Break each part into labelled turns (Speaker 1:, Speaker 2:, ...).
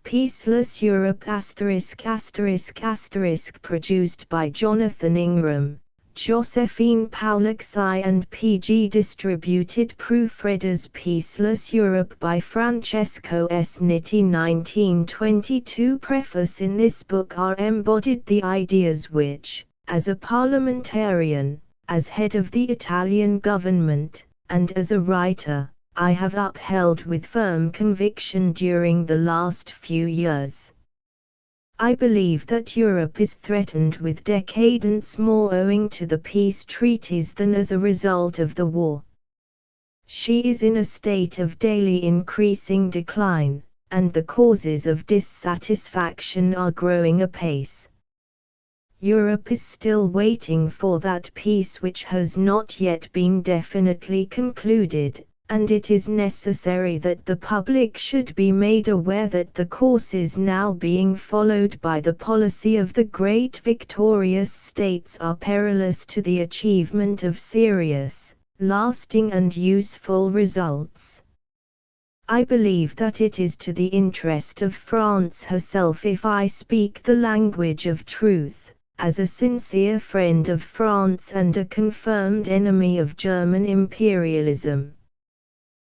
Speaker 1: Peaceless Europe **** produced by Jonathan Ingram, Josephine Pauluxi and PG distributed proofreaders Peaceless Europe by Francesco S. Nitti 1922 Preface In this book are embodied the ideas which, as a parliamentarian, as head of the Italian government, and as a writer, I have upheld with firm conviction during the last few years. I believe that Europe is threatened with decadence more owing to the peace treaties than as a result of the war. She is in a state of daily increasing decline, and the causes of dissatisfaction are growing apace. Europe is still waiting for that peace which has not yet been definitely concluded, and it is necessary that the public should be made aware that the courses now being followed by the policy of the great victorious states are perilous to the achievement of serious, lasting and useful results. I believe that it is to the interest of France herself if I speak the language of truth, as a sincere friend of France and a confirmed enemy of German imperialism.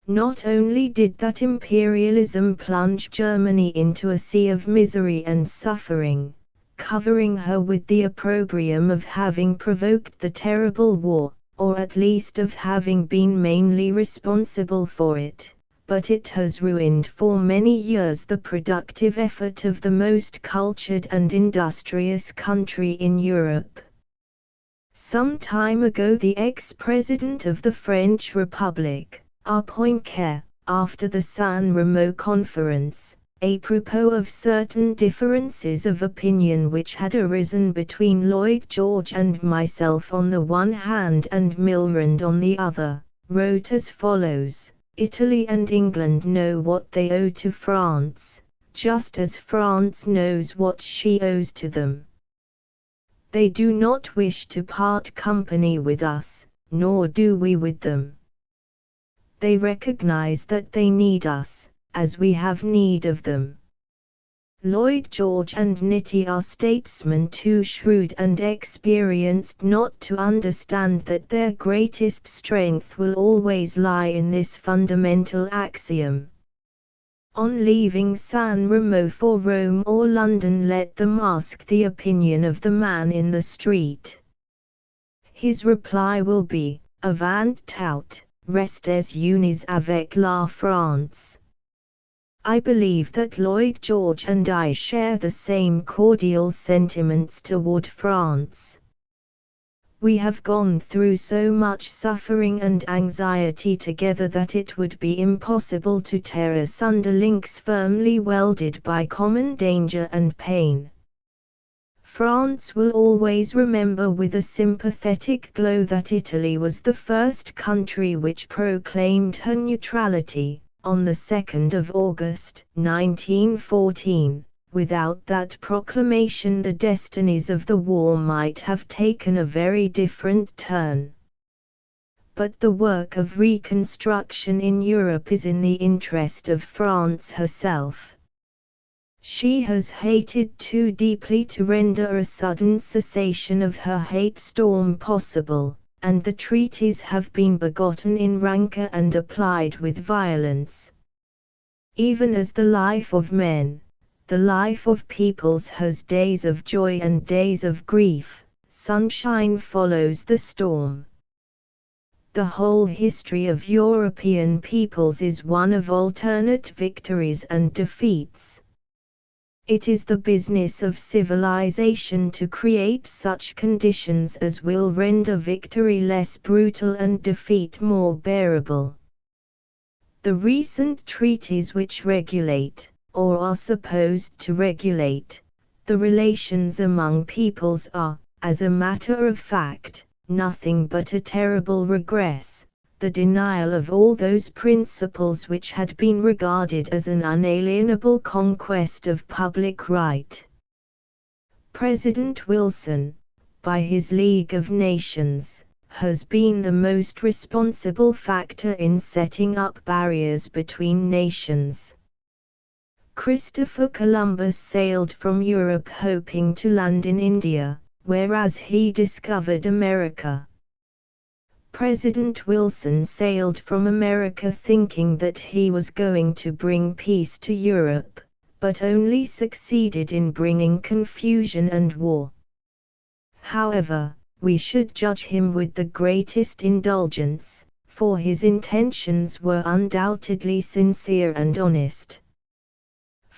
Speaker 1: Not only did that imperialism plunge Germany into a sea of misery and suffering, covering her with the opprobrium of having provoked the terrible war, or at least of having been mainly responsible for it, but it has ruined for many years the productive effort of the most cultured and industrious country in Europe. Some time ago the ex-president of the French Republic, Poincaré, after the San Remo conference, apropos of certain differences of opinion which had arisen between Lloyd George and myself on the one hand and Milrand on the other, wrote as follows: Italy and England know what they owe to France, just as France knows what she owes to them. They do not wish to part company with us, nor do we with them. They recognize that they need us, as we have need of them. Lloyd George and Nitti are statesmen too shrewd and experienced not to understand that their greatest strength will always lie in this fundamental axiom. On leaving San Remo for Rome or London, let them ask the opinion of the man in the street. His reply will be, "Avant tout, restez unis avec la France." I believe that Lloyd George and I share the same cordial sentiments toward France. We have gone through so much suffering and anxiety together that it would be impossible to tear asunder links firmly welded by common danger and pain. France will always remember with a sympathetic glow that Italy was the first country which proclaimed her neutrality, on the 2nd of August, 1914. Without that proclamation the destinies of the war might have taken a very different turn. But the work of reconstruction in Europe is in the interest of France herself. She has hated too deeply to render a sudden cessation of her hate storm possible, and the treaties have been begotten in rancor and applied with violence. Even as the life of men, the life of peoples has days of joy and days of grief, sunshine follows the storm. The whole history of European peoples is one of alternate victories and defeats. It is the business of civilization to create such conditions as will render victory less brutal and defeat more bearable. The recent treaties which regulate, or are supposed to regulate, the relations among peoples are, as a matter of fact, nothing but a terrible regress, the denial of all those principles which had been regarded as an unalienable conquest of public right. President Wilson, by his League of Nations, has been the most responsible factor in setting up barriers between nations. Christopher Columbus sailed from Europe hoping to land in India, whereas he discovered America. President Wilson sailed from America thinking that he was going to bring peace to Europe, but only succeeded in bringing confusion and war. However, we should judge him with the greatest indulgence, for his intentions were undoubtedly sincere and honest.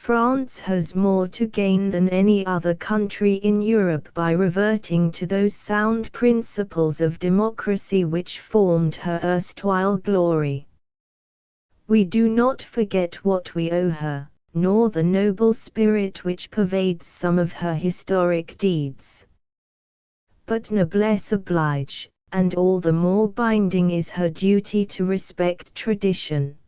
Speaker 1: France has more to gain than any other country in Europe by reverting to those sound principles of democracy which formed her erstwhile glory. We do not forget what we owe her, nor the noble spirit which pervades some of her historic deeds. But noblesse oblige, and all the more binding is her duty to respect tradition.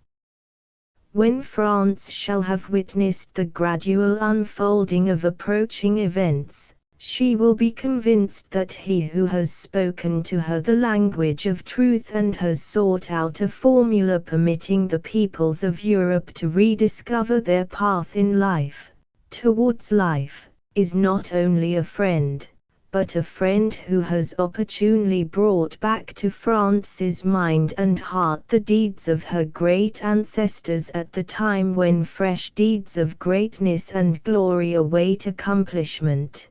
Speaker 1: When France shall have witnessed the gradual unfolding of approaching events, she will be convinced that he who has spoken to her the language of truth and has sought out a formula permitting the peoples of Europe to rediscover their path in life, towards life, is not only a friend, but a friend who has opportunely brought back to France's mind and heart the deeds of her great ancestors at the time when fresh deeds of greatness and glory await accomplishment.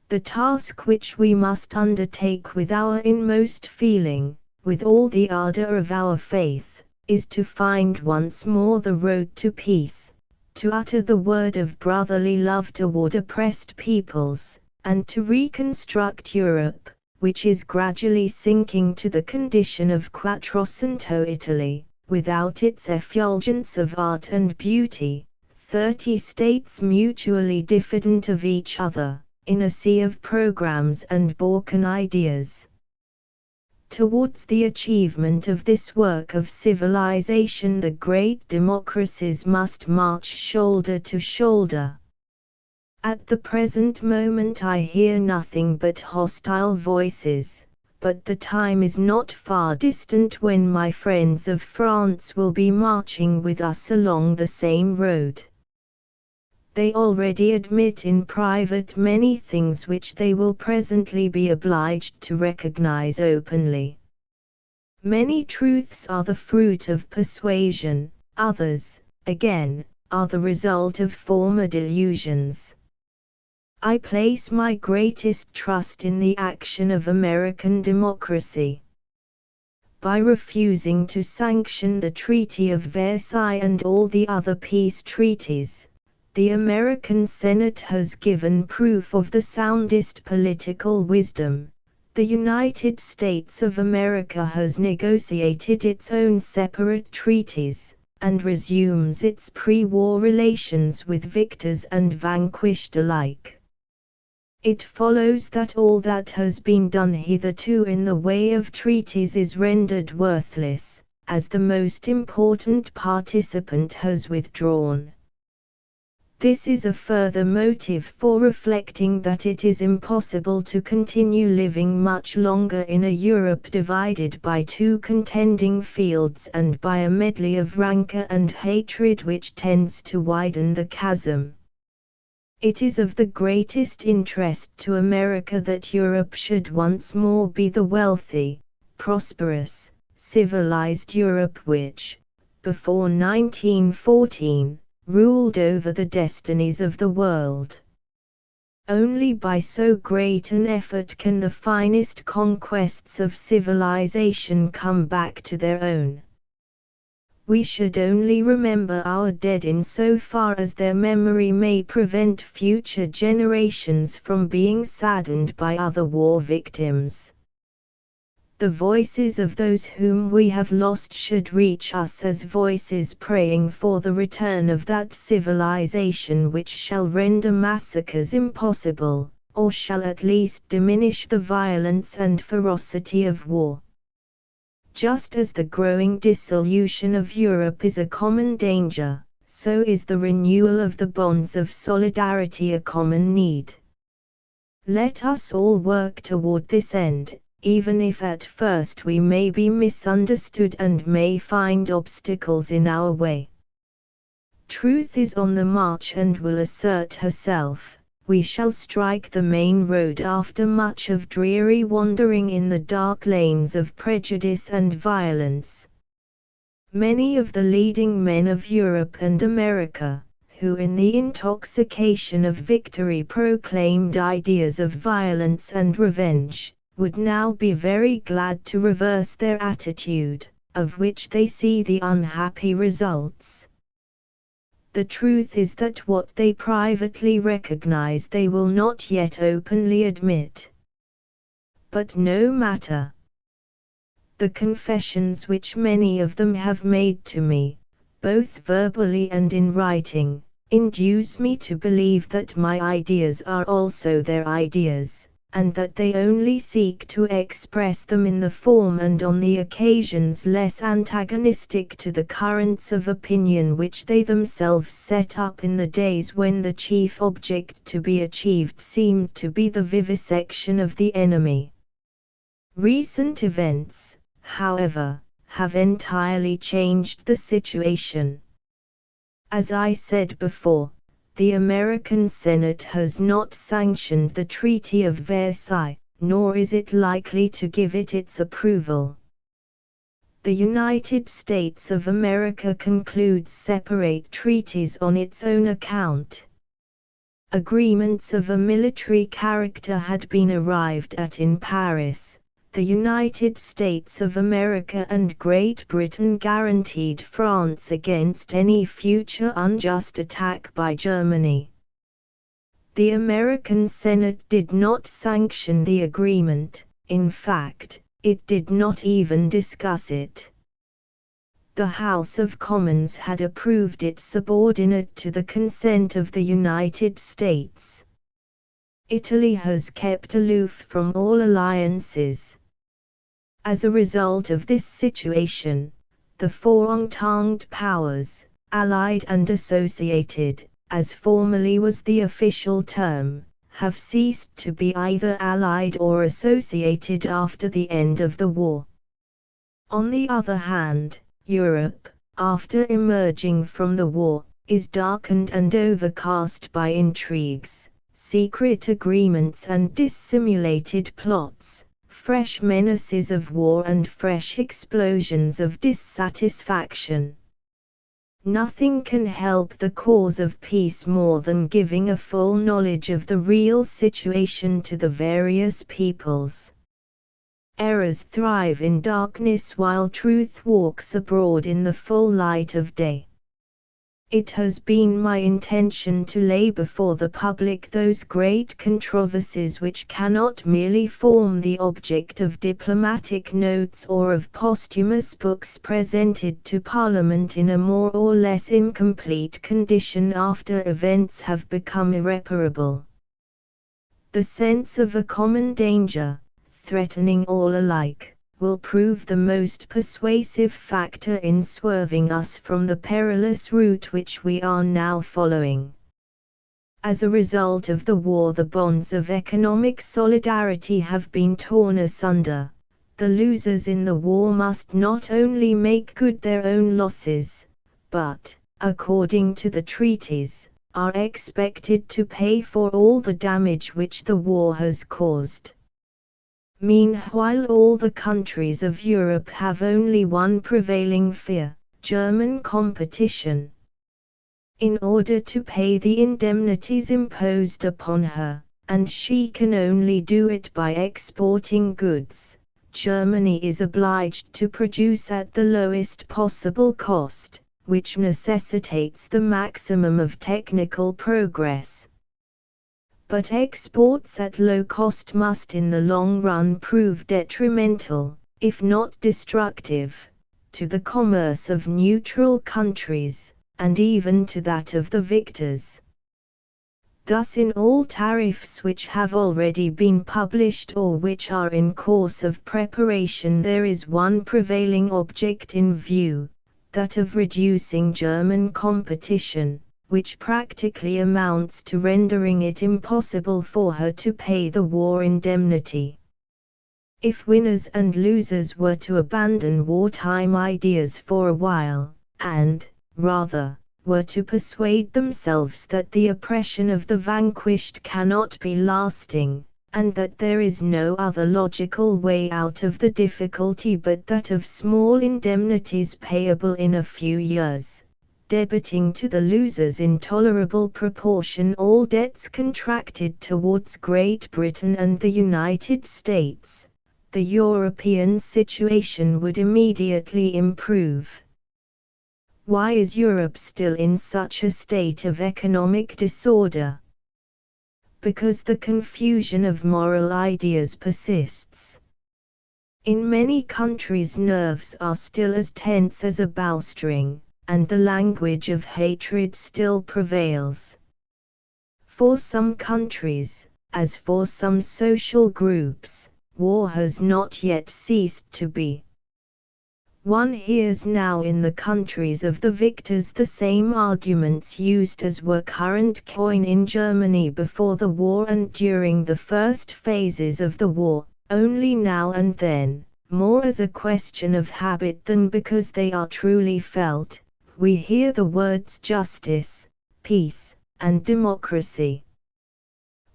Speaker 1: The task which we must undertake with our inmost feeling, with all the ardor of our faith, is to find once more the road to peace, to utter the word of brotherly love toward oppressed peoples, and to reconstruct Europe, which is gradually sinking to the condition of Quattrocento Italy, without its effulgence of art and beauty, 30 states mutually diffident of each other, in a sea of programs and Balkan ideas. Towards the achievement of this work of civilization the great democracies must march shoulder to shoulder. At the present moment I hear nothing but hostile voices, but the time is not far distant when my friends of France will be marching with us along the same road. They already admit in private many things which they will presently be obliged to recognize openly. Many truths are the fruit of persuasion, others, again, are the result of former delusions. I place my greatest trust in the action of American democracy. By refusing to sanction the Treaty of Versailles and all the other peace treaties, the American Senate has given proof of the soundest political wisdom. The United States of America has negotiated its own separate treaties, and resumes its pre-war relations with victors and vanquished alike. It follows that all that has been done hitherto in the way of treaties is rendered worthless, as the most important participant has withdrawn. This is a further motive for reflecting that it is impossible to continue living much longer in a Europe divided by two contending fields and by a medley of rancor and hatred which tends to widen the chasm. It is of the greatest interest to America that Europe should once more be the wealthy, prosperous, civilized Europe which, before 1914, ruled over the destinies of the world. Only by so great an effort can the finest conquests of civilization come back to their own. We should only remember our dead in so far as their memory may prevent future generations from being saddened by other war victims. The voices of those whom we have lost should reach us as voices praying for the return of that civilization which shall render massacres impossible, or shall at least diminish the violence and ferocity of war. Just as the growing dissolution of Europe is a common danger, so is the renewal of the bonds of solidarity a common need. Let us all work toward this end, even if at first we may be misunderstood and may find obstacles in our way. Truth is on the march and will assert herself. We shall strike the main road after much of dreary wandering in the dark lanes of prejudice and violence. Many of the leading men of Europe and America, who in the intoxication of victory proclaimed ideas of violence and revenge, would now be very glad to reverse their attitude, of which they see the unhappy results. The truth is that what they privately recognize they will not yet openly admit. But no matter. The confessions which many of them have made to me, both verbally and in writing, induce me to believe that my ideas are also their ideas, and that they only seek to express them in the form and on the occasions less antagonistic to the currents of opinion which they themselves set up in the days when the chief object to be achieved seemed to be the vivisection of the enemy. Recent events, however, have entirely changed the situation. As I said before, the American Senate has not sanctioned the Treaty of Versailles, nor is it likely to give it its approval. The United States of America concludes separate treaties on its own account. Agreements of a military character had been arrived at in Paris. The United States of America and Great Britain guaranteed France against any future unjust attack by Germany. The American Senate did not sanction the agreement, in fact, it did not even discuss it. The House of Commons had approved it subordinate to the consent of the United States. Italy has kept aloof from all alliances. As a result of this situation, the four Entente powers, Allied and Associated, as formerly was the official term, have ceased to be either allied or associated after the end of the war. On the other hand, Europe, after emerging from the war, is darkened and overcast by intrigues, secret agreements and dissimulated plots, fresh menaces of war and fresh explosions of dissatisfaction. Nothing can help the cause of peace more than giving a full knowledge of the real situation to the various peoples. Errors thrive in darkness while truth walks abroad in the full light of day. It has been my intention to lay before the public those great controversies which cannot merely form the object of diplomatic notes or of posthumous books presented to Parliament in a more or less incomplete condition after events have become irreparable. The sense of a common danger, threatening all alike, will prove the most persuasive factor in swerving us from the perilous route which we are now following. As a result of the war, the bonds of economic solidarity have been torn asunder. The losers in the war must not only make good their own losses, but, according to the treaties, are expected to pay for all the damage which the war has caused. Meanwhile, all the countries of Europe have only one prevailing fear: German competition. In order to pay the indemnities imposed upon her, and she can only do it by exporting goods, Germany is obliged to produce at the lowest possible cost, which necessitates the maximum of technical progress. But exports at low cost must in the long run prove detrimental, if not destructive, to the commerce of neutral countries, and even to that of the victors. Thus in all tariffs which have already been published or which are in course of preparation there is one prevailing object in view, that of reducing German competition, which practically amounts to rendering it impossible for her to pay the war indemnity. If winners and losers were to abandon wartime ideas for a while, and, rather, were to persuade themselves that the oppression of the vanquished cannot be lasting, and that there is no other logical way out of the difficulty but that of small indemnities payable in a few years, debiting to the losers in tolerable proportion all debts contracted towards Great Britain and the United States, the European situation would immediately improve. Why is Europe still in such a state of economic disorder? Because the confusion of moral ideas persists. In many countries nerves are still as tense as a bowstring, and the language of hatred still prevails. For some countries, as for some social groups, war has not yet ceased to be. One hears now in the countries of the victors the same arguments used as were current coin in Germany before the war and during the first phases of the war, only now and then, more as a question of habit than because they are truly felt, we hear the words justice, peace, and democracy.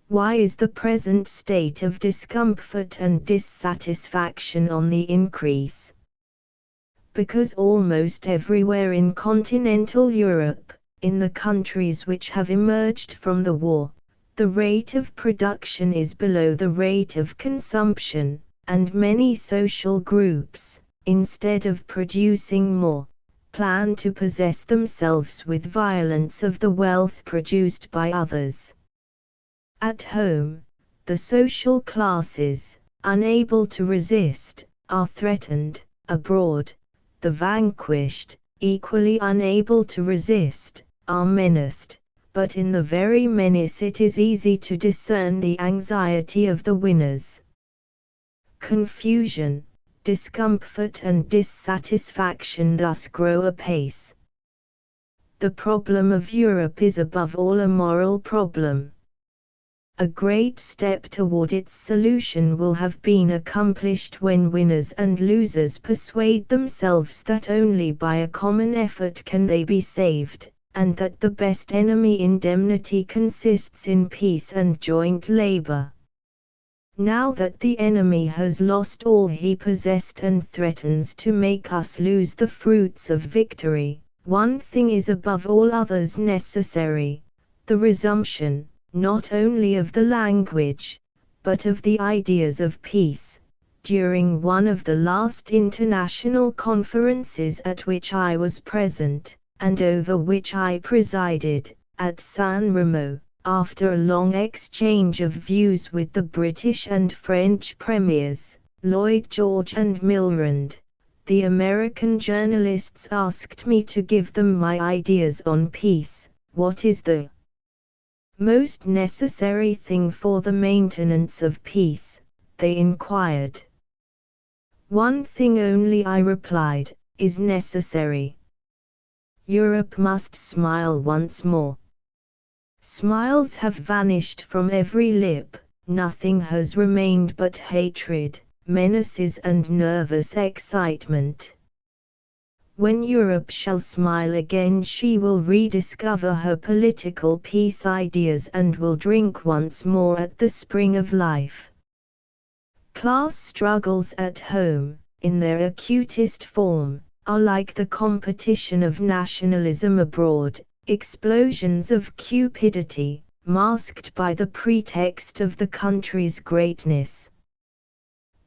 Speaker 1: Why is the present state of discomfort and dissatisfaction on the increase? Because almost everywhere in continental Europe, in the countries which have emerged from the war, the rate of production is below the rate of consumption, and many social groups, instead of producing more, plan to possess themselves with violence of the wealth produced by others. At home, the social classes, unable to resist, are threatened. Abroad, the vanquished, equally unable to resist, are menaced, but in the very menace it is easy to discern the anxiety of the winners. Confusion, discomfort and dissatisfaction thus grow apace. The problem of Europe is above all a moral problem. A great step toward its solution will have been accomplished when winners and losers persuade themselves that only by a common effort can they be saved, and that the best enemy indemnity consists in peace and joint labor. Now that the enemy has lost all he possessed and threatens to make us lose the fruits of victory, one thing is above all others necessary: the resumption, not only of the language, but of the ideas of peace. During one of the last international conferences at which I was present, and over which I presided, at San Remo, after a long exchange of views with the British and French premiers, Lloyd George and Milrand, the American journalists asked me to give them my ideas on peace. What is the most necessary thing for the maintenance of peace? They inquired. One thing only, I replied, is necessary. Europe must smile once more. Smiles have vanished from every lip, nothing has remained but hatred, menaces and nervous excitement. When Europe shall smile again, she will rediscover her political peace ideas and will drink once more at the spring of life. Class struggles at home, in their acutest form, are like the competition of nationalism abroad, explosions of cupidity, masked by the pretext of the country's greatness.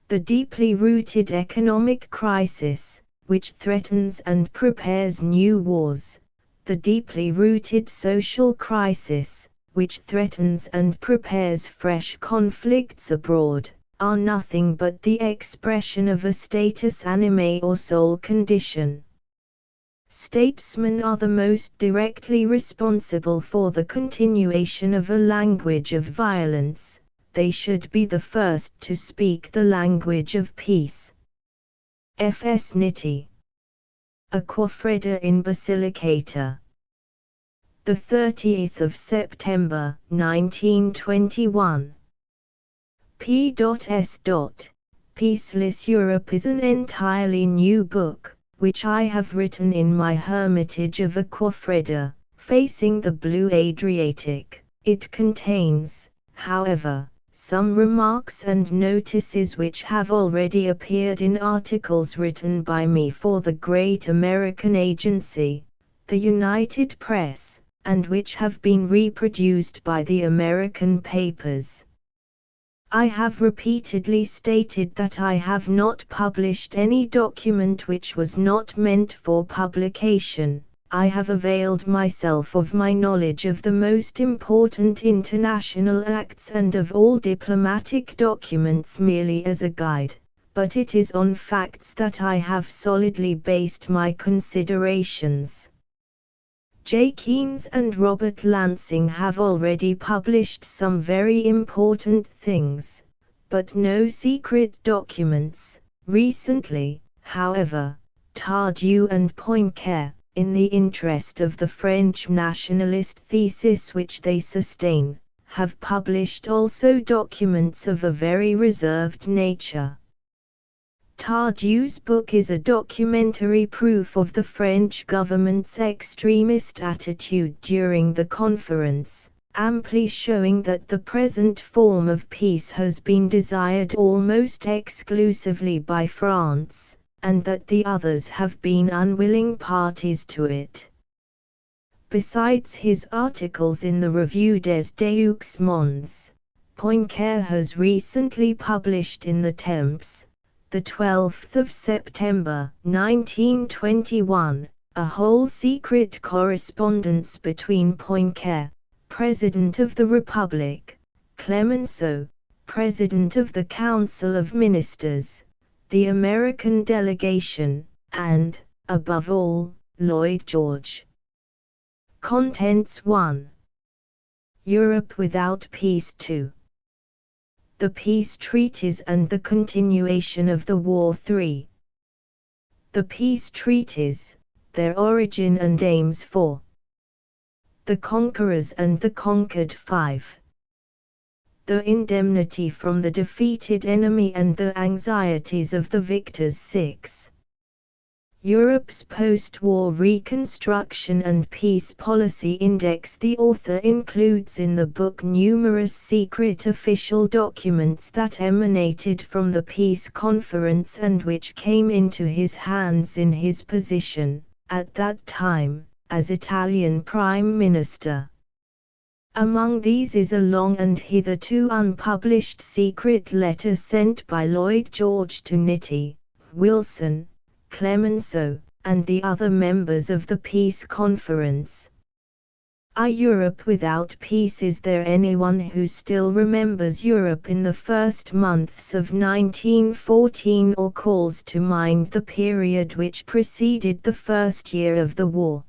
Speaker 1: The deeply rooted economic crisis, which threatens and prepares new wars, the deeply rooted social crisis, which threatens and prepares fresh conflicts abroad, are nothing but the expression of a status anime or soul condition. Statesmen are the most directly responsible for the continuation of a language of violence. They should be the first to speak the language of peace. F.S. Nitti. Aquafredda in Basilicata. 30th September, 1921. P.S. Peaceless Europe is an entirely new book, which I have written in my hermitage of Aquafredda, facing the blue Adriatic. It contains, however, some remarks and notices which have already appeared in articles written by me for the great American agency, the United Press, and which have been reproduced by the American papers. I have repeatedly stated that I have not published any document which was not meant for publication. I have availed myself of my knowledge of the most important international acts and of all diplomatic documents merely as a guide, but it is on facts that I have solidly based my considerations. J. Keynes and Robert Lansing have already published some very important things, but no secret documents. Recently, however, Tardieu and Poincare, in the interest of the French nationalist thesis which they sustain, have published also documents of a very reserved nature. Tardieu's book is a documentary proof of the French government's extremist attitude during the conference, amply showing that the present form of peace has been desired almost exclusively by France, and that the others have been unwilling parties to it. Besides his articles in the Revue des Deux Mondes, Poincare has recently published in the Temps, the 12th of September, 1921, a whole secret correspondence between Poincare, President of the Republic, Clemenceau, President of the Council of Ministers, the American delegation, and, above all, Lloyd George. Contents 1. Europe without peace 2. The peace treaties and the continuation of the war 3. The peace treaties, their origin and aims 4. The conquerors and the conquered 5. The indemnity from the defeated enemy and the anxieties of the victors 6. Europe's post-war reconstruction and peace policy index. The author includes in the book numerous secret official documents that emanated from the peace conference and which came into his hands in his position, at that time, as Italian Prime Minister. Among these is a long and hitherto unpublished secret letter sent by Lloyd George to Nitti, Wilson, Clemenceau, and the other members of the peace conference. A Europe without peace. Is there anyone who still remembers Europe in the first months of 1914 or calls to mind the period which preceded the first year of the war?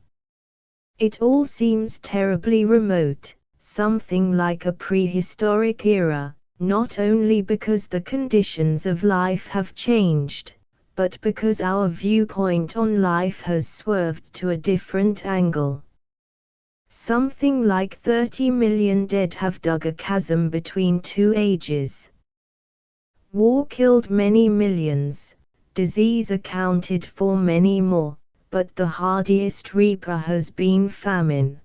Speaker 1: It all seems terribly remote, something like a prehistoric era, not only because the conditions of life have changed, but because our viewpoint on life has swerved to a different angle. Something like 30 million dead have dug a chasm between two ages. War killed many millions, disease accounted for many more, but the hardiest reaper has been famine.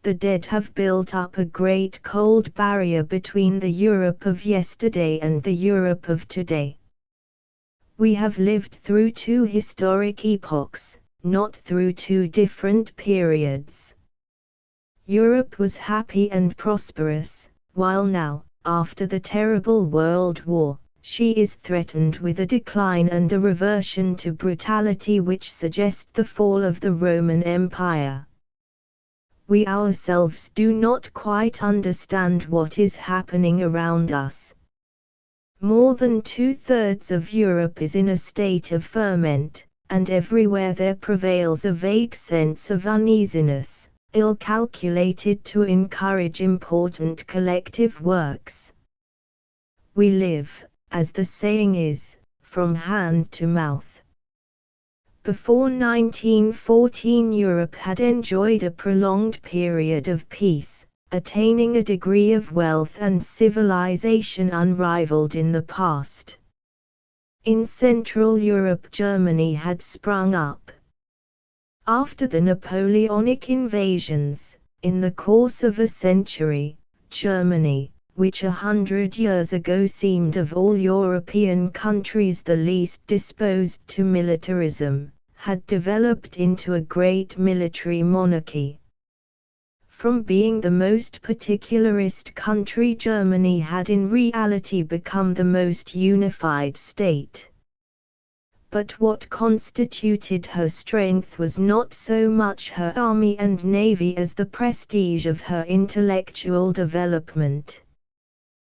Speaker 1: The dead have built up a great cold barrier between the Europe of yesterday and the Europe of today. We have lived through two historic epochs, not through two different periods. Europe was happy and prosperous, while now, after the terrible World War, she is threatened with a decline and a reversion to brutality which suggest the fall of the Roman Empire. We ourselves do not quite understand what is happening around us. More than 2/3 of Europe is in a state of ferment, and everywhere there prevails a vague sense of uneasiness, ill-calculated to encourage important collective works. We live, as the saying is, from hand to mouth. Before 1914 Europe had enjoyed a prolonged period of peace, attaining a degree of wealth and civilization unrivaled in the past. In Central Europe, Germany had sprung up. After the Napoleonic invasions, in the course of a century, Germany, which 100 years ago seemed of all European countries the least disposed to militarism, had developed into a great military monarchy. From being the most particularist country, Germany had in reality become the most unified state. But what constituted her strength was not so much her army and navy as the prestige of her intellectual development.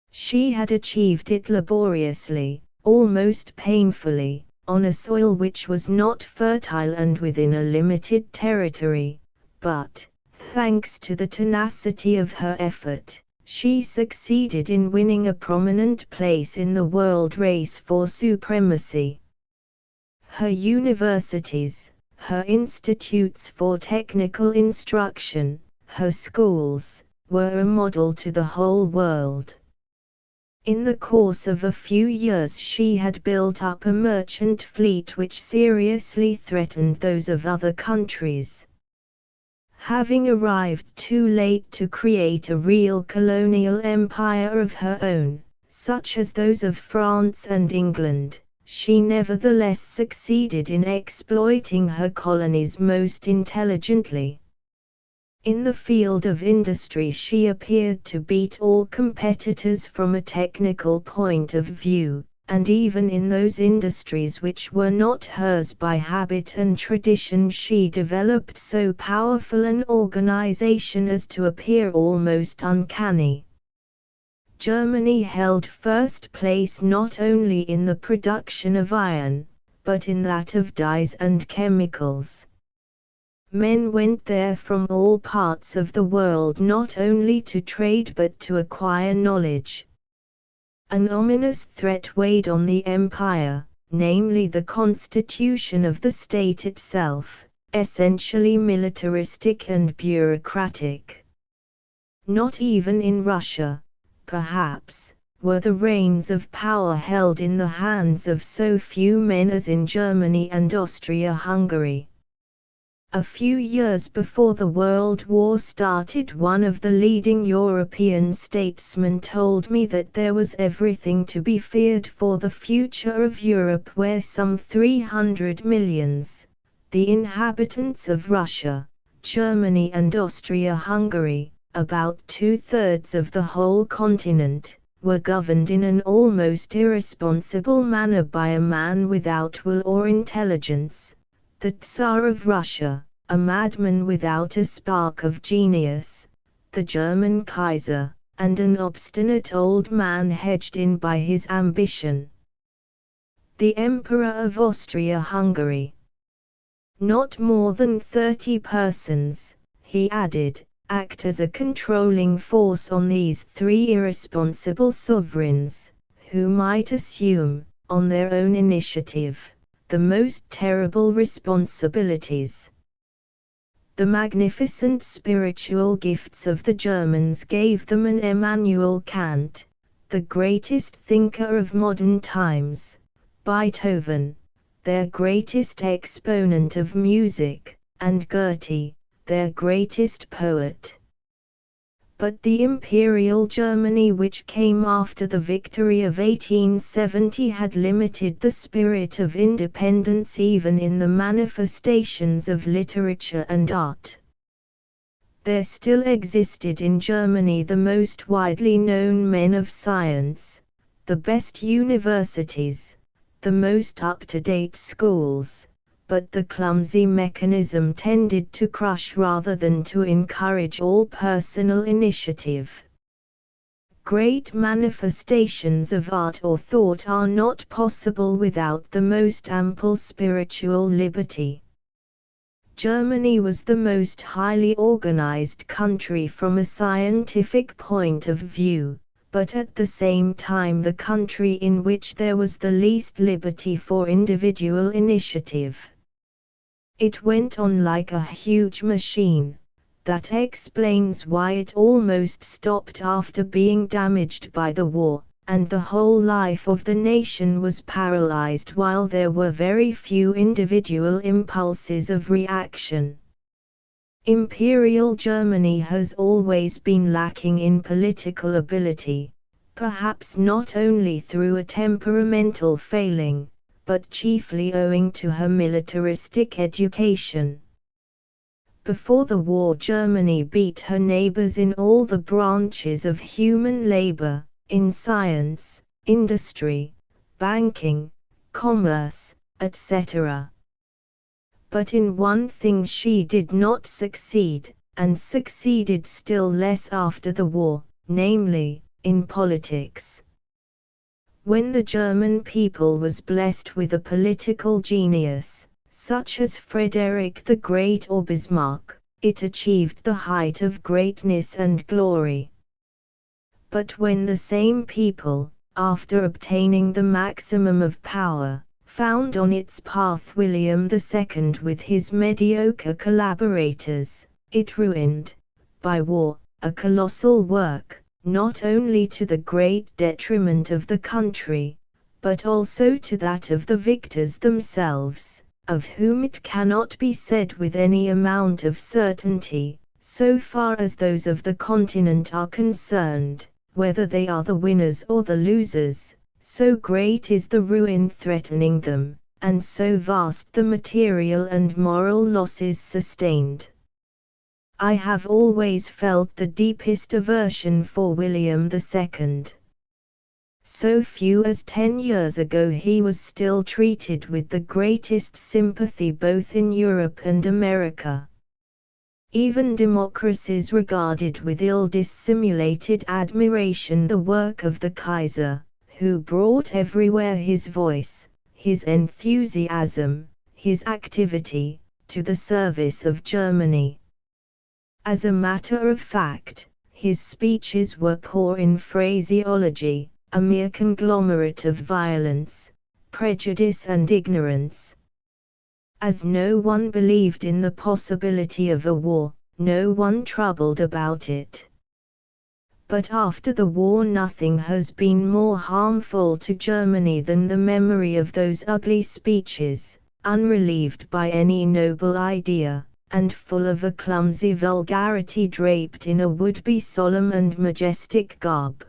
Speaker 1: She had achieved it laboriously, almost painfully, on a soil which was not fertile and within a limited territory, but, thanks to the tenacity of her effort, she succeeded in winning a prominent place in the world race for supremacy. Her universities, her institutes for technical instruction, her schools, were a model to the whole world. In the course of a few years she had built up a merchant fleet which seriously threatened those of other countries. Having arrived too late to create a real colonial empire of her own, such as those of France and England, she nevertheless succeeded in exploiting her colonies most intelligently. In the field of industry she appeared to beat all competitors from a technical point of view, and even in those industries which were not hers by habit and tradition she developed so powerful an organization as to appear almost uncanny. Germany held first place not only in the production of iron, but in that of dyes and chemicals. Men went there from all parts of the world not only to trade but to acquire knowledge. An ominous threat weighed on the empire, namely the constitution of the state itself, essentially militaristic and bureaucratic. Not even in Russia, perhaps, were the reins of power held in the hands of so few men as in Germany and Austria-Hungary. A few years before the World War started, one of the leading European statesmen told me that there was everything to be feared for the future of Europe, where some 300 millions, the inhabitants of Russia, Germany and Austria-Hungary, about 2/3 of the whole continent, were governed in an almost irresponsible manner by a man without will or intelligence, the Tsar of Russia, a madman without a spark of genius, the German Kaiser, and an obstinate old man hedged in by his ambition. The Emperor of Austria-Hungary. Not more than 30 persons, he added, act as a controlling force on these three irresponsible sovereigns, who might assume, on their own initiative, the most terrible responsibilities. The magnificent spiritual gifts of the Germans gave them an Immanuel Kant, the greatest thinker of modern times, Beethoven, their greatest exponent of music, and Goethe, their greatest poet. But the Imperial Germany which came after the victory of 1870 had limited the spirit of independence even in the manifestations of literature and art. There still existed in Germany the most widely known men of science, the best universities, the most up-to-date schools, but the clumsy mechanism tended to crush rather than to encourage all personal initiative. Great manifestations of art or thought are not possible without the most ample spiritual liberty. Germany was the most highly organized country from a scientific point of view, but at the same time the country in which there was the least liberty for individual initiative. It went on like a huge machine. That explains why it almost stopped after being damaged by the war, and the whole life of the nation was paralyzed while there were very few individual impulses of reaction. Imperial Germany has always been lacking in political ability, perhaps not only through a temperamental failing, but chiefly owing to her militaristic education. Before the war, Germany beat her neighbors in all the branches of human labor, in science, industry, banking, commerce, etc. But in one thing she did not succeed, and succeeded still less after the war, namely, in politics. When the German people was blessed with a political genius, such as Frederick the Great or Bismarck, it achieved the height of greatness and glory. But when the same people, after obtaining the maximum of power, found on its path William II with his mediocre collaborators, it ruined, by war, a colossal work, not only to the great detriment of the country, but also to that of the victors themselves, of whom it cannot be said with any amount of certainty, so far as those of the continent are concerned, whether they are the winners or the losers. So great is the ruin threatening them, and so vast the material and moral losses sustained. I have always felt the deepest aversion for William II. So few as 10 years ago he was still treated with the greatest sympathy both in Europe and America. Even democracies regarded with ill-dissimulated admiration the work of the Kaiser, who brought everywhere his voice, his enthusiasm, his activity, to the service of Germany. As a matter of fact, his speeches were poor in phraseology, a mere conglomerate of violence, prejudice and ignorance. As no one believed in the possibility of a war, no one troubled about it. But after the war nothing has been more harmful to Germany than the memory of those ugly speeches, unrelieved by any noble idea, and full of a clumsy vulgarity draped in a would-be solemn and majestic garb.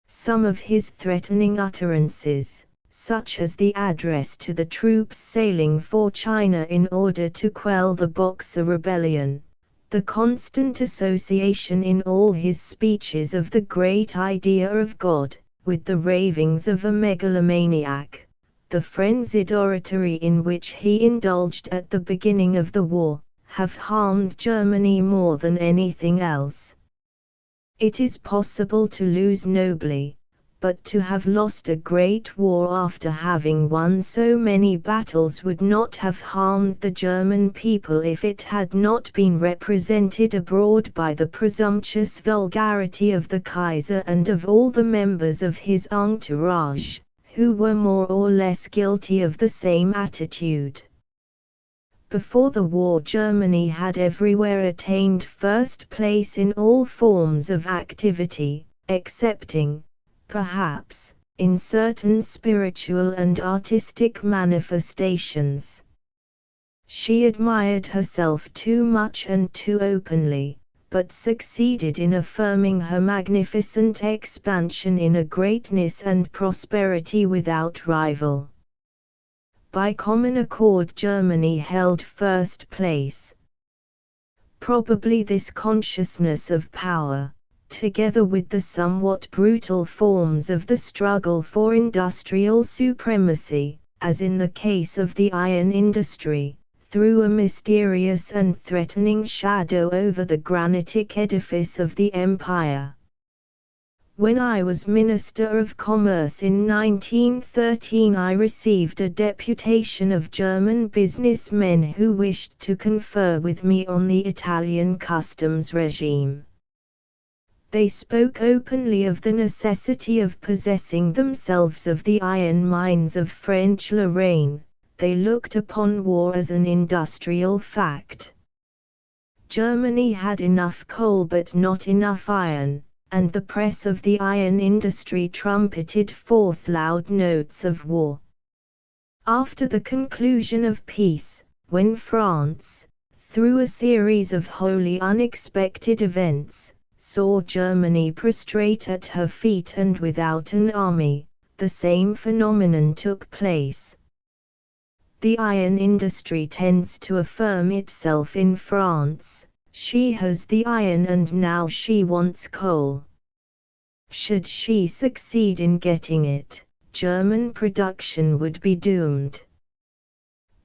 Speaker 1: Some of his threatening utterances, such as the address to the troops sailing for China in order to quell the Boxer Rebellion, the constant association in all his speeches of the great idea of God, with the ravings of a megalomaniac, the frenzied oratory in which he indulged at the beginning of the war, have harmed Germany more than anything else. It is possible to lose nobly, but to have lost a great war after having won so many battles would not have harmed the German people if it had not been represented abroad by the presumptuous vulgarity of the Kaiser and of all the members of his entourage, who were more or less guilty of the same attitude. Before the war Germany had everywhere attained first place in all forms of activity, excepting, perhaps, in certain spiritual and artistic manifestations. She admired herself too much and too openly, but succeeded in affirming her magnificent expansion in a greatness and prosperity without rival. By common accord Germany held first place. Probably this consciousness of power, together with the somewhat brutal forms of the struggle for industrial supremacy, as in the case of the iron industry, threw a mysterious and threatening shadow over the granitic edifice of the empire. When I was Minister of Commerce in 1913 I received a deputation of German businessmen who wished to confer with me on the Italian customs regime. They spoke openly of the necessity of possessing themselves of the iron mines of French Lorraine. They looked upon war as an industrial fact. Germany had enough coal but not enough iron, and the press of the iron industry trumpeted forth loud notes of war. After the conclusion of peace, when France, through a series of wholly unexpected events, saw Germany prostrate at her feet and without an army, the same phenomenon took place. The iron industry tends to affirm itself in France. She has the iron and now she wants coal. Should she succeed in getting it, German production would be doomed.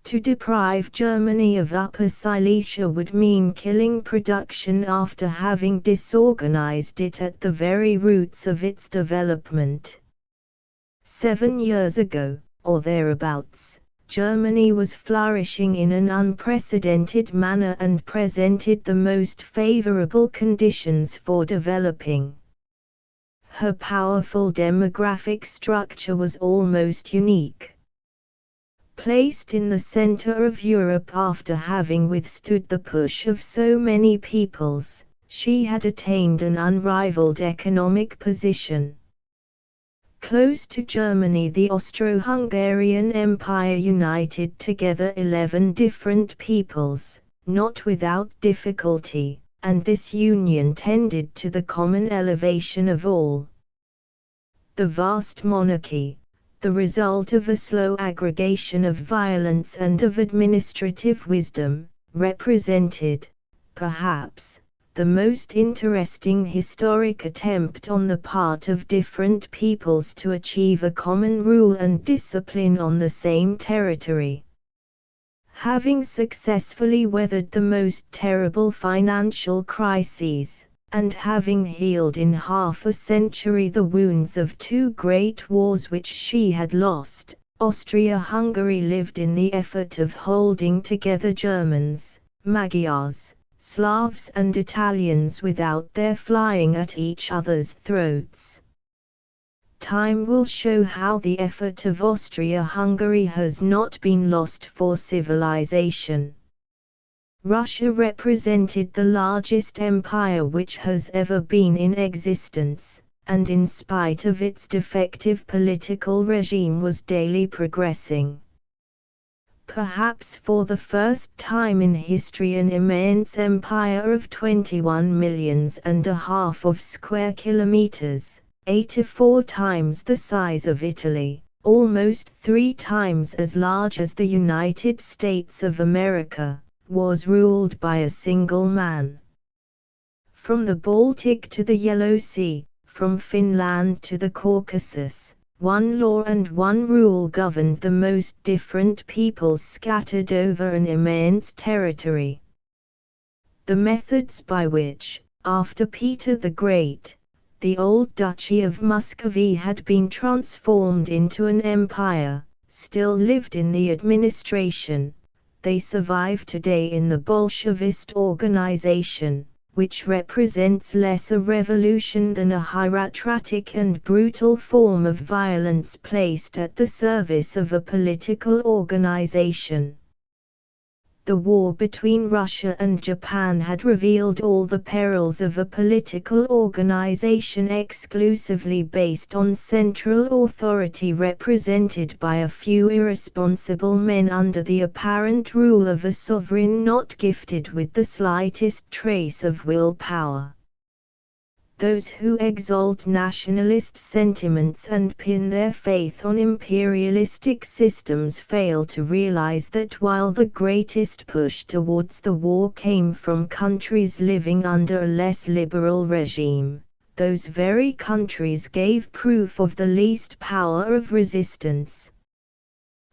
Speaker 1: To deprive Germany of Upper Silesia would mean killing production after having disorganized it at the very roots of its development. 7 years ago, or thereabouts, Germany was flourishing in an unprecedented manner and presented the most favorable conditions for developing. Her powerful demographic structure was almost unique. Placed in the center of Europe after having withstood the push of so many peoples, she had attained an unrivaled economic position. Close to Germany, the Austro-Hungarian Empire united together 11 different peoples, not without difficulty, and this union tended to the common elevation of all. The vast monarchy, the result of a slow aggregation of violence and of administrative wisdom, represented, perhaps, the most interesting historic attempt on the part of different peoples to achieve a common rule and discipline on the same territory. Having successfully weathered the most terrible financial crises, and having healed in half a century the wounds of 2 great wars which she had lost, Austria-Hungary lived in the effort of holding together Germans, Magyars, Slavs and Italians without their flying at each other's throats. Time will show how the effort of Austria-Hungary has not been lost for civilization. Russia represented the largest empire which has ever been in existence, and in spite of its defective political regime was daily progressing. Perhaps for the first time in history an immense empire of 21.5 millions of square kilometers, 84 times the size of Italy, almost 3 times as large as the United States of America, was ruled by a single man. From the Baltic to the Yellow Sea, from Finland to the Caucasus, one law and one rule governed the most different peoples scattered over an immense territory. The methods by which, after Peter the Great, the old Duchy of Muscovy had been transformed into an empire, still lived in the administration. They survive today in the Bolshevist organization, which represents less a revolution than a hierarchic and brutal form of violence placed at the service of a political organization. The war between Russia and Japan had revealed all the perils of a political organization exclusively based on central authority represented by a few irresponsible men under the apparent rule of a sovereign not gifted with the slightest trace of willpower. Those who exalt nationalist sentiments and pin their faith on imperialistic systems fail to realize that while the greatest push towards the war came from countries living under a less liberal regime, those very countries gave proof of the least power of resistance.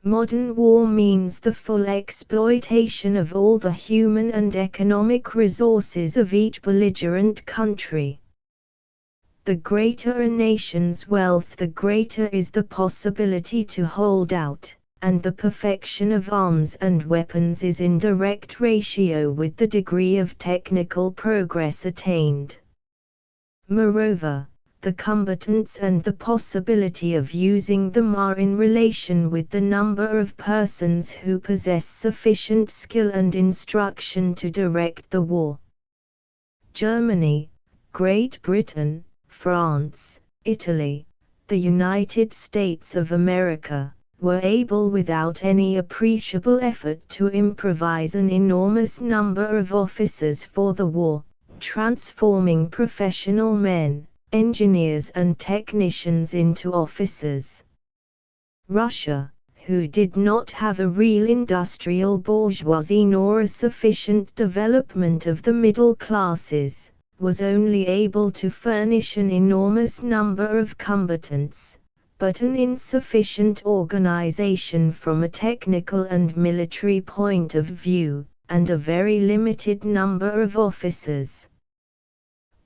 Speaker 1: Modern war means the full exploitation of all the human and economic resources of each belligerent country. The greater a nation's wealth, the greater is the possibility to hold out, and the perfection of arms and weapons is in direct ratio with the degree of technical progress attained. Moreover, the combatants and the possibility of using them are in relation with the number of persons who possess sufficient skill and instruction to direct the war. Germany, Great Britain, France, Italy, the United States of America, were able without any appreciable effort to improvise an enormous number of officers for the war, transforming professional men, engineers and technicians into officers. Russia, who did not have a real industrial bourgeoisie nor a sufficient development of the middle classes, was only able to furnish an enormous number of combatants, but an insufficient organization from a technical and military point of view, and a very limited number of officers.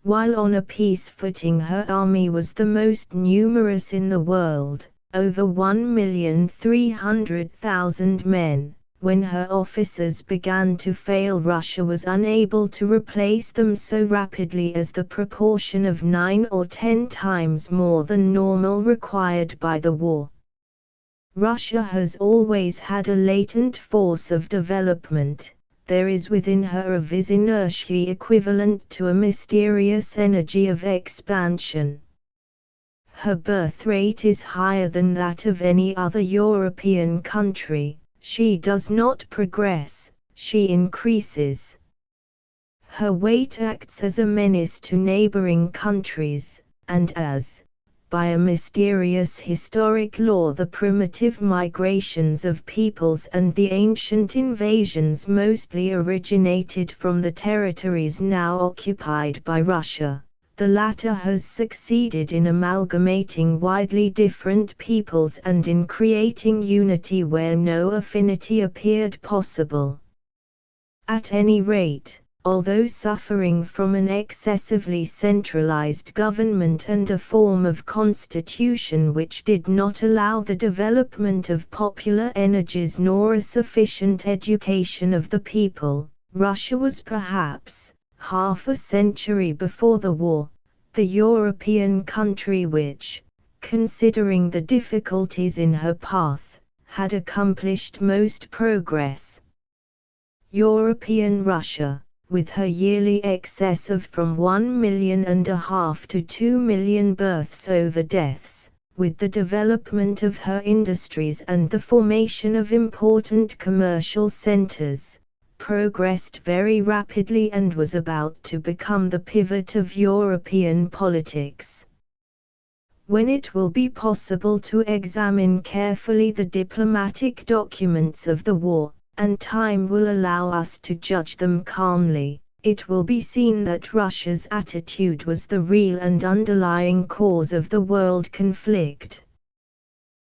Speaker 1: While on a peace footing, her army was the most numerous in the world, over 1,300,000 men. When her officers began to fail, Russia was unable to replace them so rapidly as the proportion of 9 or 10 times more than normal required by the war. Russia has always had a latent force of development. There is within her a vis inertiae equivalent to a mysterious energy of expansion. Her birth rate is higher than that of any other European country. She does not progress, she increases. Her weight acts as a menace to neighboring countries, and as, by a mysterious historic law, the primitive migrations of peoples and the ancient invasions mostly originated from the territories now occupied by Russia. The latter has succeeded in amalgamating widely different peoples and in creating unity where no affinity appeared possible. At any rate, although suffering from an excessively centralized government and a form of constitution which did not allow the development of popular energies nor a sufficient education of the people, Russia was perhaps, half a century before the war, the European country which, considering the difficulties in her path, had accomplished most progress. European Russia, with her yearly excess of from 1.5 million to 2 million births over deaths, with the development of her industries and the formation of important commercial centers, progressed very rapidly and was about to become the pivot of European politics. When it will be possible to examine carefully the diplomatic documents of the war, and time will allow us to judge them calmly, it will be seen that Russia's attitude was the real and underlying cause of the world conflict.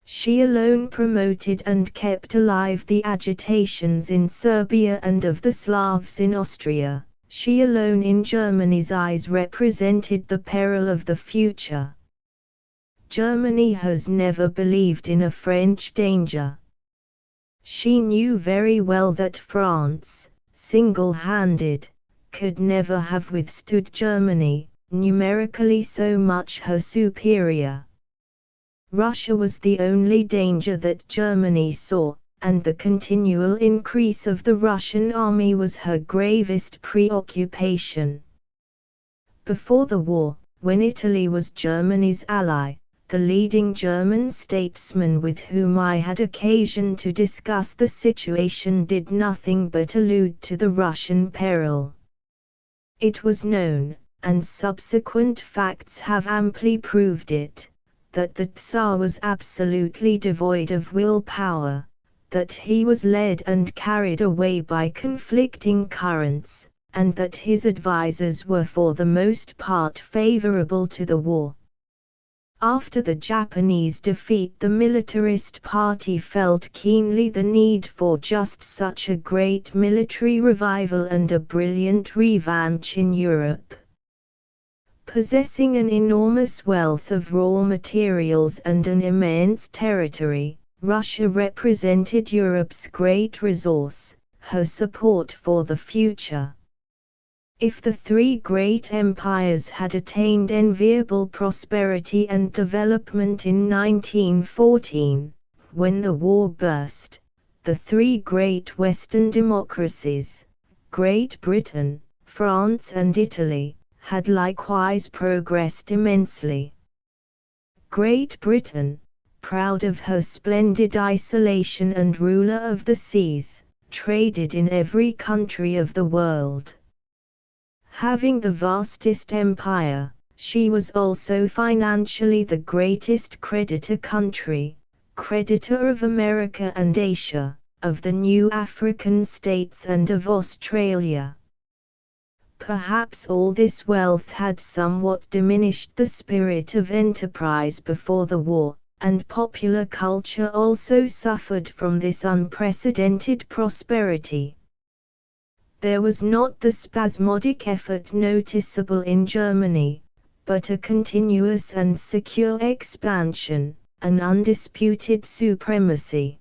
Speaker 1: She alone promoted and kept alive the agitations in Serbia and of the Slavs in Austria. She alone in Germany's eyes represented the peril of the future. Germany has never believed in a French danger. She knew very well that France, single-handed, could never have withstood Germany, numerically so much her superior. Russia was the only danger that Germany saw, and the continual increase of the Russian army was her gravest preoccupation. Before the war, when Italy was Germany's ally, the leading German statesman with whom I had occasion to discuss the situation did nothing but allude to the Russian peril. It was known, and subsequent facts have amply proved it, that the Tsar was absolutely devoid of willpower, that he was led and carried away by conflicting currents, and that his advisers were for the most part favorable to the war. After the Japanese defeat, the militarist party felt keenly the need for just such a great military revival and a brilliant revanche in Europe. Possessing an enormous wealth of raw materials and an immense territory, Russia represented Europe's great resource, her support for the future. If the three great empires had attained enviable prosperity and development in 1914, when the war burst, the three great Western democracies, Great Britain, France and Italy, had likewise progressed immensely. Great Britain, proud of her splendid isolation and ruler of the seas, traded in every country of the world. Having the vastest empire, she was also financially the greatest creditor country, creditor of America and Asia, of the new African states and of Australia. Perhaps all this wealth had somewhat diminished the spirit of enterprise before the war, and popular culture also suffered from this unprecedented prosperity. There was not the spasmodic effort noticeable in Germany, but a continuous and secure expansion, an undisputed supremacy.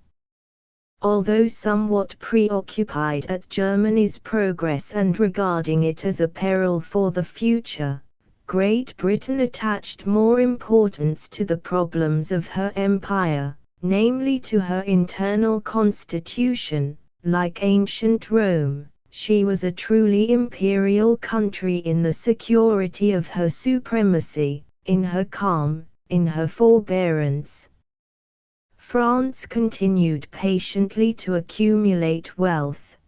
Speaker 1: Although somewhat preoccupied at Germany's progress and regarding it as a peril for the future, Great Britain attached more importance to the problems of her empire, namely to her internal constitution. Like ancient Rome, she was a truly imperial country in the security of her supremacy, in her calm, in her forbearance. France continued patiently to accumulate wealth.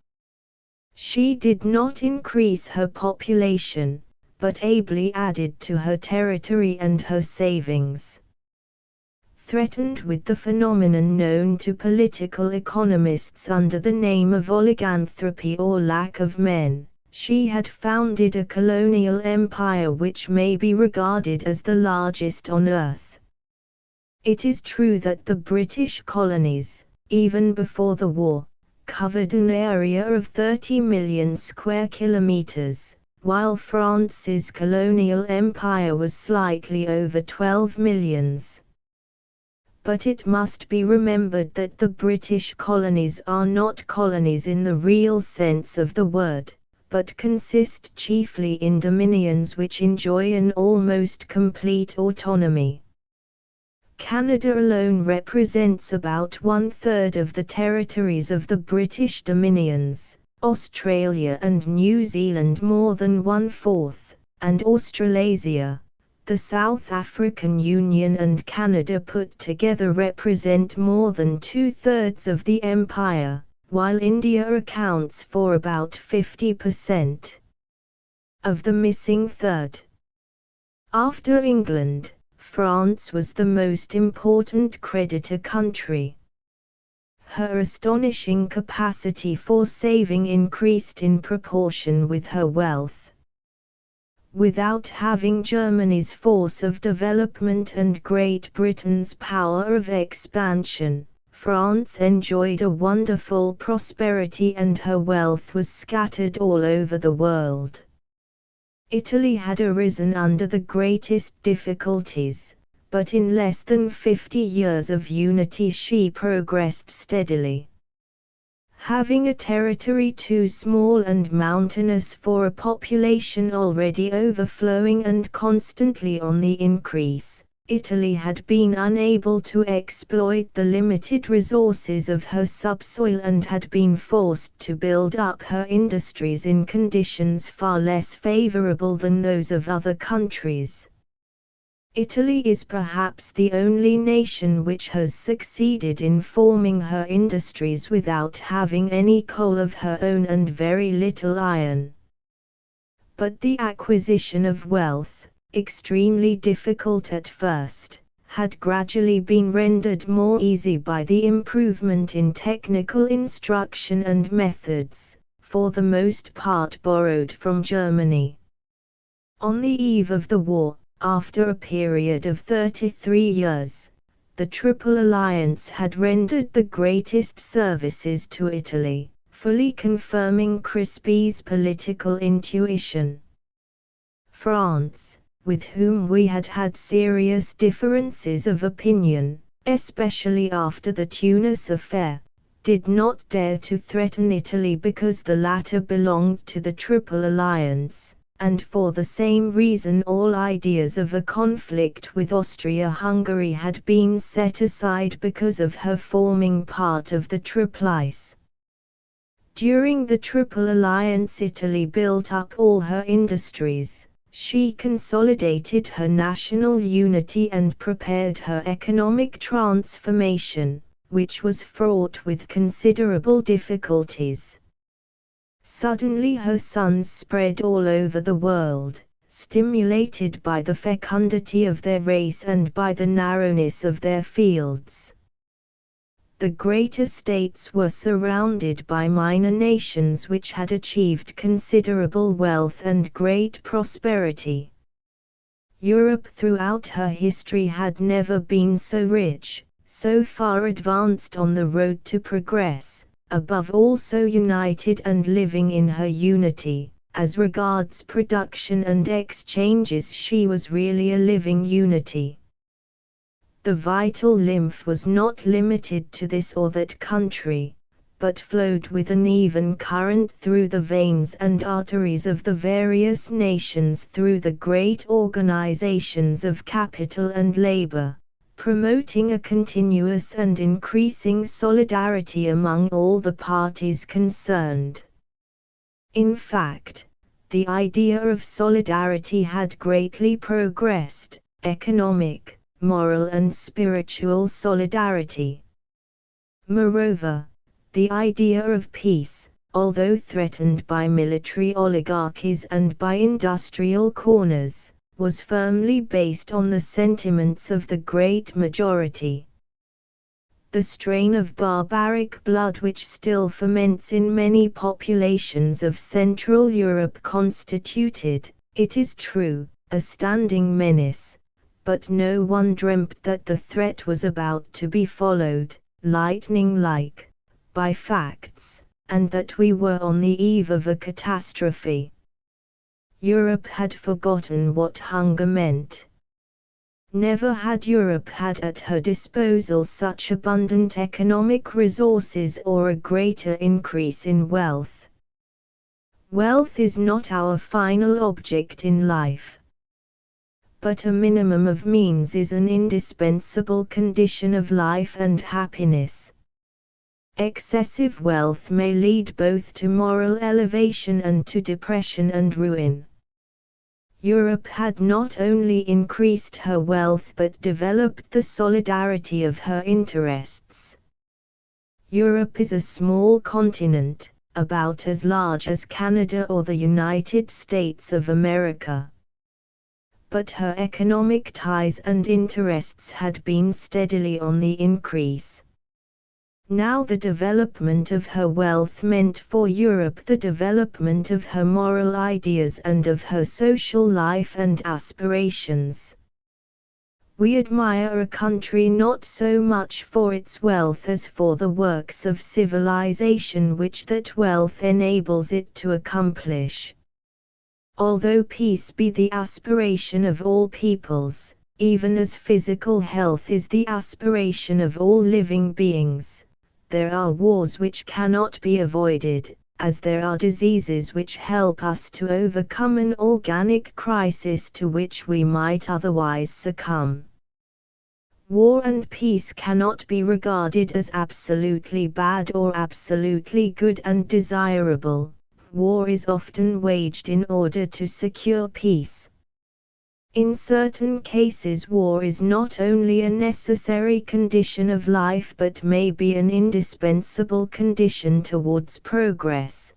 Speaker 1: She did not increase her population, but ably added to her territory and her savings. Threatened with the phenomenon known to political economists under the name of oliganthropy or lack of men, she had founded a colonial empire which may be regarded as the largest on earth. It is true that the British colonies, even before the war, covered an area of 30 million square kilometers, while France's colonial empire was slightly over 12 millions. But it must be remembered that the British colonies are not colonies in the real sense of the word, but consist chiefly in dominions which enjoy an almost complete autonomy. Canada alone represents about 1/3 of the territories of the British dominions, Australia and New Zealand more than 1/4, and Australasia, the South African Union and Canada put together represent more than 2/3 of the empire, while India accounts for about 50% of the missing third. After England, France was the most important creditor country. Her astonishing capacity for saving increased in proportion with her wealth. Without having Germany's force of development and Great Britain's power of expansion, France enjoyed a wonderful prosperity and her wealth was scattered all over the world. Italy had arisen under the greatest difficulties, but in less than 50 years of unity she progressed steadily. Having a territory too small and mountainous for a population already overflowing and constantly on the increase, Italy had been unable to exploit the limited resources of her subsoil and had been forced to build up her industries in conditions far less favorable than those of other countries. Italy is perhaps the only nation which has succeeded in forming her industries without having any coal of her own and very little iron. But the acquisition of wealth, extremely difficult at first, had gradually been rendered more easy by the improvement in technical instruction and methods, for the most part borrowed from Germany. On the eve of the war, after a period of 33 years, the Triple Alliance had rendered the greatest services to Italy, fully confirming Crispy's political intuition. France, with whom we had had serious differences of opinion, especially after the Tunis affair, did not dare to threaten Italy because the latter belonged to the Triple Alliance, and for the same reason all ideas of a conflict with Austria-Hungary had been set aside because of her forming part of the Triplice. During the Triple Alliance Italy built up all her industries. She consolidated her national unity and prepared her economic transformation, which was fraught with considerable difficulties. Suddenly her sons spread all over the world, stimulated by the fecundity of their race and by the narrowness of their fields. The greater states were surrounded by minor nations which had achieved considerable wealth and great prosperity. Europe throughout her history had never been so rich, so far advanced on the road to progress, above all so united and living in her unity. As regards production and exchanges, she was really a living unity. The vital lymph was not limited to this or that country, but flowed with an even current through the veins and arteries of the various nations, through the great organizations of capital and labor, promoting a continuous and increasing solidarity among all the parties concerned. In fact, the idea of solidarity had greatly progressed, economic, moral and spiritual solidarity. Moreover, the idea of peace, although threatened by military oligarchies and by industrial corners, was firmly based on the sentiments of the great majority. The strain of barbaric blood which still ferments in many populations of Central Europe constituted, it is true, a standing menace, but no one dreamt that the threat was about to be followed, lightning-like, by facts, and that we were on the eve of a catastrophe. Europe had forgotten what hunger meant. Never had Europe had at her disposal such abundant economic resources or a greater increase in wealth. Wealth is not our final object in life. But a minimum of means is an indispensable condition of life and happiness. Excessive wealth may lead both to moral elevation and to depression and ruin. Europe had not only increased her wealth but developed the solidarity of her interests. Europe is a small continent, about as large as Canada or the United States of America. But her economic ties and interests had been steadily on the increase. Now the development of her wealth meant for Europe the development of her moral ideas and of her social life and aspirations. We admire a country not so much for its wealth as for the works of civilization which that wealth enables it to accomplish. Although peace be the aspiration of all peoples, even as physical health is the aspiration of all living beings, there are wars which cannot be avoided, as there are diseases which help us to overcome an organic crisis to which we might otherwise succumb. War and peace cannot be regarded as absolutely bad or absolutely good and desirable. War is often waged in order to secure peace. In certain cases, war is not only a necessary condition of life but may be an indispensable condition towards progress.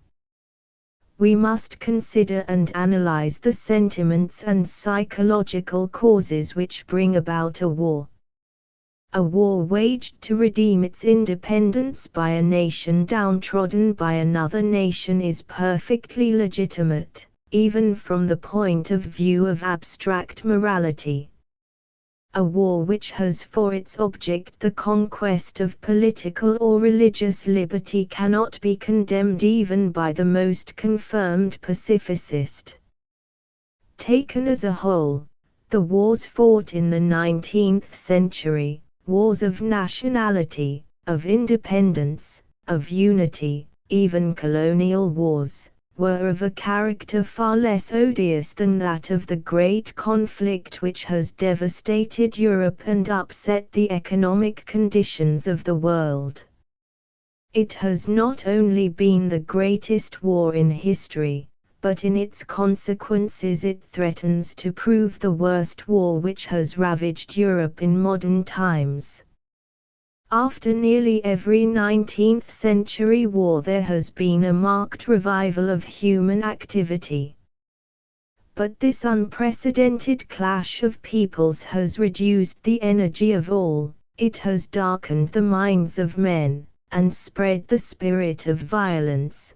Speaker 1: We must consider and analyze the sentiments and psychological causes which bring about a war. A war waged to redeem its independence by a nation downtrodden by another nation is perfectly legitimate, even from the point of view of abstract morality. A war which has for its object the conquest of political or religious liberty cannot be condemned even by the most confirmed pacificist. Taken as a whole, the wars fought in the 19th century, wars of nationality, of independence, of unity, even colonial wars, were of a character far less odious than that of the great conflict which has devastated Europe and upset the economic conditions of the world. It has not only been the greatest war in history, but in its consequences it threatens to prove the worst war which has ravaged Europe in modern times. After nearly every 19th century war there has been a marked revival of human activity. But this unprecedented clash of peoples has reduced the energy of all, it has darkened the minds of men, and spread the spirit of violence.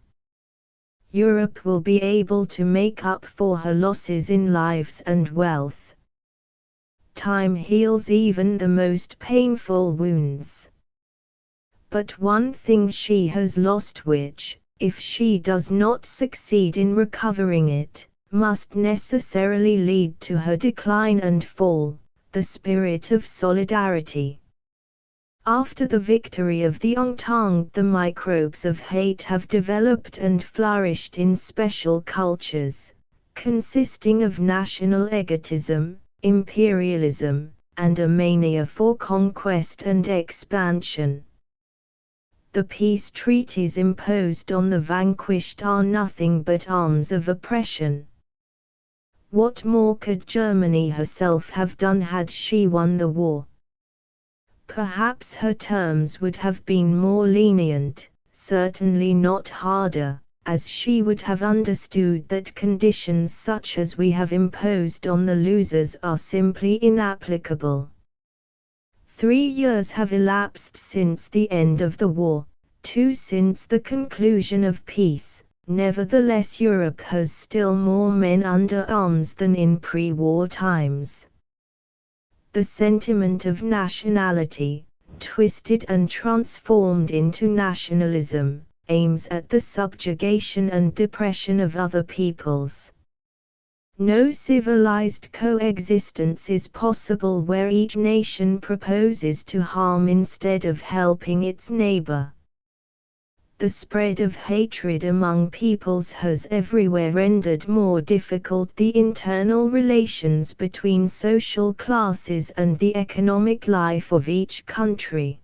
Speaker 1: Europe will be able to make up for her losses in lives and wealth. Time heals even the most painful wounds. But one thing she has lost which, if she does not succeed in recovering it, must necessarily lead to her decline and fall, the spirit of solidarity. After the victory of the Entente, the microbes of hate have developed and flourished in special cultures, consisting of national egotism, imperialism, and a mania for conquest and expansion. The peace treaties imposed on the vanquished are nothing but arms of oppression. What more could Germany herself have done had she won the war? Perhaps her terms would have been more lenient, certainly not harder, as she would have understood that conditions such as we have imposed on the losers are simply inapplicable. 3 years have elapsed since the end of the war, 2 since the conclusion of peace. Nevertheless, Europe has still more men under arms than in pre-war times. The sentiment of nationality, twisted and transformed into nationalism, aims at the subjugation and depression of other peoples. No civilized coexistence is possible where each nation proposes to harm instead of helping its neighbor. The spread of hatred among peoples has everywhere rendered more difficult the internal relations between social classes and the economic life of each country.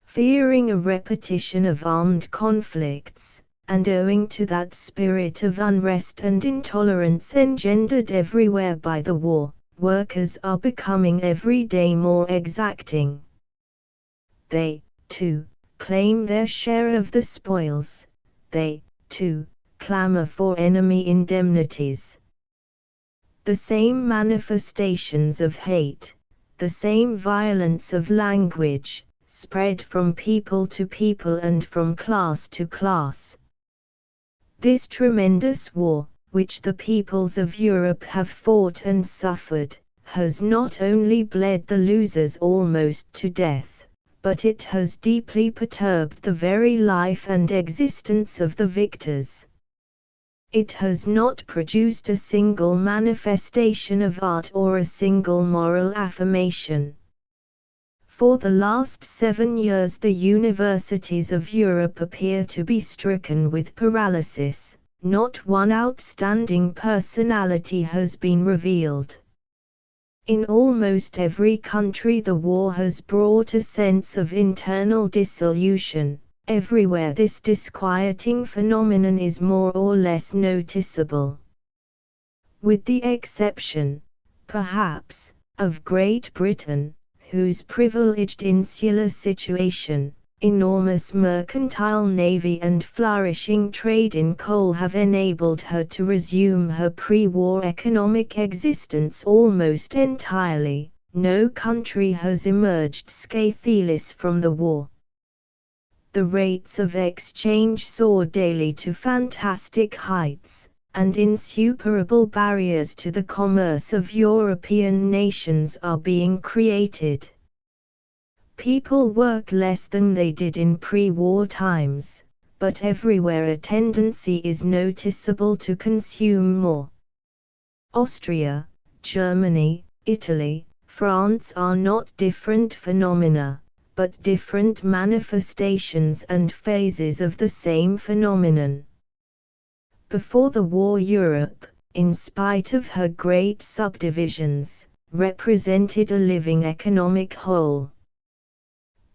Speaker 1: Fearing a repetition of armed conflicts, and owing to that spirit of unrest and intolerance engendered everywhere by the war, workers are becoming every day more exacting. They, too, claim their share of the spoils, they, too, clamor for enemy indemnities. The same manifestations of hate, the same violence of language, spread from people to people and from class to class. This tremendous war, which the peoples of Europe have fought and suffered, has not only bled the losers almost to death, but it has deeply perturbed the very life and existence of the victors. It has not produced a single manifestation of art or a single moral affirmation. For the last 7 years the universities of Europe appear to be stricken with paralysis, not one outstanding personality has been revealed. In almost every country the war has brought a sense of internal dissolution. Everywhere this disquieting phenomenon is more or less noticeable. With the exception, perhaps, of Great Britain, whose privileged insular situation, enormous mercantile navy and flourishing trade in coal have enabled her to resume her pre-war economic existence almost entirely, no country has emerged scatheless from the war. The rates of exchange soar daily to fantastic heights, and insuperable barriers to the commerce of European nations are being created. People work less than they did in pre-war times, but everywhere a tendency is noticeable to consume more. Austria, Germany, Italy, France are not different phenomena, but different manifestations and phases of the same phenomenon. Before the war, Europe, in spite of her great subdivisions, represented a living economic whole.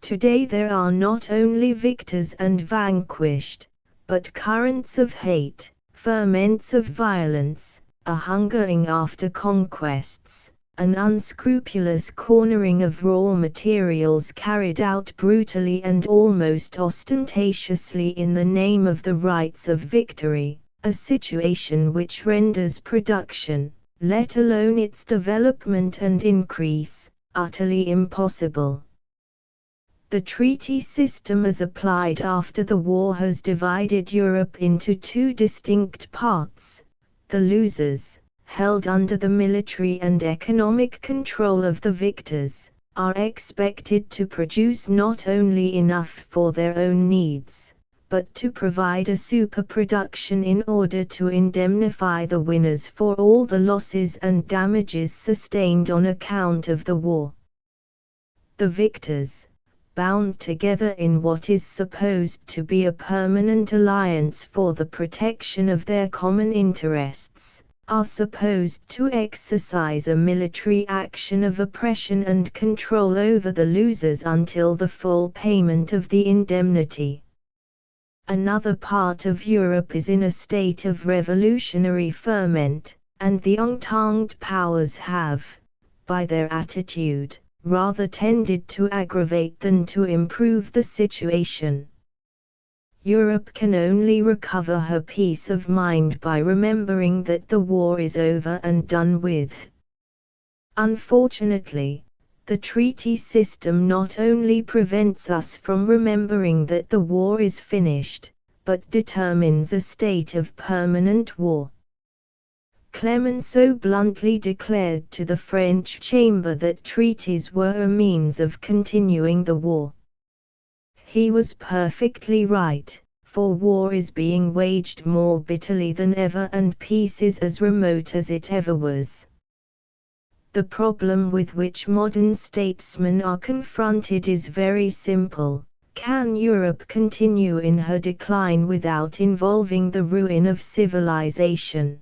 Speaker 1: Today there are not only victors and vanquished, but currents of hate, ferments of violence, a hungering after conquests, an unscrupulous cornering of raw materials carried out brutally and almost ostentatiously in the name of the rights of victory, a situation which renders production, let alone its development and increase, utterly impossible. The treaty system as applied after the war has divided Europe into two distinct parts. The losers, held under the military and economic control of the victors, are expected to produce not only enough for their own needs, but to provide a superproduction in order to indemnify the winners for all the losses and damages sustained on account of the war. The victors, bound together in what is supposed to be a permanent alliance for the protection of their common interests, are supposed to exercise a military action of oppression and control over the losers until the full payment of the indemnity. Another part of Europe is in a state of revolutionary ferment, and the Entente powers have, by their attitude, rather tended to aggravate than to improve the situation. Europe can only recover her peace of mind by remembering that the war is over and done with. Unfortunately, the treaty system not only prevents us from remembering that the war is finished, but determines a state of permanent war. Clemenceau bluntly declared to the French Chamber that treaties were a means of continuing the war. He was perfectly right, for war is being waged more bitterly than ever and peace is as remote as it ever was. The problem with which modern statesmen are confronted is very simple. Can Europe continue in her decline without involving the ruin of civilization?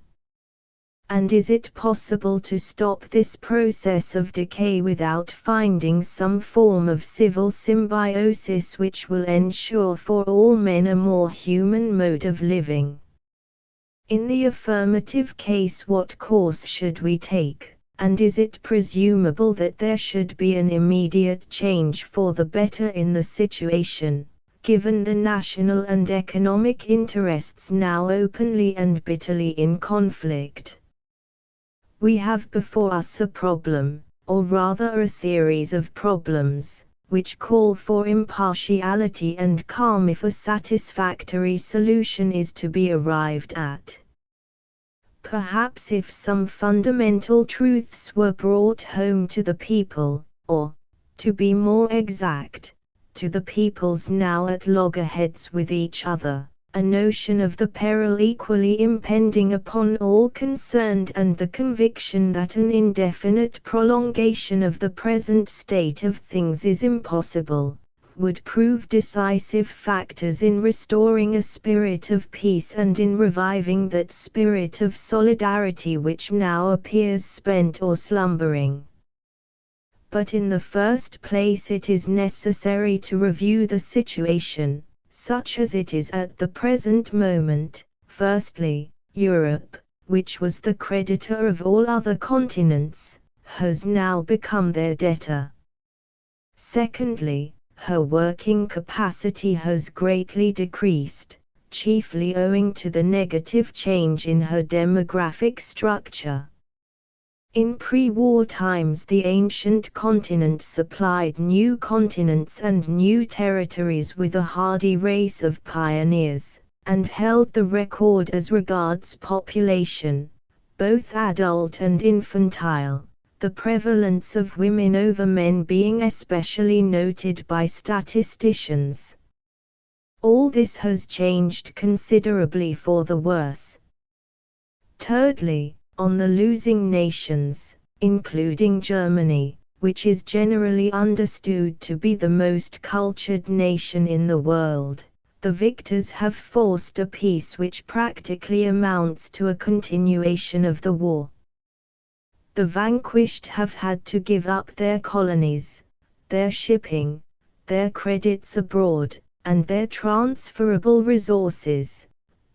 Speaker 1: And is it possible to stop this process of decay without finding some form of civil symbiosis which will ensure for all men a more human mode of living? In the affirmative case, what course should we take, and is it presumable that there should be an immediate change for the better in the situation, given the national and economic interests now openly and bitterly in conflict? We have before us a problem, or rather a series of problems, which call for impartiality and calm if a satisfactory solution is to be arrived at. Perhaps if some fundamental truths were brought home to the people, or, to be more exact, to the peoples now at loggerheads with each other, a notion of the peril equally impending upon all concerned and the conviction that an indefinite prolongation of the present state of things is impossible, would prove decisive factors in restoring a spirit of peace and in reviving that spirit of solidarity which now appears spent or slumbering. But in the first place it is necessary to review the situation, such as it is at the present moment. Firstly, Europe, which was the creditor of all other continents, has now become their debtor. Secondly, her working capacity has greatly decreased, chiefly owing to the negative change in her demographic structure. In pre-war times the ancient continent supplied new continents and new territories with a hardy race of pioneers, and held the record as regards population, both adult and infantile, the prevalence of women over men being especially noted by statisticians. All this has changed considerably for the worse. Thirdly, on the losing nations, including Germany, which is generally understood to be the most cultured nation in the world, the victors have forced a peace which practically amounts to a continuation of the war. The vanquished have had to give up their colonies, their shipping, their credits abroad, and their transferable resources,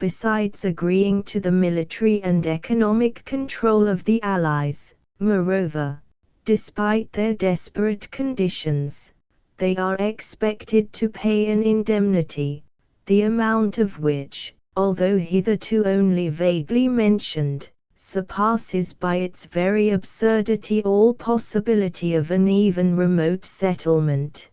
Speaker 1: besides agreeing to the military and economic control of the Allies. Moreover, despite their desperate conditions, they are expected to pay an indemnity, the amount of which, although hitherto only vaguely mentioned, surpasses by its very absurdity all possibility of an even remote settlement.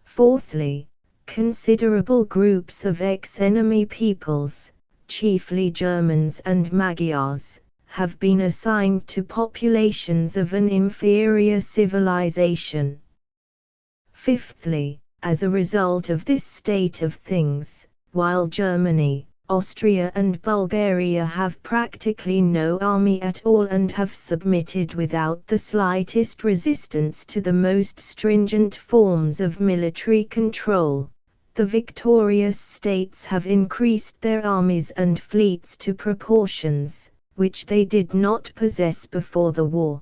Speaker 1: Fourthly, considerable groups of ex-enemy peoples, chiefly Germans and Magyars, have been assigned to populations of an inferior civilization. Fifthly, as a result of this state of things, while Germany, Austria and Bulgaria have practically no army at all and have submitted without the slightest resistance to the most stringent forms of military control, the victorious states have increased their armies and fleets to proportions which they did not possess before the war.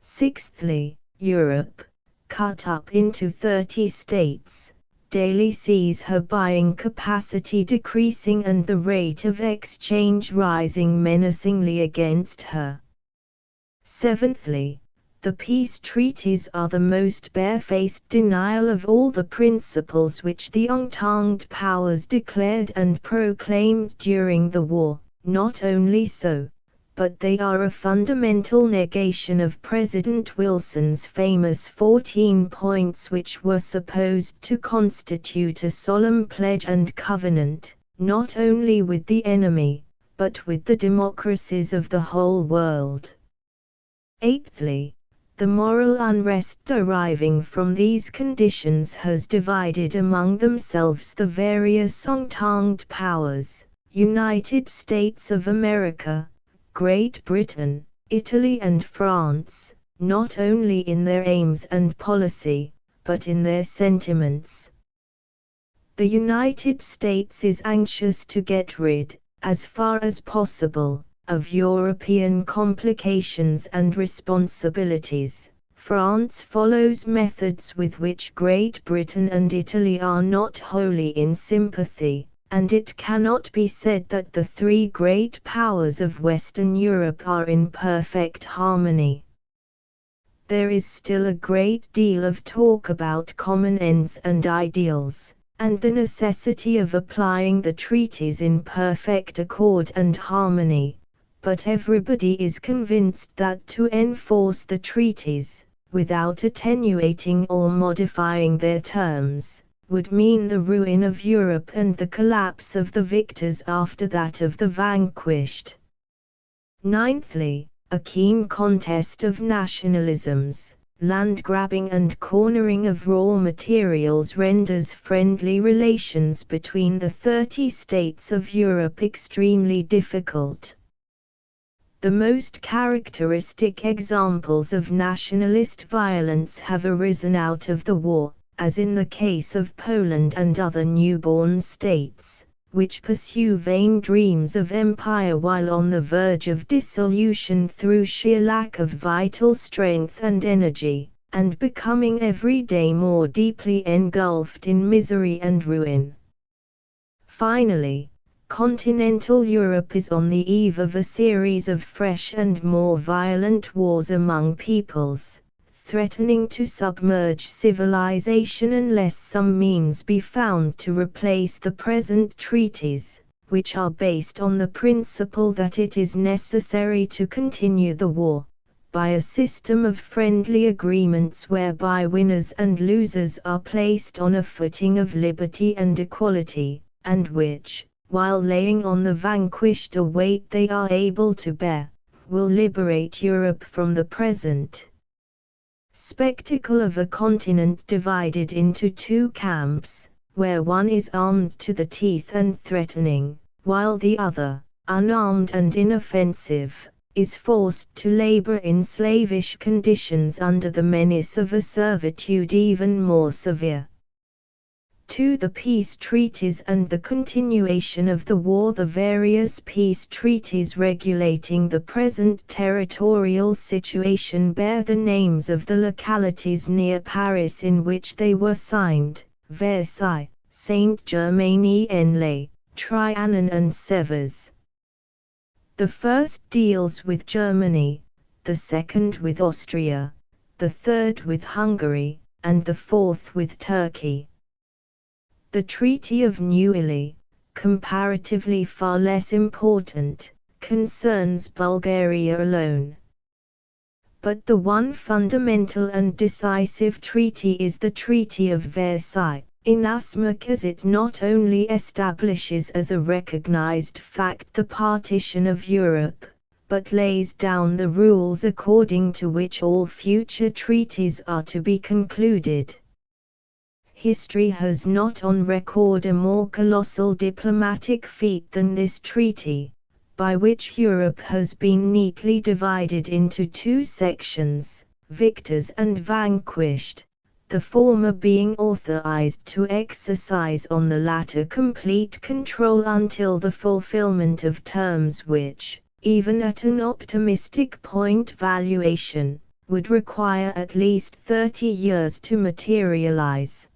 Speaker 1: Sixthly, Europe, cut up into 30 states, daily sees her buying capacity decreasing and the rate of exchange rising menacingly against her. Seventhly, the peace treaties are the most barefaced denial of all the principles which the Entente powers declared and proclaimed during the war. Not only so, but they are a fundamental negation of President Wilson's famous 14 points which were supposed to constitute a solemn pledge and covenant, not only with the enemy, but with the democracies of the whole world. Eighthly, the moral unrest deriving from these conditions has divided among themselves the various Entente powers, United States of America, Great Britain, Italy and France, not only in their aims and policy, but in their sentiments. The United States is anxious to get rid, as far as possible, of European complications and responsibilities. France follows methods with which Great Britain and Italy are not wholly in sympathy, and it cannot be said that the three great powers of Western Europe are in perfect harmony. There is still a great deal of talk about common ends and ideals, and the necessity of applying the treaties in perfect accord and harmony, but everybody is convinced that to enforce the treaties, without attenuating or modifying their terms, would mean the ruin of Europe and the collapse of the victors after that of the vanquished. Ninthly, a keen contest of nationalisms, land-grabbing and cornering of raw materials renders friendly relations between the 30 states of Europe extremely difficult. The most characteristic examples of nationalist violence have arisen out of the war, as in the case of Poland and other newborn states, which pursue vain dreams of empire while on the verge of dissolution through sheer lack of vital strength and energy, and becoming every day more deeply engulfed in misery and ruin. Finally, continental Europe is on the eve of a series of fresh and more violent wars among peoples, threatening to submerge civilization unless some means be found to replace the present treaties, which are based on the principle that it is necessary to continue the war, by a system of friendly agreements whereby winners and losers are placed on a footing of liberty and equality, and which, while laying on the vanquished a weight they are able to bear, will liberate Europe from the present spectacle of a continent divided into two camps, where one is armed to the teeth and threatening, while the other, unarmed and inoffensive, is forced to labor in slavish conditions under the menace of a servitude even more severe. To the peace treaties and the continuation of the war. The various peace treaties regulating the present territorial situation bear the names of the localities near Paris in which they were signed: Versailles, Saint-Germain-en-Laye, Trianon and Sevres. The first deals with Germany, the second with Austria, the third with Hungary, and the fourth with Turkey. The Treaty of Neuilly, comparatively far less important, concerns Bulgaria alone. But the one fundamental and decisive treaty is the Treaty of Versailles, inasmuch as it not only establishes as a recognized fact the partition of Europe, but lays down the rules according to which all future treaties are to be concluded. History has not on record a more colossal diplomatic feat than this treaty, by which Europe has been neatly divided into two sections, victors and vanquished, the former being authorized to exercise on the latter complete control until the fulfillment of terms which, even at an optimistic point valuation, would require at least 30 years to materialize.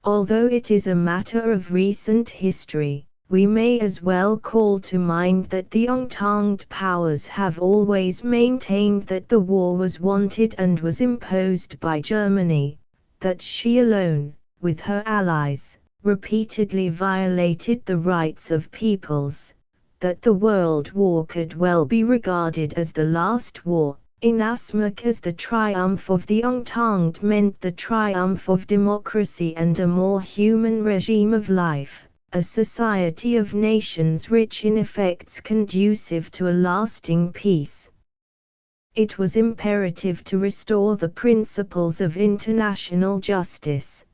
Speaker 1: Although it is a matter of recent history, we may as well call to mind that the Entente powers have always maintained that the war was wanted and was imposed by Germany, that she alone, with her allies, repeatedly violated the rights of peoples, that the World War could well be regarded as the last war, inasmuch as the triumph of the Entente meant the triumph of democracy and a more human regime of life, a society of nations rich in effects conducive to a lasting peace. It was imperative to restore the principles of international justice.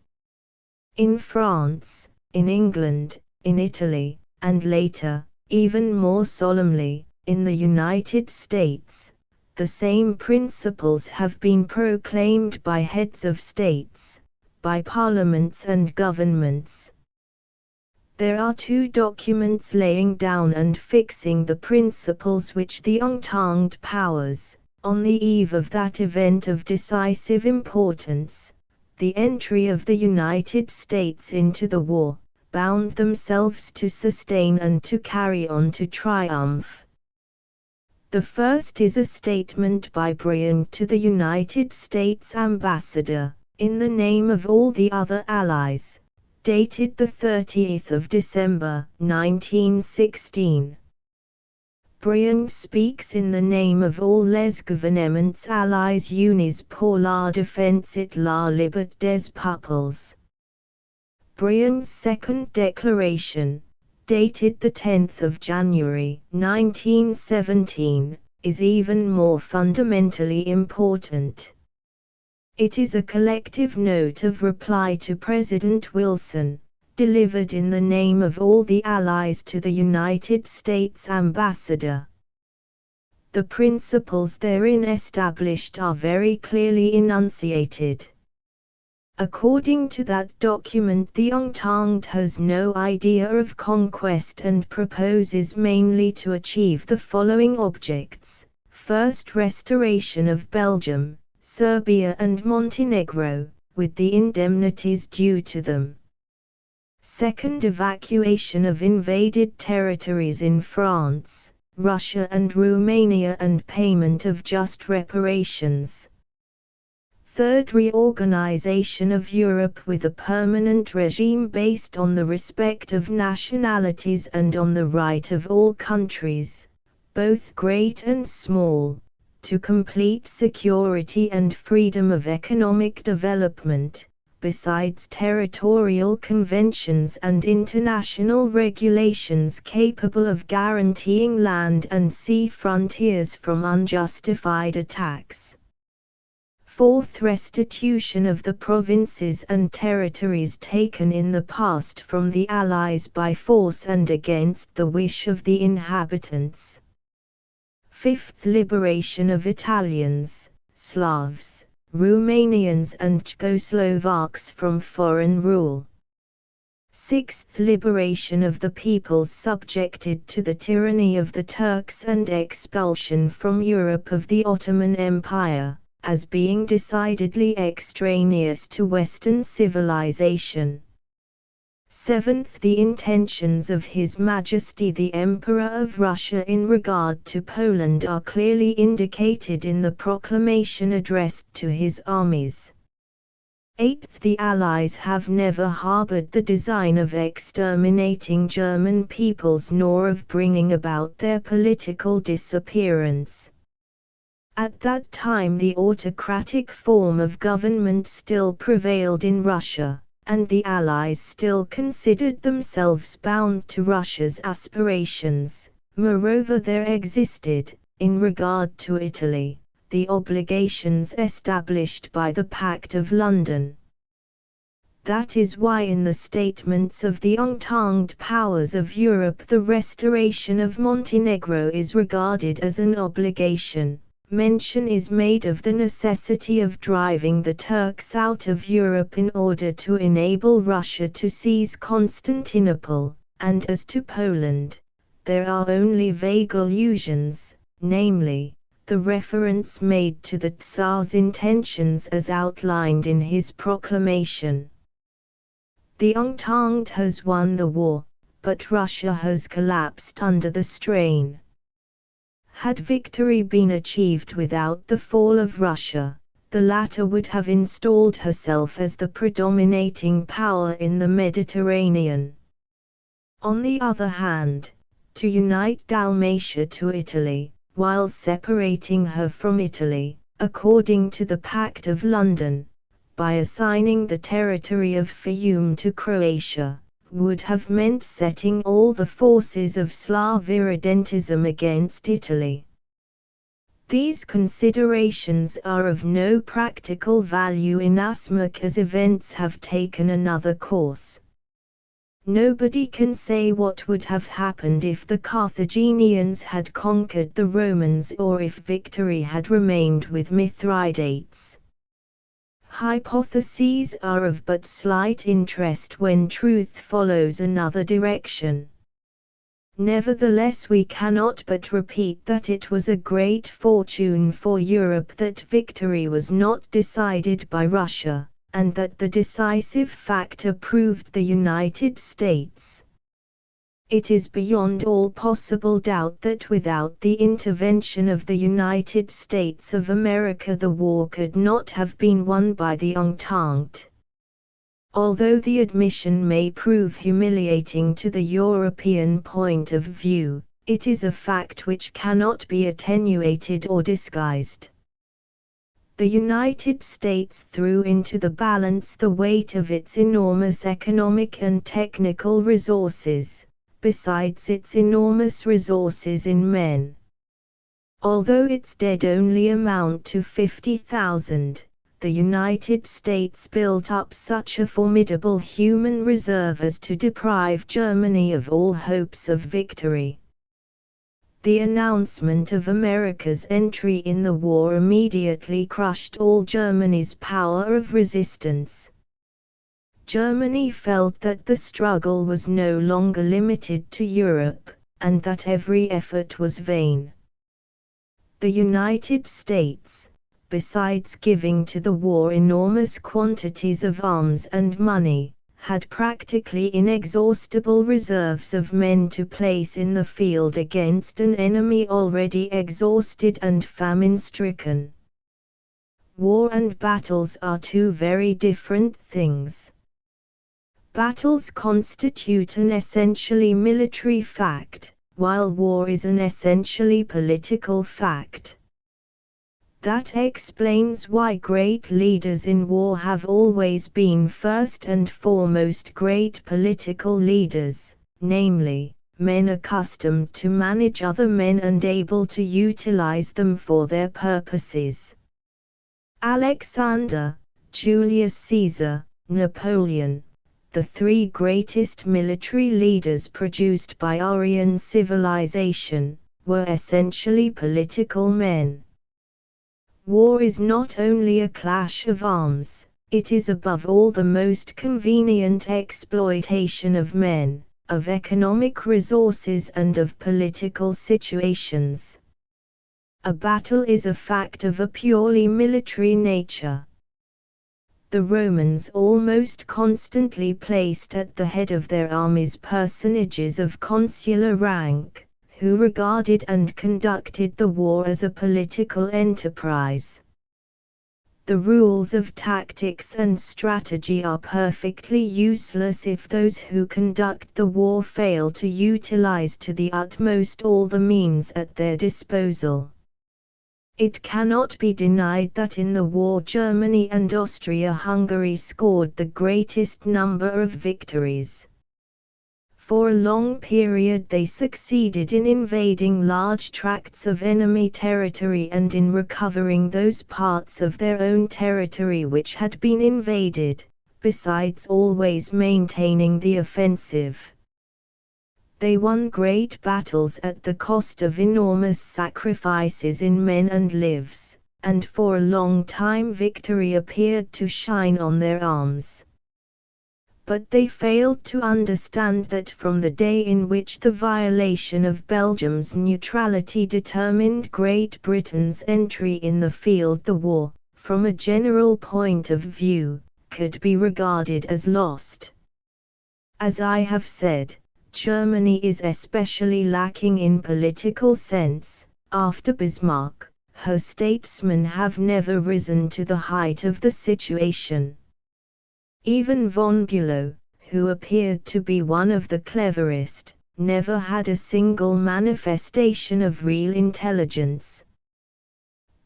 Speaker 1: In France, in England, in Italy, and later, even more solemnly, in the United States, the same principles have been proclaimed by heads of states, by parliaments and governments. There are two documents laying down and fixing the principles which the Entente powers, on the eve of that event of decisive importance, the entry of the United States into the war, bound themselves to sustain and to carry on to triumph. The first is a statement by Briand to the United States ambassador, in the name of all the other allies, dated the 30th of December, 1916. Briand speaks in the name of all les gouvernements alliés unis pour la défense et la liberté des peuples. Briand's second declaration, dated the 10th of January, 1917, is even more fundamentally important. It is a collective note of reply to President Wilson, delivered in the name of all the Allies to the United States ambassador. The principles therein established are very clearly enunciated. According to that document, the Entente has no idea of conquest and proposes mainly to achieve the following objects: first, restoration of Belgium, Serbia and Montenegro, with the indemnities due to them. Second, evacuation of invaded territories in France, Russia and Romania and payment of just reparations. Third, reorganization of Europe with a permanent regime based on the respect of nationalities and on the right of all countries, both great and small, to complete security and freedom of economic development, besides territorial conventions and international regulations capable of guaranteeing land and sea frontiers from unjustified attacks. Fourth, restitution of the provinces and territories taken in the past from the Allies by force and against the wish of the inhabitants. Fifth, liberation of Italians, Slavs, Romanians and Czechoslovaks from foreign rule. Sixth, liberation of the peoples subjected to the tyranny of the Turks and expulsion from Europe of the Ottoman Empire, as being decidedly extraneous to Western civilization. 7th, the intentions of His Majesty the Emperor of Russia in regard to Poland are clearly indicated in the proclamation addressed to his armies. 8th, the Allies have never harbored the design of exterminating German peoples nor of bringing about their political disappearance. At that time the autocratic form of government still prevailed in Russia, and the Allies still considered themselves bound to Russia's aspirations. Moreover, there existed, in regard to Italy, the obligations established by the Pact of London. That is why in the statements of the Entente powers of Europe the restoration of Montenegro is regarded as an obligation. Mention is made of the necessity of driving the Turks out of Europe in order to enable Russia to seize Constantinople, and as to Poland, there are only vague allusions, namely, the reference made to the Tsar's intentions as outlined in his proclamation. The Entente has won the war, but Russia has collapsed under the strain. Had victory been achieved without the fall of Russia, the latter would have installed herself as the predominating power in the Mediterranean. On the other hand, to unite Dalmatia to Italy, while separating her from Italy, according to the Pact of London, by assigning the territory of Fiume to Croatia, would have meant setting all the forces of Slav irredentism against Italy. These considerations are of no practical value inasmuch as events have taken another course. Nobody can say what would have happened if the Carthaginians had conquered the Romans or if victory had remained with Mithridates. Hypotheses are of but slight interest when truth follows another direction. Nevertheless, we cannot but repeat that it was a great fortune for Europe that victory was not decided by Russia, and that the decisive factor proved the United States. It is beyond all possible doubt that without the intervention of the United States of America the war could not have been won by the Entente. Although the admission may prove humiliating to the European point of view, it is a fact which cannot be attenuated or disguised. The United States threw into the balance the weight of its enormous economic and technical resources, besides its enormous resources in men. Although its dead only amount to 50,000, the United States built up such a formidable human reserve as to deprive Germany of all hopes of victory. The announcement of America's entry in the war immediately crushed all Germany's power of resistance. Germany felt that the struggle was no longer limited to Europe, and that every effort was vain. The United States, besides giving to the war enormous quantities of arms and money, had practically inexhaustible reserves of men to place in the field against an enemy already exhausted and famine-stricken. War and battles are two very different things. Battles constitute an essentially military fact, while war is an essentially political fact. That explains why great leaders in war have always been first and foremost great political leaders, namely, men accustomed to manage other men and able to utilize them for their purposes. Alexander, Julius Caesar, Napoleon, the three greatest military leaders produced by Aryan civilization, were essentially political men. War is not only a clash of arms, it is above all the most convenient exploitation of men, of economic resources and of political situations. A battle is a fact of a purely military nature. The Romans almost constantly placed at the head of their armies personages of consular rank, who regarded and conducted the war as a political enterprise. The rules of tactics and strategy are perfectly useless if those who conduct the war fail to utilize to the utmost all the means at their disposal. It cannot be denied that in the war Germany and Austria-Hungary scored the greatest number of victories. For a long period they succeeded in invading large tracts of enemy territory and in recovering those parts of their own territory which had been invaded, besides always maintaining the offensive. They won great battles at the cost of enormous sacrifices in men and lives, and for a long time victory appeared to shine on their arms. But they failed to understand that from the day in which the violation of Belgium's neutrality determined Great Britain's entry in the field, the war, from a general point of view, could be regarded as lost. As I have said, Germany is especially lacking in political sense. After Bismarck, her statesmen have never risen to the height of the situation. Even von Bülow, who appeared to be one of the cleverest, never had a single manifestation of real intelligence.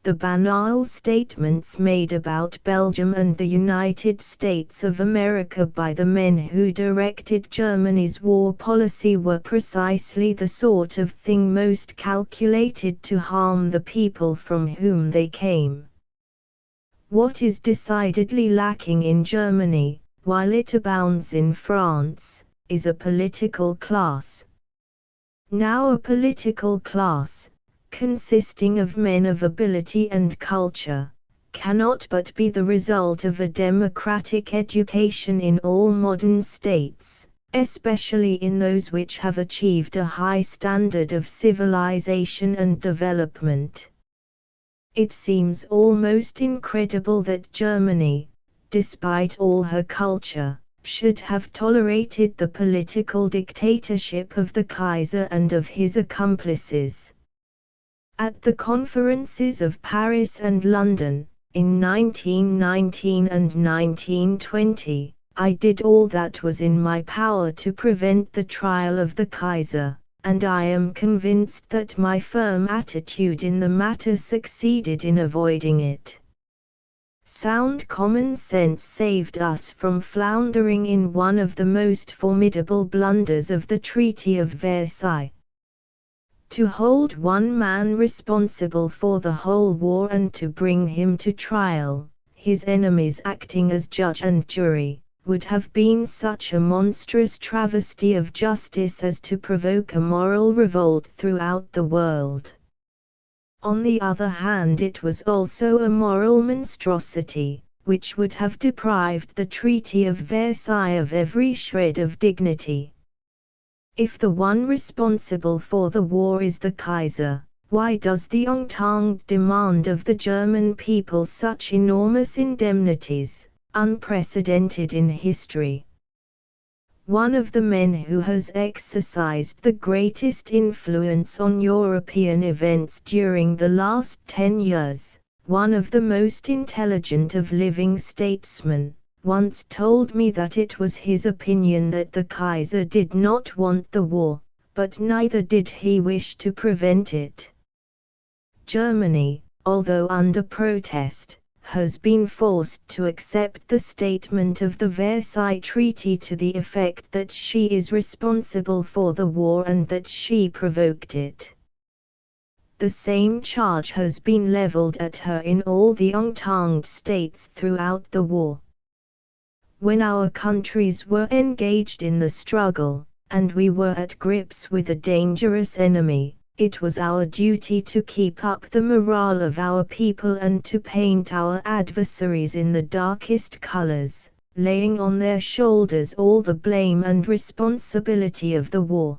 Speaker 1: The banal statements made about Belgium and the United States of America by the men who directed Germany's war policy were precisely the sort of thing most calculated to harm the people from whom they came. What is decidedly lacking in Germany, while it abounds in France, is a political class. Now a political class, consisting of men of ability and culture, cannot but be the result of a democratic education in all modern states, especially in those which have achieved a high standard of civilization and development. It seems almost incredible that Germany, despite all her culture, should have tolerated the political dictatorship of the Kaiser and of his accomplices. At the conferences of Paris and London, in 1919 and 1920, I did all that was in my power to prevent the trial of the Kaiser, and I am convinced that my firm attitude in the matter succeeded in avoiding it. Sound common sense saved us from floundering in one of the most formidable blunders of the Treaty of Versailles. To hold one man responsible for the whole war and to bring him to trial, his enemies acting as judge and jury, would have been such a monstrous travesty of justice as to provoke a moral revolt throughout the world. On the other hand, it was also a moral monstrosity, which would have deprived the Treaty of Versailles of every shred of dignity. If the one responsible for the war is the Kaiser, why does the Entente demand of the German people such enormous indemnities, unprecedented in history? One of the men who has exercised the greatest influence on European events during the last 10 years, one of the most intelligent of living statesmen, once told me that it was his opinion that the Kaiser did not want the war, but neither did he wish to prevent it. Germany, although under protest, has been forced to accept the statement of the Versailles Treaty to the effect that she is responsible for the war and that she provoked it. The same charge has been leveled at her in all the Entente states throughout the war. When our countries were engaged in the struggle, and we were at grips with a dangerous enemy, it was our duty to keep up the morale of our people and to paint our adversaries in the darkest colors, laying on their shoulders all the blame and responsibility of the war.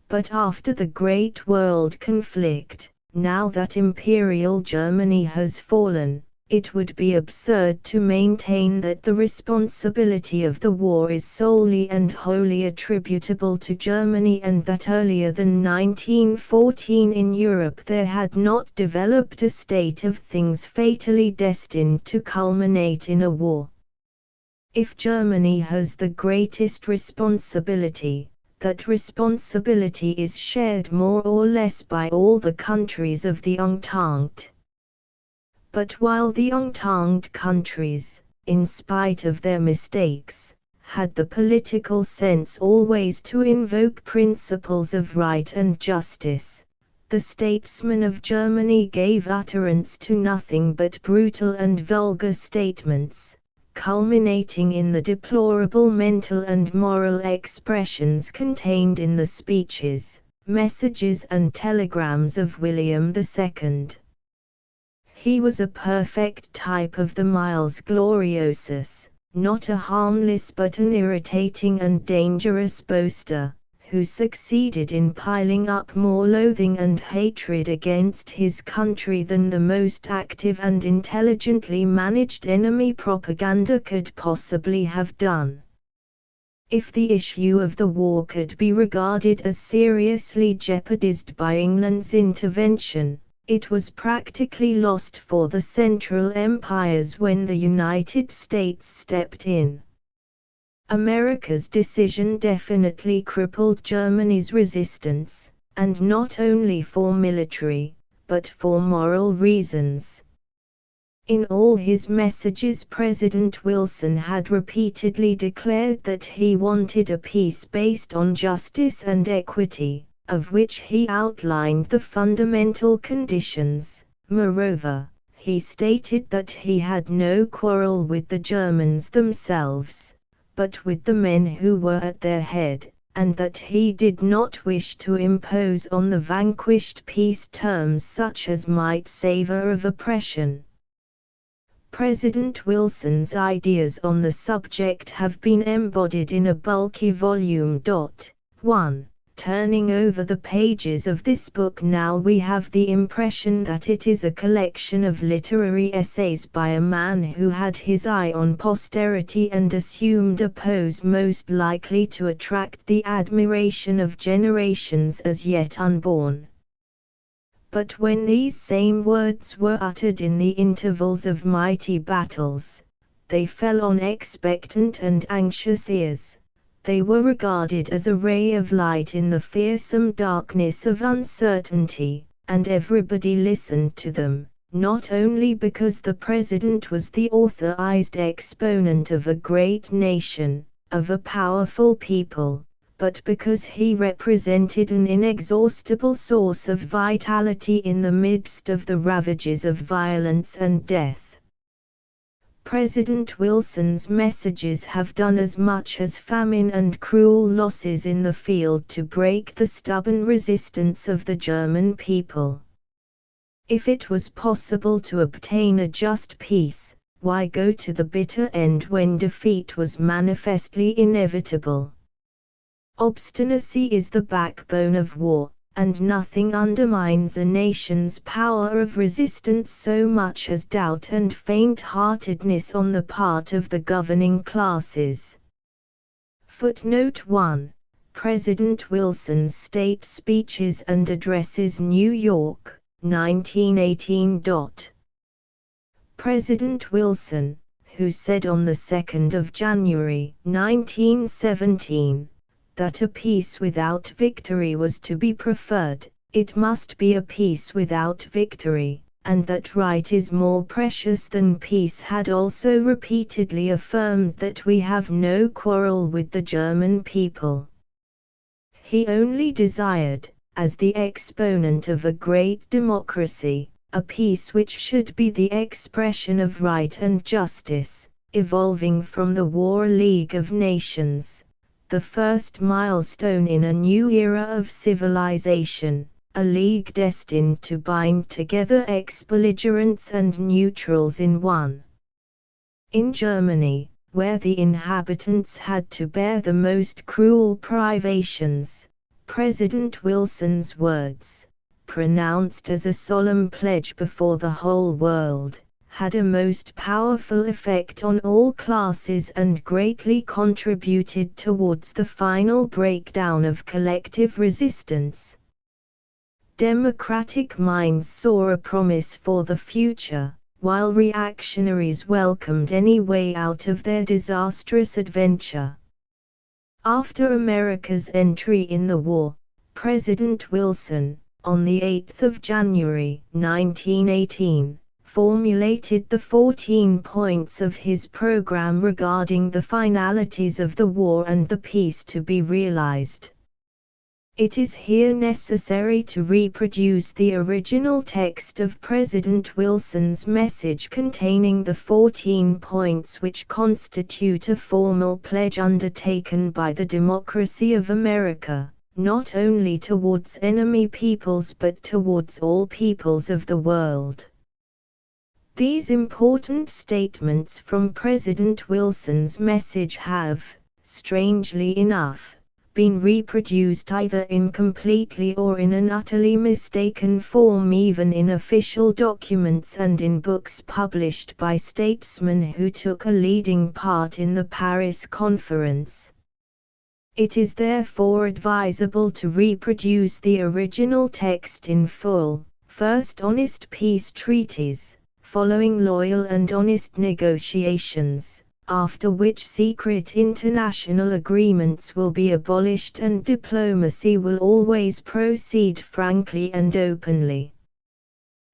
Speaker 1: But after the Great World Conflict, now that Imperial Germany has fallen, It would be absurd to maintain that the responsibility of the war is solely and wholly attributable to Germany and that earlier than 1914 in Europe there had not developed a state of things fatally destined to culminate in a war. If Germany has the greatest responsibility, that responsibility is shared more or less by all the countries of the Entente. But while the Entente countries, in spite of their mistakes, had the political sense always to invoke principles of right and justice, the statesmen of Germany gave utterance to nothing but brutal and vulgar statements, culminating in the deplorable mental and moral expressions contained in the speeches, messages and telegrams of William II. He was a perfect type of the miles gloriosus, not a harmless but an irritating and dangerous boaster, who succeeded in piling up more loathing and hatred against his country than the most active and intelligently managed enemy propaganda could possibly have done. If the issue of the war could be regarded as seriously jeopardized by England's intervention, it was practically lost for the Central Empires when the United States stepped in. America's decision definitely crippled Germany's resistance, and not only for military, but for moral reasons. In all his messages President Wilson had repeatedly declared that he wanted a peace based on justice and equity, of which he outlined the fundamental conditions. Moreover, he stated that he had no quarrel with the Germans themselves, but with the men who were at their head, and that he did not wish to impose on the vanquished peace terms such as might savor of oppression. President Wilson's ideas on the subject have been embodied in a bulky volume. 1. Turning over the pages of this book now we have the impression that it is a collection of literary essays by a man who had his eye on posterity and assumed a pose most likely to attract the admiration of generations as yet unborn. But when these same words were uttered in the intervals of mighty battles, they fell on expectant and anxious ears. They were regarded as a ray of light in the fearsome darkness of uncertainty, and everybody listened to them, not only because the president was the authorized exponent of a great nation, of a powerful people, but because he represented an inexhaustible source of vitality in the midst of the ravages of violence and death. President Wilson's messages have done as much as famine and cruel losses in the field to break the stubborn resistance of the German people. If it was possible to obtain a just peace, why go to the bitter end when defeat was manifestly inevitable? Obstinacy is the backbone of war, and nothing undermines a nation's power of resistance so much as doubt and faint-heartedness on the part of the governing classes. Footnote 1. President Wilson's State Speeches and Addresses, New York, 1918. President Wilson, who said on the 2nd of January, 1917, that a peace without victory was to be preferred, it must be a peace without victory, and that right is more precious than peace, had also repeatedly affirmed that we have no quarrel with the German people. He only desired, as the exponent of a great democracy, a peace which should be the expression of right and justice, evolving from the War League of Nations, the first milestone in a new era of civilization, a league destined to bind together ex-belligerents and neutrals in one. In Germany, where the inhabitants had to bear the most cruel privations, President Wilson's words, pronounced as a solemn pledge before the whole world, had a most powerful effect on all classes and greatly contributed towards the final breakdown of collective resistance. Democratic minds saw a promise for the future, while reactionaries welcomed any way out of their disastrous adventure. After America's entry in the war, President Wilson, on 8 January 1918, formulated the 14 points of his program regarding the finalities of the war and the peace to be realized. It is here necessary to reproduce the original text of President Wilson's message containing the 14 points which constitute a formal pledge undertaken by the democracy of America, not only towards enemy peoples but towards all peoples of the world. These important statements from President Wilson's message have, strangely enough, been reproduced either incompletely or in an utterly mistaken form even in official documents and in books published by statesmen who took a leading part in the Paris Conference. It is therefore advisable to reproduce the original text in full, first honest peace treaties, following loyal and honest negotiations, after which secret international agreements will be abolished and diplomacy will always proceed frankly and openly.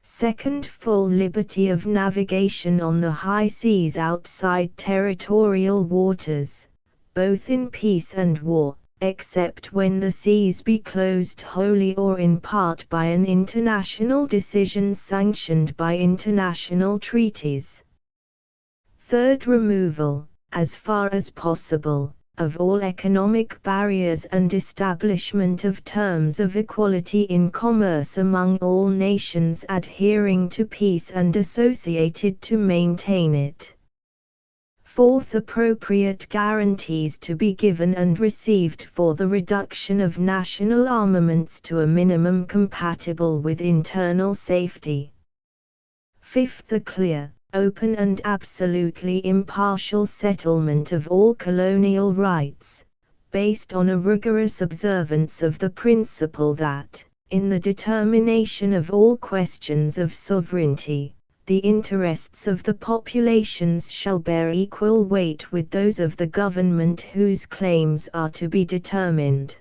Speaker 1: Second, full liberty of navigation on the high seas outside territorial waters, both in peace and war, except when the seas be closed wholly or in part by an international decision sanctioned by international treaties. Third, removal, as far as possible, of all economic barriers and establishment of terms of equality in commerce among all nations adhering to peace and associated to maintain it. Fourth, appropriate guarantees to be given and received for the reduction of national armaments to a minimum compatible with internal safety. Fifth, a clear, open and absolutely impartial settlement of all colonial rights, based on a rigorous observance of the principle that, in the determination of all questions of sovereignty, the interests of the populations shall bear equal weight with those of the government whose claims are to be determined.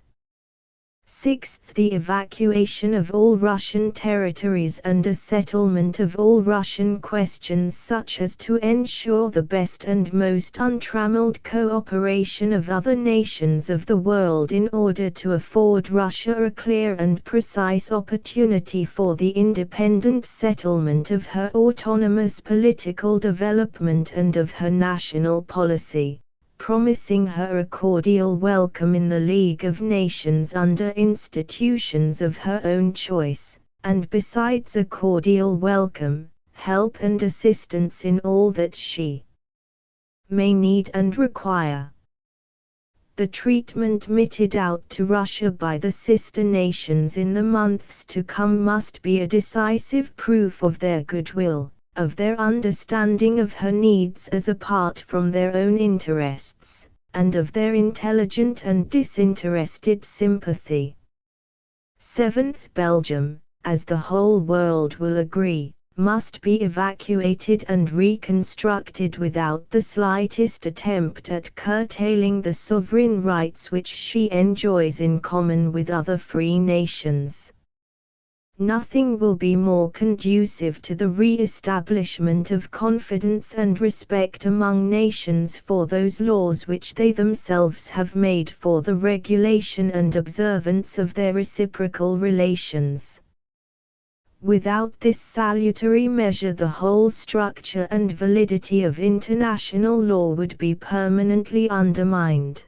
Speaker 1: Sixth, the evacuation of all Russian territories and a settlement of all Russian questions such as to ensure the best and most untrammeled cooperation of other nations of the world in order to afford Russia a clear and precise opportunity for the independent settlement of her autonomous political development and of her national policy, promising her a cordial welcome in the League of Nations under institutions of her own choice, and besides a cordial welcome, help and assistance in all that she may need and require. The treatment meted out to Russia by the sister nations in the months to come must be a decisive proof of their goodwill, of their understanding of her needs as apart from their own interests, and of their intelligent and disinterested sympathy. Seventh, Belgium, as the whole world will agree, must be evacuated and reconstructed without the slightest attempt at curtailing the sovereign rights which she enjoys in common with other free nations. Nothing will be more conducive to the re-establishment of confidence and respect among nations for those laws which they themselves have made for the regulation and observance of their reciprocal relations. Without this salutary measure the whole structure and validity of international law would be permanently undermined.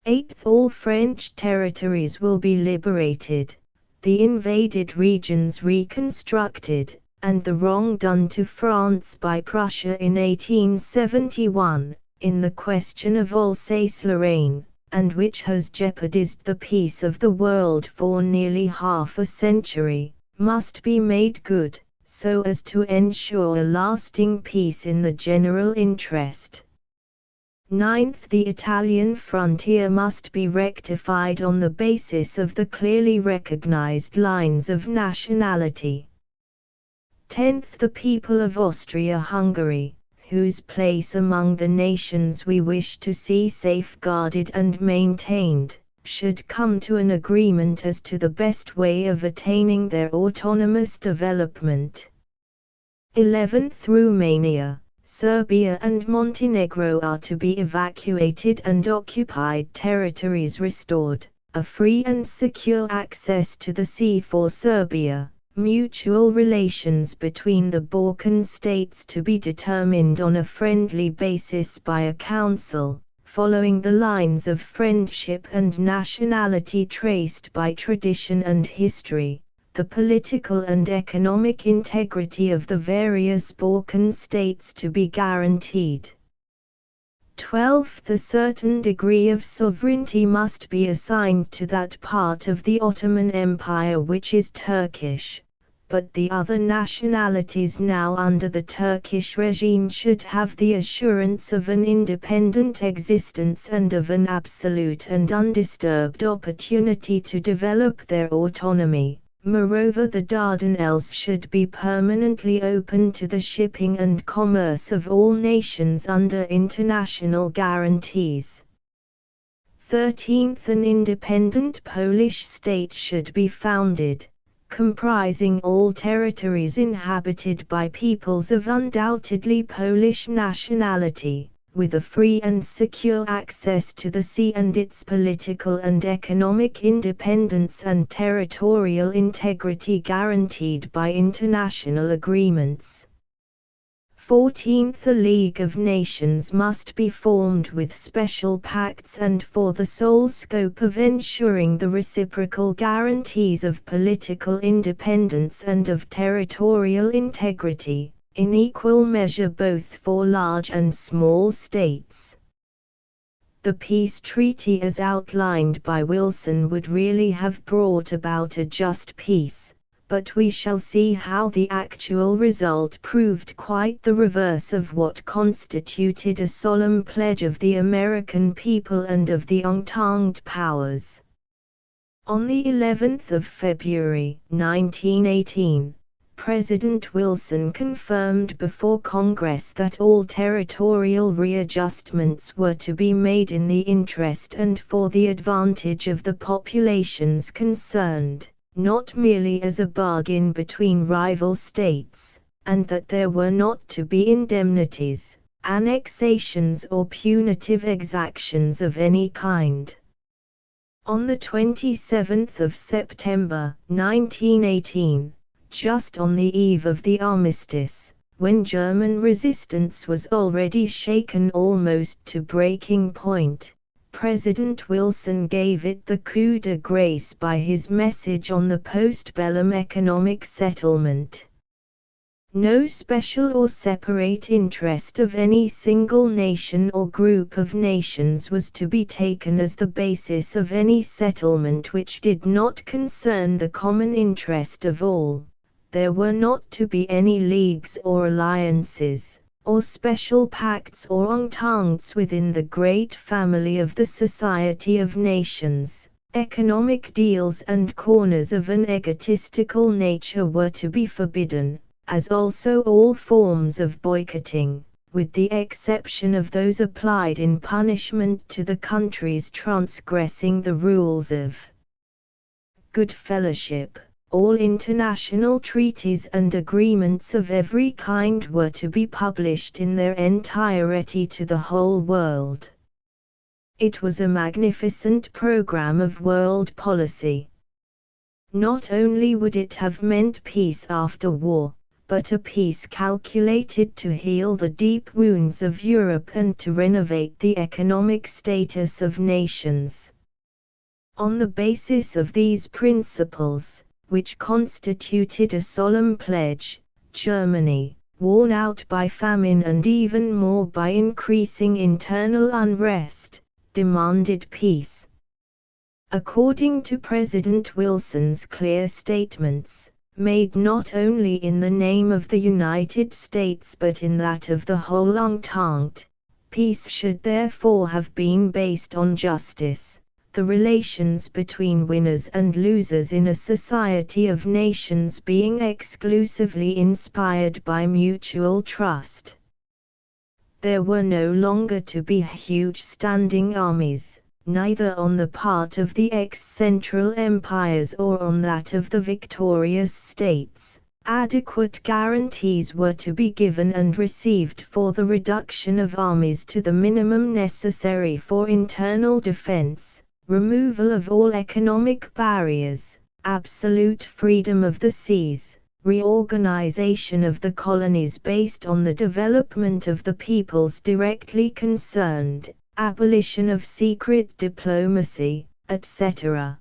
Speaker 1: Eighth, all French territories will be liberated, the invaded regions reconstructed, and the wrong done to France by Prussia in 1871, in the question of Alsace-Lorraine, and which has jeopardized the peace of the world for nearly half a century, must be made good, so as to ensure lasting peace in the general interest. 9th, the Italian frontier must be rectified on the basis of the clearly recognized lines of nationality. 10th, the people of Austria-Hungary, whose place among the nations we wish to see safeguarded and maintained, should come to an agreement as to the best way of attaining their autonomous development. 11th, Romania, Serbia and Montenegro are to be evacuated and occupied territories restored, a free and secure access to the sea for Serbia, mutual relations between the Balkan states to be determined on a friendly basis by a council, following the lines of friendship and nationality traced by tradition and history, the political and economic integrity of the various Balkan states to be guaranteed. 12th, a certain degree of sovereignty must be assigned to that part of the Ottoman Empire which is Turkish, but the other nationalities now under the Turkish regime should have the assurance of an independent existence and of an absolute and undisturbed opportunity to develop their autonomy. Moreover, the Dardanelles should be permanently open to the shipping and commerce of all nations under international guarantees. 13th, an independent Polish state should be founded, comprising all territories inhabited by peoples of undoubtedly Polish nationality, with a free and secure access to the sea and its political and economic independence and territorial integrity guaranteed by international agreements. 14th, a League of Nations must be formed with special pacts and for the sole scope of ensuring the reciprocal guarantees of political independence and of territorial integrity, in equal measure both for large and small states. The peace treaty as outlined by Wilson would really have brought about a just peace, but we shall see how the actual result proved quite the reverse of what constituted a solemn pledge of the American people and of the Entente powers. On the 11th of February, 1918, President Wilson confirmed before Congress that all territorial readjustments were to be made in the interest and for the advantage of the populations concerned, not merely as a bargain between rival states, and that there were not to be indemnities, annexations or punitive exactions of any kind. On the 27th of September, 1918, just on the eve of the armistice, when German resistance was already shaken almost to breaking point, President Wilson gave it the coup de grace by his message on the post-bellum economic settlement. No special or separate interest of any single nation or group of nations was to be taken as the basis of any settlement which did not concern the common interest of all. There were not to be any leagues or alliances, or special pacts or ententes within the great family of the Society of Nations. Economic deals and corners of an egotistical nature were to be forbidden, as also all forms of boycotting, with the exception of those applied in punishment to the countries transgressing the rules of good fellowship. All international treaties and agreements of every kind were to be published in their entirety to the whole world. It was a magnificent program of world policy. Not only would it have meant peace after war, but a peace calculated to heal the deep wounds of Europe and to renovate the economic status of nations. On the basis of these principles, which constituted a solemn pledge, Germany, worn out by famine and even more by increasing internal unrest, demanded peace. According to President Wilson's clear statements, made not only in the name of the United States but in that of the whole Entente. Peace should therefore have been based on justice, the relations between winners and losers in a society of nations being exclusively inspired by mutual trust. There were no longer to be huge standing armies, neither on the part of the ex-Central Empires or on that of the victorious states. Adequate guarantees were to be given and received for the reduction of armies to the minimum necessary for internal defense, removal of all economic barriers, absolute freedom of the seas, reorganization of the colonies based on the development of the peoples directly concerned, abolition of secret diplomacy, etc.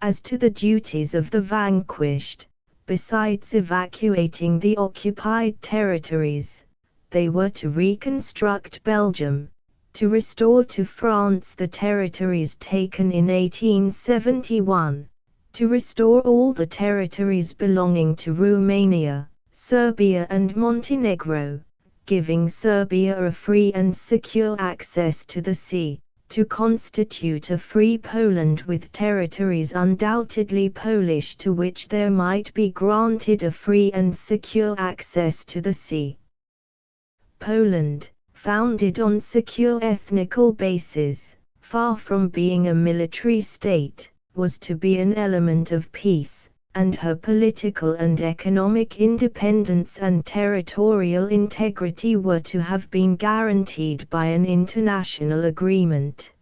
Speaker 1: As to the duties of the vanquished, besides evacuating the occupied territories, they were to reconstruct Belgium, to restore to France the territories taken in 1871, to restore all the territories belonging to Romania, Serbia and Montenegro, giving Serbia a free and secure access to the sea, to constitute a free Poland with territories undoubtedly Polish to which there might be granted a free and secure access to the sea. Poland, founded on secure ethnical bases, far from being a military state, was to be an element of peace, and her political and economic independence and territorial integrity were to have been guaranteed by an international agreement.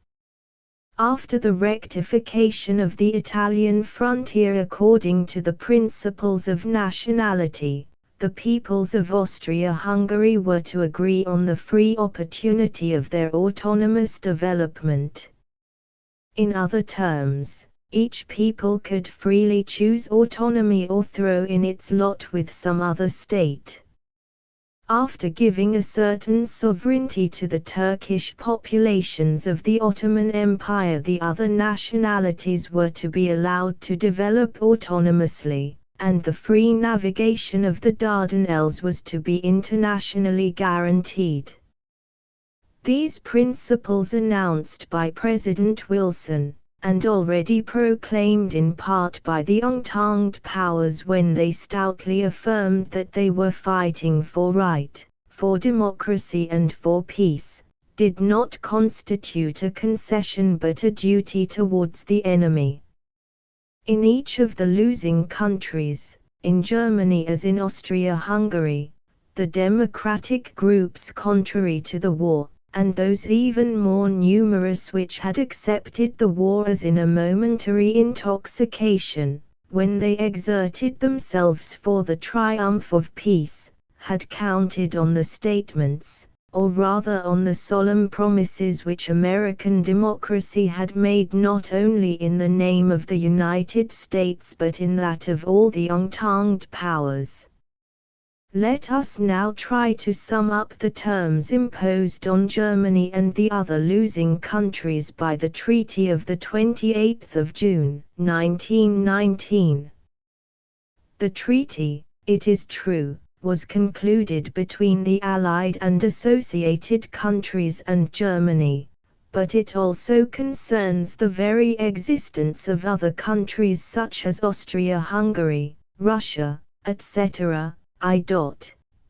Speaker 1: After the rectification of the Italian frontier according to the principles of nationality, the peoples of Austria-Hungary were to agree on the free opportunity of their autonomous development. In other terms, each people could freely choose autonomy or throw in its lot with some other state. After giving a certain sovereignty to the Turkish populations of the Ottoman Empire, the other nationalities were to be allowed to develop autonomously, and the free navigation of the Dardanelles was to be internationally guaranteed. These principles announced by President Wilson, and already proclaimed in part by the Entente powers when they stoutly affirmed that they were fighting for right, for democracy and for peace, did not constitute a concession but a duty towards the enemy. In each of the losing countries, in Germany as in Austria-Hungary, the democratic groups contrary to the war, and those even more numerous which had accepted the war as in a momentary intoxication, when they exerted themselves for the triumph of peace, had counted on the statements, or rather on the solemn promises which American democracy had made not only in the name of the United States but in that of all the Entente powers. Let us now try to sum up the terms imposed on Germany and the other losing countries by the Treaty of the 28th of June, 1919. The treaty, it is true, was concluded between the Allied and associated countries and Germany, but it also concerns the very existence of other countries such as Austria-Hungary, Russia, etc.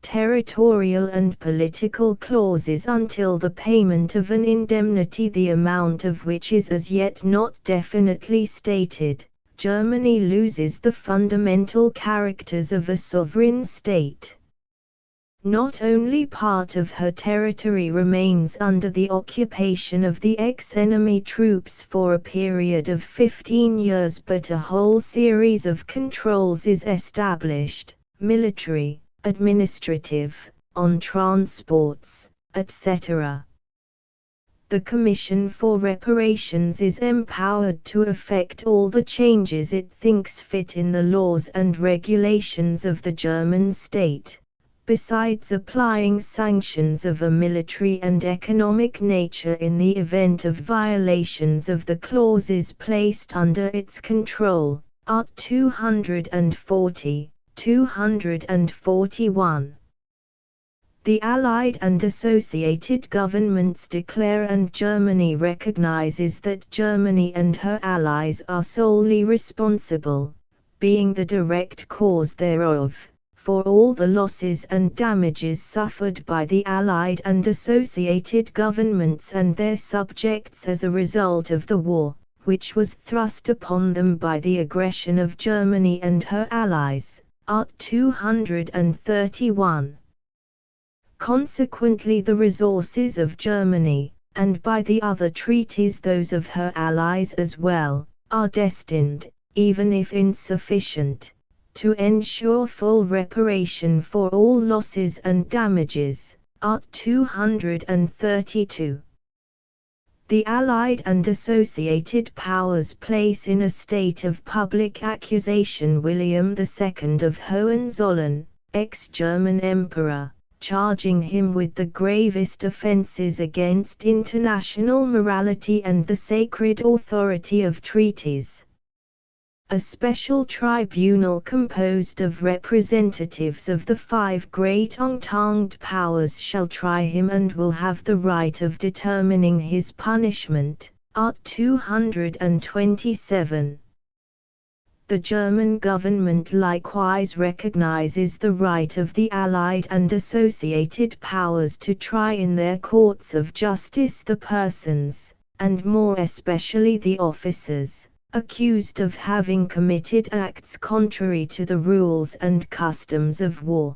Speaker 1: Territorial and political clauses until the payment of an indemnity the amount of which is as yet not definitely stated. Germany loses the fundamental characters of a sovereign state. Not only part of her territory remains under the occupation of the ex-enemy troops for a period of 15 years but a whole series of controls is established, military, administrative, on transports, etc. The Commission for Reparations is empowered to effect all the changes it thinks fit in the laws and regulations of the German state, besides applying sanctions of a military and economic nature in the event of violations of the clauses placed under its control, Art 240, 241. The Allied and associated governments declare and Germany recognizes that Germany and her allies are solely responsible, being the direct cause thereof, for all the losses and damages suffered by the Allied and associated governments and their subjects as a result of the war, which was thrust upon them by the aggression of Germany and her allies. Art 231. Consequently the resources of Germany, and by the other treaties those of her allies as well, are destined, even if insufficient, to ensure full reparation for all losses and damages. Art 232. The Allied and associated powers place in a state of public accusation William II of Hohenzollern, ex-German emperor, charging him with the gravest offences against international morality and the sacred authority of treaties. A special tribunal composed of representatives of the 5 great Entente powers shall try him and will have the right of determining his punishment. Art 227. The German government likewise recognizes the right of the Allied and associated powers to try in their courts of justice the persons, and more especially the officers, accused of having committed acts contrary to the rules and customs of war.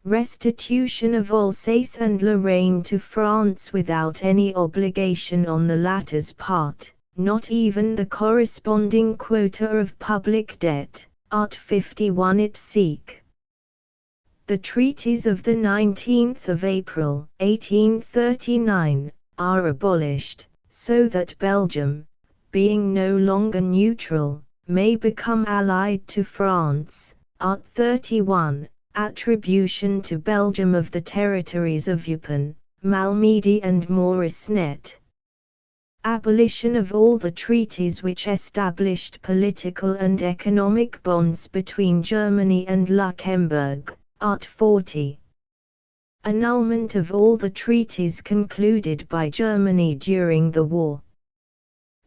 Speaker 1: Restitution of Alsace and Lorraine to France without any obligation on the latter's part, not even the corresponding quota of public debt. Art 51 it seek. The treaties of the 19th of April, 1839, are abolished, so that Belgium, being no longer neutral, may become allied to France. Art 31. Attribution to Belgium of the territories of Eupen, Malmedy and Morisnet. Abolition of all the treaties which established political and economic bonds between Germany and Luxembourg. Art 40. Annulment of all the treaties concluded by Germany during the war.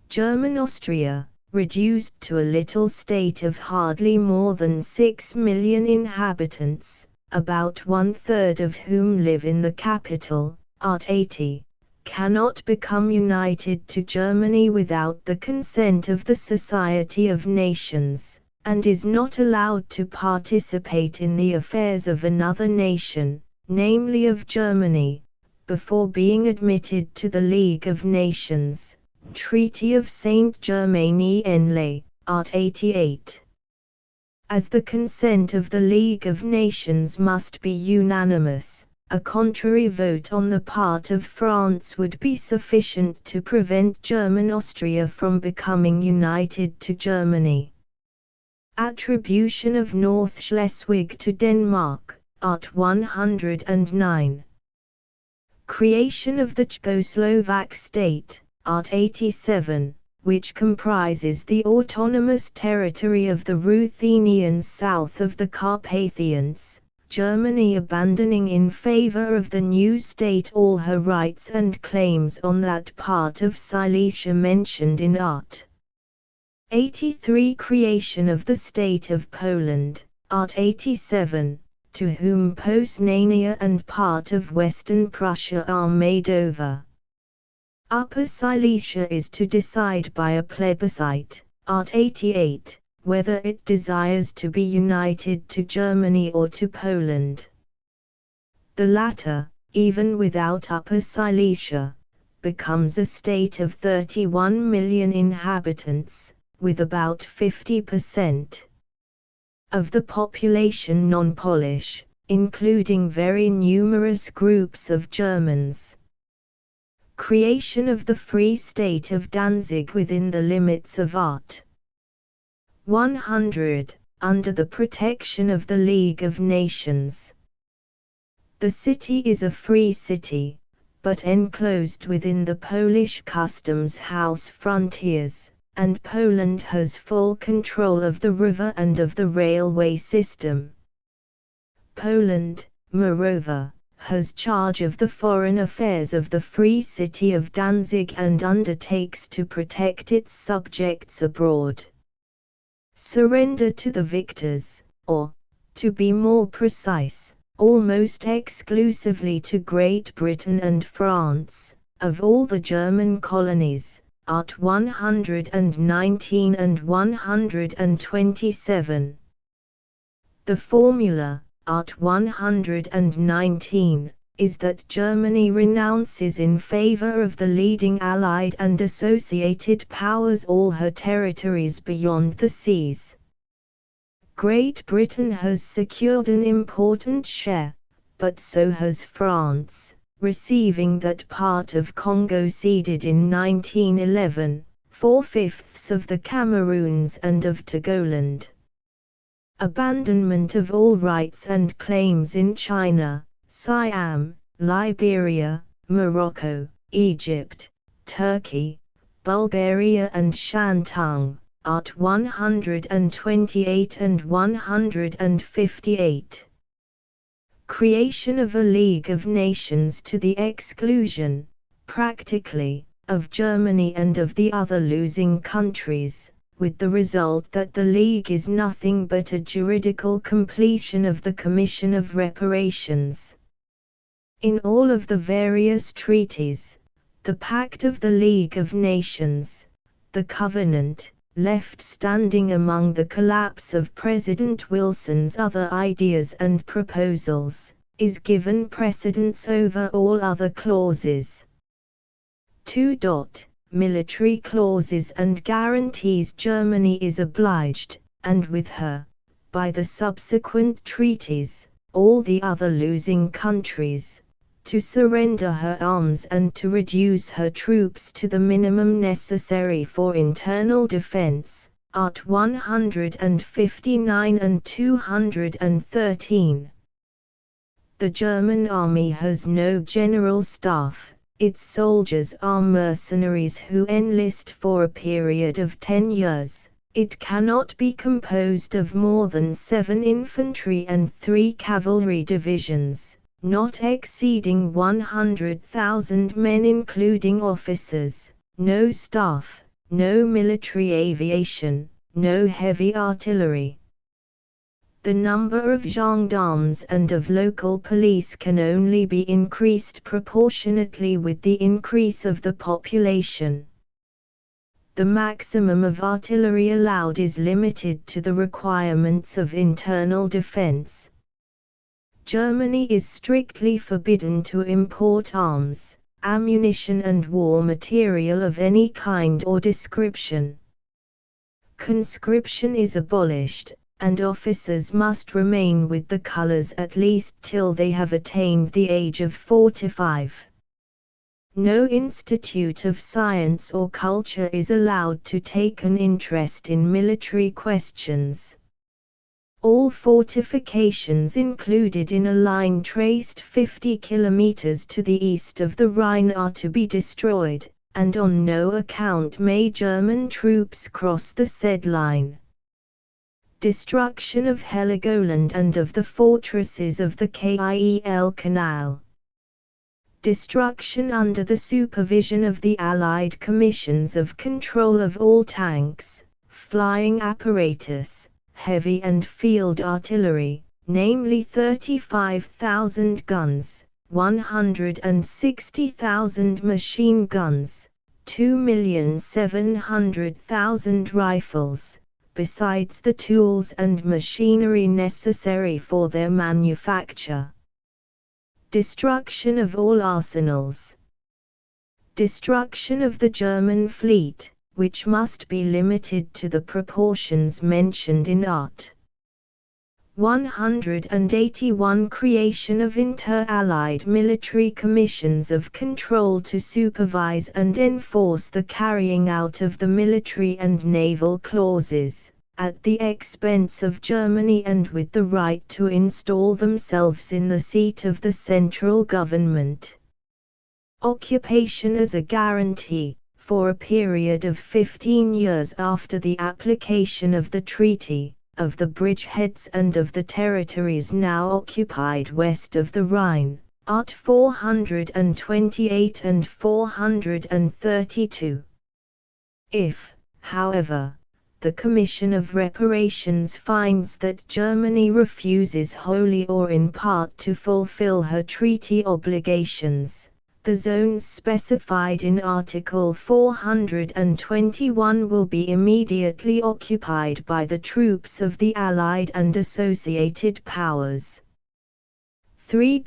Speaker 1: German Austria, reduced to a little state of hardly more than 6 million inhabitants, about 1/3 of whom live in the capital. Art 80. Cannot become united to Germany without the consent of the Society of Nations, and is not allowed to participate in the affairs of another nation, namely of Germany, before being admitted to the League of Nations. Treaty of Saint-Germain-en-Laye, Art 88. As the consent of the League of Nations must be unanimous, a contrary vote on the part of France would be sufficient to prevent German Austria from becoming united to Germany. Attribution of North Schleswig to Denmark, Art 109. Creation of the Czechoslovak state, Art 87, which comprises the autonomous territory of the Ruthenians south of the Carpathians, Germany abandoning in favor of the new state all her rights and claims on that part of Silesia mentioned in Art 83. Creation of the State of Poland, Art 87, to whom Poznania and part of Western Prussia are made over. Upper Silesia is to decide by a plebiscite, Art 88, whether it desires to be united to Germany or to Poland. The latter, even without Upper Silesia, becomes a state of 31 million inhabitants, with about 50% of the population non-Polish, including very numerous groups of Germans. Creation of the Free State of Danzig within the limits of Art 100, under the protection of the League of Nations. The city is a free city, but enclosed within the Polish customs house frontiers, and Poland has full control of the river and of the railway system. Poland, moreover, has charge of the foreign affairs of the Free City of Danzig and undertakes to protect its subjects abroad. Surrender to the victors, or, to be more precise, almost exclusively to Great Britain and France, of all the German colonies, Art 119 and 127. The formula, Art 119, is that Germany renounces in favor of the leading Allied and associated powers all her territories beyond the seas. Great Britain has secured an important share, but so has France, receiving that part of Congo ceded in 1911, 4/5 of the Cameroons and of Togoland. Abandonment of all rights and claims in China, Siam, Liberia, Morocco, Egypt, Turkey, Bulgaria and Shantung, Art 128 and 158. Creation of a League of Nations to the exclusion, practically, of Germany and of the other losing countries, with the result that the League is nothing but a juridical completion of the Commission of Reparations. In all of the various treaties, the Pact of the League of Nations, the Covenant, left standing among the collapse of President Wilson's other ideas and proposals, is given precedence over all other clauses. 2. Military clauses and guarantees. Germany is obliged, and with her, by the subsequent treaties, all the other losing countries, to surrender her arms and to reduce her troops to the minimum necessary for internal defense, Art 159 and 213. The German army has no general staff. Its soldiers are mercenaries who enlist for a period of 10 years. It cannot be composed of more than 7 infantry and 3 cavalry divisions, not exceeding 100,000 men including officers, no staff, no military aviation, no heavy artillery. The number of gendarmes and of local police can only be increased proportionately with the increase of the population. The maximum of artillery allowed is limited to the requirements of internal defense. Germany is strictly forbidden to import arms, ammunition and war material of any kind or description. Conscription is abolished, and officers must remain with the colors at least till they have attained the age of 45. No institute of science or culture is allowed to take an interest in military questions. All fortifications included in a line traced 50 kilometers to the east of the Rhine are to be destroyed, and on no account may German troops cross the said line. Destruction of Heligoland and of the fortresses of the Kiel Canal. Destruction under the supervision of the Allied Commissions of control of all tanks, flying apparatus, heavy and field artillery, namely 35,000 guns, 160,000 machine guns, 2,700,000 rifles, besides the tools and machinery necessary for their manufacture. Destruction of all arsenals. Destruction of the German fleet, which must be limited to the proportions mentioned in Art. 181. Creation of inter-allied military commissions of control to supervise and enforce the carrying out of the military and naval clauses, at the expense of Germany and with the right to install themselves in the seat of the central government. Occupation as a guarantee, for a period of 15 years after the application of the treaty, of the bridgeheads and of the territories now occupied west of the Rhine, Art 428 and 432. If, however, the Commission of Reparations finds that Germany refuses wholly or in part to fulfill her treaty obligations, the zones specified in Article 421 will be immediately occupied by the troops of the Allied and associated powers. 3.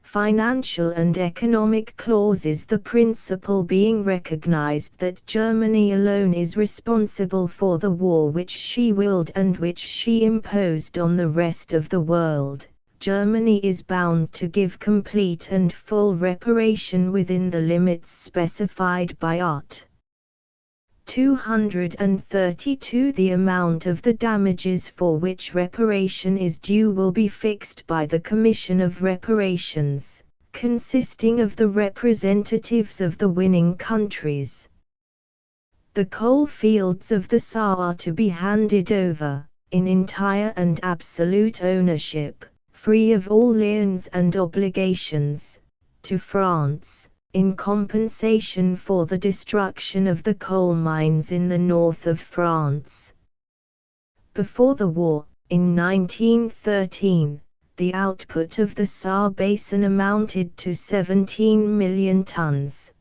Speaker 1: Financial and economic clauses. The principle being recognized that Germany alone is responsible for the war which she willed and which she imposed on the rest of the world, Germany is bound to give complete and full reparation within the limits specified by Art. 232. The amount of the damages for which reparation is due will be fixed by the Commission of Reparations, consisting of the representatives of the winning countries. The coal fields of the Saar are to be handed over, in entire and absolute ownership, free of all liens and obligations, to France, in compensation for the destruction of the coal mines in the north of France. Before the war, in 1913, the output of the Saar Basin amounted to 17 million tons.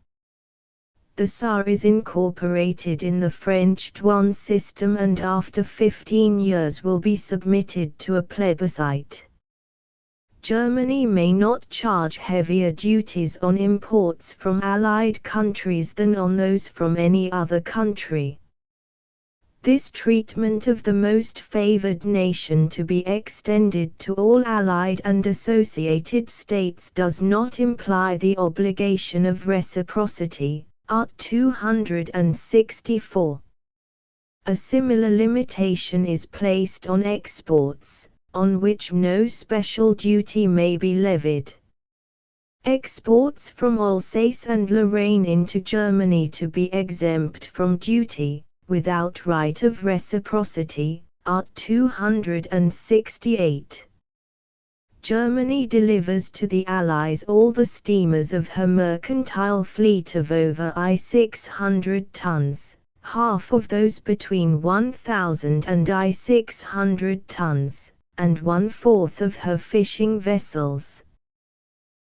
Speaker 1: The Saar is incorporated in the French douane system and after 15 years will be submitted to a plebiscite. Germany may not charge heavier duties on imports from Allied countries than on those from any other country. This treatment of the most favored nation to be extended to all Allied and associated states does not imply the obligation of reciprocity, Art. 264. A similar limitation is placed on exports, on which no special duty may be levied. Exports from Alsace and Lorraine into Germany to be exempt from duty, without right of reciprocity, Art. 268. Germany delivers to the Allies all the steamers of her mercantile fleet of over 600 tons, half of those between 1,000 and 600 tons, and 1/4 of her fishing vessels.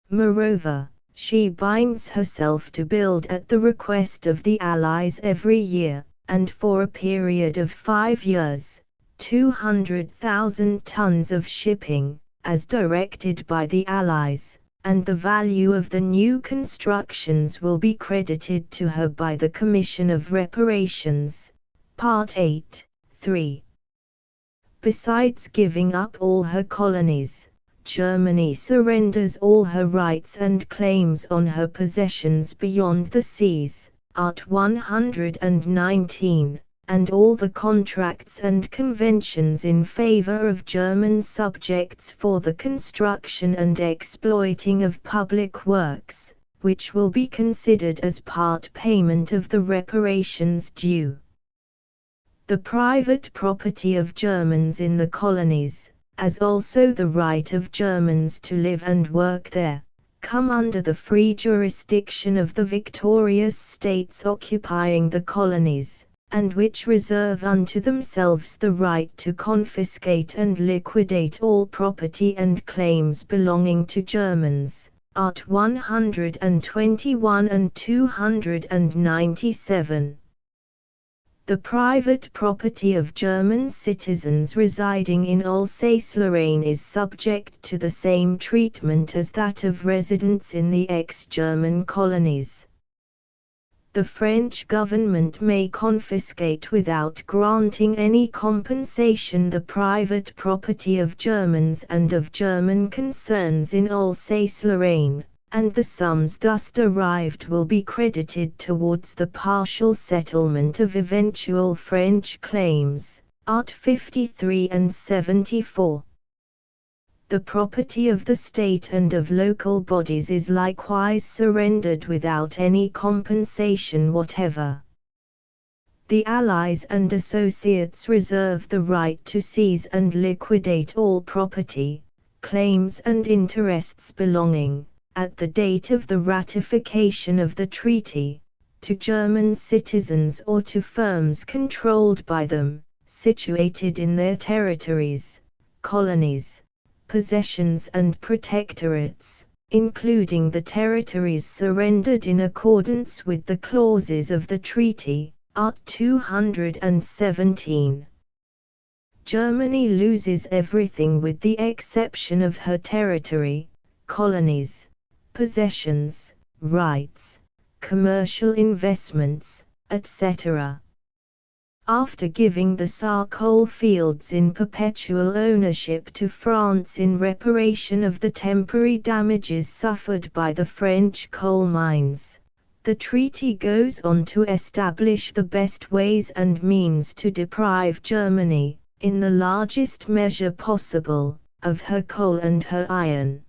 Speaker 1: Moreover, she binds herself to build at the request of the Allies every year, and for a period of 5 years, 200,000 tons of shipping, as directed by the Allies, and the value of the new constructions will be credited to her by the Commission of Reparations. Part 8, 3. Besides giving up all her colonies, Germany surrenders all her rights and claims on her possessions beyond the seas, Art. 119, and all the contracts and conventions in favor of German subjects for the construction and exploiting of public works, which will be considered as part payment of the reparations due. The private property of Germans in the colonies, as also the right of Germans to live and work there, come under the free jurisdiction of the victorious states occupying the colonies, and which reserve unto themselves the right to confiscate and liquidate all property and claims belonging to Germans, Art. 121 and 297. The private property of German citizens residing in Alsace-Lorraine is subject to the same treatment as that of residents in the ex-German colonies. The French government may confiscate without granting any compensation the private property of Germans and of German concerns in Alsace-Lorraine, and the sums thus derived will be credited towards the partial settlement of eventual French claims, Art. 53 and 74. The property of the state and of local bodies is likewise surrendered without any compensation whatever. The Allies and Associates reserve the right to seize and liquidate all property, claims and interests belonging, at the date of the ratification of the treaty, to German citizens or to firms controlled by them, situated in their territories, colonies, possessions and protectorates, including the territories surrendered in accordance with the clauses of the treaty, Art. 217. Germany loses everything with the exception of her territory, colonies, possessions, rights, commercial investments, etc. After giving the Saar coal fields in perpetual ownership to France in reparation of the temporary damages suffered by the French coal mines, the treaty goes on to establish the best ways and means to deprive Germany, in the largest measure possible, of her coal and her iron.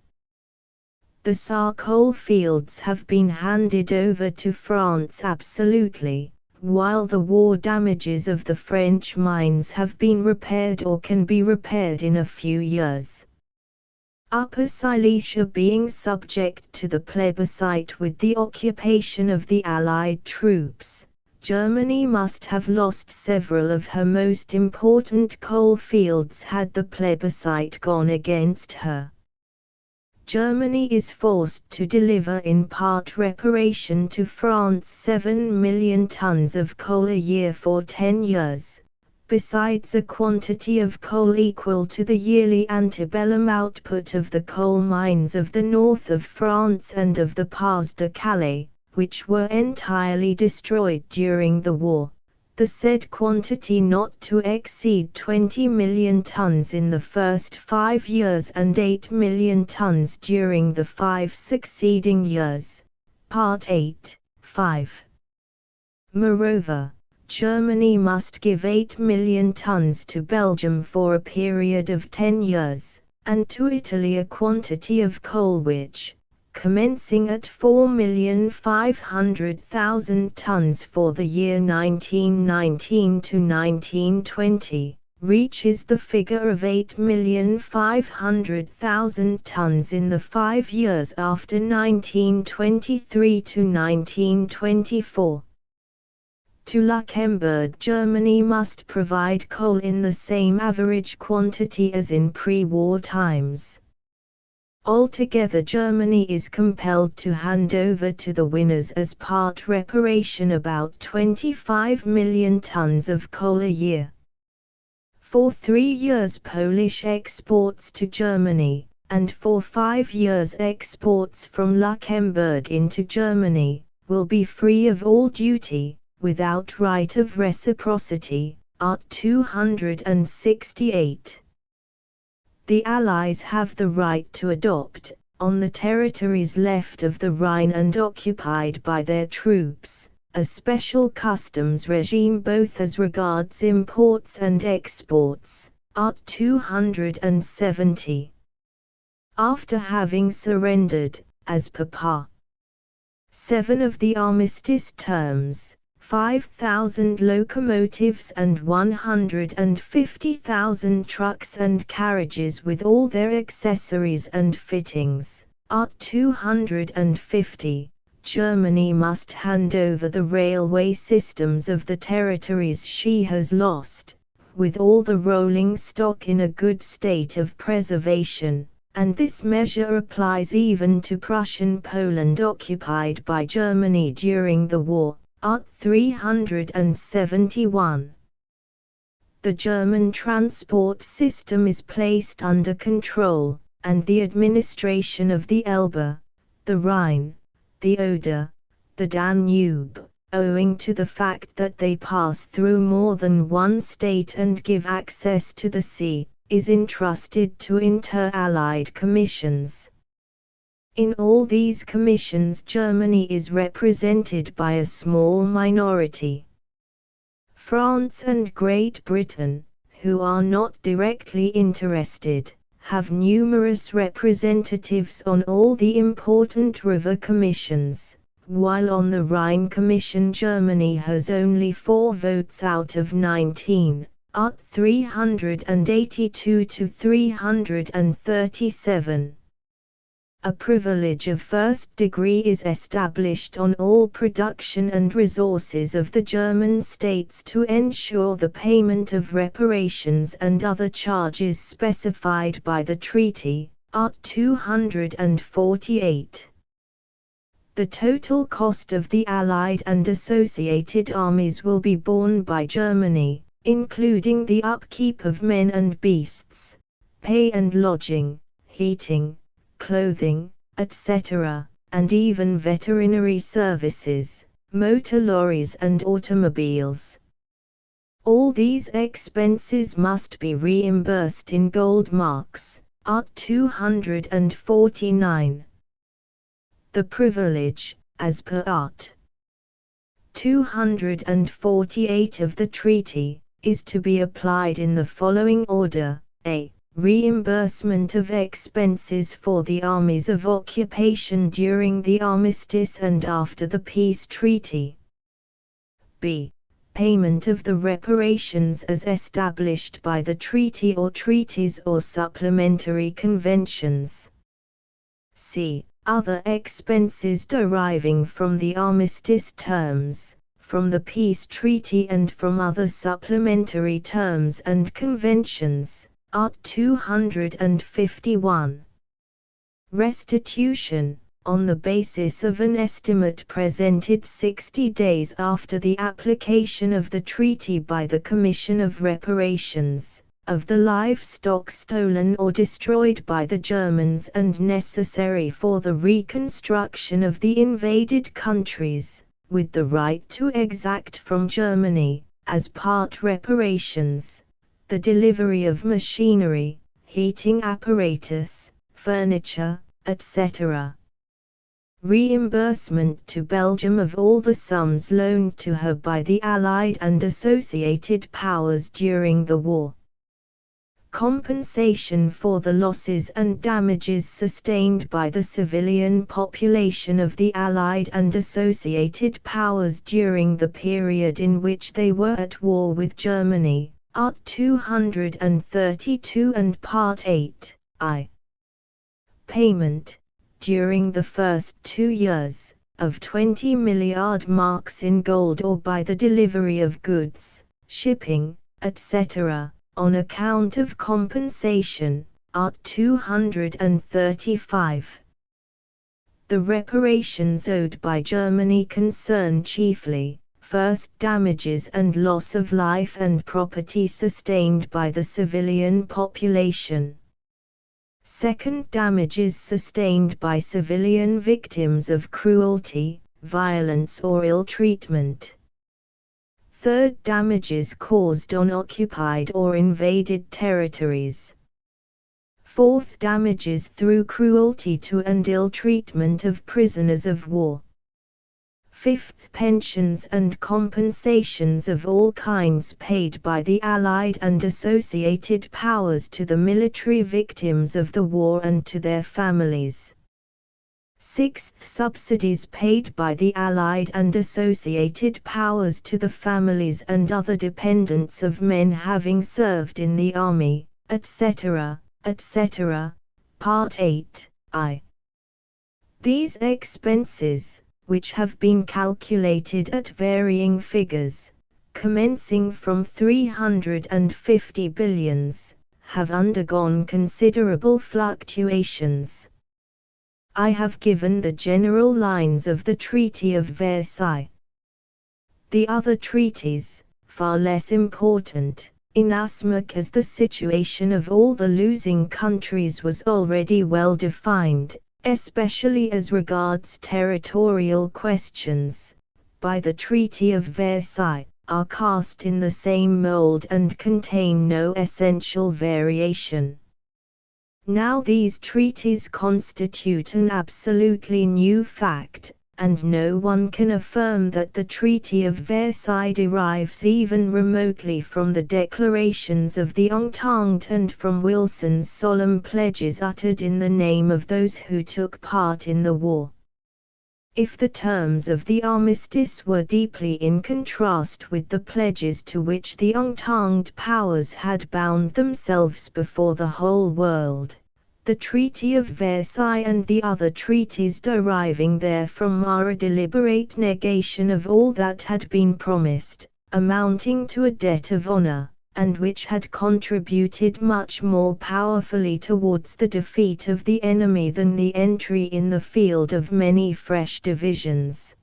Speaker 1: The Saar coal fields have been handed over to France absolutely, while the war damages of the French mines have been repaired or can be repaired in a few years. Upper Silesia being subject to the plebiscite with the occupation of the Allied troops, Germany must have lost several of her most important coal fields had the plebiscite gone against her. Germany is forced to deliver in part reparation to France 7 million tons of coal a year for 10 years, besides a quantity of coal equal to the yearly antebellum output of the coal mines of the north of France and of the Pas de Calais, which were entirely destroyed during the war, the said quantity not to exceed 20 million tons in the first 5 years and 8 million tons during the 5 succeeding years. Part 8, 5. Moreover, Germany must give 8 million tons to Belgium for a period of 10 years, and to Italy a quantity of coal which, commencing at 4,500,000 tons for the year 1919 to 1920, reaches the figure of 8,500,000 tons in the 5 years after 1923 to 1924. To Luxembourg, Germany must provide coal in the same average quantity as in pre-war times. Altogether, Germany is compelled to hand over to the winners as part reparation about 25 million tons of coal a year. For 3 years Polish exports to Germany, and for 5 years exports from Luxembourg into Germany, will be free of all duty, without right of reciprocity, Art. 268. The Allies have the right to adopt, on the territories left of the Rhine and occupied by their troops, a special customs regime both as regards imports and exports, Art. 270. After having surrendered, as per Part 7 of the armistice terms, 5,000 locomotives and 150,000 trucks and carriages with all their accessories and fittings, Art. 250, Germany must hand over the railway systems of the territories she has lost, with all the rolling stock in a good state of preservation, and this measure applies even to Prussian Poland occupied by Germany during the war. Art. 371. The German transport system is placed under control, and the administration of the Elbe, the Rhine, the Oder, the Danube, owing to the fact that they pass through more than one state and give access to the sea, is entrusted to inter-allied commissions. In all these commissions Germany is represented by a small minority. France and Great Britain, who are not directly interested, have numerous representatives on all the important river commissions, while on the Rhine Commission Germany has only 4 votes out of 19, at 382 to 337. A privilege of first degree is established on all production and resources of the German states to ensure the payment of reparations and other charges specified by the treaty, Art 248. The total cost of the Allied and associated armies will be borne by Germany, including the upkeep of men and beasts, pay and lodging, heating, clothing, etc., and even veterinary services, motor lorries and automobiles. All these expenses must be reimbursed in gold marks, Art 249. The privilege, as per Art. 248 of the treaty, is to be applied in the following order: a. Reimbursement of expenses for the armies of occupation during the armistice and after the peace treaty. b. Payment of the reparations as established by the treaty or treaties or supplementary conventions. c. Other expenses deriving from the armistice terms, from the peace treaty and from other supplementary terms and conventions. Art 251. Restitution, on the basis of an estimate presented 60 days after the application of the treaty by the Commission of Reparations, of the livestock stolen or destroyed by the Germans and necessary for the reconstruction of the invaded countries, with the right to exact from Germany, as part reparations, the delivery of machinery, heating apparatus, furniture, etc. Reimbursement to Belgium of all the sums loaned to her by the Allied and associated powers during the war. Compensation for the losses and damages sustained by the civilian population of the Allied and associated powers during the period in which they were at war with Germany. Art 232 and Part 8, I. Payment, during the first 2 years, of 20 milliard marks in gold or by the delivery of goods, shipping, etc., on account of compensation. Art 235. The reparations owed by Germany concern chiefly, first, damages and loss of life and property sustained by the civilian population. Second, damages sustained by civilian victims of cruelty, violence or ill treatment. Third, damages caused on occupied or invaded territories. Fourth, damages through cruelty to and ill treatment of prisoners of war. Fifth, pensions and compensations of all kinds paid by the Allied and associated powers to the military victims of the war and to their families. Sixth, subsidies paid by the Allied and associated powers to the families and other dependents of men having served in the army, etc., etc. Part 8, I. These expenses, which have been calculated at varying figures, commencing from 350 billions, have undergone considerable fluctuations. I have given the general lines of the Treaty of Versailles. The other treaties, far less important, inasmuch as the situation of all the losing countries was already well defined, especially as regards territorial questions, by the Treaty of Versailles, are cast in the same mold and contain no essential variation. Now these treaties constitute an absolutely new fact, and no one can affirm that the Treaty of Versailles derives even remotely from the declarations of the Entente and from Wilson's solemn pledges uttered in the name of those who took part in the war. If the terms of the armistice were deeply in contrast with the pledges to which the Entente powers had bound themselves before the whole world, the Treaty of Versailles and the other treaties deriving therefrom are a deliberate negation of all that had been promised, amounting to a debt of honor, and which had contributed much more powerfully towards the defeat of the enemy than the entry in the field of many fresh divisions.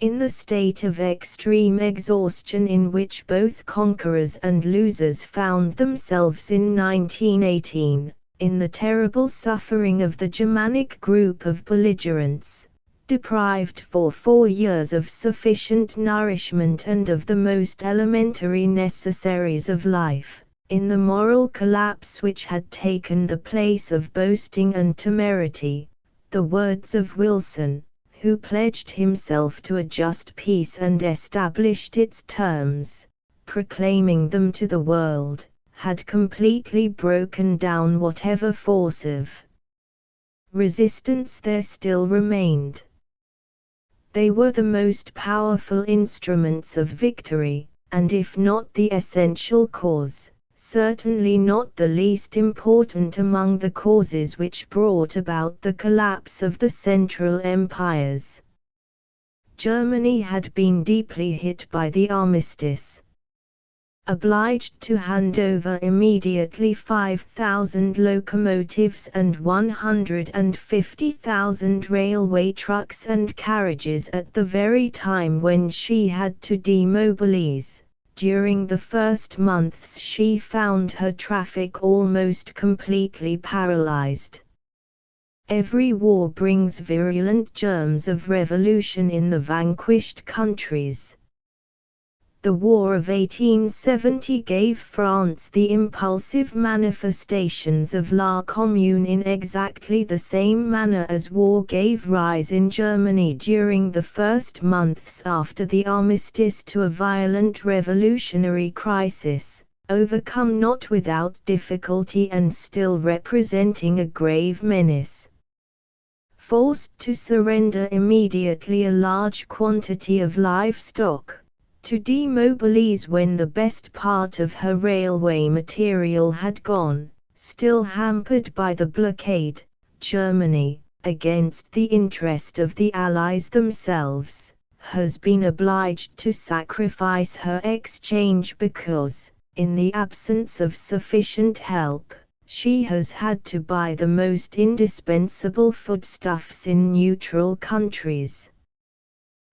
Speaker 1: In the state of extreme exhaustion in which both conquerors and losers found themselves in 1918, in the terrible suffering of the Germanic group of belligerents, deprived for 4 years of sufficient nourishment and of the most elementary necessaries of life, in the moral collapse which had taken the place of boasting and temerity, the words of Wilson, who pledged himself to a just peace and established its terms, proclaiming them to the world, had completely broken down whatever force of resistance there still remained. They were the most powerful instruments of victory, and if not the essential cause, certainly not the least important among the causes which brought about the collapse of the Central Empires. Germany had been deeply hit by the armistice. Obliged to hand over immediately 5,000 locomotives and 150,000 railway trucks and carriages at the very time when she had to demobilize. During the first months she found her traffic almost completely paralyzed. Every war brings virulent germs of revolution in the vanquished countries. The War of 1870 gave France the impulsive manifestations of La Commune in exactly the same manner as war gave rise in Germany during the first months after the armistice to a violent revolutionary crisis, overcome not without difficulty and still representing a grave menace. Forced to surrender immediately a large quantity of livestock, to demobilize when the best part of her railway material had gone, still hampered by the blockade, Germany, against the interest of the Allies themselves, has been obliged to sacrifice her exchange because, in the absence of sufficient help, she has had to buy the most indispensable foodstuffs in neutral countries.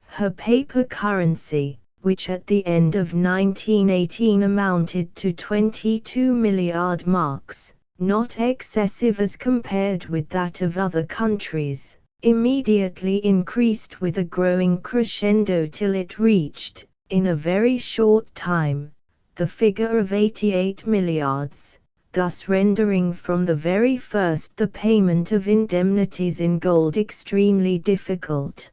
Speaker 1: Her paper currency, which at the end of 1918 amounted to 22 milliard marks, not excessive as compared with that of other countries, immediately increased with a growing crescendo till it reached, in a very short time, the figure of 88 milliards, thus rendering from the very first the payment of indemnities in gold extremely difficult.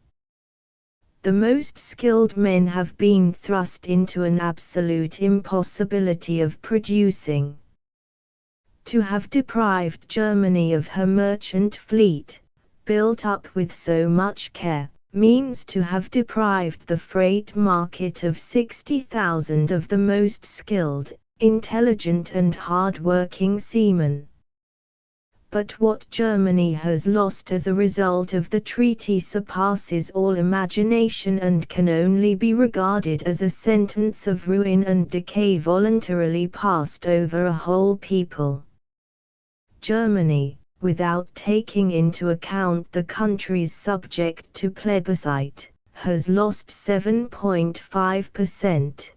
Speaker 1: The most skilled men have been thrust into an absolute impossibility of producing. To have deprived Germany of her merchant fleet, built up with so much care, means to have deprived the freight market of 60,000 of the most skilled, intelligent and hard-working seamen. But what Germany has lost as a result of the treaty surpasses all imagination and can only be regarded as a sentence of ruin and decay voluntarily passed over a whole people. Germany, without taking into account the countries subject to plebiscite, has lost 7.5%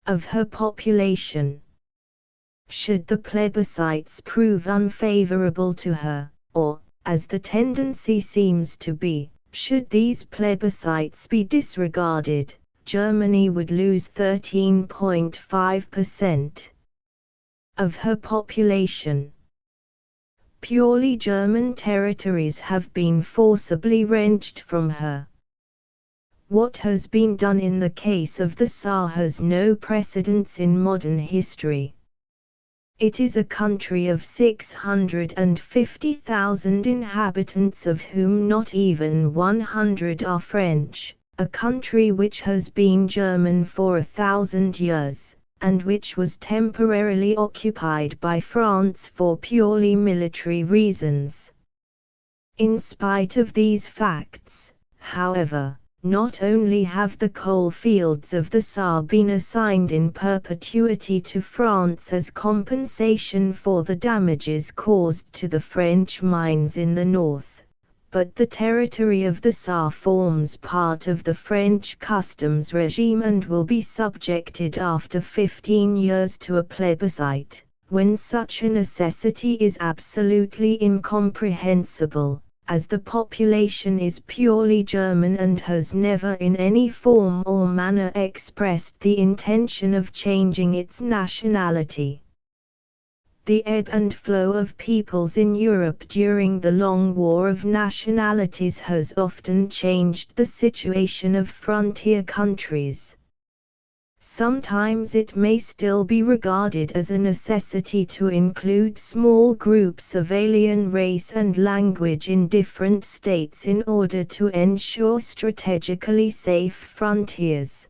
Speaker 1: of her population. Should the plebiscites prove unfavorable to her, or, as the tendency seems to be, should these plebiscites be disregarded, Germany would lose 13.5% of her population. Purely German territories have been forcibly wrenched from her. What has been done in the case of the Saar has no precedence in modern history. It is a country of 650,000 inhabitants, of whom not even 100 are French, a country which has been German for 1,000 years, and which was temporarily occupied by France for purely military reasons. In spite of these facts, however, not only have the coal fields of the Saar been assigned in perpetuity to France as compensation for the damages caused to the French mines in the north, but the territory of the Saar forms part of the French customs regime and will be subjected after 15 years to a plebiscite, when such a necessity is absolutely incomprehensible, as the population is purely German and has never in any form or manner expressed the intention of changing its nationality. The ebb and flow of peoples in Europe during the long war of nationalities has often changed the situation of frontier countries. Sometimes it may still be regarded as a necessity to include small groups of alien race and language in different states in order to ensure strategically safe frontiers.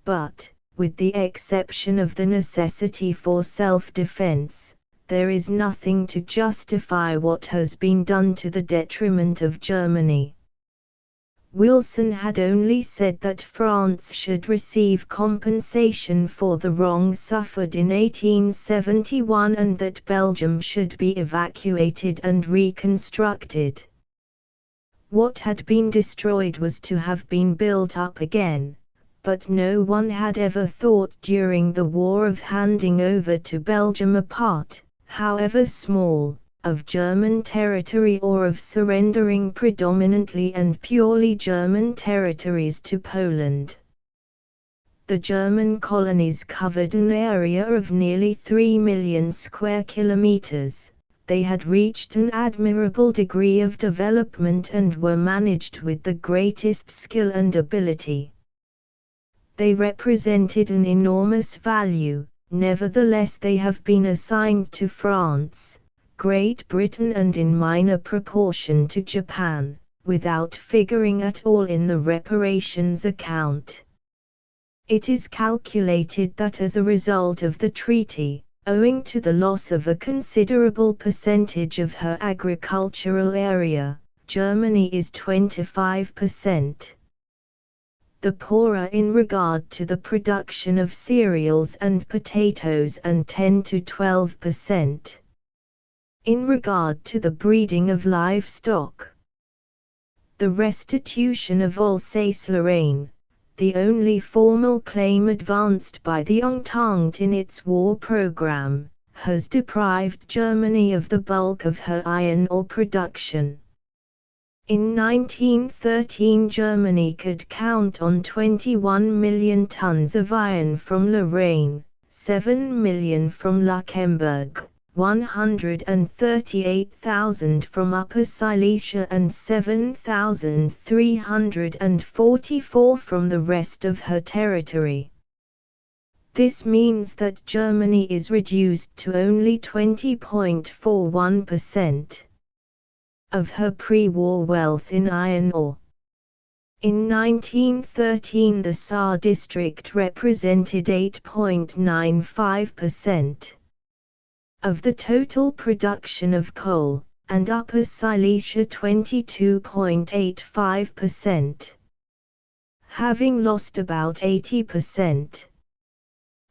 Speaker 1: But, with the exception of the necessity for self-defense, there is nothing to justify what has been done to the detriment of Germany. Wilson had only said that France should receive compensation for the wrong suffered in 1871 and that Belgium should be evacuated and reconstructed. What had been destroyed was to have been built up again. But no one had ever thought during the war of handing over to Belgium a part, however small, of German territory or of surrendering predominantly and purely German territories to Poland. The German colonies covered an area of nearly 3 million square kilometers. They had reached an admirable degree of development and were managed with the greatest skill and ability. They represented an enormous value, nevertheless they have been assigned to France, Great Britain and in minor proportion to Japan, without figuring at all in the reparations account. It is calculated that as a result of the treaty, owing to the loss of a considerable percentage of her agricultural area, Germany is 25%. The poorer in regard to the production of cereals and potatoes and 10 to 12%. In regard to the breeding of livestock. The restitution of Alsace-Lorraine, the only formal claim advanced by the Entente in its war program, has deprived Germany of the bulk of her iron ore production. In 1913 Germany could count on 21 million tons of iron from Lorraine, 7 million from Luxembourg, 138,000 from Upper Silesia and 7,344 from the rest of her territory. This means that Germany is reduced to only 20.41% of her pre-war wealth in iron ore. In 1913 the Saar district represented 8.95% of the total production of coal, and Upper Silesia 22.85%. Having lost about 80%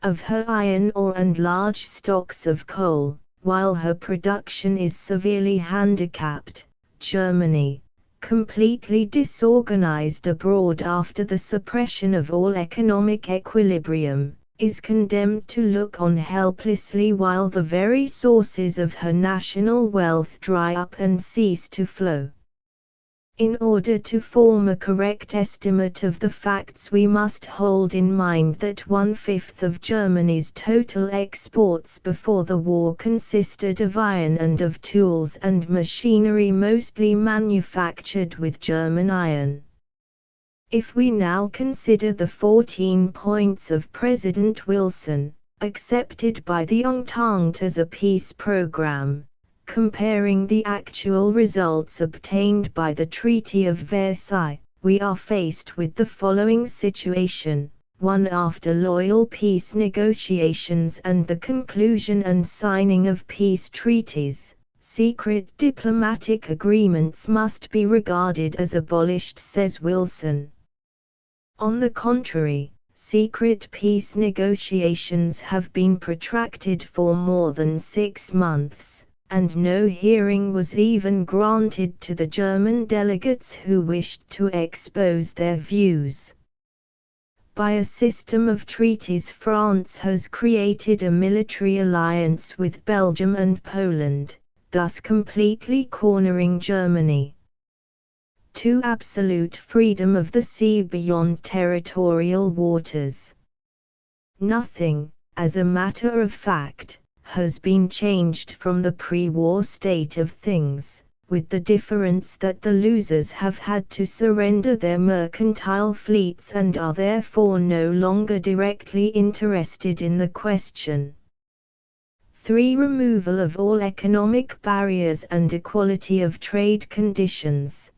Speaker 1: of her iron ore and large stocks of coal, while her production is severely handicapped, Germany, completely disorganized abroad after the suppression of all economic equilibrium, is condemned to look on helplessly while the very sources of her national wealth dry up and cease to flow. In order to form a correct estimate of the facts, we must hold in mind that 1/5 of Germany's total exports before the war consisted of iron and of tools and machinery mostly manufactured with German iron. If we now consider the 14 points of President Wilson, accepted by the Entente as a peace program, comparing the actual results obtained by the Treaty of Versailles, we are faced with the following situation: 1. After loyal peace negotiations and the conclusion and signing of peace treaties, secret diplomatic agreements must be regarded as abolished, says Wilson. On the contrary, secret peace negotiations have been protracted for more than 6 months, and no hearing was even granted to the German delegates who wished to expose their views. By a system of treaties, France has created a military alliance with Belgium and Poland, thus completely cornering Germany. 2. Absolute freedom of the sea beyond territorial waters. Nothing, as a matter of fact, has been changed from the pre-war state of things, with the difference that the losers have had to surrender their mercantile fleets and are therefore no longer directly interested in the question. 3. Removal of all economic barriers and equality of trade conditions.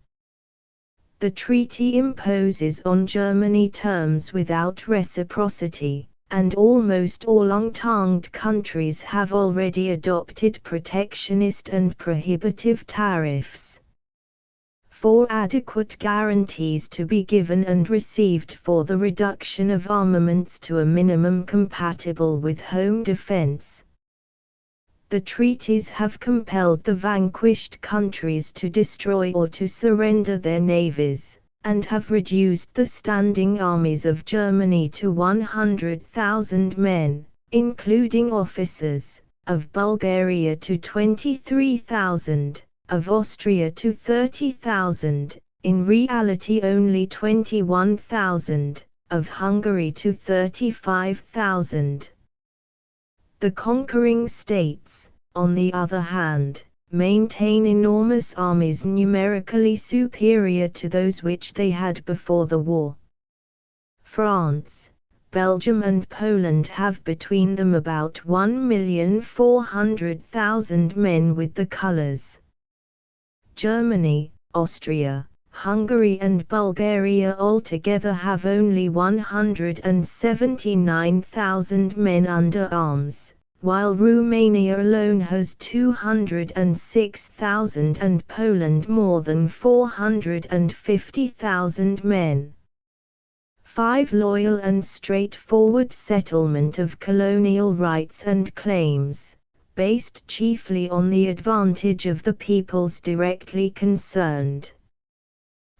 Speaker 1: The treaty imposes on Germany terms without reciprocity, and almost all Entente countries have already adopted protectionist and prohibitive tariffs. 4. Adequate guarantees to be given and received for the reduction of armaments to a minimum compatible with home defense. The treaties have compelled the vanquished countries to destroy or to surrender their navies, and have reduced the standing armies of Germany to 100,000 men, including officers, of Bulgaria to 23,000, of Austria to 30,000, in reality only 21,000, of Hungary to 35,000. The conquering states, on the other hand, maintain enormous armies numerically superior to those which they had before the war. France, Belgium and Poland have between them about 1,400,000 men with the colors. Germany, Austria, Hungary and Bulgaria altogether have only 179,000 men under arms, while Romania alone has 206,000 and Poland more than 450,000 men. 5. Loyal and straightforward settlement of colonial rights and claims, based chiefly on the advantage of the peoples directly concerned.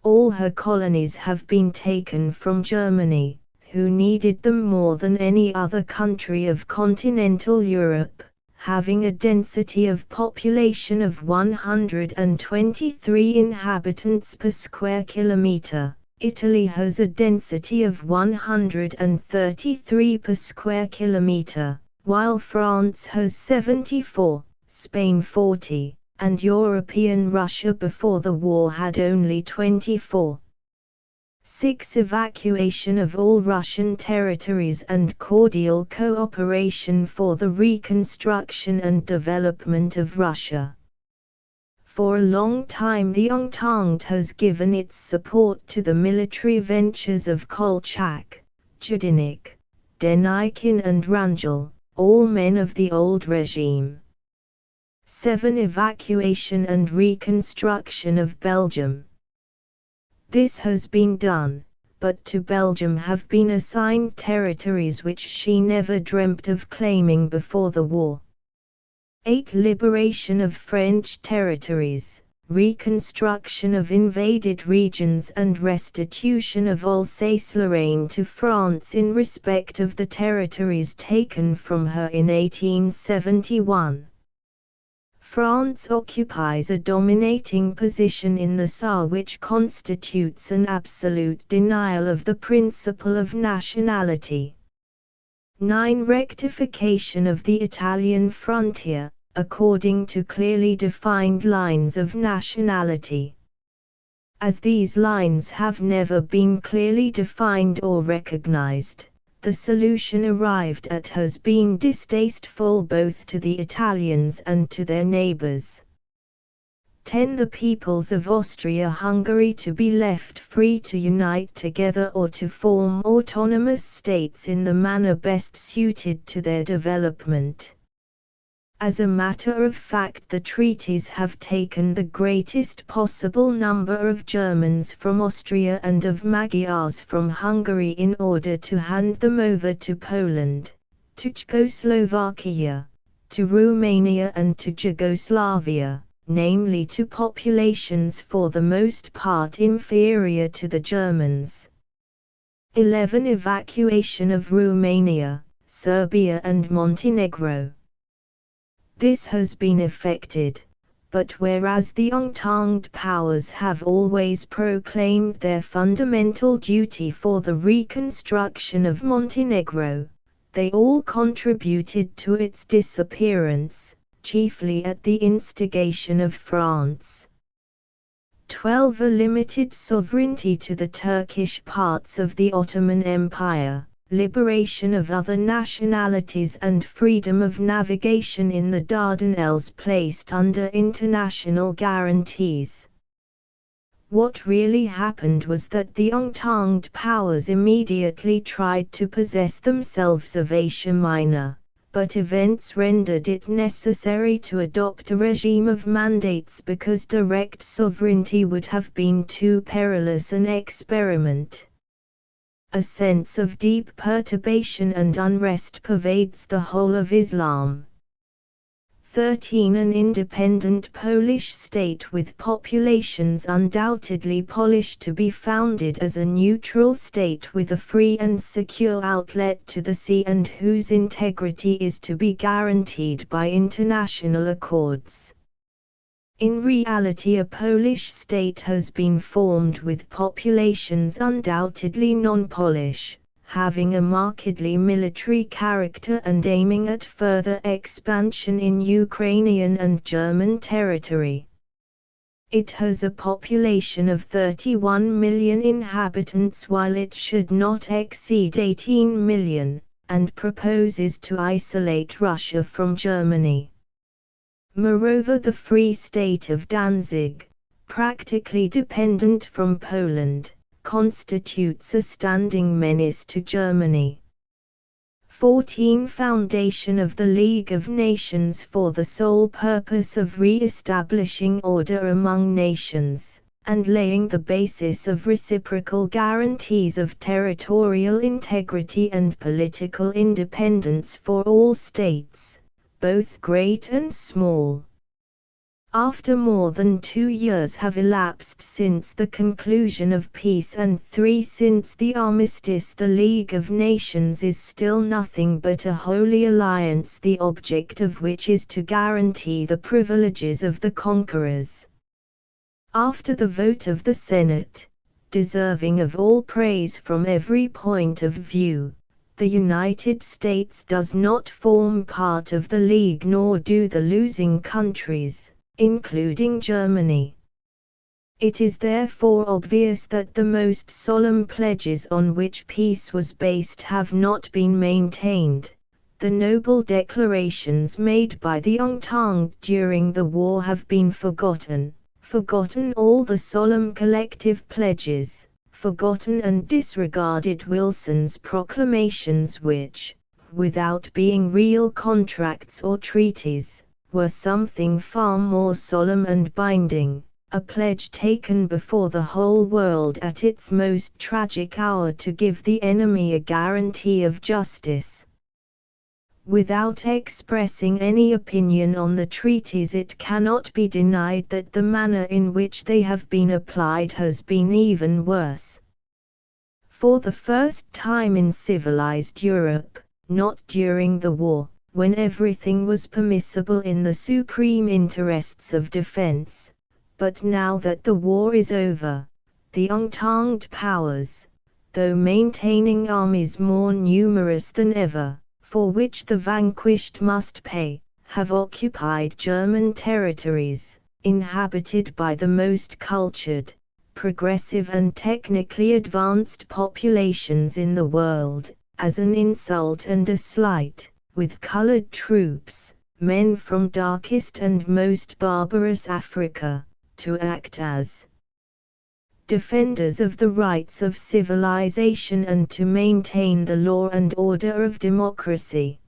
Speaker 1: All her colonies have been taken from Germany, who needed them more than any other country of continental Europe, having a density of population of 123 inhabitants per square kilometre. Italy has a density of 133 per square kilometre, while France has 74, Spain 40, and European Russia before the war had only 24. 6. Evacuation of all Russian territories and cordial cooperation for the reconstruction and development of Russia. For a long time the Entente has given its support to the military ventures of Kolchak, Judinik, Denikin and Rangel, all men of the old regime. 7. Evacuation and reconstruction of Belgium. This has been done, but to Belgium have been assigned territories which she never dreamt of claiming before the war. 8. Liberation of French territories, reconstruction of invaded regions and restitution of Alsace-Lorraine to France in respect of the territories taken from her in 1871. France occupies a dominating position in the Saar, which constitutes an absolute denial of the principle of nationality. 9. Rectification of the Italian frontier, according to clearly defined lines of nationality. As these lines have never been clearly defined or recognized, the solution arrived at has been distasteful both to the Italians and to their neighbors. 10. The peoples of Austria-Hungary to be left free to unite together or to form autonomous states in the manner best suited to their development. As a matter of fact, the treaties have taken the greatest possible number of Germans from Austria and of Magyars from Hungary in order to hand them over to Poland, to Czechoslovakia, to Romania and to Yugoslavia, namely to populations for the most part inferior to the Germans. 11. Evacuation of Romania, Serbia and Montenegro. This has been effected, but whereas the Entente powers have always proclaimed their fundamental duty for the reconstruction of Montenegro, they all contributed to its disappearance, chiefly at the instigation of France. 12. A limited sovereignty to the Turkish parts of the Ottoman Empire, liberation of other nationalities and freedom of navigation in the Dardanelles placed under international guarantees. What really happened was that the Entente powers immediately tried to possess themselves of Asia Minor, but events rendered it necessary to adopt a regime of mandates because direct sovereignty would have been too perilous an experiment. A sense of deep perturbation and unrest pervades the whole of Islam. 13. An independent Polish state with populations undoubtedly Polish to be founded as a neutral state with a free and secure outlet to the sea and whose integrity is to be guaranteed by international accords. In reality, a Polish state has been formed with populations undoubtedly non-Polish, having a markedly military character and aiming at further expansion in Ukrainian and German territory. It has a population of 31 million inhabitants while it should not exceed 18 million, and proposes to isolate Russia from Germany. Moreover, the Free State of Danzig, practically dependent from Poland, constitutes a standing menace to Germany. 14. Foundation of the League of Nations for the sole purpose of re-establishing order among nations, and laying the basis of reciprocal guarantees of territorial integrity and political independence for all states, both great and small. After more than 2 years have elapsed since the conclusion of peace and 3 since the armistice, the League of Nations is still nothing but a holy alliance, the object of which is to guarantee the privileges of the conquerors. After the vote of the Senate, deserving of all praise from every point of view, the United States does not form part of the League, nor do the losing countries, including Germany. It is therefore obvious that the most solemn pledges on which peace was based have not been maintained. The noble declarations made by the Entente during the war have been forgotten all the solemn collective pledges, forgotten and disregarded Wilson's proclamations which, without being real contracts or treaties, were something far more solemn and binding, a pledge taken before the whole world at its most tragic hour to give the enemy a guarantee of justice. Without expressing any opinion on the treaties, it cannot be denied that the manner in which they have been applied has been even worse. For the first time in civilized Europe, not during the war, when everything was permissible in the supreme interests of defense. But now that the war is over, the Entente powers, though maintaining armies more numerous than ever, for which the vanquished must pay, have occupied German territories, inhabited by the most cultured, progressive and technically advanced populations in the world, as an insult and a slight, with colored troops, men from darkest and most barbarous Africa, to act as defenders of the rights of civilization and to maintain the law and order of democracy.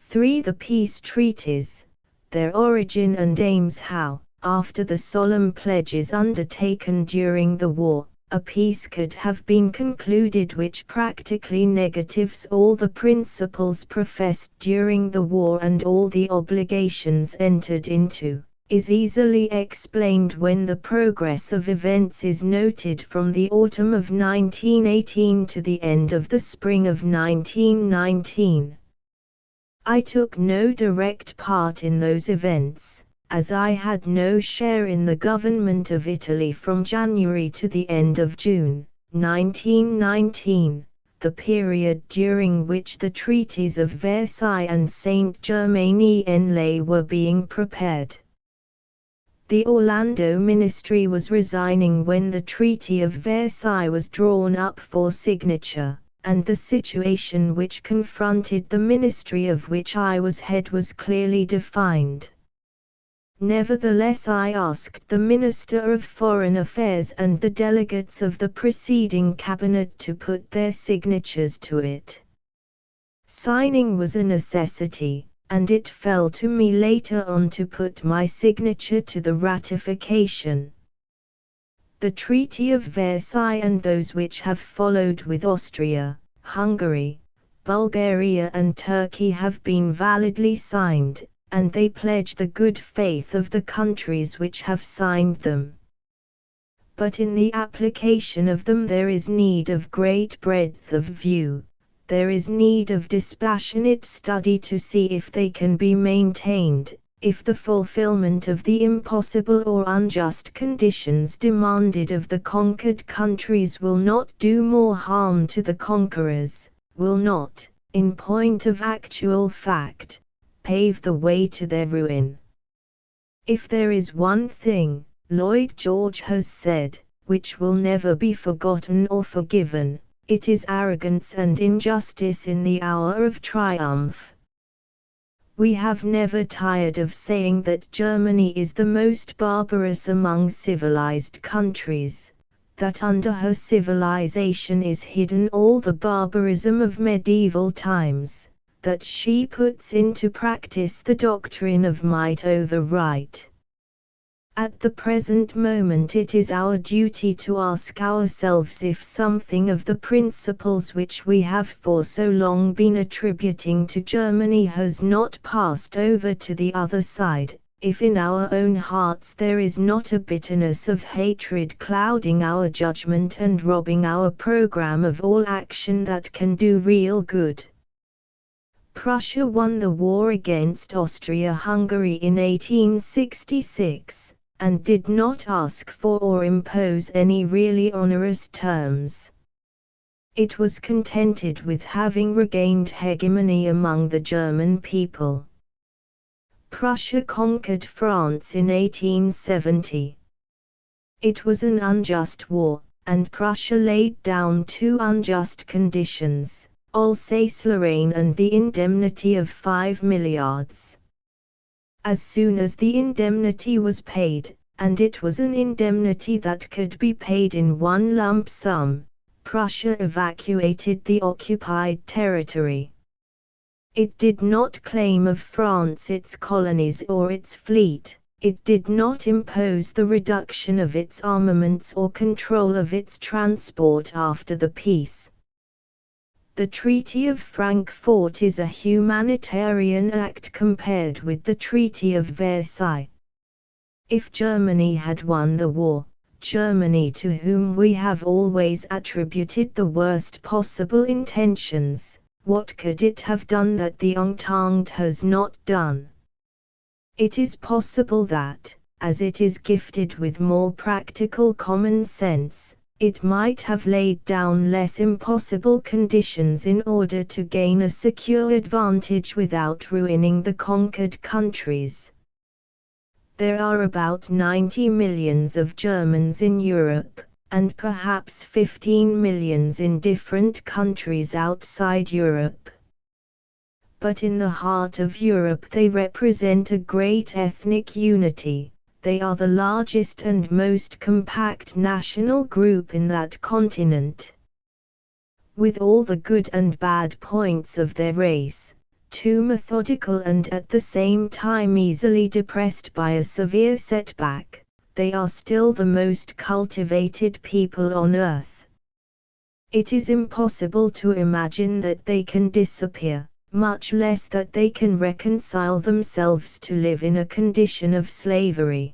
Speaker 1: 3. The peace treaties, their origin and aims. How, after the solemn pledges undertaken during the war, a peace could have been concluded which practically negatives all the principles professed during the war and all the obligations entered into, is easily explained when the progress of events is noted from the autumn of 1918 to the end of the spring of 1919. I took no direct part in those events, as I had no share in the government of Italy from January to the end of June, 1919, the period during which the treaties of Versailles and Saint-Germain-en-Laye were being prepared. The Orlando ministry was resigning when the Treaty of Versailles was drawn up for signature, and the situation which confronted the ministry of which I was head was clearly defined. Nevertheless, I asked the Minister of Foreign Affairs and the delegates of the preceding cabinet to put their signatures to it. Signing was a necessity, and it fell to me later on to put my signature to the ratification. The Treaty of Versailles and those which have followed with Austria, Hungary, Bulgaria and Turkey have been validly signed, and they pledge the good faith of the countries which have signed them. But in the application of them there is need of great breadth of view, there is need of dispassionate study to see if they can be maintained, if the fulfillment of the impossible or unjust conditions demanded of the conquered countries will not do more harm to the conquerors, will not, in point of actual fact, pave the way to their ruin. If there is one thing, Lloyd George has said, which will never be forgotten or forgiven, it is arrogance and injustice in the hour of triumph. We have never tired of saying that Germany is the most barbarous among civilized countries, that under her civilization is hidden all the barbarism of medieval times, that she puts into practice the doctrine of might over right. At the present moment it is our duty to ask ourselves if something of the principles which we have for so long been attributing to Germany has not passed over to the other side, if in our own hearts there is not a bitterness of hatred clouding our judgment and robbing our program of all action that can do real good. Prussia won the war against Austria-Hungary in 1866, and did not ask for or impose any really onerous terms. It was contented with having regained hegemony among the German people. Prussia conquered France in 1870. It was an unjust war, and Prussia laid down two unjust conditions: Alsace-Lorraine and the indemnity of 5 milliards. As soon as the indemnity was paid, and it was an indemnity that could be paid in one lump sum, Prussia evacuated the occupied territory. It did not claim of France its colonies or its fleet, it did not impose the reduction of its armaments or control of its transport after the peace. The Treaty of Frankfurt is a humanitarian act compared with the Treaty of Versailles. If Germany had won the war, Germany, to whom we have always attributed the worst possible intentions, What could it have done that the Entente has not done? It is possible that, as it is gifted with more practical common sense, it might have laid down less impossible conditions in order to gain a secure advantage without ruining the conquered countries. There are about 90 millions of Germans in Europe, and perhaps 15 millions in different countries outside Europe. But in the heart of Europe they represent a great ethnic unity. They are the largest and most compact national group in that continent. With all the good and bad points of their race, too methodical and at the same time easily depressed by a severe setback, they are still the most cultivated people on earth. It is impossible to imagine that they can disappear, much less that they can reconcile themselves to live in a condition of slavery.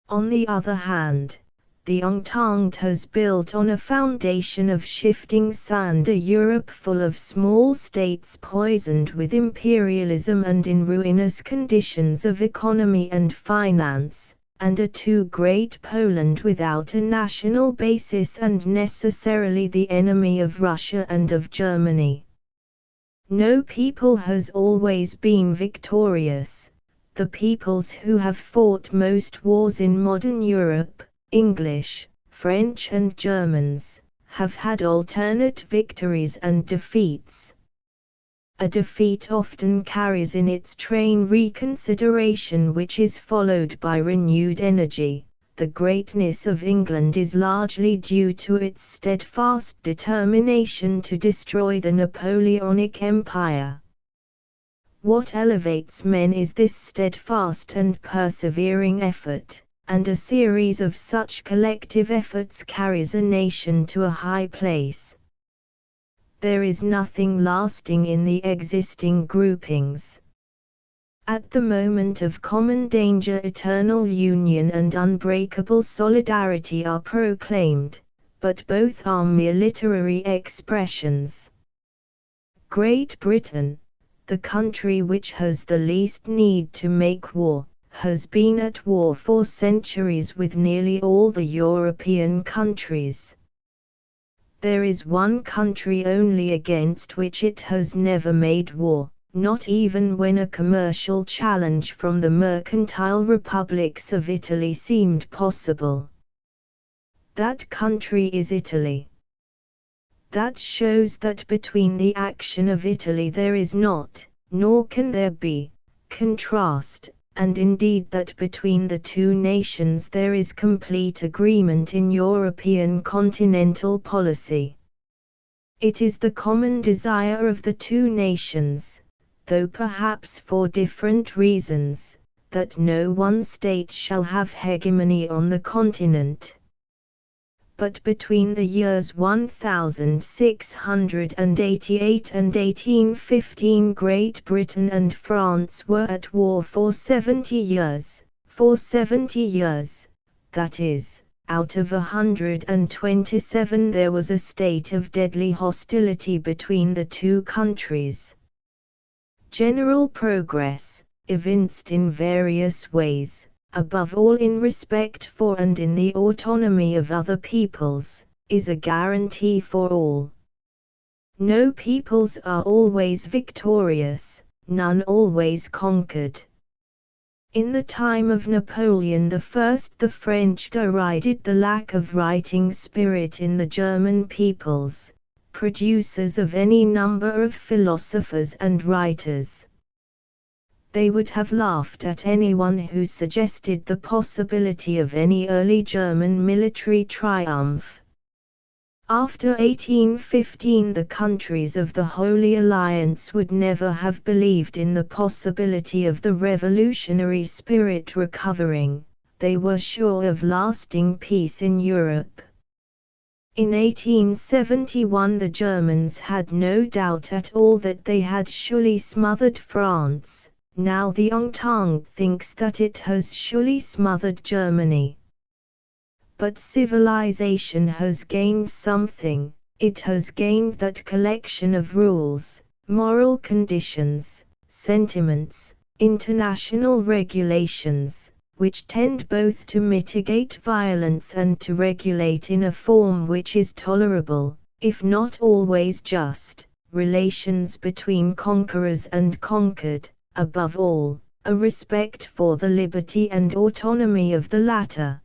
Speaker 1: On the other hand, the Entente has built on a foundation of shifting sand, a Europe full of small states poisoned with imperialism and in ruinous conditions of economy and finance, and a too great Poland without a national basis and necessarily the enemy of Russia and of Germany. No people has always been victorious. The peoples who have fought most wars in modern Europe, English, French and Germans, have had alternate victories and defeats. A defeat often carries in its train reconsideration which is followed by renewed energy. The greatness of England is largely due to its steadfast determination to destroy the Napoleonic Empire. What elevates men is this steadfast and persevering effort, and a series of such collective efforts carries a nation to a high place. There is nothing lasting in the existing groupings. At the moment of common danger, eternal union and unbreakable solidarity are proclaimed, but both are mere literary expressions. Great Britain, the country which has the least need to make war, has been at war for centuries with nearly all the European countries. There is one country only against which it has never made war, not even when a commercial challenge from the mercantile republics of Italy seemed possible. That country is Italy. That shows that between the action of Italy there is not, nor can there be, contrast, and indeed that between the two nations there is complete agreement in European continental policy. It is the common desire of the two nations, though perhaps for different reasons, that no one state shall have hegemony on the continent. But between the years 1688 and 1815 Great Britain and France were at war for 70 years, that is, out of 127 there was a state of deadly hostility between the two countries. General progress, evinced in various ways, above all in respect for and in the autonomy of other peoples, is a guarantee for all. No peoples are always victorious, none always conquered. In the time of Napoleon I, the French derided the lack of writing spirit in the German peoples, producers of any number of philosophers and writers. They would have laughed at anyone who suggested the possibility of any early German military triumph. After 1815 the countries of the Holy Alliance would never have believed in the possibility of the revolutionary spirit recovering. They were sure of lasting peace in Europe. In 1871 the Germans had no doubt at all that they had surely smothered France. Now the Entente thinks that it has surely smothered Germany. But civilization has gained something, It has gained that collection of rules, moral conditions, sentiments, international regulations, which tend both to mitigate violence and to regulate in a form which is tolerable, if not always just, relations between conquerors and conquered, above all, a respect for the liberty and autonomy of the latter.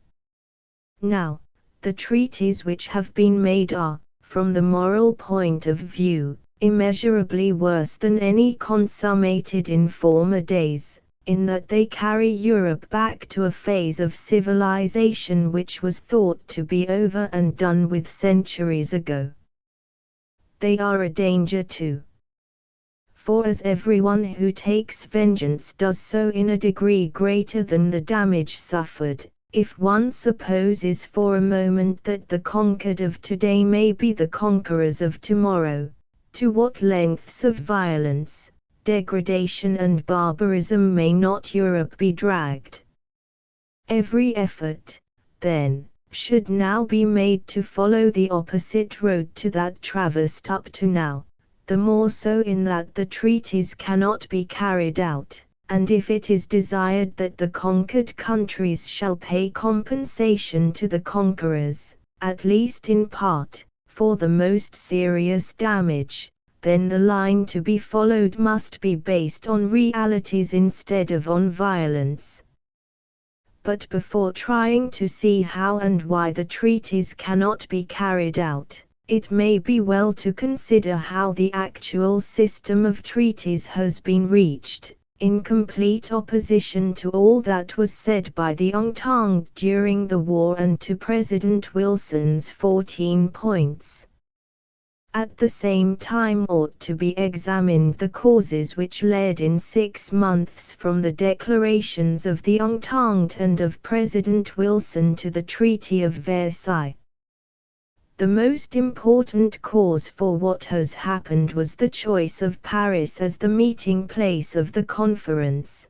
Speaker 1: Now, the treaties which have been made are, from the moral point of view, immeasurably worse than any consummated in former days, in that they carry Europe back to a phase of civilization which was thought to be over and done with centuries ago. They are a danger too. For as everyone who takes vengeance does so in a degree greater than the damage suffered, if one supposes for a moment that the conquered of today may be the conquerors of tomorrow, to what lengths of violence, degradation and barbarism may not Europe be dragged? Every effort, then, should now be made to follow the opposite road to that traversed up to now, the more so in that the treaties cannot be carried out, and if it is desired that the conquered countries shall pay compensation to the conquerors, at least in part, for the most serious damage, then the line to be followed must be based on realities instead of on violence. But before trying to see how and why the treaties cannot be carried out, it may be well to consider how the actual system of treaties has been reached, in complete opposition to all that was said by the Entente during the war and to President Wilson's 14 points. At the same time ought to be examined the causes which led in 6 months from the declarations of the Entente and of President Wilson to the Treaty of Versailles. The most important cause for what has happened was the choice of Paris as the meeting place of the conference.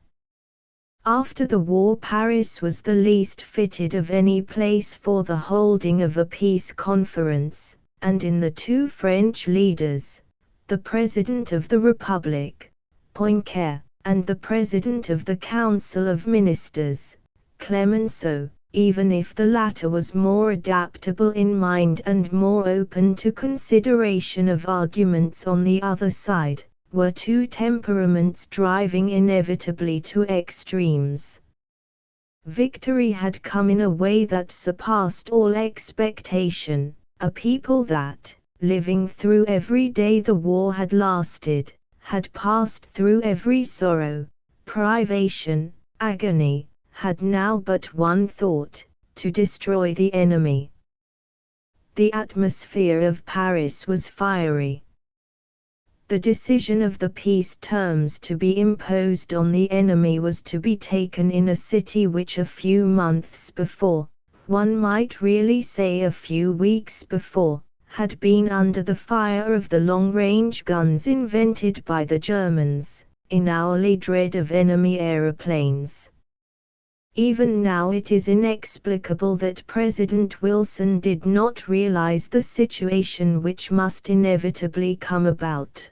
Speaker 1: After the war, Paris was the least fitted of any place for the holding of a peace conference, and in the two French leaders, the President of the Republic, Poincaré, and the President of the Council of Ministers, Clemenceau, even if the latter was more adaptable in mind and more open to consideration of arguments on the other side, were two temperaments driving inevitably to extremes. Victory had come in a way that surpassed all expectation, a people that, living through every day the war had lasted, had passed through every sorrow, privation, agony, had now but one thought, to destroy the enemy. The atmosphere of Paris was fiery. The decision of the peace terms to be imposed on the enemy was to be taken in a city which a few months before, one might really say a few weeks before, had been under the fire of the long-range guns invented by the Germans, in hourly dread of enemy aeroplanes. Even now it is inexplicable that President Wilson did not realize the situation which must inevitably come about.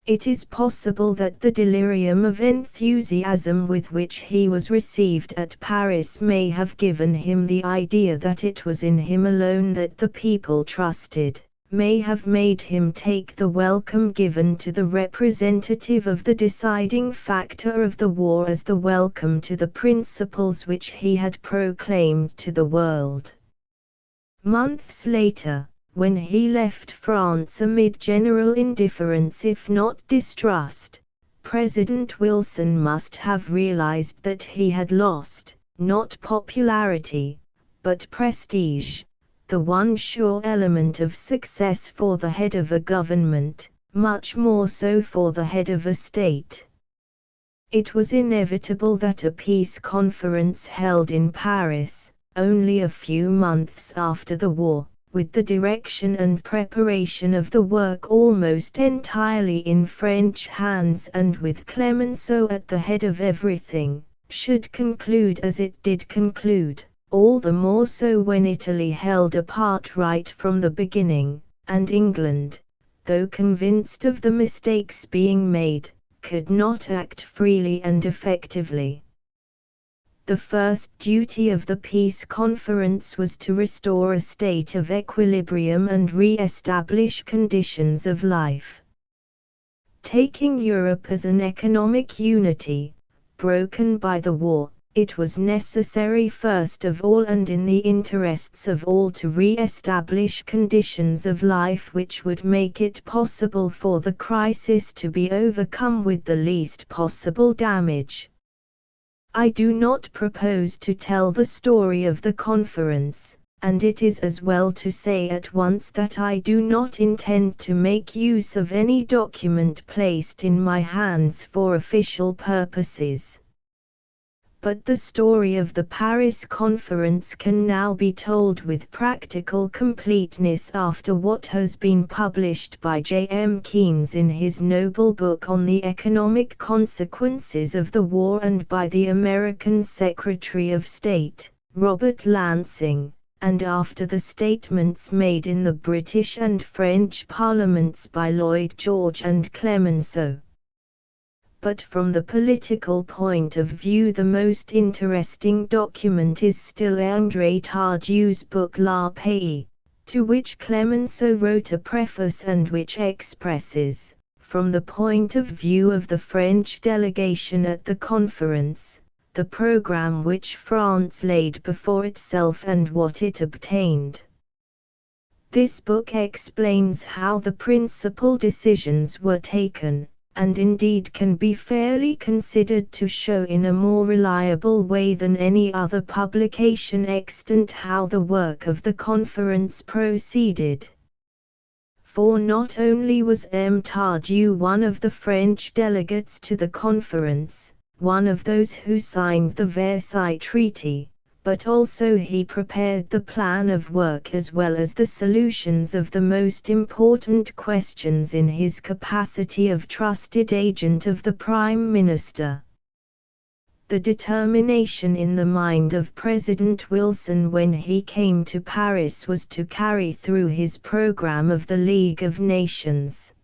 Speaker 1: It is possible that the delirium of enthusiasm with which he was received at Paris may have given him the idea that it was in him alone that the people trusted, may have made him take the welcome given to the representative of the deciding factor of the war as the welcome to the principles which he had proclaimed to the world. Months later, when he left France amid general indifference if not distrust, President Wilson must have realized that he had lost, not popularity, but prestige, the one sure element of success for the head of a government, much more so for the head of a state. It was inevitable that a peace conference held in Paris, only a few months after the war, with the direction and preparation of the work almost entirely in French hands and with Clemenceau at the head of everything, should conclude as it did conclude, all the more so when Italy held apart right from the beginning, and England, though convinced of the mistakes being made, could not act freely and effectively. The first duty of the peace conference was to restore a state of equilibrium and re-establish conditions of life. Taking Europe as an economic unity, broken by the war, it was necessary first of all and in the interests of all to re-establish conditions of life which would make it possible for the crisis to be overcome with the least possible damage. I do not propose to tell the story of the conference, and it is as well to say at once that I do not intend to make use of any document placed in my hands for official purposes. But the story of the Paris Conference can now be told with practical completeness after what has been published by J. M. Keynes in his noble book on the economic consequences of the war and by the American Secretary of State, Robert Lansing, and after the statements made in the British and French parliaments by Lloyd George and Clemenceau. But from the political point of view the most interesting document is still André Tardew's book La Paix, to which Clemenceau wrote a preface and which expresses, from the point of view of the French delegation at the conference, the program which France laid before itself and what it obtained. This book explains how the principal decisions were taken, and indeed can be fairly considered to show in a more reliable way than any other publication extant how the work of the conference proceeded. For not only was M. Tardieu one of the French delegates to the conference, one of those who signed the Versailles Treaty, but also he prepared the plan of work as well as the solutions of the most important questions in his capacity of trusted agent of the Prime Minister. The determination in the mind of President Wilson when he came to Paris was to carry through his program of the League of Nations.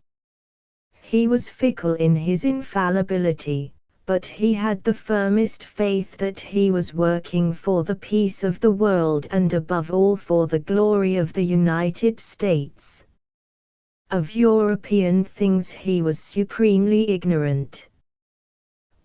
Speaker 1: He was fickle in his infallibility, but he had the firmest faith that he was working for the peace of the world and above all for the glory of the United States. Of European things he was supremely ignorant.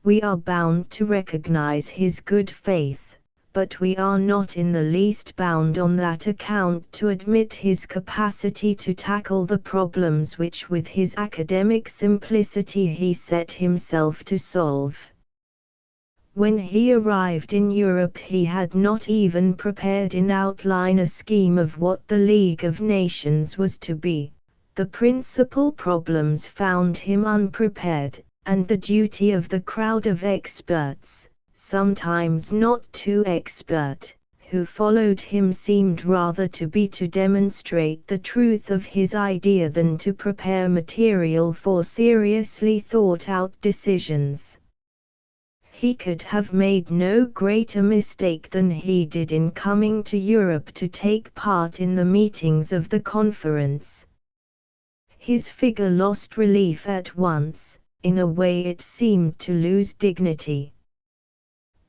Speaker 1: We are bound to recognize his good faith, but we are not in the least bound on that account to admit his capacity to tackle the problems which with his academic simplicity he set himself to solve. When he arrived in Europe he had not even prepared in outline a scheme of what the League of Nations was to be. The principal problems found him unprepared, and the duty of the crowd of experts, sometimes not too expert, who followed him seemed rather to be to demonstrate the truth of his idea than to prepare material for seriously thought-out decisions. He could have made no greater mistake than he did in coming to Europe to take part in the meetings of the conference. His figure lost relief at once, in a way it seemed to lose dignity.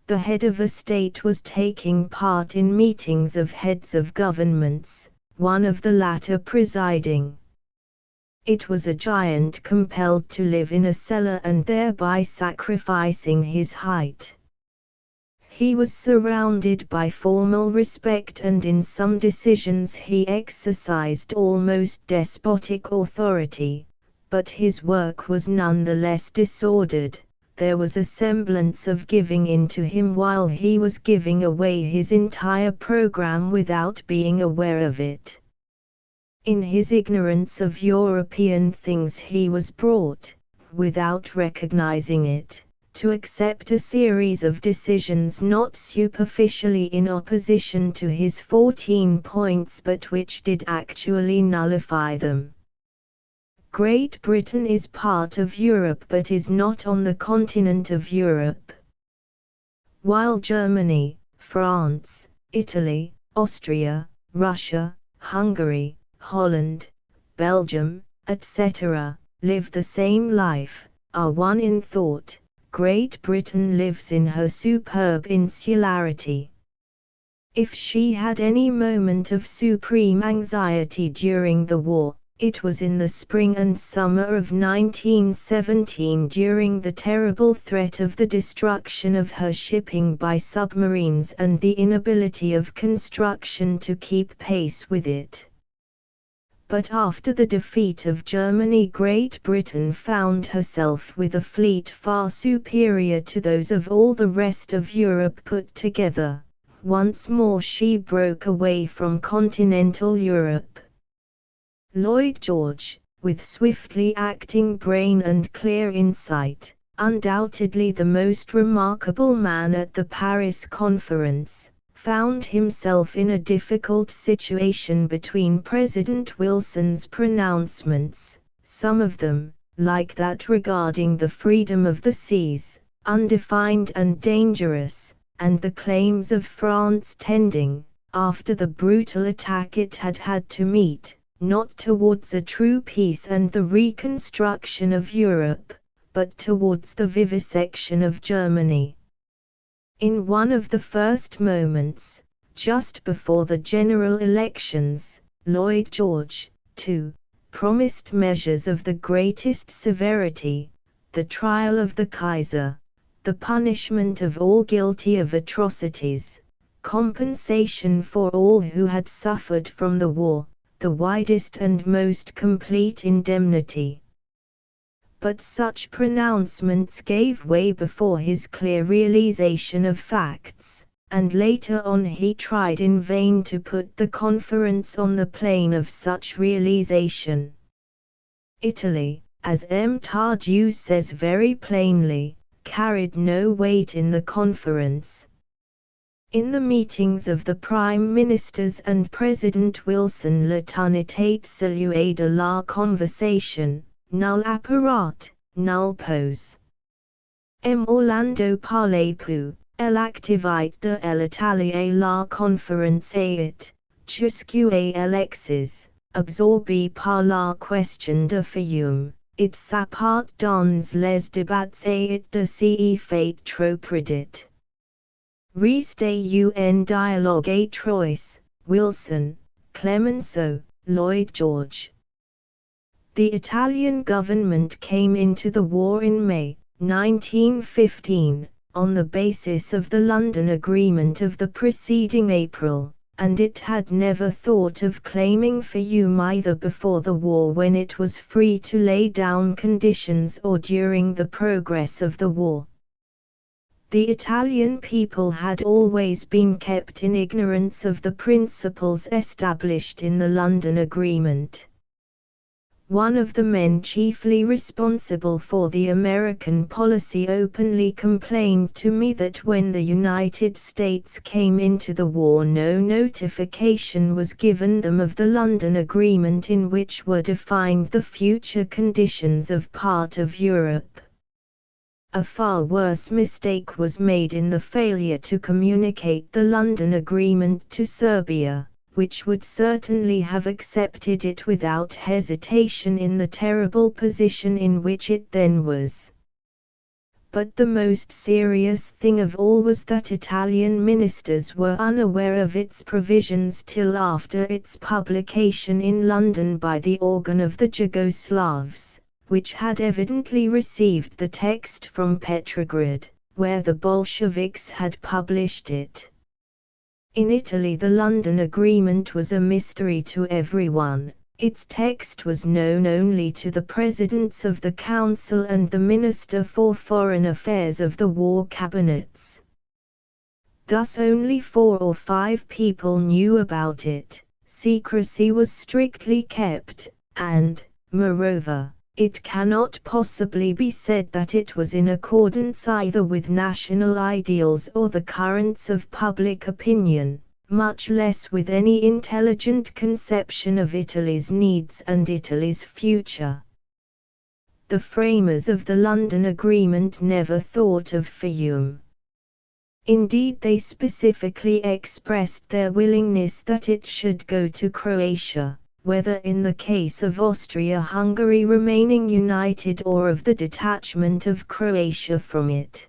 Speaker 1: The head of a state was taking part in meetings of heads of governments, one of the latter presiding. It was a giant compelled to live in a cellar and thereby sacrificing his height. He was surrounded by formal respect and in some decisions he exercised almost despotic authority, but his work was none the less disordered. There was a semblance of giving in to him while he was giving away his entire program without being aware of it. In his ignorance of European things he was brought, without recognizing it, to accept a series of decisions not superficially in opposition to his 14 points but which did actually nullify them. Great Britain is part of Europe but is not on the continent of Europe. While Germany, France, Italy, Austria, Russia, Hungary, Holland, Belgium, etc., live the same life, are one in thought. Great Britain lives in her superb insularity. If she had any moment of supreme anxiety during the war, it was in the spring and summer of 1917 during the terrible threat of the destruction of her shipping by submarines and the inability of construction to keep pace with it. But after the defeat of Germany, Great Britain found herself with a fleet far superior to those of all the rest of Europe put together. Once more she broke away from continental Europe. Lloyd George, with swiftly acting brain and clear insight, undoubtedly the most remarkable man at the Paris Conference, found himself in a difficult situation between President Wilson's pronouncements, some of them, like that regarding the freedom of the seas, undefined and dangerous, and the claims of France tending, after the brutal attack it had had to meet, not towards a true peace and the reconstruction of Europe, but towards the vivisection of Germany. In one of the first moments, just before the general elections, Lloyd George, too, promised measures of the greatest severity, the trial of the Kaiser, the punishment of all guilty of atrocities, compensation for all who had suffered from the war, the widest and most complete indemnity. But such pronouncements gave way before his clear realization of facts, and later on he tried in vain to put the conference on the plane of such realization. Italy, as M. Tardieu says very plainly, carried no weight in the conference. In the meetings of the Prime Ministers and President Wilson, le ton était celui de la conversation, nulle apparat, nulle pose. M. Orlando parlait peu, l'activité de l'Italie la conférence est, jusque Alexis, absorbé par la question de Fiume. It s'apart dans les débats et de s'y fait trop prédit. Reste un dialogue étroit, Wilson, Clemenceau, Lloyd George. The Italian government came into the war in May 1915, on the basis of the London Agreement of the preceding April, and it had never thought of claiming Fiume either before the war when it was free to lay down conditions or during the progress of the war. The Italian people had always been kept in ignorance of the principles established in the London Agreement. One of the men chiefly responsible for the American policy openly complained to me that when the United States came into the war no notification was given them of the London Agreement in which were defined the future conditions of part of Europe. A far worse mistake was made in the failure to communicate the London Agreement to Serbia, which would certainly have accepted it without hesitation in the terrible position in which it then was. But the most serious thing of all was that Italian ministers were unaware of its provisions till after its publication in London by the organ of the Jugoslavs, which had evidently received the text from Petrograd, where the Bolsheviks had published it. In Italy the London Agreement was a mystery to everyone. Its text was known only to the presidents of the Council and the Minister for Foreign Affairs of the war cabinets. Thus only 4 or 5 people knew about it, secrecy was strictly kept, and, moreover, it cannot possibly be said that it was in accordance either with national ideals or the currents of public opinion, much less with any intelligent conception of Italy's needs and Italy's future. The framers of the London Agreement never thought of Fiume. Indeed, they specifically expressed their willingness that it should go to Croatia, whether in the case of Austria-Hungary remaining united or of the detachment of Croatia from it.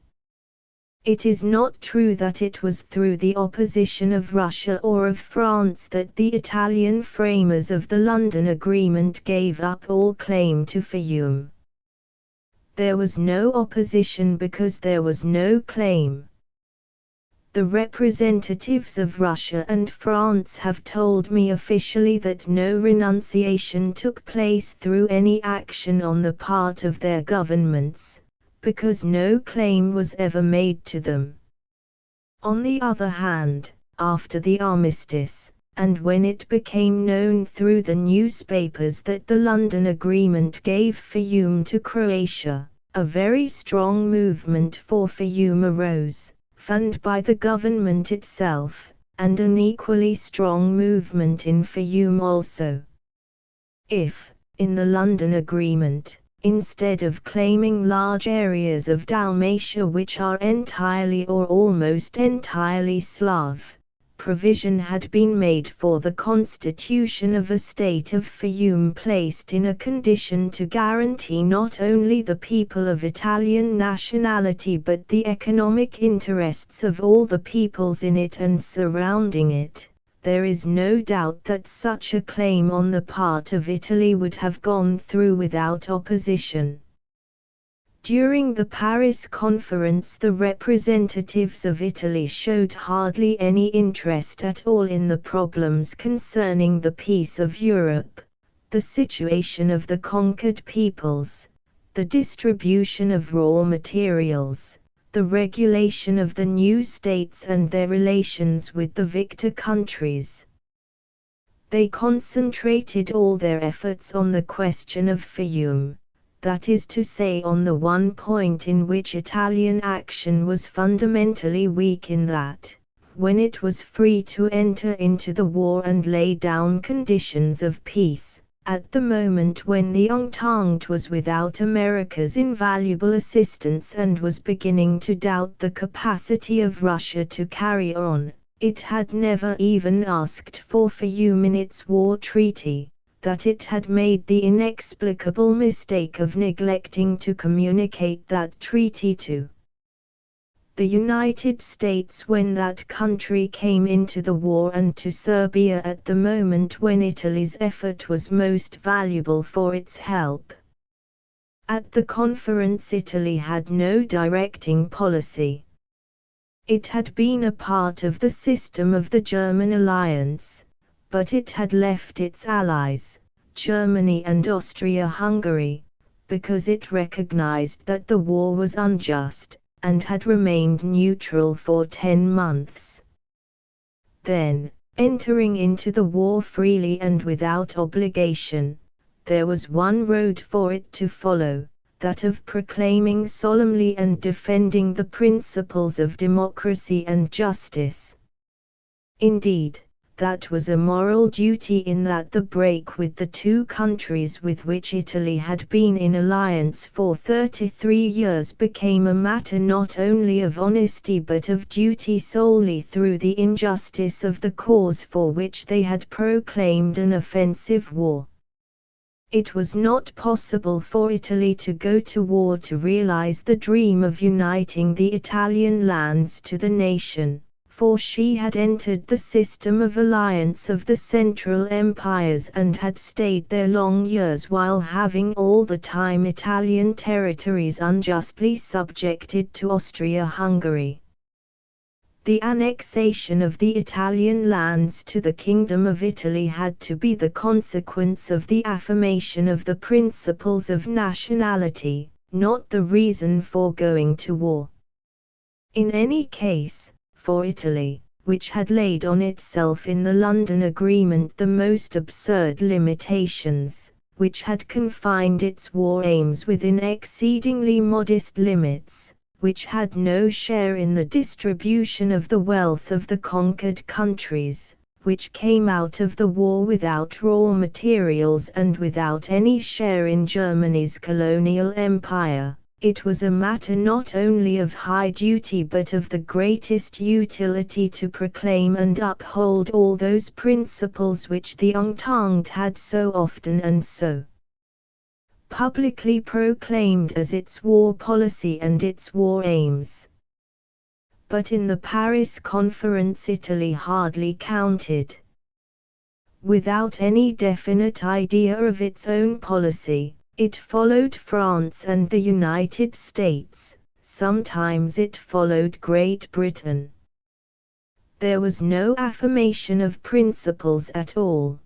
Speaker 1: It is not true that it was through the opposition of Russia or of France that the Italian framers of the London Agreement gave up all claim to Fiume. There was no opposition because there was no claim. The representatives of Russia and France have told me officially that no renunciation took place through any action on the part of their governments, because no claim was ever made to them. On the other hand, after the armistice, and when it became known through the newspapers that the London Agreement gave Fiume to Croatia, a very strong movement for Fiume arose, funded by the government itself, and an equally strong movement in Fiume also. If, in the London Agreement, instead of claiming large areas of Dalmatia which are entirely or almost entirely Slav, provision had been made for the constitution of a state of Fiume placed in a condition to guarantee not only the people of Italian nationality but the economic interests of all the peoples in it and surrounding it, there is no doubt that such a claim on the part of Italy would have gone through without opposition. During the Paris conference, the representatives of Italy showed hardly any interest at all in the problems concerning the peace of Europe, the situation of the conquered peoples, the distribution of raw materials, the regulation of the new states and their relations with the victor countries. They concentrated all their efforts on the question of Fiume, that is to say on the one point in which Italian action was fundamentally weak, in that, when it was free to enter into the war and lay down conditions of peace, at the moment when the Entente was without America's invaluable assistance and was beginning to doubt the capacity of Russia to carry on, it had never even asked for Fiume in its war treaty, that it had made the inexplicable mistake of neglecting to communicate that treaty to the United States when that country came into the war, and to Serbia at the moment when Italy's effort was most valuable for its help. At the conference, Italy had no directing policy. It had been a part of the system of the German alliance, but it had left its allies, Germany and Austria-Hungary, because it recognized that the war was unjust, and had remained neutral for 10 months. Then, entering into the war freely and without obligation, there was one road for it to follow, that of proclaiming solemnly and defending the principles of democracy and justice. Indeed, that was a moral duty, in that the break with the two countries with which Italy had been in alliance for 33 years became a matter not only of honesty but of duty solely through the injustice of the cause for which they had proclaimed an offensive war. It was not possible for Italy to go to war to realize the dream of uniting the Italian lands to the nation, for she had entered the system of alliance of the Central Empires and had stayed there long years while having all the time Italian territories unjustly subjected to Austria-Hungary. The annexation of the Italian lands to the Kingdom of Italy had to be the consequence of the affirmation of the principles of nationality, not the reason for going to war. In any case, for Italy, which had laid on itself in the London Agreement the most absurd limitations, which had confined its war aims within exceedingly modest limits, which had no share in the distribution of the wealth of the conquered countries, which came out of the war without raw materials and without any share in Germany's colonial empire, It was a matter not only of high duty but of the greatest utility to proclaim and uphold all those principles which the Entente had so often and so publicly proclaimed as its war policy and its war aims. But in the Paris Conference Italy hardly counted. Without any definite idea of its own policy, it followed France and the United States, sometimes it followed Great Britain. There was no affirmation of principles at all.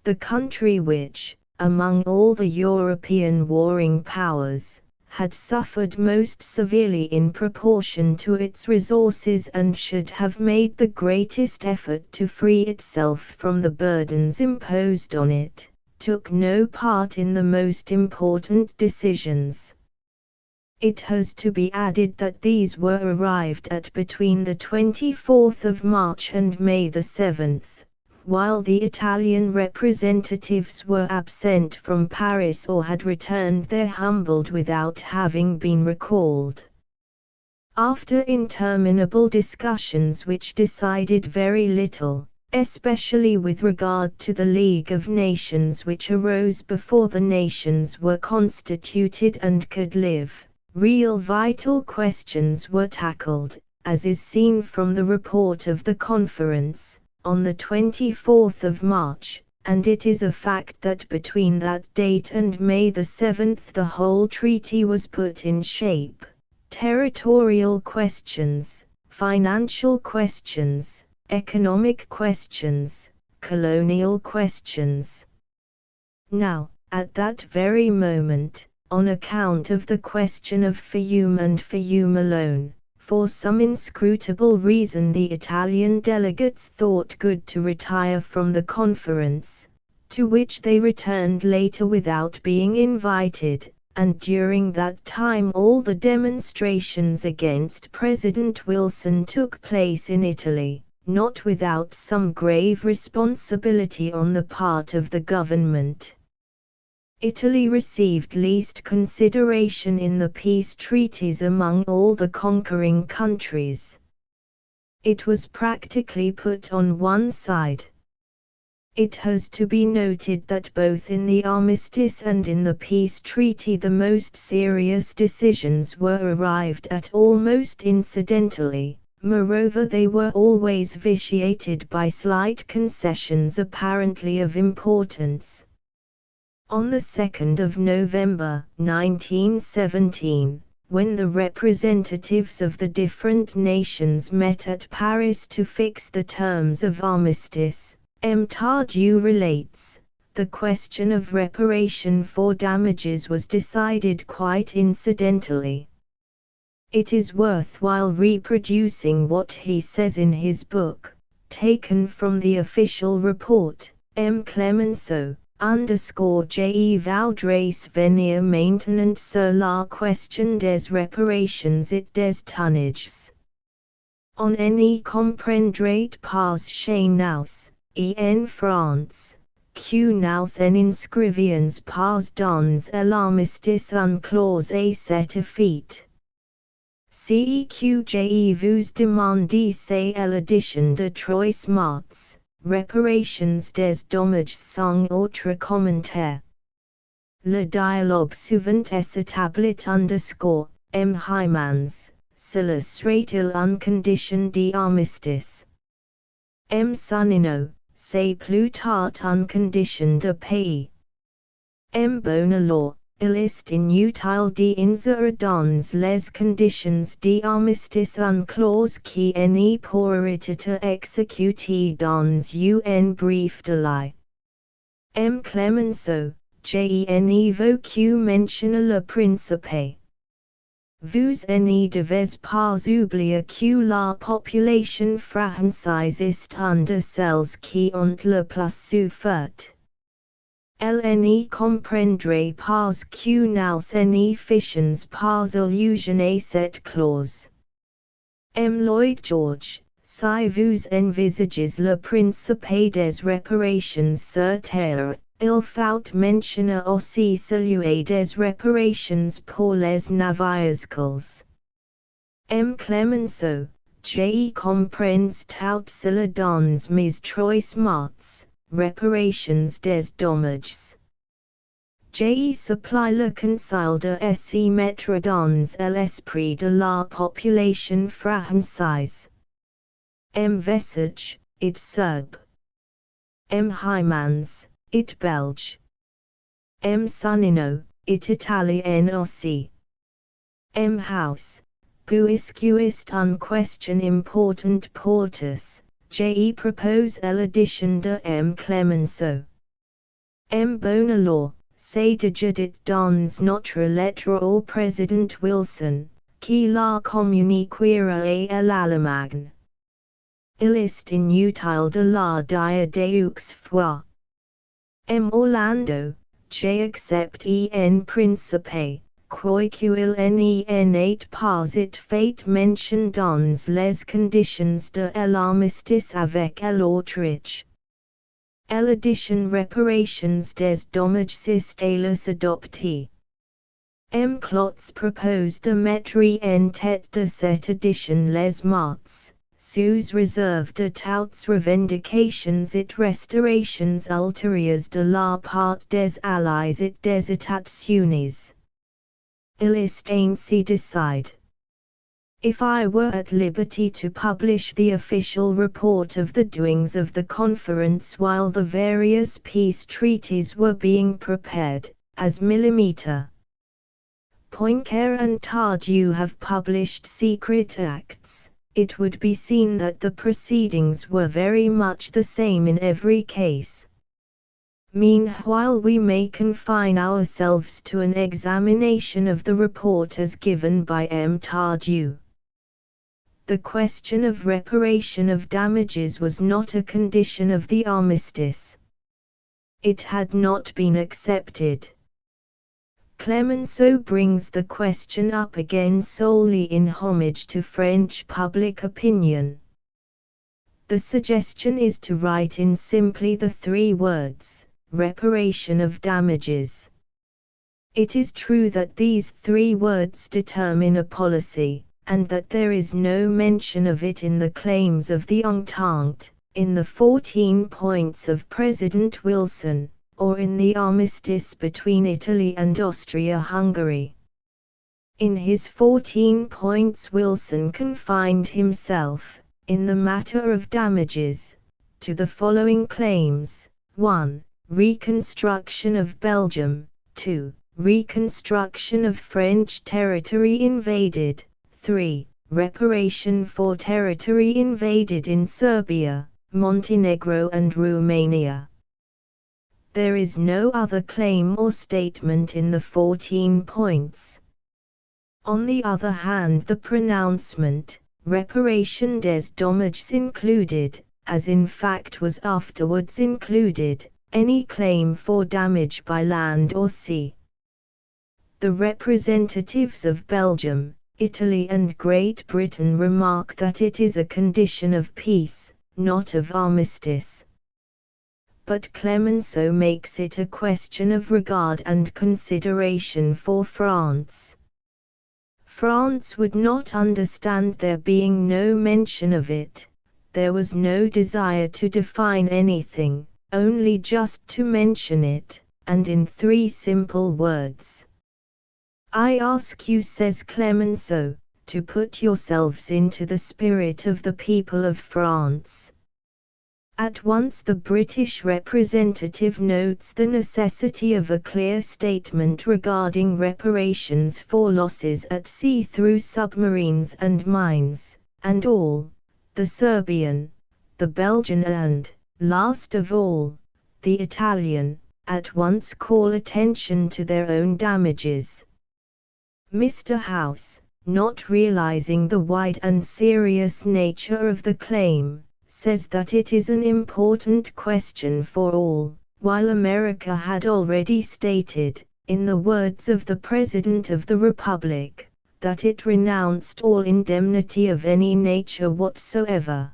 Speaker 1: The country which, among all the European warring powers, had suffered most severely in proportion to its resources and should have made the greatest effort to free itself from the burdens imposed on it, took no part in the most important decisions. It has to be added that these were arrived at between the 24th of March and May the 7th, while the Italian representatives were absent from Paris or had returned there humbled without having been recalled. After interminable discussions which decided very little, especially with regard to the League of Nations which arose before the nations were constituted and could live, real vital questions were tackled, as is seen from the report of the conference, on the 24th of March, and it is a fact that between that date and May the 7th the whole treaty was put in shape. Territorial questions, financial questions, economic questions, colonial questions. Now, at that very moment, on account of the question of Fiume and Fiume alone, for some inscrutable reason the Italian delegates thought good to retire from the conference, to which they returned later without being invited, and during that time all the demonstrations against President Wilson took place in Italy, not without some grave responsibility on the part of the government. Italy received least consideration in the peace treaties among all the conquering countries. It was practically put on one side. It has to be noted that both in the armistice and in the peace treaty the most serious decisions were arrived at almost incidentally, moreover they were always vitiated by slight concessions apparently of importance. On the 2nd of November, 1917, when the representatives of the different nations met at Paris to fix the terms of armistice, M. Tardieu relates, the question of reparation for damages was decided quite incidentally. It is worthwhile reproducing what he says in his book, taken from the official report, M. Clemenceau. _Je voudrais venir maintenant sur la question des réparations et des tonnages. On n'y comprendrait pas chez nous, et en France, que nous en inscrivions pas dans l'armistice une clause à cet effet. CEQ vous demandez c'est l'édition de 3 mars. Réparations des dommages sans autre commentaire. Le dialogue souvent est établi M. Hymans, s'illustrait-il en condition d'armistice. M. Sonino, c'est plus tard en condition de pays. M. Bonalor, il est inutile d'insérer dans les conditions d'armistice une clause qui ne pourrait être exécutée dans un brief délai. M. Clemenceau, je veux que mentionne le principe. Vous ne devez pas oublier que la population française est une de celles qui ont le plus souffert. Elle ne comprendrait pas que nous ne fassions pas allusion à cette clause. M. Lloyd George, si vous envisagez le principe des réparations sur terre, Il faut mentionner aussi celui des reparations pour les navires. Clemenceau, je comprends tout cela dans mes trois mots, reparations des dommages. Je supplie le conseil de se mettre dans l'esprit de la population française. Vesage, it serbe. Hymans, it belge. Sonino, it italien aussi. House, puisque est une question importante pour tous, je propose l'addition de Clemenceau. Bon alors, c'est déjà dit dans notre lettre au président Wilson, qui la communiquera à l'Allemagne. Il est inutile de la dire deux fois. Orlando, j'accepte en principe, quoiqu'il n'y ait pas été fait mention dans les conditions de l'armistice avec l'Autriche. L'addition reparations des dommages est adoptée. Klotz propose de mettre en tête de cette addition les mots, sous réserve de toutes revendications et restaurations ultérieures de la part des Allies et des États-Unis. Il est ainsi décidé. If I were at liberty to publish the official report of the doings of the conference while the various peace treaties were being prepared, as Millimeter Poincaré and Tardieu have published secret acts, it would be seen that the proceedings were very much the same in every case. Meanwhile we may confine ourselves to an examination of the report as given by Tardieu. The question of reparation of damages was not a condition of the armistice. It had not been accepted. Clemenceau brings the question up again solely in homage to French public opinion. The suggestion is to write in simply the three words, reparation of damages. It is true that these three words determine a policy, and that there is no mention of it in the claims of the Entente, in the 14 points of President Wilson, or in the armistice between Italy and Austria-Hungary. In his 14 points Wilson confined himself, in the matter of damages, to the following claims: 1. Reconstruction of Belgium, 2. Reconstruction of French territory invaded, 3. Reparation for territory invaded in Serbia, Montenegro and Romania. There is no other claim or statement in the 14 points. On the other hand, the pronouncement, reparation des dommages included, as in fact was afterwards included, any claim for damage by land or sea. The representatives of Belgium, Italy and Great Britain remark that it is a condition of peace, not of armistice. But Clemenceau makes it a question of regard and consideration for France. France would not understand there being no mention of it. There was no desire to define anything, only just to mention it, and in three simple words. I ask you, says Clemenceau, to put yourselves into the spirit of the people of France. At once the British representative notes the necessity of a clear statement regarding reparations for losses at sea through submarines and mines, and all, the Serbian, the Belgian and, last of all, the Italian, at once call attention to their own damages. Mr. House, not realizing the wide and serious nature of the claim, says that it is an important question for all, while America had already stated, in the words of the President of the Republic, that it renounced all indemnity of any nature whatsoever.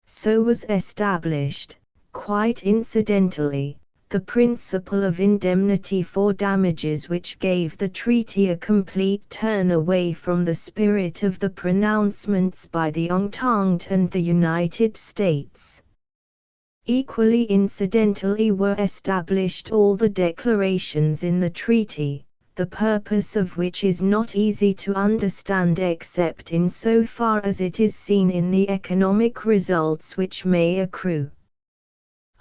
Speaker 1: So was established, quite incidentally, the principle of indemnity for damages, which gave the treaty a complete turn away from the spirit of the pronouncements by the Entente and the United States. Equally incidentally were established all the declarations in the treaty, the purpose of which is not easy to understand except in so far as it is seen in the economic results which may accrue.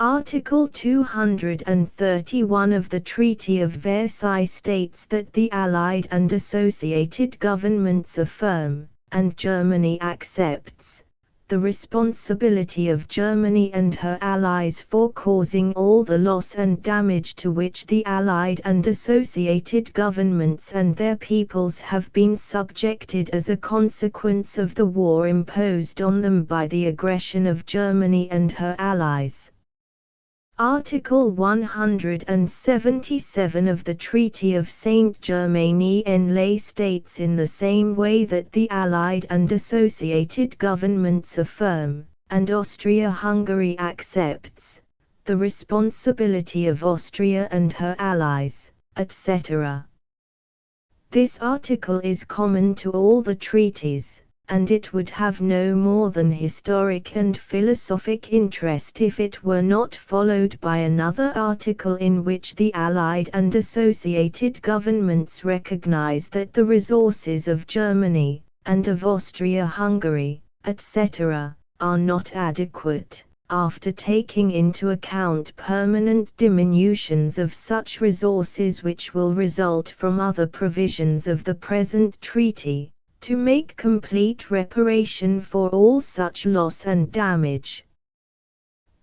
Speaker 1: Article 231 of the Treaty of Versailles states that the Allied and associated governments affirm, and Germany accepts, the responsibility of Germany and her allies for causing all the loss and damage to which the Allied and associated governments and their peoples have been subjected as a consequence of the war imposed on them by the aggression of Germany and her allies. Article 177 of the Treaty of Saint-Germain-en-Laye states in the same way that the Allied and associated governments affirm, and Austria-Hungary accepts, the responsibility of Austria and her allies, etc. This article is common to all the treaties, and it would have no more than historic and philosophic interest if it were not followed by another article in which the Allied and associated governments recognize that the resources of Germany, and of Austria-Hungary, etc., are not adequate, after taking into account permanent diminutions of such resources which will result from other provisions of the present treaty, to make complete reparation for all such loss and damage.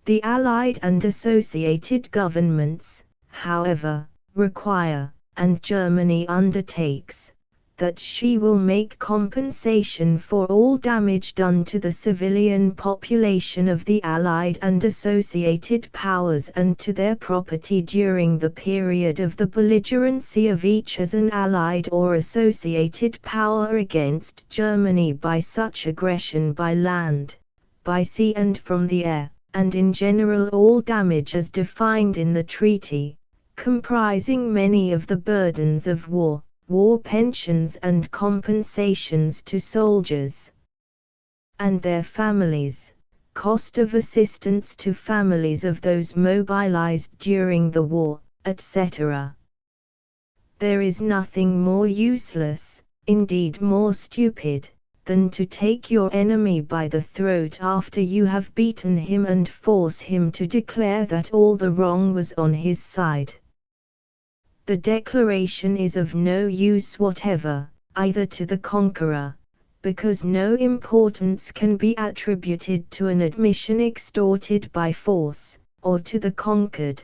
Speaker 1: The Allied and associated governments, however, require, and Germany undertakes, that she will make compensation for all damage done to the civilian population of the Allied and associated powers and to their property during the period of the belligerency of each as an allied or associated power against Germany by such aggression by land, by sea and from the air, and in general all damage as defined in the treaty, comprising many of the burdens of war pensions and compensations to soldiers and their families, cost of assistance to families of those mobilized during the war, etc. There is nothing more useless, indeed more stupid, than to take your enemy by the throat after you have beaten him and force him to declare that all the wrong was on his side. The declaration is of no use whatever, either to the conqueror, because no importance can be attributed to an admission extorted by force, or to the conquered,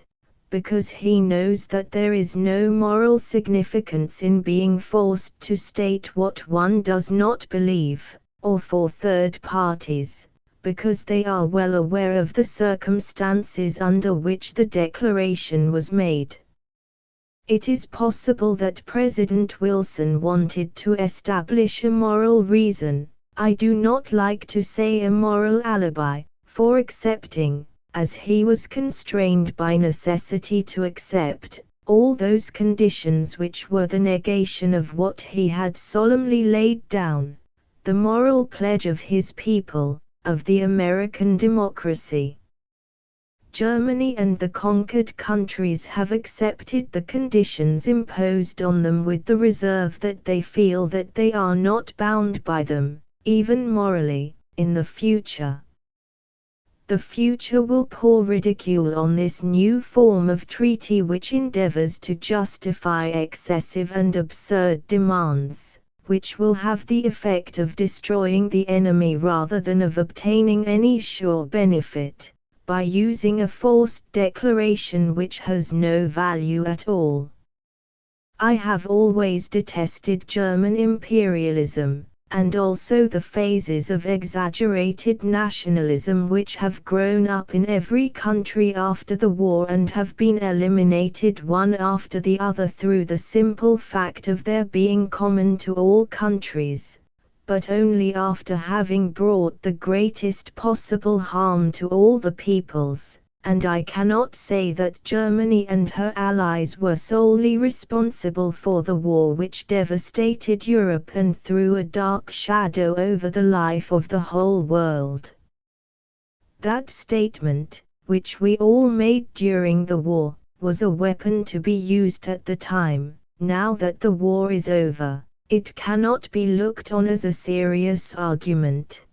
Speaker 1: because he knows that there is no moral significance in being forced to state what one does not believe, or for third parties, because they are well aware of the circumstances under which the declaration was made. It is possible that President Wilson wanted to establish a moral reason, I do not like to say a moral alibi, for accepting, as he was constrained by necessity to accept, all those conditions which were the negation of what he had solemnly laid down, the moral pledge of his people, of the American democracy. Germany and the conquered countries have accepted the conditions imposed on them with the reserve that they feel that they are not bound by them, even morally, in the future. The future will pour ridicule on this new form of treaty which endeavors to justify excessive and absurd demands, which will have the effect of destroying the enemy rather than of obtaining any sure benefit, by using a forced declaration which has no value at all. I have always detested German imperialism, and also the phases of exaggerated nationalism which have grown up in every country after the war and have been eliminated one after the other through the simple fact of their being common to all countries, but only after having brought the greatest possible harm to all the peoples, and I cannot say that Germany and her allies were solely responsible for the war which devastated Europe and threw a dark shadow over the life of the whole world. That statement, which we all made during the war, was a weapon to be used at the time. Now that the war is over, it cannot be looked on as a serious argument.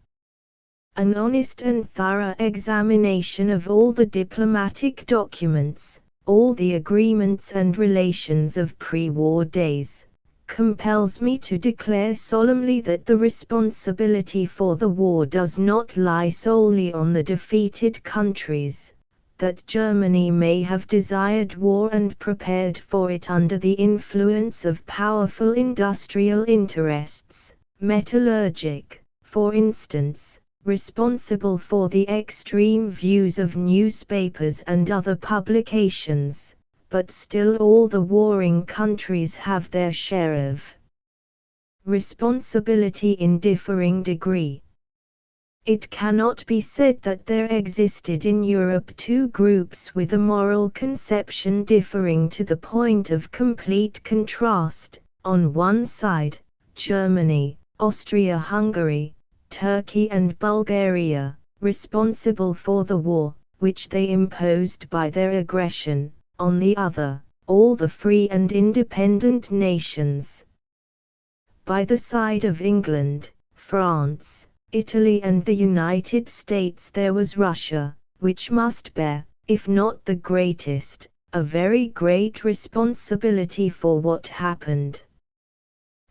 Speaker 1: An honest and thorough examination of all the diplomatic documents, all the agreements and relations of pre-war days, compels me to declare solemnly that the responsibility for the war does not lie solely on the defeated countries, that Germany may have desired war and prepared for it under the influence of powerful industrial interests, metallurgic, for instance, responsible for the extreme views of newspapers and other publications, but still all the warring countries have their share of responsibility in differing degree. It cannot be said that there existed in Europe two groups with a moral conception differing to the point of complete contrast: on one side, Germany, Austria-Hungary, Turkey and Bulgaria, responsible for the war, which they imposed by their aggression; on the other, all the free and independent nations. By the side of England, France, Italy and the United States there was Russia, which must bear, if not the greatest, a very great responsibility for what happened.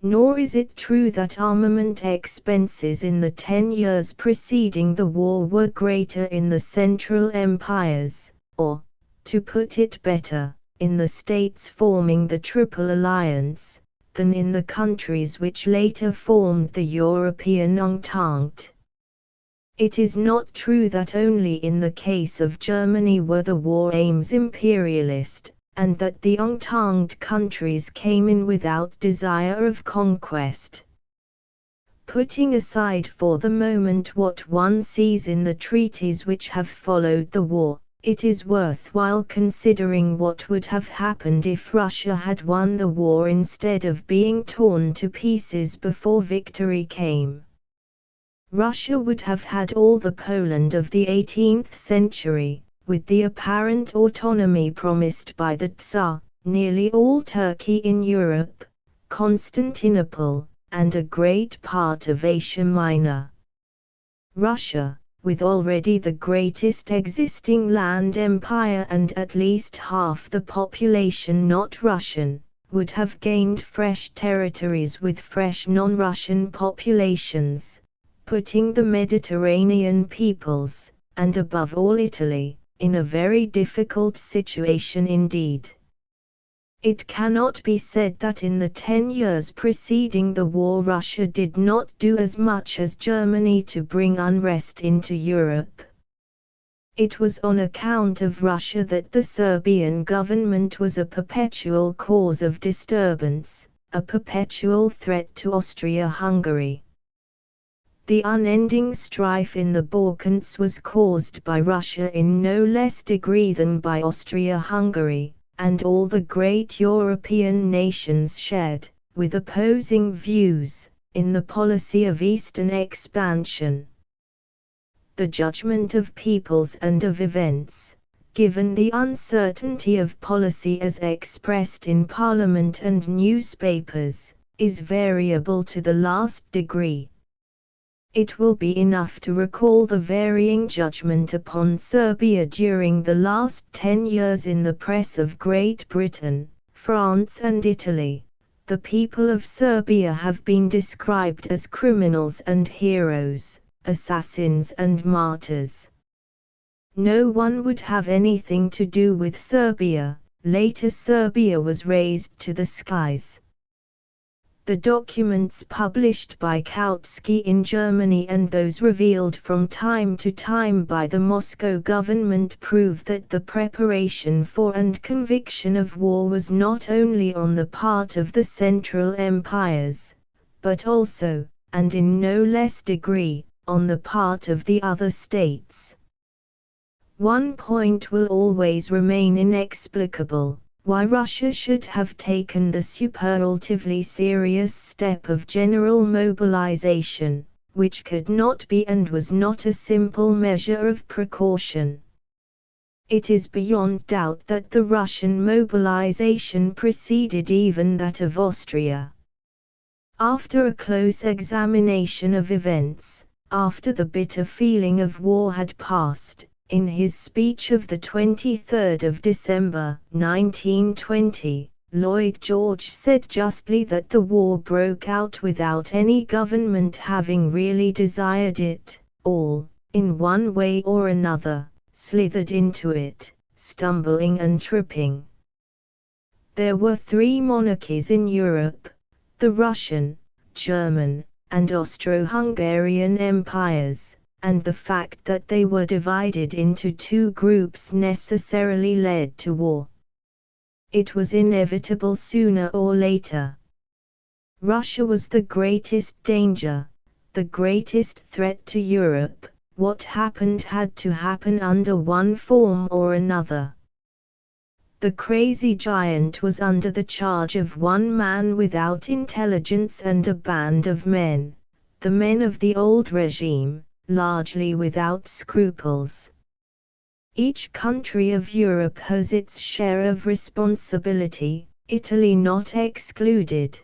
Speaker 1: Nor is it true that armament expenses in the 10 years preceding the war were greater in the Central Empires, or, to put it better, in the states forming the Triple Alliance, than in the countries which later formed the European Entente. It is not true that only in the case of Germany were the war aims imperialist, and that the Entente countries came in without desire of conquest. Putting aside for the moment what one sees in the treaties which have followed the war, it is worthwhile considering what would have happened if Russia had won the war instead of being torn to pieces before victory came. Russia would have had all the Poland of the 18th century, with the apparent autonomy promised by the Tsar, nearly all Turkey in Europe, Constantinople, and a great part of Asia Minor. Russia, with already the greatest existing land empire and at least half the population not Russian, would have gained fresh territories with fresh non-Russian populations, putting the Mediterranean peoples, and above all Italy, in a very difficult situation indeed. It cannot be said that in the 10 years preceding the war Russia did not do as much as Germany to bring unrest into Europe. It was on account of Russia that the Serbian government was a perpetual cause of disturbance, a perpetual threat to Austria-Hungary. The unending strife in the Balkans was caused by Russia in no less degree than by Austria-Hungary, and all the great European nations shared, with opposing views, in the policy of Eastern expansion. The judgment of peoples and of events, given the uncertainty of policy as expressed in Parliament and newspapers, is variable to the last degree. It will be enough to recall the varying judgment upon Serbia during the last 10 years in the press of Great Britain, France and Italy. The people of Serbia have been described as criminals and heroes, assassins and martyrs. No one would have anything to do with Serbia. Later Serbia was raised to the skies. The documents published by Kautsky in Germany and those revealed from time to time by the Moscow government prove that the preparation for and conviction of war was not only on the part of the Central Empires, but also, and in no less degree, on the part of the other states. One point will always remain inexplicable: why Russia should have taken the superlatively serious step of general mobilization, which could not be and was not a simple measure of precaution. It is beyond doubt that the Russian mobilization preceded even that of Austria. After a close examination of events, after the bitter feeling of war had passed, in his speech of the 23rd of December, 1920, Lloyd George said justly that the war broke out without any government having really desired it. All, in one way or another, slithered into it, stumbling and tripping. There were three monarchies in Europe: the Russian, German, and Austro-Hungarian empires, and the fact that they were divided into two groups necessarily led to war. It was inevitable sooner or later. Russia was the greatest danger, the greatest threat to Europe. What happened had to happen under one form or another. The crazy giant was under the charge of one man without intelligence and a band of men, the men of the old regime, largely without scruples. Each country of Europe has its share of responsibility, Italy not excluded.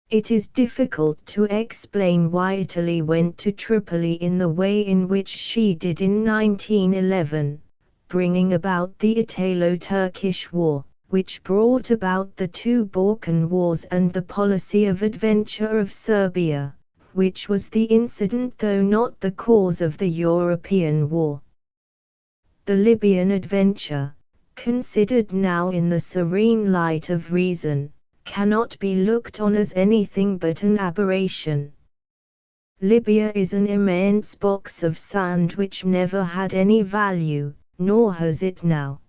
Speaker 1: It is difficult to explain why Italy went to Tripoli in the way in which she did in 1911, bringing about the Italo-Turkish War, which brought about the two Balkan Wars, and the policy of adventure of Serbia, which was the incident though not the cause of the European War. The Libyan adventure, considered now in the serene light of reason, cannot be looked on as anything but an aberration. Libya is an immense box of sand which never had any value, nor has it now.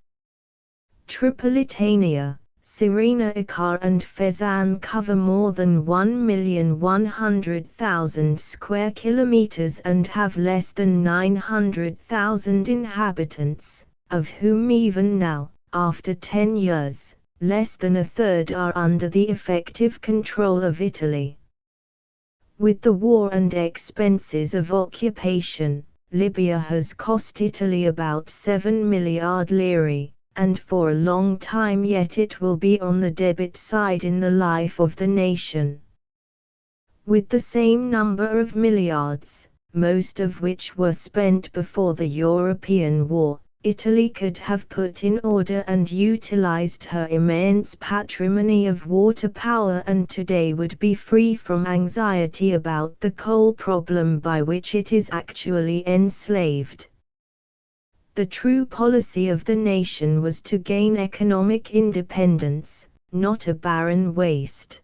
Speaker 1: Tripolitania, Cyrenaica and Fezzan cover more than 1,100,000 square kilometers and have less than 900,000 inhabitants, of whom even now, after 10 years, less than a third are under the effective control of Italy. With the war and expenses of occupation, Libya has cost Italy about 7 milliard lire, and for a long time yet it will be on the debit side in the life of the nation. With the same number of milliards, most of which were spent before the European War, Italy could have put in order and utilized her immense patrimony of water power, and today would be free from anxiety about the coal problem by which it is actually enslaved. The true policy of the nation was to gain economic independence, not a barren waste.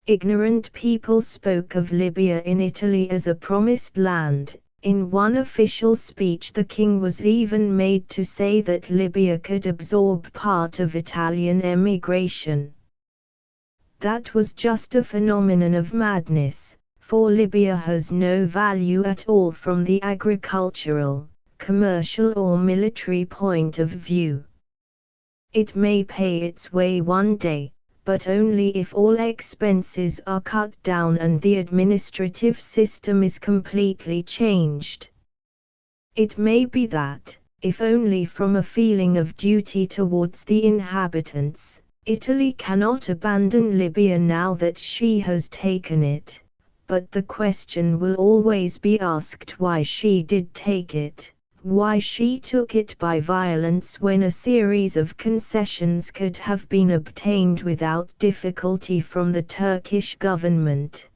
Speaker 1: Ignorant people spoke of Libya in Italy as a promised land. In one official speech the king was even made to say that Libya could absorb part of Italian emigration. That was just a phenomenon of madness, for Libya has no value at all from the agricultural, commercial or military point of view. It may pay its way one day, but only if all expenses are cut down and the administrative system is completely changed. It may be that, if only from a feeling of duty towards the inhabitants, Italy cannot abandon Libya now that she has taken it, but the question will always be asked why she did take it. Why she took it by violence when a series of concessions could have been obtained without difficulty from the Turkish government.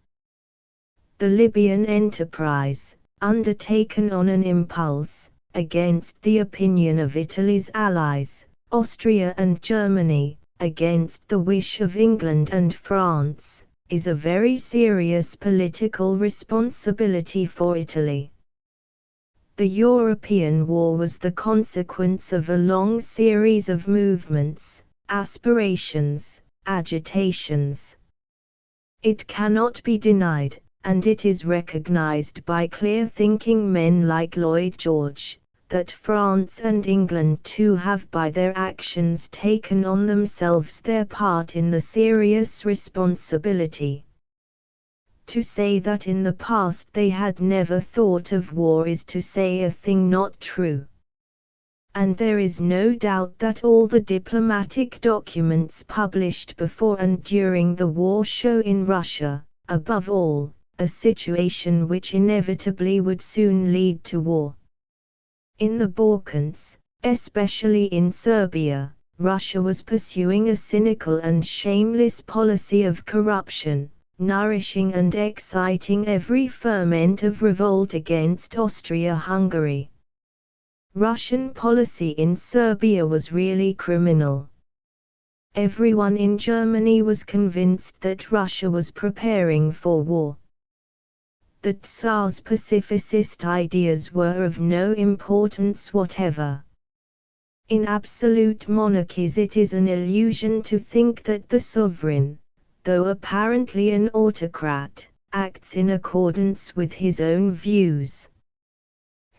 Speaker 1: The Libyan enterprise, undertaken on an impulse, against the opinion of Italy's allies, Austria and Germany, against the wish of England and France, is a very serious political responsibility for Italy. The European War was the consequence of a long series of movements, aspirations, agitations. It cannot be denied, and it is recognized by clear-thinking men like Lloyd George, that France and England too have by their actions taken on themselves their part in the serious responsibility. To say that in the past they had never thought of war is to say a thing not true. And there is no doubt that all the diplomatic documents published before and during the war show in Russia, above all, a situation which inevitably would soon lead to war. In the Balkans, especially in Serbia, Russia was pursuing a cynical and shameless policy of corruption, nourishing and exciting every ferment of revolt against Austria-Hungary. Russian policy in Serbia was really criminal. Everyone in Germany was convinced that Russia was preparing for war. The Tsar's pacifist ideas were of no importance whatever. In absolute monarchies it is an illusion to think that the sovereign, though apparently an autocrat, acts in accordance with his own views.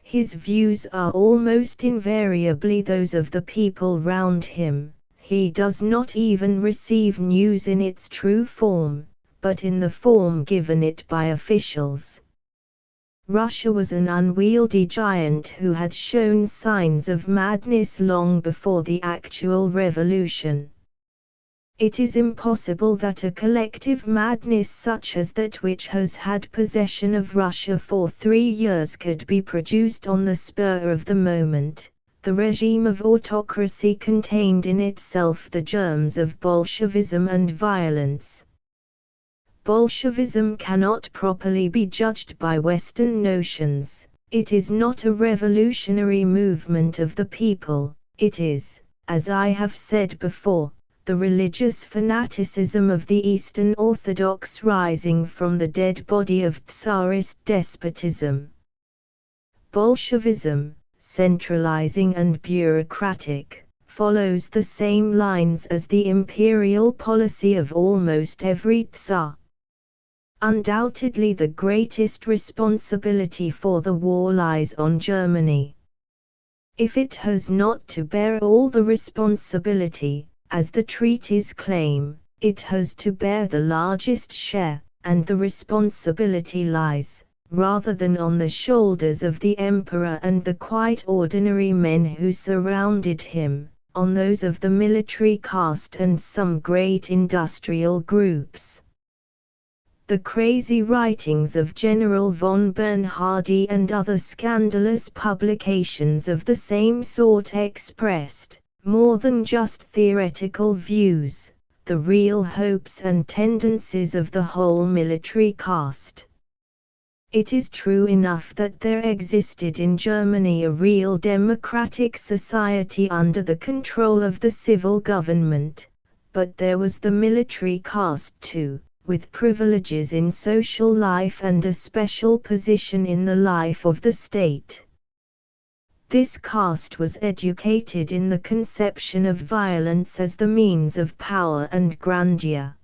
Speaker 1: His views are almost invariably those of the people round him. He does not even receive news in its true form, but in the form given it by officials. Russia was an unwieldy giant who had shown signs of madness long before the actual revolution. It is impossible that a collective madness such as that which has had possession of Russia for 3 years could be produced on the spur of the moment. The regime of autocracy contained in itself the germs of Bolshevism and violence. Bolshevism cannot properly be judged by Western notions. It is not a revolutionary movement of the people, it is, as I have said before, the religious fanaticism of the Eastern Orthodox rising from the dead body of Tsarist despotism. Bolshevism, centralizing and bureaucratic, follows the same lines as the imperial policy of almost every Tsar. Undoubtedly the greatest responsibility for the war lies on Germany. If it has not to bear all the responsibility, as the treaties claim, it has to bear the largest share, and the responsibility lies, rather than on the shoulders of the emperor and the quite ordinary men who surrounded him, on those of the military caste and some great industrial groups. The crazy writings of General von Bernhardi and other scandalous publications of the same sort expressed, more than just theoretical views, the real hopes and tendencies of the whole military caste. It is true enough that there existed in Germany a real democratic society under the control of the civil government, but there was the military caste too, with privileges in social life and a special position in the life of the state. This caste was educated in the conception of violence as the means of power and grandeur.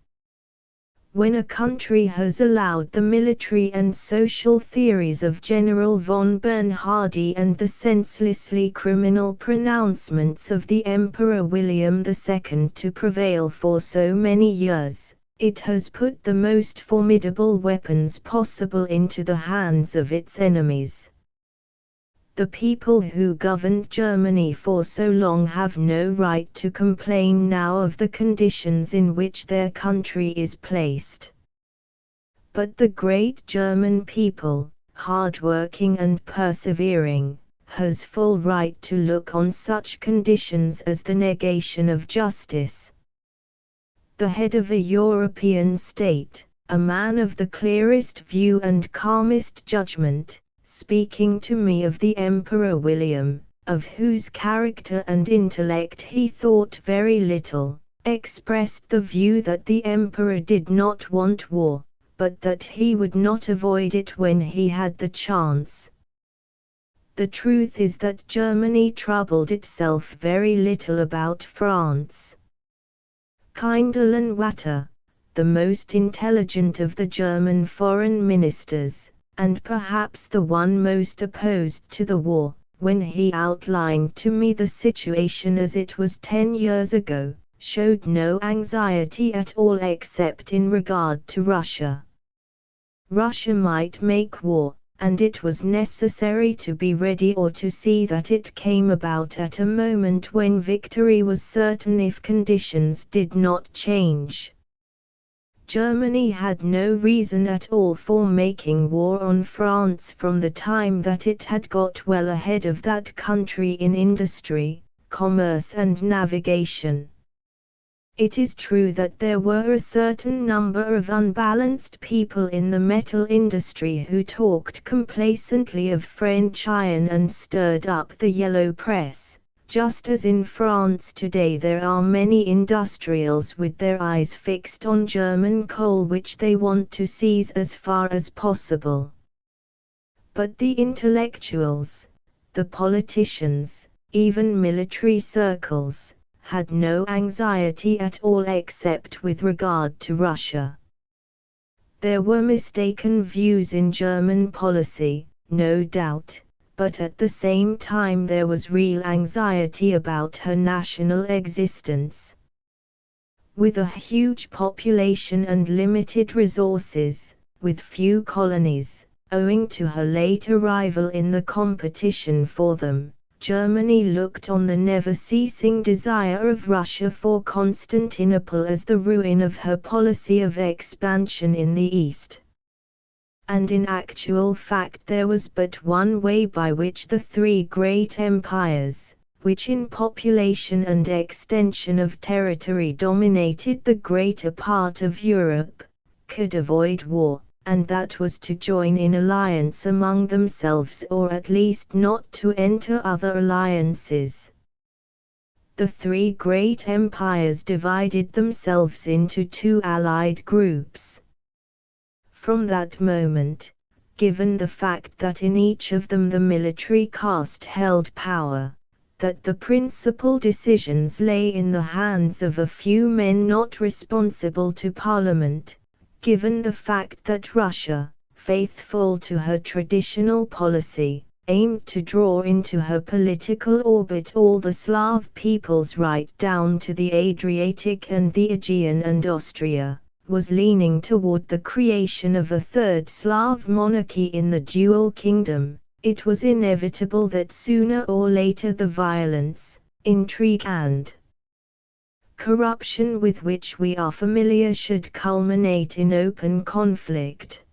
Speaker 1: When a country has allowed the military and social theories of General von Bernhardi and the senselessly criminal pronouncements of the Emperor William II to prevail for so many years, it has put the most formidable weapons possible into the hands of its enemies. The people who governed Germany for so long have no right to complain now of the conditions in which their country is placed. But the great German people, hard-working and persevering, has full right to look on such conditions as the negation of justice. The head of a European state, a man of the clearest view and calmest judgment, speaking to me of the Emperor William, of whose character and intellect he thought very little, expressed the view that the Emperor did not want war, but that he would not avoid it when he had the chance. The truth is that Germany troubled itself very little about France. Kinderlein-Watter, the most intelligent of the German foreign ministers, and perhaps the one most opposed to the war, when he outlined to me the situation as it was 10 years ago, showed no anxiety at all except in regard to Russia. Russia might make war, and it was necessary to be ready or to see that it came about at a moment when victory was certain if conditions did not change. Germany had no reason at all for making war on France from the time that it had got well ahead of that country in industry, commerce and navigation. It is true that there were a certain number of unbalanced people in the metal industry who talked complacently of French iron and stirred up the yellow press. Just as in France today there are many industrials with their eyes fixed on German coal which they want to seize as far as possible. But the intellectuals, the politicians, even military circles, had no anxiety at all except with regard to Russia. There were mistaken views in German policy, no doubt, but at the same time there was real anxiety about her national existence. With a huge population and limited resources, with few colonies, owing to her late arrival in the competition for them, Germany looked on the never-ceasing desire of Russia for Constantinople as the ruin of her policy of expansion in the East. And in actual fact there was but one way by which the three great empires, which in population and extension of territory dominated the greater part of Europe, could avoid war, and that was to join in alliance among themselves or at least not to enter other alliances. The three great empires divided themselves into two allied groups. From that moment, given the fact that in each of them the military caste held power, that the principal decisions lay in the hands of a few men not responsible to Parliament, given the fact that Russia, faithful to her traditional policy, aimed to draw into her political orbit all the Slav peoples right down to the Adriatic and the Aegean, and Austria was leaning toward the creation of a third Slav monarchy in the Dual Kingdom, it was inevitable that sooner or later the violence, intrigue and corruption with which we are familiar should culminate in open conflict.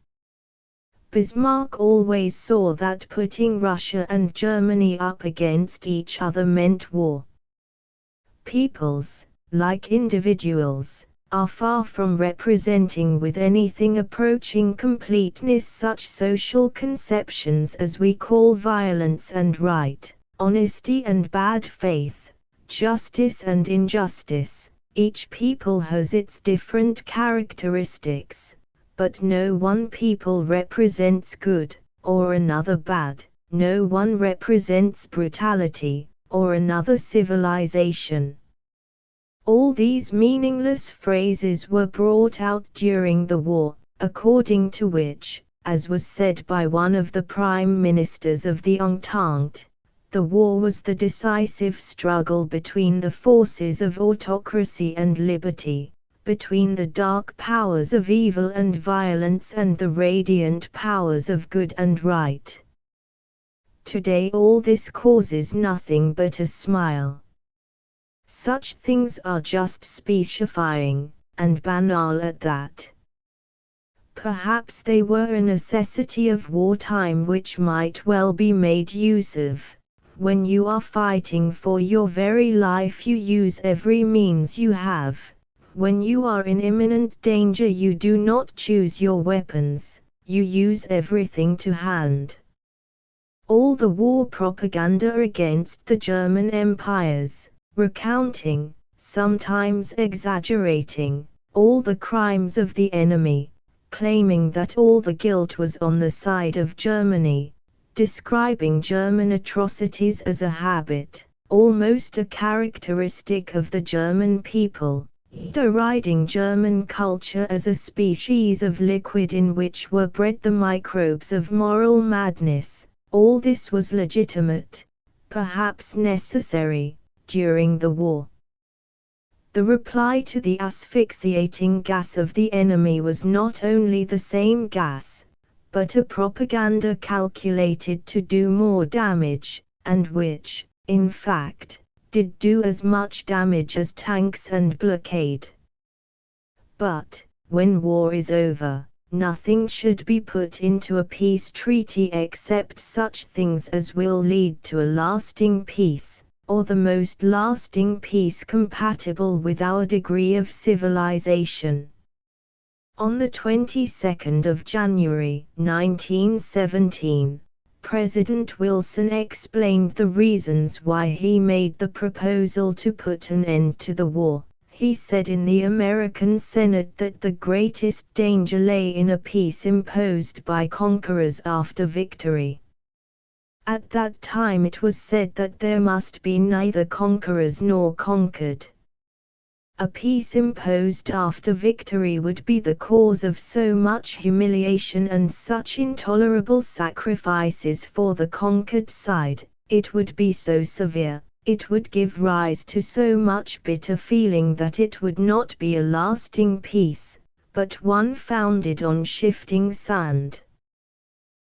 Speaker 1: Bismarck always saw that putting Russia and Germany up against each other meant war. Peoples, like individuals, are far from representing with anything approaching completeness such social conceptions as we call violence and right, honesty and bad faith, justice and injustice. Each people has its different characteristics, but no one people represents good, or another bad, no one represents brutality, or another civilization. All these meaningless phrases were brought out during the war, according to which, as was said by one of the prime ministers of the Entente, the war was the decisive struggle between the forces of autocracy and liberty, between the dark powers of evil and violence and the radiant powers of good and right. Today all this causes nothing but a smile. Such things are just specifying, and banal at that. Perhaps they were a necessity of wartime which might well be made use of. When you are fighting for your very life you use every means you have. When you are in imminent danger you do not choose your weapons, you use everything to hand. All the war propaganda against the German empires, recounting, sometimes exaggerating, all the crimes of the enemy, claiming that all the guilt was on the side of Germany, describing German atrocities as a habit, almost a characteristic of the German people, deriding German culture as a species of liquid in which were bred the microbes of moral madness. All this was legitimate, perhaps necessary, during the war. The reply to the asphyxiating gas of the enemy was not only the same gas, but a propaganda calculated to do more damage, and which, in fact, did do as much damage as tanks and blockade. But, when war is over, nothing should be put into a peace treaty except such things as will lead to a lasting peace, or the most lasting peace compatible with our degree of civilization. On the 22nd of January, 1917, President Wilson explained the reasons why he made the proposal to put an end to the war. He said in the American Senate that the greatest danger lay in a peace imposed by conquerors after victory. At that time it was said that there must be neither conquerors nor conquered. A peace imposed after victory would be the cause of so much humiliation and such intolerable sacrifices for the conquered side, it would be so severe, it would give rise to so much bitter feeling that it would not be a lasting peace, but one founded on shifting sand.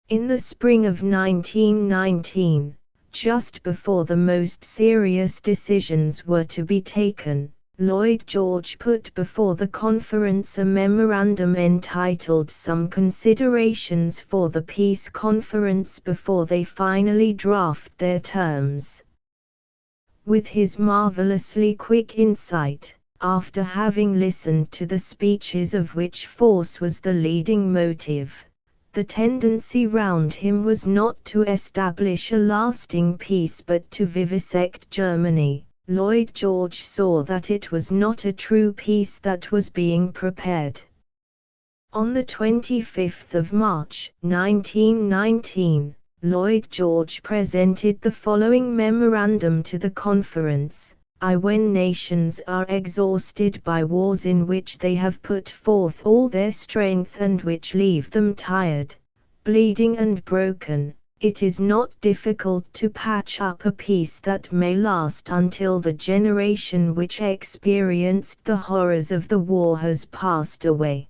Speaker 1: In the spring of 1919, just before the most serious decisions were to be taken, Lloyd George put before the conference a memorandum entitled Some Considerations for the Peace Conference before they finally draft their terms. With his marvelously quick insight, after having listened to the speeches of which force was the leading motive, the tendency round him was not to establish a lasting peace but to vivisect Germany. Lloyd George saw that it was not a true peace that was being prepared. On the 25th of March, 1919, Lloyd George presented the following memorandum to the conference. When nations are exhausted by wars in which they have put forth all their strength and which leave them tired, bleeding and broken, it is not difficult to patch up a peace that may last until the generation which experienced the horrors of the war has passed away.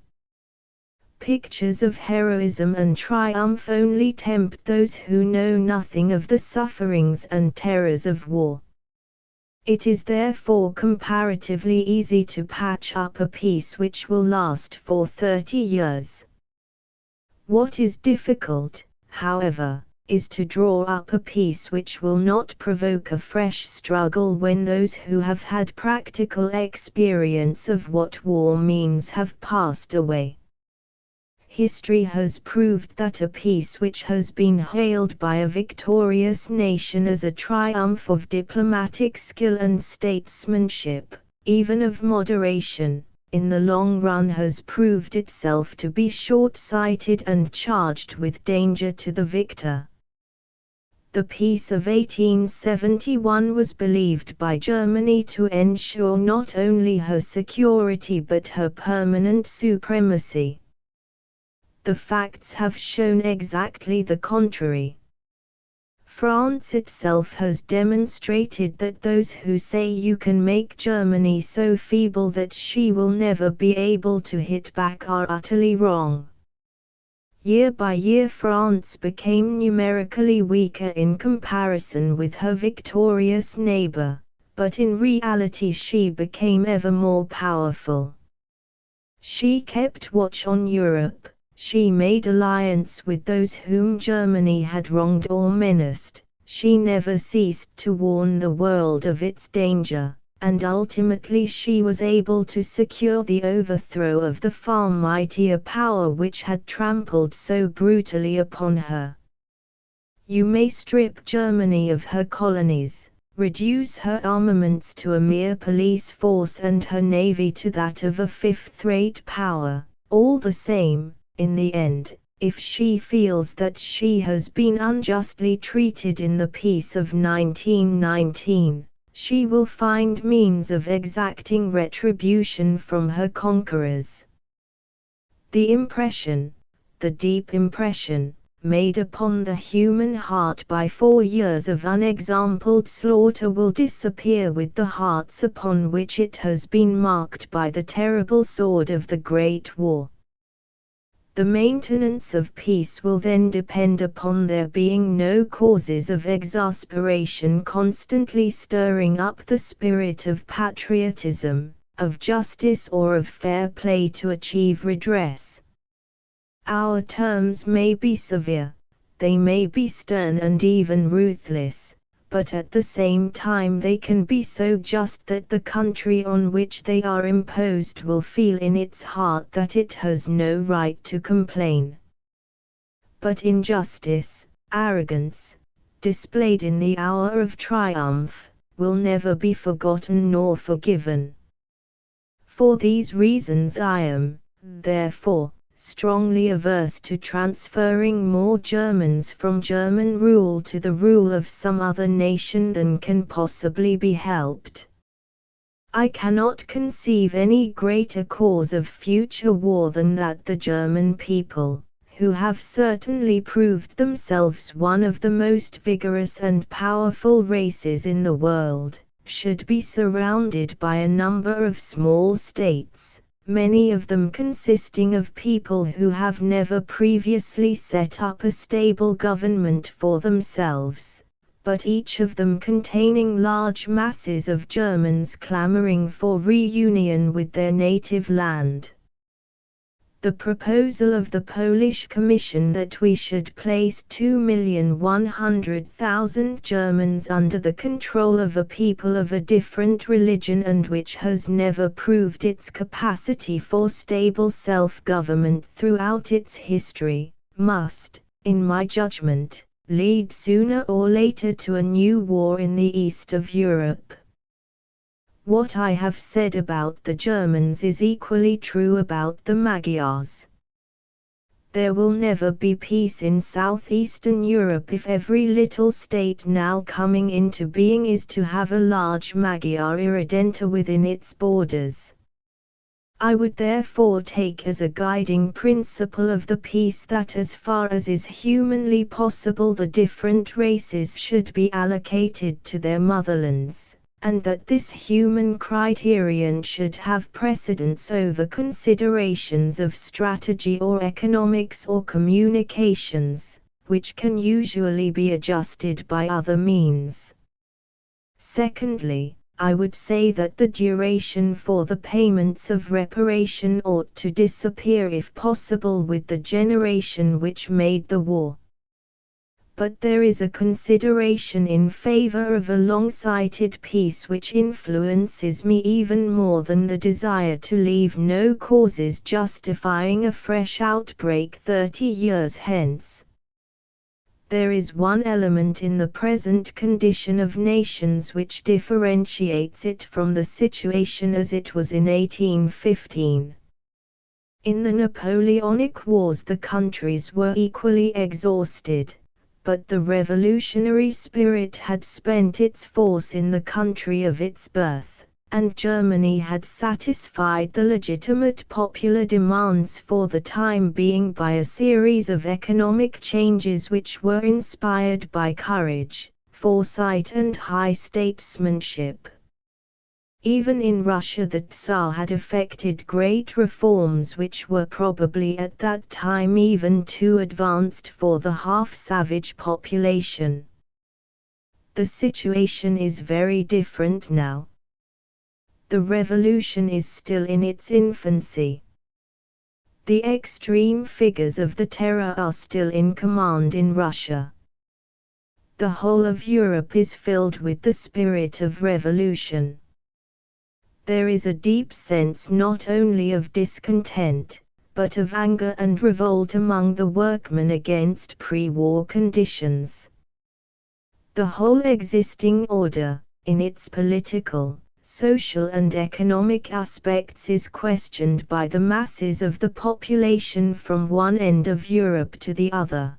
Speaker 1: Pictures of heroism and triumph only tempt those who know nothing of the sufferings and terrors of war. It is therefore comparatively easy to patch up a peace which will last for 30 years. What is difficult, however, is to draw up a peace which will not provoke a fresh struggle when those who have had practical experience of what war means have passed away. History has proved that a peace which has been hailed by a victorious nation as a triumph of diplomatic skill and statesmanship, even of moderation, in the long run has proved itself to be short-sighted and charged with danger to the victor. The peace of 1871 was believed by Germany to ensure not only her security but her permanent supremacy. The facts have shown exactly the contrary. France itself has demonstrated that those who say you can make Germany so feeble that she will never be able to hit back are utterly wrong. Year by year France became numerically weaker in comparison with her victorious neighbor, but in reality she became ever more powerful. She kept watch on Europe. She made alliance with those whom Germany had wronged or menaced, she never ceased to warn the world of its danger, and ultimately she was able to secure the overthrow of the far mightier power which had trampled so brutally upon her. You may strip Germany of her colonies, reduce her armaments to a mere police force and her navy to that of a fifth-rate power, all the same, in the end, if she feels that she has been unjustly treated in the peace of 1919, she will find means of exacting retribution from her conquerors. The impression, the deep impression, made upon the human heart by 4 years of unexampled slaughter will disappear with the hearts upon which it has been marked by the terrible sword of the Great War. The maintenance of peace will then depend upon there being no causes of exasperation constantly stirring up the spirit of patriotism, of justice or of fair play to achieve redress. Our terms may be severe, they may be stern and even ruthless, but at the same time they can be so just that the country on which they are imposed will feel in its heart that it has no right to complain. But injustice, arrogance, displayed in the hour of triumph, will never be forgotten nor forgiven. For these reasons I am, therefore, strongly averse to transferring more Germans from German rule to the rule of some other nation than can possibly be helped. I cannot conceive any greater cause of future war than that the German people, who have certainly proved themselves one of the most vigorous and powerful races in the world, should be surrounded by a number of small states, many of them consisting of people who have never previously set up a stable government for themselves, but each of them containing large masses of Germans clamoring for reunion with their native land. The proposal of the Polish Commission that we should place 2,100,000 Germans under the control of a people of a different religion and which has never proved its capacity for stable self-government throughout its history, must, in my judgment, lead sooner or later to a new war in the east of Europe. What I have said about the Germans is equally true about the Magyars. There will never be peace in southeastern Europe if every little state now coming into being is to have a large Magyar irredenta within its borders. I would therefore take as a guiding principle of the peace that as far as is humanly possible the different races should be allocated to their motherlands, and that this human criterion should have precedence over considerations of strategy or economics or communications, which can usually be adjusted by other means. Secondly, I would say that the duration for the payments of reparation ought to disappear if possible with the generation which made the war. But there is a consideration in favor of a long-sighted peace which influences me even more than the desire to leave no causes justifying a fresh outbreak 30 years hence. There is one element in the present condition of nations which differentiates it from the situation as it was in 1815. In the Napoleonic Wars the countries were equally exhausted, but the revolutionary spirit had spent its force in the country of its birth, and Germany had satisfied the legitimate popular demands for the time being by a series of economic changes which were inspired by courage, foresight and high statesmanship. Even in Russia the Tsar had effected great reforms which were probably at that time even too advanced for the half-savage population. The situation is very different now. The revolution is still in its infancy. The extreme figures of the terror are still in command in Russia. The whole of Europe is filled with the spirit of revolution. There is a deep sense not only of discontent, but of anger and revolt among the workmen against pre-war conditions. The whole existing order, in its political, social and economic aspects is questioned by the masses of the population from one end of Europe to the other.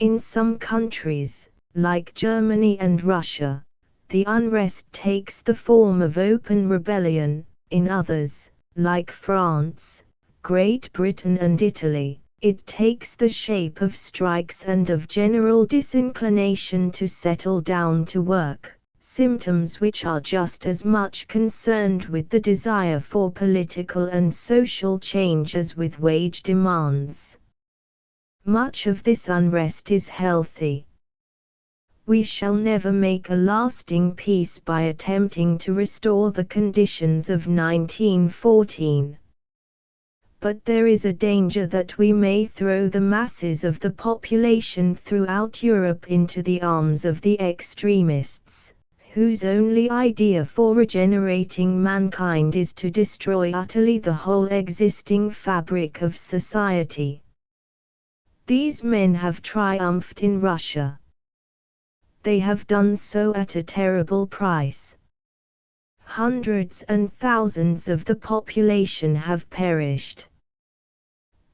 Speaker 1: In some countries, like Germany and Russia, the unrest takes the form of open rebellion. In others, like France, Great Britain and Italy, It takes the shape of strikes and of general disinclination to settle down to work, symptoms which are just as much concerned with the desire for political and social change as with wage demands. Much of this unrest is healthy. We shall never make a lasting peace by attempting to restore the conditions of 1914. But there is a danger that we may throw the masses of the population throughout Europe into the arms of the extremists, whose only idea for regenerating mankind is to destroy utterly the whole existing fabric of society. These men have triumphed in Russia. They have done so at a terrible price. Hundreds and thousands of the population have perished.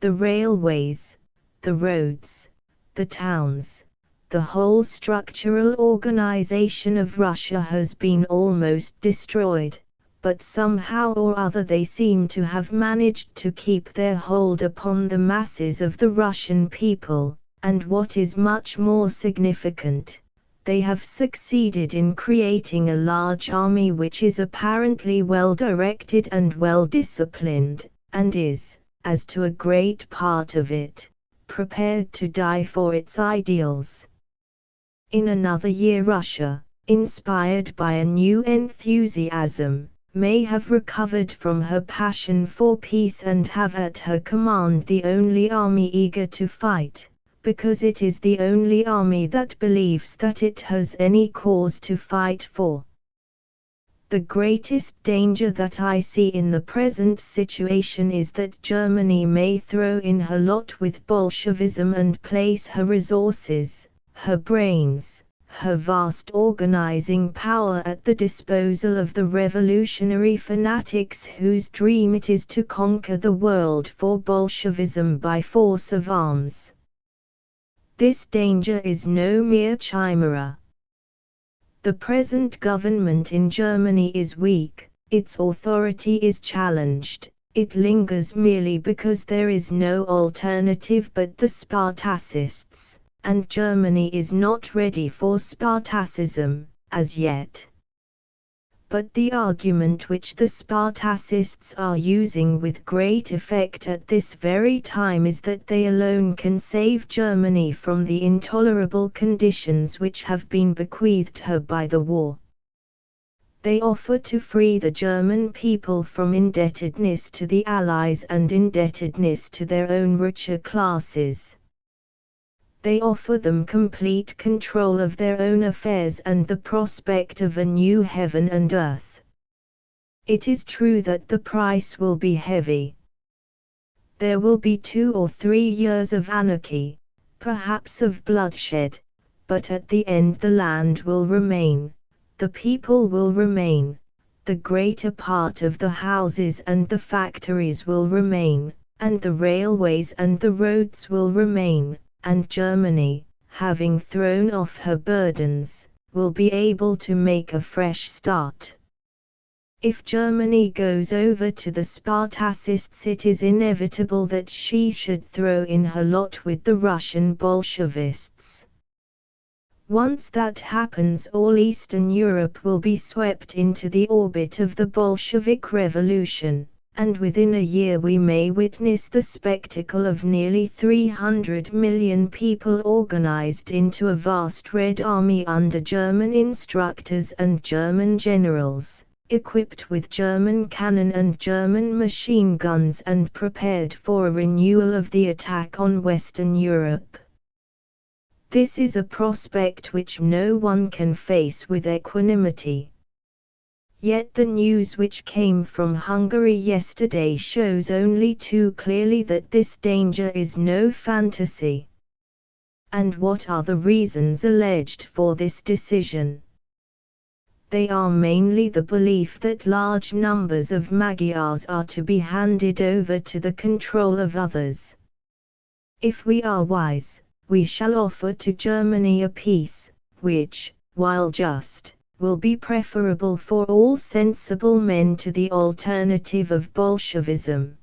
Speaker 1: The railways, the roads, the towns, the whole structural organization of Russia has been almost destroyed, but somehow or other they seem to have managed to keep their hold upon the masses of the Russian people, and what is much more significant, they have succeeded in creating a large army which is apparently well directed and well disciplined, and is, as to a great part of it, prepared to die for its ideals. In another year Russia, inspired by a new enthusiasm, may have recovered from her passion for peace and have at her command the only army eager to fight, because it is the only army that believes that it has any cause to fight for. The greatest danger that I see in the present situation is that Germany may throw in her lot with Bolshevism and place her resources, her brains, her vast organizing power at the disposal of the revolutionary fanatics whose dream it is to conquer the world for Bolshevism by force of arms. This danger is no mere chimera. The present government in Germany is weak, its authority is challenged, it lingers merely because there is no alternative but the Spartacists, and Germany is not ready for Spartacism, as yet. But the argument which the Spartacists are using with great effect at this very time is that they alone can save Germany from the intolerable conditions which have been bequeathed her by the war. They offer to free the German people from indebtedness to the Allies and indebtedness to their own richer classes. They offer them complete control of their own affairs and the prospect of a new heaven and earth. It is true that the price will be heavy. There will be 2 or 3 years of anarchy, perhaps of bloodshed, but at the end the land will remain, the people will remain, the greater part of the houses and the factories will remain, and the railways and the roads will remain. And Germany, having thrown off her burdens, will be able to make a fresh start. If Germany goes over to the Spartacists, it is inevitable that she should throw in her lot with the Russian Bolshevists. Once that happens, all Eastern Europe will be swept into the orbit of the Bolshevik Revolution. And within a year we may witness the spectacle of nearly 300 million people organized into a vast Red Army under German instructors and German generals, equipped with German cannon and German machine guns and prepared for a renewal of the attack on Western Europe. This is a prospect which no one can face with equanimity. Yet the news which came from Hungary yesterday shows only too clearly that this danger is no fantasy. And what are the reasons alleged for this decision? They are mainly the belief that large numbers of Magyars are to be handed over to the control of others. If we are wise, we shall offer to Germany a peace, which, while just, will be preferable for all sensible men to the alternative of Bolshevism.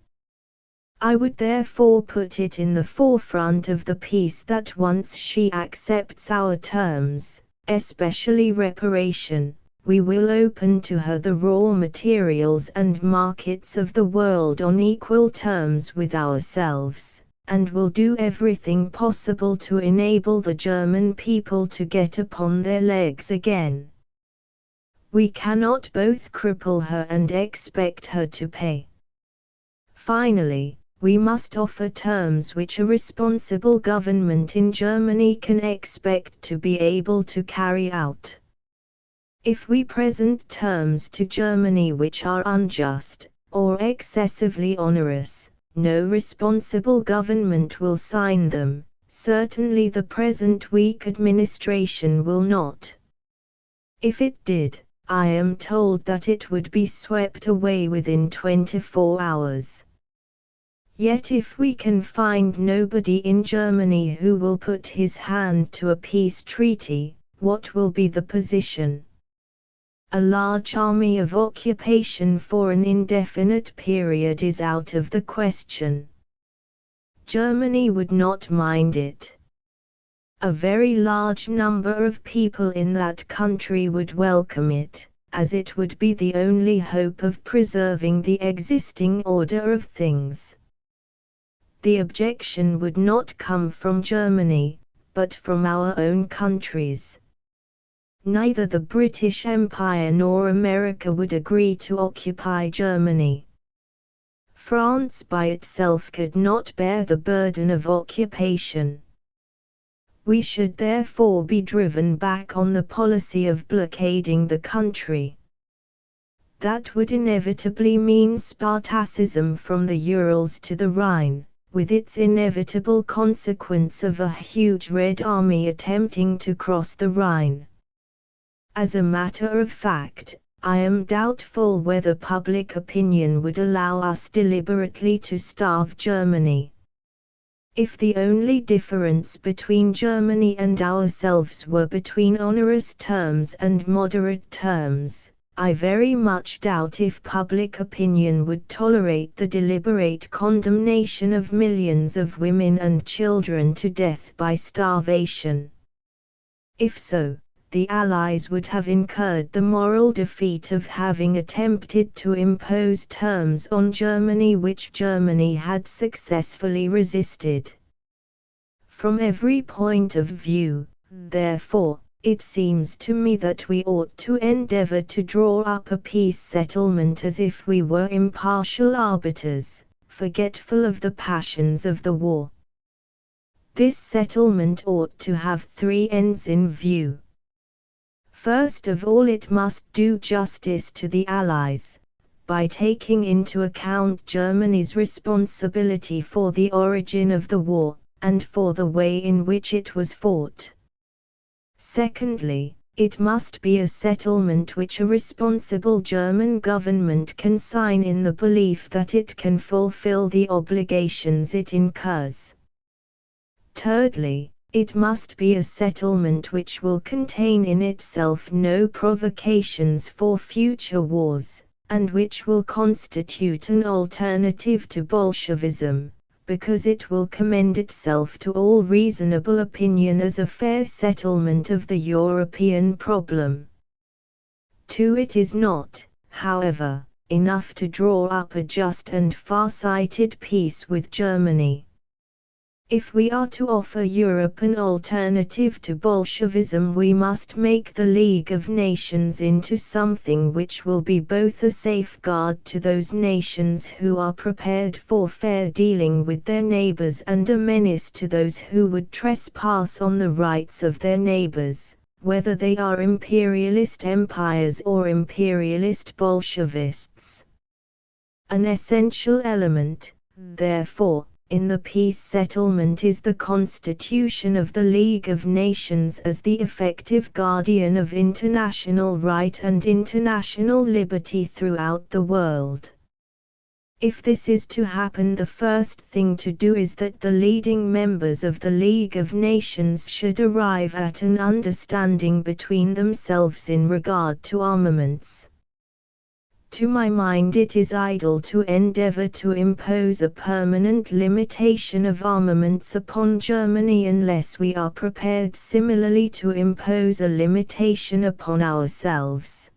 Speaker 1: I would therefore put it in the forefront of the peace that once she accepts our terms, especially reparation, we will open to her the raw materials and markets of the world on equal terms with ourselves, and will do everything possible to enable the German people to get upon their legs again. We cannot both cripple her and expect her to pay. Finally, we must offer terms which a responsible government in Germany can expect to be able to carry out. If we present terms to Germany which are unjust, or excessively onerous, no responsible government will sign them, certainly the present weak administration will not. If it did, I am told that it would be swept away within 24 hours. Yet if we can find nobody in Germany who will put his hand to a peace treaty, what will be the position? A large army of occupation for an indefinite period is out of the question. Germany would not mind it. A very large number of people in that country would welcome it, as it would be the only hope of preserving the existing order of things. The objection would not come from Germany, but from our own countries. Neither the British Empire nor America would agree to occupy Germany. France by itself could not bear the burden of occupation. We should therefore be driven back on the policy of blockading the country. That would inevitably mean Spartacism from the Urals to the Rhine, with its inevitable consequence of a huge Red Army attempting to cross the Rhine. As a matter of fact, I am doubtful whether public opinion would allow us deliberately to starve Germany. If the only difference between Germany and ourselves were between onerous terms and moderate terms, I very much doubt if public opinion would tolerate the deliberate condemnation of millions of women and children to death by starvation. If so, the Allies would have incurred the moral defeat of having attempted to impose terms on Germany which Germany had successfully resisted. From every point of view, therefore, it seems to me that we ought to endeavor to draw up a peace settlement as if we were impartial arbiters, forgetful of the passions of the war. This settlement ought to have 3 ends in view. First of all, it must do justice to the Allies, by taking into account Germany's responsibility for the origin of the war, and for the way in which it was fought. Secondly, it must be a settlement which a responsible German government can sign in the belief that it can fulfill the obligations it incurs. Thirdly, it must be a settlement which will contain in itself no provocations for future wars, and which will constitute an alternative to Bolshevism, because it will commend itself to all reasonable opinion as a fair settlement of the European problem. It is not, however, enough to draw up a just and far-sighted peace with Germany. If we are to offer Europe an alternative to Bolshevism, we must make the League of Nations into something which will be both a safeguard to those nations who are prepared for fair dealing with their neighbors and a menace to those who would trespass on the rights of their neighbors, whether they are imperialist empires or imperialist Bolshevists. An essential element, therefore, in the peace settlement is the constitution of the League of Nations as the effective guardian of international right and international liberty throughout the world. If this is to happen, the first thing to do is that the leading members of the League of Nations should arrive at an understanding between themselves in regard to armaments. To my mind it is idle to endeavor to impose a permanent limitation of armaments upon Germany unless we are prepared similarly to impose a limitation upon ourselves.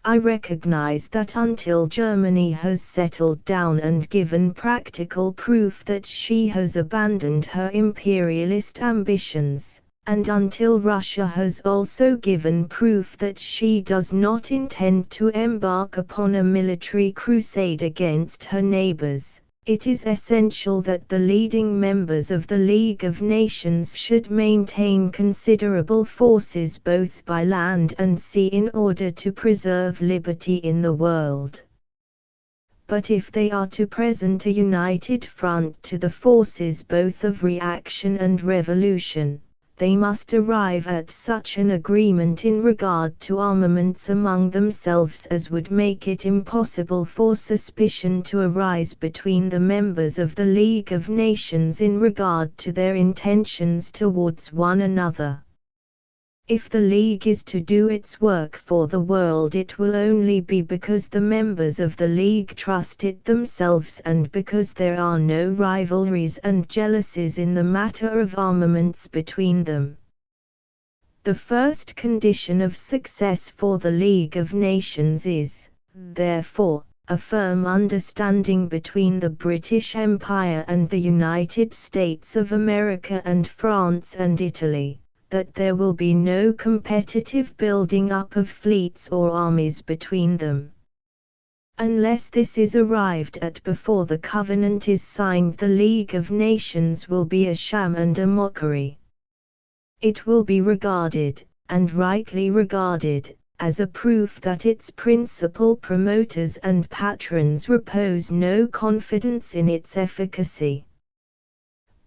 Speaker 1: I recognize that until Germany has settled down and given practical proof that she has abandoned her imperialist ambitions, and until Russia has also given proof that she does not intend to embark upon a military crusade against her neighbors, it is essential that the leading members of the League of Nations should maintain considerable forces both by land and sea in order to preserve liberty in the world. But if they are to present a united front to the forces both of reaction and revolution, they must arrive at such an agreement in regard to armaments among themselves as would make it impossible for suspicion to arise between the members of the League of Nations in regard to their intentions towards one another. If the League is to do its work for the world, it will only be because the members of the League trust it themselves and because there are no rivalries and jealousies in the matter of armaments between them. The first condition of success for the League of Nations is, therefore, a firm understanding between the British Empire and the United States of America and France and Italy, that there will be no competitive building up of fleets or armies between them. Unless this is arrived at before the covenant is signed, the League of Nations will be a sham and a mockery. It will be regarded, and rightly regarded, as a proof that its principal promoters and patrons repose no confidence in its efficacy.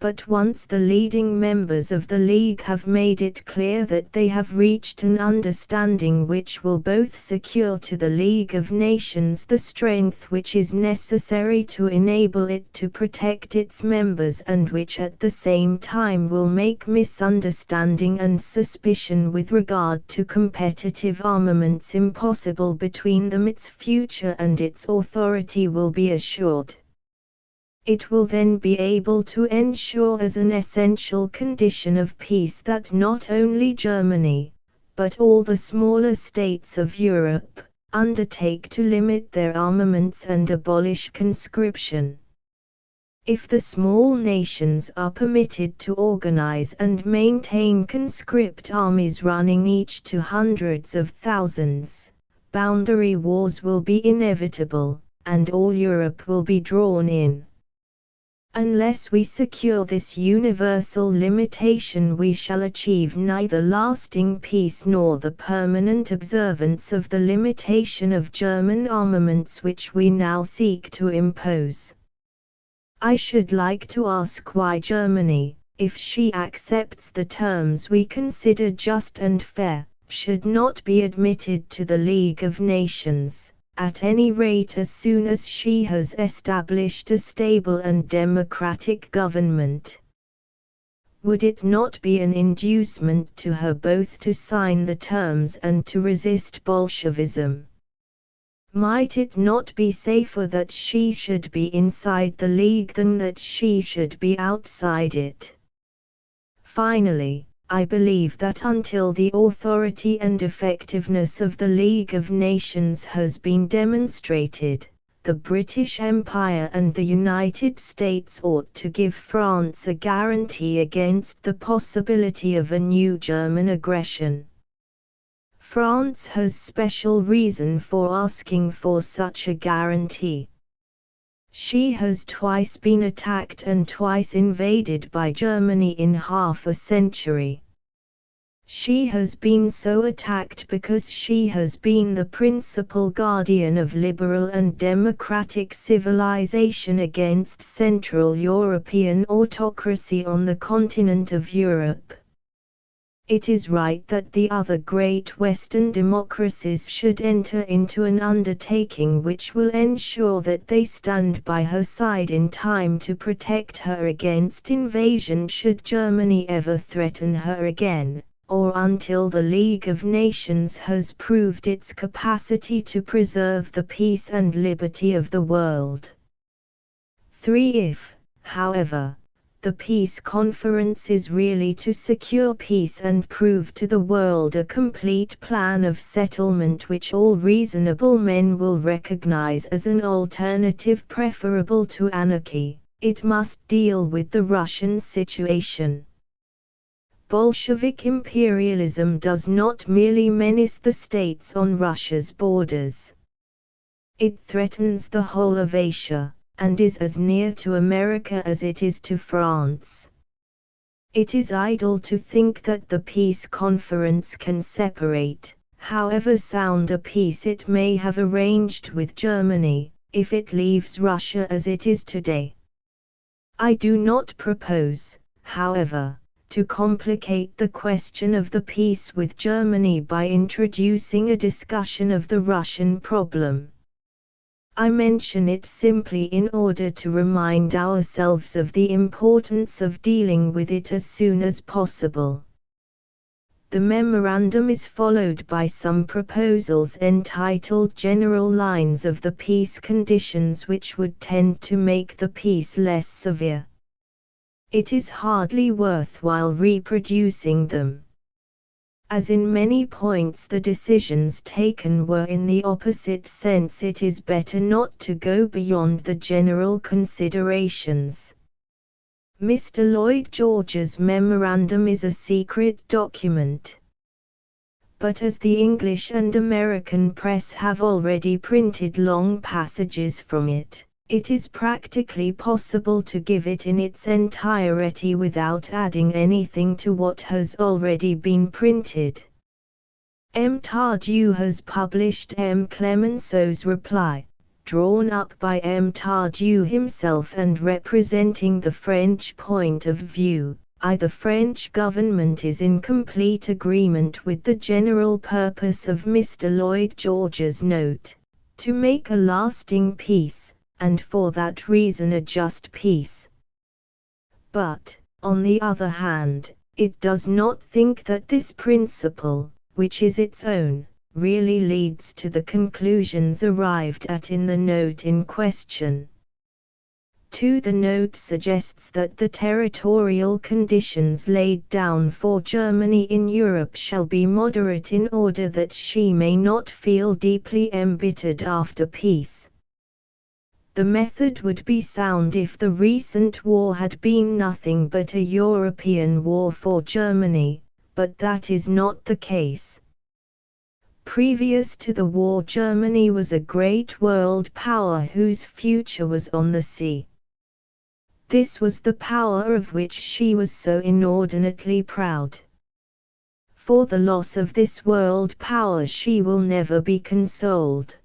Speaker 1: But once the leading members of the League have made it clear that they have reached an understanding which will both secure to the League of Nations the strength which is necessary to enable it to protect its members and which at the same time will make misunderstanding and suspicion with regard to competitive armaments impossible between them, its future and its authority will be assured. It will then be able to ensure as an essential condition of peace that not only Germany, but all the smaller states of Europe, undertake to limit their armaments and abolish conscription. If the small nations are permitted to organize and maintain conscript armies running each to hundreds of thousands, boundary wars will be inevitable, and all Europe will be drawn in. Unless we secure this universal limitation, we shall achieve neither lasting peace nor the permanent observance of the limitation of German armaments which we now seek to impose. I should like to ask why Germany, if she accepts the terms we consider just and fair, should not be admitted to the League of Nations, at any rate as soon as she has established a stable and democratic government. Would it not be an inducement to her both to sign the terms and to resist Bolshevism? Might it not be safer that she should be inside the League than that she should be outside it? Finally, I believe that until the authority and effectiveness of the League of Nations has been demonstrated, the British Empire and the United States ought to give France a guarantee against the possibility of a new German aggression. France has special reason for asking for such a guarantee. She has twice been attacked and twice invaded by Germany in half a century. She has been so attacked because she has been the principal guardian of liberal and democratic civilization against Central European autocracy on the continent of Europe. It is right that the other great Western democracies should enter into an undertaking which will ensure that they stand by her side in time to protect her against invasion should Germany ever threaten her again, or until the League of Nations has proved its capacity to preserve the peace and liberty of the world. 3. If, however, the peace conference is really to secure peace and prove to the world a complete plan of settlement which all reasonable men will recognize as an alternative preferable to anarchy, it must deal with the Russian situation. Bolshevik imperialism does not merely menace the states on Russia's borders. It threatens the whole of Asia, and is as near to America as it is to France. It is idle to think that the peace conference can separate, however sound a peace it may have arranged with Germany, if it leaves Russia as it is today. I do not propose, however, to complicate the question of the peace with Germany by introducing a discussion of the Russian problem. I mention it simply in order to remind ourselves of the importance of dealing with it as soon as possible. The memorandum is followed by some proposals entitled General Lines of the Peace Conditions which would tend to make the peace less severe. It is hardly worthwhile reproducing them. As in many points the decisions taken were in the opposite sense, it is better not to go beyond the general considerations. Mr. Lloyd George's memorandum is a secret document. But as the English and American press have already printed long passages from it, it is practically possible to give it in its entirety without adding anything to what has already been printed. M. Tardieu has published M. Clemenceau's reply, drawn up by M. Tardieu himself and representing the French point of view. The French government is in complete agreement with the general purpose of Mr. Lloyd George's note, to make a lasting peace, and for that reason a just peace. But, on the other hand, it does not think that this principle, which is its own, really leads to the conclusions arrived at in the note in question. 2. The note suggests that the territorial conditions laid down for Germany in Europe shall be moderate in order that she may not feel deeply embittered after peace. The method would be sound if the recent war had been nothing but a European war for Germany, but that is not the case. Previous to the war, Germany was a great world power whose future was on the sea. This was the power of which she was so inordinately proud. For the loss of this world power she will never be consoled.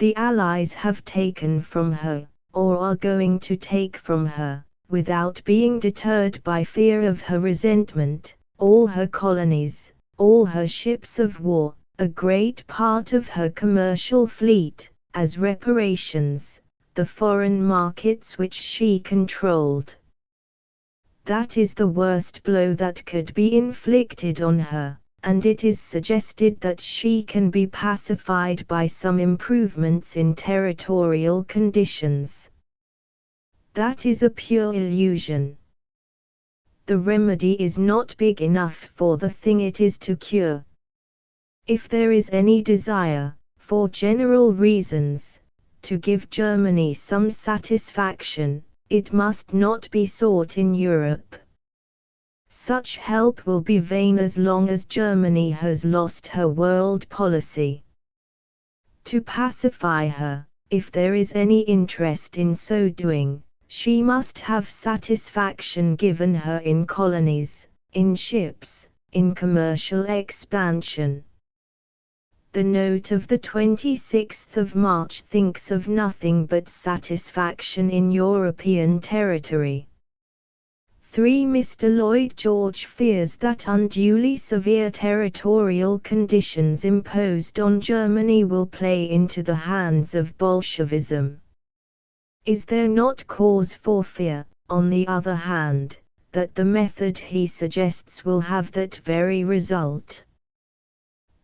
Speaker 1: The Allies have taken from her, or are going to take from her, without being deterred by fear of her resentment, all her colonies, all her ships of war, a great part of her commercial fleet, as reparations, the foreign markets which she controlled. That is the worst blow that could be inflicted on her, and it is suggested that she can be pacified by some improvements in territorial conditions. That is a pure illusion. The remedy is not big enough for the thing it is to cure. If there is any desire, for general reasons, to give Germany some satisfaction, it must not be sought in Europe. Such help will be vain as long as Germany has lost her world policy. To pacify her, if there is any interest in so doing, she must have satisfaction given her in colonies, in ships, in commercial expansion. The note of the 26th of March thinks of nothing but satisfaction in European territory. 3. Mr. Lloyd George fears that unduly severe territorial conditions imposed on Germany will play into the hands of Bolshevism. Is there not cause for fear, on the other hand, that the method he suggests will have that very result.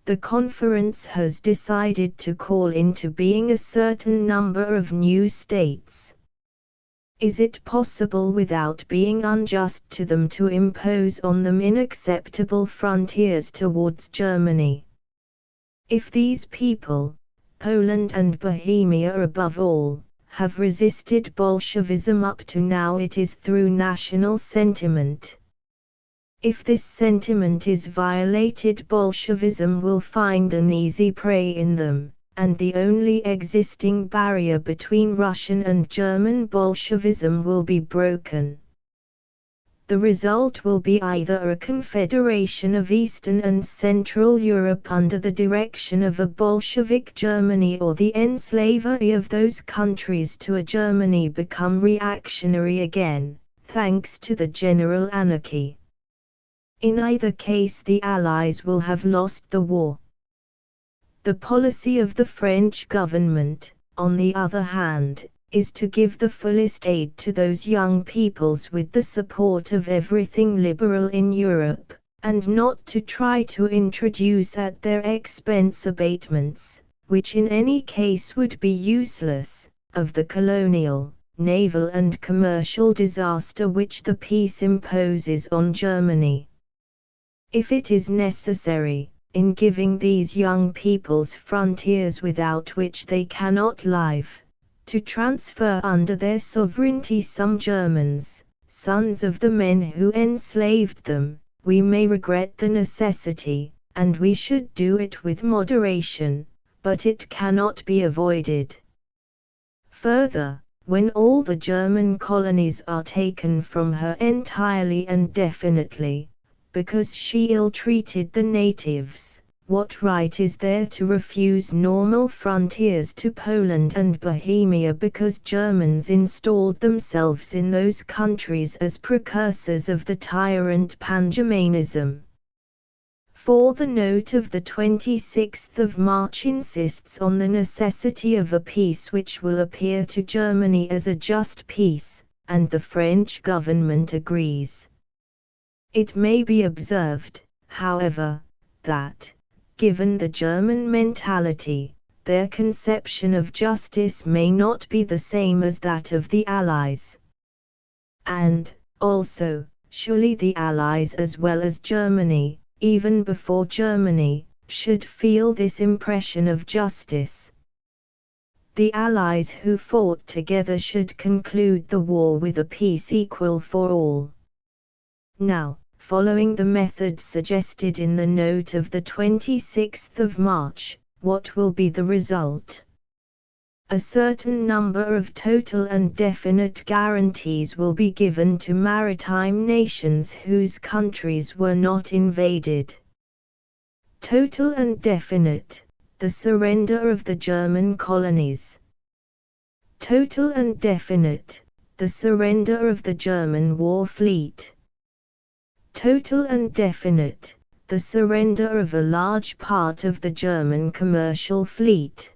Speaker 1: The conference has decided to call into being a certain number of new states. Is it possible without being unjust to them to impose on them unacceptable frontiers towards Germany? If these people, Poland and Bohemia above all, have resisted Bolshevism up to now, it is through national sentiment. If this sentiment is violated, Bolshevism will find an easy prey in them, and the only existing barrier between Russian and German Bolshevism will be broken. The result will be either a confederation of Eastern and Central Europe under the direction of a Bolshevik Germany, or the enslavery of those countries to a Germany become reactionary again, thanks to the general anarchy. In either case, the Allies will have lost the war. The policy of the French government, on the other hand, is to give the fullest aid to those young peoples with the support of everything liberal in Europe, and not to try to introduce at their expense abatements, which in any case would be useless, of the colonial, naval and commercial disaster which the peace imposes on Germany. If it is necessary, in giving these young peoples frontiers without which they cannot live, to transfer under their sovereignty some Germans, sons of the men who enslaved them, we may regret the necessity, and we should do it with moderation, but it cannot be avoided. Further, when all the German colonies are taken from her entirely and definitely, because she ill-treated the natives, what right is there to refuse normal frontiers to Poland and Bohemia because Germans installed themselves in those countries as precursors of the tyrant Pan-Germanism? For the note of the 26th of March insists on the necessity of a peace which will appear to Germany as a just peace, and the French government agrees. It may be observed, however, that, given the German mentality, their conception of justice may not be the same as that of the Allies. And, also, surely the Allies as well as Germany, even before Germany, should feel this impression of justice. The Allies who fought together should conclude the war with a peace equal for all. Now, following the method suggested in the note of the 26th of March, what will be the result? A certain number of total and definite guarantees will be given to maritime nations whose countries were not invaded. Total and definite, the surrender of the German colonies. Total and definite, the surrender of the German war fleet. Total and definite, the surrender of a large part of the German commercial fleet.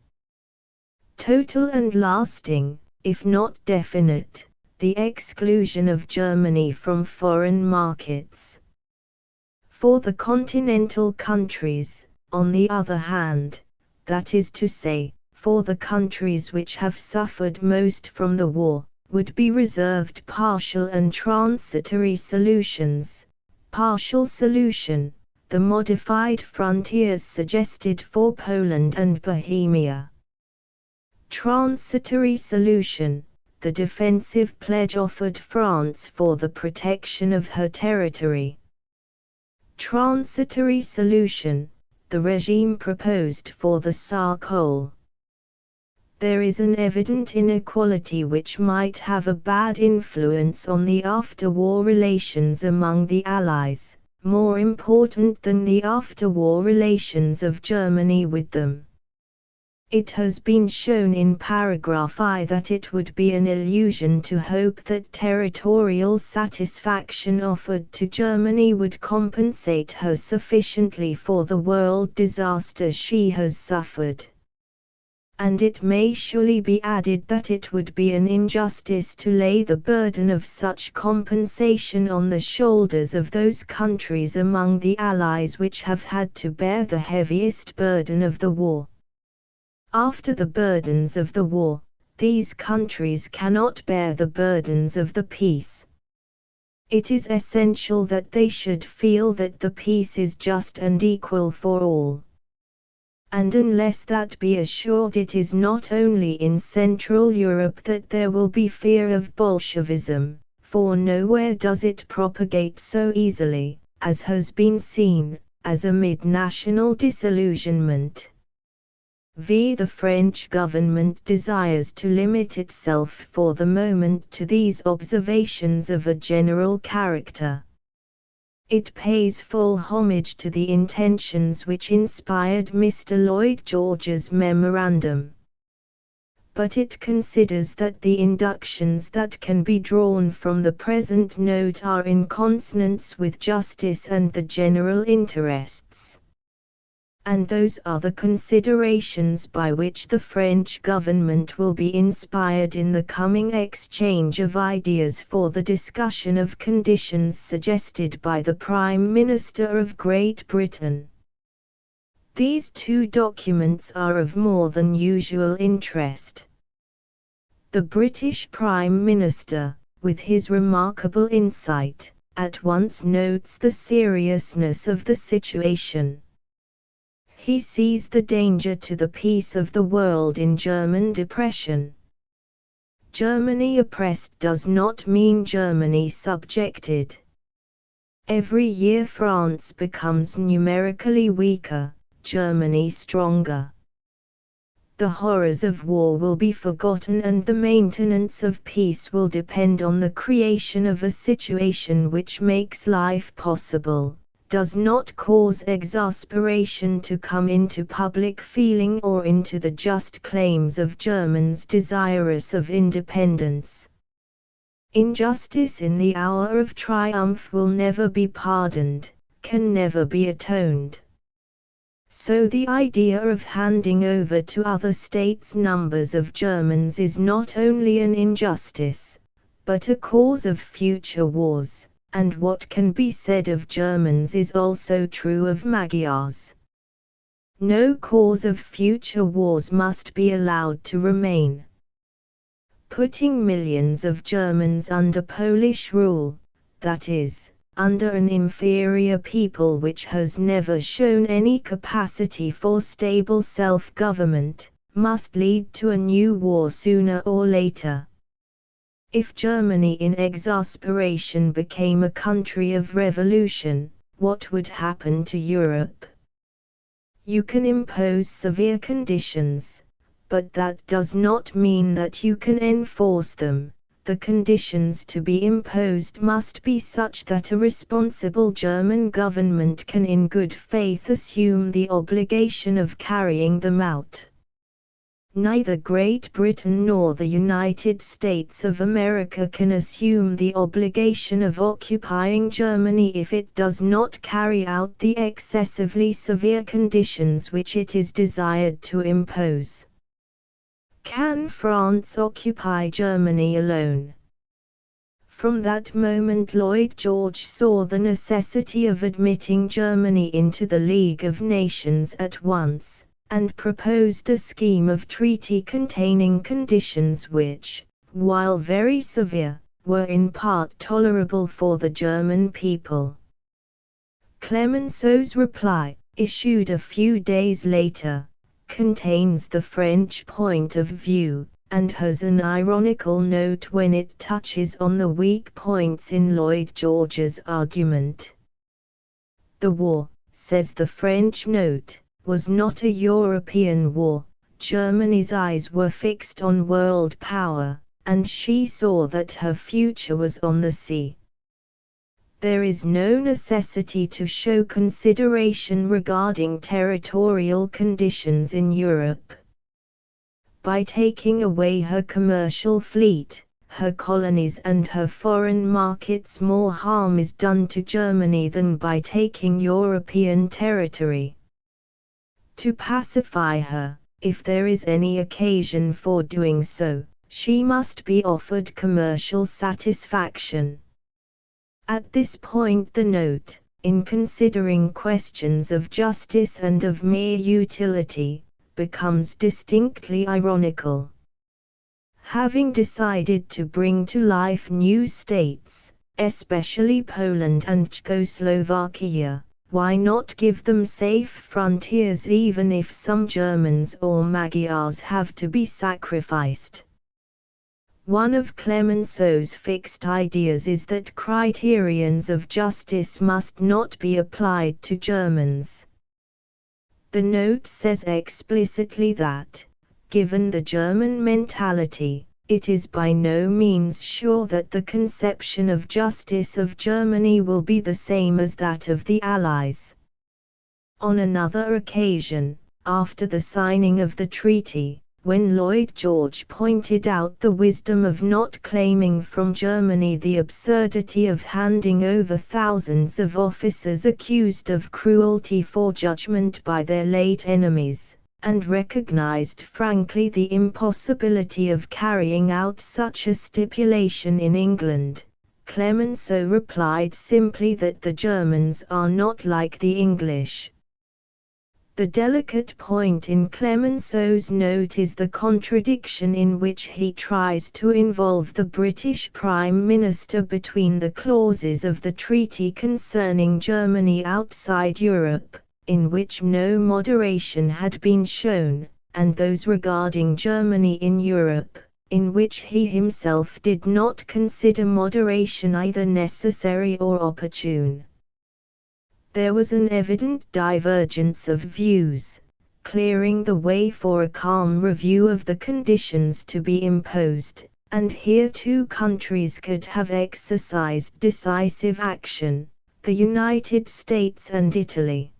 Speaker 1: Total and lasting, if not definite, the exclusion of Germany from foreign markets. For the continental countries, on the other hand, that is to say, for the countries which have suffered most from the war, would be reserved partial and transitory solutions. Partial solution, the modified frontiers suggested for Poland and Bohemia. Transitory solution, the defensive pledge offered France for the protection of her territory. Transitory solution, the regime proposed for the Saar coal. There is an evident inequality which might have a bad influence on the after-war relations among the Allies, more important than the after-war relations of Germany with them. It has been shown in paragraph I that it would be an illusion to hope that territorial satisfaction offered to Germany would compensate her sufficiently for the world disaster she has suffered. And it may surely be added that it would be an injustice to lay the burden of such compensation on the shoulders of those countries among the Allies which have had to bear the heaviest burden of the war. After the burdens of the war, these countries cannot bear the burdens of the peace. It is essential that they should feel that the peace is just and equal for all. And unless that be assured, it is not only in Central Europe that there will be fear of Bolshevism, for nowhere does it propagate so easily, as has been seen, as amid national disillusionment. The French government desires to limit itself for the moment to these observations of a general character. It pays full homage to the intentions which inspired Mr. Lloyd George's memorandum. But it considers that the inductions that can be drawn from the present note are in consonance with justice and the general interests. And those are the considerations by which the French government will be inspired in the coming exchange of ideas for the discussion of conditions suggested by the Prime Minister of Great Britain. These two documents are of more than usual interest. The British Prime Minister, with his remarkable insight, at once notes the seriousness of the situation. He sees the danger to the peace of the world in German depression. Germany oppressed does not mean Germany subjected. Every year France becomes numerically weaker, Germany stronger. The horrors of war will be forgotten and the maintenance of peace will depend on the creation of a situation which makes life possible, does not cause exasperation to come into public feeling or into the just claims of Germans desirous of independence. Injustice in the hour of triumph will never be pardoned, can never be atoned. So the idea of handing over to other states numbers of Germans is not only an injustice, but a cause of future wars. And what can be said of Germans is also true of Magyars. No cause of future wars must be allowed to remain. Putting millions of Germans under Polish rule, that is, under an inferior people which has never shown any capacity for stable self-government, must lead to a new war sooner or later. If Germany in exasperation became a country of revolution, what would happen to Europe? You can impose severe conditions, but that does not mean that you can enforce them. The conditions to be imposed must be such that a responsible German government can in good faith assume the obligation of carrying them out. Neither Great Britain nor the United States of America can assume the obligation of occupying Germany if it does not carry out the excessively severe conditions which it is desired to impose. Can France occupy Germany alone? From that moment Lloyd George saw the necessity of admitting Germany into the League of Nations at once, and proposed a scheme of treaty containing conditions which, while very severe, were in part tolerable for the German people. Clemenceau's reply, issued a few days later, contains the French point of view, and has an ironical note when it touches on the weak points in Lloyd George's argument. The war, says the French note, was not a European war. Germany's eyes were fixed on world power, and she saw that her future was on the sea. There is no necessity to show consideration regarding territorial conditions in Europe. By taking away her commercial fleet, her colonies and her foreign markets, more harm is done to Germany than by taking European territory. To pacify her, if there is any occasion for doing so, she must be offered commercial satisfaction. At this point the note, in considering questions of justice and of mere utility, becomes distinctly ironical. Having decided to bring to life new states, especially Poland and Czechoslovakia, why not give them safe frontiers even if some Germans or Magyars have to be sacrificed? One of Clemenceau's fixed ideas is that criterions of justice must not be applied to Germans. The note says explicitly that, given the German mentality, it is by no means sure that the conception of justice of Germany will be the same as that of the Allies. On another occasion, after the signing of the treaty, when Lloyd George pointed out the wisdom of not claiming from Germany the absurdity of handing over thousands of officers accused of cruelty for judgment by their late enemies, and recognized frankly the impossibility of carrying out such a stipulation in England, Clemenceau replied simply that the Germans are not like the English. The delicate point in Clemenceau's note is the contradiction in which he tries to involve the British Prime Minister between the clauses of the treaty concerning Germany outside Europe, in which no moderation had been shown, and those regarding Germany in Europe, in which he himself did not consider moderation either necessary or opportune. There was an evident divergence of views, clearing the way for a calm review of the conditions to be imposed, and here two countries could have exercised decisive action, the United States and Italy.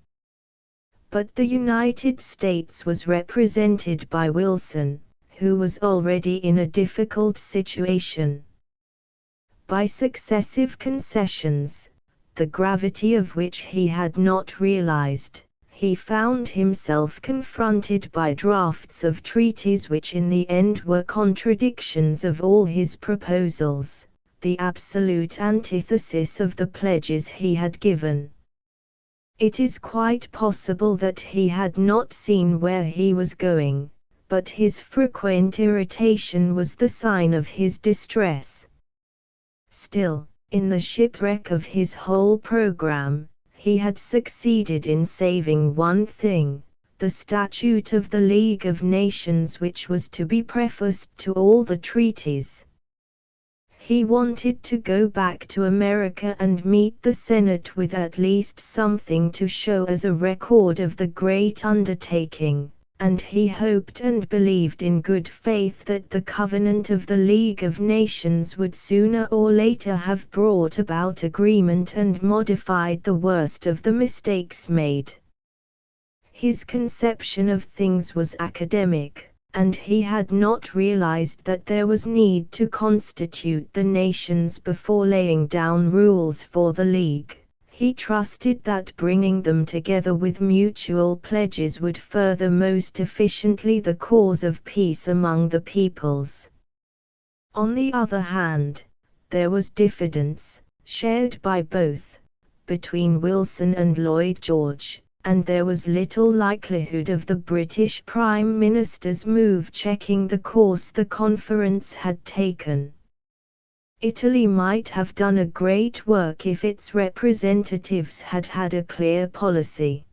Speaker 1: But the United States was represented by Wilson, who was already in a difficult situation. By successive concessions, the gravity of which he had not realized, he found himself confronted by drafts of treaties which in the end were contradictions of all his proposals, the absolute antithesis of the pledges he had given. It is quite possible that he had not seen where he was going, but his frequent irritation was the sign of his distress. Still, in the shipwreck of his whole program, he had succeeded in saving one thing, the Statute of the League of Nations, which was to be prefaced to all the treaties. He wanted to go back to America and meet the Senate with at least something to show as a record of the great undertaking, and he hoped and believed in good faith that the Covenant of the League of Nations would sooner or later have brought about agreement and modified the worst of the mistakes made. His conception of things was academic, and he had not realized that there was need to constitute the nations before laying down rules for the League. He trusted that bringing them together with mutual pledges would further most efficiently the cause of peace among the peoples. On the other hand, there was diffidence, shared by both, between Wilson and Lloyd George, and there was little likelihood of the British Prime Minister's move checking the course the conference had taken. Italy might have done a great work if its representatives had had a clear policy.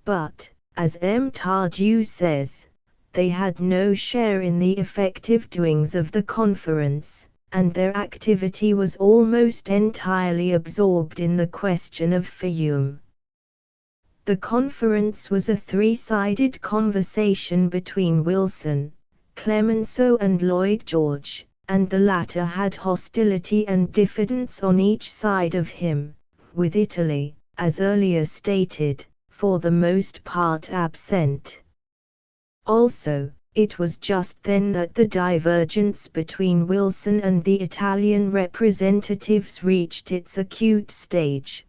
Speaker 1: But, as M. Tardieu says, they had no share in the effective doings of the conference, and their activity was almost entirely absorbed in the question of Fiume. The conference was a three-sided conversation between Wilson, Clemenceau and Lloyd George, and the latter had hostility and diffidence on each side of him, with Italy, as earlier stated, for the most part absent. Also, it was just then that the divergence between Wilson and the Italian representatives reached its acute stage.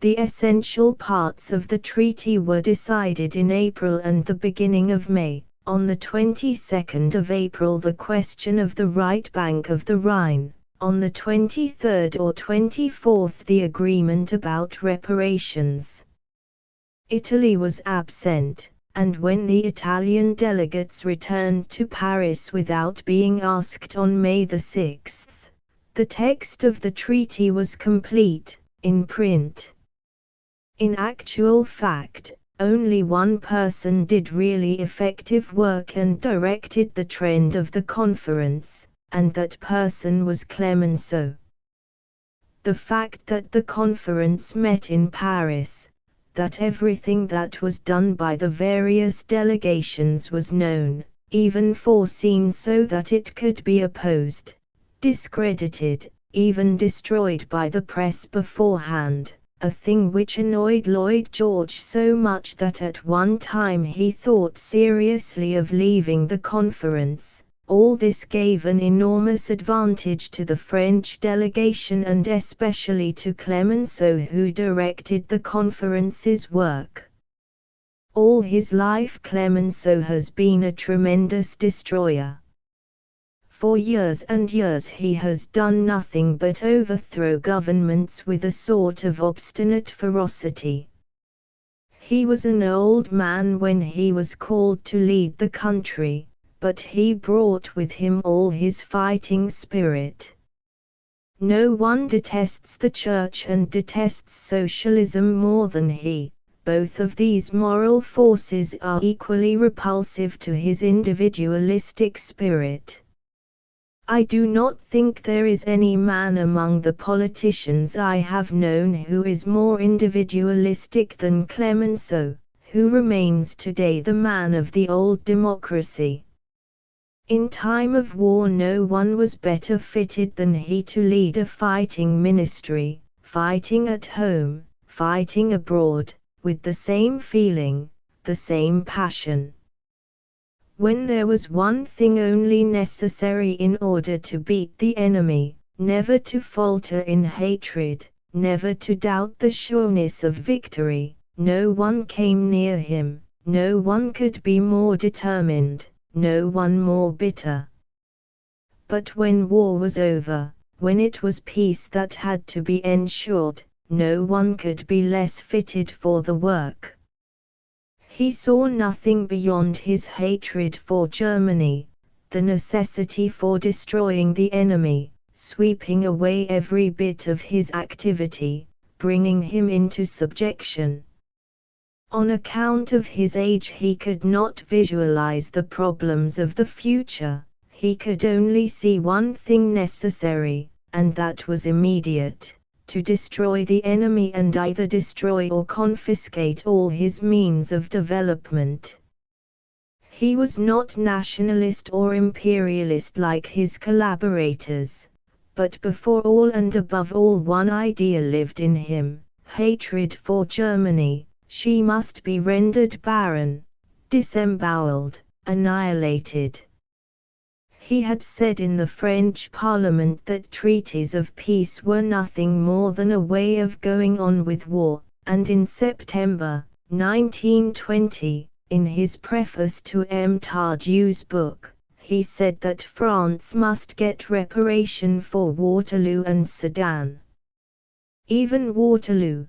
Speaker 1: The essential parts of the treaty were decided in April and the beginning of May. On the 22nd of April the question of the right bank of the Rhine. On the 23rd or 24th the agreement about reparations. Italy was absent, and when the Italian delegates returned to Paris without being asked on May the 6th, the text of the treaty was complete, in print. In actual fact, only one person did really effective work and directed the trend of the conference, and that person was Clemenceau. The fact that the conference met in Paris, that everything that was done by the various delegations was known, even foreseen so that it could be opposed, discredited, even destroyed by the press beforehand, a thing which annoyed Lloyd George so much that at one time he thought seriously of leaving the conference. All this gave an enormous advantage to the French delegation and especially to Clemenceau, who directed the conference's work. All his life Clemenceau has been a tremendous destroyer. For years and years he has done nothing but overthrow governments with a sort of obstinate ferocity. He was an old man when he was called to lead the country, but he brought with him all his fighting spirit. No one detests the Church and detests socialism more than he. Both of these moral forces are equally repulsive to his individualistic spirit. I do not think there is any man among the politicians I have known who is more individualistic than Clemenceau, who remains today the man of the old democracy. In time of war no one was better fitted than he to lead a fighting ministry, fighting at home, fighting abroad, with the same feeling, the same passion. When there was one thing only necessary in order to beat the enemy, never to falter in hatred, never to doubt the sureness of victory, no one came near him, no one could be more determined, no one more bitter. But when war was over, when it was peace that had to be ensured, no one could be less fitted for the work. He saw nothing beyond his hatred for Germany, the necessity for destroying the enemy, sweeping away every bit of his activity, bringing him into subjection. On account of his age he could not visualize the problems of the future, he could only see one thing necessary, and that was immediate. To destroy the enemy and either destroy or confiscate all his means of development. He was not nationalist or imperialist like his collaborators, but before all and above all one idea lived in him, hatred for Germany. She must be rendered barren, disemboweled, annihilated. He had said in the French Parliament that treaties of peace were nothing more than a way of going on with war, and in September 1920, in his preface to M. Tardjiou's book, he said that France must get reparation for Waterloo and Sedan. Even Waterloo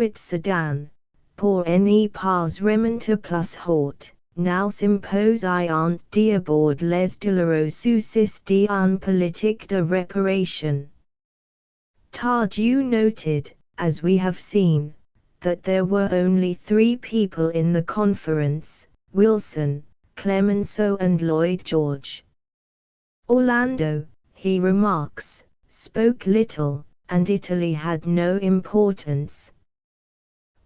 Speaker 1: at Sedan, pour ne pas remonter plus haute. Now s'impose un d'abord les douloureux soucis d'un politique de réparation. Tardieu noted, as we have seen, that there were only 3 people in the conference, Wilson, Clemenceau and Lloyd George. Orlando, he remarks, spoke little, and Italy had no importance.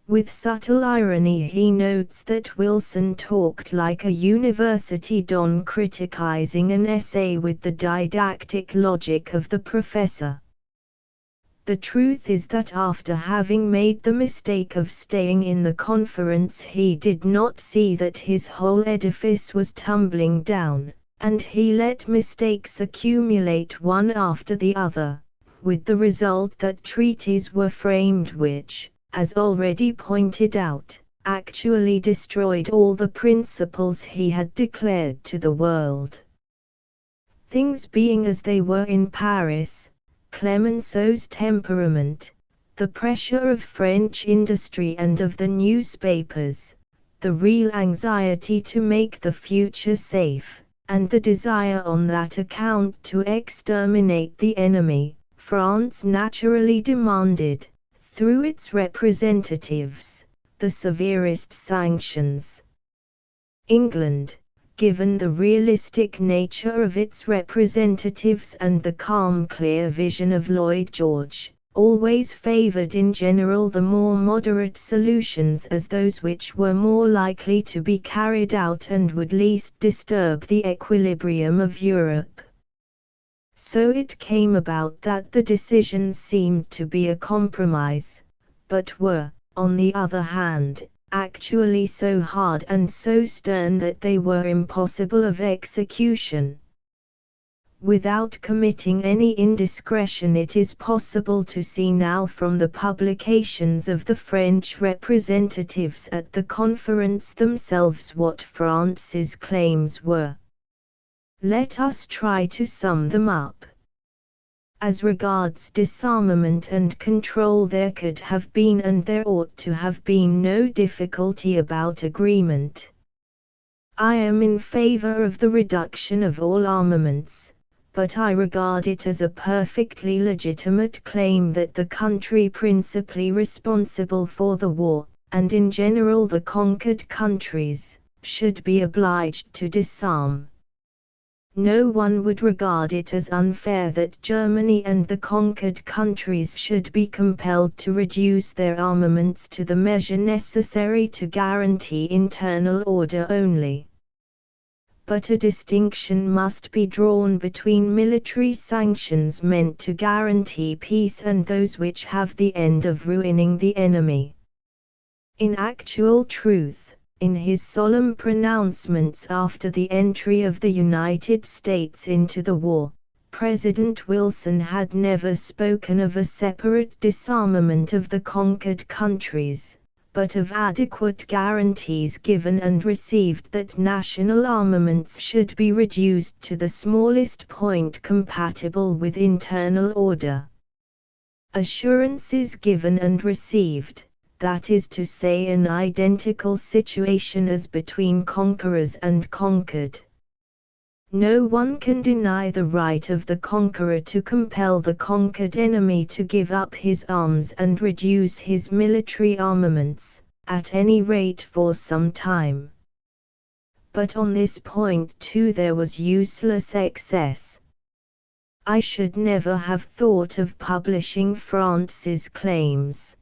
Speaker 1: With subtle irony he notes that Wilson talked like a university don criticizing an essay with the didactic logic of the professor. The truth is that after having made the mistake of staying in the conference he did not see that his whole edifice was tumbling down, and he let mistakes accumulate one after the other, with the result that treaties were framed which, as already pointed out, actually destroyed all the principles he had declared to the world. Things being as they were in Paris, Clemenceau's temperament, the pressure of French industry and of the newspapers, the real anxiety to make the future safe, and the desire on that account to exterminate the enemy, France naturally demanded, through its representatives, the severest sanctions. England, given the realistic nature of its representatives and the calm clear vision of Lloyd George, always favored in general the more moderate solutions as those which were more likely to be carried out and would least disturb the equilibrium of Europe. So it came about that the decisions seemed to be a compromise, but were, on the other hand, actually so hard and so stern that they were impossible of execution. Without committing any indiscretion, it is possible to see now from the publications of the French representatives at the conference themselves what France's claims were. Let us try to sum them up. As regards disarmament and control, there could have been and there ought to have been no difficulty about agreement. I am in favor of the reduction of all armaments, but I regard it as a perfectly legitimate claim that the country principally responsible for the war, and in general the conquered countries, should be obliged to disarm. No one would regard it as unfair that Germany and the conquered countries should be compelled to reduce their armaments to the measure necessary to guarantee internal order only. But a distinction must be drawn between military sanctions meant to guarantee peace and those which have the end of ruining the enemy. In actual truth, in his solemn pronouncements after the entry of the United States into the war, President Wilson had never spoken of a separate disarmament of the conquered countries, but of adequate guarantees given and received that national armaments should be reduced to the smallest point compatible with internal order. Assurances given and received, that is to say an identical situation as between conquerors and conquered. No one can deny the right of the conqueror to compel the conquered enemy to give up his arms and reduce his military armaments, at any rate for some time. But on this point too there was useless excess. I should never have thought of publishing France's claims.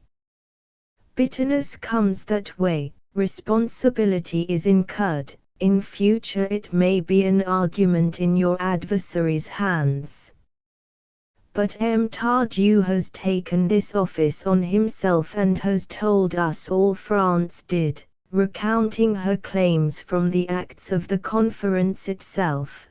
Speaker 1: Bitterness comes that way, responsibility is incurred, in future it may be an argument in your adversary's hands. But M. Tardieu has taken this office on himself and has told us all France did, recounting her claims from the acts of the conference itself.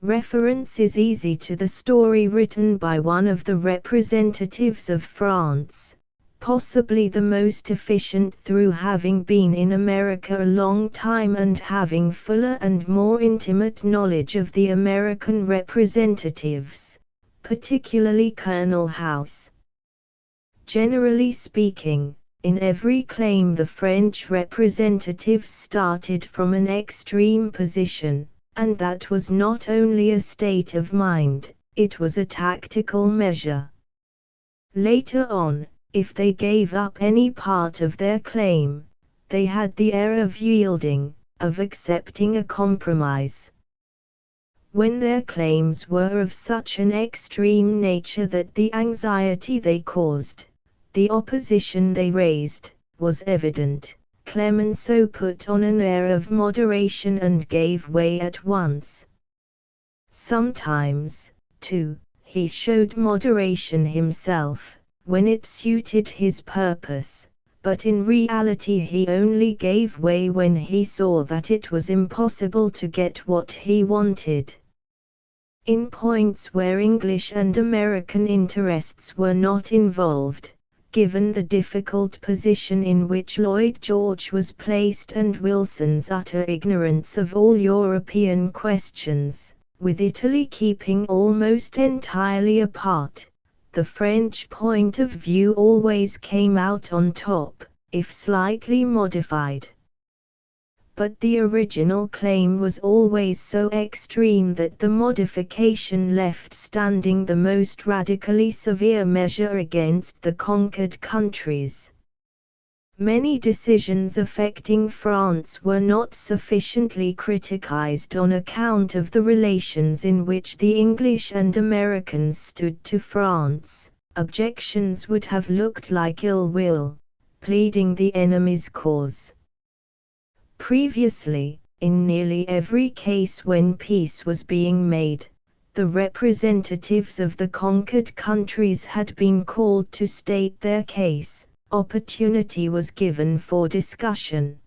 Speaker 1: Reference is easy to the story written by one of the representatives of France, possibly the most efficient through having been in America a long time and having fuller and more intimate knowledge of the American representatives, particularly Colonel House. Generally speaking, in every claim the French representatives started from an extreme position, and that was not only a state of mind, it was a tactical measure. Later on, if they gave up any part of their claim, they had the air of yielding, of accepting a compromise. When their claims were of such an extreme nature that the anxiety they caused, the opposition they raised, was evident, Clemenceau put on an air of moderation and gave way at once. Sometimes, too, he showed moderation himself, when it suited his purpose, but in reality he only gave way when he saw that it was impossible to get what he wanted. In points where English and American interests were not involved, given the difficult position in which Lloyd George was placed and Wilson's utter ignorance of all European questions, with Italy keeping almost entirely apart, the French point of view always came out on top, if slightly modified. But the original claim was always so extreme that the modification left standing the most radically severe measure against the conquered countries. Many decisions affecting France were not sufficiently criticized on account of the relations in which the English and Americans stood to France. Objections would have looked like ill will, pleading the enemy's cause. Previously, in nearly every case when peace was being made, the representatives of the conquered countries had been called to state their case. Opportunity was given for discussion.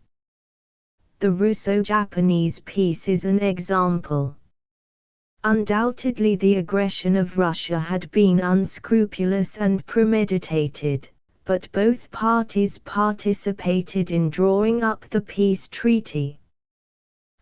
Speaker 1: The Russo-Japanese peace is an example. Undoubtedly the aggression of Russia had been unscrupulous and premeditated, but both parties participated in drawing up the peace treaty.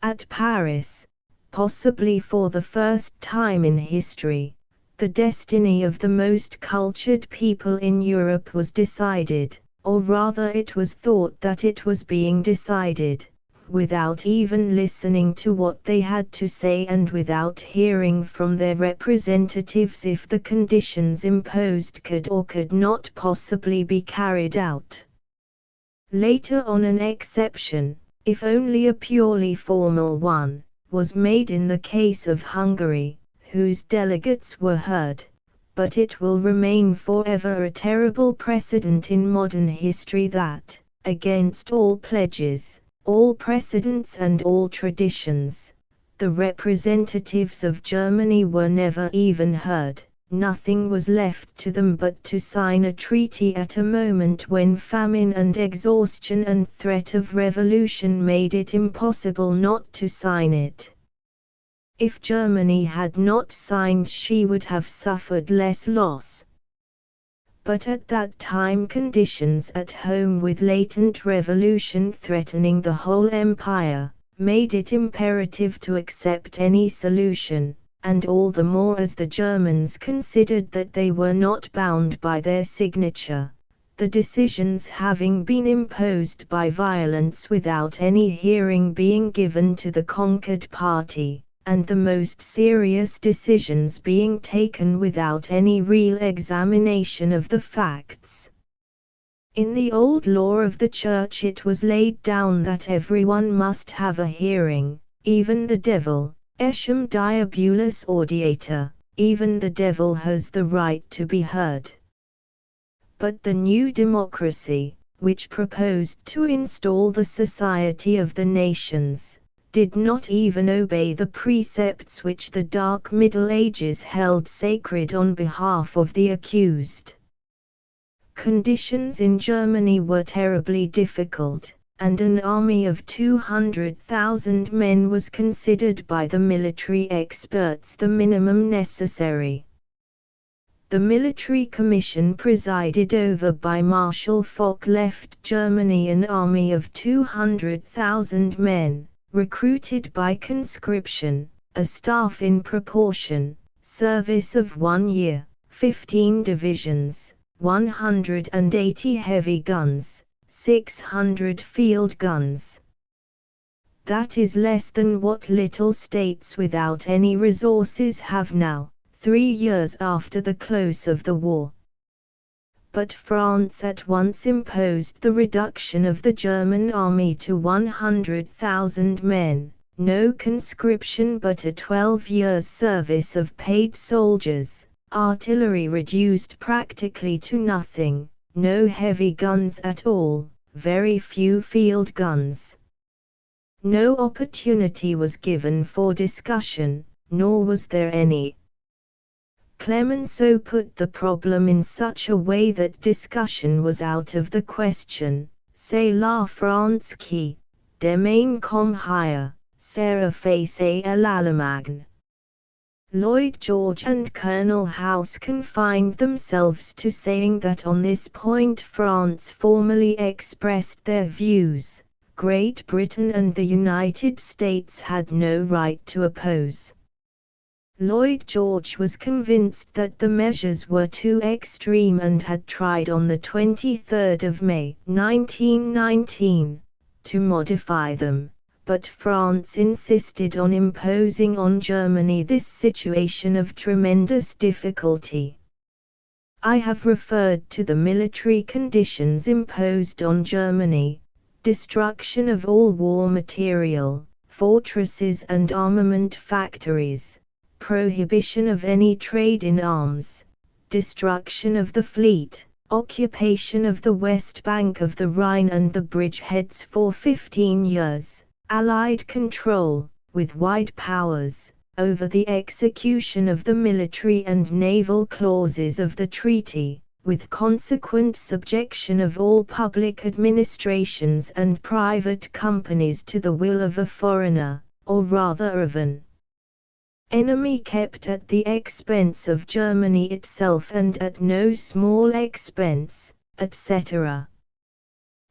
Speaker 1: At Paris, possibly for the first time in history, the destiny of the most cultured people in Europe was decided, or rather it was thought that it was being decided, without even listening to what they had to say and without hearing from their representatives if the conditions imposed could or could not possibly be carried out. Later on an exception, if only a purely formal one, was made in the case of Hungary, whose delegates were heard, but it will remain forever a terrible precedent in modern history that, against all pledges, all precedents and all traditions, the representatives of Germany were never even heard. Nothing was left to them but to sign a treaty at a moment when famine and exhaustion and threat of revolution made it impossible not to sign it. If Germany had not signed, she would have suffered less loss. But at that time conditions at home, with latent revolution threatening the whole empire, made it imperative to accept any solution, and all the more as the Germans considered that they were not bound by their signature, the decisions having been imposed by violence without any hearing being given to the conquered party, and the most serious decisions being taken without any real examination of the facts. In the old law of the Church it was laid down that everyone must have a hearing, even the devil, ecum diabolus audiator, even the devil has the right to be heard. But the new democracy, which proposed to install the Society of the Nations, did not even obey the precepts which the Dark Middle Ages held sacred on behalf of the accused. Conditions in Germany were terribly difficult, and an army of 200,000 men was considered by the military experts the minimum necessary. The military commission presided over by Marshal Foch left Germany an army of 200,000 men, recruited by conscription, a staff in proportion, service of 1 year, 15 divisions, 180 heavy guns, 600 field guns. That is less than what little states without any resources have now, 3 years after the close of the war. But France at once imposed the reduction of the German army to 100,000 men, no conscription but a 12 years' service of paid soldiers, artillery reduced practically to nothing, no heavy guns at all, very few field guns. No opportunity was given for discussion, nor was there any. Clemenceau put the problem in such a way that discussion was out of the question. C'est la France qui, demain comme hier, sera face à l'Allemagne. Lloyd George and Colonel House confined themselves to saying that on this point France formally expressed their views. Great Britain and the United States had no right to oppose. Lloyd George was convinced that the measures were too extreme and had tried on the 23rd of May 1919 to modify them, but France insisted on imposing on Germany this situation of tremendous difficulty. I have referred to the military conditions imposed on Germany: destruction of all war material, fortresses and armament factories, prohibition of any trade in arms, destruction of the fleet, occupation of the west bank of the Rhine and the bridgeheads for 15 years, Allied control, with wide powers, over the execution of the military and naval clauses of the treaty, with consequent subjection of all public administrations and private companies to the will of a foreigner, or rather of an enemy kept at the expense of Germany itself and at no small expense, etc.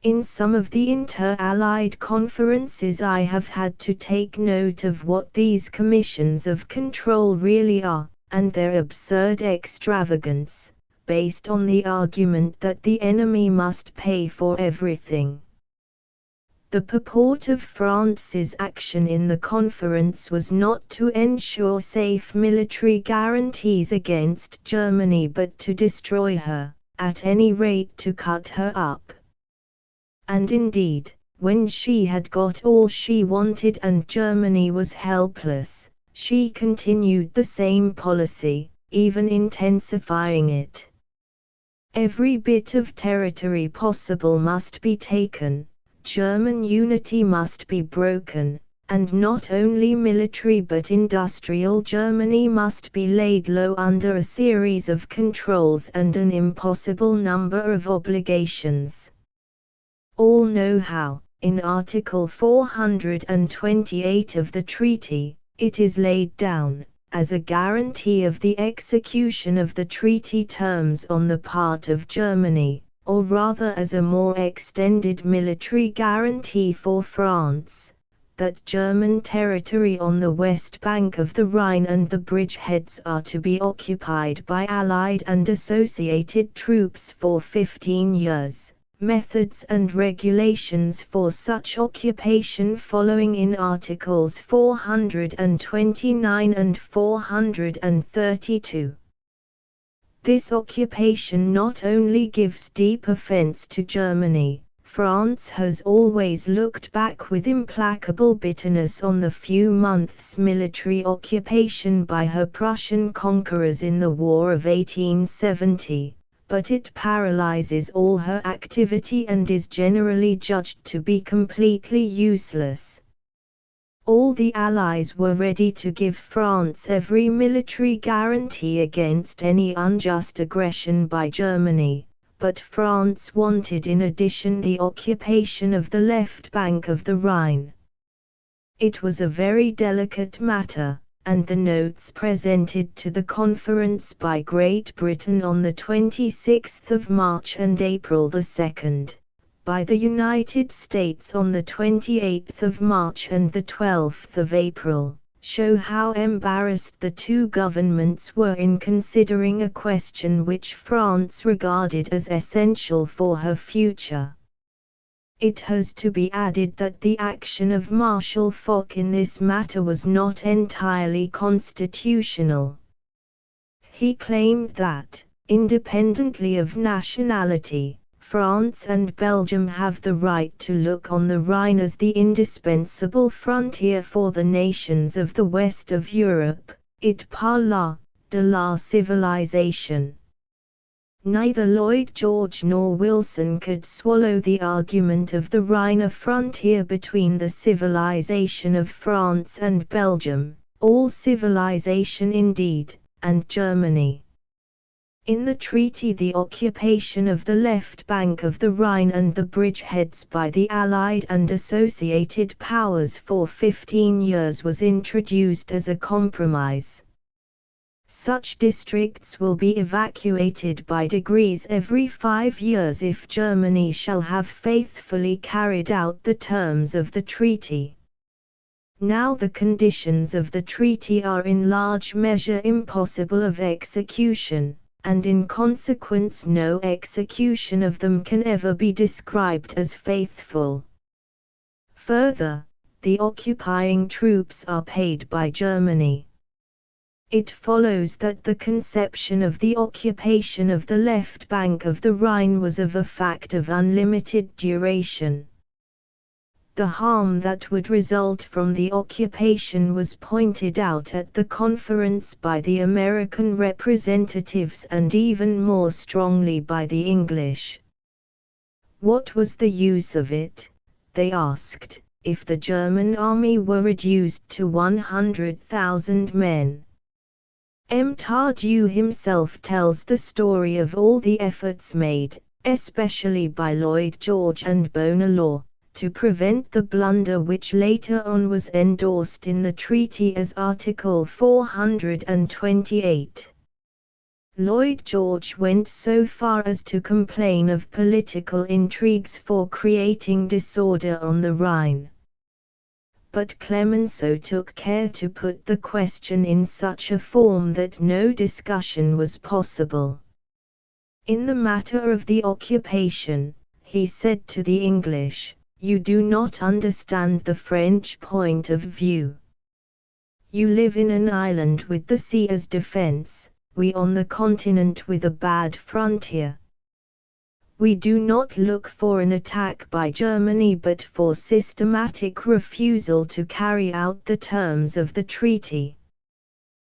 Speaker 1: In some of the inter-allied conferences I have had to take note of what these commissions of control really are, and their absurd extravagance, based on the argument that the enemy must pay for everything. The purport of France's action in the conference was not to ensure safe military guarantees against Germany but to destroy her, at any rate to cut her up. And indeed, when she had got all she wanted and Germany was helpless, she continued the same policy, even intensifying it. Every bit of territory possible must be taken. German unity must be broken, and not only military but industrial Germany must be laid low under a series of controls and an impossible number of obligations. All know how, in Article 428 of the treaty, it is laid down, as a guarantee of the execution of the treaty terms on the part of Germany, or rather as a more extended military guarantee for France, that German territory on the west bank of the Rhine and the bridgeheads are to be occupied by Allied and associated troops for 15 years. Methods and regulations for such occupation following in Articles 429 and 432. This occupation not only gives deep offense to Germany. France has always looked back with implacable bitterness on the few months' military occupation by her Prussian conquerors in the War of 1870, but it paralyzes all her activity and is generally judged to be completely useless. All the Allies were ready to give France every military guarantee against any unjust aggression by Germany, but France wanted in addition the occupation of the left bank of the Rhine. It was a very delicate matter, and the notes presented to the conference by Great Britain on the 26th of March and April 2nd. By the United States on the 28th of March and the 12th of April, show how embarrassed the two governments were in considering a question which France regarded as essential for her future. It has to be added that the action of Marshal Foch in this matter was not entirely constitutional. He claimed that, independently of nationality, France and Belgium have the right to look on the Rhine as the indispensable frontier for the nations of the west of Europe, it parla de la civilisation. Neither Lloyd George nor Wilson could swallow the argument of the Rhine a frontier between the civilization of France and Belgium, all civilization indeed, and Germany. In the treaty the occupation of the left bank of the Rhine and the bridgeheads by the Allied and associated powers for 15 years was introduced as a compromise. Such districts will be evacuated by degrees every 5 years if Germany shall have faithfully carried out the terms of the treaty. Now the conditions of the treaty are in large measure impossible of execution, and in consequence no execution of them can ever be described as faithful. Further, the occupying troops are paid by Germany. It follows that the conception of the occupation of the left bank of the Rhine was of a fact of unlimited duration. The harm that would result from the occupation was pointed out at the conference by the American representatives and even more strongly by the English. What was the use of it, they asked, if the German army were reduced to 100,000 men? Tardieu himself tells the story of all the efforts made, especially by Lloyd George and Bonelaw, to prevent the blunder which later on was endorsed in the treaty as Article 428. Lloyd George went so far as to complain of political intrigues for creating disorder on the Rhine. But Clemenceau took care to put the question in such a form that no discussion was possible. In the matter of the occupation, he said to the English, "You do not understand the French point of view. You live in an island with the sea as defense, we on the continent with a bad frontier. We do not look for an attack by Germany but for systematic refusal to carry out the terms of the treaty.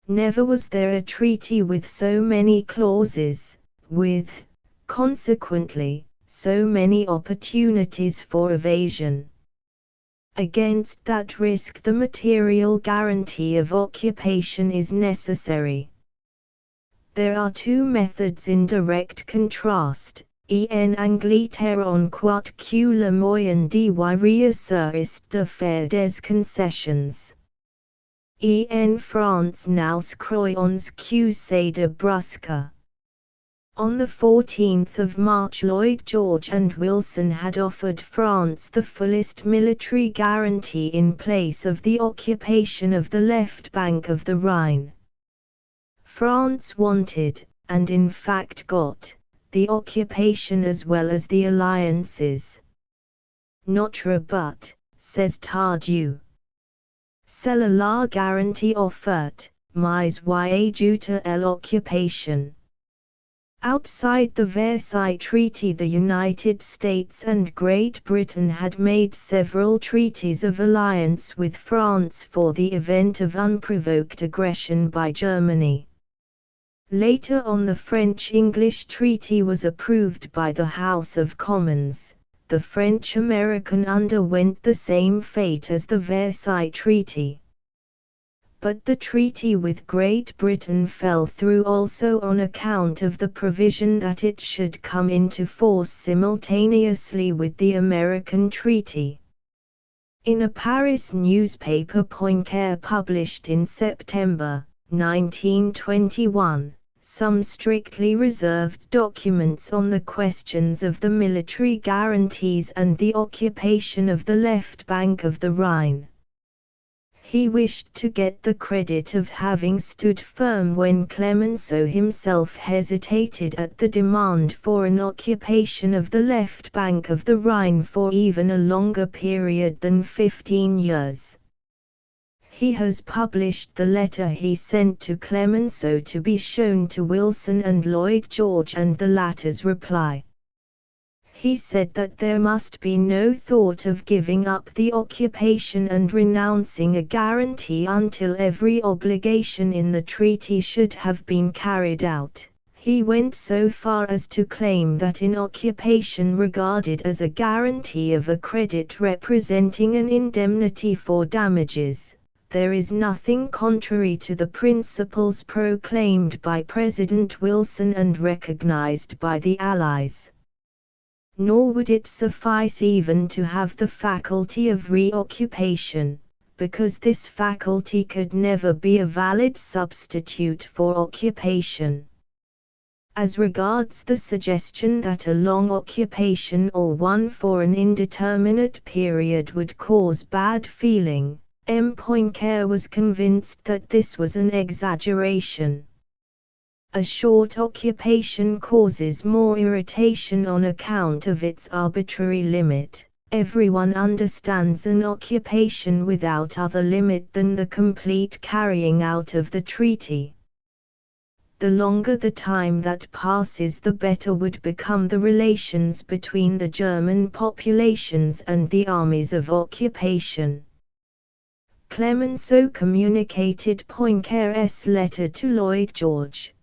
Speaker 1: Never was there a treaty with so many clauses, with, consequently, so many opportunities for evasion. Against that risk the material guarantee of occupation is necessary. There are two methods in direct contrast. En Angleterre en quoique que le moyen de réussir est de faire des concessions. En France nous croyons que c'est de brusquer. On the 14th of March Lloyd George and Wilson had offered France the fullest military guarantee in place of the occupation of the left bank of the Rhine. France wanted, and in fact got, the occupation as well as the alliances. Notre but, says Tardieu. C'est la garantie offerte, mais y ajoute l'occupation. Outside the Versailles Treaty, the United States and Great Britain had made several treaties of alliance with France for the event of unprovoked aggression by Germany. Later on, the French-English treaty was approved by the House of Commons. The French-American underwent the same fate as the Versailles Treaty. But the treaty with Great Britain fell through also on account of the provision that it should come into force simultaneously with the American treaty. In a Paris newspaper Poincaré published in September 1921, some strictly reserved documents on the questions of the military guarantees and the occupation of the left bank of the Rhine. He wished to get the credit of having stood firm when Clemenceau himself hesitated at the demand for an occupation of the left bank of the Rhine for even a longer period than 15 years. He has published the letter he sent to Clemenceau to be shown to Wilson and Lloyd George and the latter's reply. He said that there must be no thought of giving up the occupation and renouncing a guarantee until every obligation in the treaty should have been carried out. He went so far as to claim that in occupation regarded as a guarantee of a credit representing an indemnity for damages, there is nothing contrary to the principles proclaimed by President Wilson and recognized by the Allies. Nor would it suffice even to have the faculty of reoccupation, because this faculty could never be a valid substitute for occupation. As regards the suggestion that a long occupation or one for an indeterminate period would cause bad feeling, M. Poincare was convinced that this was an exaggeration. A short occupation causes more irritation on account of its arbitrary limit. Everyone understands an occupation without other limit than the complete carrying out of the treaty. The longer the time that passes, the better would become the relations between the German populations and the armies of occupation. Clemenceau communicated Poincare's letter to Lloyd George.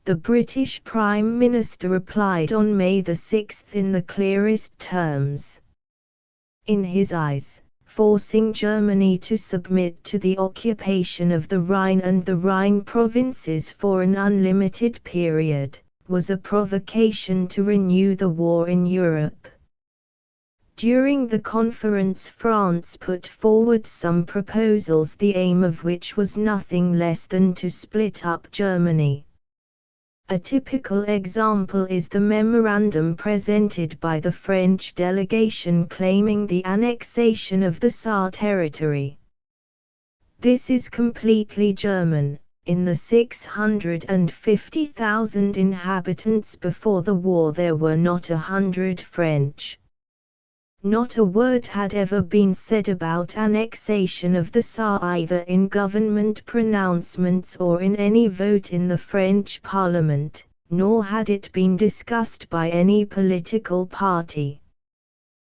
Speaker 1: The British Prime Minister replied on May 6 in the clearest terms. In his eyes, forcing Germany to submit to the occupation of the Rhine and the Rhine provinces for an unlimited period, was a provocation to renew the war in Europe. During the conference, France put forward some proposals, the aim of which was nothing less than to split up Germany. A typical example is the memorandum presented by the French delegation claiming the annexation of the Saar territory. This is completely German. In the 650,000 inhabitants before the war, there were not 100 French. Not a word had ever been said about annexation of the Saar either in government pronouncements or in any vote in the French Parliament, nor had it been discussed by any political party.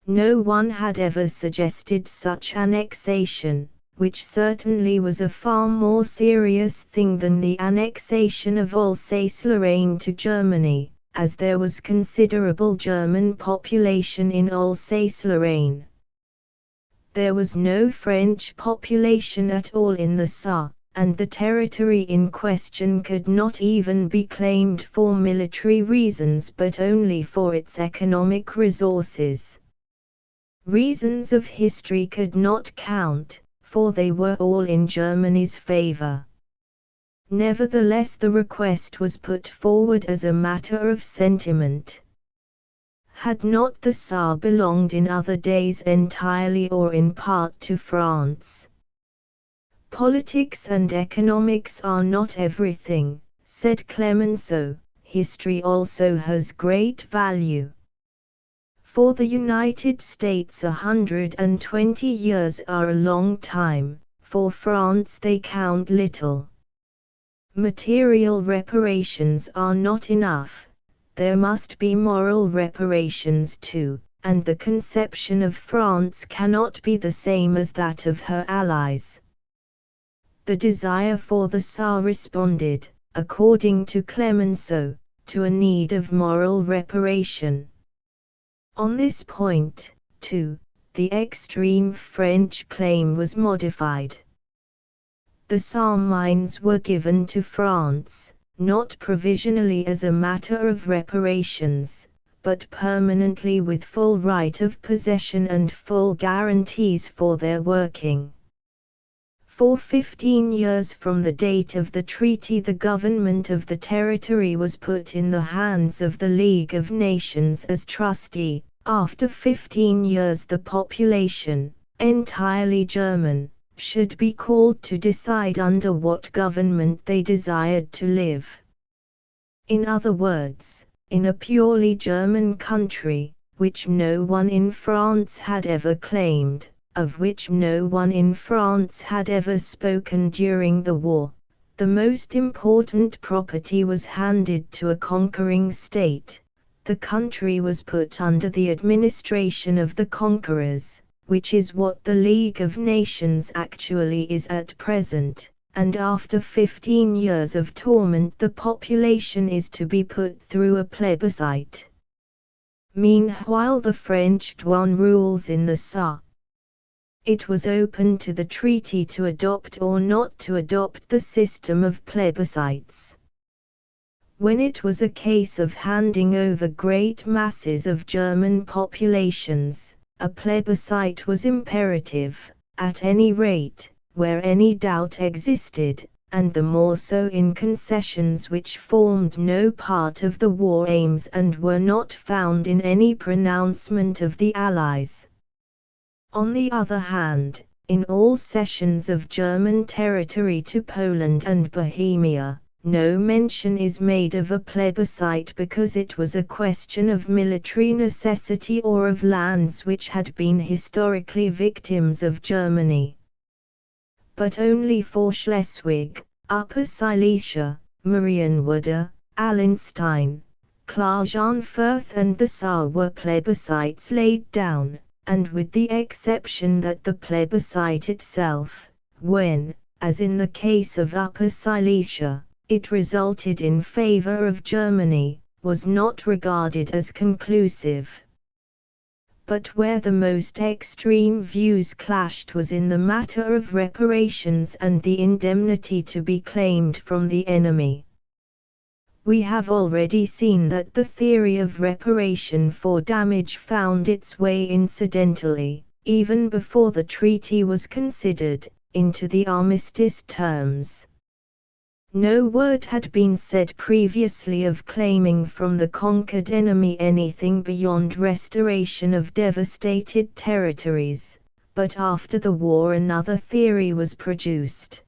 Speaker 1: No one had ever suggested such annexation, which certainly was a far more serious thing than the annexation of Alsace-Lorraine to Germany, as there was considerable German population in Alsace-Lorraine. There was no French population at all in the Saar, and the territory in question could not even be claimed for military reasons but only for its economic resources. Reasons of history could not count, for they were all in Germany's favor. Nevertheless, the request was put forward as a matter of sentiment. Had not the Saar belonged in other days entirely or in part to France? Politics and economics are not everything, said Clemenceau. History also has great value. For the United States 120 years are a long time, for France they count little. Material reparations are not enough, there must be moral reparations too, and the conception of France cannot be the same as that of her allies. The desire for the Saar responded, according to Clemenceau, to a need of moral reparation. On this point, too, the extreme French claim was modified. The Saar mines were given to France, not provisionally as a matter of reparations, but permanently with full right of possession and full guarantees for their working. For 15 years from the date of the treaty, the government of the territory was put in the hands of the League of Nations as trustee. After 15 years, the population, entirely German, should be called to decide under what government they desired to live. In other words, in a purely German country, which no one in France had ever claimed, of which no one in France had ever spoken during the war, the most important property was handed to a conquering state. The country was put under the administration of the conquerors, which is what the League of Nations actually is at present, and after 15 years of torment the population is to be put through a plebiscite. Meanwhile the French douane rules in the Saar. It was open to the treaty to adopt or not to adopt the system of plebiscites. When it was a case of handing over great masses of German populations, a plebiscite was imperative, at any rate, where any doubt existed, and the more so in concessions which formed no part of the war aims and were not found in any pronouncement of the Allies. On the other hand, in all cessions of German territory to Poland and Bohemia, no mention is made of a plebiscite because it was a question of military necessity or of lands which had been historically victims of Germany. But only for Schleswig, Upper Silesia, Marienwerder, Allenstein, Klagenfurt and the Saar were plebiscites laid down, and with the exception that the plebiscite itself, when, as in the case of Upper Silesia, it resulted in favor of Germany, was not regarded as conclusive. But where the most extreme views clashed was in the matter of reparations and the indemnity to be claimed from the enemy. We have already seen that the theory of reparation for damage found its way incidentally, even before the treaty was considered, into the armistice terms. No word had been said previously of claiming from the conquered enemy anything beyond restoration of devastated territories, but after the war another theory was produced.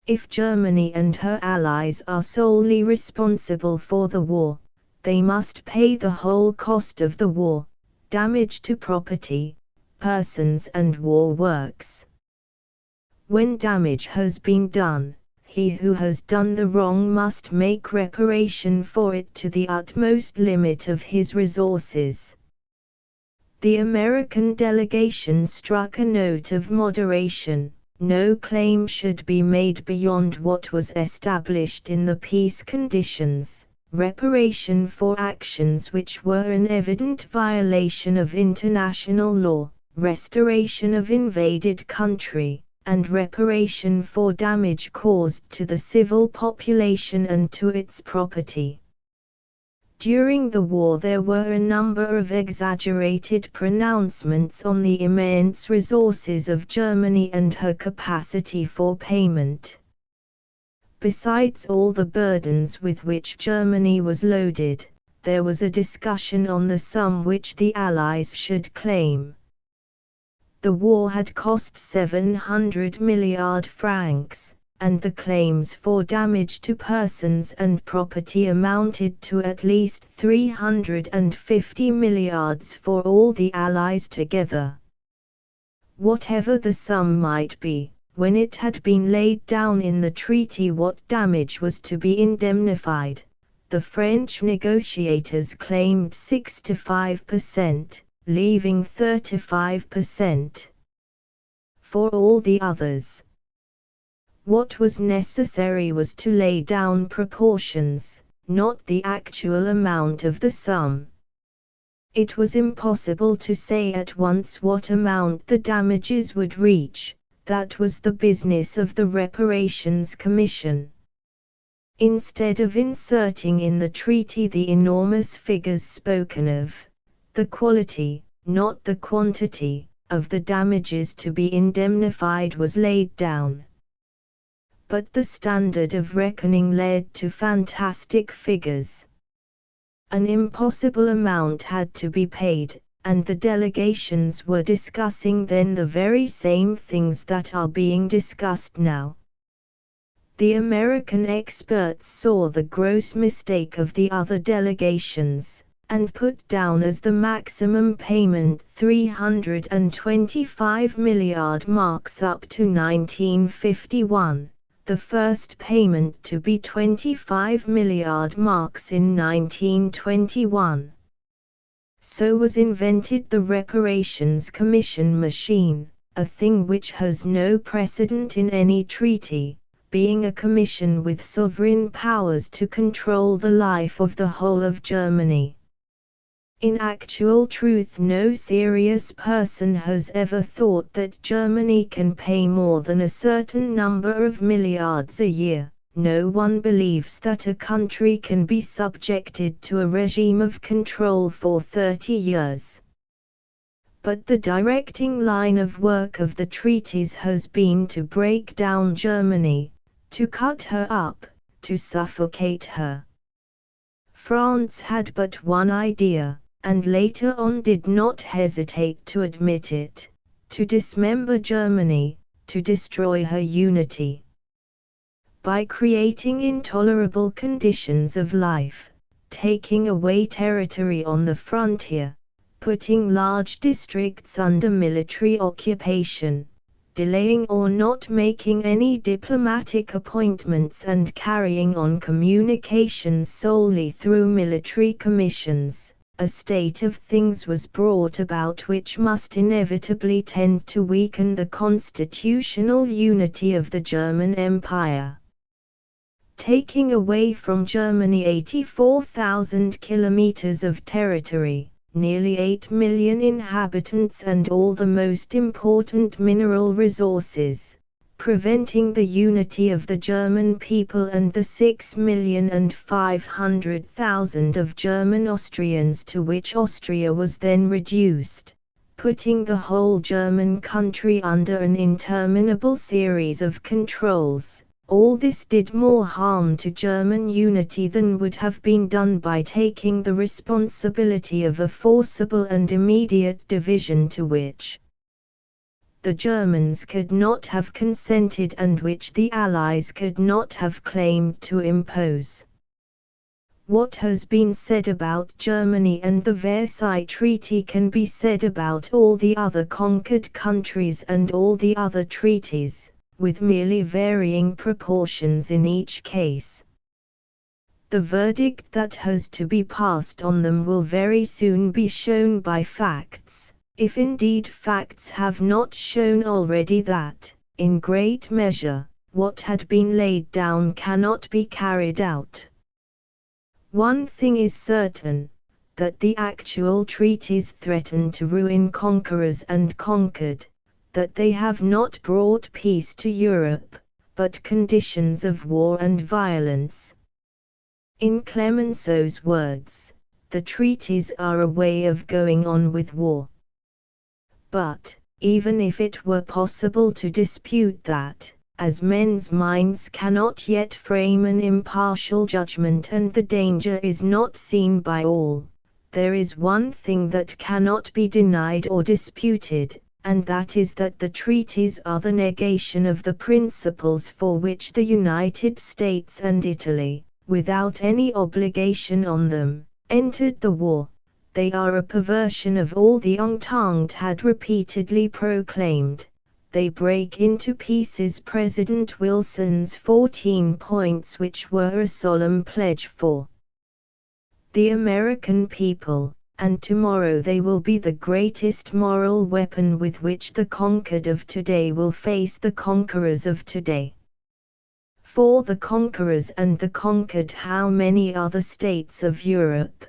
Speaker 1: If Germany and her allies are solely responsible for the war, they must pay the whole cost of the war, damage to property, persons and war works. When damage has been done, he who has done the wrong must make reparation for it to the utmost limit of his resources. The American delegation struck a note of moderation. No claim should be made beyond what was established in the peace conditions, reparation for actions which were an evident violation of international law, restoration of invaded country, and reparation for damage caused to the civil population and to its property. During the war there were a number of exaggerated pronouncements on the immense resources of Germany and her capacity for payment. Besides all the burdens with which Germany was loaded, there was a discussion on the sum which the Allies should claim. The war had cost 700 milliard francs, and the claims for damage to persons and property amounted to at least 350 milliards for all the Allies together. Whatever the sum might be, when it had been laid down in the treaty what damage was to be indemnified, the French negotiators claimed 65%, leaving 35% for all the others. What was necessary was to lay down proportions, not the actual amount of the sum. It was impossible to say at once what amount the damages would reach. That was the business of the Reparations Commission. Instead of inserting in the treaty the enormous figures spoken of, the quality, not the quantity, of the damages to be indemnified was laid down. But the standard of reckoning led to fantastic figures. An impossible amount had to be paid, and the delegations were discussing then the very same things that are being discussed now. The American experts saw the gross mistake of the other delegations, and put down as the maximum payment 325 milliard marks up to 1951, the first payment to be 25 milliard marks in 1921. So was invented the Reparations Commission machine, a thing which has no precedent in any treaty, being a commission with sovereign powers to control the life of the whole of Germany. In actual truth, no serious person has ever thought that Germany can pay more than a certain number of milliards a year. No one believes that a country can be subjected to a regime of control for 30 years. But the directing line of work of the treaties has been to break down Germany, to cut her up, to suffocate her. France had but one idea, and later on did not hesitate to admit it: to dismember Germany, to destroy her unity. By creating intolerable conditions of life, taking away territory on the frontier, putting large districts under military occupation, delaying or not making any diplomatic appointments, and carrying on communications solely through military commissions, a state of things was brought about which must inevitably tend to weaken the constitutional unity of the German Empire. Taking away from Germany 84,000 kilometers of territory, nearly 8 million inhabitants, and all the most important mineral resources, preventing the unity of the German people and the 6,500,000 of German Austrians to which Austria was then reduced, putting the whole German country under an interminable series of controls. All this did more harm to German unity than would have been done by taking the responsibility of a forcible and immediate division to which the Germans could not have consented and which the Allies could not have claimed to impose. What has been said about Germany and the Versailles Treaty can be said about all the other conquered countries and all the other treaties, with merely varying proportions in each case. The verdict that has to be passed on them will very soon be shown by facts, if indeed facts have not shown already that, in great measure, what had been laid down cannot be carried out. One thing is certain, that the actual treaties threaten to ruin conquerors and conquered, that they have not brought peace to Europe, but conditions of war and violence. In Clemenceau's words, the treaties are a way of going on with war. But, even if it were possible to dispute that, as men's minds cannot yet frame an impartial judgment and the danger is not seen by all, there is one thing that cannot be denied or disputed, and that is that the treaties are the negation of the principles for which the United States and Italy, without any obligation on them, entered the war. They are a perversion of all the Entente had repeatedly proclaimed. They break into pieces President Wilson's 14 points, which were a solemn pledge for the American people. And tomorrow they will be the greatest moral weapon with which the conquered of today will face the conquerors of today. For the conquerors and the conquered, how many are the states of Europe?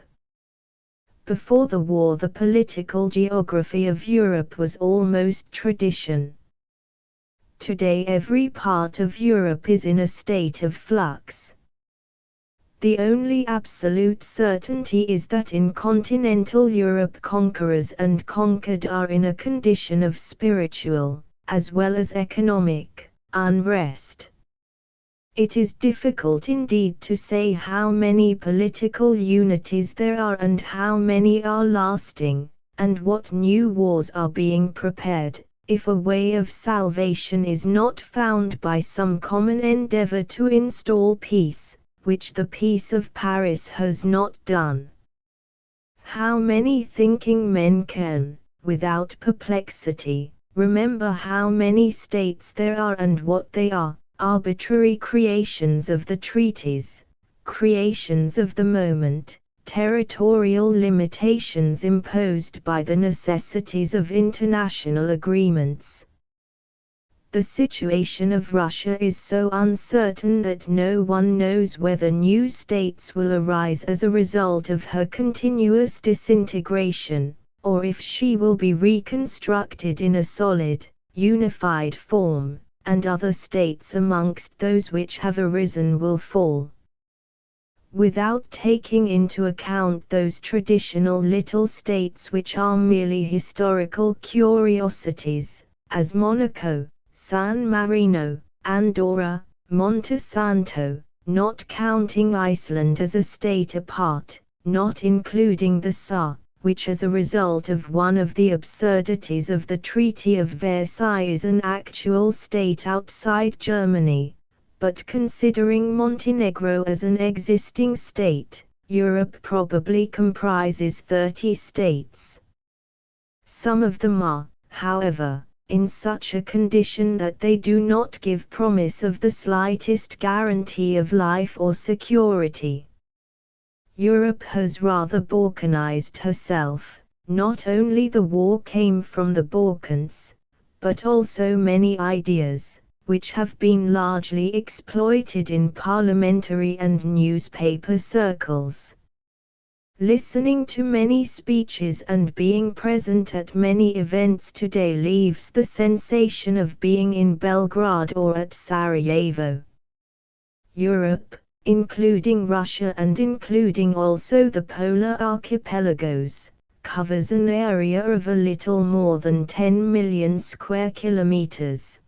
Speaker 1: Before the war, the political geography of Europe was almost tradition. Today every part of Europe is in a state of flux. The only absolute certainty is that in continental Europe conquerors and conquered are in a condition of spiritual, as well as economic, unrest. It is difficult indeed to say how many political unities there are and how many are lasting, and what new wars are being prepared, if a way of salvation is not found by some common endeavor to install peace, which the Peace of Paris has not done. How many thinking men can, without perplexity, remember how many states there are and what they are: arbitrary creations of the treaties, creations of the moment, territorial limitations imposed by the necessities of international agreements. The situation of Russia is so uncertain that no one knows whether new states will arise as a result of her continuous disintegration, or if she will be reconstructed in a solid, unified form, and other states amongst those which have arisen will fall. without taking into account those traditional little states which are merely historical curiosities, as Monaco, San Marino, Andorra, Monte Santo, not counting Iceland as a state apart, not including the SA, which as a result of one of the absurdities of the Treaty of Versailles is an actual state outside Germany, but considering Montenegro as an existing state, Europe probably comprises 30 states. Some of them are, however, in such a condition that they do not give promise of the slightest guarantee of life or security. Europe has rather balkanized herself. Not only the war came from the Balkans, but also many ideas, which have been largely exploited in parliamentary and newspaper circles. Listening to many speeches and being present at many events today leaves the sensation of being in Belgrade or at Sarajevo. Europe, including Russia and including also the polar archipelagos, covers an area of a little more than 10 million square kilometers.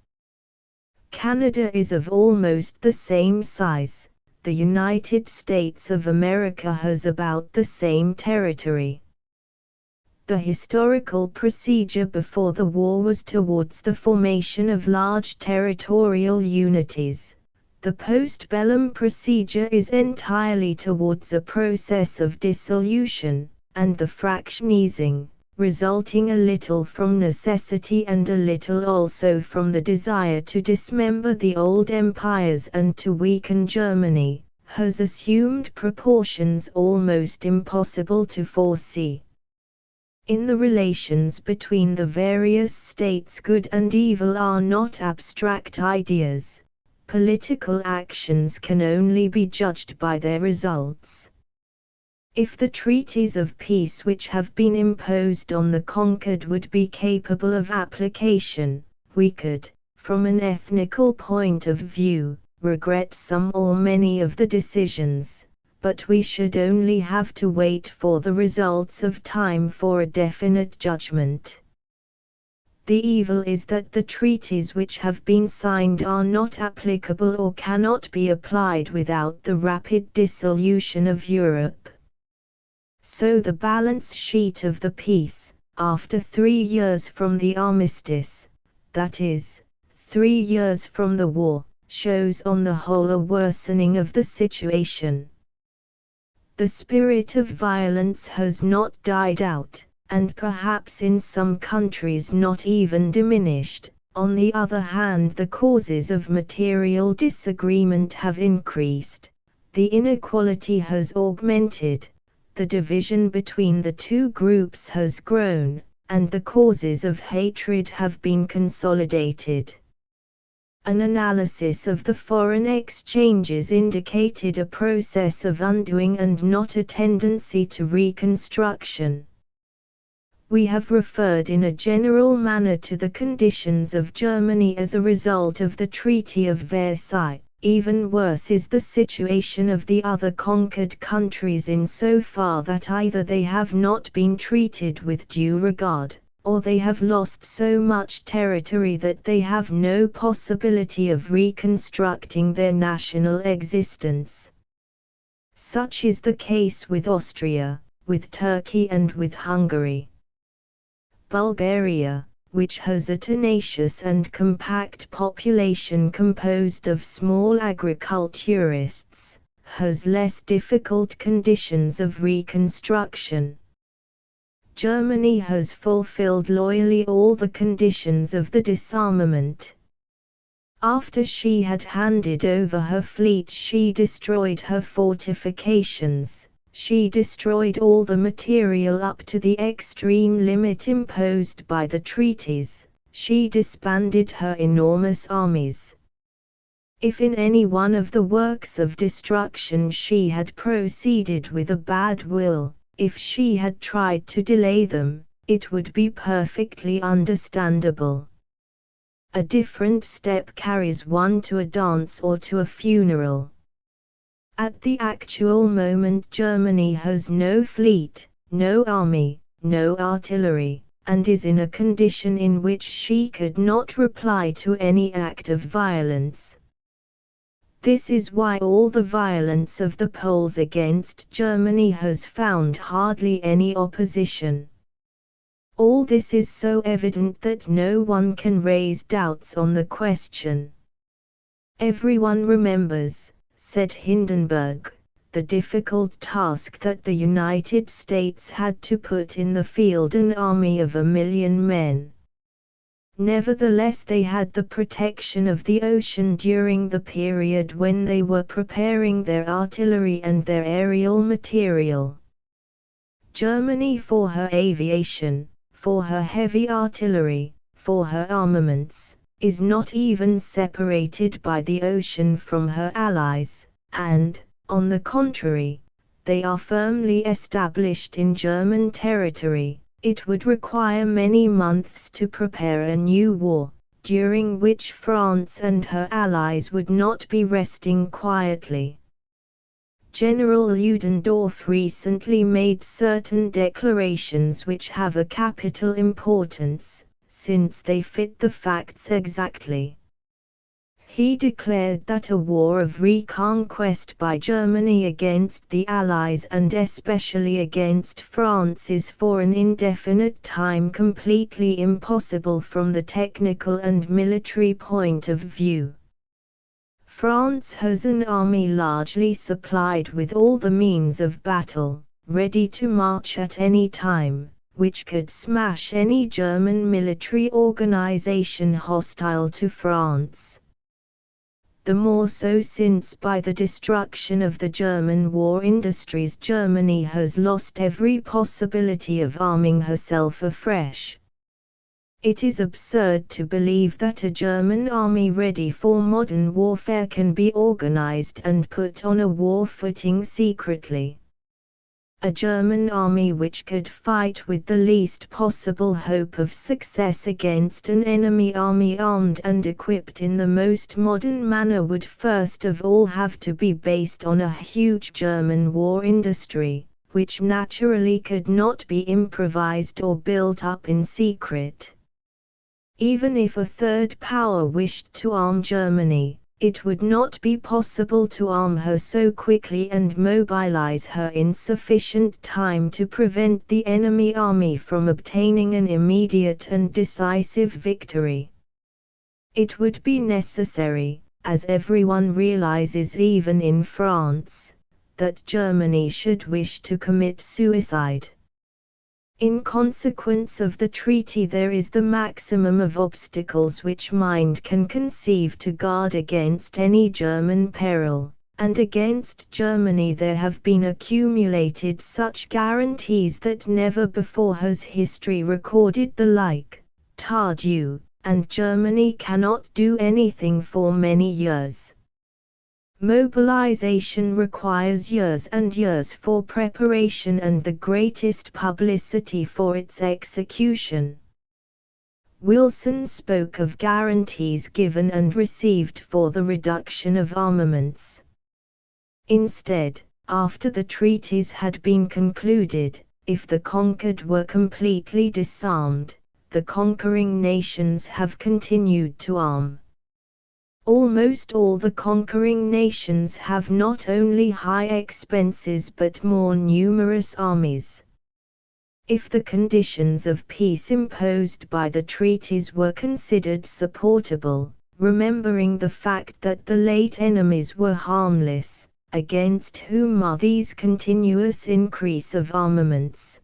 Speaker 1: Canada is of almost the same size. The United States of America has about the same territory. The historical procedure before the war was towards the formation of large territorial unities. The post-bellum procedure is entirely towards a process of dissolution, and the fractionizing, resulting a little from necessity and a little also from the desire to dismember the old empires and to weaken Germany, has assumed proportions almost impossible to foresee. In the relations between the various states, good and evil are not abstract ideas. Political actions can only be judged by their results. If the treaties of peace which have been imposed on the conquered would be capable of application, we could, from an ethnical point of view, regret some or many of the decisions, but we should only have to wait for the results of time for a definite judgment. The evil is that the treaties which have been signed are not applicable or cannot be applied without the rapid dissolution of Europe. So the balance sheet of the peace, after 3 years from the armistice, that is, 3 years from the war, shows on the whole a worsening of the situation. The spirit of violence has not died out, and perhaps in some countries not even diminished. On the other hand, the causes of material disagreement have increased, the inequality has augmented, the division between the two groups has grown, and the causes of hatred have been consolidated. An analysis of the foreign exchanges indicated a process of undoing and not a tendency to reconstruction. We have referred in a general manner to the conditions of Germany as a result of the Treaty of Versailles. Even worse is the situation of the other conquered countries insofar that either they have not been treated with due regard, or they have lost so much territory that they have no possibility of reconstructing their national existence. Such is the case with Austria, with Turkey and with Hungary. Bulgaria, which has a tenacious and compact population composed of small agriculturists, has less difficult conditions of reconstruction. Germany has fulfilled loyally all the conditions of the disarmament. After she had handed over her fleet, she destroyed her fortifications. She destroyed all the material up to the extreme limit imposed by the treaties. She disbanded her enormous armies. If in any one of the works of destruction she had proceeded with a bad will, if she had tried to delay them, it would be perfectly understandable. A different step carries one to a dance or to a funeral. At the actual moment Germany has no fleet, no army, no artillery, and is in a condition in which she could not reply to any act of violence. This is why all the violence of the Poles against Germany has found hardly any opposition. All this is so evident that no one can raise doubts on the question. Everyone remembers, said Hindenburg, the difficult task that the United States had to put in the field an army of 1 million men. Nevertheless, they had the protection of the ocean during the period when they were preparing their artillery and their aerial material. Germany, for her aviation, for her heavy artillery, for her armaments, is not even separated by the ocean from her allies, and, on the contrary, they are firmly established in German territory. It would require many months to prepare a new war, during which France and her allies would not be resting quietly. General Ludendorff recently made certain declarations which have a capital importance, since they fit the facts exactly. He declared that a war of reconquest by Germany against the Allies and especially against France is for an indefinite time completely impossible from the technical and military point of view. France has an army largely supplied with all the means of battle, ready to march at any time, which could smash any German military organization hostile to France. The more so since by the destruction of the German war industries Germany has lost every possibility of arming herself afresh. It is absurd to believe that a German army ready for modern warfare can be organized and put on a war footing secretly. A German army which could fight with the least possible hope of success against an enemy army armed and equipped in the most modern manner would first of all have to be based on a huge German war industry, which naturally could not be improvised or built up in secret. Even if a third power wished to arm Germany, it would not be possible to arm her so quickly and mobilize her in sufficient time to prevent the enemy army from obtaining an immediate and decisive victory. It would be necessary, as everyone realizes even in France, that Germany should wish to commit suicide. In consequence of the treaty there is the maximum of obstacles which mind can conceive to guard against any German peril, and against Germany there have been accumulated such guarantees that never before has history recorded the like. Tardieu, and Germany cannot do anything for many years. Mobilization requires years and years for preparation and the greatest publicity for its execution. Wilson spoke of guarantees given and received for the reduction of armaments. Instead, after the treaties had been concluded, if the conquered were completely disarmed, the conquering nations have continued to arm. Almost all the conquering nations have not only high expenses but more numerous armies. If the conditions of peace imposed by the treaties were considered supportable, remembering the fact that the late enemies were harmless, against whom are these continuous increase of armaments?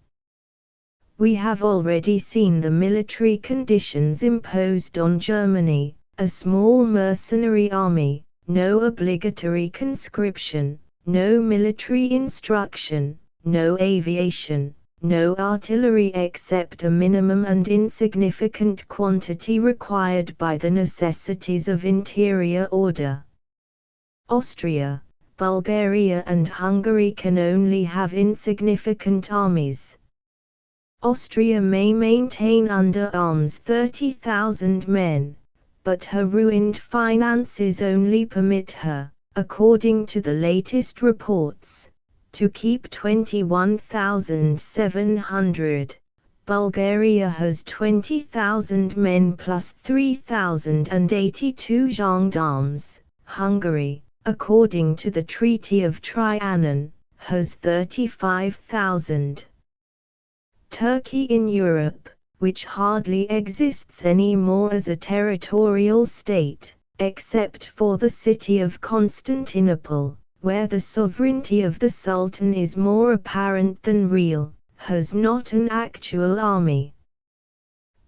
Speaker 1: We have already seen the military conditions imposed on Germany. A small mercenary army, no obligatory conscription, no military instruction, no aviation, no artillery except a minimum and insignificant quantity required by the necessities of interior order. Austria, Bulgaria and Hungary can only have insignificant armies. Austria may maintain under arms 30,000 men. But her ruined finances only permit her, according to the latest reports, to keep 21,700. Bulgaria has 20,000 men plus 3,082 gendarmes. Hungary, according to the Treaty of Trianon, has 35,000. Turkey in Europe, which hardly exists anymore as a territorial state, except for the city of Constantinople, where the sovereignty of the Sultan is more apparent than real, has not an actual army.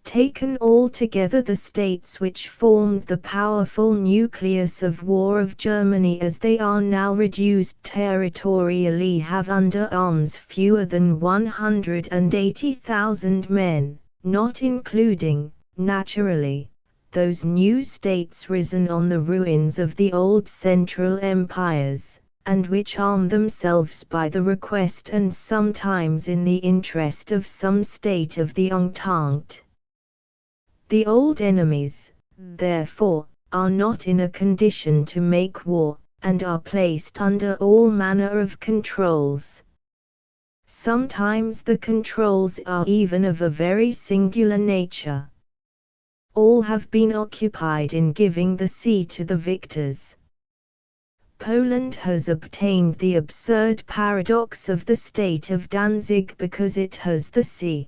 Speaker 1: Taken all together, the states which formed the powerful nucleus of war of Germany as they are now reduced territorially have under arms fewer than 180,000 men, not including, naturally, those new states risen on the ruins of the old Central Empires, and which arm themselves by the request and sometimes in the interest of some state of the Entente. The old enemies, therefore, are not in a condition to make war, and are placed under all manner of controls. Sometimes the controls are even of a very singular nature. All have been occupied in giving the sea to the victors. Poland has obtained the absurd paradox of the state of Danzig because it has the sea.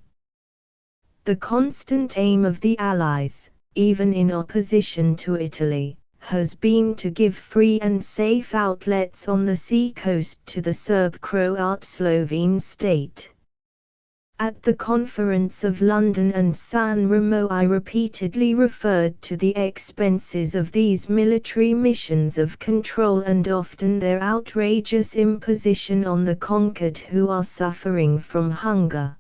Speaker 1: The constant aim of the Allies, even in opposition to Italy, has been to give free and safe outlets on the sea coast to the Serb-Croat Slovene state. At the Conference of London and San Remo I repeatedly referred to the expenses of these military missions of control and often their outrageous imposition on the conquered who are suffering from hunger.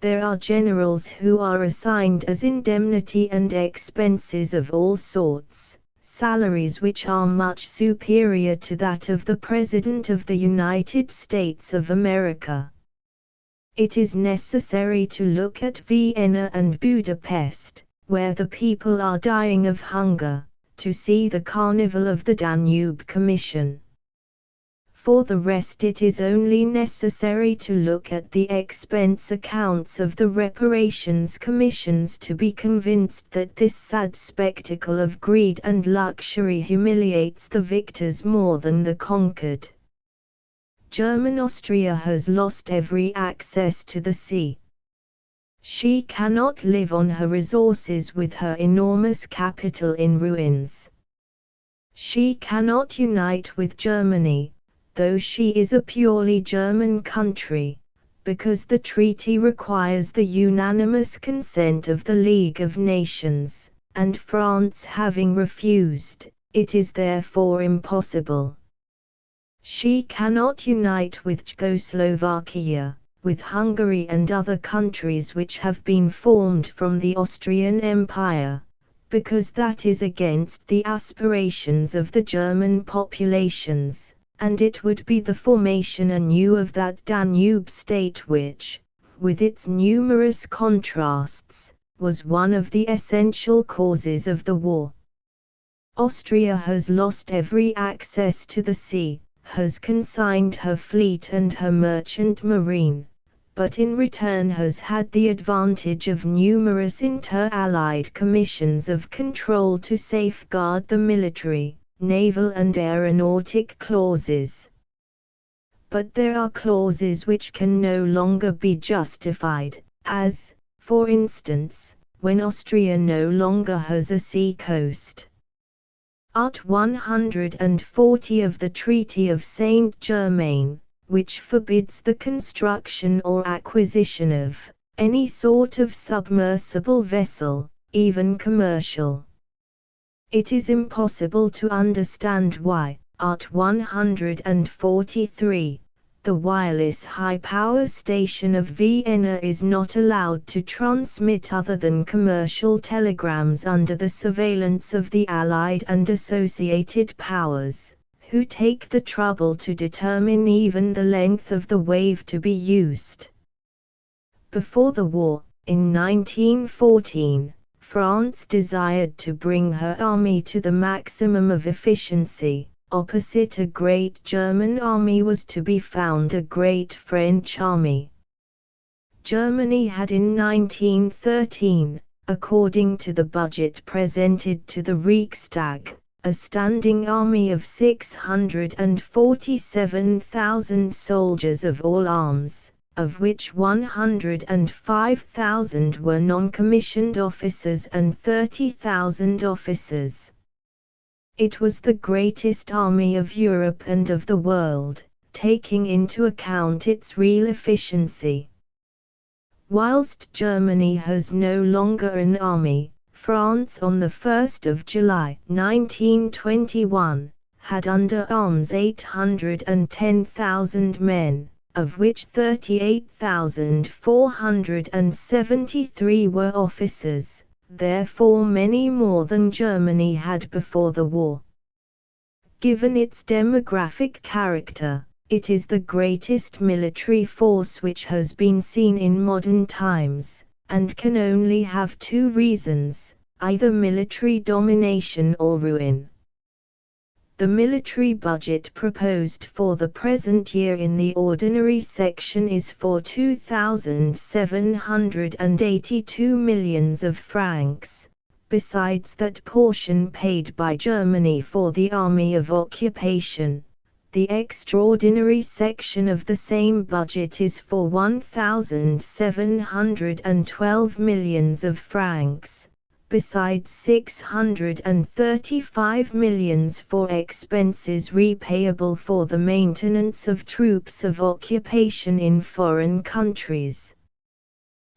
Speaker 1: There are generals who are assigned as indemnity and expenses of all sorts, salaries which are much superior to that of the President of the United States of America. It is necessary to look at Vienna and Budapest, where the people are dying of hunger, to see the Carnival of the Danube Commission. For the rest, it is only necessary to look at the expense accounts of the reparations commissions to be convinced that this sad spectacle of greed and luxury humiliates the victors more than the conquered. German Austria has lost every access to the sea. She cannot live on her resources with her enormous capital in ruins. She cannot unite with Germany, though she is a purely German country, because the treaty requires the unanimous consent of the League of Nations, and France having refused, it is therefore impossible. She cannot unite with Czechoslovakia, with Hungary and other countries which have been formed from the Austrian Empire, because that is against the aspirations of the German populations, and it would be the formation anew of that Danube state which, with its numerous contrasts, was one of the essential causes of the war. Austria has lost every access to the sea, has consigned her fleet and her merchant marine, but in return has had the advantage of numerous inter-allied commissions of control to safeguard the military, naval and aeronautic clauses. But there are clauses which can no longer be justified, as, for instance, when Austria no longer has a sea coast. Art 140 of the Treaty of Saint-Germain, which forbids the construction or acquisition of any sort of submersible vessel, even commercial. It is impossible to understand why, Art 143, the wireless high-power station of Vienna is not allowed to transmit other than commercial telegrams under the surveillance of the Allied and associated powers, who take the trouble to determine even the length of the wave to be used. Before the war, in 1914, France desired to bring her army to the maximum of efficiency, opposite a great German army was to be found a great French army. Germany had in 1913, according to the budget presented to the Reichstag, a standing army of 647,000 soldiers of all arms, of which 105,000 were non-commissioned officers and 30,000 officers. It was the greatest army of Europe and of the world, taking into account its real efficiency. Whilst Germany has no longer an army, France on the 1st of July 1921, had under arms 810,000 men, of which 38,473 were officers, therefore many more than Germany had before the war. Given its demographic character, it is the greatest military force which has been seen in modern times, and can only have two reasons, either military domination or ruin. The military budget proposed for the present year in the ordinary section is for 2,782 millions of francs, besides that portion paid by Germany for the army of occupation. The extraordinary section of the same budget is for 1,712 millions of francs, besides 635 millions for expenses repayable for the maintenance of troops of occupation in foreign countries.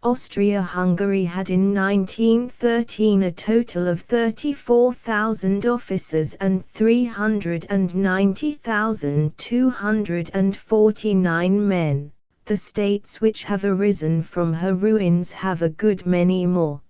Speaker 1: Austria-Hungary had in 1913 a total of 34,000 officers and 390,249 men. The states which have arisen from her ruins have a good many more.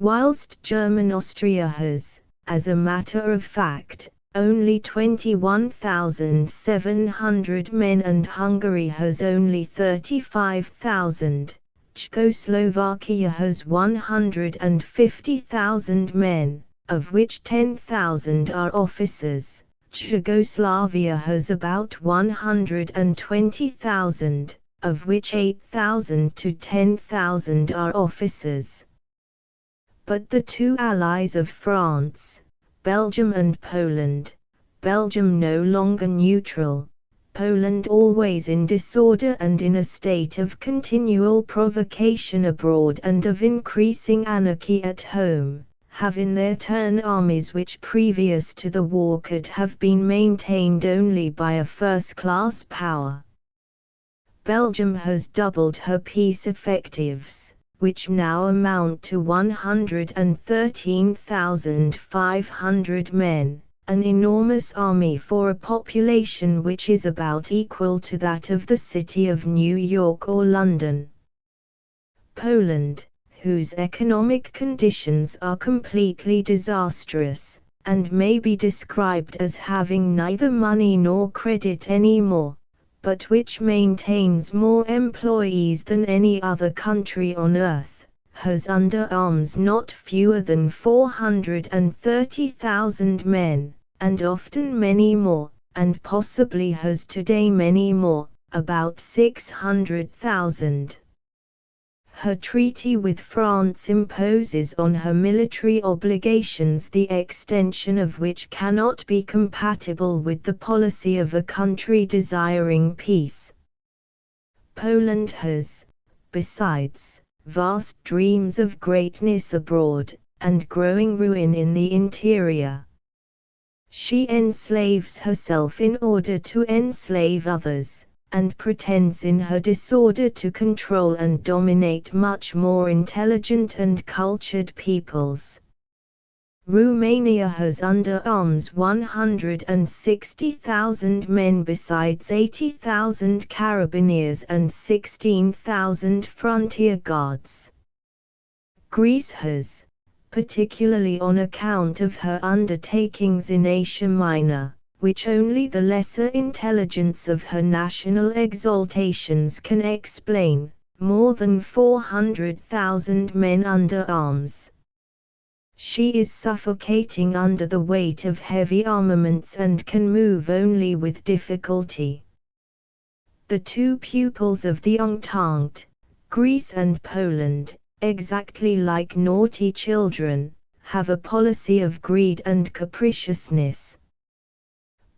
Speaker 1: Whilst German Austria has, as a matter of fact, only 21,700 men and Hungary has only 35,000. Czechoslovakia has 150,000 men, of which 10,000 are officers. Czechoslovakia has about 120,000, of which 8,000 to 10,000 are officers. But the two allies of France, Belgium and Poland, Belgium no longer neutral, Poland always in disorder and in a state of continual provocation abroad and of increasing anarchy at home, have in their turn armies which previous to the war could have been maintained only by a first-class power. Belgium has doubled her peace effectives, which now amount to 113,500 men. An enormous army for a population which is about equal to that of the city of New York or London. Poland, whose economic conditions are completely disastrous, and may be described as having neither money nor credit anymore, but which maintains more employees than any other country on earth, has under arms not fewer than 430,000 men, and often many more, and possibly has today many more, about 600,000. Her treaty with France imposes on her military obligations the extension of which cannot be compatible with the policy of a country desiring peace. Poland has, besides, vast dreams of greatness abroad, and growing ruin in the interior. She enslaves herself in order to enslave others, and pretends in her disorder to control and dominate much more intelligent and cultured peoples. Romania has under arms 160,000 men besides 80,000 carabineers and 16,000 frontier guards. Greece has, particularly on account of her undertakings in Asia Minor, which only the lesser intelligence of her national exaltations can explain, more than 400,000 men under arms. She is suffocating under the weight of heavy armaments and can move only with difficulty. The two pupils of the Entente, Greece and Poland, exactly like naughty children, have a policy of greed and capriciousness.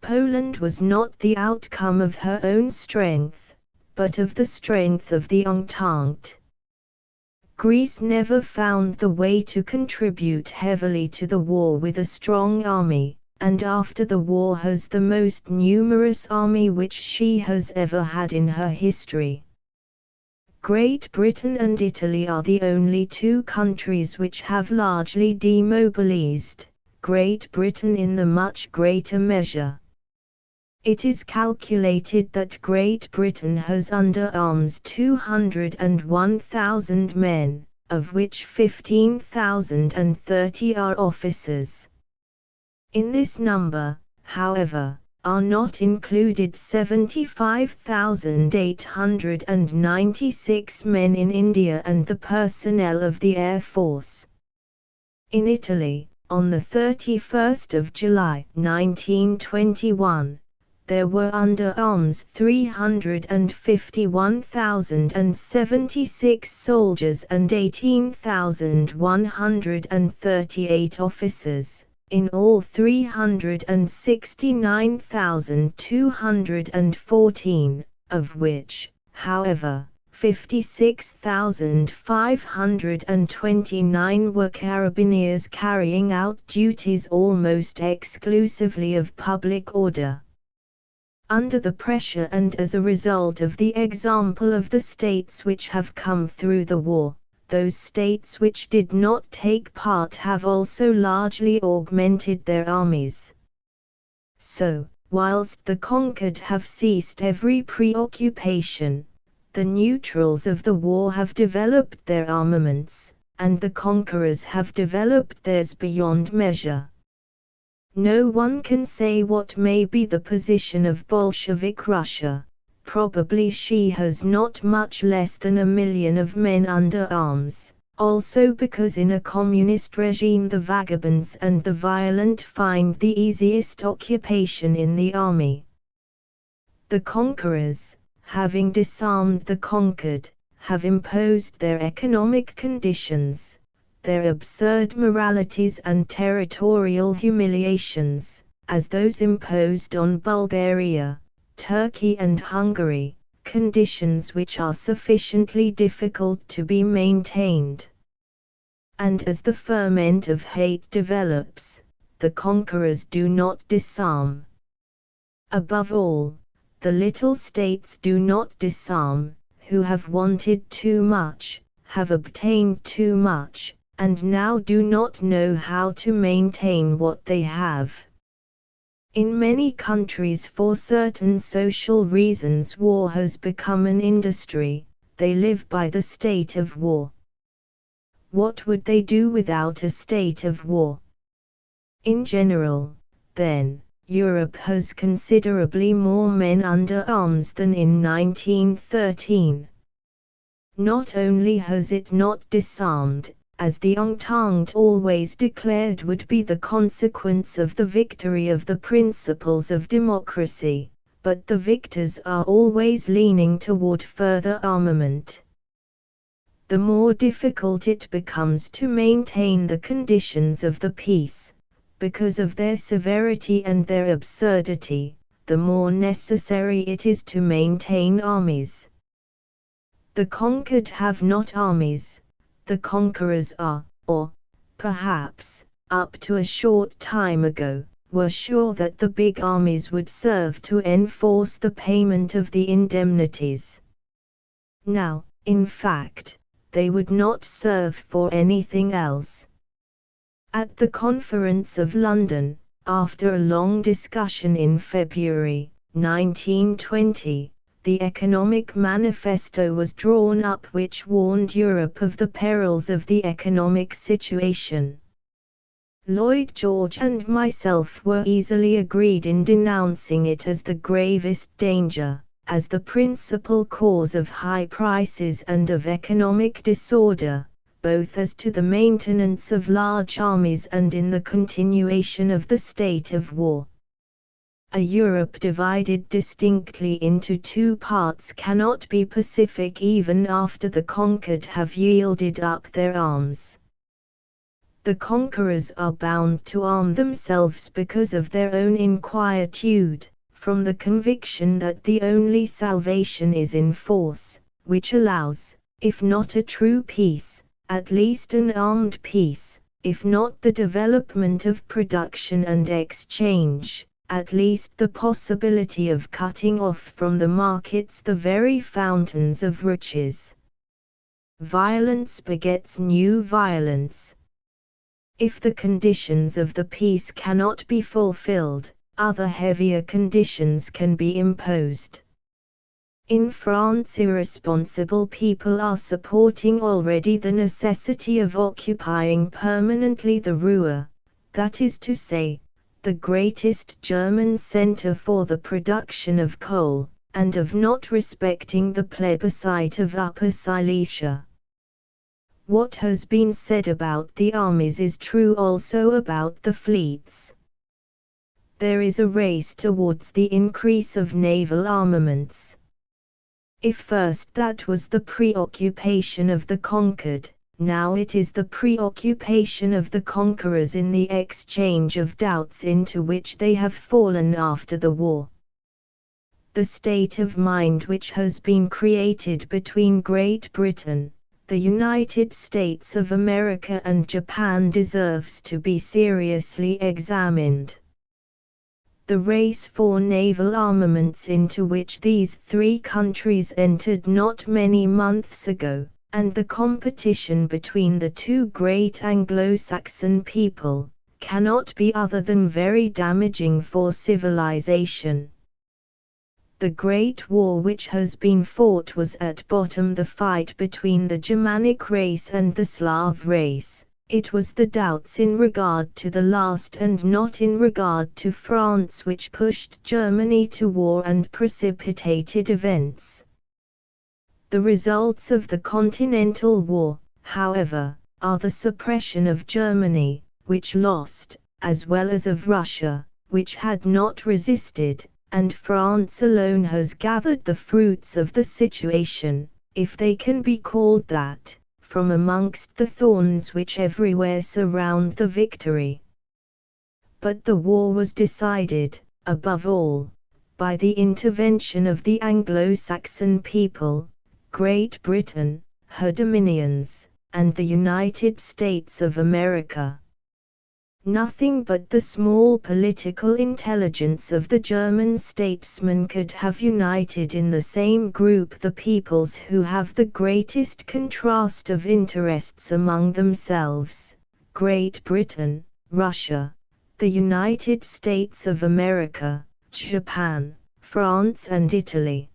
Speaker 1: Poland was not the outcome of her own strength, but of the strength of the Entente. Greece never found the way to contribute heavily to the war with a strong army, and after the war has the most numerous army which she has ever had in her history. Great Britain and Italy are the only two countries which have largely demobilized, Great Britain in the much greater measure. It is calculated that Great Britain has under arms 201,000 men, of which 15,030 are officers. In this number, however, are not included 75,896 men in India and the personnel of the Air Force. In Italy, on the 31st of July 1921, there were under arms 351,076 soldiers and 18,138 officers, in all 369,214, of which, however, 56,529 were carabineers carrying out duties almost exclusively of public order. Under the pressure and as a result of the example of the states which have come through the war, those states which did not take part have also largely augmented their armies. So, whilst the conquered have ceased every preoccupation, the neutrals of the war have developed their armaments, and the conquerors have developed theirs beyond measure. No one can say what may be the position of Bolshevik Russia. Probably she has not much less than 1 million of men under arms, also because in a communist regime the vagabonds and the violent find the easiest occupation in the army. The conquerors, having disarmed the conquered, have imposed their economic conditions, their absurd moralities and territorial humiliations, as those imposed on Bulgaria, Turkey and Hungary, conditions which are sufficiently difficult to be maintained. And as the ferment of hate develops, the conquerors do not disarm. Above all, the little states do not disarm, who have wanted too much, have obtained too much, and now do not know how to maintain what they have. In many countries for certain social reasons war has become an industry, they live by the state of war. What would they do without a state of war? In general, then, Europe has considerably more men under arms than in 1913. Not only has it not disarmed, as the Entente always declared would be the consequence of the victory of the principles of democracy, but the victors are always leaning toward further armament. The more difficult it becomes to maintain the conditions of the peace, because of their severity and their absurdity, the more necessary it is to maintain armies. The conquered have not armies. The conquerors are, or, perhaps, up to a short time ago, were sure that the big armies would serve to enforce the payment of the indemnities. Now, in fact, they would not serve for anything else. At the Conference of London, after a long discussion in February 1920, the Economic Manifesto was drawn up which warned Europe of the perils of the economic situation. Lloyd George and myself were easily agreed in denouncing it as the gravest danger, as the principal cause of high prices and of economic disorder, both as to the maintenance of large armies and in the continuation of the state of war. A Europe divided distinctly into two parts cannot be pacific even after the conquered have yielded up their arms. The conquerors are bound to arm themselves because of their own inquietude, from the conviction that the only salvation is in force, which allows, if not a true peace, at least an armed peace, if not the development of production and exchange, at least the possibility of cutting off from the markets the very fountains of riches. Violence begets new violence. If the conditions of the peace cannot be fulfilled, other heavier conditions can be imposed. In France, irresponsible people are supporting already the necessity of occupying permanently the Ruhr, that is to say, the greatest German center for the production of coal, and of not respecting the plebiscite of Upper Silesia. What has been said about the armies is true also about the fleets. There is a race towards the increase of naval armaments. If first that was the preoccupation of the conquered, now it is the preoccupation of the conquerors in the exchange of doubts into which they have fallen after the war. The state of mind which has been created between Great Britain, the United States of America and Japan deserves to be seriously examined. The race for naval armaments into which these three countries entered not many months ago, and the competition between the two great Anglo-Saxon people, cannot be other than very damaging for civilization. The Great War which has been fought was at bottom the fight between the Germanic race and the Slav race. It was the doubts in regard to the last and not in regard to France which pushed Germany to war and precipitated events. The results of the Continental War, however, are the suppression of Germany, which lost, as well as of Russia, which had not resisted, and France alone has gathered the fruits of the situation, if they can be called that, from amongst the thorns which everywhere surround the victory. But the war was decided, above all, by the intervention of the Anglo-Saxon people, Great Britain, her dominions, and the United States of America. Nothing but the small political intelligence of the German statesmen could have united in the same group the peoples who have the greatest contrast of interests among themselves, Great Britain, Russia, the United States of America, Japan, France and Italy.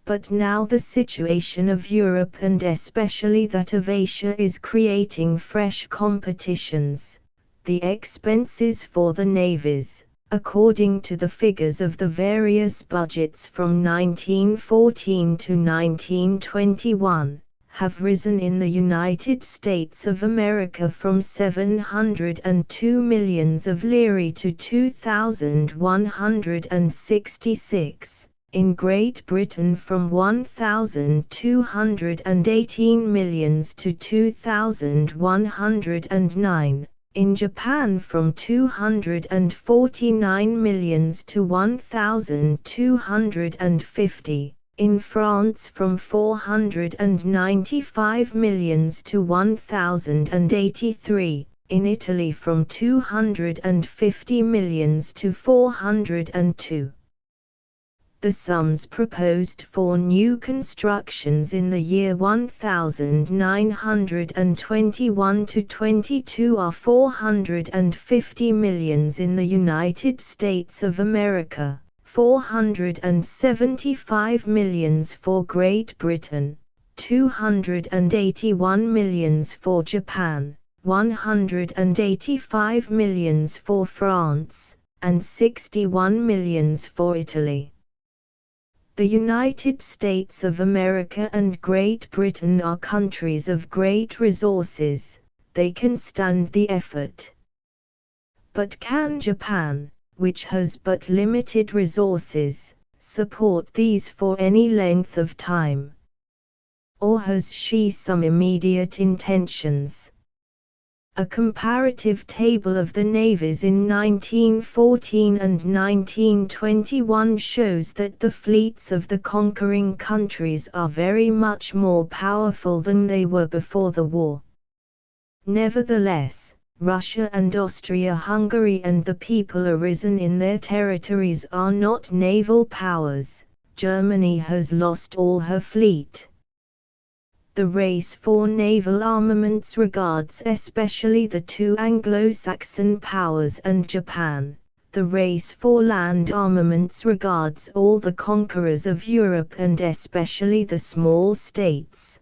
Speaker 1: But now the situation of Europe and especially that of Asia is creating fresh competitions. The expenses for the navies, according to the figures of the various budgets from 1914 to 1921, have risen in the United States of America from 702 millions of lire to 2,166, in Great Britain from 1,218 millions to 2,109. In Japan from 249 millions to 1,250, in France from 495 millions to 1,083, in Italy from 250 millions to 402. The sums proposed for new constructions in the year 1921 to 22 are 450 millions in the United States of America, 475 millions for Great Britain, 281 millions for Japan, 185 millions for France, and 61 millions for Italy. The United States of America and Great Britain are countries of great resources, they can stand the effort. But can Japan, which has but limited resources, support these for any length of time? Or has she some immediate intentions? A comparative table of the navies in 1914 and 1921 shows that the fleets of the conquering countries are very much more powerful than they were before the war. Nevertheless, Russia and Austria-Hungary and the people arisen in their territories are not naval powers. Germany has lost all her fleet. The race for naval armaments regards especially the two Anglo-Saxon powers and Japan. The race for land armaments regards all the conquerors of Europe and especially the small states.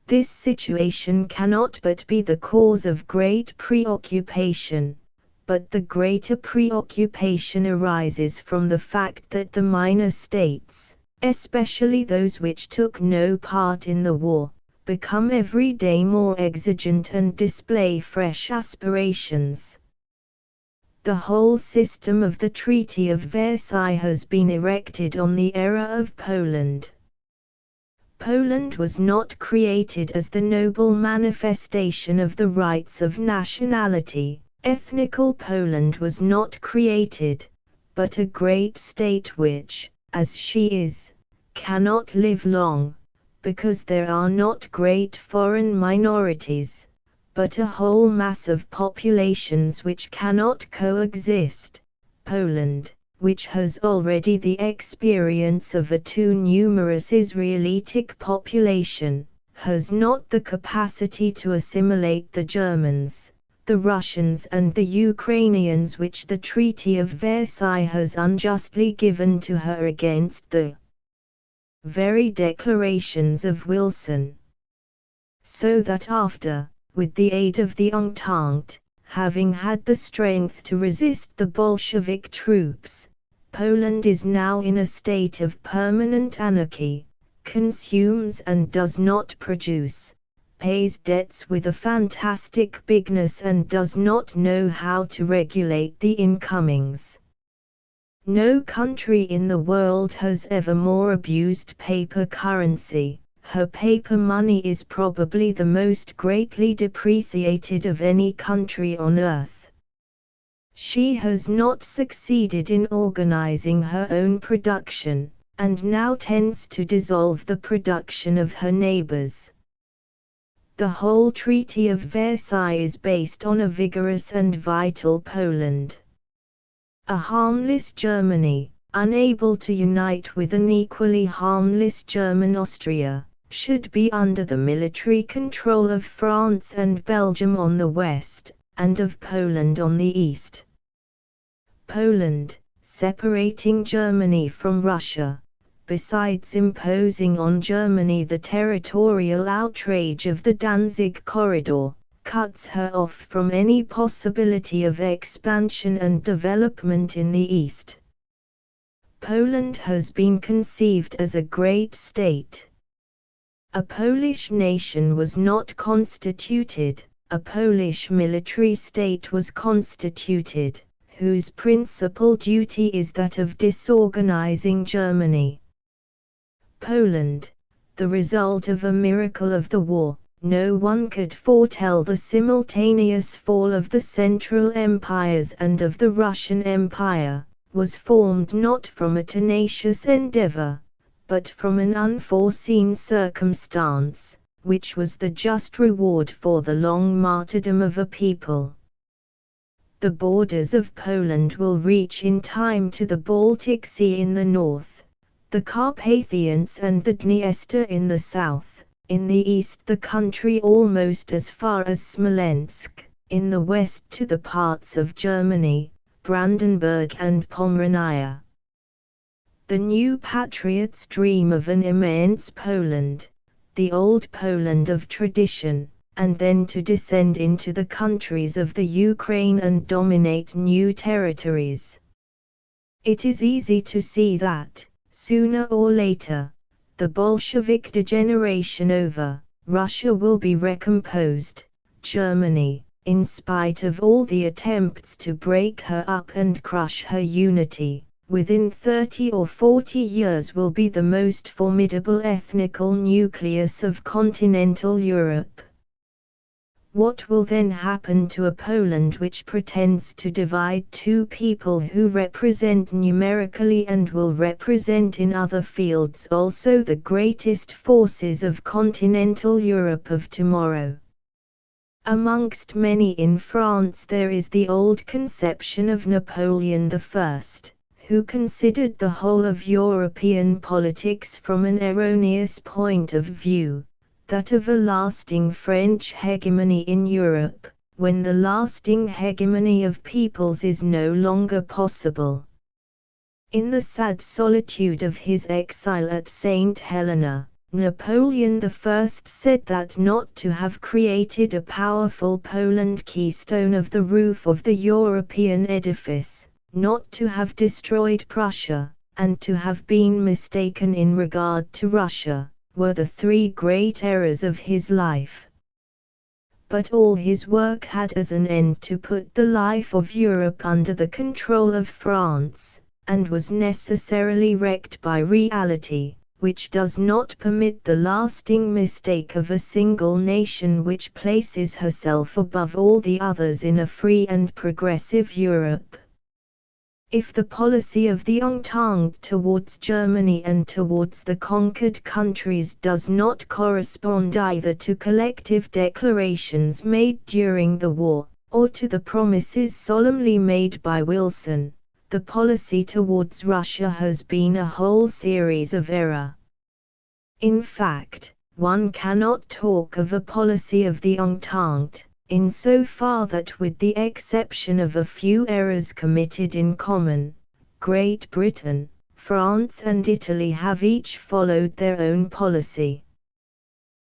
Speaker 1: This situation cannot but be the cause of great preoccupation, but the greater preoccupation arises from the fact that the minor states, especially those which took no part in the war, become every day more exigent and display fresh aspirations. The whole system of the Treaty of Versailles has been erected on the era of Poland. Poland was not created as the noble manifestation of the rights of nationality. Ethnical Poland was not created, but a great state which, as she is, cannot live long, because there are not great foreign minorities, but a whole mass of populations which cannot coexist. Poland, which has already the experience of a too numerous Israelitic population, has not the capacity to assimilate the Germans, the Russians and the Ukrainians which the Treaty of Versailles has unjustly given to her against the very declarations of Wilson. So that after, with the aid of the Entente, having had the strength to resist the Bolshevik troops, Poland is now in a state of permanent anarchy, consumes and does not produce, pays debts with a fantastic bigness and does not know how to regulate the incomings. No country in the world has ever more abused paper currency. Her paper money is probably the most greatly depreciated of any country on earth. She has not succeeded in organizing her own production, and now tends to dissolve the production of her neighbors. The whole Treaty of Versailles is based on a vigorous and vital Poland. A harmless Germany, unable to unite with an equally harmless German Austria, should be under the military control of France and Belgium on the west, and of Poland on the east. Poland, separating Germany from Russia, besides imposing on Germany the territorial outrage of the Danzig corridor, cuts her off from any possibility of expansion and development in the east. Poland has been conceived as a great state. A Polish nation was not constituted, a Polish military state was constituted, whose principal duty is that of disorganizing Germany. Poland, the result of a miracle of the war, no one could foretell the simultaneous fall of the Central Empires and of the Russian Empire, was formed not from a tenacious endeavor, but from an unforeseen circumstance, which was the just reward for the long martyrdom of a people. The borders of Poland will reach in time to the Baltic Sea in the north, the Carpathians and the Dniester in the south, in the east the country almost as far as Smolensk, in the west to the parts of Germany, Brandenburg and Pomerania. The new patriots dream of an immense Poland, the old Poland of tradition, and then to descend into the countries of the Ukraine and dominate new territories. It is easy to see that, Sooner or later, the Bolshevik degeneration over, Russia will be recomposed. Germany, in spite of all the attempts to break her up and crush her unity, within 30 or 40 years will be the most formidable ethnical nucleus of continental Europe. What will then happen to a Poland which pretends to divide two people who represent numerically and will represent in other fields also the greatest forces of continental Europe of tomorrow? Amongst many in France there is the old conception of Napoleon I, who considered the whole of European politics from an erroneous point of view, that of a lasting French hegemony in Europe, when the lasting hegemony of peoples is no longer possible. In the sad solitude of his exile at St. Helena, Napoleon I said that not to have created a powerful Poland keystone of the roof of the European edifice, not to have destroyed Prussia, and to have been mistaken in regard to Russia, were the three great errors of his life. But all his work had as an end to put the life of Europe under the control of France, and was necessarily wrecked by reality, which does not permit the lasting mistake of a single nation which places herself above all the others in a free and progressive Europe. If the policy of the Entente towards Germany and towards the conquered countries does not correspond either to collective declarations made during the war, or to the promises solemnly made by Wilson, the policy towards Russia has been a whole series of error. In fact, one cannot talk of a policy of the Entente, in so far that with the exception of a few errors committed in common, Great Britain, France and Italy have each followed their own policy.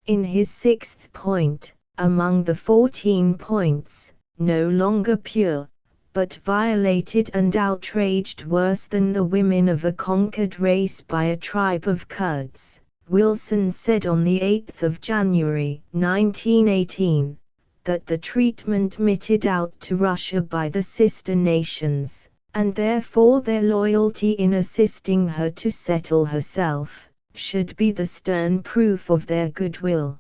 Speaker 1: In his sixth point, among the 14 points, no longer pure, but violated and outraged worse than the women of a conquered race by a tribe of Kurds, Wilson said on the 8th of January 1918, that the treatment meted out to Russia by the sister nations, and therefore their loyalty in assisting her to settle herself, should be the stern proof of their goodwill.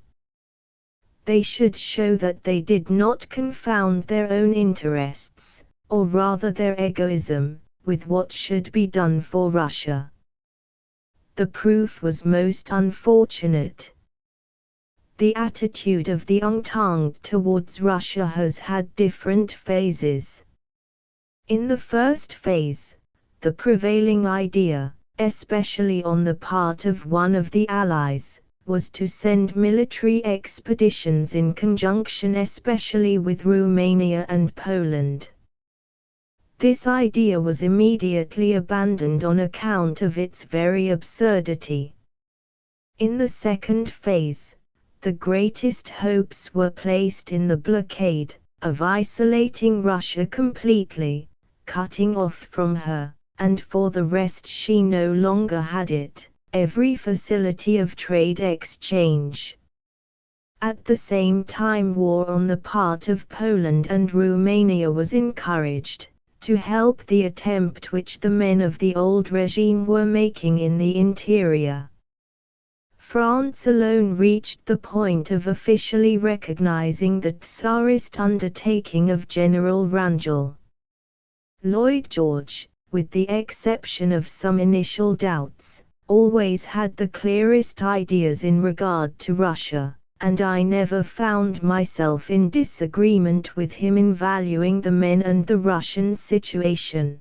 Speaker 1: They should show that they did not confound their own interests, or rather their egoism, with what should be done for Russia. The proof was most unfortunate. The attitude of the Entente towards Russia has had different phases. In the first phase, the prevailing idea, especially on the part of one of the Allies, was to send military expeditions in conjunction especially with Romania and Poland. This idea was immediately abandoned on account of its very absurdity. In the second phase, the greatest hopes were placed in the blockade, of isolating Russia completely, cutting off from her, and for the rest she no longer had it, every facility of trade exchange. At the same time war on the part of Poland and Romania was encouraged, to help the attempt which the men of the old regime were making in the interior. France alone reached the point of officially recognizing the Tsarist undertaking of General Wrangel. Lloyd George, with the exception of some initial doubts, always had the clearest ideas in regard to Russia, and I never found myself in disagreement with him in valuing the men and the Russian situation.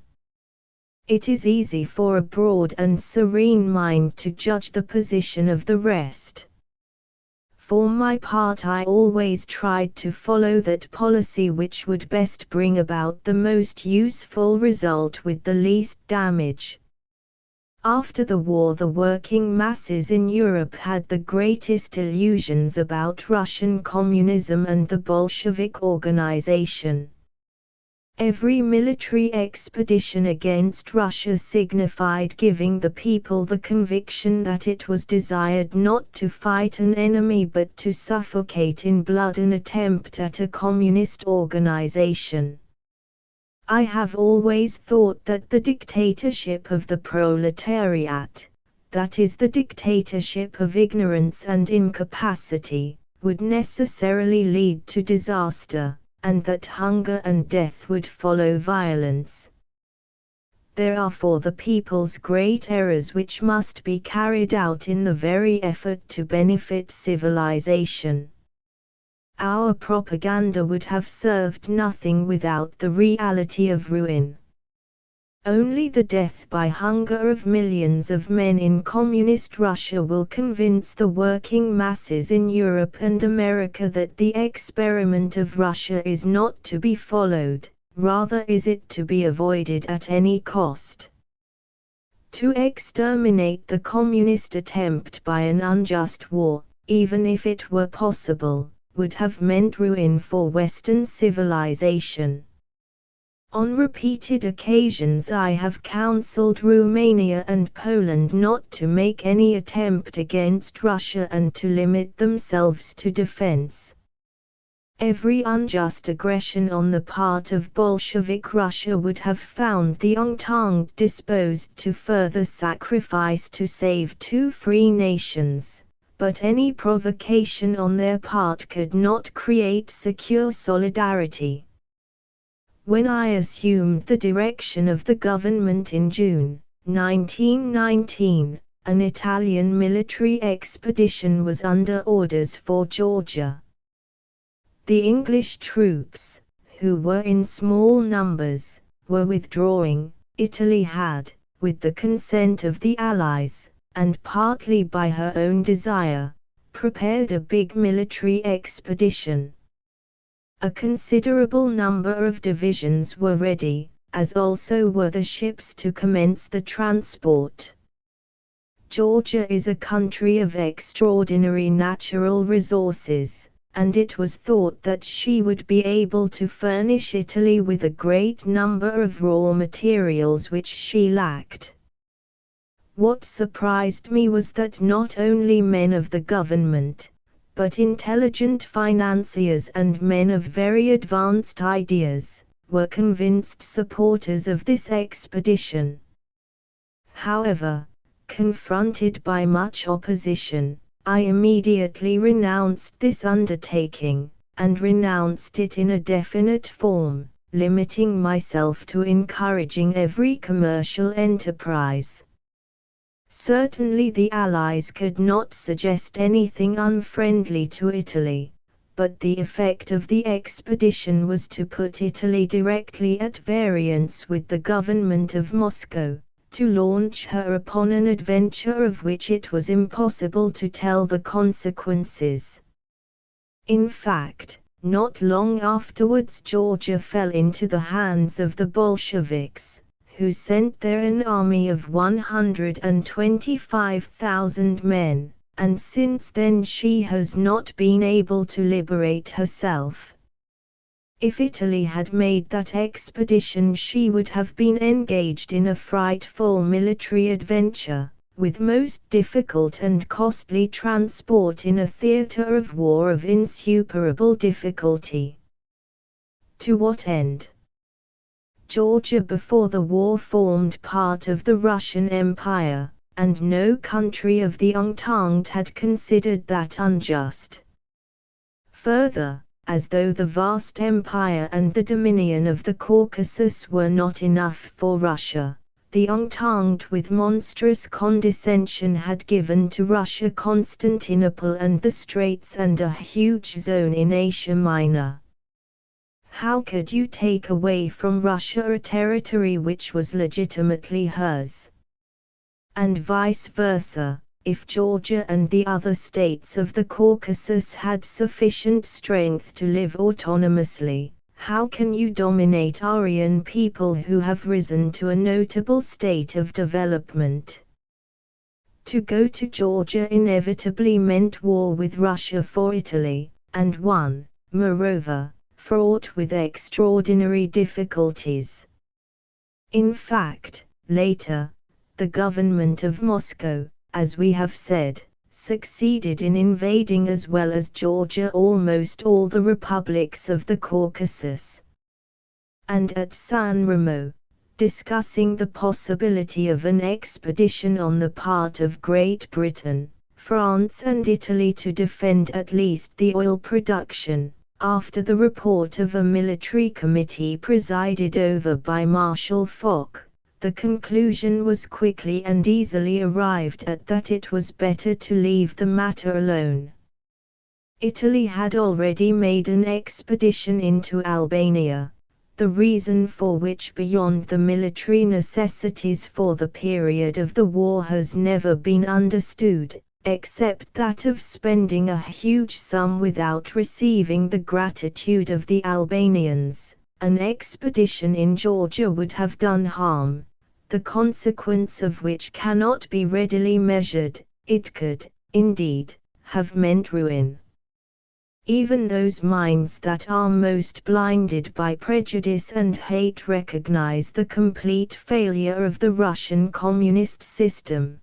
Speaker 1: It is easy for a broad and serene mind to judge the position of the rest. For my part I always tried to follow that policy which would best bring about the most useful result with the least damage. After the war the working masses in Europe had the greatest illusions about Russian communism and the Bolshevik organization. Every military expedition against Russia signified giving the people the conviction that it was desired not to fight an enemy but to suffocate in blood an attempt at a communist organization. I have always thought that the dictatorship of the proletariat, that is the dictatorship of ignorance and incapacity, would necessarily lead to disaster, and that hunger and death would follow violence. There are for the people's great errors which must be carried out in the very effort to benefit civilization. Our propaganda would have served nothing without the reality of ruin. Only the death by hunger of millions of men in communist Russia will convince the working masses in Europe and America that the experiment of Russia is not to be followed, rather is it to be avoided at any cost. To exterminate the communist attempt by an unjust war, even if it were possible, would have meant ruin for Western civilization. On repeated occasions I have counseled Romania and Poland not to make any attempt against Russia and to limit themselves to defense. Every unjust aggression on the part of Bolshevik Russia would have found the Entente disposed to further sacrifice to save two free nations, but any provocation on their part could not create secure solidarity. When I assumed the direction of the government in June 1919, an Italian military expedition was under orders for Georgia. The English troops, who were in small numbers, were withdrawing. Italy had, with the consent of the Allies, and partly by her own desire, prepared a big military expedition. A considerable number of divisions were ready, as also were the ships to commence the transport. Georgia is a country of extraordinary natural resources, and it was thought that she would be able to furnish Italy with a great number of raw materials which she lacked. What surprised me was that not only men of the government, but intelligent financiers and men of very advanced ideas, were convinced supporters of this expedition. However, confronted by much opposition, I immediately renounced this undertaking, and renounced it in a definite form, limiting myself to encouraging every commercial enterprise. Certainly the Allies could not suggest anything unfriendly to Italy, but the effect of the expedition was to put Italy directly at variance with the government of Moscow, to launch her upon an adventure of which it was impossible to tell the consequences. In fact, not long afterwards Georgia fell into the hands of the Bolsheviks, who sent there an army of 125,000 men, and since then she has not been able to liberate herself. If Italy had made that expedition she would have been engaged in a frightful military adventure, with most difficult and costly transport in a theatre of war of insuperable difficulty. To what end? Georgia before the war formed part of the Russian Empire, and no country of the Entente had considered that unjust. Further, as though the vast empire and the dominion of the Caucasus were not enough for Russia, the Entente with monstrous condescension had given to Russia Constantinople and the Straits and a huge zone in Asia Minor. How could you take away from Russia a territory which was legitimately hers? And vice versa, if Georgia and the other states of the Caucasus had sufficient strength to live autonomously, how can you dominate Aryan people who have risen to a notable state of development? To go to Georgia inevitably meant war with Russia for Italy, and moreover, fraught with extraordinary difficulties. In fact, later, the government of Moscow, as we have said, succeeded in invading as well as Georgia almost all the republics of the Caucasus. And at San Remo, discussing the possibility of an expedition on the part of Great Britain, France and Italy to defend at least the oil production, after the report of a military committee presided over by Marshal Foch, the conclusion was quickly and easily arrived at that it was better to leave the matter alone. Italy had already made an expedition into Albania, the reason for which beyond the military necessities for the period of the war has never been understood, except that of spending a huge sum without receiving the gratitude of the Albanians. An expedition in Georgia would have done harm, the consequence of which cannot be readily measured. It could, indeed, have meant ruin. Even those minds that are most blinded by prejudice and hate recognize the complete failure of the Russian communist system.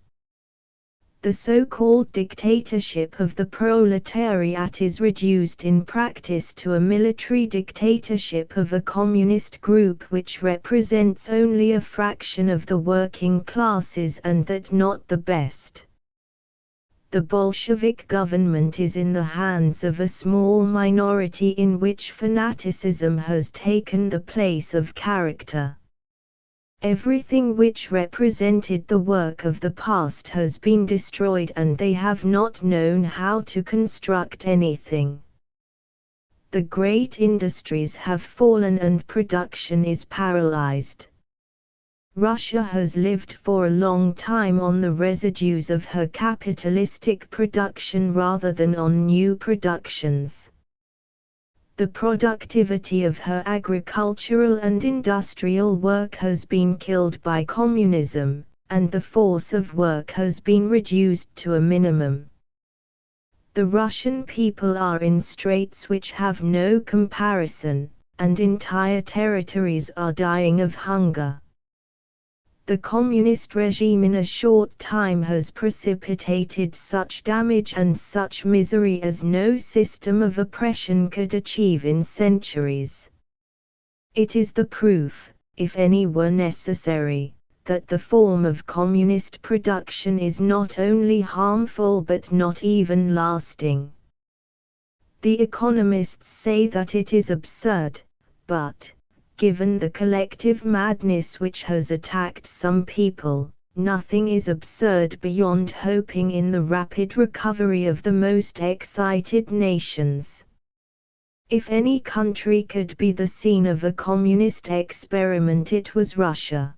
Speaker 1: The so-called dictatorship of the proletariat is reduced in practice to a military dictatorship of a communist group which represents only a fraction of the working classes and that not the best. The Bolshevik government is in the hands of a small minority in which fanaticism has taken the place of character. Everything which represented the work of the past has been destroyed and they have not known how to construct anything. The great industries have fallen and production is paralyzed. Russia has lived for a long time on the residues of her capitalistic production rather than on new productions. The productivity of her agricultural and industrial work has been killed by communism, and the force of work has been reduced to a minimum. The Russian people are in straits which have no comparison, and entire territories are dying of hunger. The communist regime in a short time has precipitated such damage and such misery as no system of oppression could achieve in centuries. It is the proof, if any were necessary, that the form of communist production is not only harmful but not even lasting. The economists say that it is absurd, but, given the collective madness which has attacked some people, nothing is absurd beyond hoping in the rapid recovery of the most excited nations. If any country could be the scene of a communist experiment, it was Russia.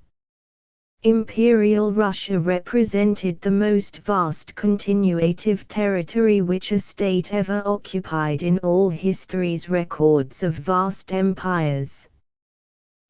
Speaker 1: Imperial Russia represented the most vast continuative territory which a state ever occupied in all history's records of vast empires.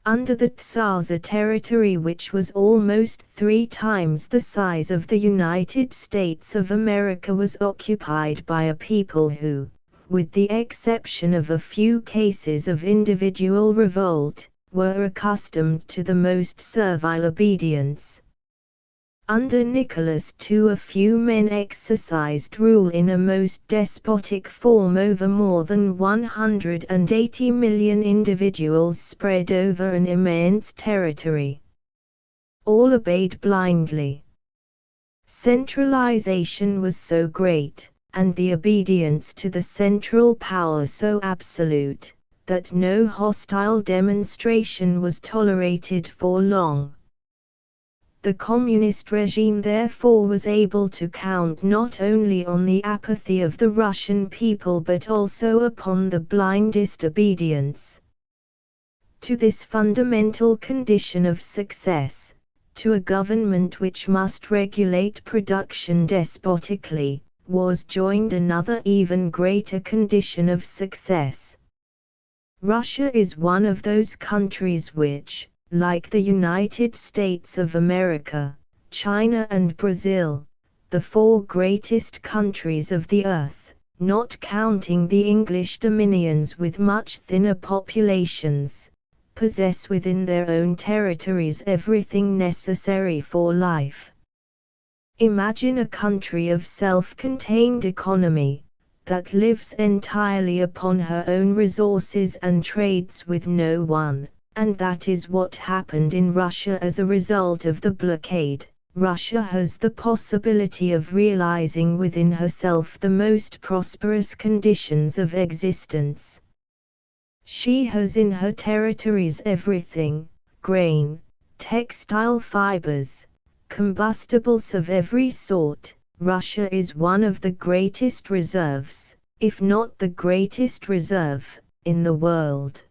Speaker 1: Under the Tsars, a territory which was almost 3 times the size of the United States of America was occupied by a people who, with the exception of a few cases of individual revolt, were accustomed to the most servile obedience. Under Nicholas II, a few men exercised rule in a most despotic form over more than 180 million individuals spread over an immense territory. All obeyed blindly. Centralization was so great, and the obedience to the central power so absolute, that no hostile demonstration was tolerated for long. The communist regime therefore was able to count not only on the apathy of the Russian people but also upon the blindest obedience. To this fundamental condition of success, to a government which must regulate production despotically, was joined another even greater condition of success. Russia is one of those countries which, like the United States of America, China and Brazil, the 4 greatest countries of the earth, not counting the English dominions with much thinner populations, possess within their own territories everything necessary for life. Imagine a country of self-contained economy, that lives entirely upon her own resources and trades with no one, and that is what happened in Russia as a result of the blockade. Russia has the possibility of realizing within herself the most prosperous conditions of existence. She has in her territories everything: grain, textile fibers, combustibles of every sort. Russia is one of the greatest reserves, if not the greatest reserve, in the world.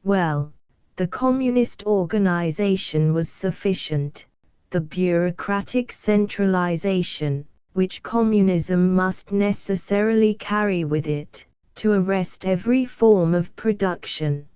Speaker 1: Well, the communist organization was sufficient. The bureaucratic centralization, which communism must necessarily carry with it, to arrest every form of production.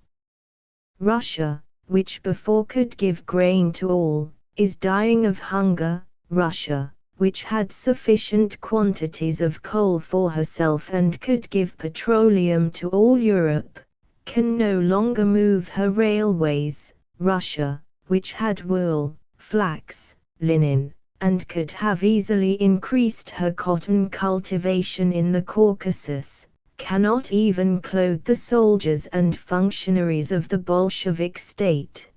Speaker 1: Russia, which before could give grain to all, is dying of hunger. Russia, which had sufficient quantities of coal for herself and could give petroleum to all Europe, can no longer move her railways. Russia, which had wool, flax, linen, and could have easily increased her cotton cultivation in the Caucasus, cannot even clothe the soldiers and functionaries of the Bolshevik state.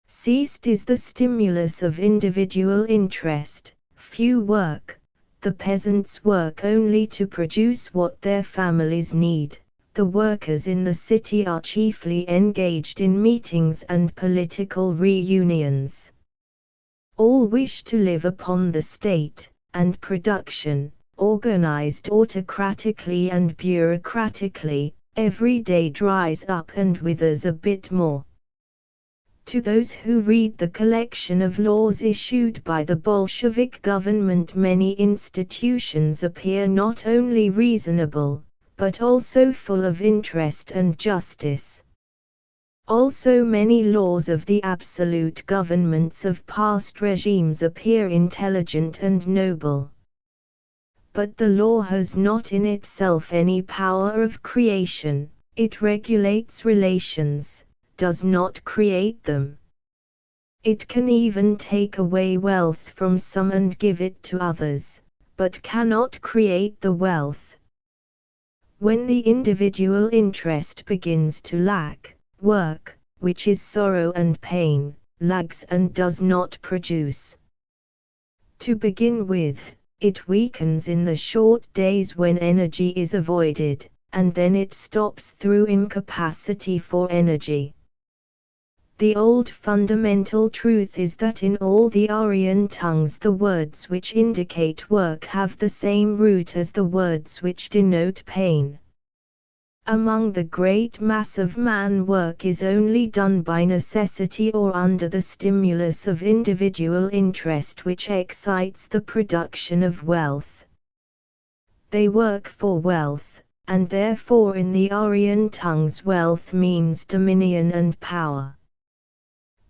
Speaker 1: Ceased is the stimulus of individual interest. Few work, the peasants work only to produce what their families need. The workers in the city are chiefly engaged in meetings and political reunions. All wish to live upon the state, and production, organized autocratically and bureaucratically, every day dries up and withers a bit more. To those who read the collection of laws issued by the Bolshevik government, many institutions appear not only reasonable, but also full of interest and justice. Also many laws of the absolute governments of past regimes appear intelligent and noble. But the law has not in itself any power of creation. It regulates relations, does not create them. It can even take away wealth from some and give it to others, but cannot create the wealth. When the individual interest begins to lack, work, which is sorrow and pain, lags and does not produce. To begin with, it weakens in the short days when energy is avoided, and then it stops through incapacity for energy. The old fundamental truth is that in all the Aryan tongues the words which indicate work have the same root as the words which denote pain. Among the great mass of man, work is only done by necessity or under the stimulus of individual interest which excites the production of wealth. They work for wealth, and therefore in the Aryan tongues wealth means dominion and power.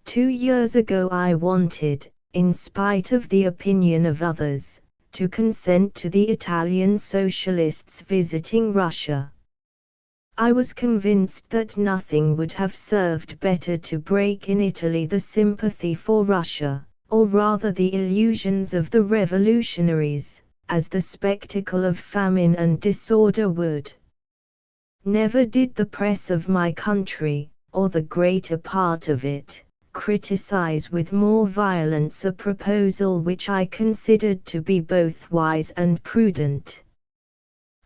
Speaker 1: 2 years ago I wanted, in spite of the opinion of others, to consent to the Italian socialists visiting Russia. I was convinced that nothing would have served better to break in Italy the sympathy for Russia, or rather the illusions of the revolutionaries, as the spectacle of famine and disorder would. Never did the press of my country, or the greater part of it, criticize with more violence a proposal which I considered to be both wise and prudent.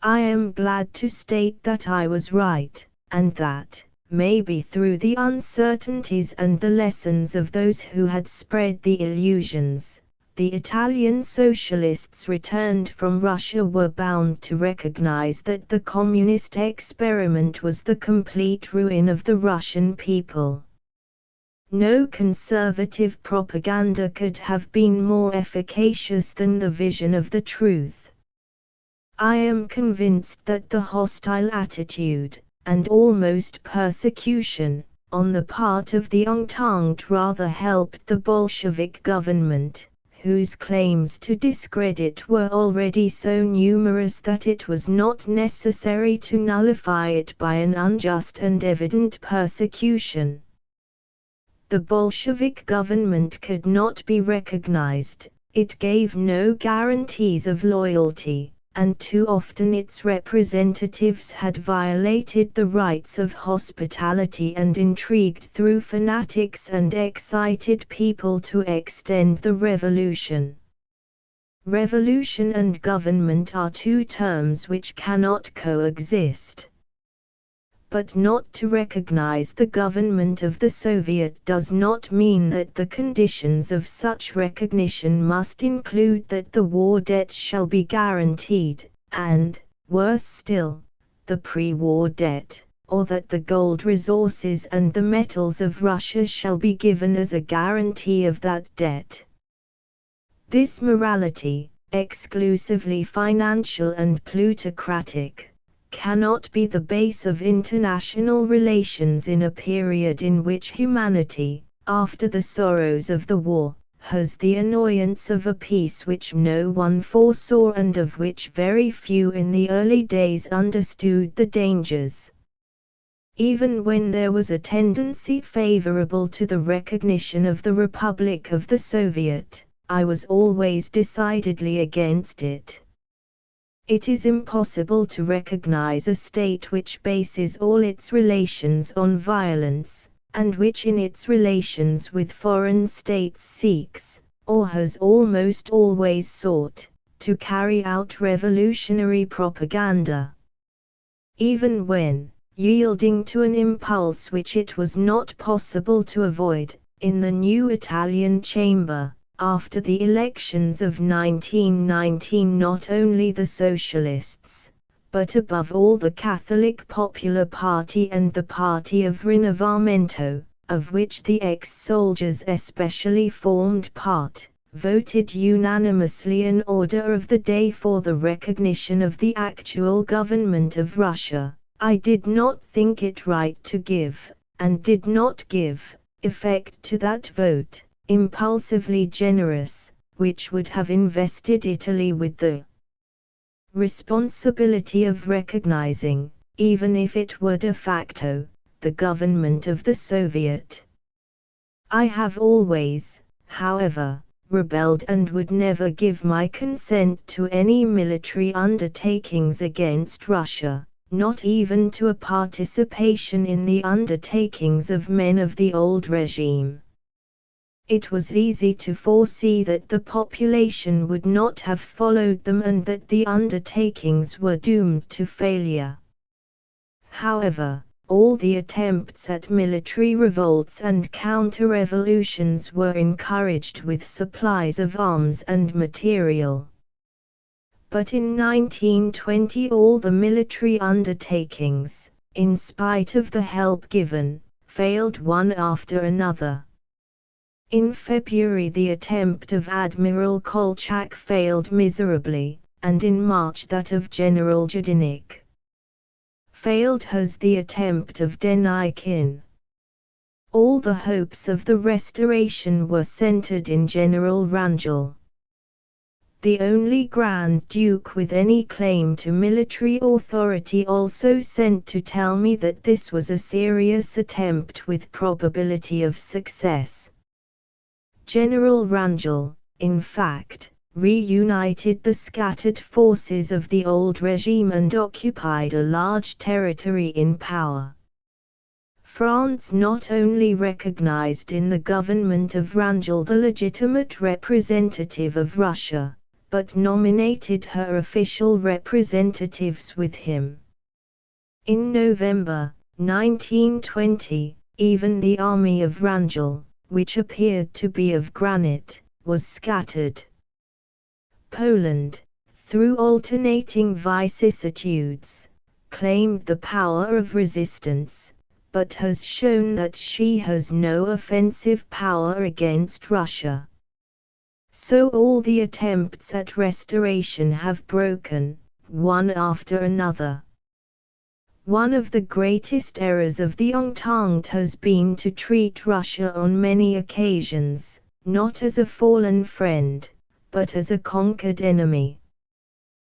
Speaker 1: I am glad to state that I was right, and that, maybe through the uncertainties and the lessons of those who had spread the illusions, the Italian socialists returned from Russia were bound to recognize that the communist experiment was the complete ruin of the Russian people. No conservative propaganda could have been more efficacious than the vision of the truth. I am convinced that the hostile attitude, and almost persecution, on the part of the Entente rather helped the Bolshevik government, whose claims to discredit were already so numerous that it was not necessary to nullify it by an unjust and evident persecution. The Bolshevik government could not be recognized, it gave no guarantees of loyalty, and too often its representatives had violated the rights of hospitality and intrigued through fanatics and excited people to extend the revolution. Revolution and government are two terms which cannot coexist. But not to recognize the government of the Soviet does not mean that the conditions of such recognition must include that the war debts shall be guaranteed, and, worse still, the pre-war debt, or that the gold resources and the metals of Russia shall be given as a guarantee of that debt. This morality, exclusively financial and plutocratic, cannot be the base of international relations in a period in which humanity, after the sorrows of the war, has the annoyance of a peace which no one foresaw and of which very few in the early days understood the dangers. Even when there was a tendency favorable to the recognition of the Republic of the Soviet, I was always decidedly against it. It is impossible to recognize a state which bases all its relations on violence, and which in its relations with foreign states seeks, or has almost always sought, to carry out revolutionary propaganda. Even when, yielding to an impulse which it was not possible to avoid, in the new Italian Chamber, after the elections of 1919, not only the Socialists, but above all the Catholic Popular Party and the Party of Rinnovamento, of which the ex-soldiers especially formed part, voted unanimously in order of the day for the recognition of the actual government of Russia, I did not think it right to give, and did not give, effect to that vote, impulsively generous, which would have invested Italy with the responsibility of recognizing, even if it were de facto, the government of the Soviet. I have always, however, rebelled and would never give my consent to any military undertakings against Russia, not even to a participation in the undertakings of men of the old regime. It was easy to foresee that the population would not have followed them and that the undertakings were doomed to failure. However, all the attempts at military revolts and counter-revolutions were encouraged with supplies of arms and material. But in 1920 all the military undertakings, in spite of the help given, failed one after another. In February the attempt of Admiral Kolchak failed miserably, and in March that of General Judinik. Failed has the attempt of Denikin. All the hopes of the restoration were centered in General Wrangel. The only Grand Duke with any claim to military authority also sent to tell me that this was a serious attempt with probability of success. General Wrangel, in fact, reunited the scattered forces of the old regime and occupied a large territory in power. France not only recognized in the government of Wrangel the legitimate representative of Russia, but nominated her official representatives with him. In November 1920, even the army of Wrangel, which appeared to be of granite, was scattered. Poland, through alternating vicissitudes, claimed the power of resistance, but has shown that she has no offensive power against Russia. So all the attempts at restoration have broken, one after another. One of the greatest errors of the Entente has been to treat Russia on many occasions, not as a fallen friend, but as a conquered enemy.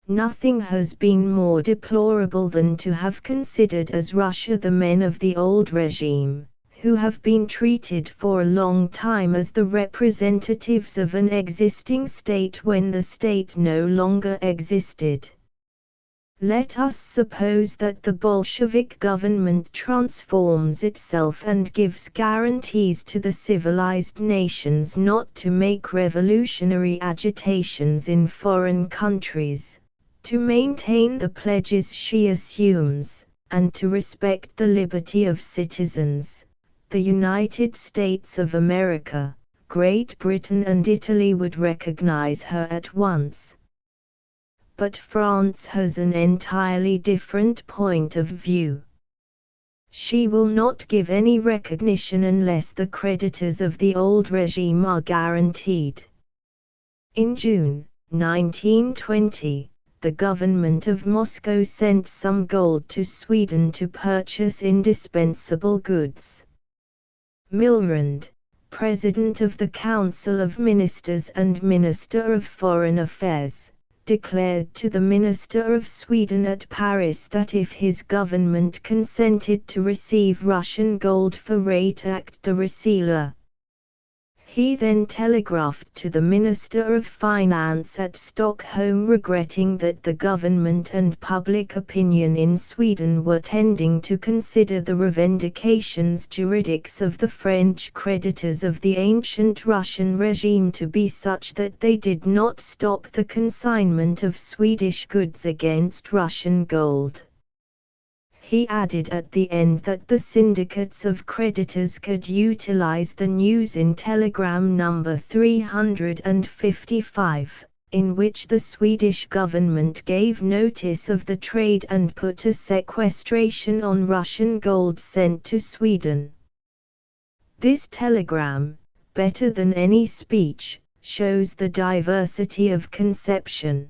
Speaker 1: Nothing has been more deplorable than to have considered as Russia the men of the old regime, who have been treated for a long time as the representatives of an existing state when the state no longer existed. Let us suppose that the Bolshevik government transforms itself and gives guarantees to the civilized nations not to make revolutionary agitations in foreign countries, to maintain the pledges she assumes, and to respect the liberty of citizens. The United States of America, Great Britain and Italy would recognize her at once. But France has an entirely different point of view. She will not give any recognition unless the creditors of the old regime are guaranteed. In June 1920, the government of Moscow sent some gold to Sweden to purchase indispensable goods. Milrand, President of the Council of Ministers and Minister of Foreign Affairs, declared to the Minister of Sweden at Paris that if his government consented to receive Russian gold for rate acte de reseller, he then telegraphed to the Minister of Finance at Stockholm regretting that the government and public opinion in Sweden were tending to consider the revendications juridiques of the French creditors of the ancient Russian regime to be such that they did not stop the consignment of Swedish goods against Russian gold. He added at the end that the syndicates of creditors could utilize the news in telegram number 355, in which the Swedish government gave notice of the trade and put a sequestration on Russian gold sent to Sweden. This telegram, better than any speech, shows the diversity of conception.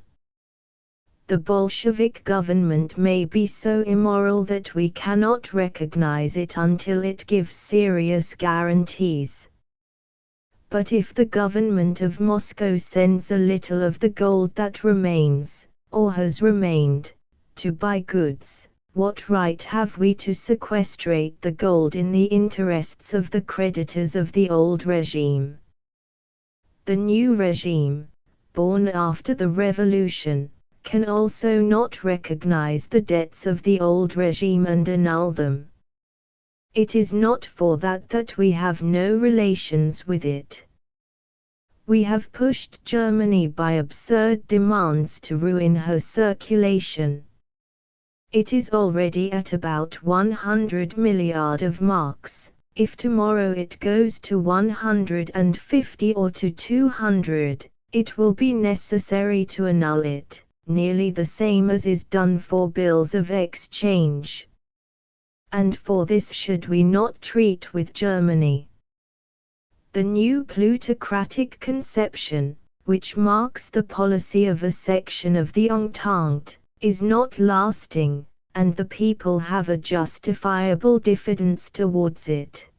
Speaker 1: The Bolshevik government may be so immoral that we cannot recognize it until it gives serious guarantees. But if the government of Moscow sends a little of the gold that remains, or has remained, to buy goods, what right have we to sequestrate the gold in the interests of the creditors of the old regime? The new regime, born after the revolution, can also not recognize the debts of the old regime and annul them. It is not for that we have no relations with it. We have pushed Germany by absurd demands to ruin her circulation. It is already at about 100 milliard of marks. If tomorrow it goes to 150 or to 200, it will be necessary to annul it, nearly the same as is done for bills of exchange. And for this should we not treat with Germany? The new plutocratic conception, which marks the policy of a section of the Entente, is not lasting, and the people have a justifiable diffidence towards it.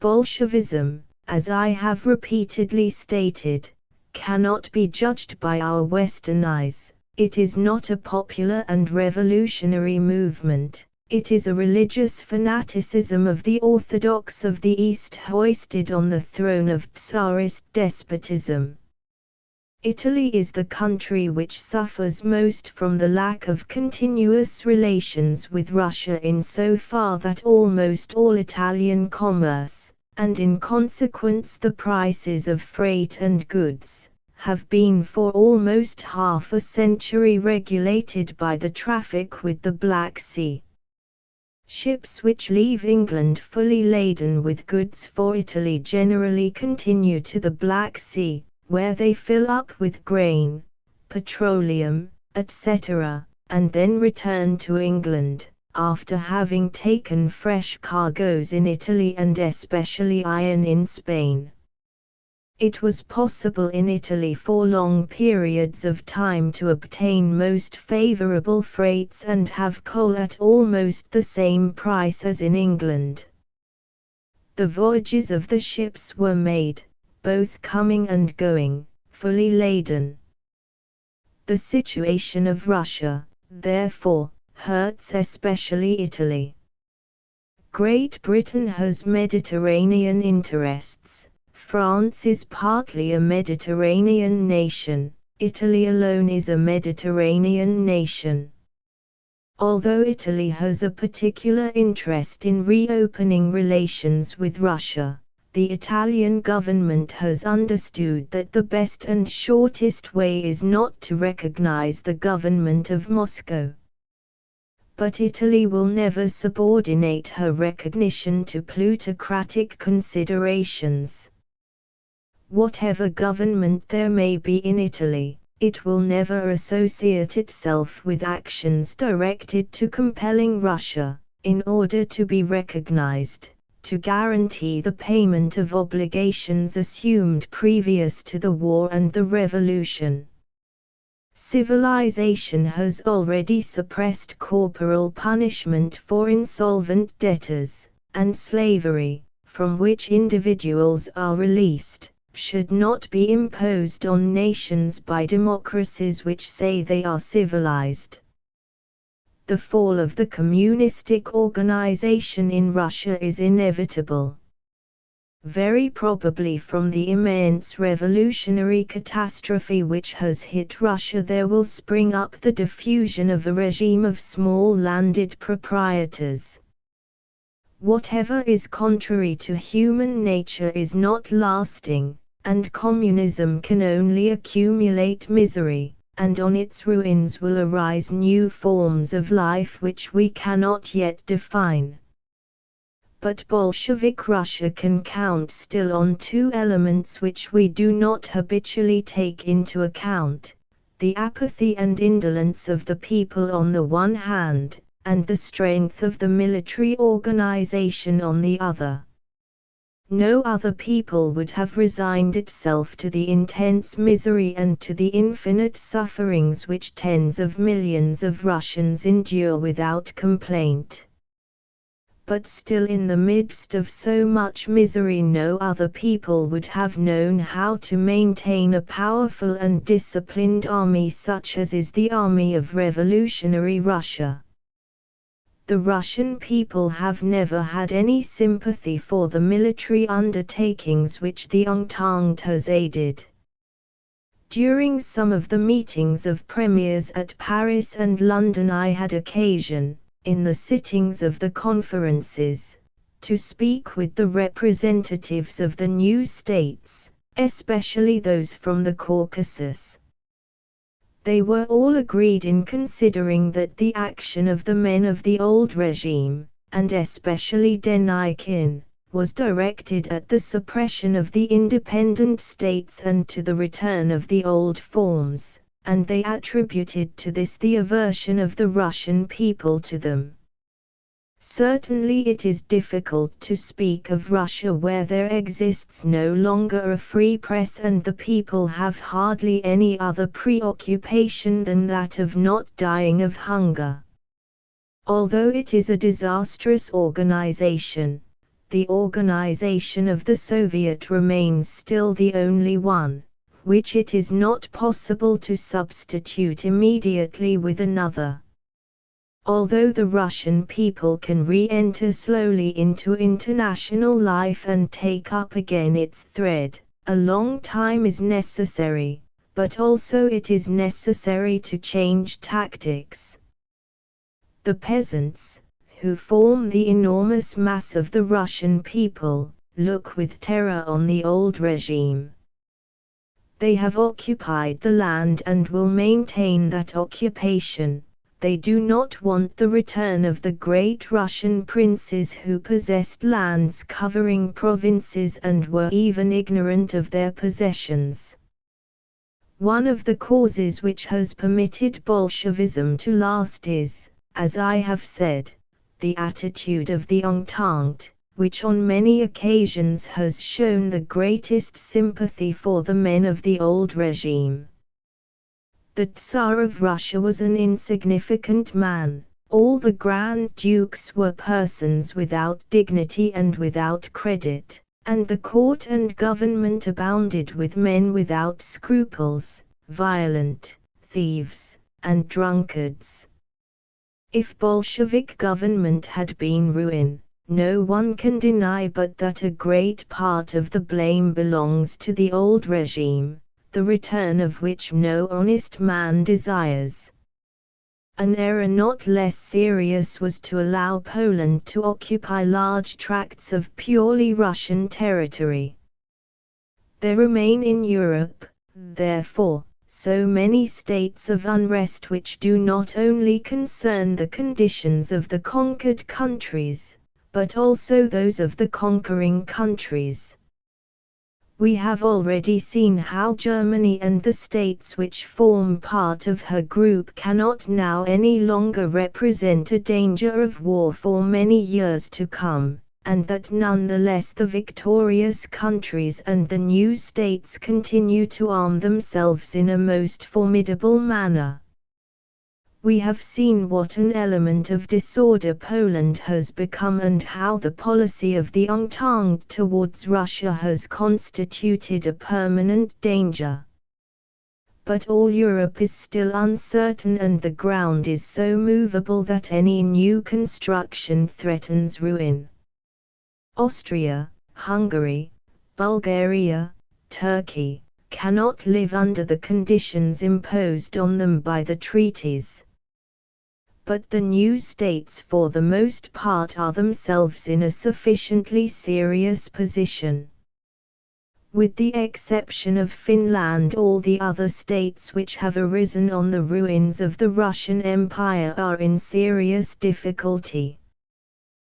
Speaker 1: Bolshevism, as I have repeatedly stated, cannot be judged by our Western eyes. It is not a popular and revolutionary movement, it is a religious fanaticism of the Orthodox of the East hoisted on the throne of Tsarist despotism. Italy is the country which suffers most from the lack of continuous relations with Russia in so far that almost all Italian commerce, and in consequence the prices of freight and goods, have been for almost half a century regulated by the traffic with the Black Sea. Ships which leave England fully laden with goods for Italy generally continue to the Black Sea, where they fill up with grain, petroleum, etc., and then return to England, after having taken fresh cargoes in Italy and especially iron in Spain. It was possible in Italy for long periods of time to obtain most favorable freights and have coal at almost the same price as in England. The voyages of the ships were made, both coming and going, fully laden. The situation of Russia, therefore, hurts especially Italy. Great Britain has Mediterranean interests. France is partly a Mediterranean nation. Italy alone is a Mediterranean nation. Although Italy has a particular interest in reopening relations with Russia, the Italian government has understood that the best and shortest way is not to recognize the government of Moscow. But Italy will never subordinate her recognition to plutocratic considerations. Whatever government there may be in Italy, it will never associate itself with actions directed to compelling Russia, in order to be recognized, to guarantee the payment of obligations assumed previous to the war and the revolution. Civilization has already suppressed corporal punishment for insolvent debtors, and slavery, from which individuals are released, should not be imposed on nations by democracies which say they are civilized. The fall of the communistic organization in Russia is inevitable. Very probably from the immense revolutionary catastrophe which has hit Russia there will spring up the diffusion of a regime of small landed proprietors. Whatever is contrary to human nature is not lasting, and communism can only accumulate misery, and on its ruins will arise new forms of life which we cannot yet define. But Bolshevik Russia can count still on two elements which we do not habitually take into account: the apathy and indolence of the people on the one hand, and the strength of the military organization on the other. No other people would have resigned itself to the intense misery and to the infinite sufferings which tens of millions of Russians endure without complaint. But still in the midst of so much misery no other people would have known how to maintain a powerful and disciplined army such as is the army of revolutionary Russia. The Russian people have never had any sympathy for the military undertakings which the Entente has aided. During some of the meetings of premiers at Paris and London I had occasion, in the sittings of the conferences, to speak with the representatives of the new states, especially those from the Caucasus. They were all agreed in considering that the action of the men of the old regime, and especially Denikin, was directed at the suppression of the independent states and to the return of the old forms, and they attributed to this the aversion of the Russian people to them. Certainly it is difficult to speak of Russia where there exists no longer a free press and the people have hardly any other preoccupation than that of not dying of hunger. Although it is a disastrous organization, the organization of the Soviet remains still the only one, which it is not possible to substitute immediately with another. Although the Russian people can re-enter slowly into international life and take up again its thread, a long time is necessary, but also it is necessary to change tactics. The peasants, who form the enormous mass of the Russian people, look with terror on the old regime. They have occupied the land and will maintain that occupation. They do not want the return of the great Russian princes who possessed lands covering provinces and were even ignorant of their possessions. One of the causes which has permitted Bolshevism to last is, as I have said, the attitude of the Entente, which on many occasions has shown the greatest sympathy for the men of the old regime. The Tsar of Russia was an insignificant man, all the Grand Dukes were persons without dignity and without credit, and the court and government abounded with men without scruples, violent, thieves, and drunkards. If Bolshevik government had been ruin, no one can deny but that a great part of the blame belongs to the old regime, the return of which no honest man desires. An error not less serious was to allow Poland to occupy large tracts of purely Russian territory. There remain in Europe, therefore, so many states of unrest which do not only concern the conditions of the conquered countries, but also those of the conquering countries. We have already seen how Germany and the states which form part of her group cannot now any longer represent a danger of war for many years to come, and that nonetheless the victorious countries and the new states continue to arm themselves in a most formidable manner. We have seen what an element of disorder Poland has become and how the policy of the Entente towards Russia has constituted a permanent danger. But all Europe is still uncertain and the ground is so movable that any new construction threatens ruin. Austria, Hungary, Bulgaria, Turkey, cannot live under the conditions imposed on them by the treaties. But the new states for the most part are themselves in a sufficiently serious position. With the exception of Finland, all the other states which have arisen on the ruins of the Russian Empire are in serious difficulty.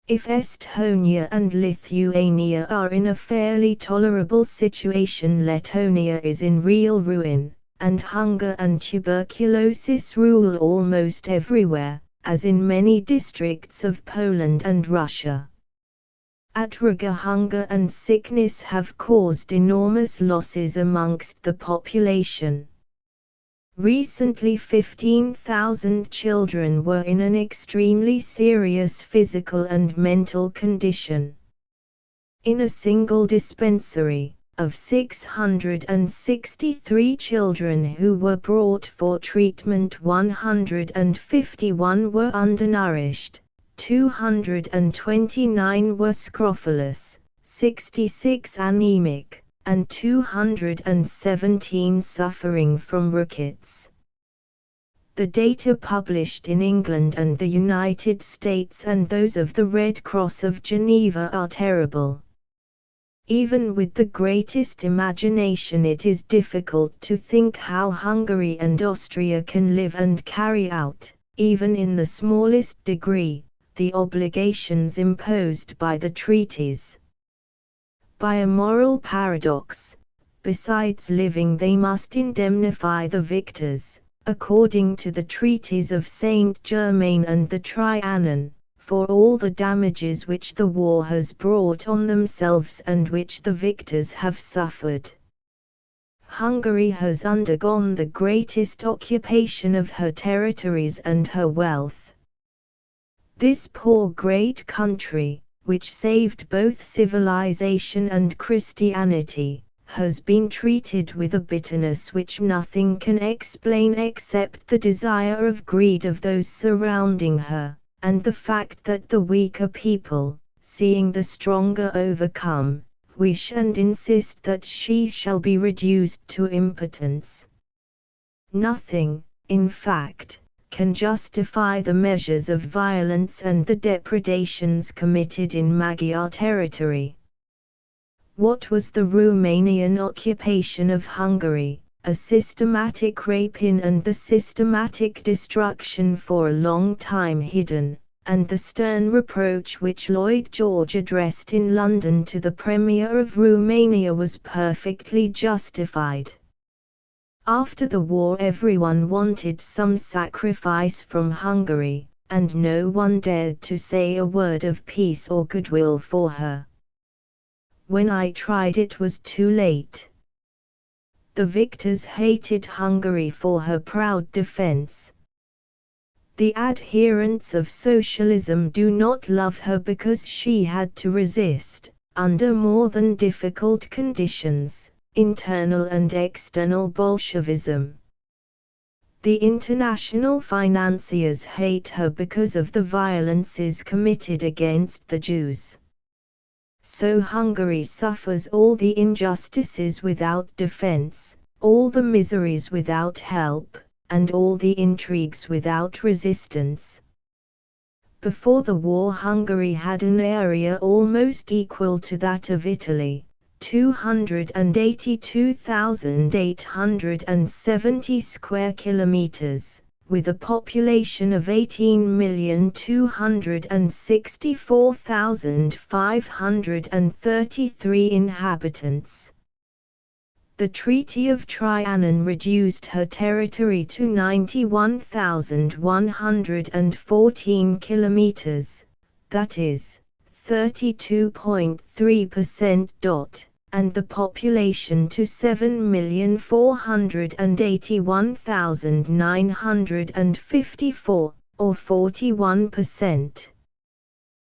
Speaker 1: If Estonia and Lithuania are in a fairly tolerable situation, Lithuania is in real ruin, and hunger and tuberculosis rule almost everywhere, as in many districts of Poland and Russia. At Riga, hunger and sickness have caused enormous losses amongst the population. Recently 15,000 children were in an extremely serious physical and mental condition. In a single dispensary, of 663 children who were brought for treatment, 151 were undernourished, 229 were scrofulous, 66 anemic, and 217 suffering from rickets. The data published in England and the United States and those of the Red Cross of Geneva are terrible. Even with the greatest imagination it is difficult to think how Hungary and Austria can live and carry out, even in the smallest degree, the obligations imposed by the treaties. By a moral paradox, besides living they must indemnify the victors, according to the treaties of Saint-Germain and the Trianon, for all the damages which the war has brought on themselves and which the victors have suffered. Hungary has undergone the greatest occupation of her territories and her wealth. This poor great country, which saved both civilization and Christianity, has been treated with a bitterness which nothing can explain except the desire of greed of those surrounding her, and the fact that the weaker people, seeing the stronger overcome, wish and insist that she shall be reduced to impotence. Nothing, in fact, can justify the measures of violence and the depredations committed in Magyar territory. What was the Romanian occupation of Hungary? A systematic rapine and the systematic destruction for a long time hidden, and the stern reproach which Lloyd George addressed in London to the Premier of Romania was perfectly justified. After the war everyone wanted some sacrifice from Hungary, and no one dared to say a word of peace or goodwill for her. When I tried it was too late. The victors hated Hungary for her proud defense. The adherents of socialism do not love her because she had to resist, under more than difficult conditions, internal and external Bolshevism. The international financiers hate her because of the violences committed against the Jews. So Hungary suffers all the injustices without defense, all the miseries without help, and all the intrigues without resistance. Before the war, Hungary had an area almost equal to that of Italy, 282,870 square kilometers, with a population of 18,264,533 inhabitants. The Treaty of Trianon reduced her territory to 91,114 kilometers, that is, 32.3%, and the population to 7,481,954, or 41%.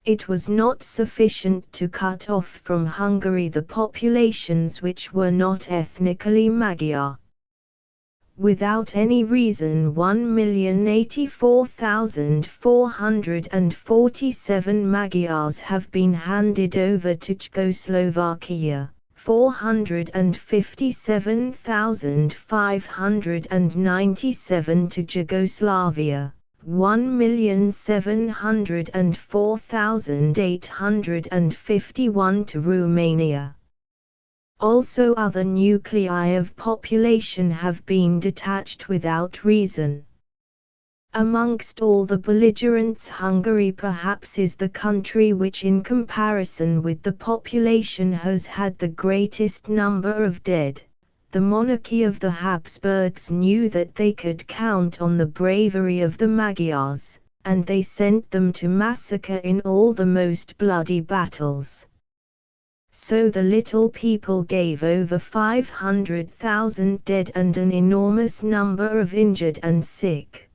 Speaker 1: It was not sufficient to cut off from Hungary the populations which were not ethnically Magyar. Without any reason 1,084,447 Magyars have been handed over to Czechoslovakia, 457,597 to Yugoslavia, 1,704,851 to Romania. Also other nuclei of population have been detached without reason. Amongst all the belligerents, Hungary perhaps is the country which in comparison with the population has had the greatest number of dead. The monarchy of the Habsburgs knew that they could count on the bravery of the Magyars, and they sent them to massacre in all the most bloody battles. So the little people gave over 500,000 dead and an enormous number of injured and sick.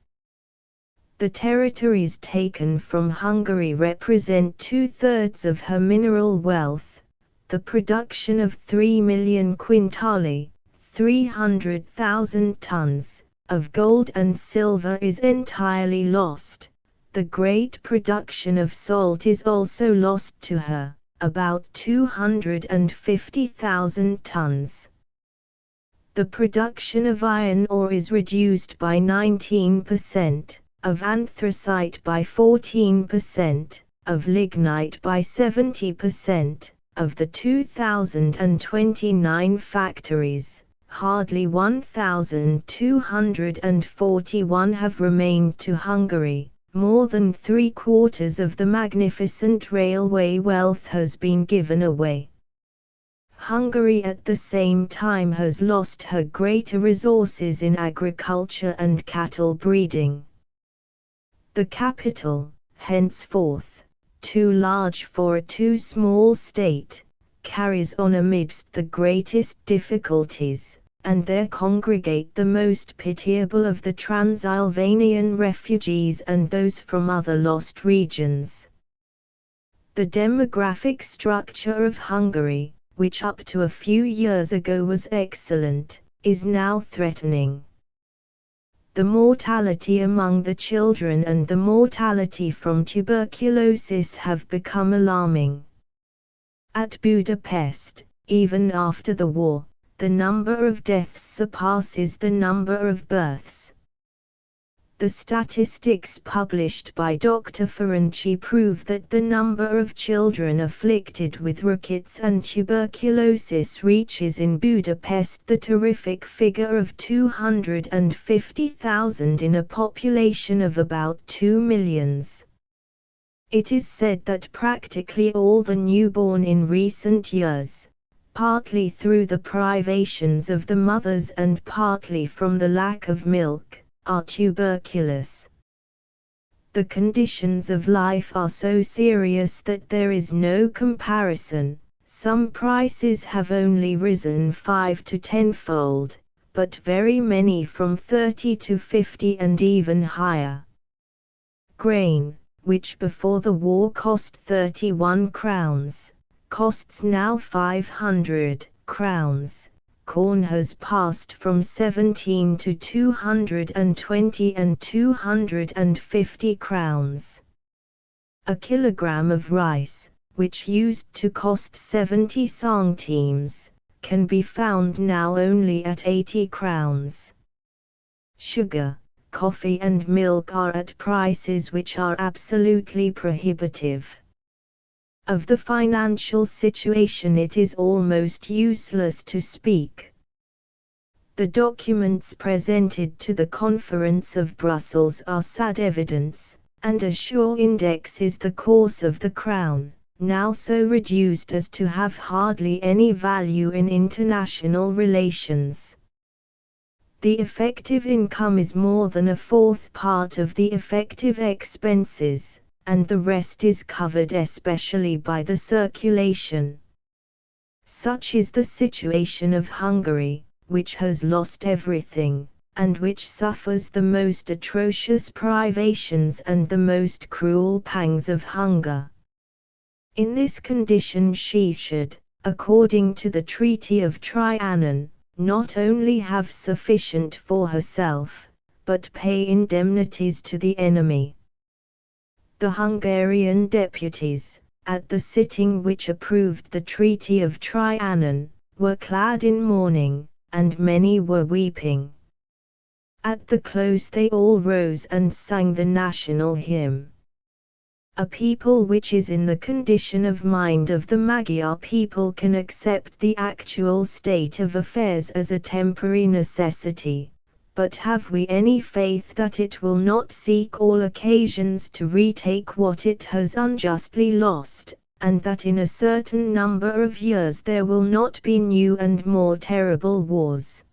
Speaker 1: The territories taken from Hungary represent 2/3 of her mineral wealth. The production of 3 million quintali, 300,000 tons, of gold and silver is entirely lost. The great production of salt is also lost to her, about 250,000 tons. The production of iron ore is reduced by 19%, of anthracite by 14%, of lignite by 70%. Of the 2,029 factories, hardly 1,241 have remained to Hungary. More than 3/4 of the magnificent railway wealth has been given away. Hungary at the same time has lost her greater resources in agriculture and cattle breeding. The capital, henceforth, too large for a too small state, carries on amidst the greatest difficulties, and there congregate the most pitiable of the Transylvanian refugees and those from other lost regions. The demographic structure of Hungary, which up to a few years ago was excellent, is now threatening. The mortality among the children and the mortality from tuberculosis have become alarming. At Budapest, even after the war, the number of deaths surpasses the number of births. The statistics published by Dr. Ferenczi prove that the number of children afflicted with rickets and tuberculosis reaches in Budapest the terrific figure of 250,000 in a population of about 2 millions. It is said that practically all the newborn in recent years, partly through the privations of the mothers and partly from the lack of milk, are tuberculous. The conditions of life are so serious that there is no comparison. Some prices have only risen 5 to 10-fold, but very many from 30 to 50 and even higher. Grain, which before the war cost 31 crowns, costs now 500 crowns. Corn has passed from 17 to 220 and 250 crowns. A kilogram of rice, which used to cost 70 centimes, can be found now only at 80 crowns. Sugar, coffee and milk are at prices which are absolutely prohibitive. Of the financial situation it is almost useless to speak. The documents presented to the Conference of Brussels are sad evidence, and a sure index is the course of the crown, now so reduced as to have hardly any value in international relations. The effective income is more than a fourth part of the effective expenses, and the rest is covered especially by the circulation. Such is the situation of Hungary, which has lost everything, and which suffers the most atrocious privations and the most cruel pangs of hunger. In this condition she should, according to the Treaty of Trianon, not only have sufficient for herself, but pay indemnities to the enemy. The Hungarian deputies, at the sitting which approved the Treaty of Trianon, were clad in mourning, and many were weeping. At the close they all rose and sang the national hymn. A people which is in the condition of mind of the Magyar people can accept the actual state of affairs as a temporary necessity, but have we any faith that it will not seek all occasions to retake what it has unjustly lost, and that in a certain number of years there will not be new and more terrible wars?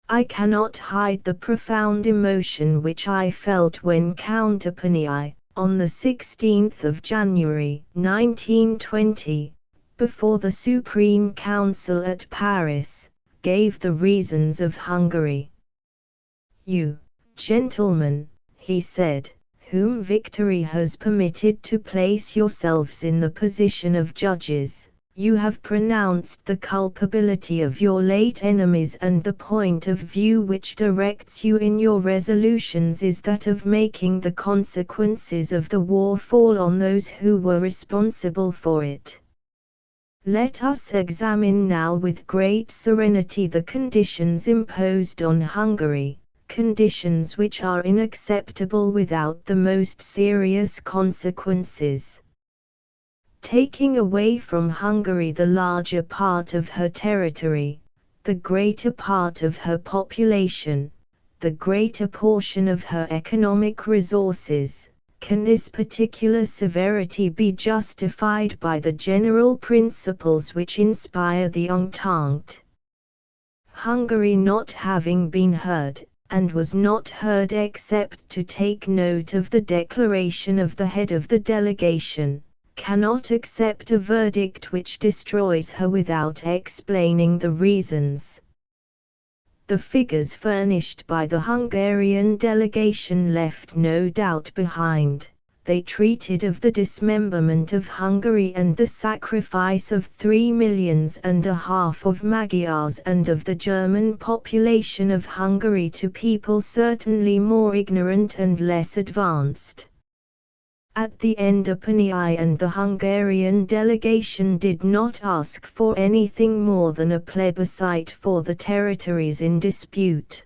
Speaker 1: I cannot hide the profound emotion which I felt when Count Appenii, on the 16th of January 1920, before the Supreme Council at Paris, gave the reasons of Hungary. "You, gentlemen," he said, "whom victory has permitted to place yourselves in the position of judges, you have pronounced the culpability of your late enemies, and the point of view which directs you in your resolutions is that of making the consequences of the war fall on those who were responsible for it. Let us examine now with great serenity the conditions imposed on Hungary, conditions which are unacceptable without the most serious consequences. Taking away from Hungary the larger part of her territory, the greater part of her population, the greater portion of her economic resources, can this particular severity be justified by the general principles which inspire the Entente? Hungary not having been heard, and was not heard except to take note of the declaration of the head of the delegation, cannot accept a verdict which destroys her without explaining the reasons. The figures furnished by the Hungarian delegation left no doubt behind. They treated of the dismemberment of Hungary and the sacrifice of 3,5 millions of Magyars and of the German population of Hungary to people certainly more ignorant and less advanced. At the end Appenii and the Hungarian delegation did not ask for anything more than a plebiscite for the territories in dispute.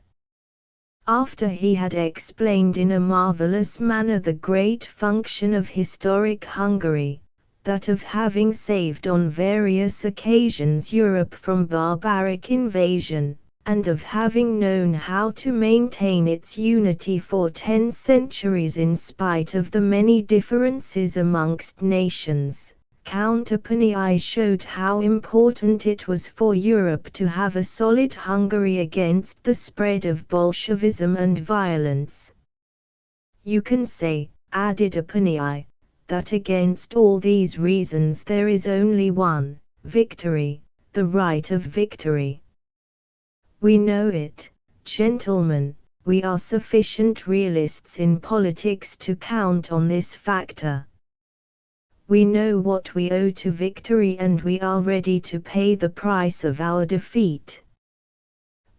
Speaker 1: After he had explained in a marvelous manner the great function of historic Hungary, that of having saved on various occasions Europe from barbaric invasion, and of having known how to maintain its unity for 10 centuries in spite of the many differences amongst nations, Count Appenii showed how important it was for Europe to have a solid Hungary against the spread of Bolshevism and violence. "You can say," added Appenii, "that against all these reasons there is only one, victory, the right of victory. We know it, gentlemen, we are sufficient realists in politics to count on this factor. We know what we owe to victory and we are ready to pay the price of our defeat.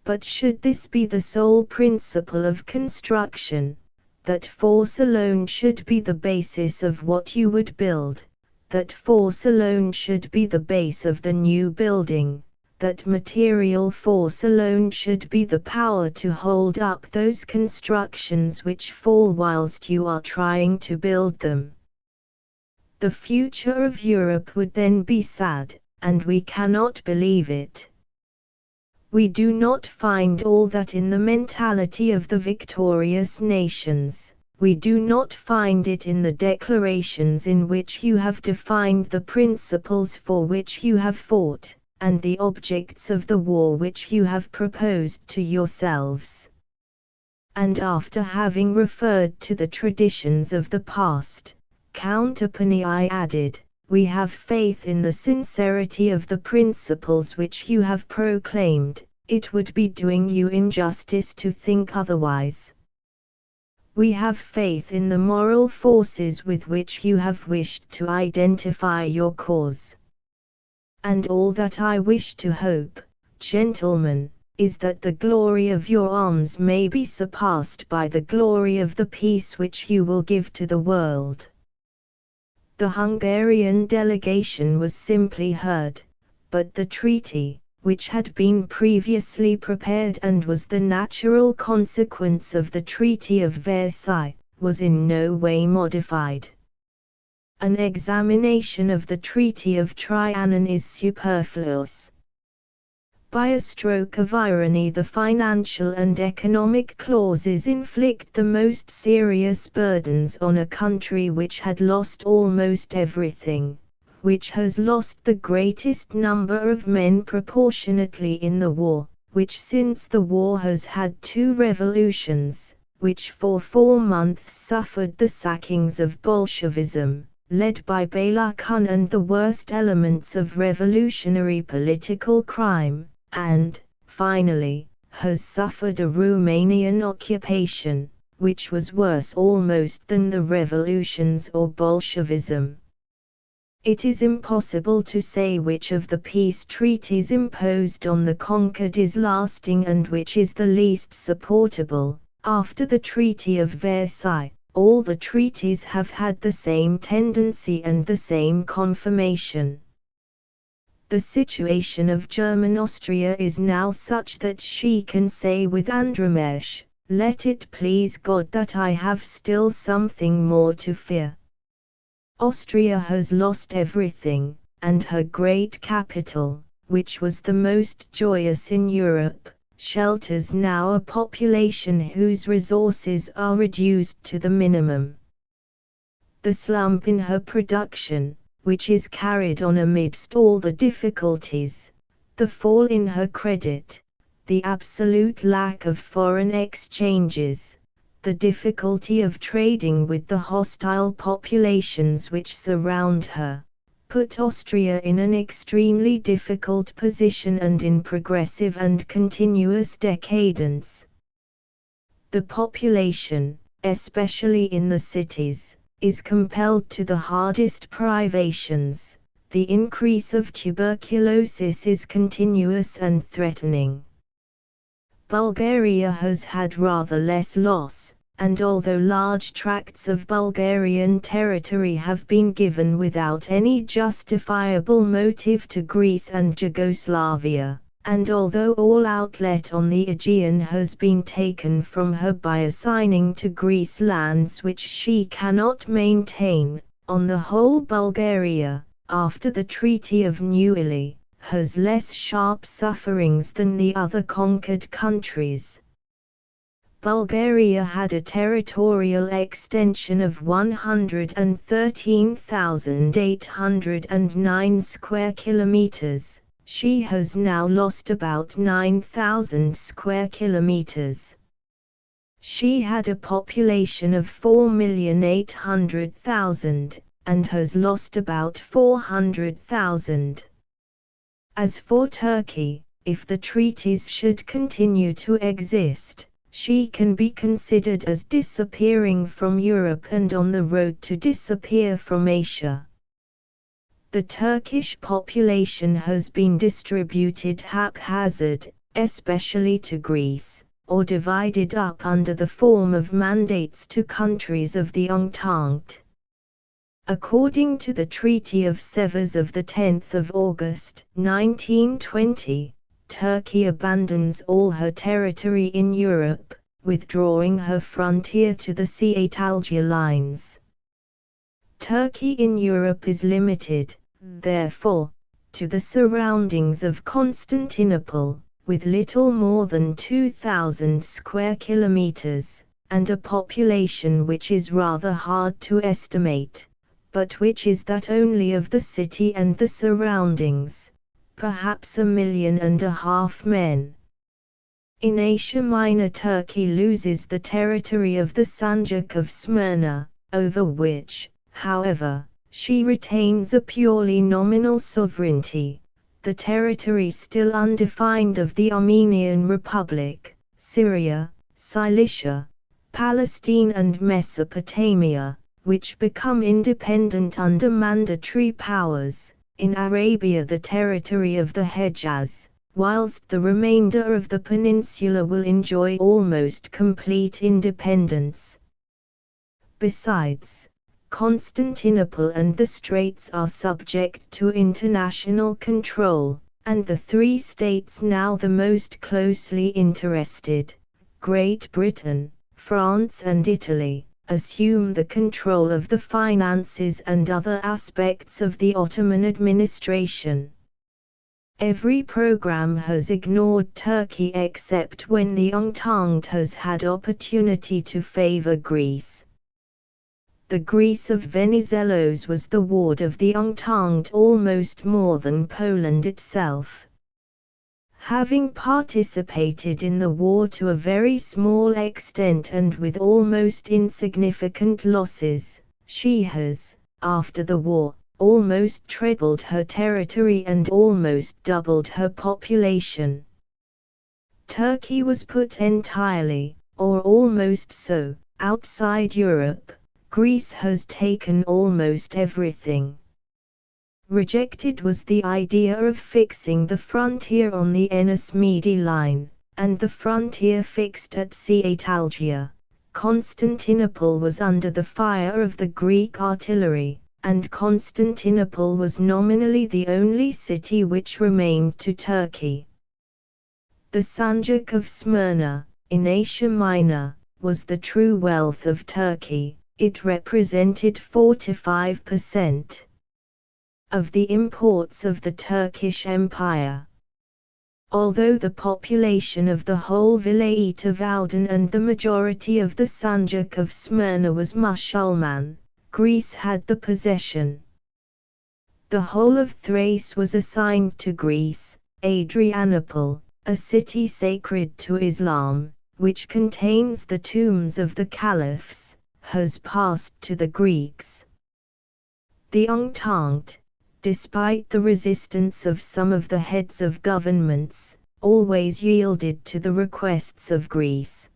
Speaker 1: But should this be the sole principle of construction, that force alone should be the basis of what you would build, that force alone should be the base of the new building, that material force alone should be the power to hold up those constructions which fall whilst you are trying to build them, the future of Europe would then be sad, and we cannot believe it. We do not find all that in the mentality of the victorious nations. We do not find it in the declarations in which you have defined the principles for which you have fought, and the objects of the war which you have proposed to yourselves. And after having referred to the traditions of the past, Count Appenii added, "We have faith in the sincerity of the principles which you have proclaimed. It would be doing you injustice to think otherwise. We have faith in the moral forces with which you have wished to identify your cause. And all that I wish to hope, gentlemen, is that the glory of your arms may be surpassed by the glory of the peace which you will give to the world." The Hungarian delegation was simply heard, but the treaty, which had been previously prepared and was the natural consequence of the Treaty of Versailles, was in no way modified. An examination of the Treaty of Trianon is superfluous. By a stroke of irony, the financial and economic clauses inflict the most serious burdens on a country which had lost almost everything, which has lost the greatest number of men proportionately in the war, which since the war has had 2 revolutions, which for 4 months suffered the sackings of Bolshevism, led by Bela Kun and the worst elements of revolutionary political crime, and, finally, has suffered a Romanian occupation, which was worse almost than the revolutions or Bolshevism. It is impossible to say which of the peace treaties imposed on the conquered is lasting and which is the least supportable. After the Treaty of Versailles, all the treaties have had the same tendency and the same confirmation. The situation of German Austria is now such that she can say with Andromache, "Let it please God that I have still something more to fear." Austria has lost everything, and her great capital, which was the most joyous in Europe, shelters now a population whose resources are reduced to the minimum. The slump in her production, which is carried on amidst all the difficulties, the fall in her credit, the absolute lack of foreign exchanges, the difficulty of trading with the hostile populations which surround her, put Austria in an extremely difficult position and in progressive and continuous decadence. The population, especially in the cities, is compelled to the hardest privations. The increase of tuberculosis is continuous and threatening. Bulgaria has had rather less loss, and although large tracts of Bulgarian territory have been given without any justifiable motive to Greece and Yugoslavia, and although all outlet on the Aegean has been taken from her by assigning to Greece lands which she cannot maintain, on the whole Bulgaria, after the Treaty of Neuilly, has less sharp sufferings than the other conquered countries. Bulgaria had a territorial extension of 113,809 square kilometers. She has now lost about 9,000 square kilometers. She had a population of 4,800,000, and has lost about 400,000. As for Turkey, if the treaties should continue to exist, she can be considered as disappearing from Europe and on the road to disappear from Asia. The Turkish population has been distributed haphazard, especially to Greece, or divided up under the form of mandates to countries of the Entente. According to the Treaty of Sevres of 10 August 1920, Turkey abandons all her territory in Europe, withdrawing her frontier to the Sea-Algier lines. Turkey in Europe is limited, therefore, to the surroundings of Constantinople, with little more than 2,000 square kilometers, and a population which is rather hard to estimate, but which is that only of the city and the surroundings, perhaps 1.5 million men. In Asia Minor, Turkey loses the territory of the Sanjak of Smyrna, over which, however, she retains a purely nominal sovereignty, the territory still undefined of the Armenian Republic, Syria, Cilicia, Palestine and Mesopotamia, which become independent under mandatory powers, in Arabia the territory of the Hejaz, whilst the remainder of the peninsula will enjoy almost complete independence. Besides, Constantinople and the Straits are subject to international control, and the three states now the most closely interested, Great Britain, France and Italy, assume the control of the finances and other aspects of the Ottoman administration. Every program has ignored Turkey except when the Entente has had opportunity to favor Greece. The Greece of Venizelos was the ward of the Entente almost more than Poland itself. Having participated in the war to a very small extent and with almost insignificant losses, she has, after the war, almost trebled her territory and almost doubled her population. Turkey was put entirely, or almost so, outside Europe. Greece has taken almost everything. Rejected was the idea of fixing the frontier on the Ennis-Medi line, and the frontier fixed at Sea-Algier. Constantinople was under the fire of the Greek artillery, and Constantinople was nominally the only city which remained to Turkey. The Sanjak of Smyrna, in Asia Minor, was the true wealth of Turkey. It represented 45% of the imports of the Turkish Empire. Although the population of the whole Vilayet of Aydin and the majority of the Sanjak of Smyrna was Musulman, Greece had the possession. The whole of Thrace was assigned to Greece. Adrianople, a city sacred to Islam, which contains the tombs of the caliphs, has passed to the Greeks. The Entente, despite the resistance of some of the heads of governments, always yielded to the requests of Greece.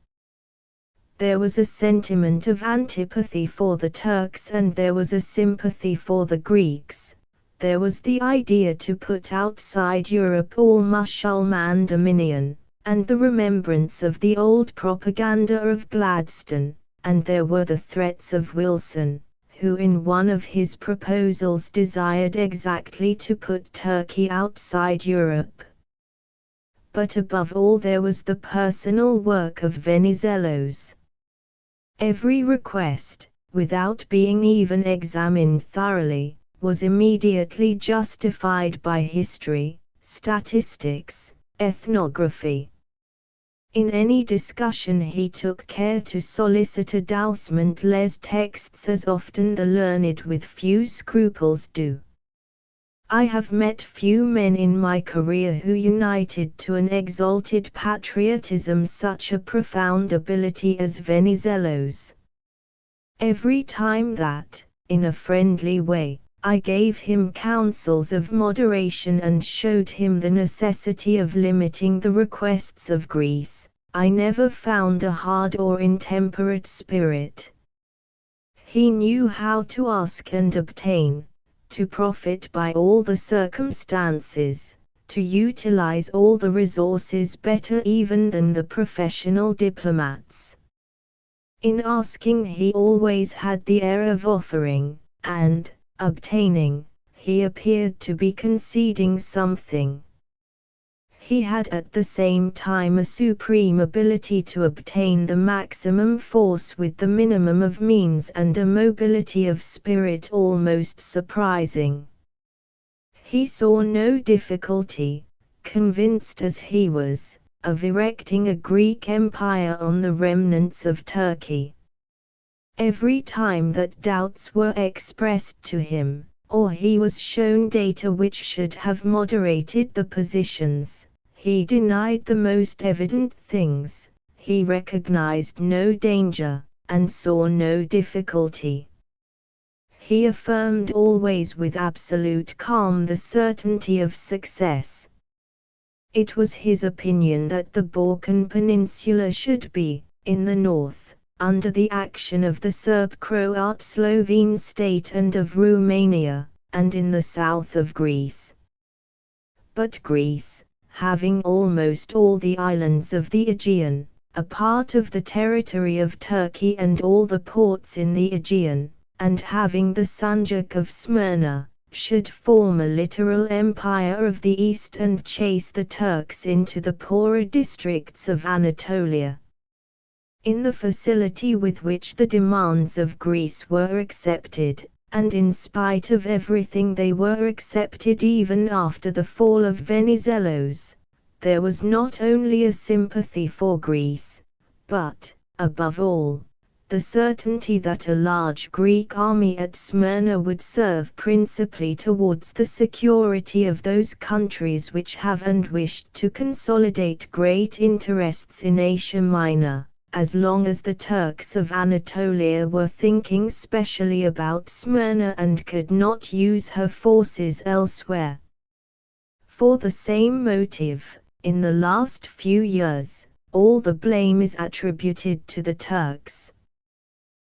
Speaker 1: There was a sentiment of antipathy for the Turks and there was a sympathy for the Greeks. There was the idea to put outside Europe all Musulman dominion, and the remembrance of the old propaganda of Gladstone. And there were the threats of Wilson, who in one of his proposals desired exactly to put Turkey outside Europe. But above all there was the personal work of Venizelos. Every request, without being even examined thoroughly, was immediately justified by history, statistics, ethnography. In any discussion he took care to solicit endorsement les texts as often the learned with few scruples do. I have met few men in my career who united to an exalted patriotism such a profound ability as Venizelos. Every time that, in a friendly way, I gave him counsels of moderation and showed him the necessity of limiting the requests of Greece, I never found a hard or intemperate spirit. He knew how to ask and obtain, to profit by all the circumstances, to utilize all the resources better even than the professional diplomats. In asking he always had the air of offering, and, obtaining, he appeared to be conceding something. He had at the same time a supreme ability to obtain the maximum force with the minimum of means and a mobility of spirit almost surprising. He saw no difficulty, convinced as he was, of erecting a Greek empire on the remnants of Turkey. Every time that doubts were expressed to him, or he was shown data which should have moderated the positions, he denied the most evident things, he recognized no danger, and saw no difficulty. He affirmed always with absolute calm the certainty of success. It was his opinion that the Balkan Peninsula should be, in the north, under the action of the Serb-Croat Slovene state and of Romania, and in the south of Greece. But Greece, having almost all the islands of the Aegean, a part of the territory of Turkey and all the ports in the Aegean, and having the Sanjak of Smyrna, should form a literal empire of the east and chase the Turks into the poorer districts of Anatolia. In the facility with which the demands of Greece were accepted, and in spite of everything they were accepted even after the fall of Venizelos, there was not only a sympathy for Greece, but, above all, the certainty that a large Greek army at Smyrna would serve principally towards the security of those countries which have and wished to consolidate great interests in Asia Minor, as long as the Turks of Anatolia were thinking specially about Smyrna and could not use her forces elsewhere. For the same motive, in the last few years, all the blame is attributed to the Turks.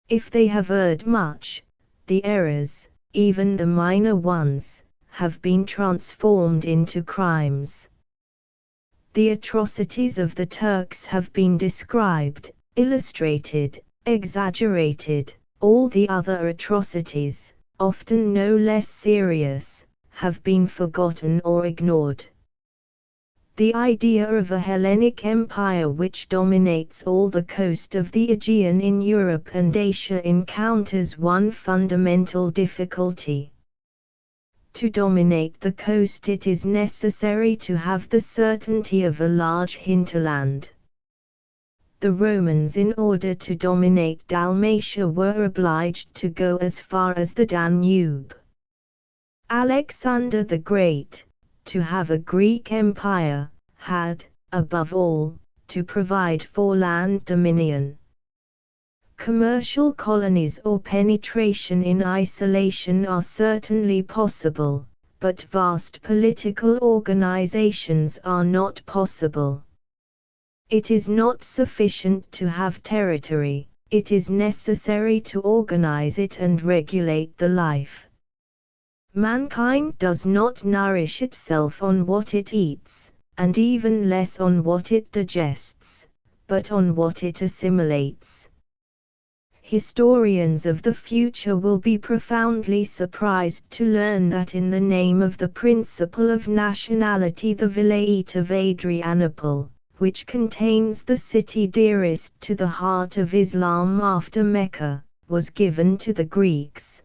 Speaker 1: If they have erred much, the errors, even the minor ones, have been transformed into crimes. The atrocities of the Turks have been described, illustrated, exaggerated. All the other atrocities, often no less serious, have been forgotten or ignored. The idea of a Hellenic empire which dominates all the coast of the Aegean in Europe and Asia encounters one fundamental difficulty. To dominate the coast it is necessary to have the certainty of a large hinterland. The Romans, in order to dominate Dalmatia, were obliged to go as far as the Danube. Alexander the Great, to have a Greek empire, had, above all, to provide for land dominion. Commercial colonies or penetration in isolation are certainly possible, but vast political organizations are not possible. It is not sufficient to have territory, it is necessary to organize it and regulate the life. Mankind does not nourish itself on what it eats, and even less on what it digests, but on what it assimilates. Historians of the future will be profoundly surprised to learn that in the name of the principle of nationality the Vilayet of Adrianople, which contains the city dearest to the heart of Islam after Mecca, was given to the Greeks.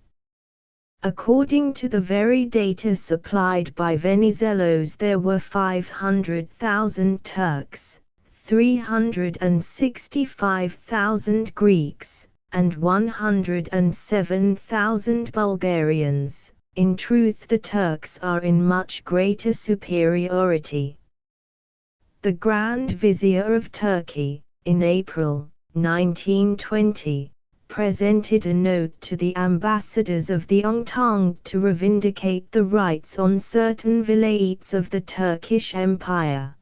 Speaker 1: According to the very data supplied by Venizelos, there were 500,000 Turks, 365,000 Greeks, and 107,000 Bulgarians. In truth, the Turks are in much greater superiority. The Grand Vizier of Turkey, in April 1920, presented a note to the ambassadors of the Entente to reivindicate the rights on certain vilayets of the Turkish Empire.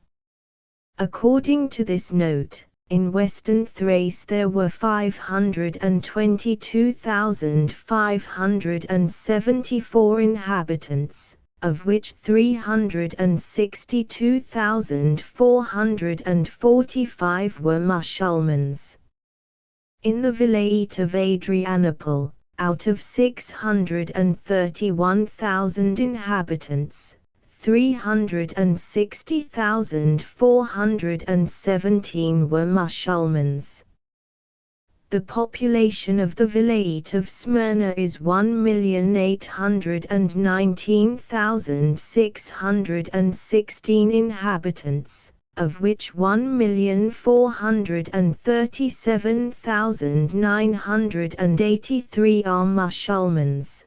Speaker 1: According to this note, In western Thrace there were 522,574 inhabitants, of which 362,445 were Musulmans. In the Vilayet of Adrianople, out of 631,000 inhabitants, 360,417 were Musulmans. The population of the Vilayet of Smyrna is 1,819,616 inhabitants, of which 1,437,983 are Musulmans.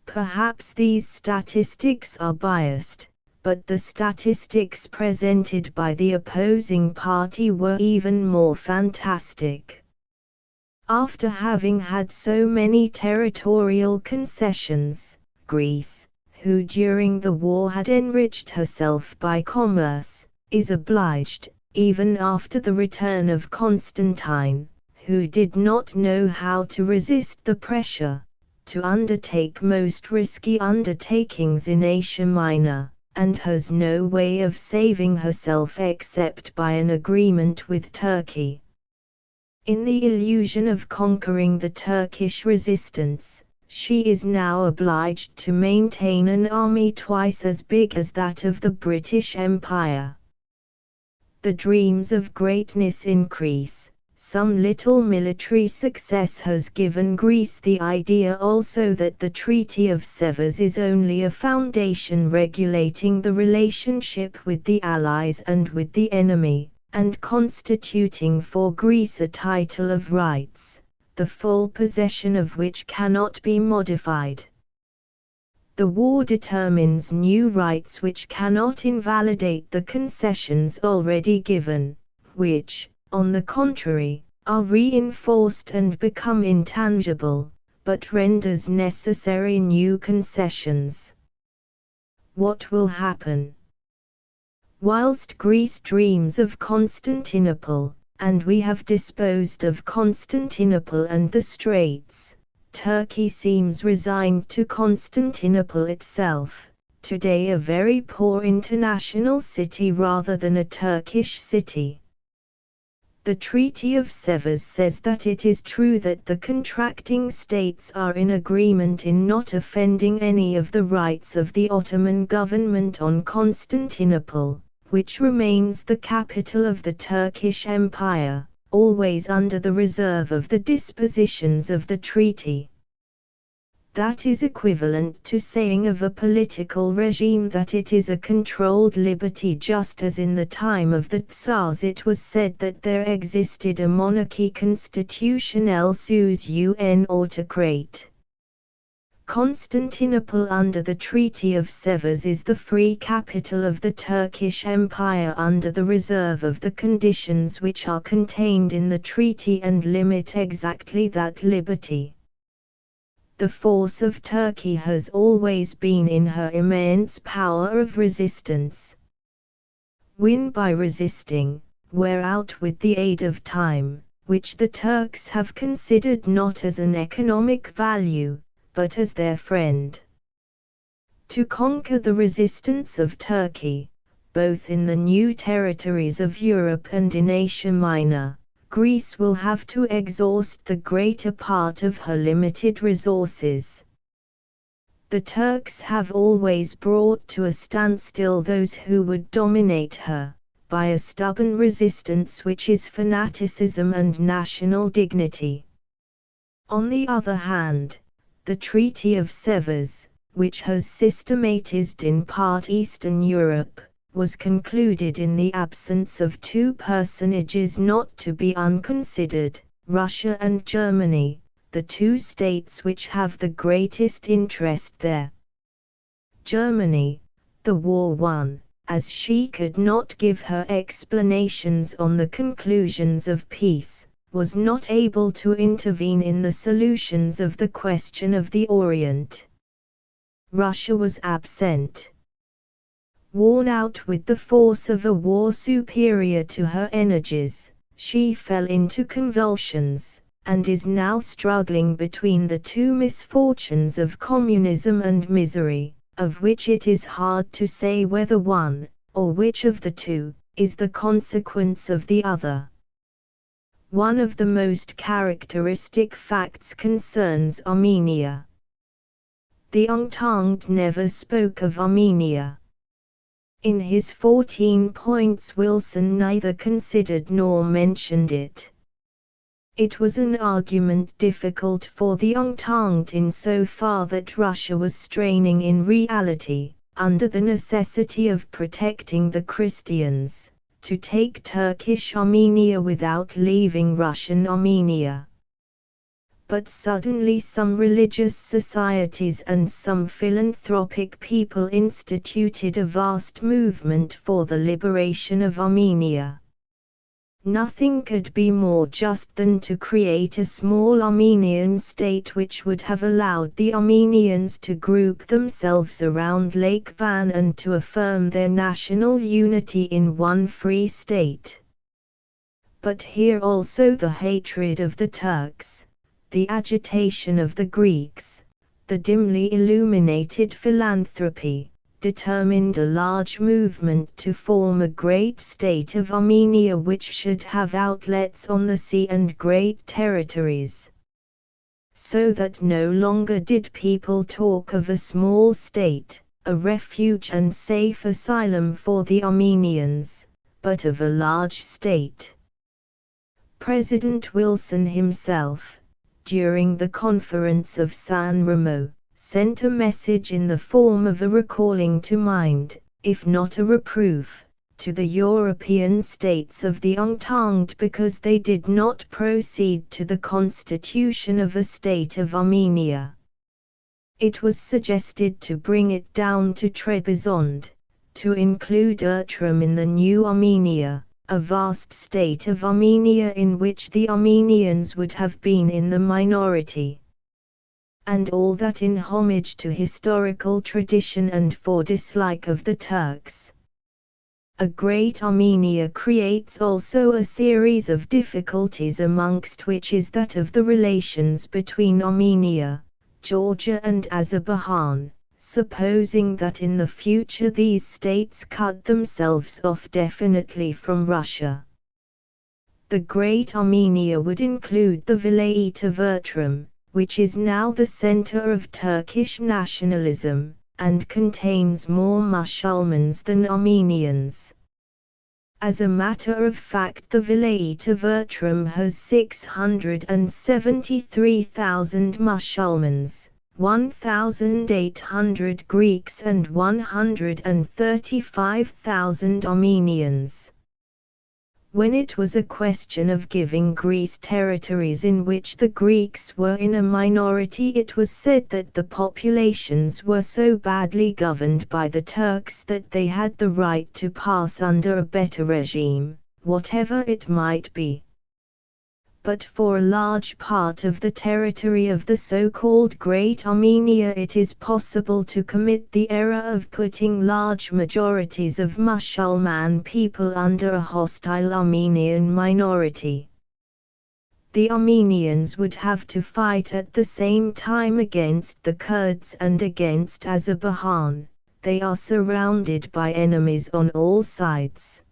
Speaker 1: Perhaps these statistics are biased, but the statistics presented by the opposing party were even more fantastic. After having had so many territorial concessions, Greece, who during the war had enriched herself by commerce, is obliged, even after the return of Constantine, who did not know how to resist the pressure, to undertake most risky undertakings in Asia Minor, and has no way of saving herself except by an agreement with Turkey. In the illusion of conquering the Turkish resistance, she is now obliged to maintain an army twice as big as that of the British Empire. The dreams of greatness increase. Some little military success has given Greece the idea also that the Treaty of Sevres is only a foundation regulating the relationship with the Allies and with the enemy, and constituting for Greece a title of rights, the full possession of which cannot be modified. The war determines new rights which cannot invalidate the concessions already given, which, on the contrary, are reinforced and become intangible, but renders necessary new concessions. What will happen? Whilst Greece dreams of Constantinople, and we have disposed of Constantinople and the Straits, Turkey seems resigned to Constantinople itself, today a very poor international city rather than a Turkish city. The Treaty of Sevres says that it is true that the contracting states are in agreement in not offending any of the rights of the Ottoman government on Constantinople, which remains the capital of the Turkish Empire, always under the reserve of the dispositions of the treaty. That is equivalent to saying of a political regime that it is a controlled liberty, just as in the time of the Tsars it was said that there existed a monarchy constitutionnelle sous un autocrate. Constantinople under the Treaty of Sevres is the free capital of the Turkish Empire under the reserve of the conditions which are contained in the treaty and limit exactly that liberty. The force of Turkey has always been in her immense power of resistance. Win by resisting, wear out with the aid of time, which the Turks have considered not as an economic value, but as their friend. To conquer the resistance of Turkey, both in the new territories of Europe and in Asia Minor, Greece will have to exhaust the greater part of her limited resources. The Turks have always brought to a standstill those who would dominate her, by a stubborn resistance which is fanaticism and national dignity. On the other hand, the Treaty of Sevres, which has systematized in part Eastern Europe, was concluded in the absence of two personages not to be unconsidered, Russia and Germany, the two states which have the greatest interest there. Germany, the war won, as she could not give her explanations on the conclusions of peace, was not able to intervene in the solutions of the question of the Orient. Russia was absent. Worn out with the force of a war superior to her energies, She fell into convulsions, and is now struggling between the two misfortunes of communism and misery, of which it is hard to say whether one, or which of the two, is the consequence of the other. One of the most characteristic facts concerns Armenia. The Entente never spoke of Armenia. In his 14 points Wilson neither considered nor mentioned it. It was an argument difficult for the Entente insofar that Russia was straining in reality, under the necessity of protecting the Christians, to take Turkish Armenia without leaving Russian Armenia. But suddenly some religious societies and some philanthropic people instituted a vast movement for the liberation of Armenia. Nothing could be more just than to create a small Armenian state which would have allowed the Armenians to group themselves around Lake Van and to affirm their national unity in one free state. But here also the hatred of the Turks, the agitation of the Greeks, the dimly illuminated philanthropy, determined a large movement to form a great state of Armenia which should have outlets on the sea and great territories. So that no longer did people talk of a small state, a refuge and safe asylum for the Armenians, but of a large state. President Wilson himself, during the conference of San Remo, sent a message in the form of a recalling to mind, if not a reproof, to the European states of the Entente because they did not proceed to the constitution of a state of Armenia. It was suggested to bring it down to Trebizond, to include Erzurum in the new Armenia, a vast state of Armenia in which the Armenians would have been in the minority. And all that in homage to historical tradition and for dislike of the Turks. A great Armenia creates also a series of difficulties amongst which is that of the relations between Armenia, Georgia and Azerbaijan, supposing that in the future these states cut themselves off definitely from Russia. The Great Armenia would include the Vilayet of Erzurum, which is now the center of Turkish nationalism, and contains more Musulmans than Armenians. As a matter of fact, the Vilayet of Erzurum has 673,000 Musulmans, 1,800 Greeks and 135,000 Armenians. When it was a question of giving Greece territories in which the Greeks were in a minority, it was said that the populations were so badly governed by the Turks that they had the right to pass under a better regime, whatever it might be. But for a large part of the territory of the so-called Great Armenia it is possible to commit the error of putting large majorities of Musulman people under a hostile Armenian minority. The Armenians would have to fight at the same time against the Kurds and against Azerbaijan. They are surrounded by enemies on all sides.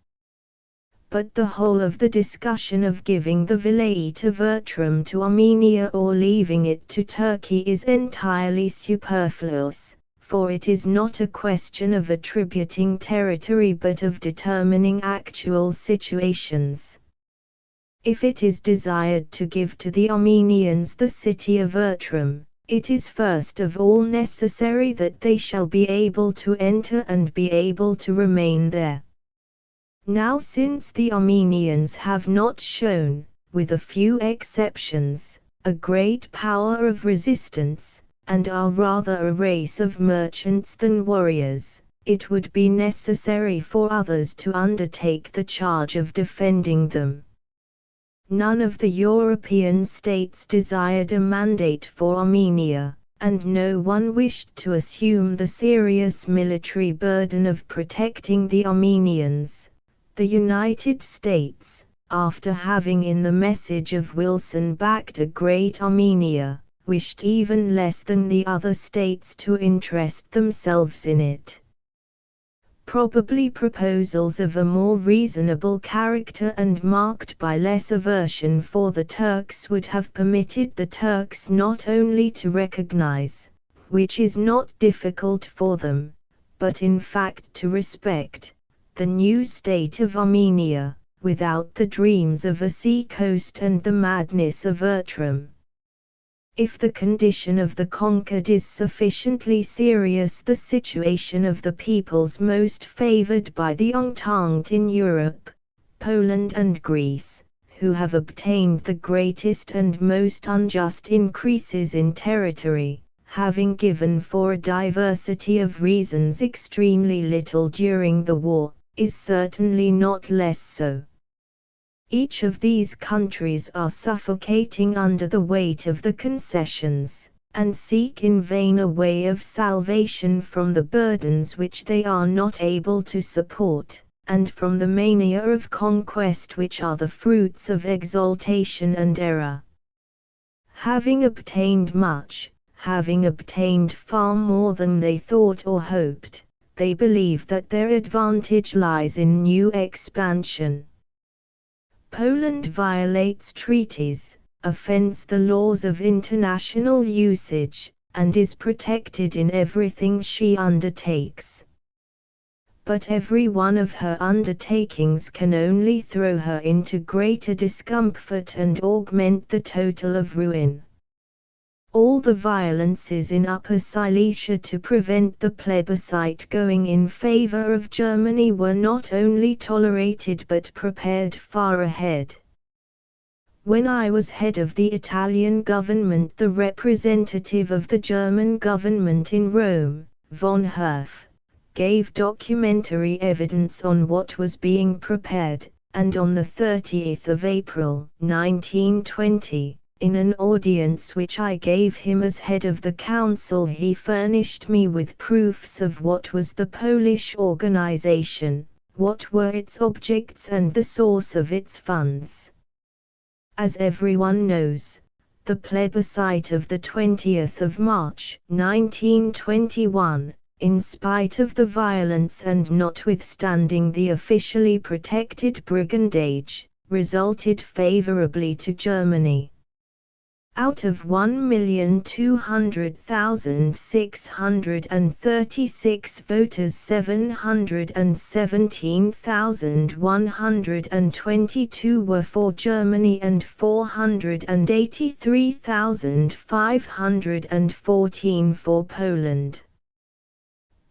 Speaker 1: But the whole of the discussion of giving the Vilayet of Erzurum to Armenia or leaving it to Turkey is entirely superfluous, for it is not a question of attributing territory but of determining actual situations. If it is desired to give to the Armenians the city of Erzurum, it is first of all necessary that they shall be able to enter and be able to remain there. Now, since the Armenians have not shown, with a few exceptions, a great power of resistance, and are rather a race of merchants than warriors, it would be necessary for others to undertake the charge of defending them. None of the European states desired a mandate for Armenia, and no one wished to assume the serious military burden of protecting the Armenians. The United States, after having in the message of Wilson backed a great Armenia, wished even less than the other states to interest themselves in it. Probably proposals of a more reasonable character and marked by less aversion for the Turks would have permitted the Turks not only to recognize, which is not difficult for them, but in fact to respect, the new state of Armenia, without the dreams of a sea-coast and the madness of Ertram. If the condition of the conquered is sufficiently serious, the situation of the peoples most favored by the Entente in Europe, Poland and Greece, who have obtained the greatest and most unjust increases in territory, having given for a diversity of reasons extremely little during the war, is certainly not less so. Each of these countries are suffocating under the weight of the concessions, and seek in vain a way of salvation from the burdens which they are not able to support, and from the mania of conquest which are the fruits of exaltation and error. Having obtained much, having obtained far more than they thought or hoped, they believe that their advantage lies in new expansion. Poland violates treaties, offends the laws of international usage, and is protected in everything she undertakes. But every one of her undertakings can only throw her into greater discomfort and augment the total of ruin. All the violences in Upper Silesia to prevent the plebiscite going in favor of Germany were not only tolerated but prepared far ahead. When I was head of the Italian government, the representative of the German government in Rome, von Herf, gave documentary evidence on what was being prepared, and on the 30th of April, 1920, in an audience which I gave him as head of the council, he furnished me with proofs of what was the Polish organization, what were its objects and the source of its funds. As everyone knows, the plebiscite of the 20th of March, 1921, in spite of the violence and notwithstanding the officially protected brigandage, resulted favorably to Germany. Out of 1,200,636 voters, 717,122 were for Germany and 483,514 for Poland.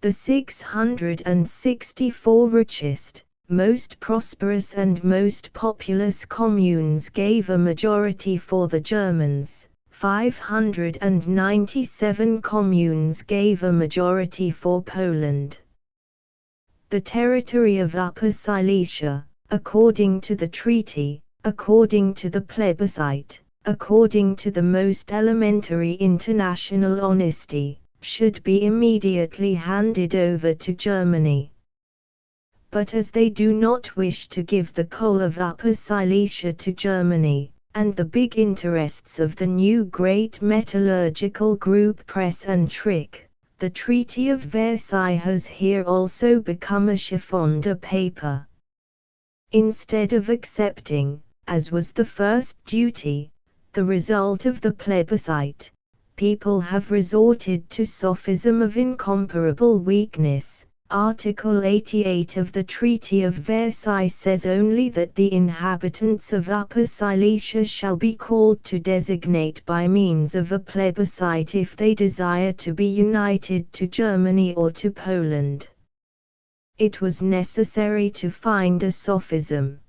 Speaker 1: The 664 richest, most prosperous and most populous communes gave a majority for the Germans, 597 communes gave a majority for Poland. The territory of Upper Silesia, according to the treaty, according to the plebiscite, according to the most elementary international honesty, should be immediately handed over to Germany. But as they do not wish to give the coal of Upper Silesia to Germany, and the big interests of the new great metallurgical group press and trick, the Treaty of Versailles has here also become a chiffon de paper. Instead of accepting, as was the first duty, the result of the plebiscite, people have resorted to sophism of incomparable weakness. Article 88 of the Treaty of Versailles says only that the inhabitants of Upper Silesia shall be called to designate by means of a plebiscite if they desire to be united to Germany or to Poland. It was necessary to find a sophism.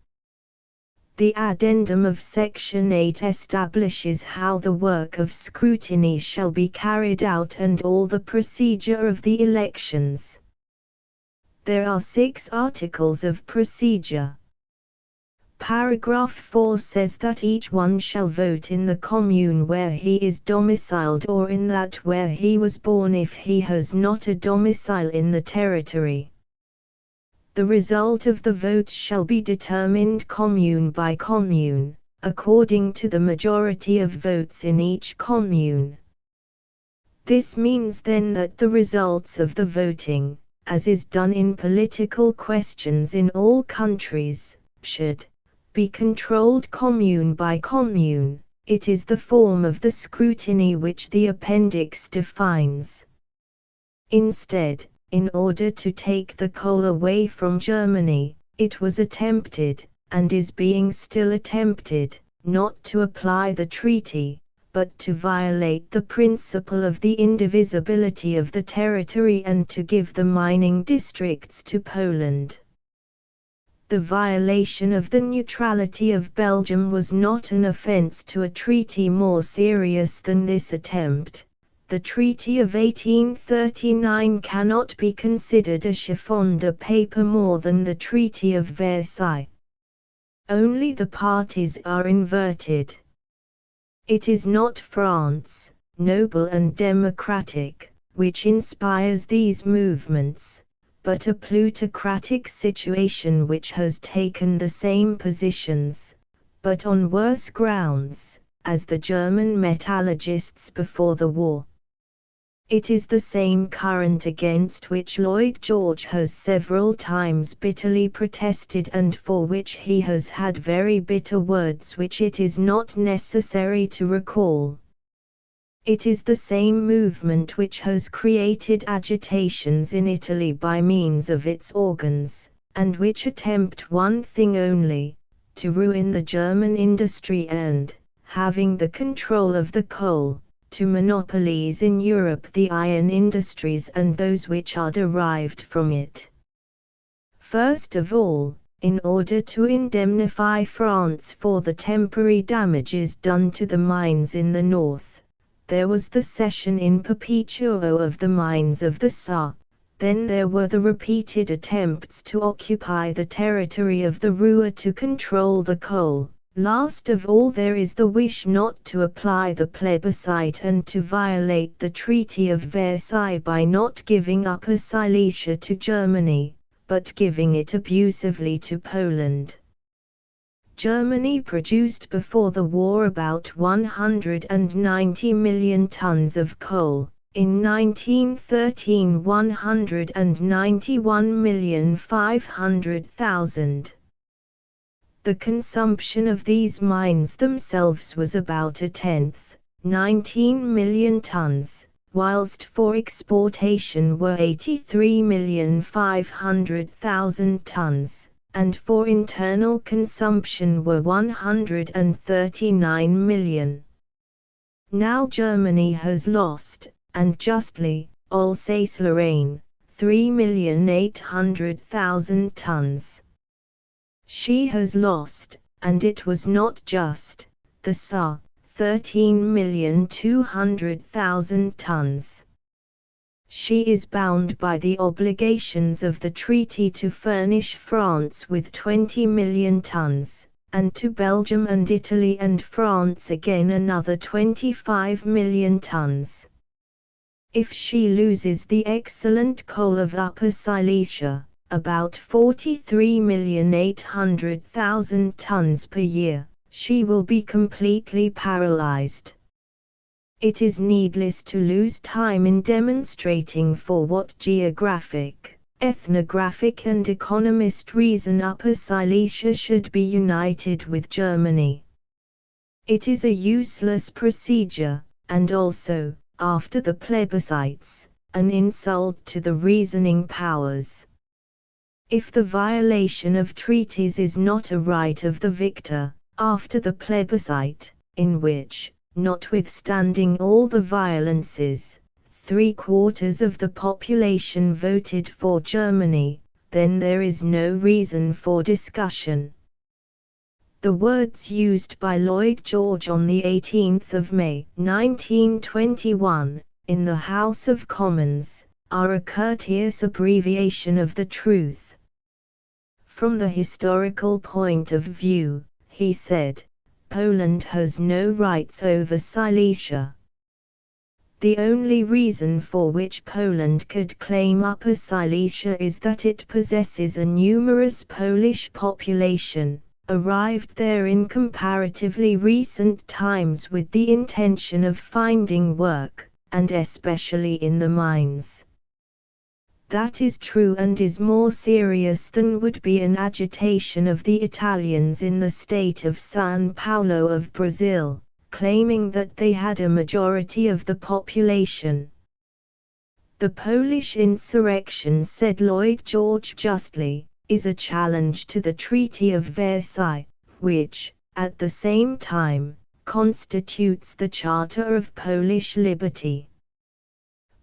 Speaker 1: The addendum of Section 8 establishes how the work of scrutiny shall be carried out and all the procedure of the elections. There are 6 articles of procedure. Paragraph 4 says that each one shall vote in the commune where he is domiciled or in that where he was born if he has not a domicile in the territory. The result of the votes shall be determined commune by commune, according to the majority of votes in each commune. This means then that the results of the voting, as is done in political questions in all countries, should be controlled commune by commune. It is the form of the scrutiny which the appendix defines. Instead, in order to take the coal away from Germany, it was attempted, and is being still attempted, not to apply the treaty, but to violate the principle of the indivisibility of the territory and to give the mining districts to Poland. The violation of the neutrality of Belgium was not an offense to a treaty more serious than this attempt. The Treaty of 1839 cannot be considered a chiffon de paper more than the Treaty of Versailles. Only the parties are inverted. It is not France, noble and democratic, which inspires these movements, but a plutocratic situation which has taken the same positions, but on worse grounds, as the German metallurgists before the war. It is the same current against which Lloyd George has several times bitterly protested and for which he has had very bitter words which it is not necessary to recall. It is the same movement which has created agitations in Italy by means of its organs, and which attempt one thing only, to ruin the German industry and, having the control of the coal, to monopolize in Europe the iron industries and those which are derived from it. First of all, in order to indemnify France for the temporary damages done to the mines in the north, there was the cession in perpetuo of the mines of the Saar. Then there were the repeated attempts to occupy the territory of the Ruhr to control the coal. Last of all there is the wish not to apply the plebiscite and to violate the Treaty of Versailles by not giving Upper Silesia to Germany, but giving it abusively to Poland. Germany produced before the war about 190 million tons of coal. In 1913 191,500,000. The consumption of these mines themselves was about a tenth, 19 million tons, whilst for exportation were 83,500,000 tons, and for internal consumption were 139 million. Now Germany has lost, and justly, Alsace-Lorraine, 3,800,000 tons. She has lost, and it was not just, the Saar, 13,200,000 tons. She is bound by the obligations of the treaty to furnish France with 20 million tons, and to Belgium and Italy and France again another 25 million tons. If she loses the excellent coal of Upper Silesia, about 43,800,000 tons per year, she will be completely paralyzed. It is needless to lose time in demonstrating for what geographic, ethnographic and economist reason Upper Silesia should be united with Germany. It is a useless procedure, and also, after the plebiscites, an insult to the reasoning powers. If the violation of treaties is not a right of the victor, after the plebiscite, in which, notwithstanding all the violences, 3/4 of the population voted for Germany, then there is no reason for discussion. The words used by Lloyd George on the 18th of May, 1921, in the House of Commons, are a courteous abbreviation of the truth. From the historical point of view, he said, Poland has no rights over Silesia. The only reason for which Poland could claim Upper Silesia is that it possesses a numerous Polish population, arrived there in comparatively recent times with the intention of finding work, and especially in the mines. That is true and is more serious than would be an agitation of the Italians in the state of São Paulo of Brazil, claiming that they had a majority of the population. The Polish insurrection, said Lloyd George justly, is a challenge to the Treaty of Versailles, which, at the same time, constitutes the Charter of Polish liberty.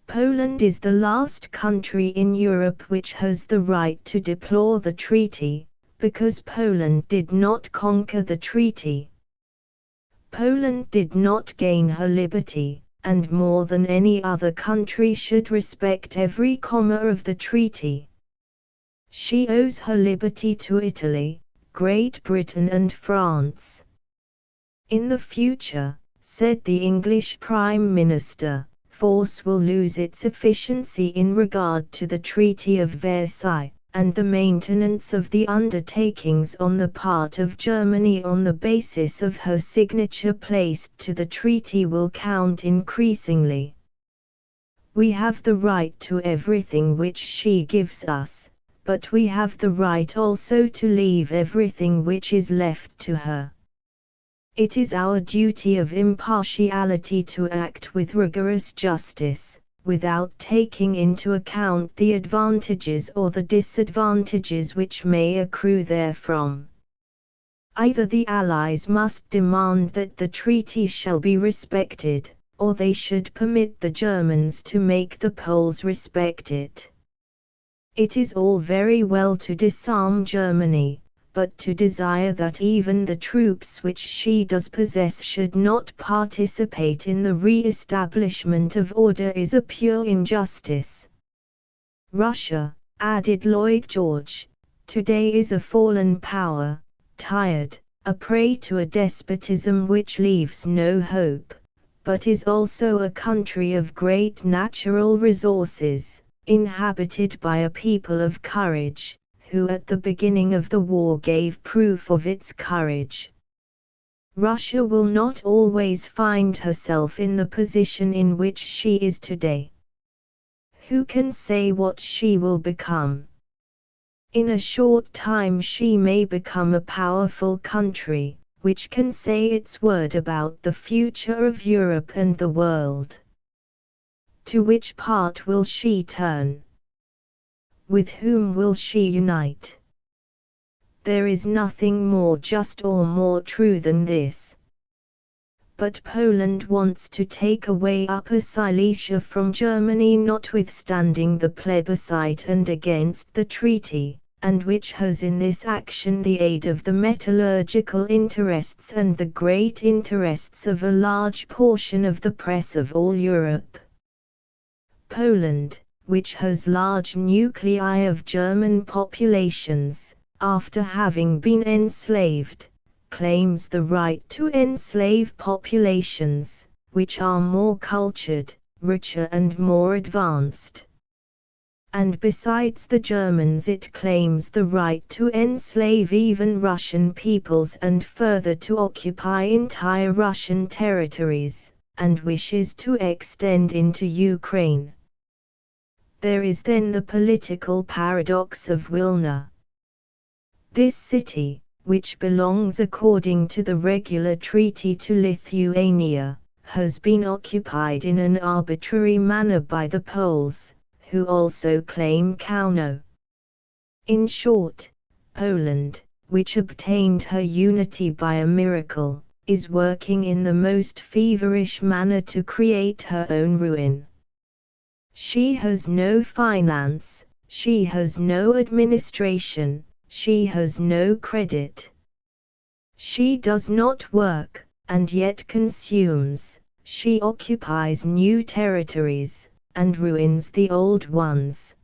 Speaker 1: Poland is the last country in Europe which has the right to deplore the treaty, because Poland did not conquer the treaty. Poland did not gain her liberty, and more than any other country should respect every comma of the treaty. She owes her liberty to Italy, Great Britain and France. In the future, said the English Prime Minister, force will lose its efficiency in regard to the Treaty of Versailles, and the maintenance of the undertakings on the part of Germany on the basis of her signature placed to the treaty will count increasingly. We have the right to everything which she gives us, but we have the right also to leave everything which is left to her. It is our duty of impartiality to act with rigorous justice, without taking into account the advantages or the disadvantages which may accrue therefrom. Either the Allies must demand that the treaty shall be respected, or they should permit the Germans to make the Poles respect it. It is all very well to disarm Germany, but to desire that even the troops which she does possess should not participate in the re-establishment of order is a pure injustice. Russia, added Lloyd George, today is a fallen power, tired, a prey to a despotism which leaves no hope, but is also a country of great natural resources, inhabited by a people of courage, who at the beginning of the war gave proof of its courage. Russia will not always find herself in the position in which she is today. Who can say what she will become? In a short time she may become a powerful country, which can say its word about the future of Europe and the world. To which part will she turn? With whom will she unite? There is nothing more just or more true than this. But Poland wants to take away Upper Silesia from Germany notwithstanding the plebiscite and against the treaty, and which has in this action the aid of the metallurgical interests and the great interests of a large portion of the press of all Europe. Poland, which has large nuclei of German populations, after having been enslaved, claims the right to enslave populations, which are more cultured, richer and more advanced. And besides the Germans it claims the right to enslave even Russian peoples and further to occupy entire Russian territories, and wishes to extend into Ukraine. There is then the political paradox of Wilna. This city, which belongs according to the regular treaty to Lithuania, has been occupied in an arbitrary manner by the Poles, who also claim Kauno. In short, Poland, which obtained her unity by a miracle, is working in the most feverish manner to create her own ruin. She has no finance, she has no administration, she has no credit. She does not work, and yet consumes, she occupies new territories, and ruins the old ones.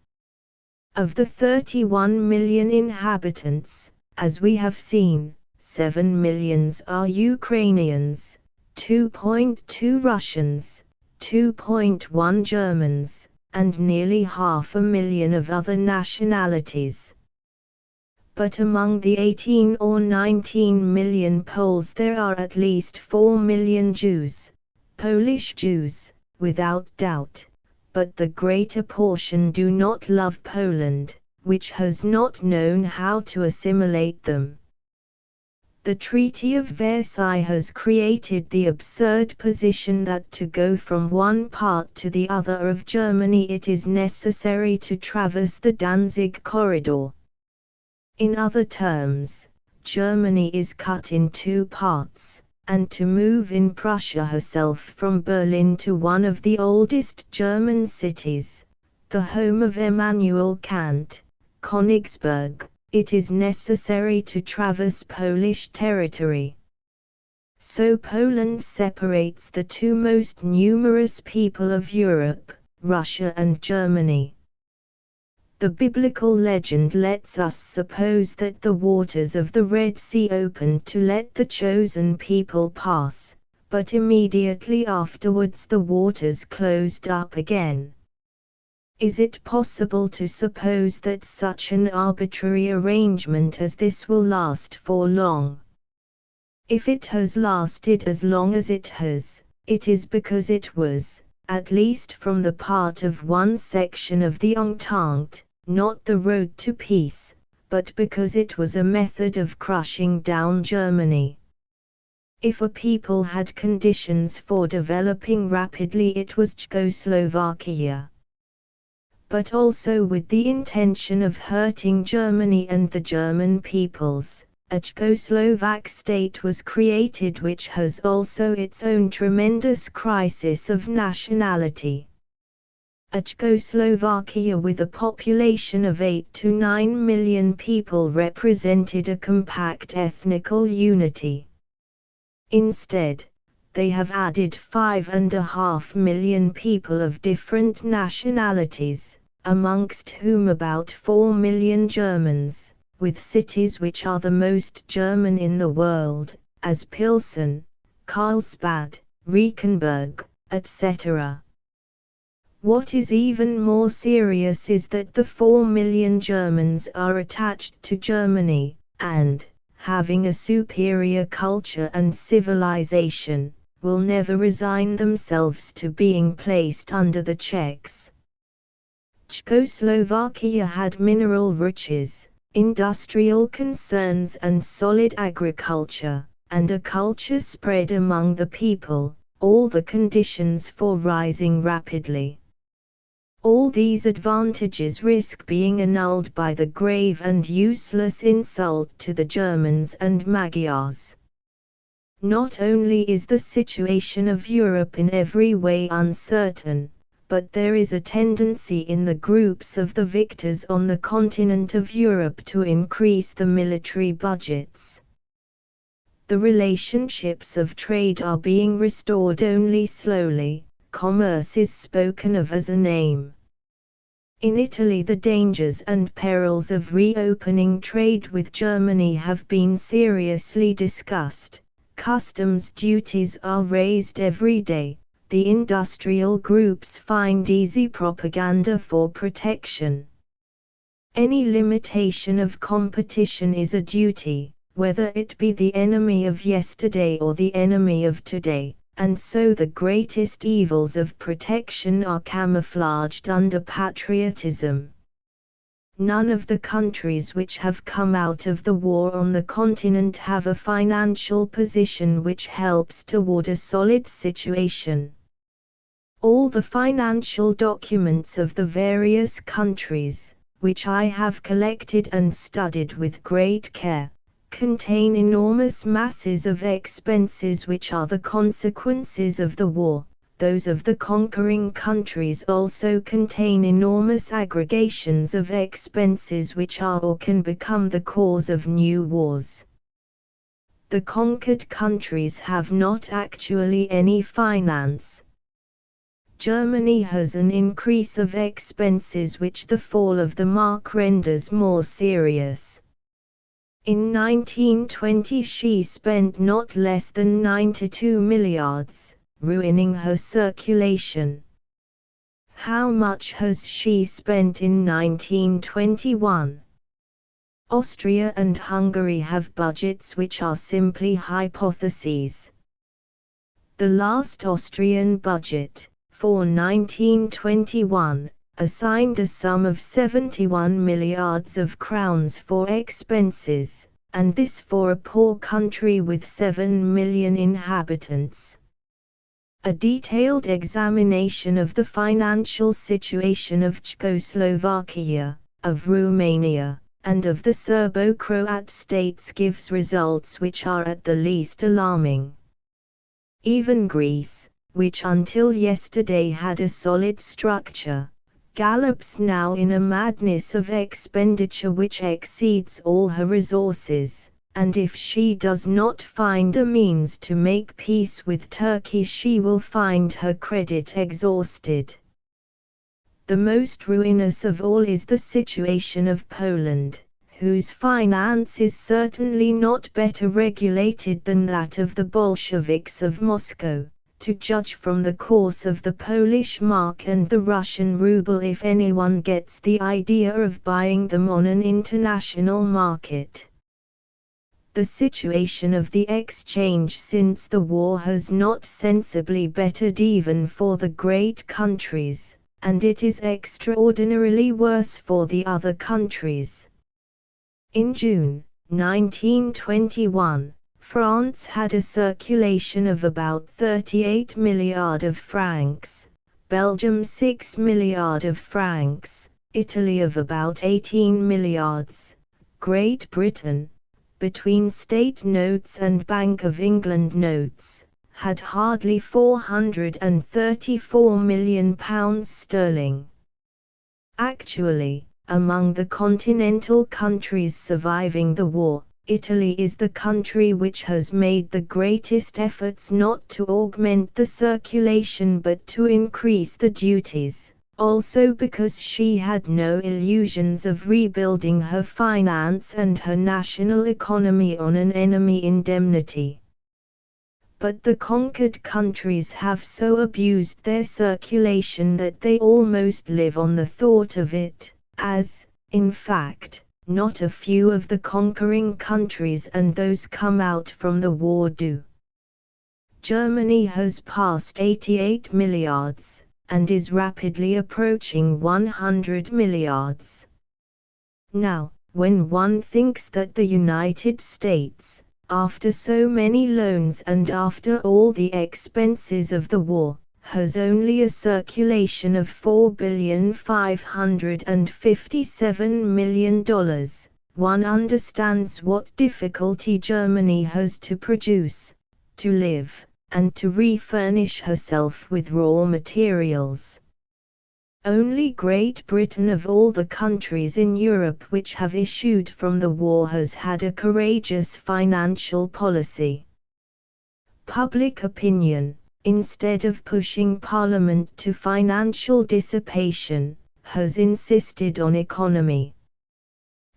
Speaker 1: Of the 31 million inhabitants, as we have seen, 7 millions are Ukrainians, 2.2 Russians, 2.1 Germans, and nearly 500,000 of other nationalities. But among the 18 or 19 million Poles there are at least 4 million Jews, Polish Jews, without doubt, but the greater portion do not love Poland, which has not known how to assimilate them. The Treaty of Versailles has created the absurd position that to go from one part to the other of Germany it is necessary to traverse the Danzig corridor. In other terms, Germany is cut in two parts, and to move in Prussia herself from Berlin to one of the oldest German cities, the home of Immanuel Kant, Königsberg, it is necessary to traverse Polish territory. So Poland separates the two most numerous people of Europe, Russia and Germany. The biblical legend lets us suppose that the waters of the Red Sea opened to let the chosen people pass, but immediately afterwards the waters closed up again. Is it possible to suppose that such an arbitrary arrangement as this will last for long? If it has lasted as long as it has, it is because it was, at least from the part of one section of the Entente, not the road to peace, but because it was a method of crushing down Germany. If a people had conditions for developing rapidly, it was Czechoslovakia. But also with the intention of hurting Germany and the German peoples, a Czechoslovak state was created which has also its own tremendous crisis of nationality. A Czechoslovakia with a population of 8 to 9 million people represented a compact ethnical unity. Instead, they have added 5.5 million people of different nationalities, amongst whom about 4 million Germans, with cities which are the most German in the world, as Pilsen, Karlsbad, Reichenberg, etc. What is even more serious is that the 4 million Germans are attached to Germany, and, having a superior culture and civilization, will never resign themselves to being placed under the Czechs. Czechoslovakia had mineral riches, industrial concerns and solid agriculture, and a culture spread among the people, all the conditions for rising rapidly. All these advantages risk being annulled by the grave and useless insult to the Germans and Magyars. Not only is the situation of Europe in every way uncertain, but there is a tendency in the groups of the victors on the continent of Europe to increase the military budgets. The relationships of trade are being restored only slowly, commerce is spoken of as an aim. In Italy the dangers and perils of reopening trade with Germany have been seriously discussed. Customs duties are raised every day, the industrial groups find easy propaganda for protection. Any limitation of competition is a duty, whether it be the enemy of yesterday or the enemy of today, and so the greatest evils of protection are camouflaged under patriotism. None of the countries which have come out of the war on the continent have a financial position which helps toward a solid situation. All the financial documents of the various countries, which I have collected and studied with great care, contain enormous masses of expenses which are the consequences of the war. Those of the conquering countries also contain enormous aggregations of expenses which are or can become the cause of new wars. The conquered countries have not actually any finance. Germany has an increase of expenses which the fall of the mark renders more serious. In 1920 she spent not less than 92 milliards, ruining her circulation. How much has she spent in 1921? Austria and Hungary have budgets which are simply hypotheses. The last Austrian budget, for 1921, assigned a sum of 71 milliards of crowns for expenses, and this for a poor country with 7 million inhabitants. A detailed examination of the financial situation of Czechoslovakia, of Romania, and of the Serbo-Croat states gives results which are at the least alarming. Even Greece, which until yesterday had a solid structure, gallops now in a madness of expenditure which exceeds all her resources, and if she does not find a means to make peace with Turkey, she will find her credit exhausted. The most ruinous of all is the situation of Poland, whose finance is certainly not better regulated than that of the Bolsheviks of Moscow, to judge from the course of the Polish mark and the Russian ruble, if anyone gets the idea of buying them on an international market. The situation of the exchange since the war has not sensibly bettered even for the great countries, and it is extraordinarily worse for the other countries. In June 1921, France had a circulation of about 38 milliard of francs, Belgium 6 milliard of francs, Italy of about 18 milliards, Great Britain, between state notes and Bank of England notes, had hardly 434 million pounds sterling. Actually, among the continental countries surviving the war, Italy is the country which has made the greatest efforts not to augment the circulation but to increase the duties, also because she had no illusions of rebuilding her finance and her national economy on an enemy indemnity. But the conquered countries have so abused their circulation that they almost live on the thought of it, as, in fact, not a few of the conquering countries and those come out from the war do. Germany has passed 88 milliards, and is rapidly approaching 100 milliards. Now, when one thinks that the United States, after so many loans and after all the expenses of the war, has only a circulation of $4,557,000,000, one understands what difficulty Germany has to produce, to live, and to refurnish herself with raw materials. Only Great Britain of all the countries in Europe which have issued from the war has had a courageous financial policy. Public opinion, instead of pushing Parliament to financial dissipation, has insisted on economy.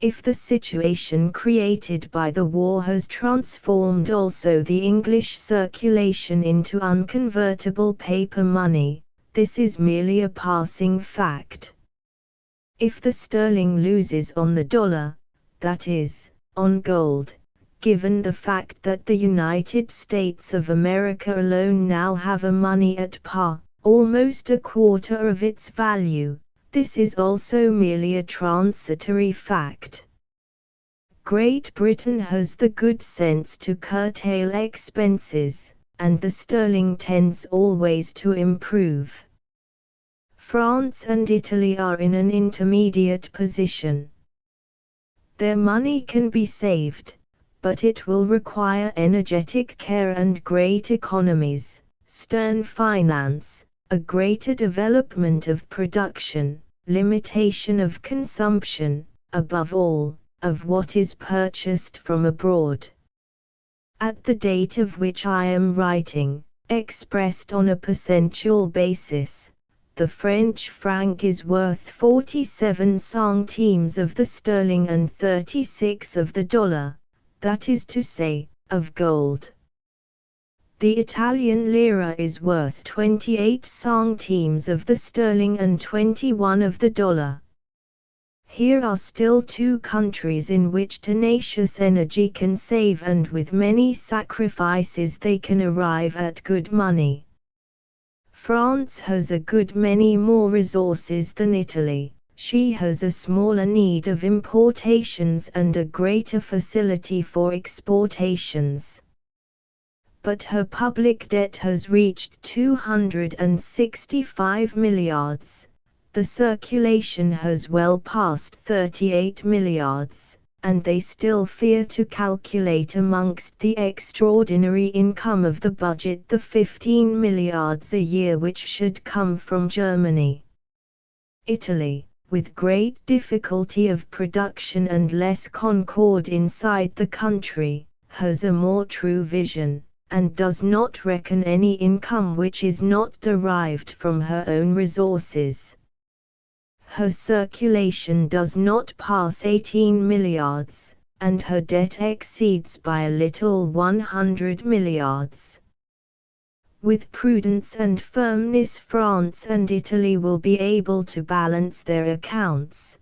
Speaker 1: If the situation created by the war has transformed also the English circulation into unconvertible paper money, this is merely a passing fact. If the sterling loses on the dollar, that is, on gold, given the fact that the United States of America alone now have a money at par, almost a quarter of its value, this is also merely a transitory fact. Great Britain has the good sense to curtail expenses, and the sterling tends always to improve. France and Italy are in an intermediate position. Their money can be saved, but it will require energetic care and great economies, stern finance, a greater development of production, limitation of consumption, above all, of what is purchased from abroad. At the date of which I am writing, expressed on a percentual basis, the French franc is worth 47 centimes of the sterling and 36 of the dollar, that is to say, of gold. The Italian lira is worth 28 centimes of the sterling and 21 of the dollar. Here are still two countries in which tenacious energy can save, and with many sacrifices they can arrive at good money. France has a good many more resources than Italy. She has a smaller need of importations and a greater facility for exportations. But her public debt has reached 265 milliards. The circulation has well past 38 milliards, and they still fear to calculate amongst the extraordinary income of the budget the 15 milliards a year which should come from Germany. Italy, with great difficulty of production and less concord inside the country, has a more true vision, and does not reckon any income which is not derived from her own resources. Her circulation does not pass 18 milliards, and her debt exceeds by a little 100 milliards. With prudence and firmness, France and Italy will be able to balance their accounts.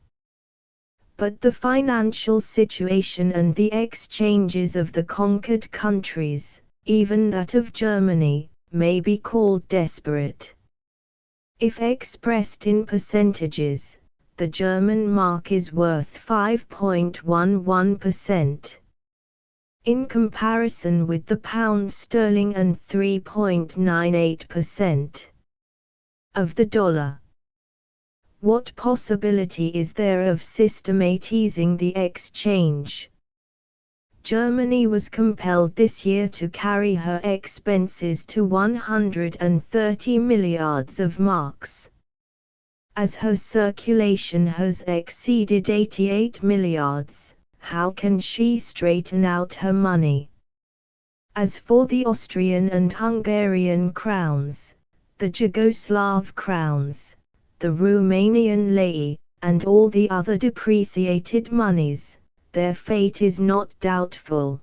Speaker 1: But the financial situation and the exchanges of the conquered countries, even that of Germany, may be called desperate. If expressed in percentages, the German mark is worth 5.11%. In comparison with the pound sterling and 3.98% of the dollar. What possibility is there of systematizing the exchange? Germany was compelled this year to carry her expenses to 130 milliards of marks. As her circulation has exceeded 88 milliards, how can she straighten out her money? As for the Austrian and Hungarian crowns, the Yugoslav crowns, the Romanian lei, and all the other depreciated monies, their fate is not doubtful.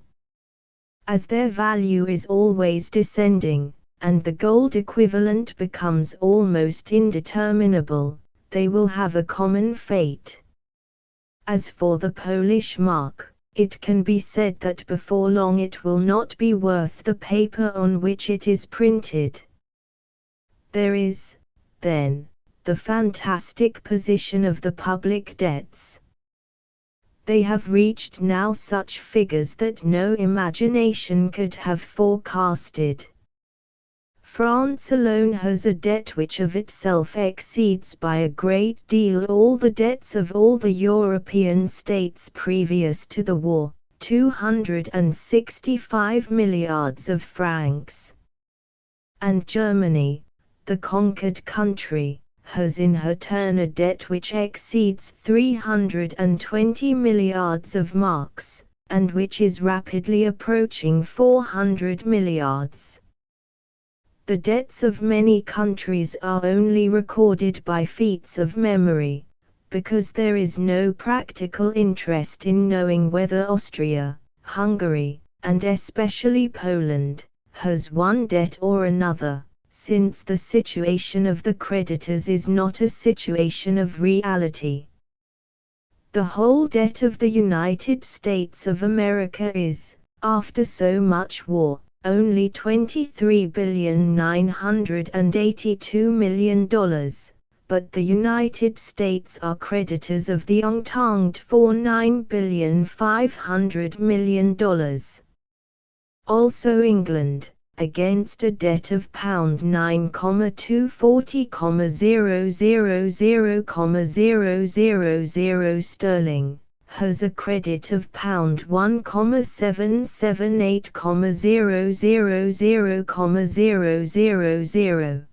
Speaker 1: As their value is always descending, and the gold equivalent becomes almost indeterminable, they will have a common fate. As for the Polish mark, it can be said that before long it will not be worth the paper on which it is printed. There is, then, the fantastic position of the public debts. They have reached now such figures that no imagination could have forecasted. France alone has a debt which of itself exceeds by a great deal all the debts of all the European states previous to the war, 265 milliards of francs. And Germany, the conquered country, has in her turn a debt which exceeds 320 milliards of marks, and which is rapidly approaching 400 milliards. The debts of many countries are only recorded by feats of memory, because there is no practical interest in knowing whether Austria, Hungary, and especially Poland, has one debt or another, since the situation of the creditors is not a situation of reality. The whole debt of the United States of America is, after so much war, only $23,982,000,000, but the United States are creditors of the Entente for $9,500,000,000. Also England, against a debt of £9,240,000,000 sterling, has a credit of £1,778,000,000.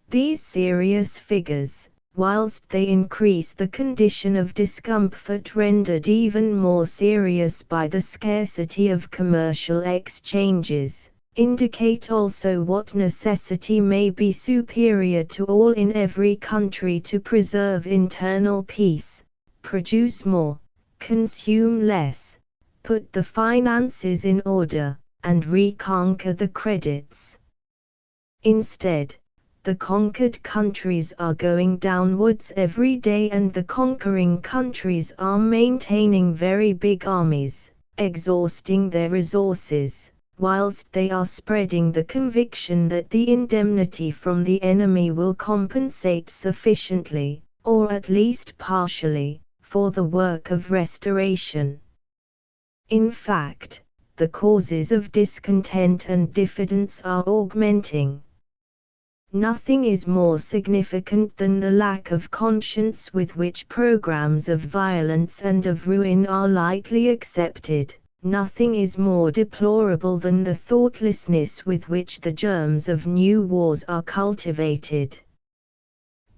Speaker 1: These serious figures, whilst they increase the condition of discomfort rendered even more serious by the scarcity of commercial exchanges, indicate also what necessity may be superior to all in every country to preserve internal peace, produce more, consume less, put the finances in order, and reconquer the credits. Instead, the conquered countries are going downwards every day, and the conquering countries are maintaining very big armies, exhausting their resources, whilst they are spreading the conviction that the indemnity from the enemy will compensate sufficiently, or at least partially, for the work of restoration. In fact, the causes of discontent and diffidence are augmenting. Nothing is more significant than the lack of conscience with which programs of violence and of ruin are lightly accepted. Nothing is more deplorable than the thoughtlessness with which the germs of new wars are cultivated.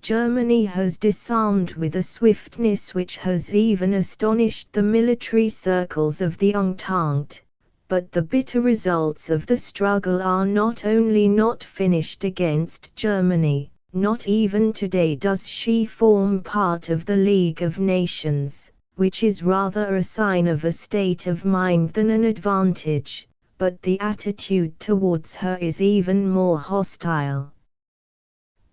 Speaker 1: Germany has disarmed with a swiftness which has even astonished the military circles of the Entente. But the bitter results of the struggle are not only not finished against Germany, not even today does she form part of the League of Nations, which is rather a sign of a state of mind than an advantage, but the attitude towards her is even more hostile.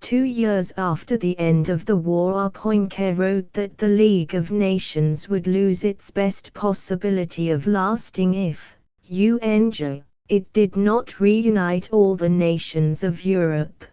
Speaker 1: 2 years after the end of the war, Poincare wrote that the League of Nations would lose its best possibility of lasting if, it did not reunite all the nations of Europe.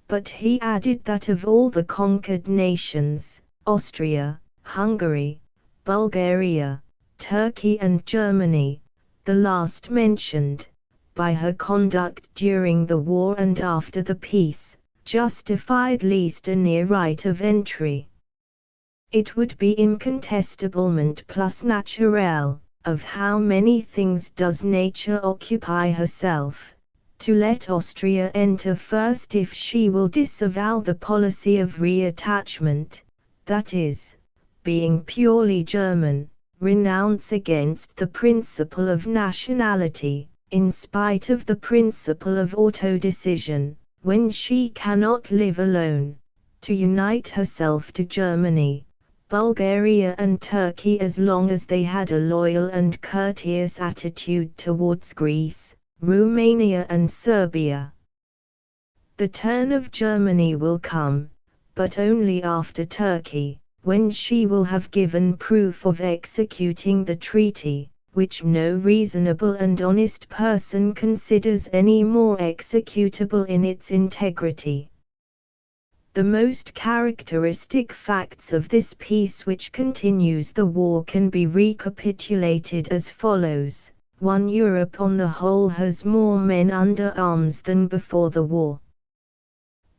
Speaker 1: But he added that of all the conquered nations, Austria, Hungary, Bulgaria, Turkey and Germany, the last mentioned, by her conduct during the war and after the peace, justified least a near right of entry. It would be incontestablement plus naturel, of how many things does nature occupy herself, to let Austria enter first if she will disavow the policy of reattachment, that is, being purely German, renounce against the principle of nationality, in spite of the principle of autodecision, when she cannot live alone, to unite herself to Germany, Bulgaria and Turkey as long as they had a loyal and courteous attitude towards Greece, Romania and Serbia. The turn of Germany will come, but only after Turkey, when she will have given proof of executing the treaty, which no reasonable and honest person considers any more executable in its integrity. The most characteristic facts of this peace which continues the war can be recapitulated as follows. 1. Europe on the whole has more men under arms than before the war.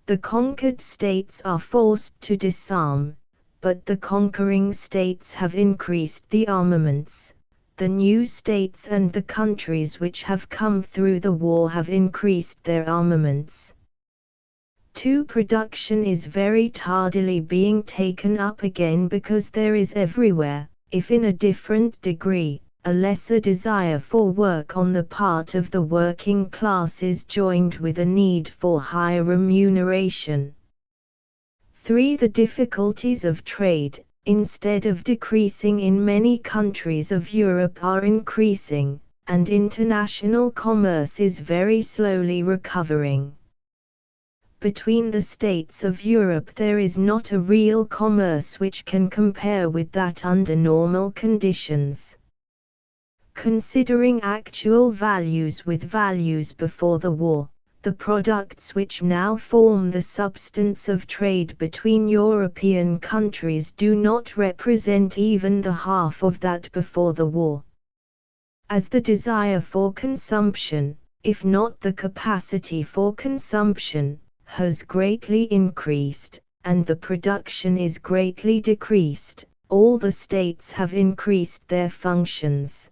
Speaker 1: The conquered states are forced to disarm, but the conquering states have increased the armaments. The new states and the countries which have come through the war have increased their armaments. 2. Production is very tardily being taken up again because there is everywhere, if in a different degree, a lesser desire for work on the part of the working classes joined with a need for higher remuneration. 3. The difficulties of trade, instead of decreasing in many countries of Europe, are increasing, and international commerce is very slowly recovering. Between the states of Europe there is not a real commerce which can compare with that under normal conditions. Considering actual values with values before the war, the products which now form the substance of trade between European countries do not represent even the half of that before the war. As the desire for consumption, if not the capacity for consumption, has greatly increased, and the production is greatly decreased, all the states have increased their functions.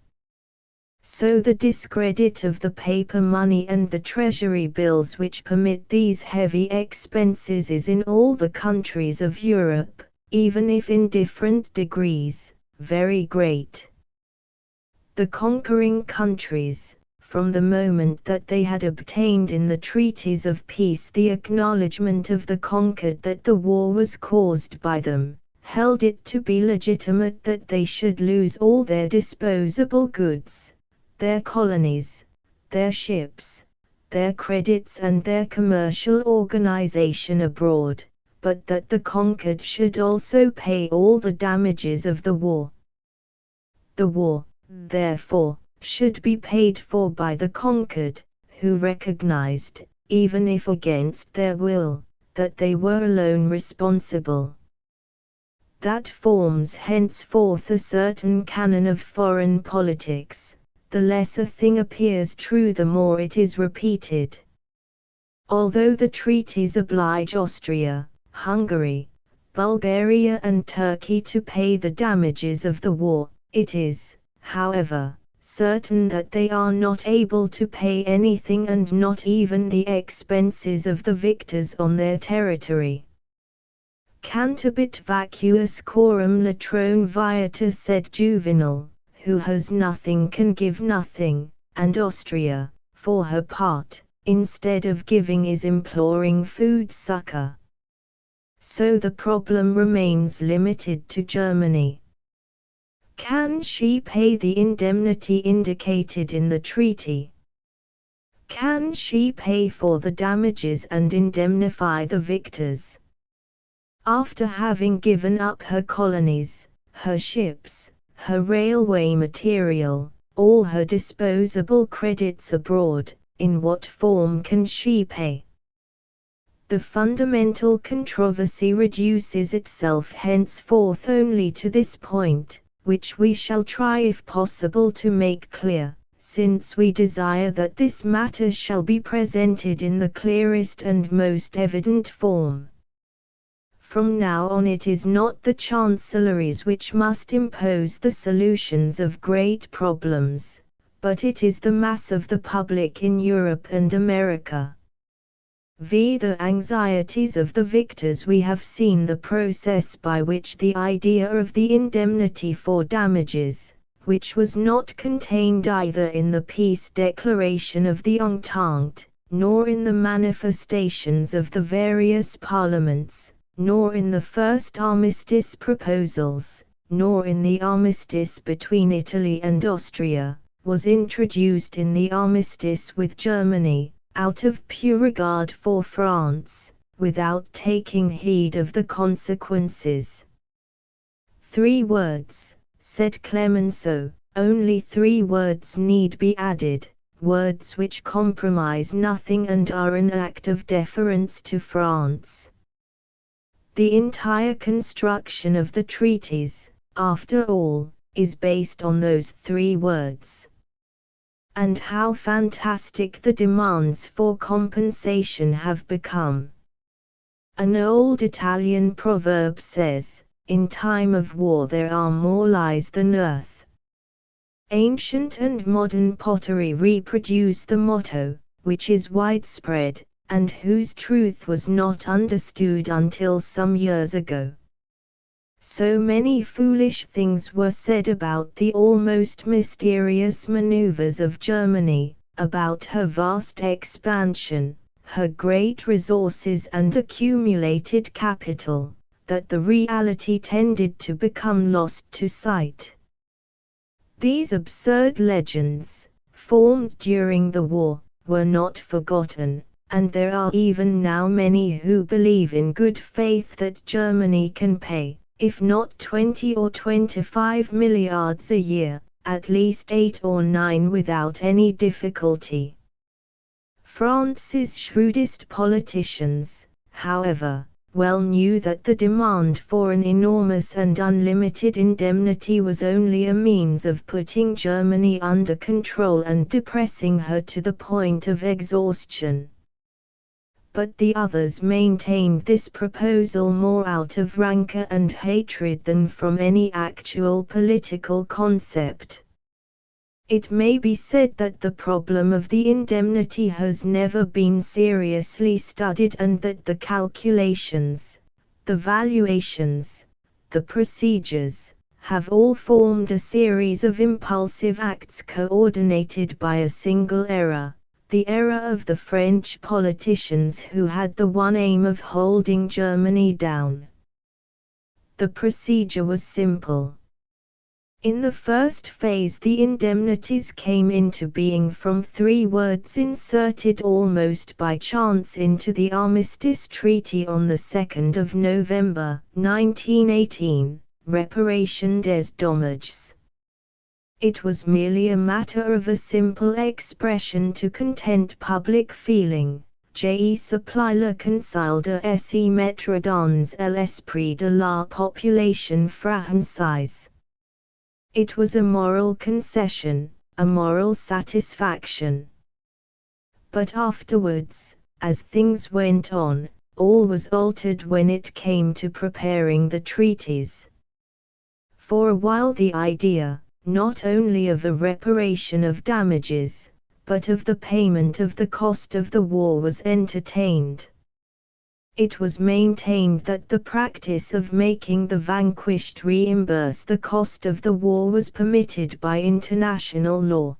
Speaker 1: So the discredit of the paper money and the treasury bills which permit these heavy expenses is in all the countries of Europe, even if in different degrees, very great. The conquering countries, from the moment that they had obtained in the treaties of peace the acknowledgment of the conquered that the war was caused by them, held it to be legitimate that they should lose all their disposable goods. their colonies, their ships, their credits and their commercial organization abroad, but that the conquered should also pay all the damages of the war. The war, therefore, should be paid for by the conquered, who recognized, even if against their will, that they were alone responsible. That forms henceforth a certain canon of foreign politics. The less a thing appears true the more it is repeated. Although the treaties oblige Austria, Hungary, Bulgaria and Turkey to pay the damages of the war, it is, however, certain that they are not able to pay anything and not even the expenses of the victors on their territory. Cantabit vacuus coram latrone viator, said Juvenal, who has nothing can give nothing, and Austria, for her part, instead of giving is imploring food succor. So the problem remains limited to Germany. Can she pay the indemnity indicated in the treaty? Can she pay for the damages and indemnify the victors? After having given up her colonies, her ships, her railway material, all her disposable credits abroad, in what form can she pay? The fundamental controversy reduces itself henceforth only to this point, which we shall try if possible to make clear, since we desire that this matter shall be presented in the clearest and most evident form. From now on it is not the chancelleries which must impose the solutions of great problems, but it is the mass of the public in Europe and America. V. The anxieties of the victors. We have seen the process by which the idea of the indemnity for damages, which was not contained either in the peace declaration of the Entente, nor in the manifestations of the various parliaments, nor in the first armistice proposals, nor in the armistice between Italy and Austria, was introduced in the armistice with Germany, out of pure regard for France, without taking heed of the consequences. 3 words, said Clemenceau, only 3 words need be added, words which compromise nothing and are an act of deference to France. The entire construction of the treaties, after all, is based on those 3 words. And how fantastic the demands for compensation have become. An old Italian proverb says, "In time of war there are more lies than earth." Ancient and modern pottery reproduce the motto, which is widespread, and whose truth was not understood until some years ago. So many foolish things were said about the almost mysterious maneuvers of Germany, about her vast expansion, her great resources and accumulated capital, that the reality tended to become lost to sight. These absurd legends, formed during the war, were not forgotten, and there are even now many who believe in good faith that Germany can pay, if not 20 or 25 milliards a year, at least 8 or 9 without any difficulty. France's shrewdest politicians, however, well knew that the demand for an enormous and unlimited indemnity was only a means of putting Germany under control and depressing her to the point of exhaustion. But the others maintained this proposal more out of rancor and hatred than from any actual political concept. It may be said that the problem of the indemnity has never been seriously studied and that the calculations, the valuations, the procedures, have all formed a series of impulsive acts coordinated by a single error, the error of the French politicians who had the one aim of holding Germany down. The procedure was simple. In the first phase, the indemnities came into being from 3 words inserted almost by chance into the Armistice Treaty on the 2nd of November, 1918, Reparation des dommages. It was merely a matter of a simple expression to content public feeling. Je supplie le conseil de se mettre dans l'esprit de la population française. It was a moral concession, a moral satisfaction. But afterwards, as things went on, all was altered when it came to preparing the treaties. For a while the idea, not only of a reparation of damages, but of the payment of the cost of the war was entertained. It was maintained that the practice of making the vanquished reimburse the cost of the war was permitted by international law.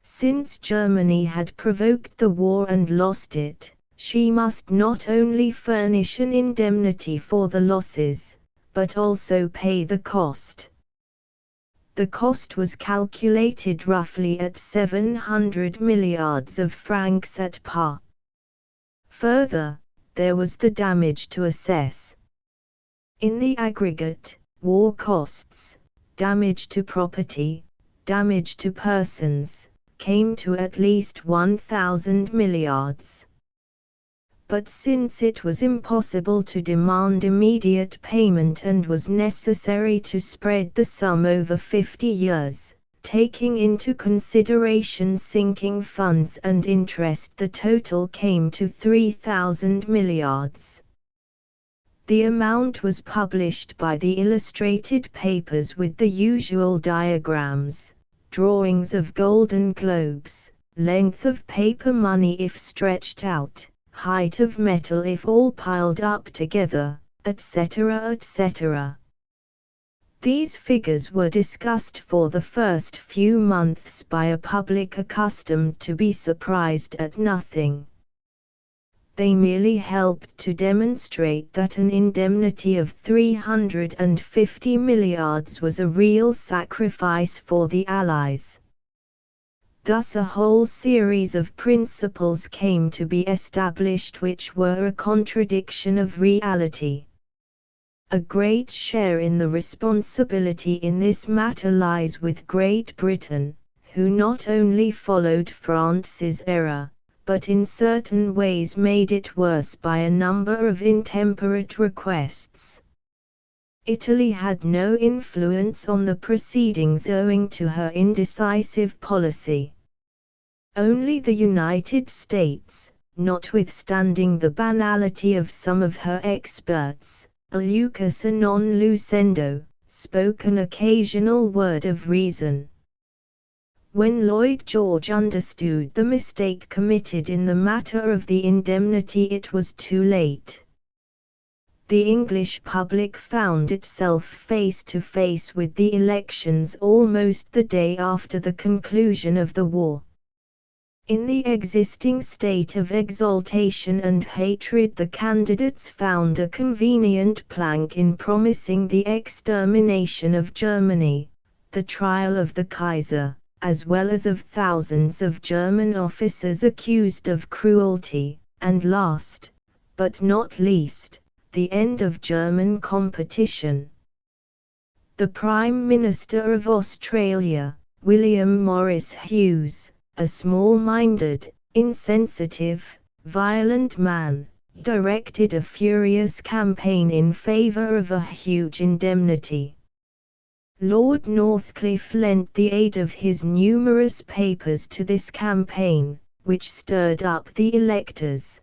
Speaker 1: Since Germany had provoked the war and lost it, she must not only furnish an indemnity for the losses, but also pay the cost. The cost was calculated roughly at 700 milliards of francs at par. Further, there was the damage to assess. In the aggregate, war costs, damage to property, damage to persons, came to at least 1,000 milliards. But since it was impossible to demand immediate payment and was necessary to spread the sum over 50 years, taking into consideration sinking funds and interest, the total came to 3,000 milliards. The amount was published by the illustrated papers with the usual diagrams, drawings of golden globes, length of paper money if stretched out, height of metal if all piled up together, etc., etc. These figures were discussed for the first few months by a public accustomed to be surprised at nothing. They merely helped to demonstrate that an indemnity of 350 milliards was a real sacrifice for the Allies. Thus a whole series of principles came to be established which were a contradiction of reality. A great share in the responsibility in this matter lies with Great Britain, who not only followed France's error, but in certain ways made it worse by a number of intemperate requests. Italy had no influence on the proceedings owing to her indecisive policy. Only the United States, notwithstanding the banality of some of her experts, Lucas and non lucendo, spoke an occasional word of reason. When Lloyd George understood the mistake committed in the matter of the indemnity, it was too late. The English public found itself face to face with the elections almost the day after the conclusion of the war. In the existing state of exaltation and hatred, the candidates found a convenient plank in promising the extermination of Germany, the trial of the Kaiser, as well as of thousands of German officers accused of cruelty, and last, but not least, the end of German competition. The Prime Minister of Australia, William Morris Hughes, a small-minded, insensitive, violent man, directed a furious campaign in favour of a huge indemnity. Lord Northcliffe lent the aid of his numerous papers to this campaign, which stirred up the electors.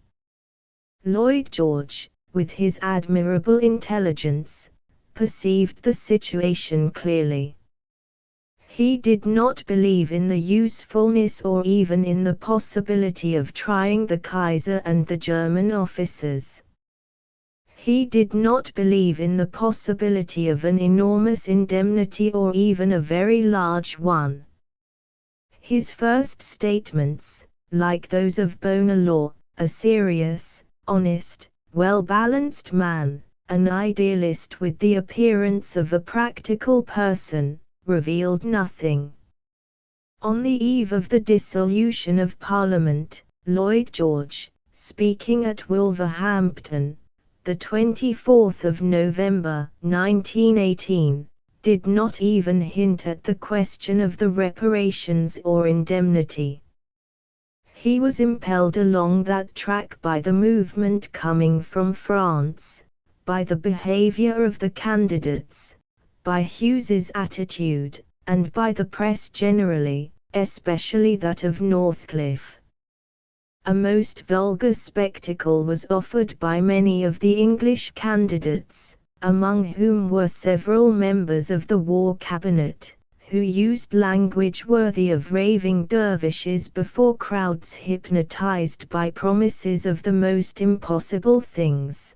Speaker 1: Lloyd George, with his admirable intelligence, perceived the situation clearly. He did not believe in the usefulness or even in the possibility of trying the Kaiser and the German officers. He did not believe in the possibility of an enormous indemnity or even a very large one. His first statements, like those of Bonelaw, a serious, honest, well-balanced man, an idealist with the appearance of a practical person, revealed nothing. On the eve of the dissolution of Parliament, Lloyd George, speaking at Wolverhampton, the 24th of November, 1918, did not even hint at the question of the reparations or indemnity. He was impelled along that track by the movement coming from France, by the behavior of the candidates, by Hughes's attitude, and by the press generally, especially that of Northcliffe. A most vulgar spectacle was offered by many of the English candidates, among whom were several members of the War Cabinet, who used language worthy of raving dervishes before crowds hypnotized by promises of the most impossible things.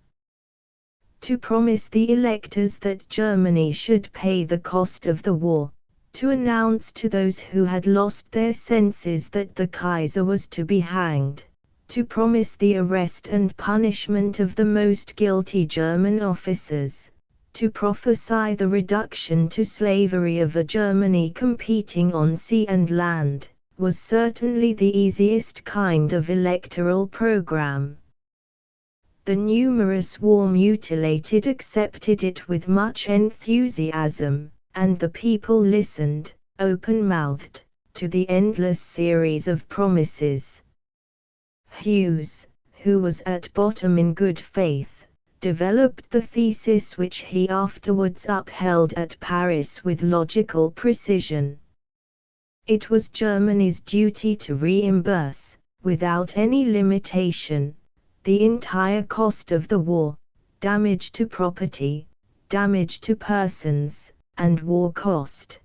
Speaker 1: To promise the electors that Germany should pay the cost of the war, to announce to those who had lost their senses that the Kaiser was to be hanged, to promise the arrest and punishment of the most guilty German officers, to prophesy the reduction to slavery of a Germany competing on sea and land, was certainly the easiest kind of electoral program. The numerous war mutilated accepted it with much enthusiasm, and the people listened, open-mouthed, to the endless series of promises. Hughes, who was at bottom in good faith, developed the thesis which he afterwards upheld at Paris with logical precision. It was Germany's duty to reimburse, without any limitation, the entire cost of the war, damage to property, damage to persons, and war cost.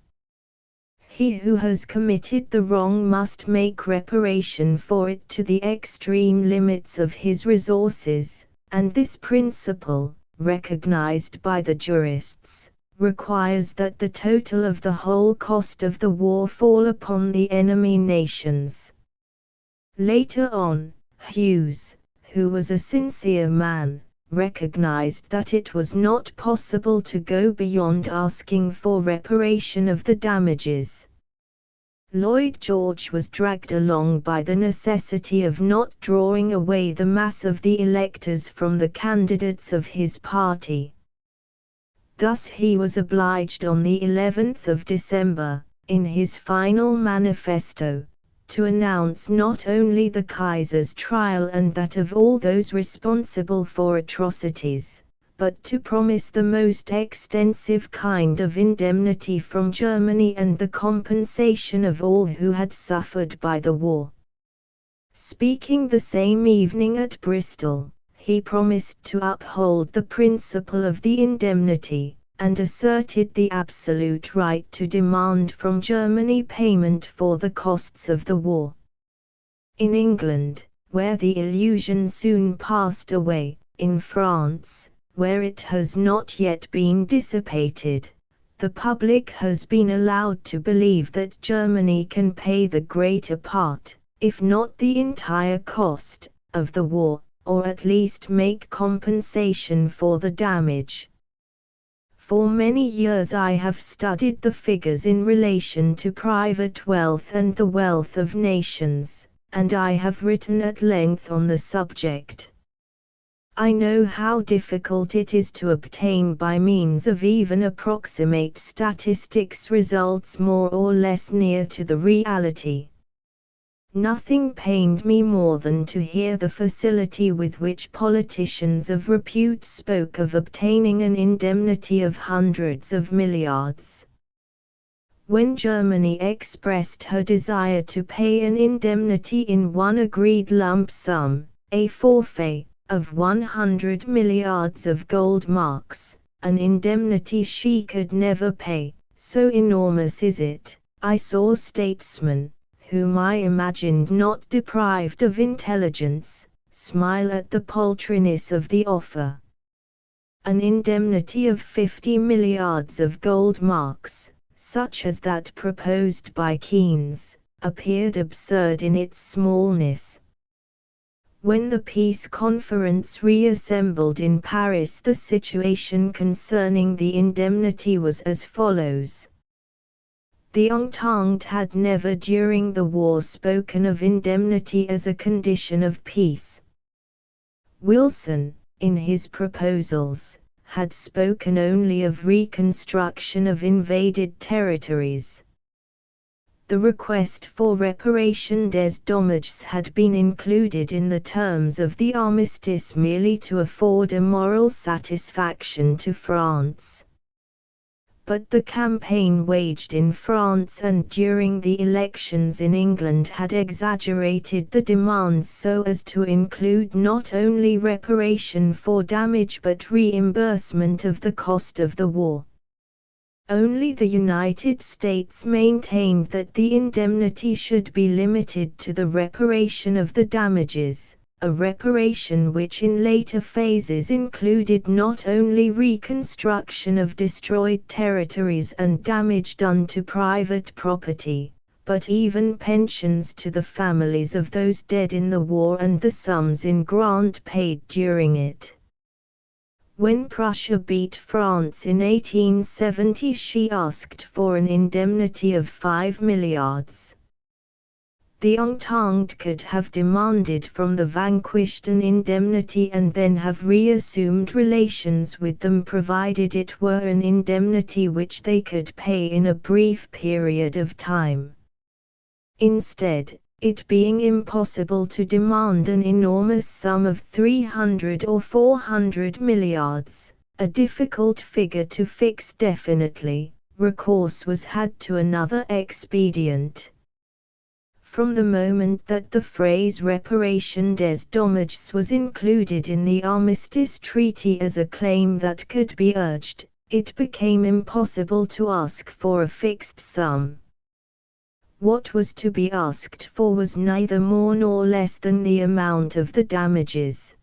Speaker 1: He who has committed the wrong must make reparation for it to the extreme limits of his resources, and this principle, recognized by the jurists, requires that the total of the whole cost of the war fall upon the enemy nations. Later on, Hughes, who was a sincere man, recognized that it was not possible to go beyond asking for reparation of the damages. Lloyd George was dragged along by the necessity of not drawing away the mass of the electors from the candidates of his party. Thus he was obliged on the 11th of December, in his final manifesto, to announce not only the Kaiser's trial and that of all those responsible for atrocities, but to promise the most extensive kind of indemnity from Germany and the compensation of all who had suffered by the war. Speaking the same evening at Bristol, he promised to uphold the principle of the indemnity, and asserted the absolute right to demand from Germany payment for the costs of the war. In England, where the illusion soon passed away, in France, where it has not yet been dissipated, the public has been allowed to believe that Germany can pay the greater part, if not the entire cost, of the war, or at least make compensation for the damage. For many years I have studied the figures in relation to private wealth and the wealth of nations, and I have written at length on the subject. I know how difficult it is to obtain by means of even approximate statistics results more or less near to the reality. Nothing pained me more than to hear the facility with which politicians of repute spoke of obtaining an indemnity of hundreds of milliards. When Germany expressed her desire to pay an indemnity in one agreed lump sum, a forfeit, of 100 milliards of gold marks, an indemnity she could never pay, so enormous is it, I saw statesmen, whom I imagined not deprived of intelligence, smile at the paltriness of the offer. An indemnity of 50 milliards of gold marks, such as that proposed by Keynes, appeared absurd in its smallness. When the peace conference reassembled in Paris, the situation concerning the indemnity was as follows. The Entente had never during the war spoken of indemnity as a condition of peace. Wilson, in his proposals, had spoken only of reconstruction of invaded territories. The request for reparation des dommages had been included in the terms of the armistice merely to afford a moral satisfaction to France. But the campaign waged in France and during the elections in England had exaggerated the demands so as to include not only reparation for damage but reimbursement of the cost of the war. Only the United States maintained that the indemnity should be limited to the reparation of the damages, a reparation which in later phases included not only reconstruction of destroyed territories and damage done to private property, but even pensions to the families of those dead in the war and the sums in grant paid during it. When Prussia beat France in 1870, she asked for an indemnity of 5 milliards. The Entente could have demanded from the vanquished an indemnity and then have reassumed relations with them provided it were an indemnity which they could pay in a brief period of time. Instead, it being impossible to demand an enormous sum of 300 or 400 milliards, a difficult figure to fix definitely, recourse was had to another expedient. From the moment that the phrase reparation des dommages was included in the Armistice Treaty as a claim that could be urged, it became impossible to ask for a fixed sum. What was to be asked for was neither more nor less than the amount of the damages.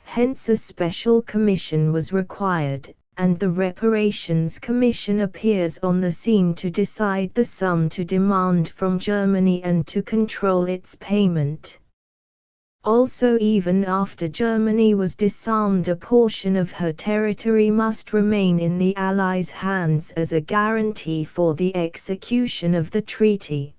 Speaker 1: Hence a special commission was required, and the Reparations Commission appears on the scene to decide the sum to demand from Germany and to control its payment. Also, even after Germany was disarmed, a portion of her territory must remain in the Allies' hands as a guarantee for the execution of the treaty.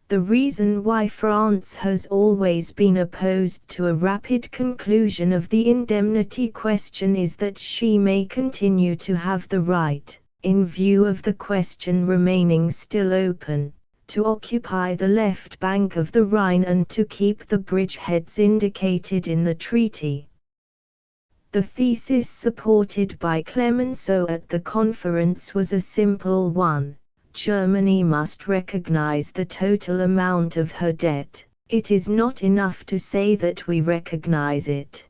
Speaker 1: The reason why France has always been opposed to a rapid conclusion of the indemnity question is that she may continue to have the right, in view of the question remaining still open, to occupy the left bank of the Rhine and to keep the bridgeheads indicated in the treaty. The thesis supported by Clemenceau at the conference was a simple one: Germany must recognize the total amount of her debt. It is not enough to say that we recognize it.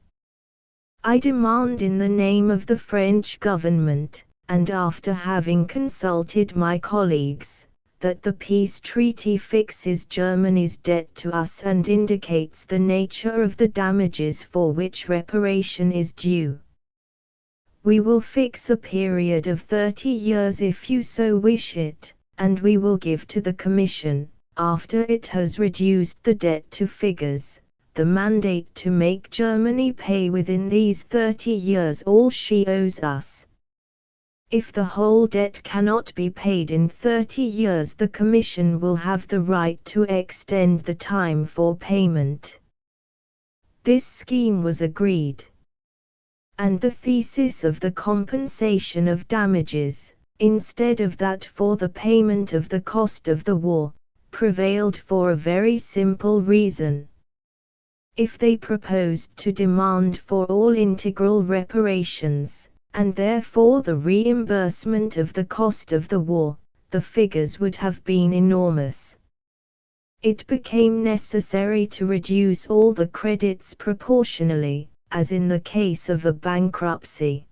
Speaker 1: I demand in the name of the French government, and after having consulted my colleagues, that the peace treaty fixes Germany's debt to us and indicates the nature of the damages for which reparation is due. We will fix a period of 30 years if you so wish it, and we will give to the Commission, after it has reduced the debt to figures, the mandate to make Germany pay within these 30 years all she owes us. If the whole debt cannot be paid in 30 years, the Commission will have the right to extend the time for payment. This scheme was agreed. And the thesis of the compensation of damages, instead of that for the payment of the cost of the war, prevailed for a very simple reason. If they proposed to demand for all integral reparations, and therefore the reimbursement of the cost of the war, the figures would have been enormous. It became necessary to reduce all the credits proportionally, as in the case of a bankruptcy.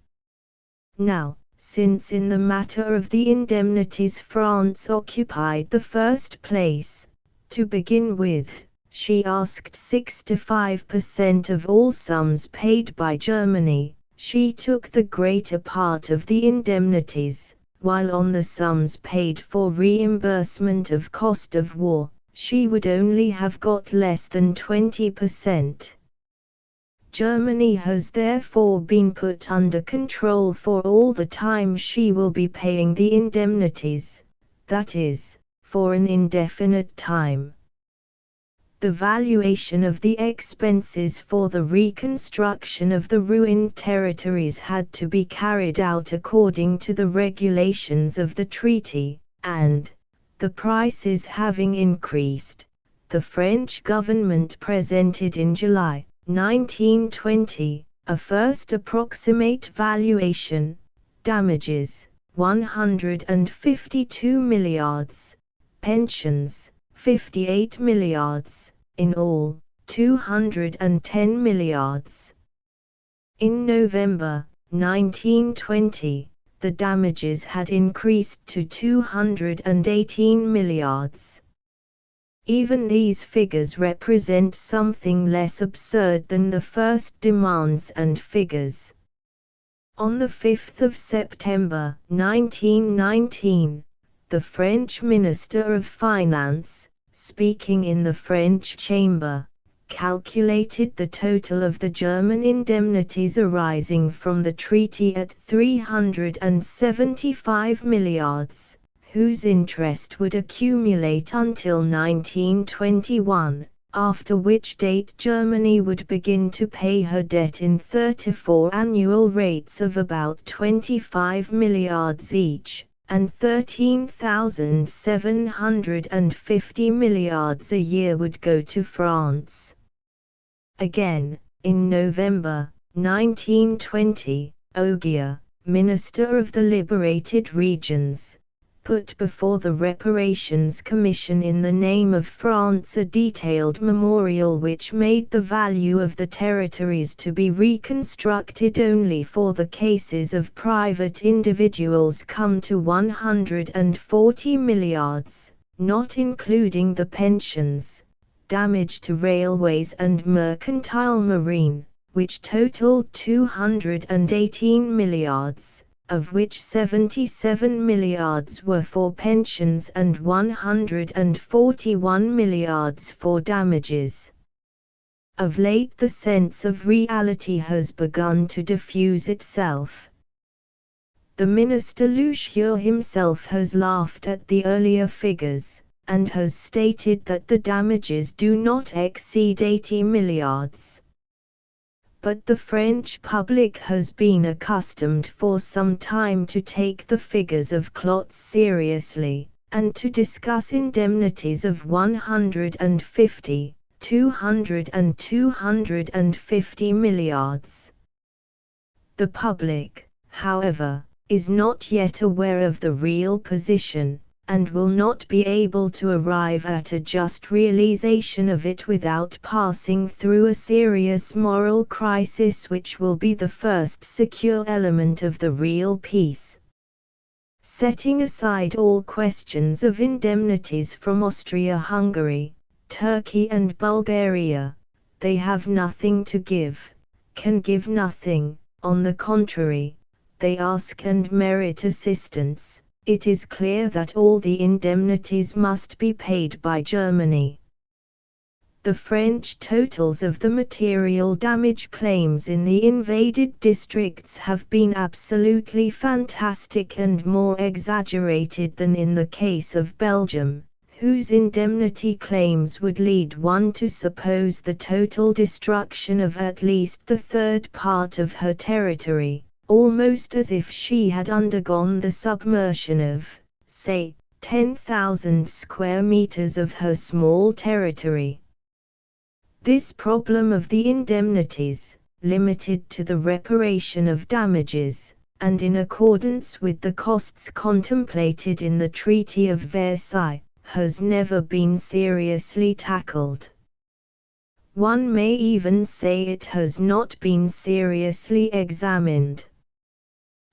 Speaker 1: Now, since in the matter of the indemnities France occupied the first place, to begin with, she asked 65% of all sums paid by Germany. She took the greater part of the indemnities, while on the sums paid for reimbursement of cost of war, she would only have got less than 20%. Germany has therefore been put under control for all the time she will be paying the indemnities, that is, for an indefinite time. The valuation of the expenses for the reconstruction of the ruined territories had to be carried out according to the regulations of the treaty, and, the prices having increased, the French government presented in July 1920 a first approximate valuation, damages, 152 milliards, pensions, 58 milliards, in all, 210 milliards. In November 1920, the damages had increased to 218 milliards. Even these figures represent something less absurd than the first demands and figures. On the 5th of September 1919, the French Minister of Finance, speaking in the French Chamber, calculated the total of the German indemnities arising from the treaty at 375 milliards, whose interest would accumulate until 1921, after which date Germany would begin to pay her debt in 34 annual rates of about 25 milliards each, and 13,750 milliards a year would go to France. Again, in November 1920, Ogier, Minister of the Liberated Regions, put before the Reparations Commission in the name of France a detailed memorial which made the value of the territories to be reconstructed only for the cases of private individuals come to 140 milliards, not including the pensions, damage to railways and mercantile marine, which totaled 218 milliards. Of which 77 milliards were for pensions and 141 milliards for damages. Of late the sense of reality has begun to diffuse itself. The Minister Lucier himself has laughed at the earlier figures, and has stated that the damages do not exceed 80 milliards. But the French public has been accustomed for some time to take the figures of Clots seriously, and to discuss indemnities of 150, 200 and 250 milliards. The public, however, is not yet aware of the real position, and will not be able to arrive at a just realization of it without passing through a serious moral crisis which will be the first secure element of the real peace. Setting aside all questions of indemnities from Austria-Hungary, Turkey and Bulgaria, they have nothing to give, can give nothing, on the contrary, they ask and merit assistance. It is clear that all the indemnities must be paid by Germany. The French totals of the material damage claims in the invaded districts have been absolutely fantastic and more exaggerated than in the case of Belgium, whose indemnity claims would lead one to suppose the total destruction of at least the third part of her territory, almost as if she had undergone the submersion of, say, 10,000 square meters of her small territory. This problem of the indemnities, limited to the reparation of damages, and in accordance with the costs contemplated in the Treaty of Versailles, has never been seriously tackled. One may even say it has not been seriously examined.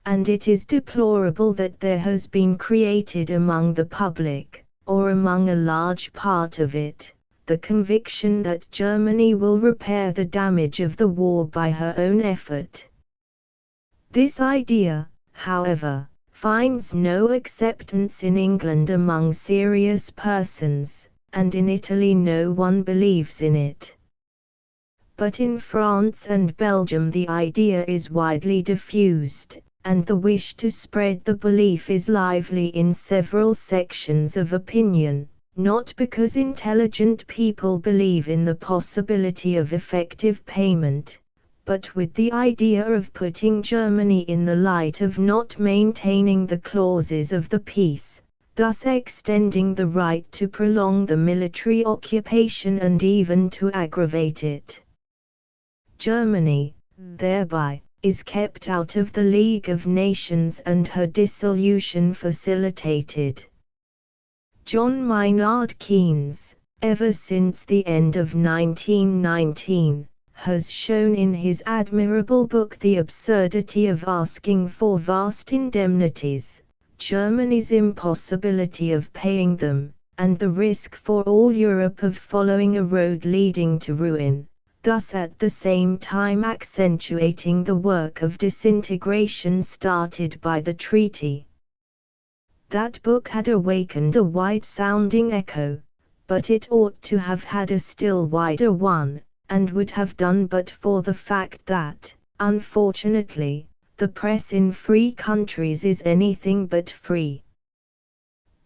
Speaker 1: And it is deplorable that there has been created among the public, or among a large part of it, the conviction that Germany will repair the damage of the war by her own effort. This idea, however, finds no acceptance in England among serious persons, and in Italy no one believes in it. But in France and Belgium the idea is widely diffused, and the wish to spread the belief is lively in several sections of opinion, not because intelligent people believe in the possibility of effective payment, but with the idea of putting Germany in the light of not maintaining the clauses of the peace, thus extending the right to prolong the military occupation and even to aggravate it. Germany, thereby, is kept out of the League of Nations and her dissolution facilitated. John Maynard Keynes, ever since the end of 1919, has shown in his admirable book The Absurdity of Asking for Vast Indemnities, Germany's impossibility of paying them, and the risk for all Europe of following a road leading to ruin, thus at the same time accentuating the work of disintegration started by the treaty. That book had awakened a wide-sounding echo, but it ought to have had a still wider one, and would have done but for the fact that, unfortunately, the press in free countries is anything but free.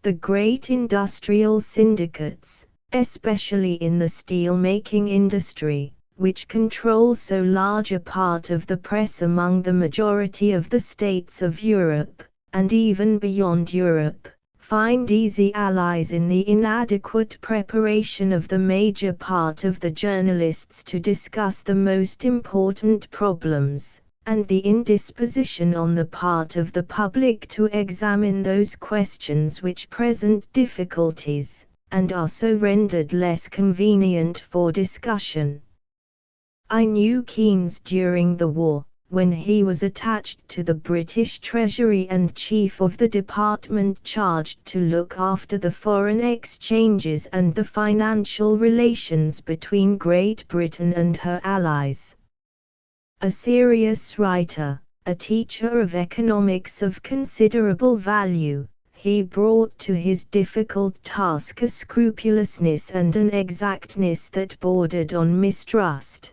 Speaker 1: The great industrial syndicates, especially in the steel-making industry, which control so large a part of the press among the majority of the states of Europe, and even beyond Europe, find easy allies in the inadequate preparation of the major part of the journalists to discuss the most important problems, and the indisposition on the part of the public to examine those questions which present difficulties, and are so rendered less convenient for discussion. I knew Keynes during the war, when he was attached to the British Treasury and chief of the department charged to look after the foreign exchanges and the financial relations between Great Britain and her allies. A serious writer, a teacher of economics of considerable value, he brought to his difficult task a scrupulousness and an exactness that bordered on mistrust.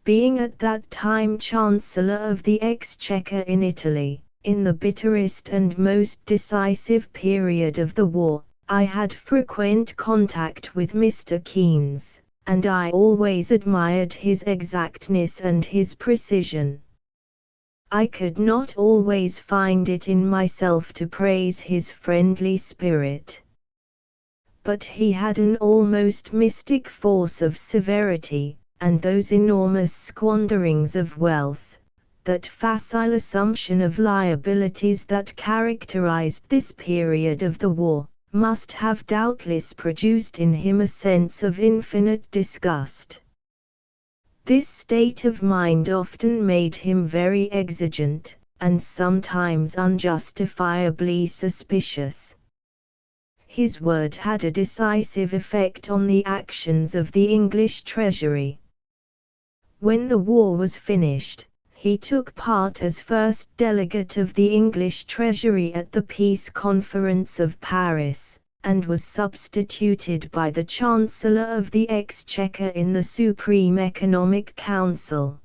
Speaker 1: Being at that time Chancellor of the Exchequer in Italy, in the bitterest and most decisive period of the war, I had frequent contact with Mr. Keynes, and I always admired his exactness and his precision. I could not always find it in myself to praise his friendly spirit. But he had an almost mystic force of severity, and those enormous squanderings of wealth, that facile assumption of liabilities that characterized this period of the war, must have doubtless produced in him a sense of infinite disgust. This state of mind often made him very exigent, and sometimes unjustifiably suspicious. His word had a decisive effect on the actions of the English Treasury. When the war was finished, he took part as first delegate of the English Treasury at the Peace Conference of Paris, and was substituted by the Chancellor of the Exchequer in the Supreme Economic Council.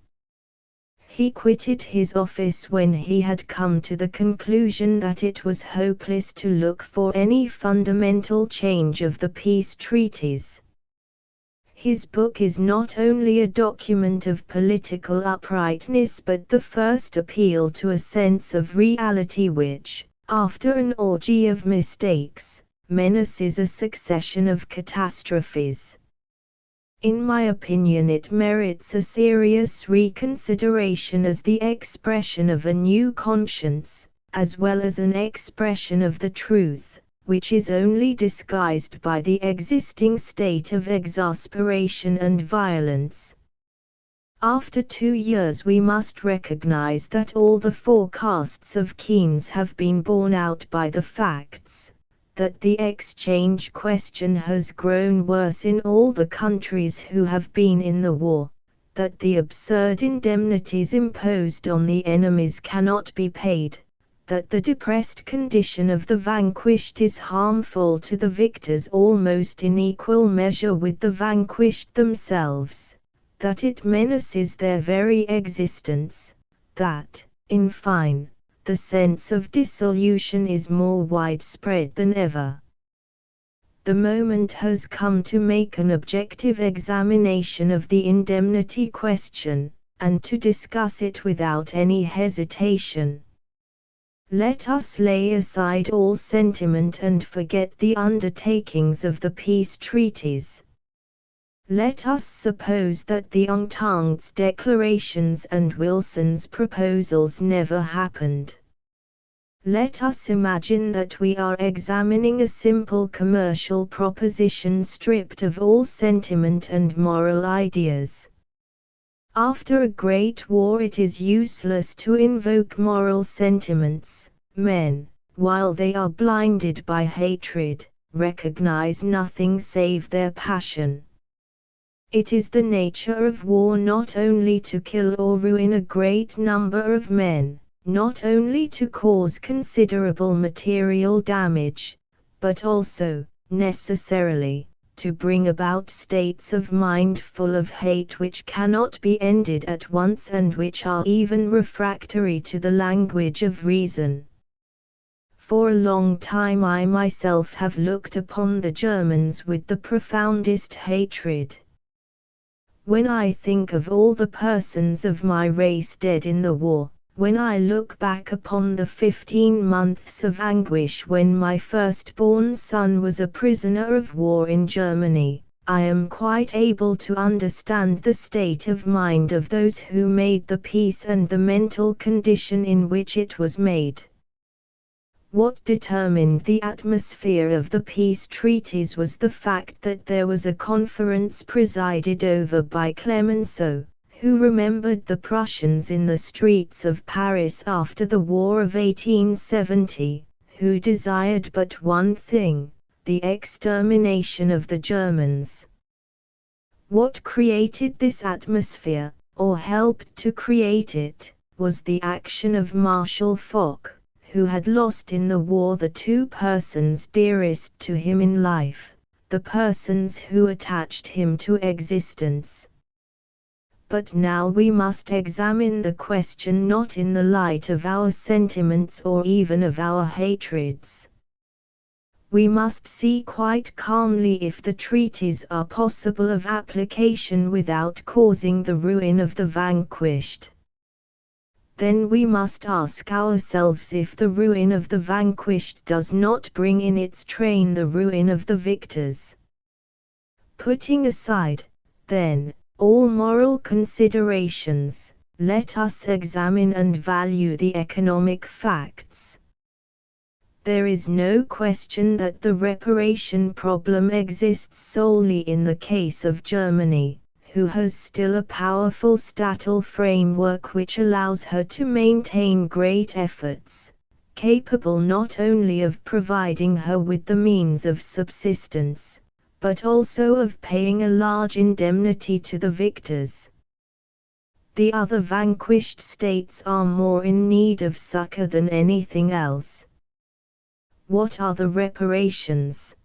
Speaker 1: He quitted his office when he had come to the conclusion that it was hopeless to look for any fundamental change of the peace treaties. His book is not only a document of political uprightness but the first appeal to a sense of reality which, after an orgy of mistakes, menaces a succession of catastrophes. In my opinion, it merits a serious reconsideration as the expression of a new conscience, as well as an expression of the truth, which is only disguised by the existing state of exasperation and violence. After 2 years we must recognize that all the forecasts of Keynes have been borne out by the facts, that the exchange question has grown worse in all the countries who have been in the war, that the absurd indemnities imposed on the enemies cannot be paid, that the depressed condition of the vanquished is harmful to the victors almost in equal measure with the vanquished themselves, that it menaces their very existence, that, In fine, the sense of dissolution is more widespread than ever. The moment has come to make an objective examination of the indemnity question, and to discuss it without any hesitation. Let us lay aside all sentiment and forget the undertakings of the peace treaties. Let us suppose that the Entente's declarations and Wilson's proposals never happened. Let us imagine that we are examining a simple commercial proposition stripped of all sentiment and moral ideas. After a great war it is useless to invoke moral sentiments. Men, while they are blinded by hatred, recognize nothing save their passion. It is the nature of war not only to kill or ruin a great number of men, not only to cause considerable material damage, but also, necessarily, to bring about states of mind full of hate which cannot be ended at once and which are even refractory to the language of reason. For a long time I myself have looked upon the Germans with the profoundest hatred. When I think of all the persons of my race dead in the war, when I look back upon the 15 months of anguish when my firstborn son was a prisoner of war in Germany, I am quite able to understand the state of mind of those who made the peace and the mental condition in which it was made. What determined the atmosphere of the peace treaties was the fact that there was a conference presided over by Clemenceau, who remembered the Prussians in the streets of Paris after the War of 1870, who desired but one thing, the extermination of the Germans. What created this atmosphere, or helped to create it, was the action of Marshal Foch, who had lost in the war the two persons dearest to him in life, the persons who attached him to existence. But now we must examine the question not in the light of our sentiments or even of our hatreds. We must see quite calmly if the treaties are possible of application without causing the ruin of the vanquished. Then we must ask ourselves if the ruin of the vanquished does not bring in its train the ruin of the victors. Putting aside, then, all moral considerations, let us examine and value the economic facts. There is no question that the reparation problem exists solely in the case of Germany, who has still a powerful statal framework which allows her to maintain great efforts, capable not only of providing her with the means of subsistence, but also of paying a large indemnity to the victors. The other vanquished states are more in need of succor than anything else. What are the reparations?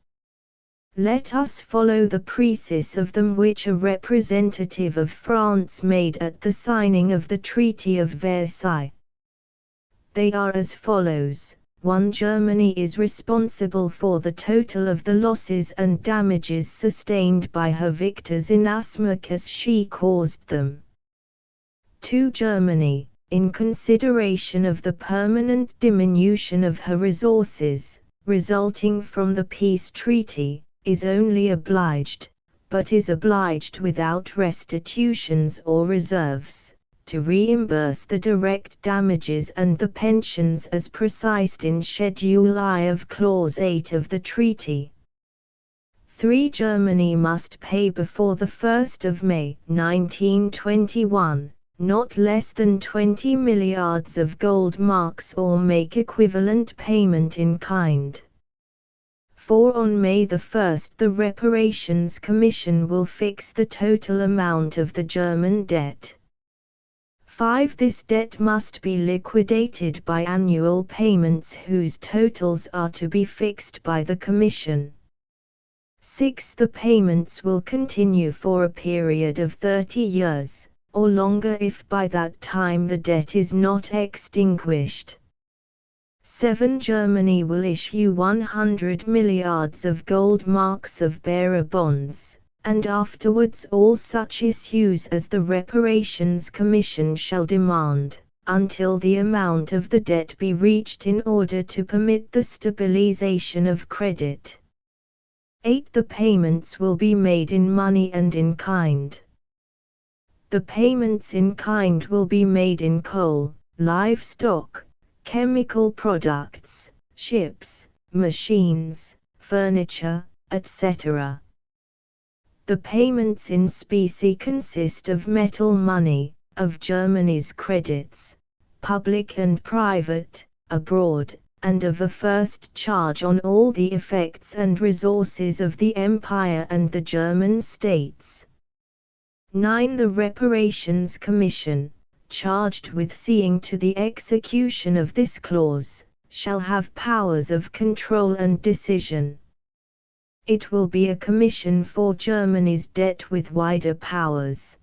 Speaker 1: Let us follow the precis of them which a representative of France made at the signing of the Treaty of Versailles. They are as follows. 1. Germany is responsible for the total of the losses and damages sustained by her victors inasmuch as she caused them. 2. Germany, in consideration of the permanent diminution of her resources, resulting from the peace treaty, is only obliged, but is obliged without restitutions or reserves, to reimburse the direct damages and the pensions as precised in Schedule I of Clause 8 of the treaty. 3. Germany must pay before the 1st of May 1921, not less than 20 milliards of gold marks or make equivalent payment in kind. 4. On May 1 the Reparations Commission will fix the total amount of the German debt. 5. This debt must be liquidated by annual payments whose totals are to be fixed by the Commission. 6. The payments will continue for a period of 30 years, or longer if by that time the debt is not extinguished. 7. Germany will issue 100 milliards of gold marks of bearer bonds, and afterwards all such issues as the Reparations Commission shall demand, until the amount of the debt be reached in order to permit the stabilization of credit. 8. The payments will be made in money and in kind. The payments in kind will be made in coal, livestock, chemical products, ships, machines, furniture, etc. The payments in specie consist of metal money, of Germany's credits, public and private, abroad, and of a first charge on all the effects and resources of the Empire and the German states. 9. The Reparations Commission, charged with seeing to the execution of this clause, shall have powers of control and decision. It will be a commission for Germany's debt with wider powers.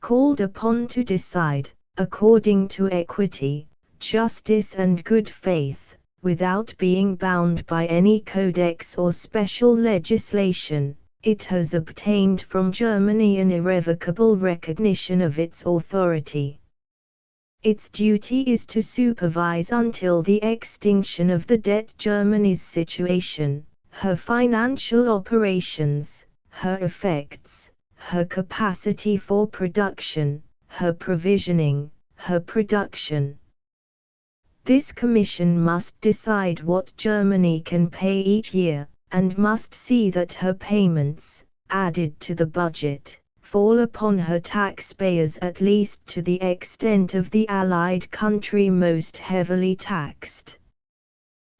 Speaker 1: Called upon to decide, according to equity, justice and good faith, without being bound by any codex or special legislation. It has obtained from Germany an irrevocable recognition of its authority. Its duty is to supervise until the extinction of the debt Germany's situation, her financial operations, her effects, her capacity for production, her provisioning, her production. This commission must decide what Germany can pay each year, and must see that her payments, added to the budget, fall upon her taxpayers at least to the extent of the Allied country most heavily taxed.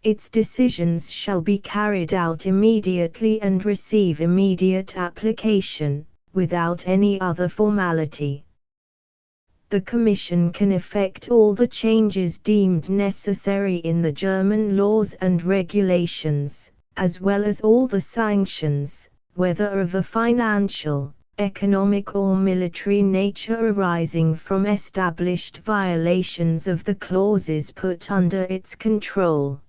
Speaker 1: Its decisions shall be carried out immediately and receive immediate application, without any other formality. The Commission can effect all the changes deemed necessary in the German laws and regulations, as well as all the sanctions, whether of a financial, economic or military nature arising from established violations of the clauses put under its control.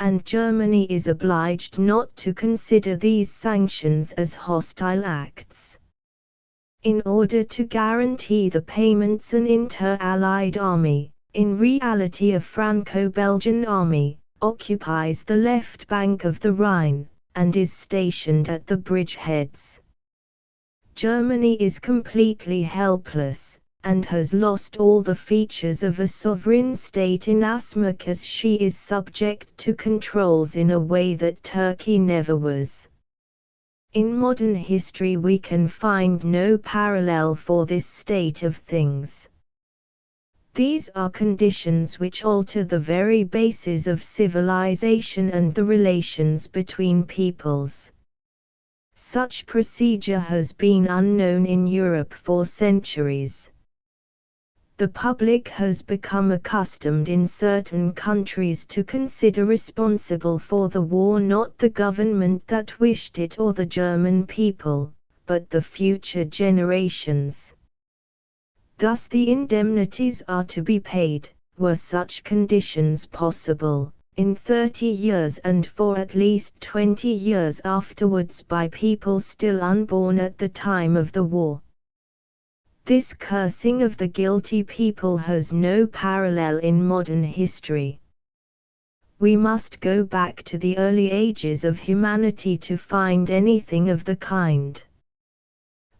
Speaker 1: And Germany is obliged not to consider these sanctions as hostile acts. In order to guarantee the payments, an inter-allied army, in reality a Franco-Belgian army, occupies the left bank of the Rhine, and is stationed at the bridgeheads. Germany is completely helpless, and has lost all the features of a sovereign state inasmuch as she is subject to controls in a way that Turkey never was. In modern history we can find no parallel for this state of things. These are conditions which alter the very basis of civilization and the relations between peoples. Such procedure has been unknown in Europe for centuries. The public has become accustomed in certain countries to consider responsible for the war not the government that wished it or the German people, but the future generations. Thus the indemnities are to be paid, were such conditions possible, in 30 years and for at least 20 years afterwards by people still unborn at the time of the war. This cursing of the guilty people has no parallel in modern history. We must go back to the early ages of humanity to find anything of the kind.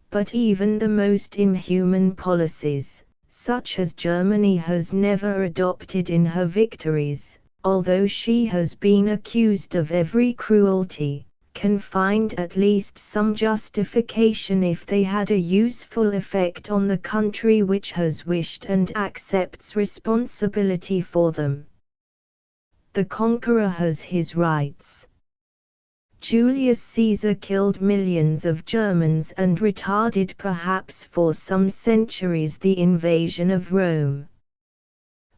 Speaker 1: But even the most inhuman policies, such as Germany has never adopted in her victories, although she has been accused of every cruelty, can find at least some justification if they had a useful effect on the country which has wished and accepts responsibility for them. The conqueror has his rights. Julius Caesar killed millions of Germans and retarded perhaps for some centuries the invasion of Rome.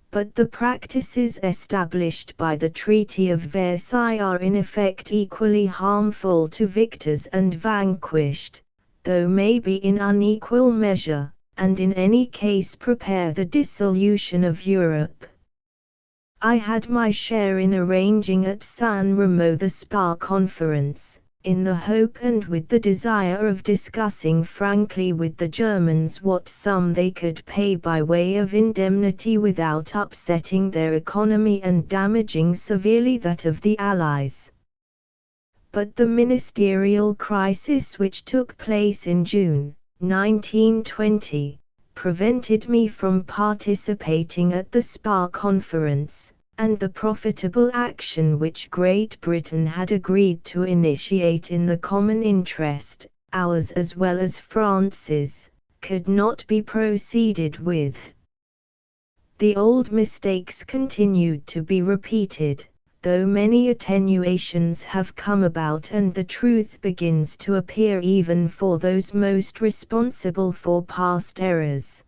Speaker 1: But the practices established by the Treaty of Versailles are in effect equally harmful to victors and vanquished, though maybe in unequal measure, and in any case prepare the dissolution of Europe. I had my share in arranging at San Remo the Spa Conference, in the hope and with the desire of discussing frankly with the Germans what sum they could pay by way of indemnity without upsetting their economy and damaging severely that of the Allies. But the ministerial crisis which took place in June 1920, prevented me from participating at the Spa Conference, and the profitable action which Great Britain had agreed to initiate in the common interest, ours as well as France's, could not be proceeded with. The old mistakes continued to be repeated, though many attenuations have come about and the truth begins to appear even for those most responsible for past errors.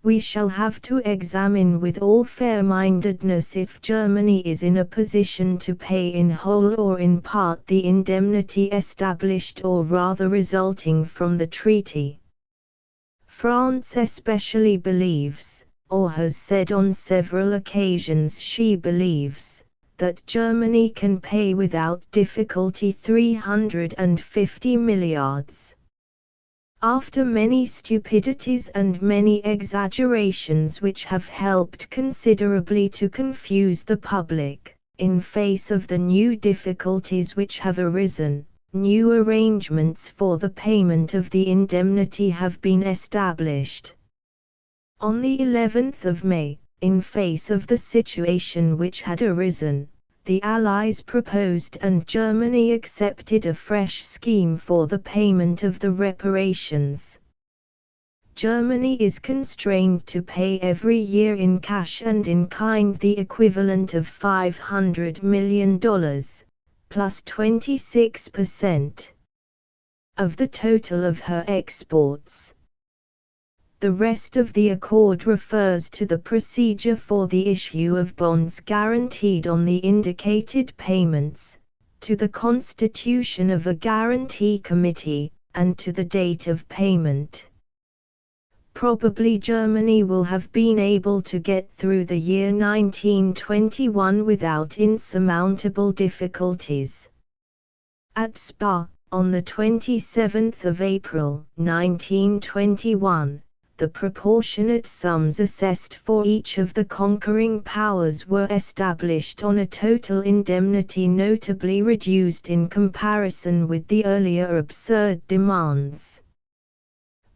Speaker 1: We shall have to examine with all fair-mindedness if Germany is in a position to pay in whole or in part the indemnity established or rather resulting from the treaty. France especially believes, or has said on several occasions she believes, that Germany can pay without difficulty 350 milliards. After many stupidities and many exaggerations which have helped considerably to confuse the public, in face of the new difficulties which have arisen, new arrangements for the payment of the indemnity have been established. On the 11th of May, in face of the situation which had arisen, the Allies proposed and Germany accepted a fresh scheme for the payment of the reparations. Germany is constrained to pay every year in cash and in kind the equivalent of $500 million, plus 26% of the total of her exports. The rest of the accord refers to the procedure for the issue of bonds guaranteed on the indicated payments, to the constitution of a guarantee committee, and to the date of payment. Probably Germany will have been able to get through the year 1921 without insurmountable difficulties. At Spa, on the 27th of April 1921, the proportionate sums assessed for each of the conquering powers were established on a total indemnity notably reduced in comparison with the earlier absurd demands.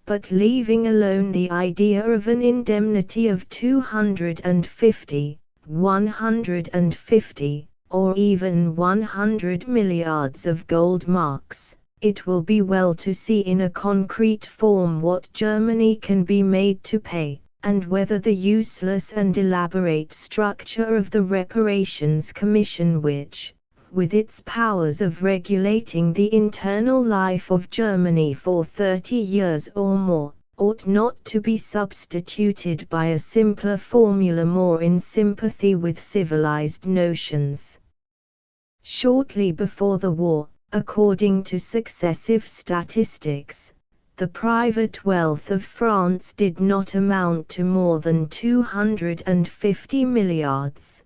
Speaker 1: But leaving alone the idea of an indemnity of 250, 150, or even 100 milliards of gold marks, it will be well to see in a concrete form what Germany can be made to pay, and whether the useless and elaborate structure of the Reparations Commission which, with its powers of regulating the internal life of Germany for 30 years or more, ought not to be substituted by a simpler formula more in sympathy with civilized notions. Shortly before the war, according to successive statistics, the private wealth of France did not amount to more than 250 milliards.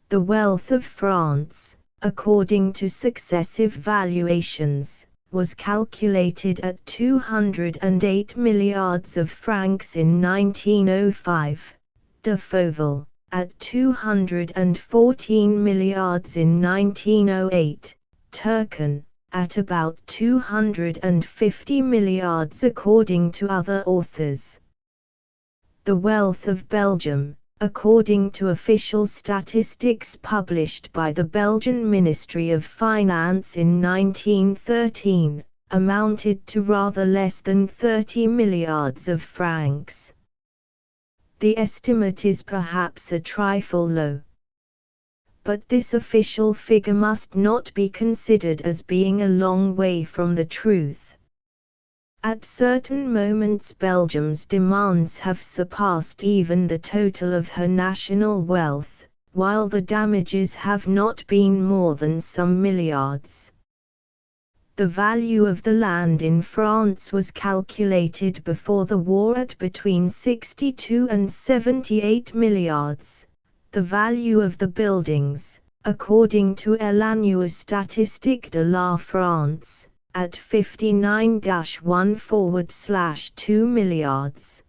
Speaker 1: The wealth of France, according to successive valuations, was calculated at 208 milliards of francs in 1905, de Fauvel, at 214 milliards in 1908, Turcan, at about 250 milliards according to other authors. The wealth of Belgium, according to official statistics published by the Belgian Ministry of Finance in 1913, amounted to rather less than 30 milliards of francs. The estimate is perhaps a trifle low. But this official figure must not be considered as being a long way from the truth. At certain moments Belgium's demands have surpassed even the total of her national wealth, while the damages have not been more than some milliards. The value of the land in France was calculated before the war at between 62 and 78 milliards. The value of the buildings, according to l'Annuaire statistique de la France, at 59-1/2 milliards.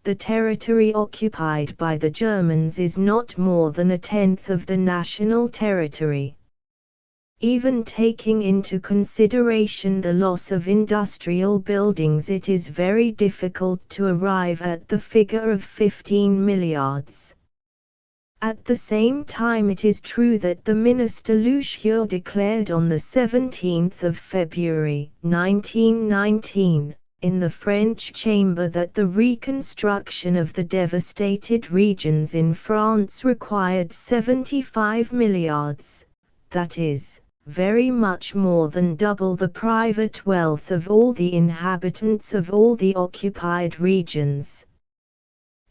Speaker 1: The territory occupied by the Germans is not more than 1/10 of the national territory. Even taking into consideration the loss of industrial buildings, it is very difficult to arrive at the figure of 15 milliards. At the same time, it is true that the Minister Louchieur declared on the 17th of February 1919, in the French Chamber, that the reconstruction of the devastated regions in France required 75 milliards, that is, very much more than double the private wealth of all the inhabitants of all the occupied regions.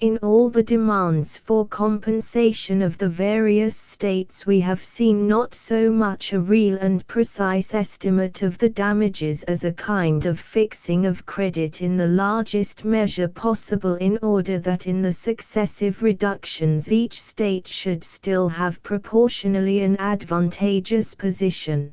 Speaker 1: In all the demands for compensation of the various states, we have seen not so much a real and precise estimate of the damages as a kind of fixing of credit in the largest measure possible, in order that in the successive reductions each state should still have proportionally an advantageous position.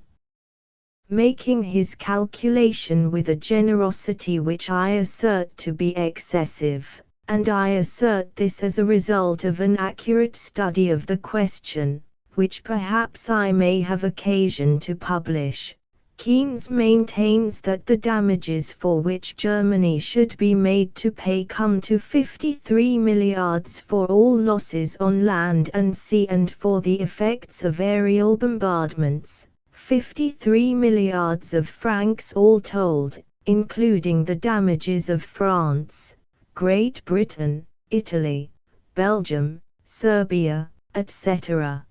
Speaker 1: Making his calculation with a generosity which I assert to be excessive, and I assert this as a result of an accurate study of the question, which perhaps I may have occasion to publish, Keynes maintains that the damages for which Germany should be made to pay come to 53 milliards for all losses on land and sea, and for the effects of aerial bombardments, 53 milliards of francs all told, including the damages of France, Great Britain, Italy, Belgium, Serbia, etc.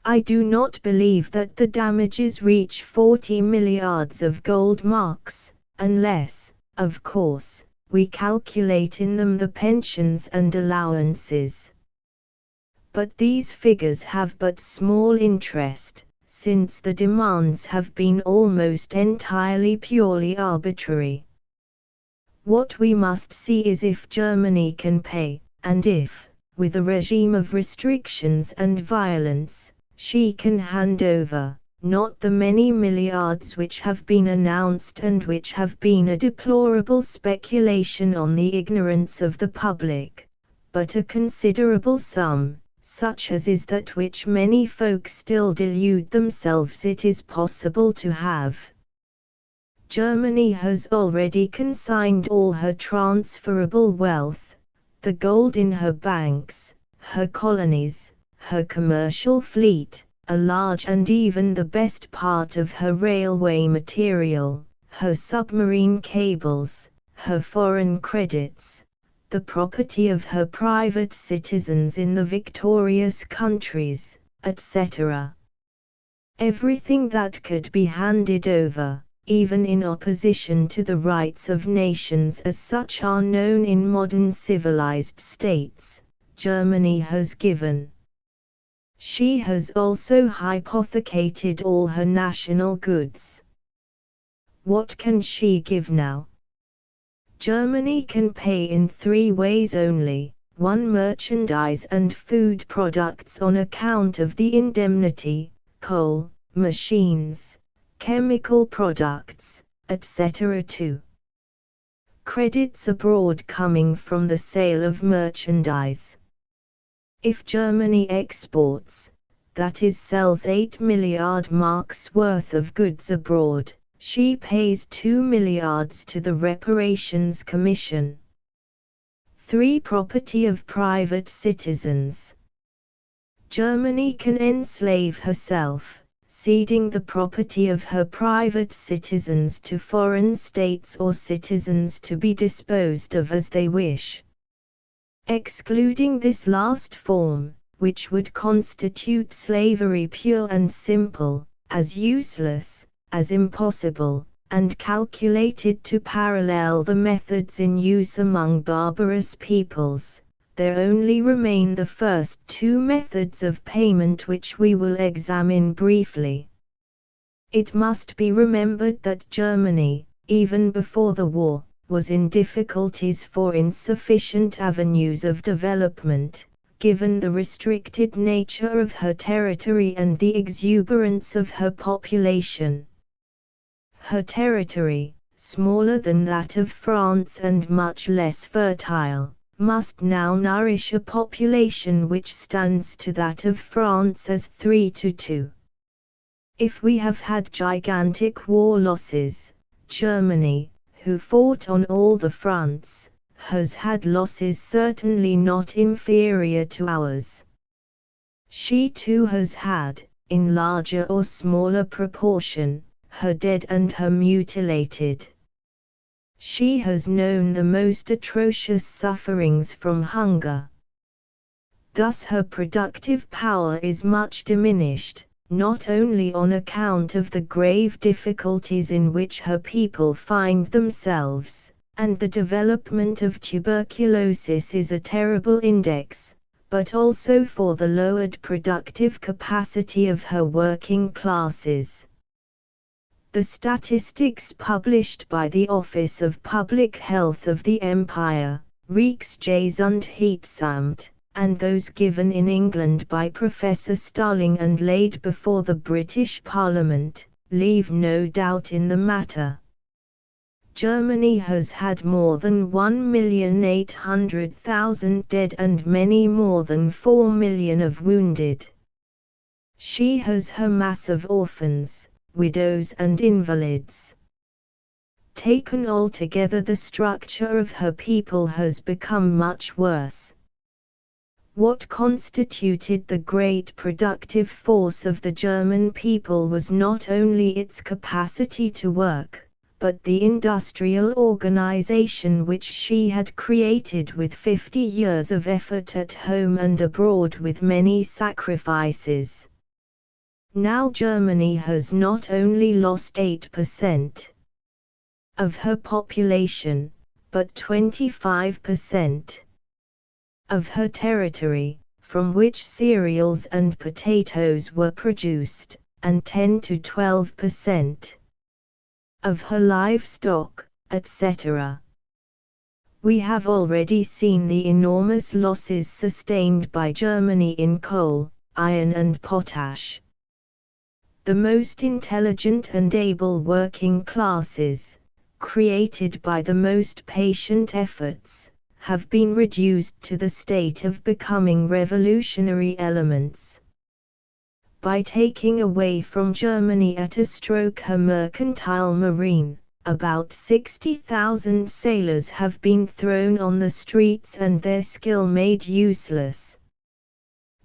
Speaker 1: I do not believe that the damages reach 40 milliards of gold marks, unless, of course, we calculate in them the pensions and allowances. But these figures have but small interest, since the demands have been almost entirely purely arbitrary. What we must see is if Germany can pay, and if, with a regime of restrictions and violence, she can hand over, not the many milliards which have been announced and which have been a deplorable speculation on the ignorance of the public, but a considerable sum, such as is that which many folk still delude themselves it is possible to have. Germany has already consigned all her transferable wealth, the gold in her banks, her colonies, her commercial fleet, a large and even the best part of her railway material, her submarine cables, her foreign credits, the property of her private citizens in the victorious countries, etc. Everything that could be handed over, even in opposition to the rights of nations as such are known in modern civilized states, Germany has given. She has also hypothecated all her national goods. What can she give now? Germany can pay in 3 ways only: 1, merchandise and food products on account of the indemnity, coal, machines, chemical products, etc. 2. Credits abroad coming from the sale of merchandise. If Germany exports, that is sells 8 milliard marks worth of goods abroad, she pays 2 milliards to the Reparations Commission. 3. Property of private citizens. Germany can enslave herself, ceding the property of her private citizens to foreign states or citizens to be disposed of as they wish. Excluding this last form, which would constitute slavery pure and simple, as useless, as impossible, and calculated to parallel the methods in use among barbarous peoples, there only remain the first 2 methods of payment which we will examine briefly. It must be remembered that Germany, even before the war, was in difficulties for insufficient avenues of development, given the restricted nature of her territory and the exuberance of her population. Her territory, smaller than that of France and much less fertile, must now nourish a population which stands to that of France as 3 to 2. If we have had gigantic war losses, Germany, who fought on all the fronts, has had losses certainly not inferior to ours. She too has had, in larger or smaller proportion, her dead and her mutilated. She has known the most atrocious sufferings from hunger. Thus her productive power is much diminished, not only on account of the grave difficulties in which her people find themselves, and the development of tuberculosis is a terrible index, but also for the lowered productive capacity of her working classes. The statistics published by the Office of Public Health of the Empire, Reichsgesundheitsamt, and those given in England by Professor Starling and laid before the British Parliament, leave no doubt in the matter. Germany has had more than 1,800,000 dead and many more than 4 million of wounded. She has her mass of orphans, widows and invalids. Taken altogether, the structure of her people has become much worse. What constituted the great productive force of the German people was not only its capacity to work, but the industrial organization which she had created with 50 years of effort at home and abroad with many sacrifices. Now Germany has not only lost 8% of her population, but 25% of her territory, from which cereals and potatoes were produced, and 10 to 12% of her livestock, etc. We have already seen the enormous losses sustained by Germany in coal, iron and potash. The most intelligent and able working classes, created by the most patient efforts, have been reduced to the state of becoming revolutionary elements. By taking away from Germany at a stroke her mercantile marine, about 60,000 sailors have been thrown on the streets and their skill made useless.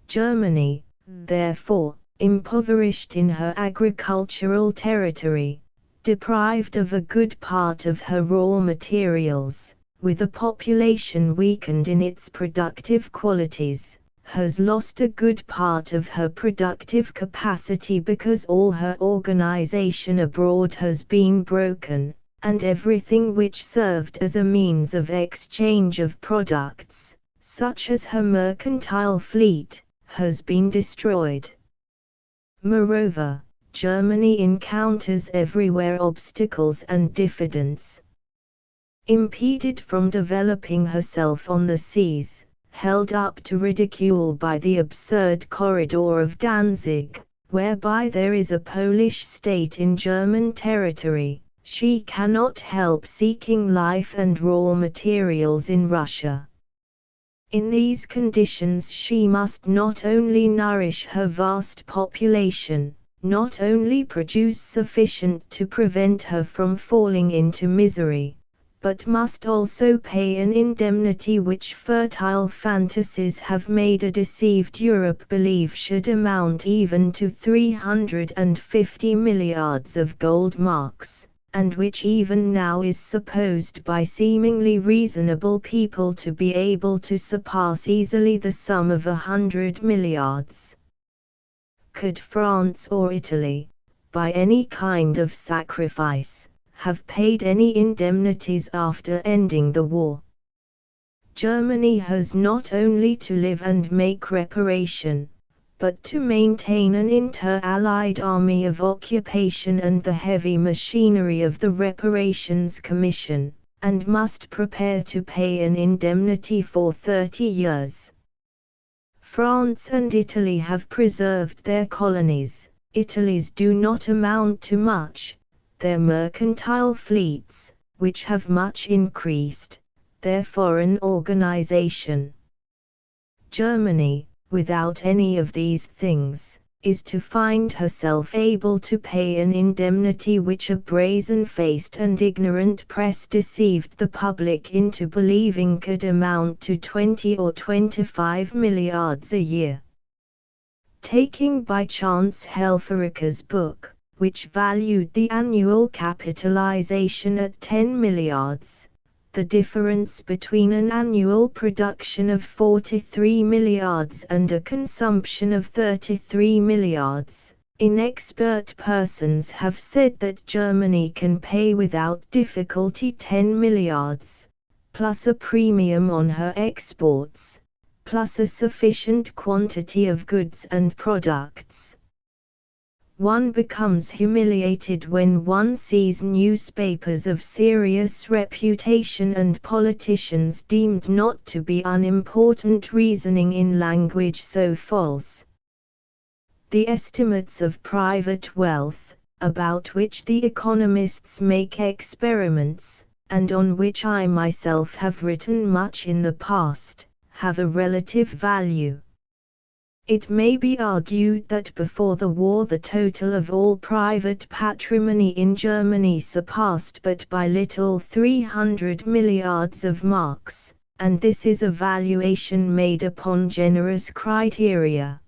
Speaker 1: Germany, therefore, impoverished in her agricultural territory, deprived of a good part of her raw materials, with a population weakened in its productive qualities, has lost a good part of her productive capacity because all her organization abroad has been broken, and everything which served as a means of exchange of products, such as her mercantile fleet, has been destroyed. Moreover, Germany encounters everywhere obstacles and diffidence. Impeded from developing herself on the seas, held up to ridicule by the absurd corridor of Danzig, whereby there is a Polish state in German territory, she cannot help seeking life and raw materials in Russia. In these conditions she must not only nourish her vast population, not only produce sufficient to prevent her from falling into misery, but must also pay an indemnity which fertile fantasies have made a deceived Europe believe should amount even to 350 milliards of gold marks, and which even now is supposed by seemingly reasonable people to be able to surpass easily the sum of 100 milliards. Could France or Italy, by any kind of sacrifice, have paid any indemnities after ending the war? Germany has not only to live and make reparation, but to maintain an inter-allied army of occupation and the heavy machinery of the Reparations Commission, and must prepare to pay an indemnity for 30 years. France and Italy have preserved their colonies. Italy's do not amount to much, their mercantile fleets, which have much increased, their foreign organization. Germany, without any of these things, is to find herself able to pay an indemnity which a brazen-faced and ignorant press deceived the public into believing could amount to 20 or 25 milliards a year. Taking by chance Helferich's book, which valued the annual capitalization at 10 milliards, the difference between an annual production of 43 milliards and a consumption of 33 milliards. Inexpert persons have said that Germany can pay without difficulty 10 milliards, plus a premium on her exports, plus a sufficient quantity of goods and products. One becomes humiliated when one sees newspapers of serious reputation and politicians deemed not to be unimportant reasoning in language so false. The estimates of private wealth, about which the economists make experiments, and on which I myself have written much in the past, have a relative value. It may be argued that before the war the total of all private patrimony in Germany surpassed but by little 300 milliards of marks, and this is a valuation made upon generous criteria.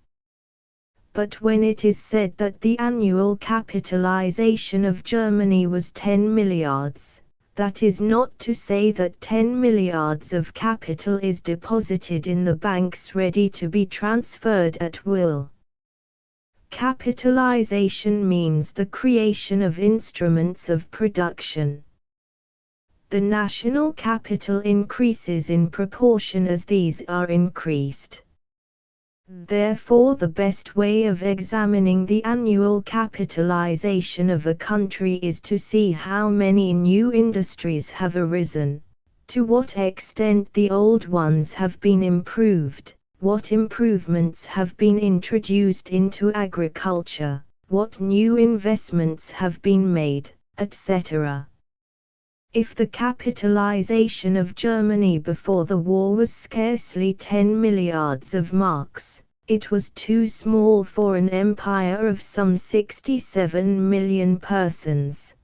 Speaker 1: But when it is said that the annual capitalization of Germany was 10 milliards, that is not to say that 10 milliards of capital is deposited in the banks ready to be transferred at will. Capitalization means the creation of instruments of production. The national capital increases in proportion as these are increased. Therefore, the best way of examining the annual capitalization of a country is to see how many new industries have arisen, to what extent the old ones have been improved, what improvements have been introduced into agriculture, what new investments have been made, etc. If the capitalization of Germany before the war was scarcely 10 milliards of marks, it was too small for an empire of some 67 million persons.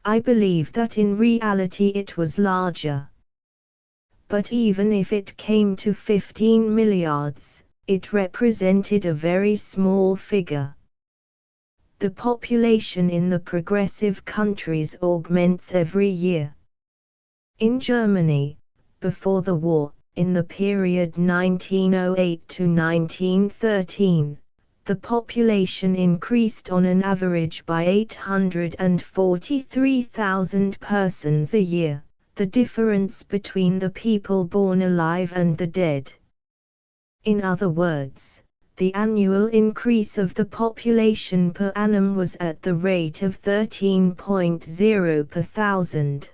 Speaker 1: I believe that in reality it was larger. But even if it came to 15 milliards, it represented a very small figure. The population in the progressive countries augments every year. In Germany, before the war, in the period 1908 to 1913, the population increased on an average by 843,000 persons a year, the difference between the people born alive and the dead. In other words, the annual increase of the population per annum was at the rate of 13.0 per thousand.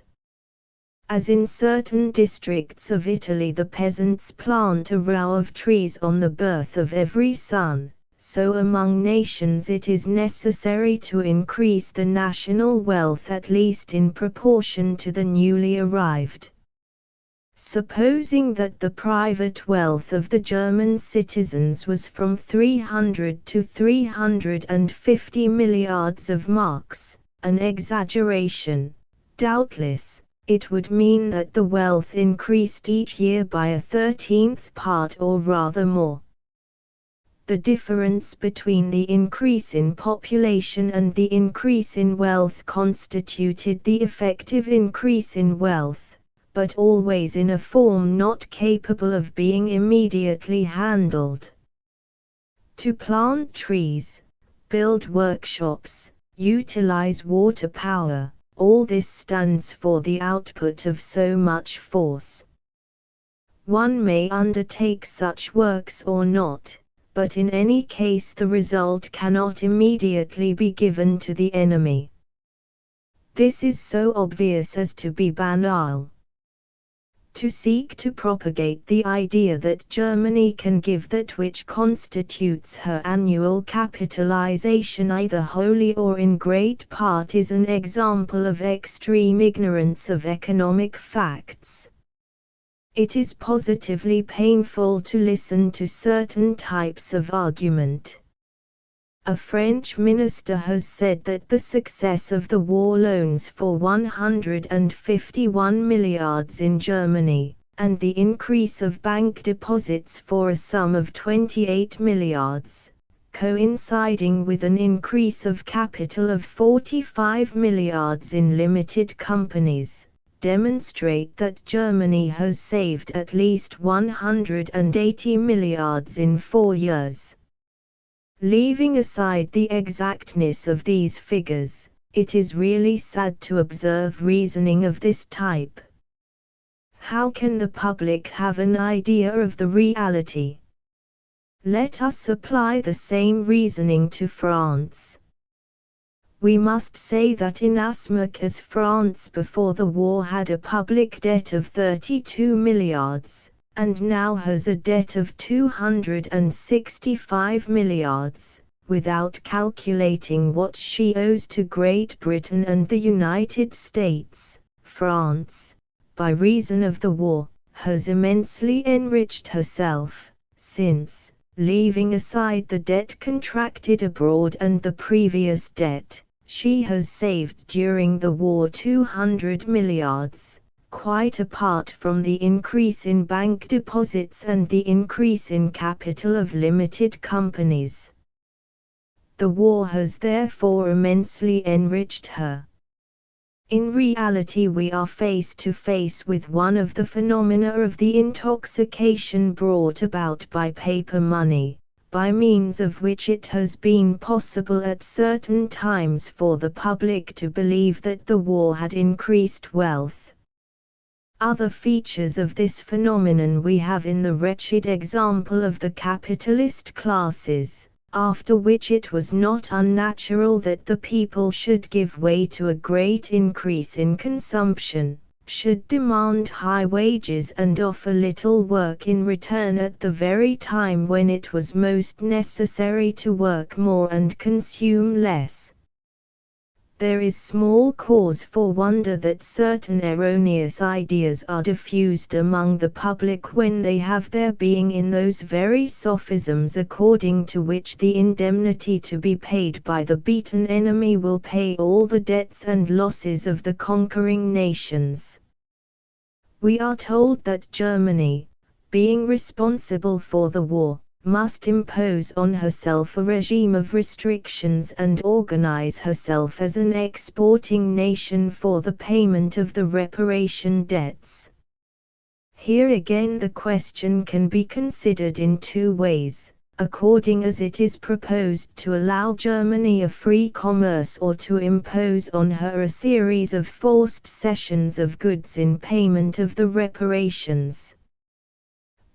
Speaker 1: As in certain districts of Italy the peasants plant a row of trees on the birth of every son, so among nations it is necessary to increase the national wealth at least in proportion to the newly arrived. Supposing that the private wealth of the German citizens was from 300 to 350 milliards of marks, an exaggeration, doubtless, it would mean that the wealth increased each year by a 13th part or rather more. The difference between the increase in population and the increase in wealth constituted the effective increase in wealth, but always in a form not capable of being immediately handled. To plant trees, build workshops, utilize water power, all this stands for the output of so much force. One may undertake such works or not, but in any case the result cannot immediately be given to the enemy. This is so obvious as to be banal. To seek to propagate the idea that Germany can give that which constitutes her annual capitalization either wholly or in great part is an example of extreme ignorance of economic facts. It is positively painful to listen to certain types of argument. A French minister has said that the success of the war loans for 151 milliards in Germany, and the increase of bank deposits for a sum of 28 milliards, coinciding with an increase of capital of 45 milliards in limited companies, demonstrate that Germany has saved at least 180 milliards in 4 years. Leaving aside the exactness of these figures, it is really sad to observe reasoning of this type. How can the public have an idea of the reality? Let us apply the same reasoning to France. We must say that inasmuch as France before the war had a public debt of 32 milliards, and now has a debt of 265 milliards, without calculating what she owes to Great Britain and the United States, France, by reason of the war, has immensely enriched herself, since, leaving aside the debt contracted abroad and the previous debt, she has saved during the war 200 milliards. Quite apart from the increase in bank deposits and the increase in capital of limited companies. The war has therefore immensely enriched her. In reality we are face to face with one of the phenomena of the intoxication brought about by paper money, by means of which it has been possible at certain times for the public to believe that the war had increased wealth. Other features of this phenomenon we have in the wretched example of the capitalist classes, after which it was not unnatural that the people should give way to a great increase in consumption, should demand high wages and offer little work in return at the very time when it was most necessary to work more and consume less. There is small cause for wonder that certain erroneous ideas are diffused among the public when they have their being in those very sophisms according to which the indemnity to be paid by the beaten enemy will pay all the debts and losses of the conquering nations. We are told that Germany, being responsible for the war, must impose on herself a regime of restrictions and organize herself as an exporting nation for the payment of the reparation debts. Here again the question can be considered in two ways, according as it is proposed to allow Germany a free commerce or to impose on her a series of forced cessions of goods in payment of the reparations.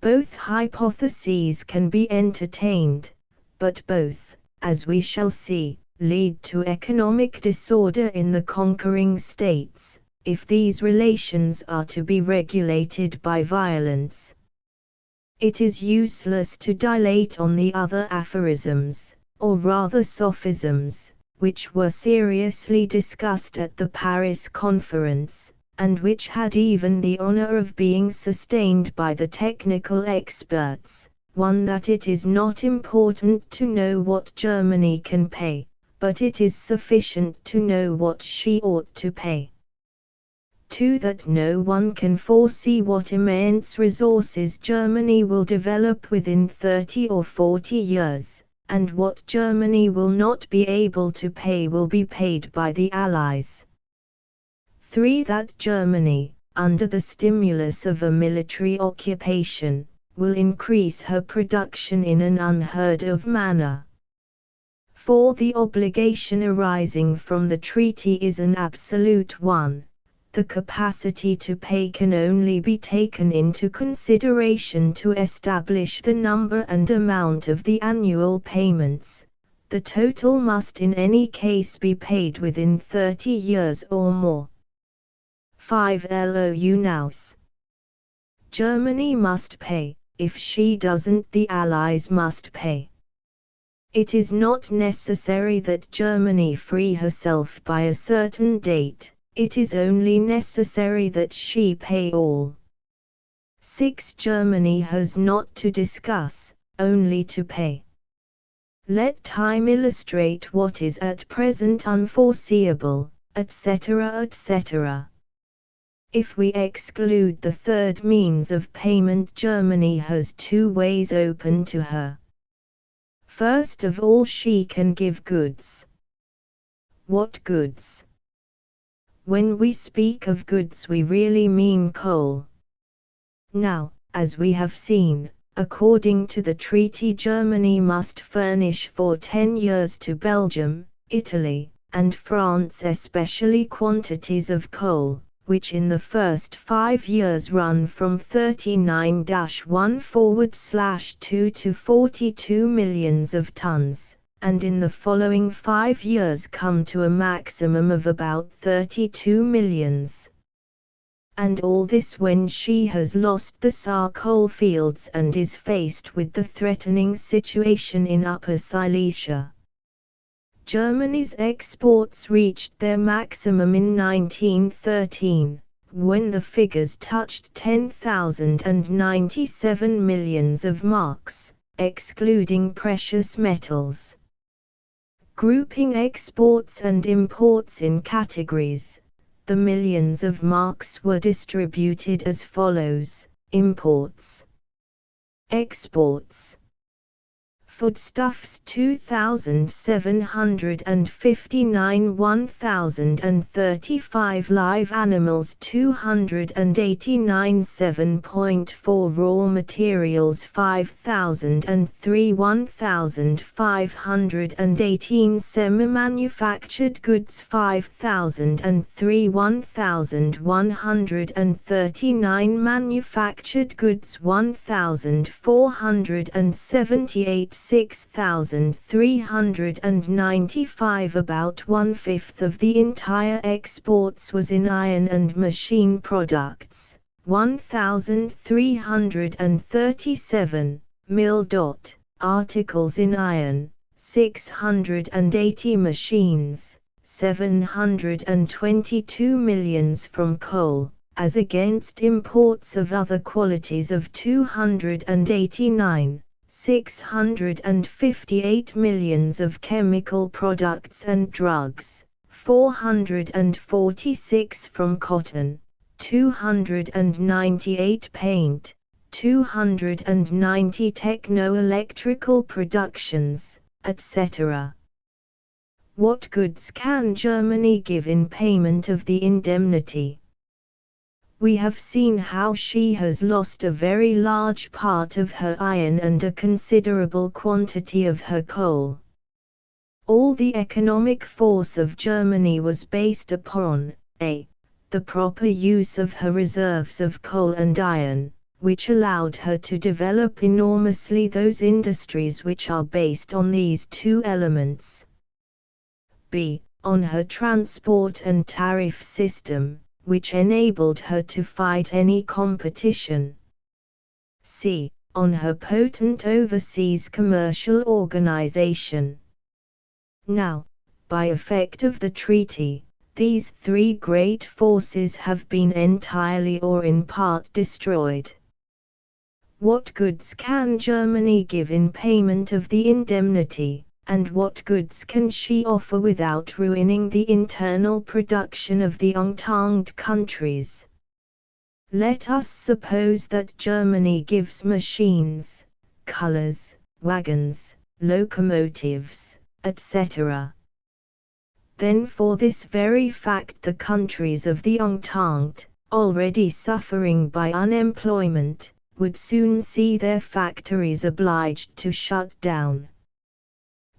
Speaker 1: Both hypotheses can be entertained, but both, as we shall see, lead to economic disorder in the conquering states, if these relations are to be regulated by violence. It is useless to dilate on the other aphorisms, or rather sophisms, which were seriously discussed at the Paris Conference, and which had even the honor of being sustained by the technical experts, one that it is not important to know what Germany can pay, but it is sufficient to know what she ought to pay. 2. That no one can foresee what immense resources Germany will develop within 30 or 40 years, and what Germany will not be able to pay will be paid by the Allies. 3. That Germany, under the stimulus of a military occupation, will increase her production in an unheard of manner. 4. The obligation arising from the treaty is an absolute one, the capacity to pay can only be taken into consideration to establish the number and amount of the annual payments. The total must in any case be paid within 30 years or more. 5 LOU Naus. Germany must pay. If she doesn't, the Allies must pay. It is not necessary that Germany free herself by a certain date, it is only necessary that she pay all. 6. Germany has not to discuss, only to pay. Let time illustrate what is at present unforeseeable, etc. etc. If we exclude the third means of payment, Germany has two ways open to her. First of all, she can give goods. What goods? When we speak of goods, we really mean coal. Now, as we have seen, according to the treaty, Germany must furnish for 10 years to Belgium, Italy, and France especially quantities of coal, which in the first 5 years run from 39-1/2 to 42 millions of tons, and in the following 5 years come to a maximum of about 32 millions. And all this when she has lost the Saar coal fields and is faced with the threatening situation in Upper Silesia. Germany's exports reached their maximum in 1913, when the figures touched 10,097 millions of marks, excluding precious metals. Grouping exports and imports in categories, the millions of marks were distributed as follows: imports, exports. Foodstuffs 2,759, 1,035 live animals 289, 7.4 raw materials 5,003, 1,518 semi-manufactured goods 5,003, 1,139 manufactured goods 1,478, 6,395. About 1/5 of the entire exports was in iron and machine products, 1,337, mill. Articles in iron, 680 machines, 722 millions from coal, as against imports of other qualities of 289. 658 millions of chemical products and drugs, 446 from cotton, 298 paint, 290 techno-electrical productions, etc. What goods can Germany give in payment of the indemnity? We have seen how she has lost a very large part of her iron and a considerable quantity of her coal. All the economic force of Germany was based upon a. the proper use of her reserves of coal and iron, which allowed her to develop enormously those industries which are based on these two elements. b. on her transport and tariff system, which enabled her to fight any competition. c. on her potent overseas commercial organization. Now, by effect of the treaty, these three great forces have been entirely or in part destroyed. What goods can Germany give in payment of the indemnity? And what goods can she offer without ruining the internal production of the Entente countries? Let us suppose that Germany gives machines, colors, wagons, locomotives, etc. Then for this very fact the countries of the Entente, already suffering by unemployment, would soon see their factories obliged to shut down.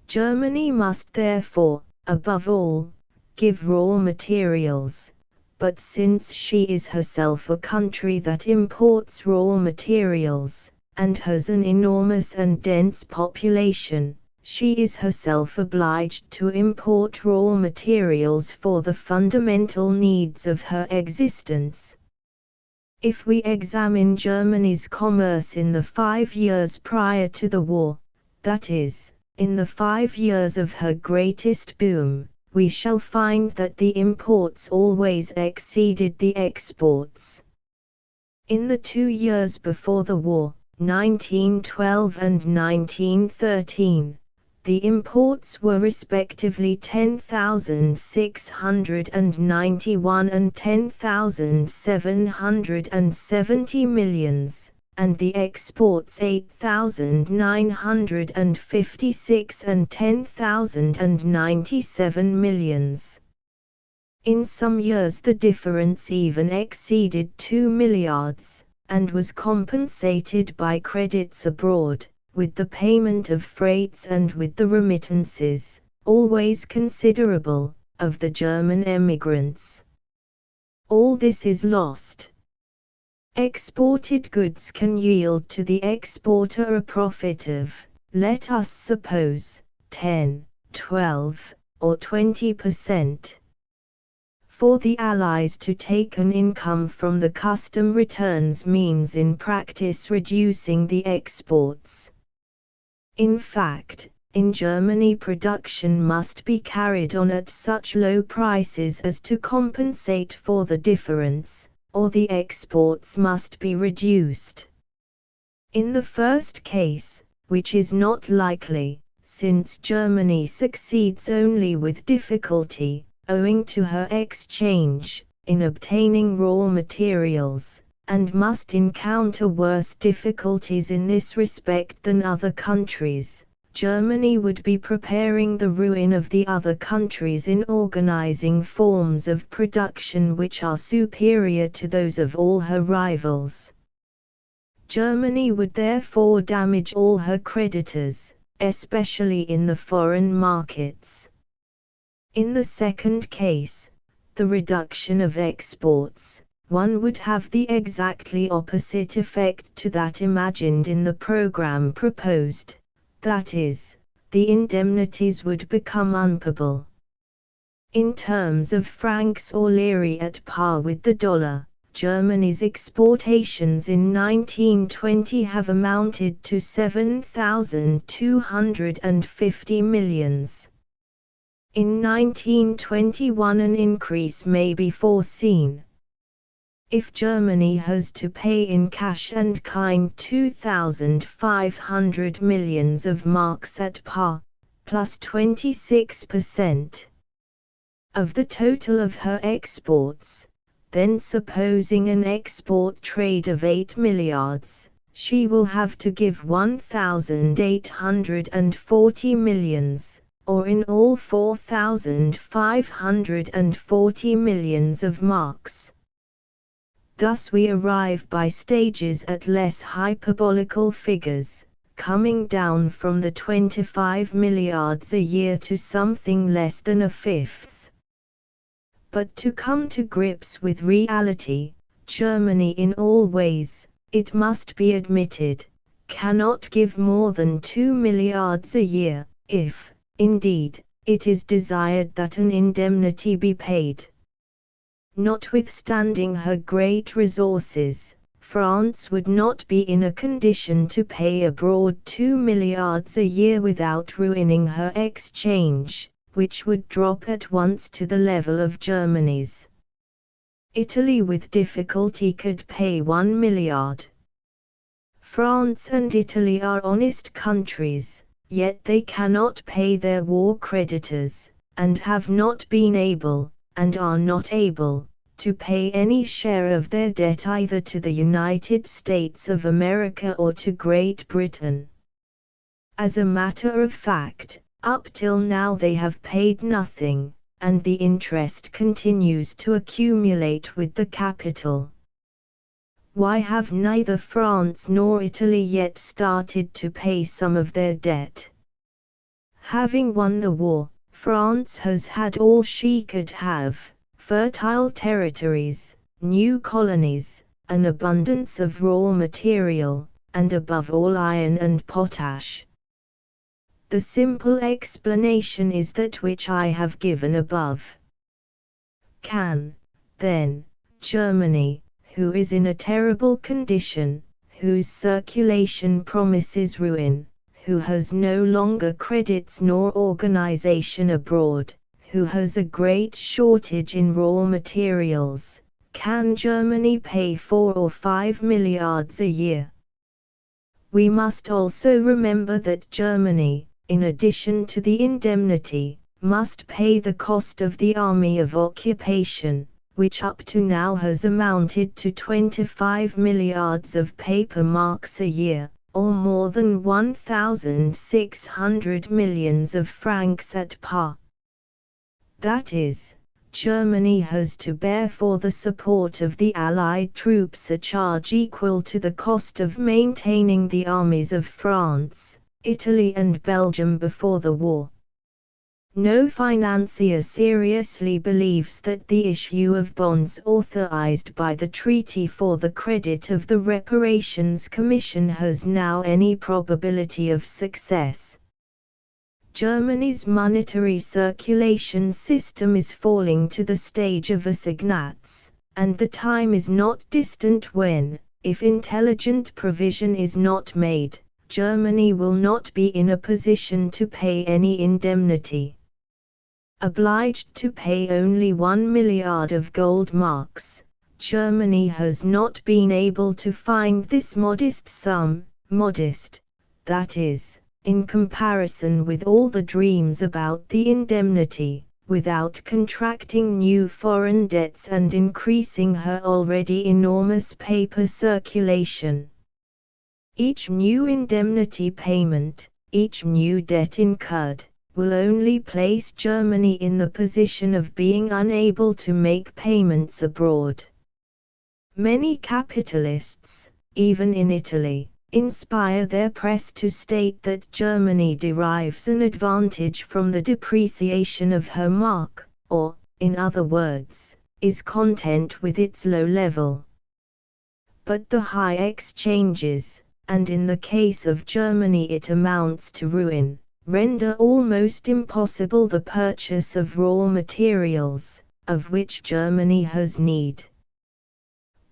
Speaker 1: Germany must therefore, above all, give raw materials, but since she is herself a country that imports raw materials, and has an enormous and dense population, she is herself obliged to import raw materials for the fundamental needs of her existence. If we examine Germany's commerce in the 5 years prior to the war, that is, in the 5 years of her greatest boom, we shall find that the imports always exceeded the exports. In the 2 years before the war, 1912 and 1913, the imports were respectively 10,691 and 10,770 millions, and the exports 8,956 and 10,097 millions. In some years the difference even exceeded 2 milliards, and was compensated by credits abroad, with the payment of freights and with the remittances, always considerable, of the German emigrants. All this is lost. Exported goods can yield to the exporter a profit of, let us suppose, 10, 12, or 20%. For the Allies to take an income from the custom returns means in practice reducing the exports. In fact, in Germany production must be carried on at such low prices as to compensate for the difference, or the exports must be reduced. In the first case, which is not likely, since Germany succeeds only with difficulty, owing to her exchange, in obtaining raw materials, and must encounter worse difficulties in this respect than other countries, Germany would be preparing the ruin of the other countries in organizing forms of production which are superior to those of all her rivals. Germany would therefore damage all her creditors, especially in the foreign markets. In the second case, the reduction of exports, one would have the exactly opposite effect to that imagined in the program proposed, that is, the indemnities would become unpayable. In terms of francs or lire at par with the dollar, Germany's exportations in 1920 have amounted to 7,250 millions. In 1921 an increase may be foreseen. If Germany has to pay in cash and kind 2,500 millions of marks at par, plus 26% of the total of her exports, then supposing an export trade of 8 milliards, she will have to give 1,840 millions, or in all 4,540 millions of marks. Thus we arrive by stages at less hyperbolical figures, coming down from the 25 milliards a year to something less than a fifth. But to come to grips with reality, Germany in all ways, it must be admitted, cannot give more than 2 milliards a year, if, indeed, it is desired that an indemnity be paid. Notwithstanding her great resources, France would not be in a condition to pay abroad 2 milliards a year without ruining her exchange, which would drop at once to the level of Germany's. Italy with difficulty could pay 1 milliard. France and Italy are honest countries, yet they cannot pay their war creditors, and have not been able, and are not able, to pay any share of their debt either to the United States of America or to Great Britain. As a matter of fact, up till now they have paid nothing, and the interest continues to accumulate with the capital. Why have neither France nor Italy yet started to pay some of their debt? Having won the war, France has had all she could have, fertile territories, new colonies, an abundance of raw material, and above all iron and potash. The simple explanation is that which I have given above. Can, then, Germany, who is in a terrible condition, whose circulation promises ruin, who has no longer credits nor organization abroad, who has a great shortage in raw materials, can Germany pay 4 or 5 milliards a year? We must also remember that Germany, in addition to the indemnity, must pay the cost of the army of occupation, which up to now has amounted to 25 milliards of paper marks a year, or more than 1,600 millions of francs at par. That is, Germany has to bear for the support of the Allied troops a charge equal to the cost of maintaining the armies of France, Italy and Belgium before the war. No financier seriously believes that the issue of bonds authorized by the treaty for the credit of the Reparations Commission has now any probability of success. Germany's monetary circulation system is falling to the stage of assignats, and the time is not distant when, if intelligent provision is not made, Germany will not be in a position to pay any indemnity. Obliged to pay only 1 milliard of gold marks, Germany has not been able to find this modest sum, modest, that is, in comparison with all the dreams about the indemnity, without contracting new foreign debts and increasing her already enormous paper circulation. Each new indemnity payment, each new debt incurred, will only place Germany in the position of being unable to make payments abroad. Many capitalists, even in Italy, inspire their press to state that Germany derives an advantage from the depreciation of her mark, or, in other words, is content with its low level. But the high exchanges, and in the case of Germany it amounts to ruin, render almost impossible the purchase of raw materials, of which Germany has need.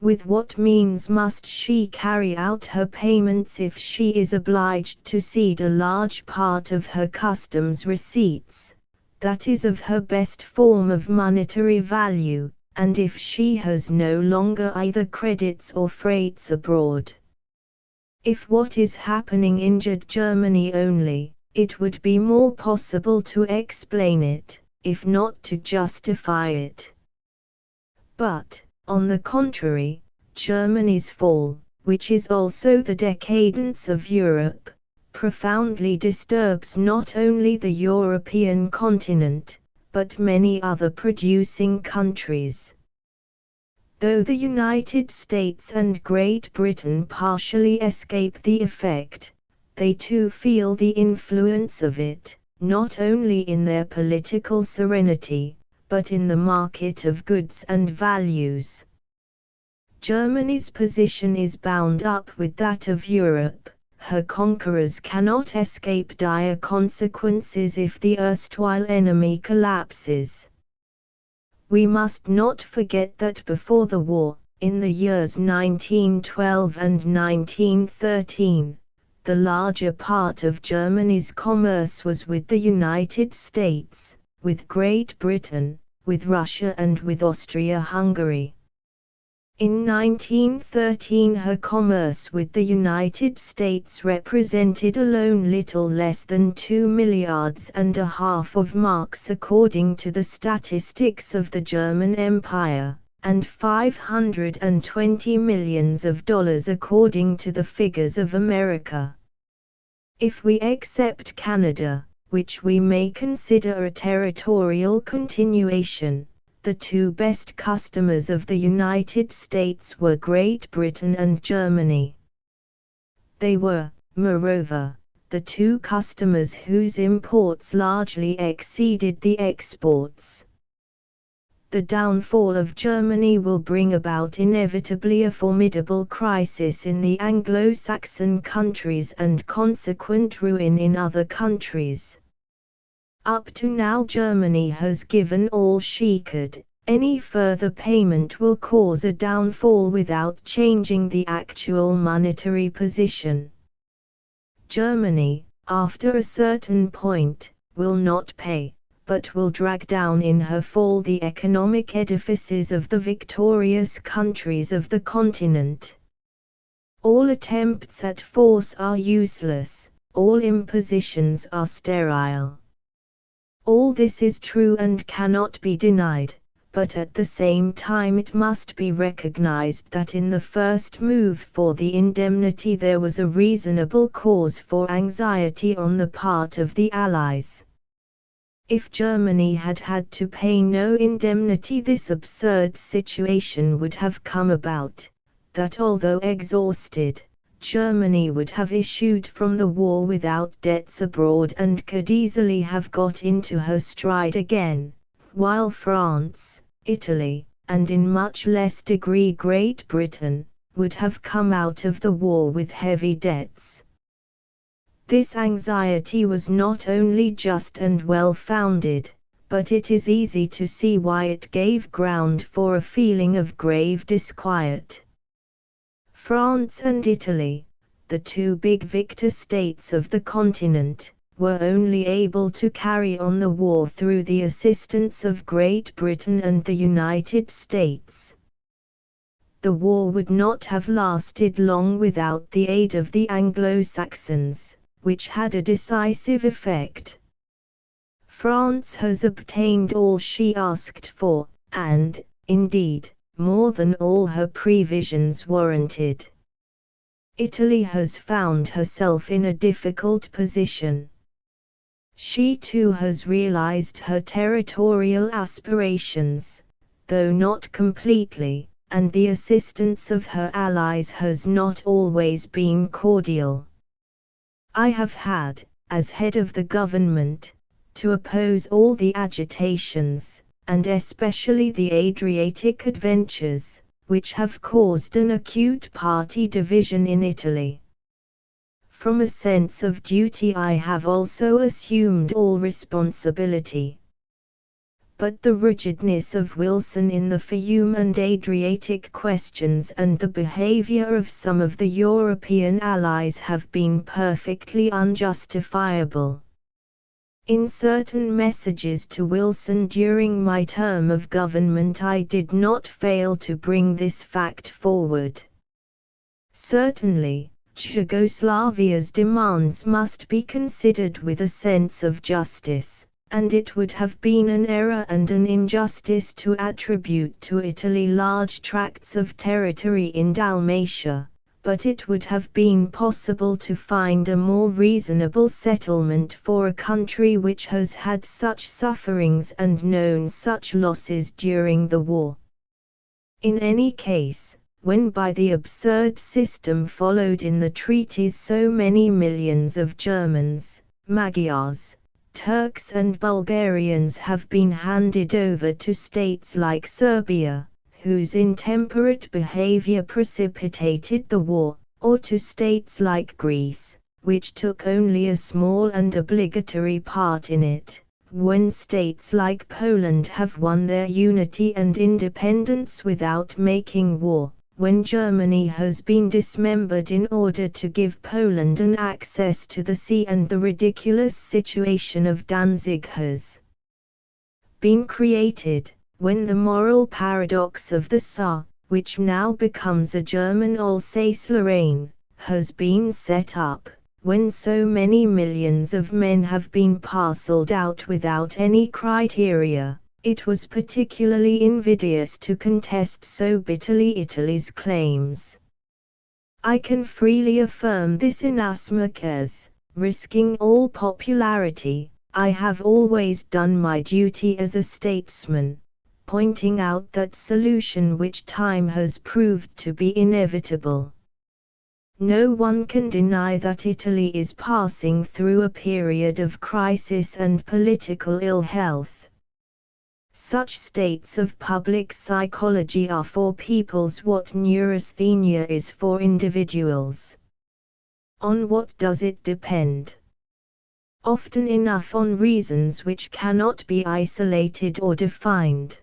Speaker 1: With what means must she carry out her payments if she is obliged to cede a large part of her customs receipts, that is of her best form of monetary value, and if she has no longer either credits or freights abroad? If what is happening injured Germany only, it would be more possible to explain it, if not to justify it. But, on the contrary, Germany's fall, which is also the decadence of Europe, profoundly disturbs not only the European continent, but many other producing countries. Though the United States and Great Britain partially escape the effect, they too feel the influence of it, not only in their political serenity, but in the market of goods and values. Germany's position is bound up with that of Europe. Her conquerors cannot escape dire consequences if the erstwhile enemy collapses. We must not forget that before the war, in the years 1912 and 1913, the larger part of Germany's commerce was with the United States, with Great Britain, with Russia and with Austria-Hungary. In 1913 her commerce with the United States represented alone little less than 2 milliards and a half of marks according to the statistics of the German Empire, and 520 millions of dollars according to the figures of America. If we accept Canada, which we may consider a territorial continuation, the two best customers of the United States were Great Britain and Germany. They were, moreover, the two customers whose imports largely exceeded the exports. The downfall of Germany will bring about inevitably a formidable crisis in the Anglo-Saxon countries and consequent ruin in other countries. Up to now Germany has given all she could. Any further payment will cause a downfall without changing the actual monetary position. Germany, after a certain point, will not pay, but will drag down in her fall the economic edifices of the victorious countries of the continent. All attempts at force are useless, all impositions are sterile. All this is true and cannot be denied, but at the same time it must be recognized that in the first move for the indemnity there was a reasonable cause for anxiety on the part of the Allies. If Germany had had to pay no indemnity, this absurd situation would have come about, that although exhausted, Germany would have issued from the war without debts abroad and could easily have got into her stride again, while France, Italy, and in much less degree Great Britain, would have come out of the war with heavy debts. This anxiety was not only just and well-founded, but it is easy to see why it gave ground for a feeling of grave disquiet. France and Italy, the two big victor states of the continent, were only able to carry on the war through the assistance of Great Britain and the United States. The war would not have lasted long without the aid of the Anglo-Saxons, which had a decisive effect. France has obtained all she asked for, and, indeed, more than all her previsions warranted. Italy has found herself in a difficult position. She too has realized her territorial aspirations, though not completely, and the assistance of her allies has not always been cordial. I have had, as head of the government, to oppose all the agitations, and especially the Adriatic adventures, which have caused an acute party division in Italy. From a sense of duty I have also assumed all responsibility. But the rigidness of Wilson in the Fiume and Adriatic questions and the behavior of some of the European allies have been perfectly unjustifiable. In certain messages to Wilson during my term of government I did not fail to bring this fact forward. Certainly, Yugoslavia's demands must be considered with a sense of justice, and it would have been an error and an injustice to attribute to Italy large tracts of territory in Dalmatia, but it would have been possible to find a more reasonable settlement for a country which has had such sufferings and known such losses during the war. In any case, when by the absurd system followed in the treaties so many millions of Germans, Magyars, Turks and Bulgarians have been handed over to states like Serbia, whose intemperate behavior precipitated the war, or to states like Greece, which took only a small and obligatory part in it, when states like Poland have won their unity and independence without making war, when Germany has been dismembered in order to give Poland an access to the sea, and the ridiculous situation of Danzig has been created, when the moral paradox of the Saar, which now becomes a German Alsace-Lorraine, has been set up, when so many millions of men have been parceled out without any criteria. It was particularly invidious to contest so bitterly Italy's claims. I can freely affirm this inasmuch as, risking all popularity, I have always done my duty as a statesman, pointing out that solution which time has proved to be inevitable. No one can deny that Italy is passing through a period of crisis and political ill health. Such states of public psychology are for peoples what neurasthenia is for individuals. On what does it depend? Often enough on reasons which cannot be isolated or defined.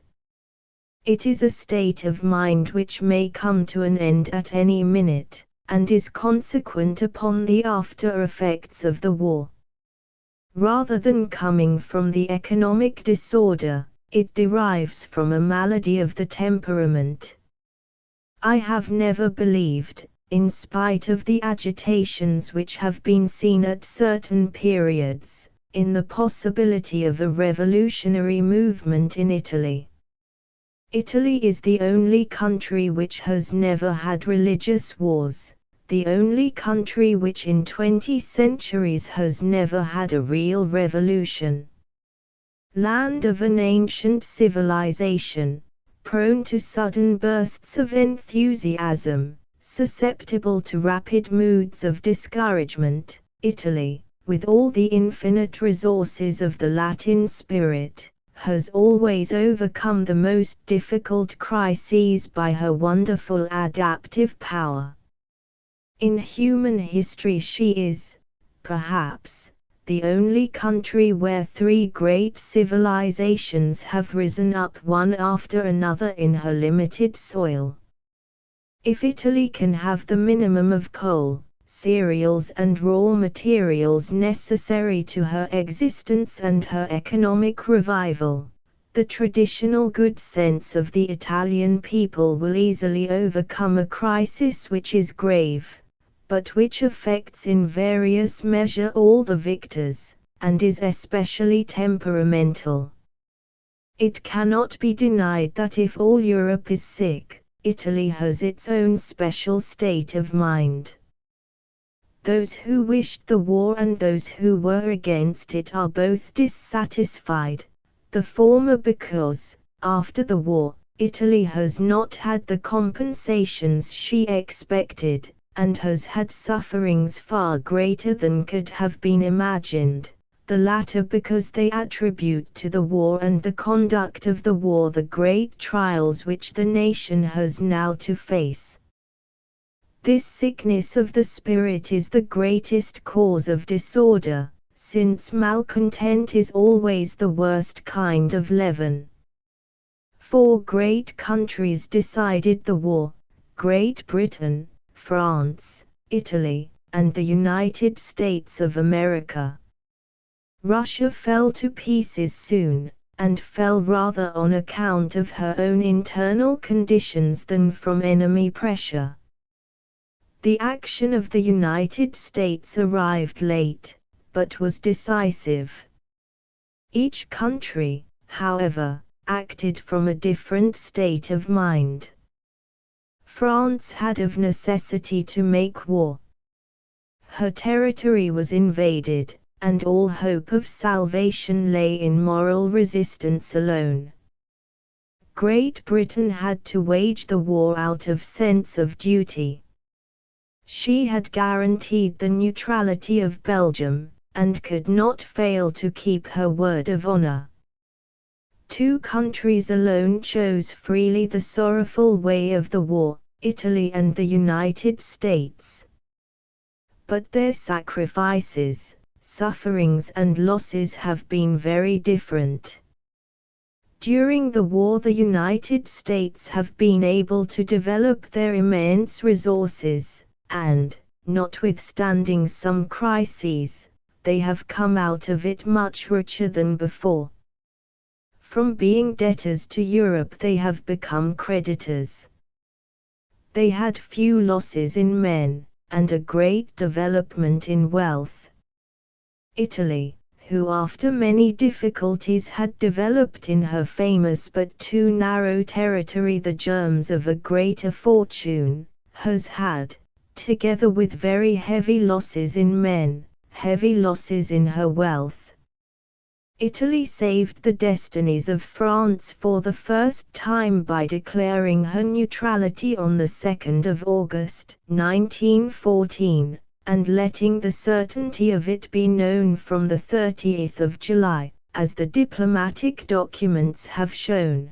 Speaker 1: It is a state of mind which may come to an end at any minute, and is consequent upon the after effects of the war. Rather than coming from the economic disorder, it derives from a malady of the temperament. I have never believed, in spite of the agitations which have been seen at certain periods, in the possibility of a revolutionary movement in Italy. Italy is the only country which has never had religious wars, the only country which in 20 centuries has never had a real revolution. Land of an ancient civilization, prone to sudden bursts of enthusiasm, susceptible to rapid moods of discouragement, Italy, with all the infinite resources of the Latin spirit, has always overcome the most difficult crises by her wonderful adaptive power. In human history she is, perhaps, the only country where 3 great civilizations have risen up one after another in her limited soil. If Italy can have the minimum of coal, cereals and raw materials necessary to her existence and her economic revival, the traditional good sense of the Italian people will easily overcome a crisis which is grave, but which affects in various measure all the victors, and is especially temperamental. It cannot be denied that if all Europe is sick, Italy has its own special state of mind. Those who wished the war and those who were against it are both dissatisfied, the former because, after the war, Italy has not had the compensations she expected, and has had sufferings far greater than could have been imagined, the latter because they attribute to the war and the conduct of the war the great trials which the nation has now to face. This sickness of the spirit is the greatest cause of disorder, since malcontent is always the worst kind of leaven. 4 great countries decided the war: Great Britain, France, Italy, and the United States of America. Russia fell to pieces soon, and fell rather on account of her own internal conditions than from enemy pressure. The action of the United States arrived late, but was decisive. Each country, however, acted from a different state of mind. France had of necessity to make war. Her territory was invaded, and all hope of salvation lay in moral resistance alone. Great Britain had to wage the war out of sense of duty. She had guaranteed the neutrality of Belgium, and could not fail to keep her word of honor. 2 countries alone chose freely the sorrowful way of the war, Italy and the United States. But their sacrifices, sufferings and losses have been very different. During the war the United States have been able to develop their immense resources, and, notwithstanding some crises, they have come out of it much richer than before. From being debtors to Europe they have become creditors. They had few losses in men, and a great development in wealth. Italy, who after many difficulties had developed in her famous but too narrow territory the germs of a greater fortune, has had, together with very heavy losses in men, heavy losses in her wealth. Italy saved the destinies of France for the first time by declaring her neutrality on the 2nd of August, 1914, and letting the certainty of it be known from the 30th of July, as the diplomatic documents have shown.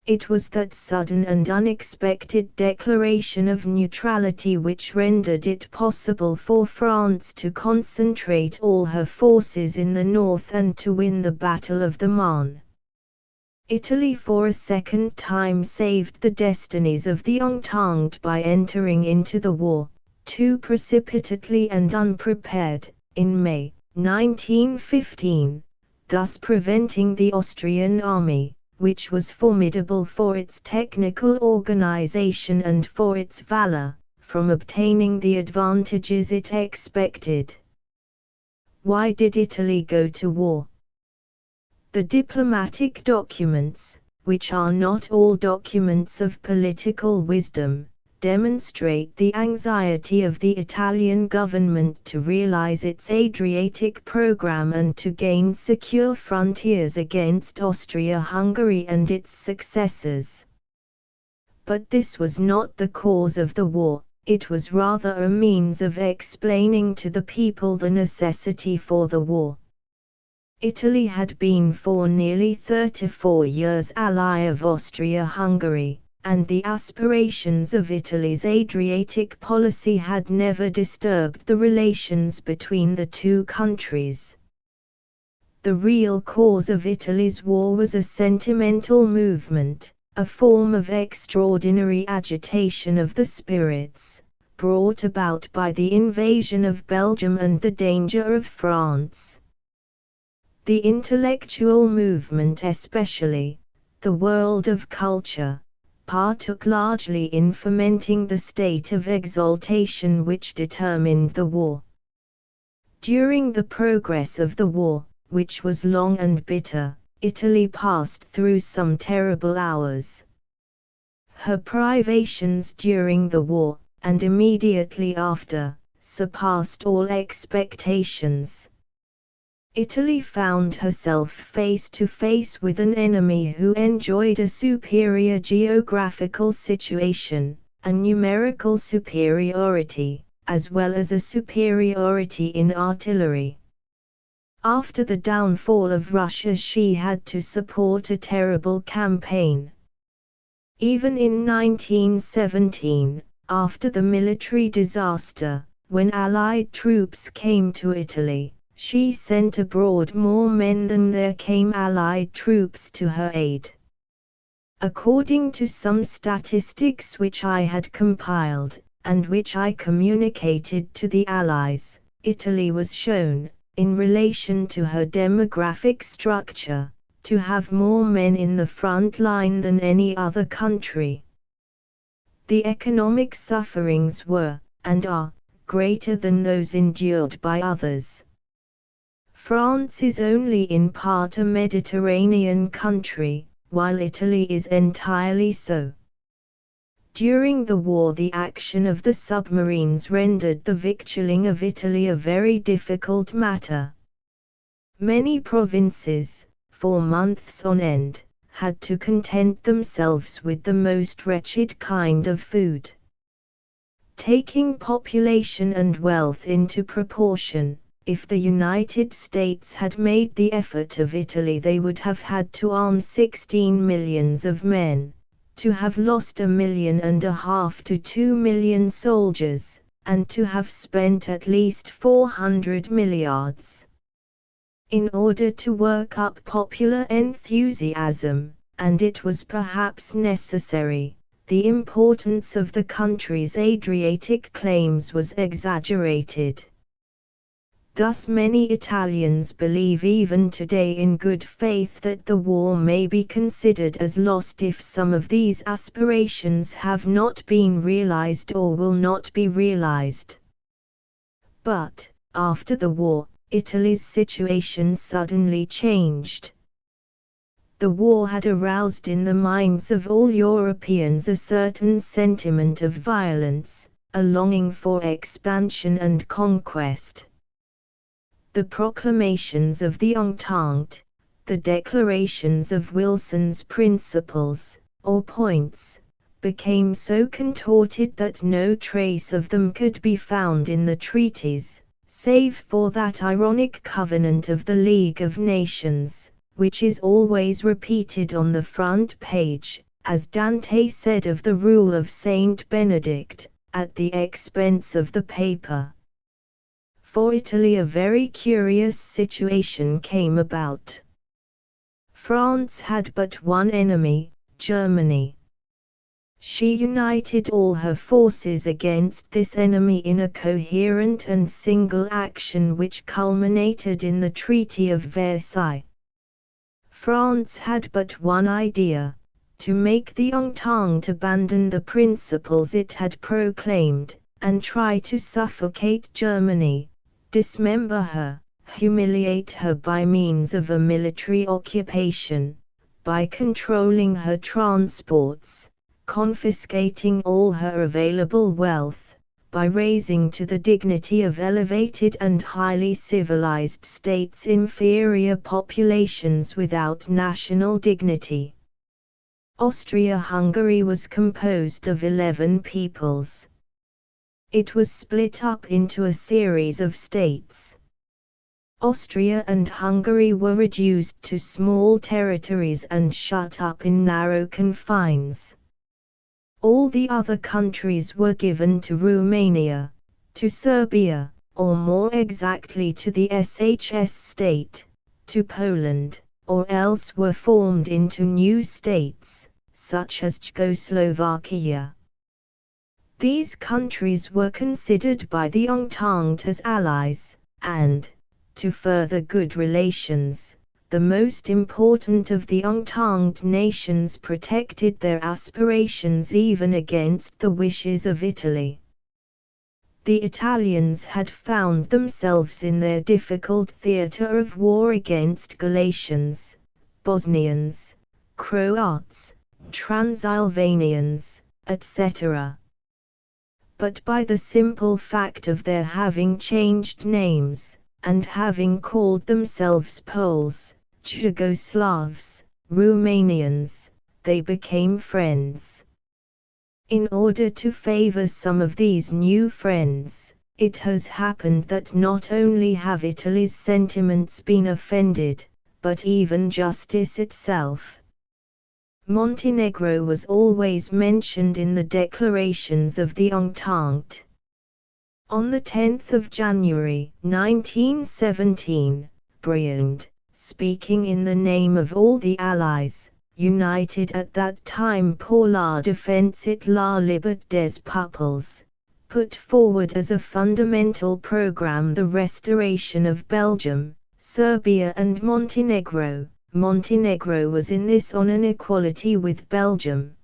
Speaker 1: It was that sudden and unexpected declaration of neutrality which rendered it possible for France to concentrate all her forces in the north and to win the Battle of the Marne. Italy for a second time saved the destinies of the Entente by entering into the war, too precipitately and unprepared, in May 1915, thus preventing the Austrian army, which was formidable for its technical organization and for its valor, from obtaining the advantages it expected. Why did Italy go to war? The diplomatic documents, which are not all documents of political wisdom, demonstrate the anxiety of the Italian government to realize its Adriatic program and to gain secure frontiers against Austria-Hungary and its successors. But this was not the cause of the war, it was rather a means of explaining to the people the necessity for the war. Italy had been for nearly 34 years ally of Austria-Hungary, and the aspirations of Italy's Adriatic policy had never disturbed the relations between the two countries. The real cause of Italy's war was a sentimental movement, a form of extraordinary agitation of the spirits, brought about by the invasion of Belgium and the danger of France. The intellectual movement especially, the world of culture, partook largely in fomenting the state of exaltation which determined the war. During the progress of the war, which was long and bitter, Italy passed through some terrible hours. Her privations during the war, and immediately after, surpassed all expectations. Italy found herself face to face with an enemy who enjoyed a superior geographical situation, a numerical superiority, as well as a superiority in artillery. After the downfall of Russia, she had to support a terrible campaign. Even in 1917, after the military disaster, when Allied troops came to Italy, she sent abroad more men than there came Allied troops to her aid. According to some statistics which I had compiled, and which I communicated to the Allies, Italy was shown, in relation to her demographic structure, to have more men in the front line than any other country. The economic sufferings were, and are, greater than those endured by others. France is only in part a Mediterranean country, while Italy is entirely so. During the war, the action of the submarines rendered the victualling of Italy a very difficult matter. Many provinces, for months on end, had to content themselves with the most wretched kind of food. Taking population and wealth into proportion, if the United States had made the effort of Italy, they would have had to arm 16 millions of men, to have lost 1.5 million to 2 million soldiers, and to have spent at least 400 milliards. In order to work up popular enthusiasm, and it was perhaps necessary, the importance of the country's Adriatic claims was exaggerated. Thus many Italians believe even today in good faith that the war may be considered as lost if some of these aspirations have not been realized or will not be realized. But, after the war, Italy's situation suddenly changed. The war had aroused in the minds of all Europeans a certain sentiment of violence, a longing for expansion and conquest. The proclamations of the Entente, the declarations of Wilson's principles, or points, became so contorted that no trace of them could be found in the treaties, save for that ironic covenant of the League of Nations, which is always repeated on the front page, as Dante said of the rule of Saint Benedict, at the expense of the paper. For Italy a very curious situation came about. France had but one enemy, Germany. She united all her forces against this enemy in a coherent and single action which culminated in the Treaty of Versailles. France had but one idea: to make the Entente abandon the principles it had proclaimed, and try to suffocate Germany, dismember her, humiliate her by means of a military occupation, by controlling her transports, confiscating all her available wealth, by raising to the dignity of elevated and highly civilized states inferior populations without national dignity. Austria-Hungary was composed of 11 peoples. It was split up into a series of states. Austria and Hungary were reduced to small territories and shut up in narrow confines. All the other countries were given to Romania, to Serbia, or more exactly to the SHS state, to Poland, or else were formed into new states, such as Czechoslovakia. These countries were considered by the Entente as allies, and, to further good relations, the most important of the Entente nations protected their aspirations even against the wishes of Italy. The Italians had found themselves in their difficult theatre of war against Galatians, Bosnians, Croats, Transylvanians, etc. But by the simple fact of their having changed names, and having called themselves Poles, Yugoslavs, Romanians, they became friends. In order to favor some of these new friends, it has happened that not only have Italy's sentiments been offended, but even justice itself. Montenegro was always mentioned in the declarations of the Entente. On the 10th of January, 1917, Briand, speaking in the name of all the Allies, united at that time pour la défense et la liberté des peuples, put forward as a fundamental program the restoration of Belgium, Serbia and Montenegro. Montenegro was in this on an equality with Belgium.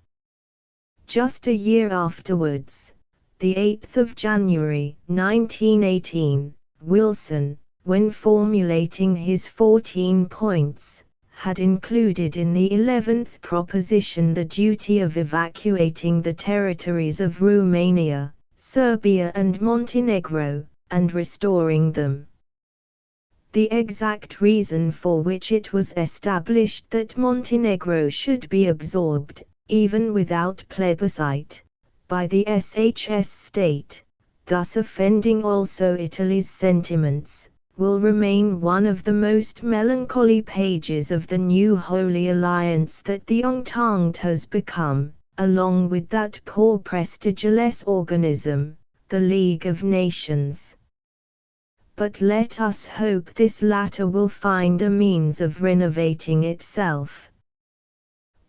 Speaker 1: Just a year afterwards, the 8th of January, 1918, Wilson, when formulating his 14 points, had included in the 11th proposition the duty of evacuating the territories of Romania, Serbia and Montenegro, and restoring them. The exact reason for which it was established that Montenegro should be absorbed, even without plebiscite, by the SHS state, thus offending also Italy's sentiments, will remain one of the most melancholy pages of the new Holy Alliance that the Entente has become, along with that poor prestigious organism, the League of Nations. But let us hope this latter will find a means of renovating itself.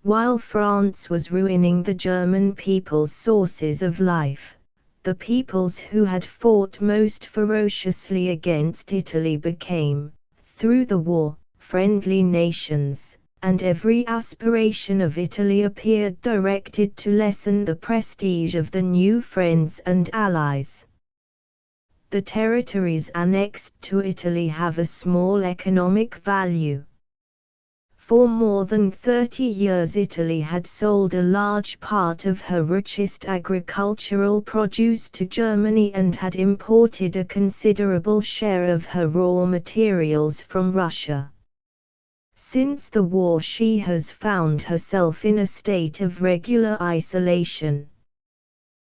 Speaker 1: While France was ruining the German people's sources of life, the peoples who had fought most ferociously against Italy became, through the war, friendly nations, and every aspiration of Italy appeared directed to lessen the prestige of the new friends and allies. The territories annexed to Italy have a small economic value. For more than 30 years Italy had sold a large part of her richest agricultural produce to Germany and had imported a considerable share of her raw materials from Russia. Since the war she has found herself in a state of regular isolation.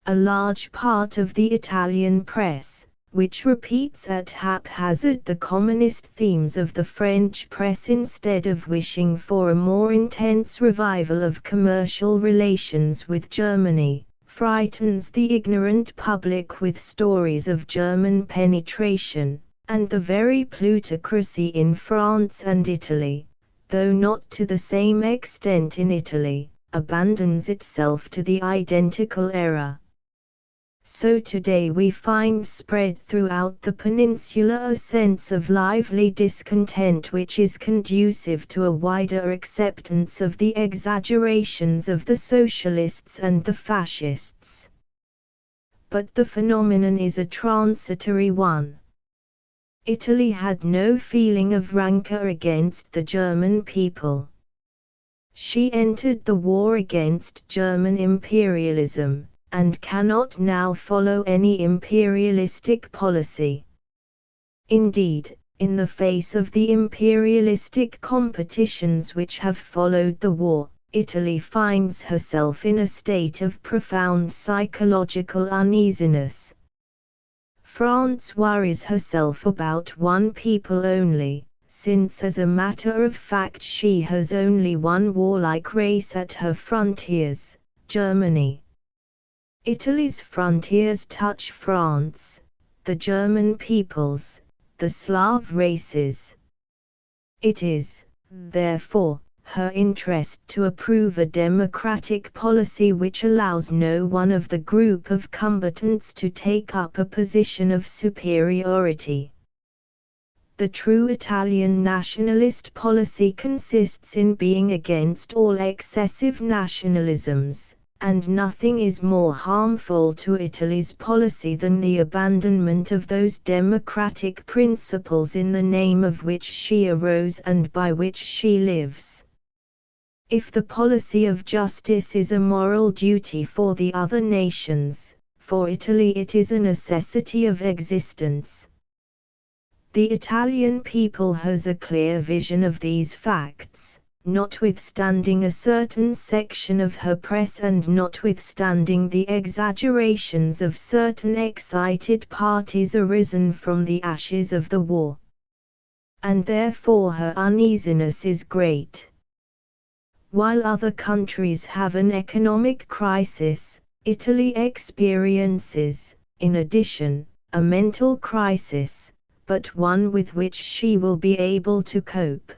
Speaker 1: A large part of the Italian press, which repeats at haphazard the communist themes of the French press instead of wishing for a more intense revival of commercial relations with Germany, frightens the ignorant public with stories of German penetration, and the very plutocracy in France and Italy, though not to the same extent in Italy, abandons itself to the identical error. So today we find spread throughout the peninsula a sense of lively discontent which is conducive to a wider acceptance of the exaggerations of the socialists and the fascists. But the phenomenon is a transitory one. Italy had no feeling of rancor against the German people. She entered the war against German imperialism, and cannot now follow any imperialistic policy. Indeed, in the face of the imperialistic competitions which have followed the war, Italy finds herself in a state of profound psychological uneasiness. France worries herself about one people only, since as a matter of fact she has only one warlike race at her frontiers, Germany. Italy's frontiers touch France, the German peoples, the Slav races. It is, therefore, her interest to approve a democratic policy which allows no one of the group of combatants to take up a position of superiority. The true Italian nationalist policy consists in being against all excessive nationalisms, and nothing is more harmful to Italy's policy than the abandonment of those democratic principles in the name of which she arose and by which she lives. If the policy of justice is a moral duty for the other nations, for Italy it is a necessity of existence. The Italian people has a clear vision of these facts, notwithstanding a certain section of her press and notwithstanding the exaggerations of certain excited parties arisen from the ashes of the war. And therefore her uneasiness is great. While other countries have an economic crisis, Italy experiences, in addition, a mental crisis, but one with which she will be able to cope.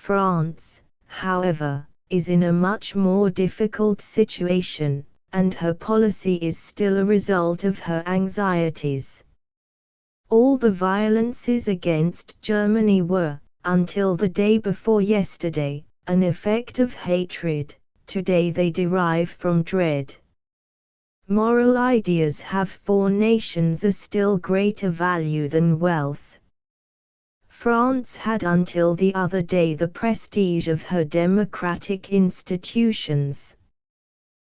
Speaker 1: France, however, is in a much more difficult situation, and her policy is still a result of her anxieties. All the violences against Germany were, until the day before yesterday, an effect of hatred. Today they derive from dread. Moral ideas have for nations a still greater value than wealth. France had until the other day the prestige of her democratic institutions.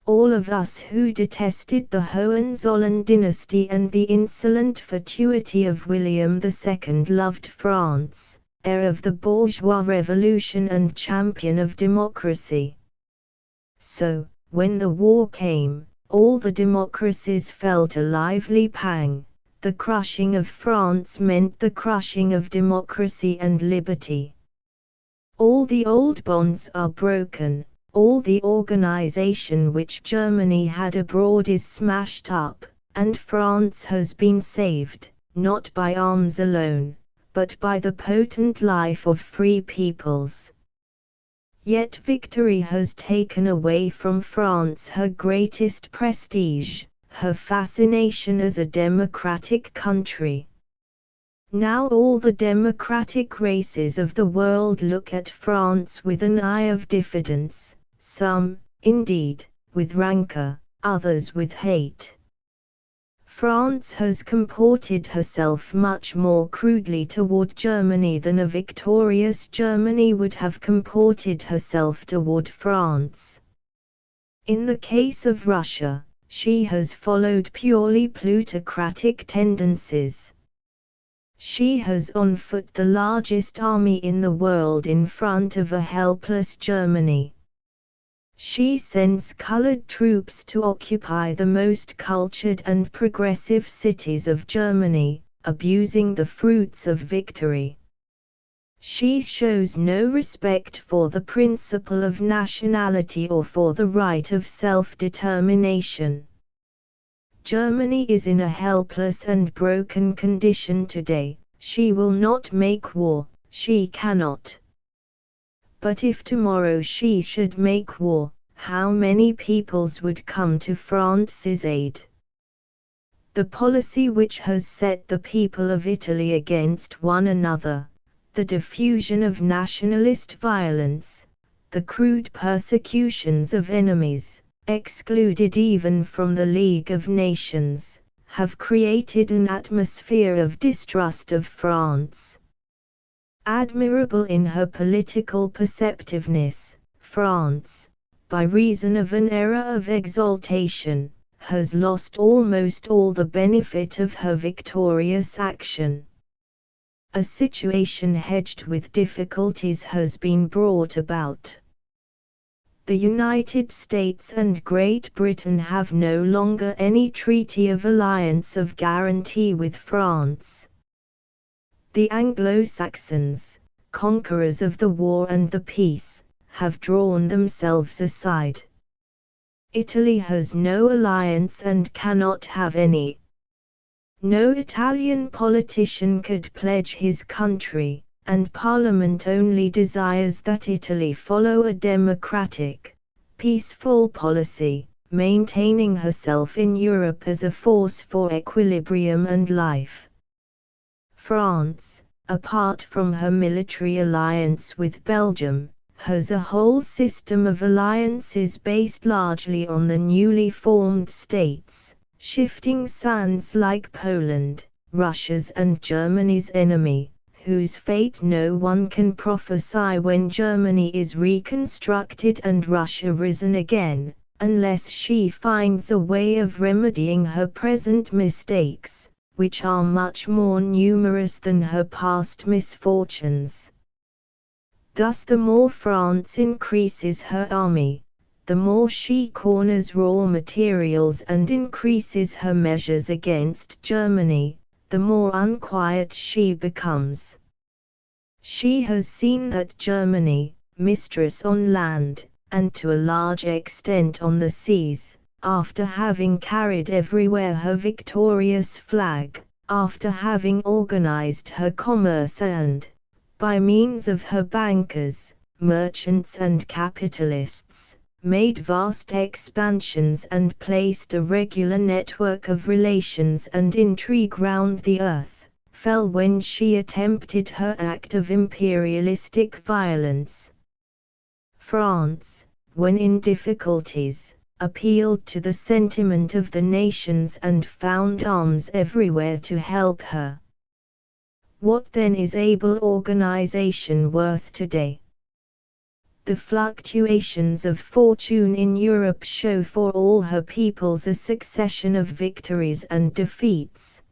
Speaker 1: All of us who detested the Hohenzollern dynasty and the insolent fatuity of William II loved France, heir of the bourgeois revolution and champion of democracy. So, when the war came, all the democracies felt a lively pang. The crushing of France meant the crushing of democracy and liberty. All the old bonds are broken, all the organization which Germany had abroad is smashed up, and France has been saved, not by arms alone, but by the potent life of free peoples. Yet victory has taken away from France her greatest prestige, her fascination as a democratic country. Now all the democratic races of the world look at France with an eye of diffidence, some, indeed, with rancor, others with hate. France has comported herself much more crudely toward Germany than a victorious Germany would have comported herself toward France. In the case of Russia, she has followed purely plutocratic tendencies. She has on foot the largest army in the world in front of a helpless Germany. She sends colored troops to occupy the most cultured and progressive cities of Germany, abusing the fruits of victory. She shows no respect for the principle of nationality or for the right of self-determination. Germany is in a helpless and broken condition today. She will not make war, she cannot. But if tomorrow she should make war, how many peoples would come to France's aid? The policy which has set the people of Italy against one another, the diffusion of nationalist violence, the crude persecutions of enemies, excluded even from the League of Nations, have created an atmosphere of distrust of France. Admirable in her political perceptiveness, France, by reason of an era of exaltation, has lost almost all the benefit of her victorious action. A situation hedged with difficulties has been brought about. The United States and Great Britain have no longer any treaty of alliance of guarantee with France. The Anglo-Saxons, conquerors of the war and the peace, have drawn themselves aside. Italy has no alliance and cannot have any. No Italian politician could pledge his country, and Parliament only desires that Italy follow a democratic, peaceful policy, maintaining herself in Europe as a force for equilibrium and life. France, apart from her military alliance with Belgium, has a whole system of alliances based largely on the newly formed states, shifting sands like Poland, Russia's and Germany's enemy, whose fate no one can prophesy when Germany is reconstructed and Russia risen again, unless she finds a way of remedying her present mistakes, which are much more numerous than her past misfortunes. Thus the more France increases her army, the more she corners raw materials and increases her measures against Germany, the more unquiet she becomes. She has seen that Germany, mistress on land, and to a large extent on the seas, after having carried everywhere her victorious flag, after having organized her commerce and, by means of her bankers, merchants and capitalists, made vast expansions and placed a regular network of relations and intrigue round the earth, fell when she attempted her act of imperialistic violence. France, when in difficulties, appealed to the sentiment of the nations and found arms everywhere to help her. What then is able organization worth today? The fluctuations of fortune in Europe show for all her peoples a succession of victories and defeats.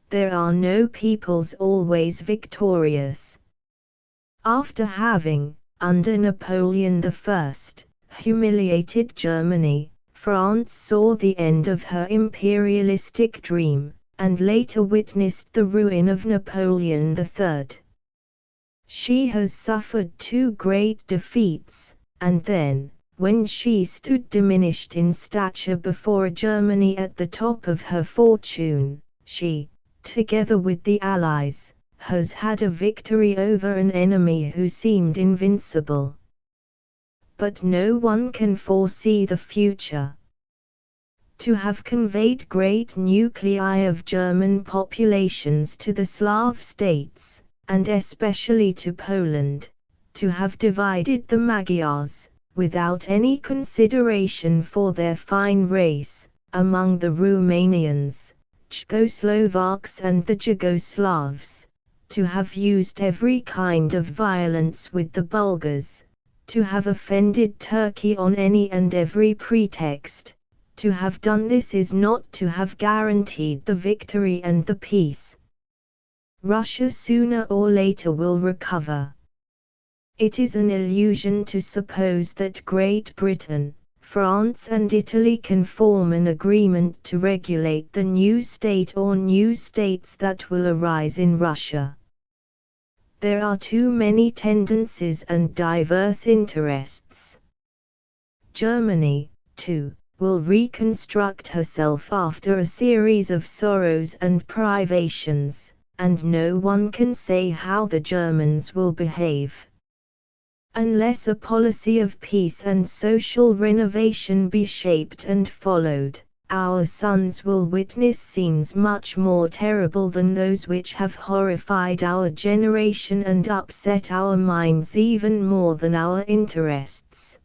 Speaker 1: There are no peoples always victorious. After having, under Napoleon I, humiliated Germany, France saw the end of her imperialistic dream, and later witnessed the ruin of Napoleon III. She has suffered two great defeats, and then, when she stood diminished in stature before a Germany at the top of her fortune, she, together with the Allies, has had a victory over an enemy who seemed invincible. But no one can foresee the future. To have conveyed great nuclei of German populations to the Slav states, and especially to Poland, to have divided the Magyars, without any consideration for their fine race, among the Romanians, Czechoslovaks and the Jugoslavs, to have used every kind of violence with the Bulgars, to have offended Turkey on any and every pretext. To have done this is not to have guaranteed the victory and the peace. Russia sooner or later will recover. It is an illusion to suppose that Great Britain, France and Italy can form an agreement to regulate the new state or new states that will arise in Russia. There are too many tendencies and diverse interests. Germany, too, will reconstruct herself after a series of sorrows and privations, and no one can say how the Germans will behave. Unless a policy of peace and social renovation be shaped and followed, our sons will witness scenes much more terrible than those which have horrified our generation and upset our minds even more than our interests.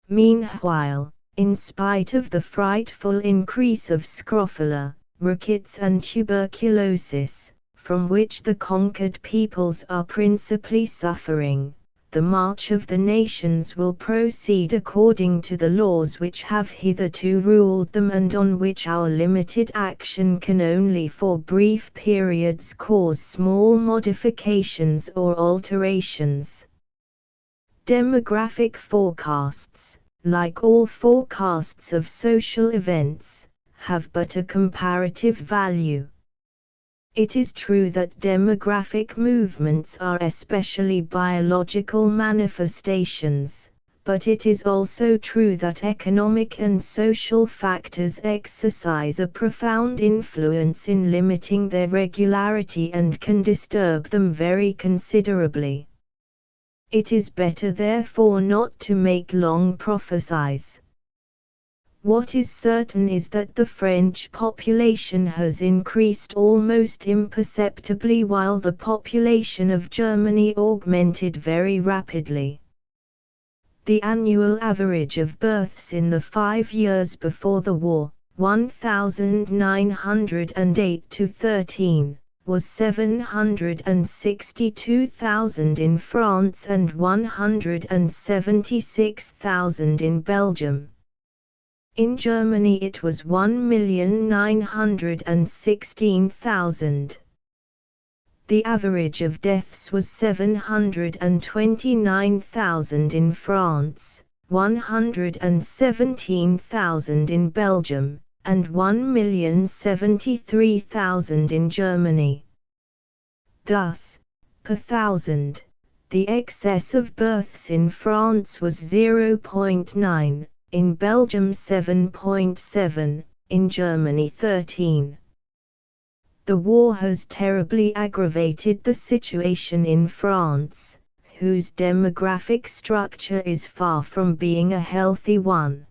Speaker 1: Meanwhile, in spite of the frightful increase of scrofula, rickets and tuberculosis, from which the conquered peoples are principally suffering, the march of the nations will proceed according to the laws which have hitherto ruled them and on which our limited action can only for brief periods cause small modifications or alterations. Demographic forecasts, like all forecasts of social events, have but a comparative value. It is true that demographic movements are especially biological manifestations, but it is also true that economic and social factors exercise a profound influence in limiting their regularity and can disturb them very considerably. It is better therefore not to make long prophecies. What is certain is that the French population has increased almost imperceptibly while the population of Germany augmented very rapidly. The annual average of births in the 5 years before the war, 1908 to 13, was 762,000 in France and 176,000 in Belgium. In Germany it was 1,916,000. The average of deaths was 729,000 in France, 117,000 in Belgium, and 1,073,000 in Germany. Thus, per thousand, the excess of births in France was 0.9. In Belgium 7.7, in Germany 13. The war has terribly aggravated the situation in France, whose demographic structure is far from being a healthy one.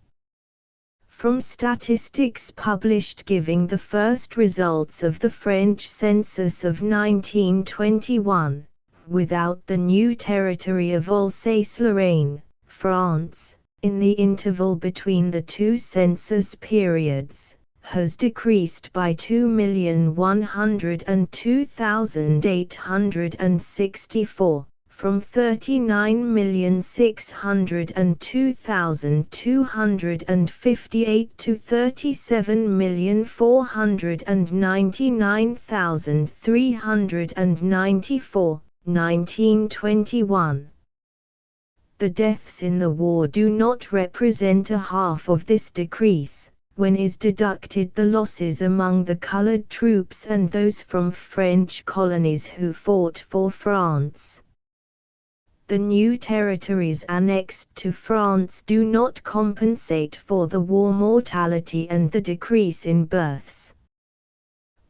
Speaker 1: From statistics published giving the first results of the French census of 1921, without the new territory of Alsace-Lorraine, France, in the interval between the two census periods, has decreased by 2,102,864, from 39,602,258 to 37,499,394, 1921. The deaths in the war do not represent a half of this decrease, when is deducted the losses among the colored troops and those from French colonies who fought for France. The new territories annexed to France do not compensate for the war mortality and the decrease in births.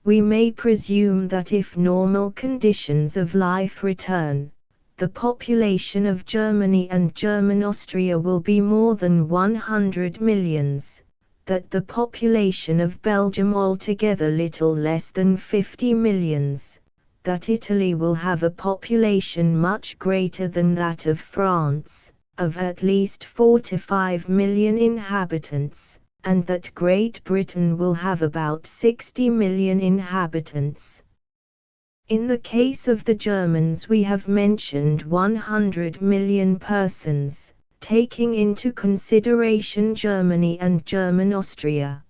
Speaker 1: We may presume that if normal conditions of life return, the population of Germany and German Austria will be more than 100 millions, that the population of Belgium altogether little less than 50 millions, that Italy will have a population much greater than that of France, of at least 4 to 5 million inhabitants, and that Great Britain will have about 60 million inhabitants. In the case of the Germans we have mentioned 100 million persons, taking into consideration Germany and German Austria.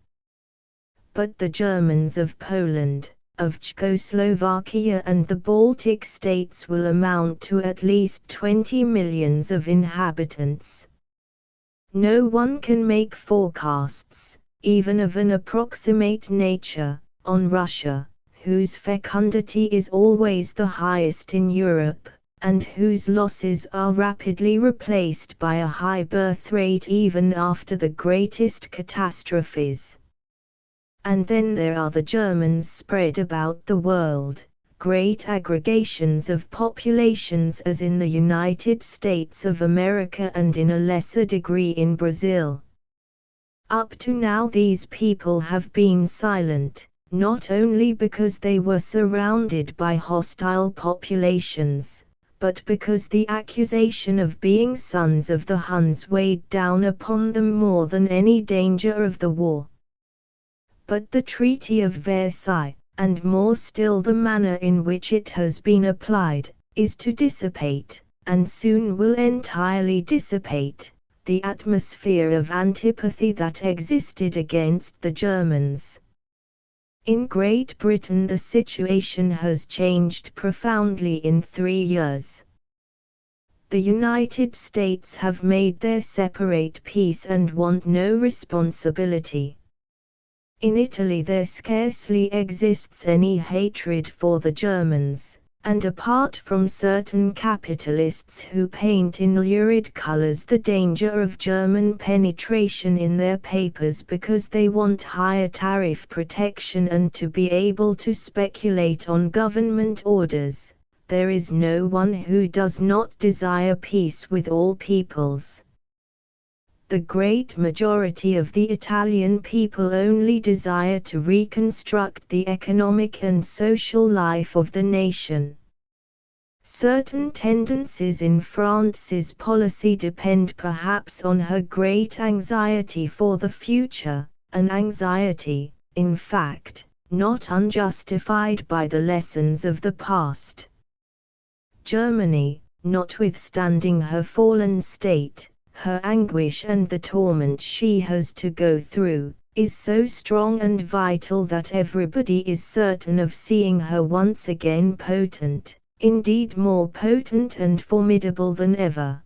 Speaker 1: But the Germans of Poland, of Czechoslovakia and the Baltic states will amount to at least 20 million of inhabitants. No one can make forecasts, even of an approximate nature, on Russia, whose fecundity is always the highest in Europe, and whose losses are rapidly replaced by a high birth rate even after the greatest catastrophes. And then there are the Germans spread about the world, great aggregations of populations as in the United States of America and in a lesser degree in Brazil. Up to now these people have been silent, not only because they were surrounded by hostile populations, but because the accusation of being sons of the Huns weighed down upon them more than any danger of the war. But the Treaty of Versailles, and more still the manner in which it has been applied, is to dissipate, and soon will entirely dissipate, the atmosphere of antipathy that existed against the Germans. In Great Britain the situation has changed profoundly in 3 years. The United States have made their separate peace and want no responsibility. In Italy there scarcely exists any hatred for the Germans, and apart from certain capitalists who paint in lurid colors the danger of German penetration in their papers because they want higher tariff protection and to be able to speculate on government orders, there is no one who does not desire peace with all peoples. The great majority of the Italian people only desire to reconstruct the economic and social life of the nation. Certain tendencies in France's policy depend perhaps on her great anxiety for the future, an anxiety, in fact, not unjustified by the lessons of the past. Germany, notwithstanding her fallen state, her anguish and the torment she has to go through, is so strong and vital that everybody is certain of seeing her once again potent, indeed more potent and formidable than ever.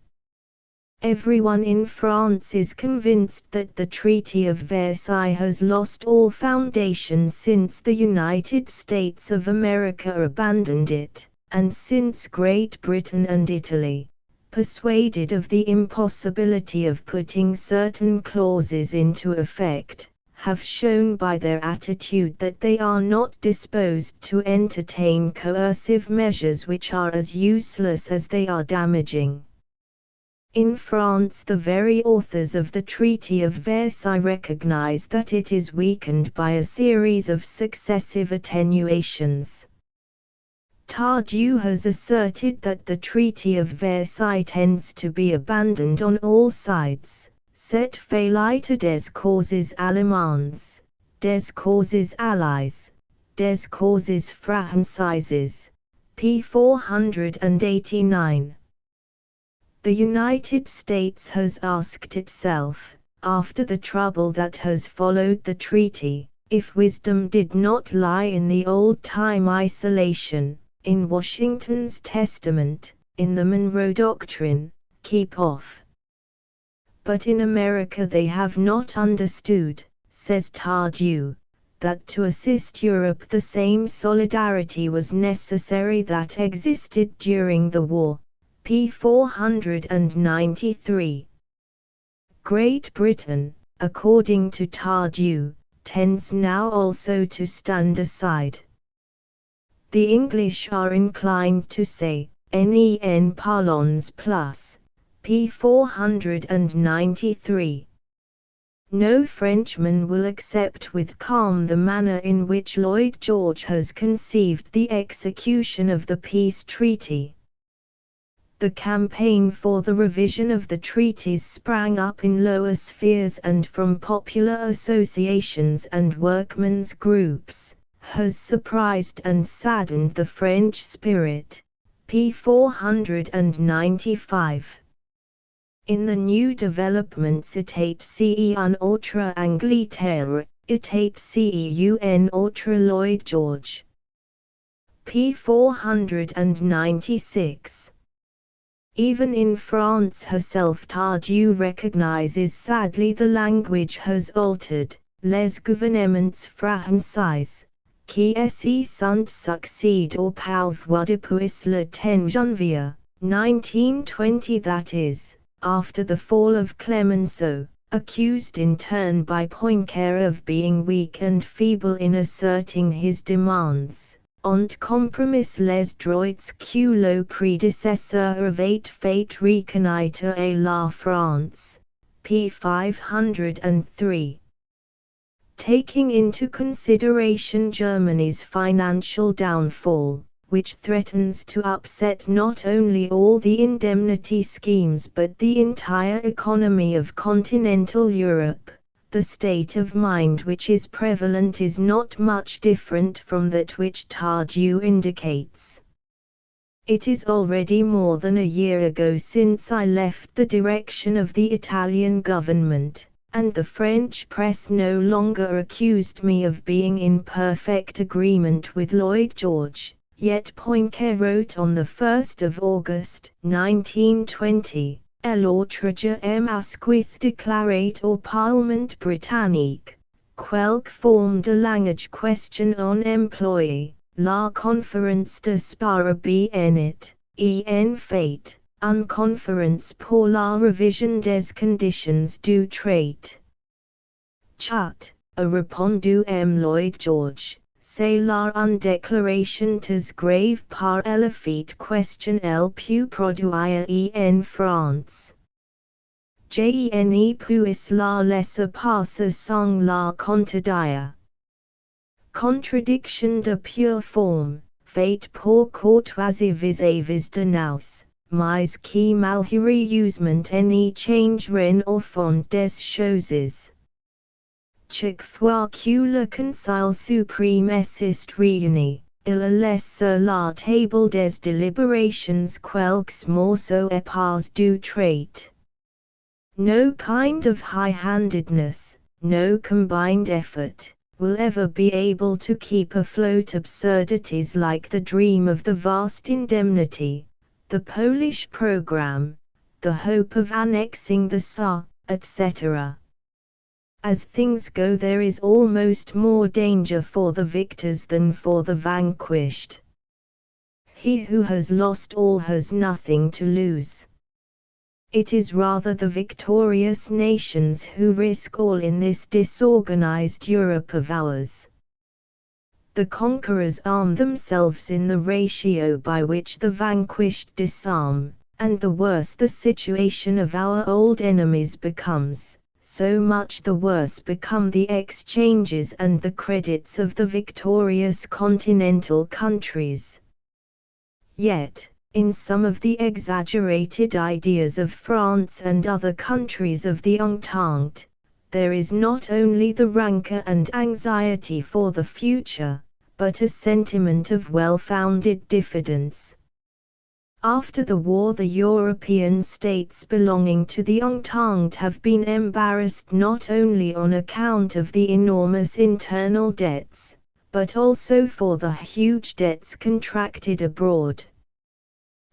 Speaker 1: Everyone in France is convinced that the Treaty of Versailles has lost all foundation since the United States of America abandoned it, and since Great Britain and Italy, persuaded of the impossibility of putting certain clauses into effect, have shown by their attitude that they are not disposed to entertain coercive measures which are as useless as they are damaging. In France the very authors of the Treaty of Versailles recognize that it is weakened by a series of successive attenuations. Tardieu has asserted that the Treaty of Versailles tends to be abandoned on all sides, set faillite des causes allemands, des causes allies, des causes francises, p. 489. The United States has asked itself, after the trouble that has followed the treaty, if wisdom did not lie in the old-time isolation, in Washington's testament, in the Monroe Doctrine, keep off. But in America they have not understood, says Tardieu, that to assist Europe the same solidarity was necessary that existed during the war, p. 493. Great Britain, according to Tardieu, tends now also to stand aside. The English are inclined to say, "Nen parlons plus," p. 493. No Frenchman will accept with calm the manner in which Lloyd George has conceived the execution of the peace treaty. The campaign for the revision of the treaties sprang up in lower spheres and from popular associations and workmen's groups, has surprised and saddened the French spirit, p. 495. In the new developments état ce un autre Angleterre, état ce un autre Lloyd George. p. 496. Even in France herself Tardieu recognizes sadly the language has altered. Les gouvernements français, qui s'y sont succèdent au pouvoir depuis le 10 janvier, 1920, that is, after the fall of Clemenceau, accused in turn by Poincaré of being weak and feeble in asserting his demands, ont compromis les droits que le prédécesseur avait fait reconnaître à la France, p. 503. Taking into consideration Germany's financial downfall, which threatens to upset not only all the indemnity schemes but the entire economy of continental Europe, the state of mind which is prevalent is not much different from that which Tardieu indicates. It is already more than a year ago since I left the direction of the Italian government, and the French press no longer accused me of being in perfect agreement with Lloyd George. Yet Poincaré wrote on the 1st of August, 1920, l'autre masquith déclarate au Parlement britannique, quelque forme de langage question en employé, la conférence de Sparabénet, en fait, une conférence pour la révision des conditions du traité. Chat, a répondu Lloyd George. C'est là une déclaration très grave par l'effet question elle peut produire en France. Gene puis la laisser passer sans la contredire. Contradiction de pure forme, faite pour courtoisie vis-à-vis de nous, mais qui malheureusement n'y change rien au fond des choses. Chaque fois que le Conseil suprême est réuni, il laisse sur la table des deliberations quelques morceaux épars du traité. No kind of high-handedness, no combined effort, will ever be able to keep afloat absurdities like the dream of the vast indemnity, the Polish program, the hope of annexing the Saar, etc. As things go, there is almost more danger for the victors than for the vanquished. He who has lost all has nothing to lose. It is rather the victorious nations who risk all in this disorganized Europe of ours. The conquerors arm themselves in the ratio by which the vanquished disarm, and the worse the situation of our old enemies becomes, so much the worse become the exchanges and the credits of the victorious continental countries. Yet, in some of the exaggerated ideas of France and other countries of the Entente, there is not only the rancor and anxiety for the future, but a sentiment of well-founded diffidence. After the war, the European states belonging to the Entente have been embarrassed not only on account of the enormous internal debts, but also for the huge debts contracted abroad.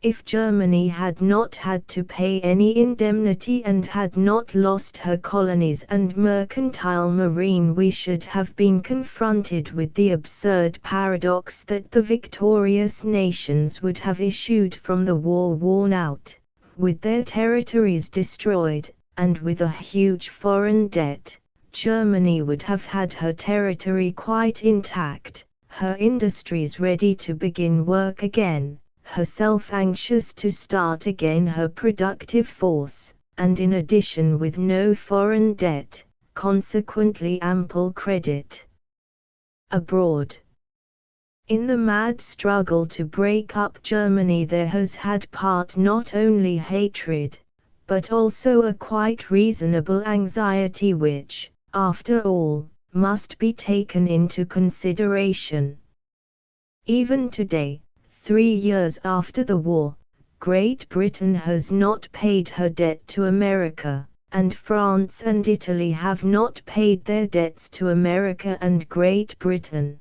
Speaker 1: If Germany had not had to pay any indemnity and had not lost her colonies and mercantile marine, we should have been confronted with the absurd paradox that the victorious nations would have issued from the war worn out, with their territories destroyed, and with a huge foreign debt. Germany would have had her territory quite intact, her industries ready to begin work again, herself anxious to start again her productive force, and in addition with no foreign debt, consequently ample credit abroad. In the mad struggle to break up Germany there has had part not only hatred, but also a quite reasonable anxiety which, after all, must be taken into consideration. Even today, 3 years after the war, Great Britain has not paid her debt to America, and France and Italy have not paid their debts to America and Great Britain.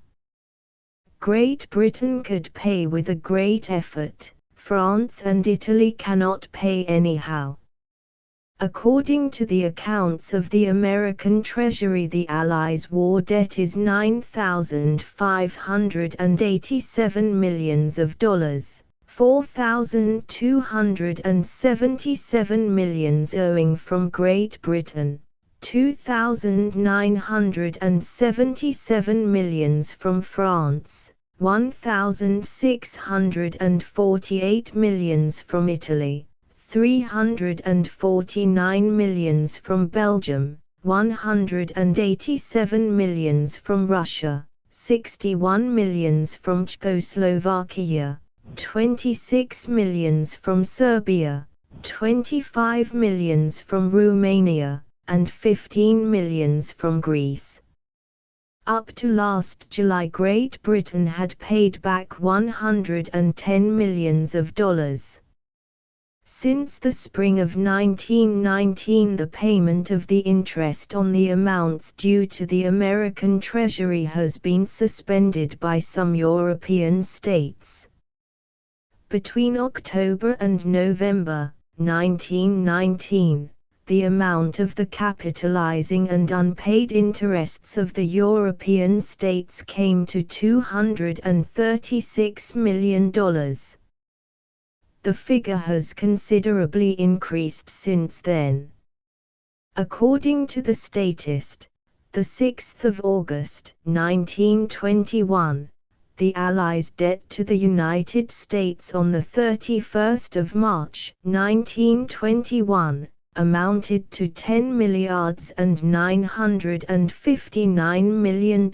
Speaker 1: Great Britain could pay with a great effort, France and Italy cannot pay anyhow. According to the accounts of the American Treasury, the Allies' war debt is $9,587 million, $4,277 million owing from Great Britain, $2,977 million from France, $1,648 million from Italy, $349 million from Belgium, $187 million from Russia, $61 million from Czechoslovakia, $26 million from Serbia, $25 million from Romania, and $15 million from Greece. Up to last July, Great Britain had paid back $110 million. Since the spring of 1919, the payment of the interest on the amounts due to the American Treasury has been suspended by some European states. Between October and November 1919, the amount of the capitalizing and unpaid interests of the European states came to $236 million. The figure has considerably increased since then. According to the statist, the 6th of August 1921, the Allies' debt to the United States on the 31st of March 1921 amounted to $10,959 million,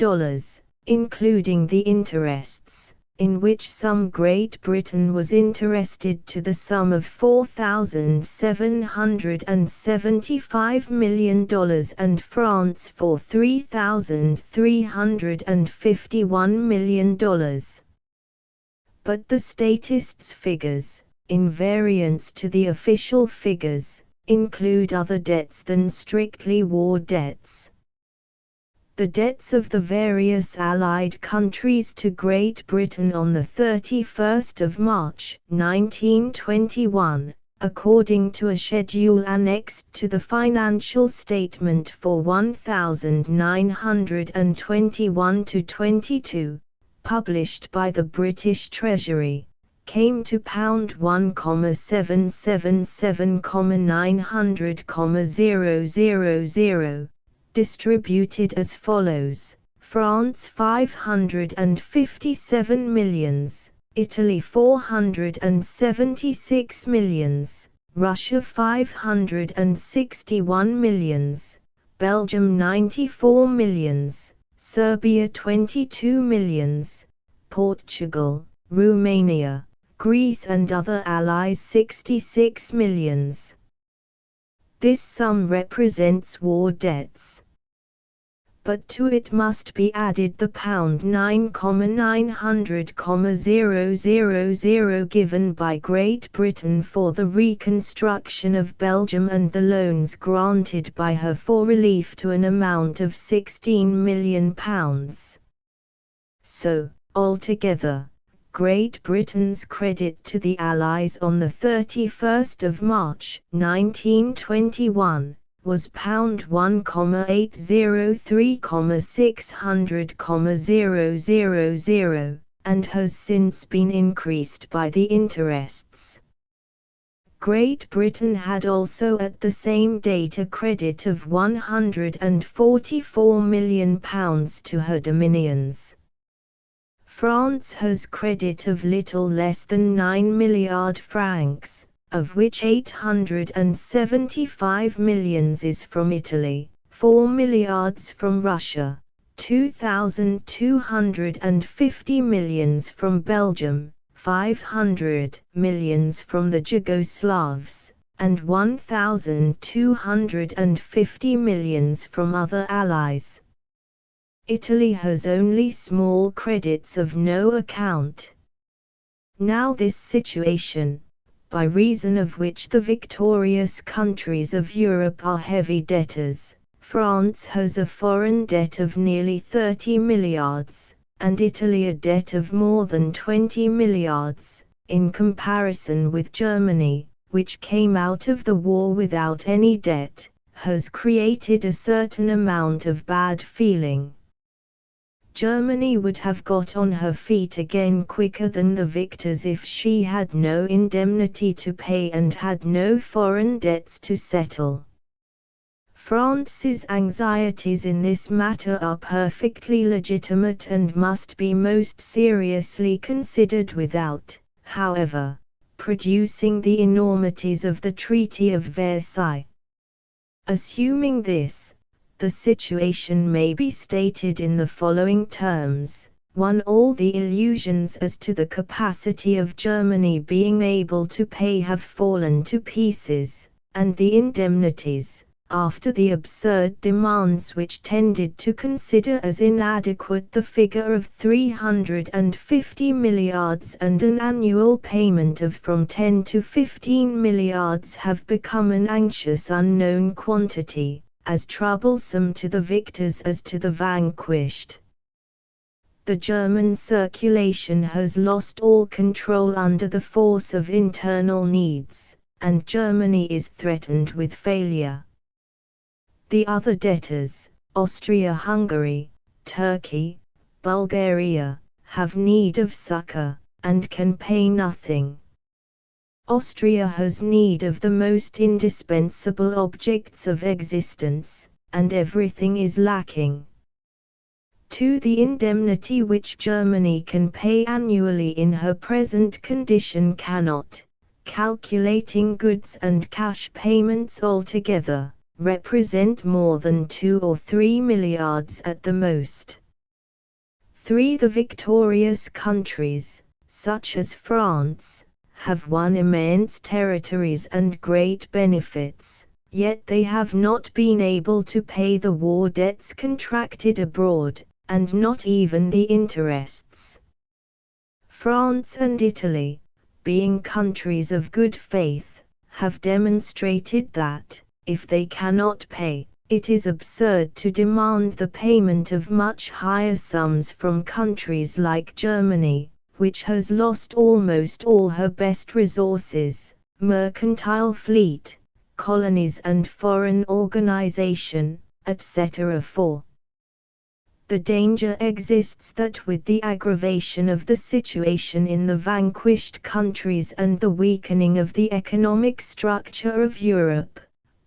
Speaker 1: including the interests, in which sum Great Britain was interested to the sum of $4,775 million and France for $3,351 million. But the statists' figures, in variance to the official figures, include other debts than strictly war debts. The debts of the various Allied countries to Great Britain on the 31st of March 1921, according to a schedule annexed to the financial statement for 1921-22, published by the British Treasury, came to £1,777,900,000, distributed as follows: France $557 million, Italy $476 million, Russia $561 million, Belgium $94 million, Serbia $22 million, Portugal, Romania, Greece and other allies $66 million. This sum represents war debts. But to it must be added the £9,900,000 given by Great Britain for the reconstruction of Belgium and the loans granted by her for relief to an amount of £16 million. So, altogether, Great Britain's credit to the Allies on the 31st of March 1921 was £1,803,600,000 and has since been increased by the interests. Great Britain had also at the same date a credit of £144 million to her dominions. France has credit of little less than 9 milliard francs, of which 875 millions is from Italy, 4 milliards from Russia, 2,250 millions from Belgium, 500 millions from the Yugoslavs, and 1,250 millions from other allies. Italy has only small credits of no account. Now this situation, by reason of which the victorious countries of Europe are heavy debtors, France has a foreign debt of nearly 30 milliards, and Italy a debt of more than 20 milliards, in comparison with Germany, which came out of the war without any debt, has created a certain amount of bad feeling. Germany would have got on her feet again quicker than the victors if she had no indemnity to pay and had no foreign debts to settle. France's anxieties in this matter are perfectly legitimate and must be most seriously considered without, however, producing the enormities of the Treaty of Versailles. Assuming this, the situation may be stated in the following terms. 1. All the illusions as to the capacity of Germany being able to pay have fallen to pieces, and the indemnities, after the absurd demands which tended to consider as inadequate the figure of 350 milliards and an annual payment of from 10 to 15 milliards, have become an anxious unknown quantity, as troublesome to the victors as to the vanquished. The German circulation has lost all control under the force of internal needs, and Germany is threatened with failure. The other debtors, Austria-Hungary, Turkey, Bulgaria, have need of succor, and can pay nothing. Austria has need of the most indispensable objects of existence, and everything is lacking. 2. The indemnity which Germany can pay annually in her present condition cannot, calculating goods and cash payments altogether, represent more than 2 or 3 milliards at the most. 3. The victorious countries, such as France, have won immense territories and great benefits, yet they have not been able to pay the war debts contracted abroad, and not even the interests. France and Italy, being countries of good faith, have demonstrated that, if they cannot pay, it is absurd to demand the payment of much higher sums from countries like Germany, which has lost almost all her best resources, mercantile fleet, colonies and foreign organization, etc. 4. The danger exists that with the aggravation of the situation in the vanquished countries and the weakening of the economic structure of Europe,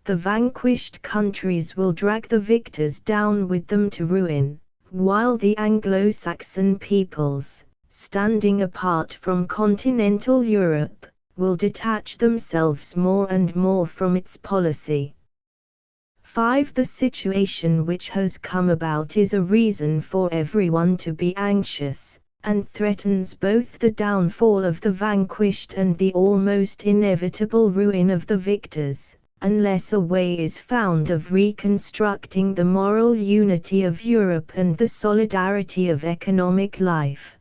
Speaker 1: the vanquished countries will drag the victors down with them to ruin, while the Anglo-Saxon peoples, standing apart from continental Europe, will detach themselves more and more from its policy. 5. The situation which has come about is a reason for everyone to be anxious, and threatens both the downfall of the vanquished and the almost inevitable ruin of the victors, unless a way is found of reconstructing the moral unity of Europe and the solidarity of economic life.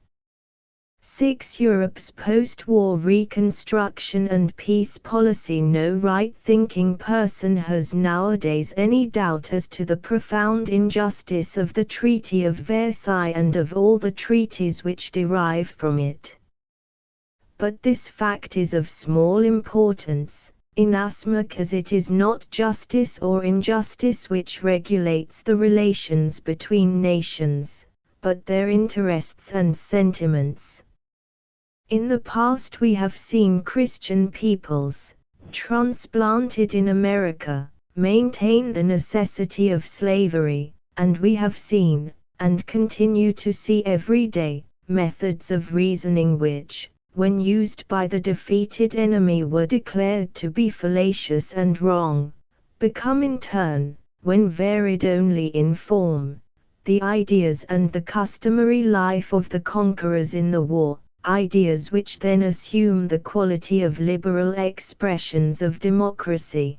Speaker 1: 6. Europe's post-war reconstruction and peace policy. No right-thinking person has nowadays any doubt as to the profound injustice of the Treaty of Versailles and of all the treaties which derive from it. But this fact is of small importance, inasmuch as it is not justice or injustice which regulates the relations between nations, but their interests and sentiments. In the past we have seen Christian peoples, transplanted in America, maintain the necessity of slavery, and we have seen, and continue to see every day, methods of reasoning which, when used by the defeated enemy, were declared to be fallacious and wrong, become in turn, when varied only in form, the ideas and the customary life of the conquerors in the war, ideas which then assume the quality of liberal expressions of democracy.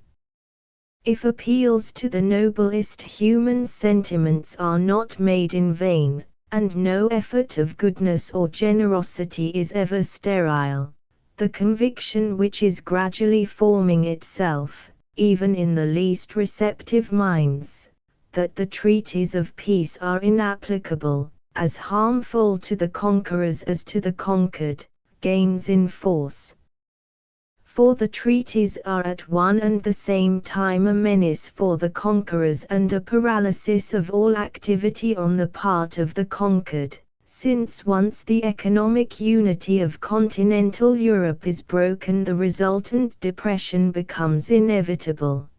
Speaker 1: If appeals to the noblest human sentiments are not made in vain, and no effort of goodness or generosity is ever sterile, the conviction which is gradually forming itself, even in the least receptive minds, that the treaties of peace are inapplicable, as harmful to the conquerors as to the conquered, gains in force. For the treaties are at one and the same time a menace for the conquerors and a paralysis of all activity on the part of the conquered, since once the economic unity of continental Europe is broken, the resultant depression becomes inevitable.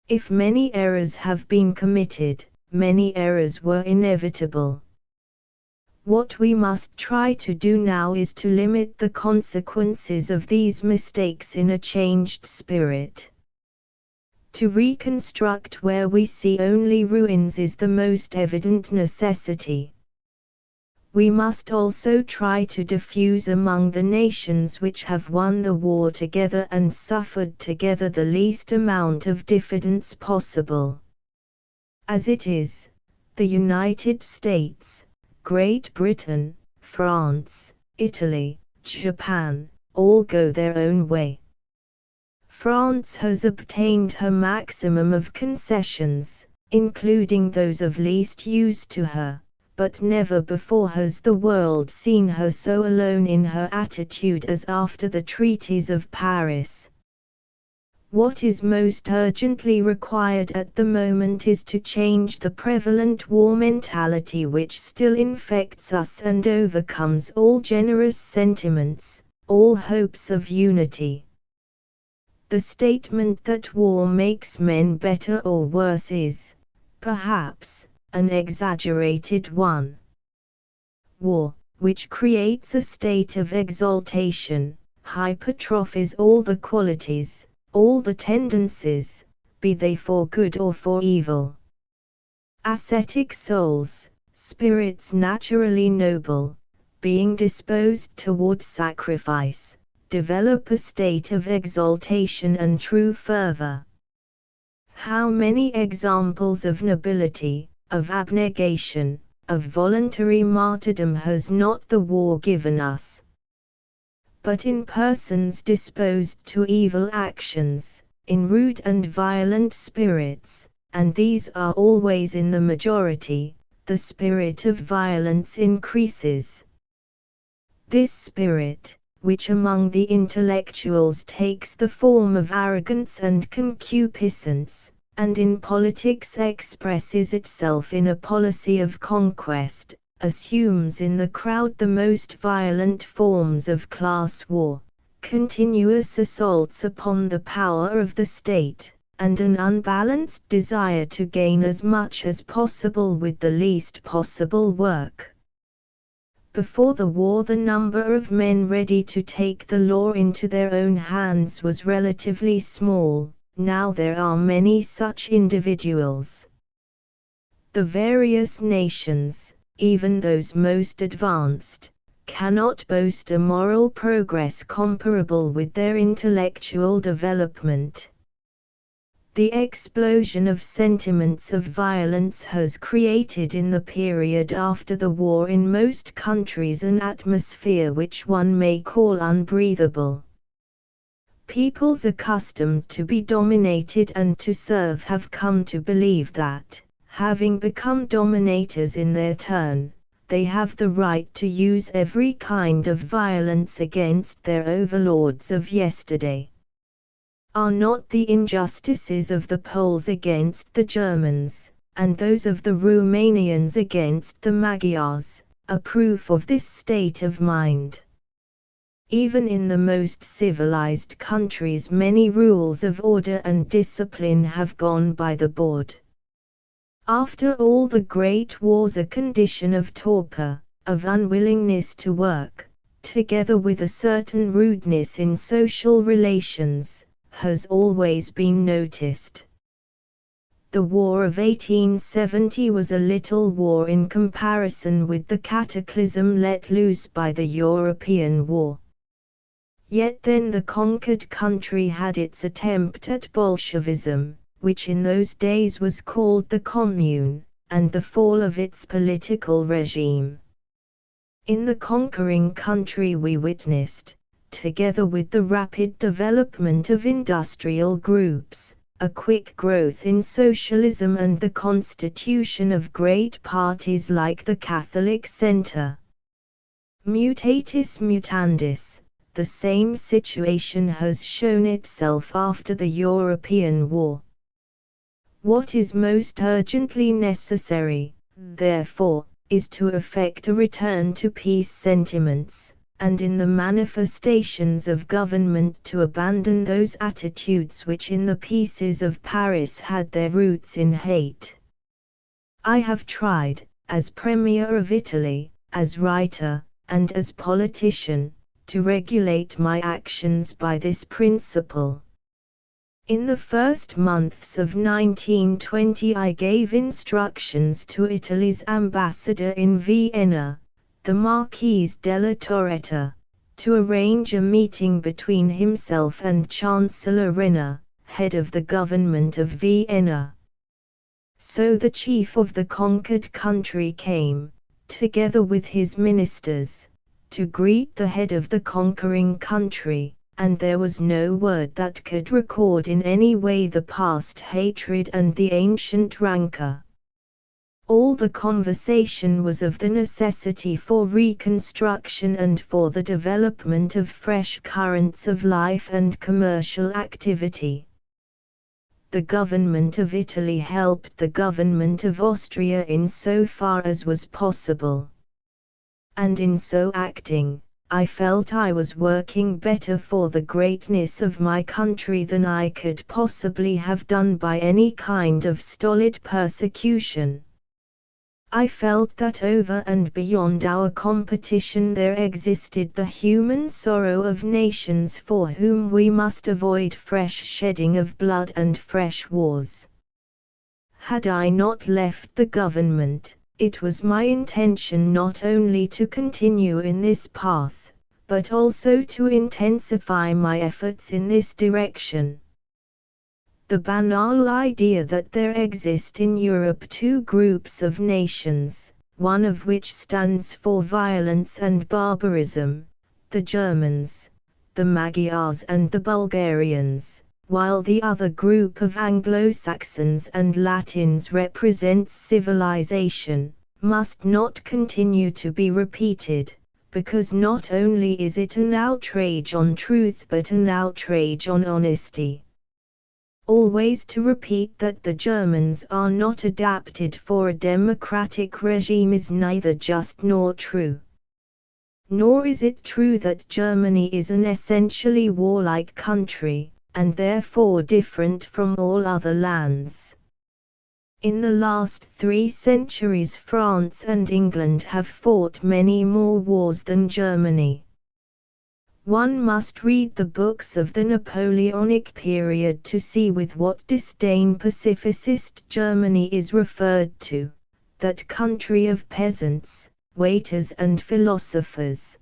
Speaker 1: If many errors have been committed, many errors were inevitable. What we must try to do now is to limit the consequences of these mistakes in a changed spirit. To reconstruct where we see only ruins is the most evident necessity. We must also try to diffuse among the nations which have won the war together and suffered together the least amount of diffidence possible. As it is, the United States, Great Britain, France, Italy, Japan, all go their own way. France has obtained her maximum of concessions, including those of least use to her, but never before has the world seen her so alone in her attitude as after the treaties of Paris. What is most urgently required at the moment is to change the prevalent war mentality which still infects us and overcomes all generous sentiments, all hopes of unity. The statement that war makes men better or worse is, perhaps, an exaggerated one. War, which creates a state of exaltation, hypertrophies all the qualities, all the tendencies, be they for good or for evil. Ascetic souls, spirits naturally noble, being disposed toward sacrifice, develop a state of exaltation and true fervor. How many examples of nobility, of abnegation, of voluntary martyrdom has not the war given us? But in persons disposed to evil actions, in rude and violent spirits, and these are always in the majority, the spirit of violence increases. This spirit, which among the intellectuals takes the form of arrogance and concupiscence, and in politics expresses itself in a policy of conquest, assumes in the crowd the most violent forms of class war, continuous assaults upon the power of the state, and an unbalanced desire to gain as much as possible with the least possible work. Before the war, the number of men ready to take the law into their own hands was relatively small. Now there are many such individuals. The various nations, even those most advanced, cannot boast a moral progress comparable with their intellectual development. The explosion of sentiments of violence has created in the period after the war in most countries an atmosphere which one may call unbreathable. Peoples accustomed to be dominated and to serve have come to believe that, having become dominators in their turn, they have the right to use every kind of violence against their overlords of yesterday. Are not the injustices of the Poles against the Germans, and those of the Romanians against the Magyars, a proof of this state of mind? Even in the most civilized countries many rules of order and discipline have gone by the board. After all, the great wars, a condition of torpor, of unwillingness to work, together with a certain rudeness in social relations, has always been noticed. The War of 1870 was a little war in comparison with the cataclysm let loose by the European War. Yet then the conquered country had its attempt at Bolshevism, which in those days was called the Commune, and the fall of its political regime. In the conquering country we witnessed, together with the rapid development of industrial groups, a quick growth in socialism and the constitution of great parties like the Catholic Centre. Mutatis mutandis, the same situation has shown itself after the European War. What is most urgently necessary, therefore, is to effect a return to peace sentiments, and in the manifestations of government to abandon those attitudes which in the Peaces of Paris had their roots in hate. I have tried, as Premier of Italy, as writer, and as politician, to regulate my actions by this principle. In the first months of 1920 I gave instructions to Italy's ambassador in Vienna, the Marquise della Torretta, to arrange a meeting between himself and Chancellor Renner, head of the government of Vienna. So the chief of the conquered country came, together with his ministers, to greet the head of the conquering country, and there was no word that could record in any way the past hatred and the ancient rancor. All the conversation was of the necessity for reconstruction and for the development of fresh currents of life and commercial activity. The government of Italy helped the government of Austria in so far as was possible. And in so acting, I felt I was working better for the greatness of my country than I could possibly have done by any kind of stolid persecution. I felt that over and beyond our competition there existed the human sorrow of nations for whom we must avoid fresh shedding of blood and fresh wars. Had I not left the government, it was my intention not only to continue in this path, but also to intensify my efforts in this direction. The banal idea that there exist in Europe two groups of nations, one of which stands for violence and barbarism, the Germans, the Magyars and the Bulgarians, while the other group of Anglo-Saxons and Latins represents civilization, must not continue to be repeated, because not only is it an outrage on truth but an outrage on honesty. Always to repeat that the Germans are not adapted for a democratic regime is neither just nor true. Nor is it true that Germany is an essentially warlike country, and therefore different from all other lands. In the last 3 centuries France and England have fought many more wars than Germany. One must read the books of the Napoleonic period to see with what disdain pacificist Germany is referred to, that country of peasants, waiters and philosophers.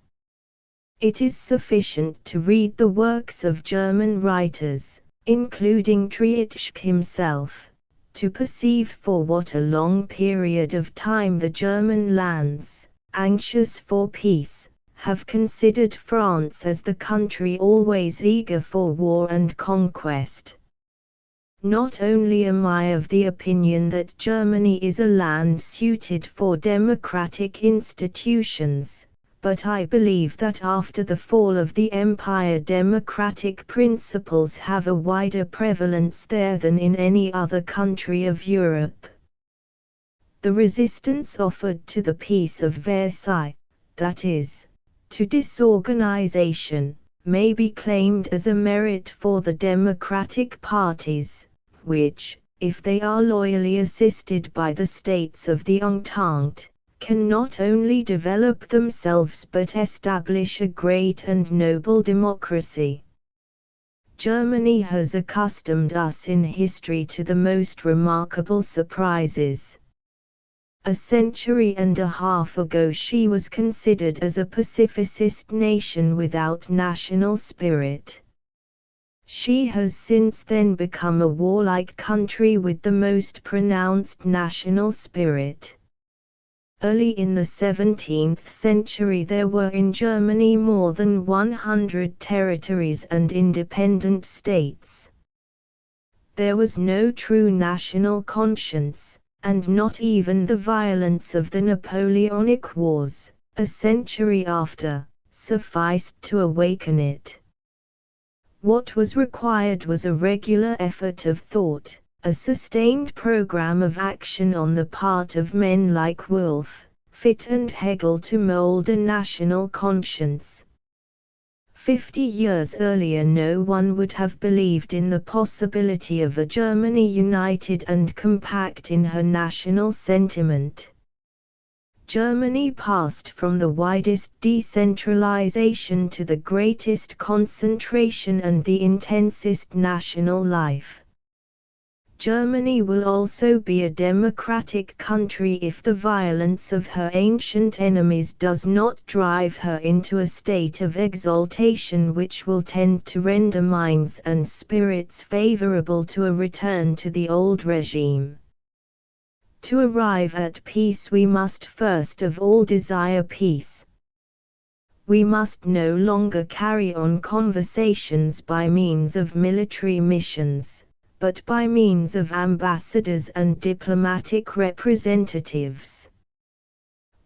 Speaker 1: It is sufficient to read the works of German writers, including Treitschke himself, to perceive for what a long period of time the German lands, anxious for peace, have considered France as the country always eager for war and conquest. Not only am I of the opinion that Germany is a land suited for democratic institutions, but I believe that after the fall of the empire democratic principles have a wider prevalence there than in any other country of Europe. The resistance offered to the Peace of Versailles, that is, to disorganization, may be claimed as a merit for the democratic parties, which, if they are loyally assisted by the states of the Entente, can not only develop themselves but establish a great and noble democracy. Germany has accustomed us in history to the most remarkable surprises. A century and a half ago she was considered as a pacificist nation without national spirit. She has since then become a warlike country with the most pronounced national spirit. Early in the 17th century there were in Germany more than 100 territories and independent states. There was no true national conscience, and not even the violence of the Napoleonic Wars, a century after, sufficed to awaken it. What was required was a regular effort of thought, a sustained program of action on the part of men like Wolff, Fichte and Hegel to mold a national conscience. 50 years earlier no one would have believed in the possibility of a Germany united and compact in her national sentiment. Germany passed from the widest decentralization to the greatest concentration and the intensest national life. Germany will also be a democratic country if the violence of her ancient enemies does not drive her into a state of exaltation which will tend to render minds and spirits favorable to a return to the old regime. To arrive at peace we must first of all desire peace. We must no longer carry on conversations by means of military missions, but by means of ambassadors and diplomatic representatives.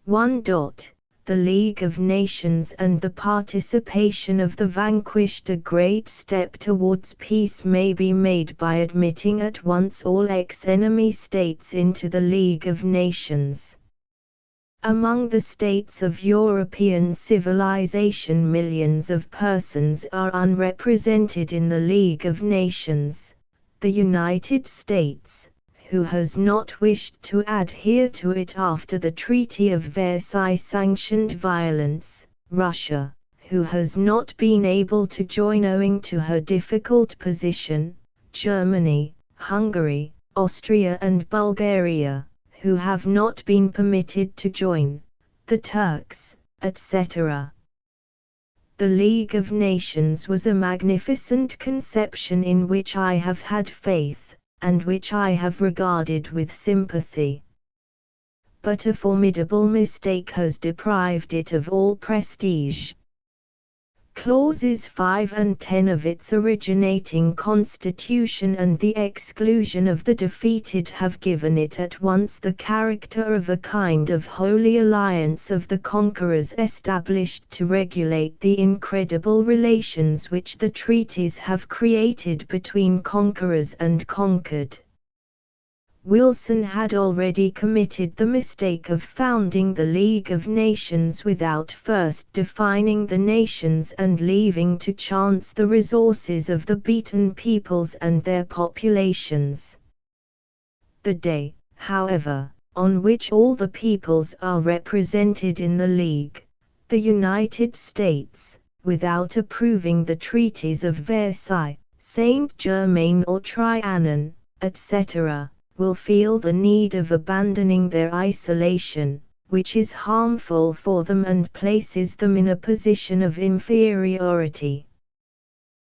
Speaker 1: 1. The League of Nations and the participation of the vanquished. A great step towards peace may be made by admitting at once all ex-enemy states into the League of Nations. Among the states of European civilization millions of persons are unrepresented in the League of Nations. The United States, who has not wished to adhere to it after the Treaty of Versailles sanctioned violence, Russia, who has not been able to join owing to her difficult position, Germany, Hungary, Austria and Bulgaria, who have not been permitted to join, the Turks, etc. The League of Nations was a magnificent conception in which I have had faith, and which I have regarded with sympathy. But a formidable mistake has deprived it of all prestige. Clauses 5 and 10 of its originating constitution and the exclusion of the defeated have given it at once the character of a kind of holy alliance of the conquerors established to regulate the incredible relations which the treaties have created between conquerors and conquered. Wilson had already committed the mistake of founding the League of Nations without first defining the nations and leaving to chance the resources of the beaten peoples and their populations. The day, however, on which all the peoples are represented in the League, the United States, without approving the treaties of Versailles, Saint-Germain or Trianon, etc., will feel the need of abandoning their isolation, which is harmful for them and places them in a position of inferiority.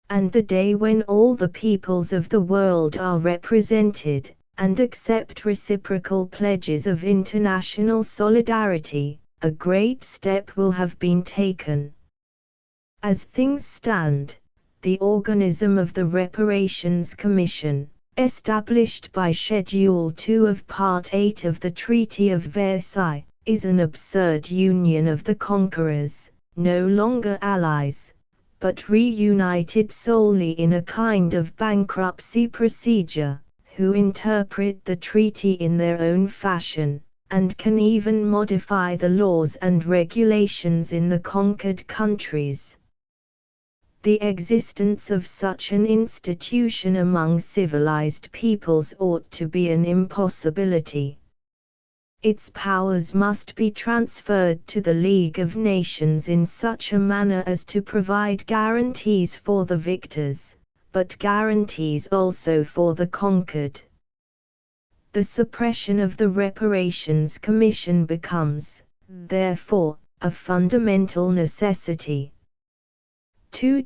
Speaker 1: And the day when all the peoples of the world are represented, and accept reciprocal pledges of international solidarity, a great step will have been taken. As things stand, the organism of the Reparations Commission, established by Schedule 2 of Part 8 of the Treaty of Versailles, is an absurd union of the conquerors, no longer allies, but reunited solely in a kind of bankruptcy procedure, who interpret the treaty in their own fashion, and can even modify the laws and regulations in the conquered countries. The existence of such an institution among civilized peoples ought to be an impossibility. Its powers must be transferred to the League of Nations in such a manner as to provide guarantees for the victors, but guarantees also for the conquered. The suppression of the Reparations Commission becomes, therefore, a fundamental necessity. 2.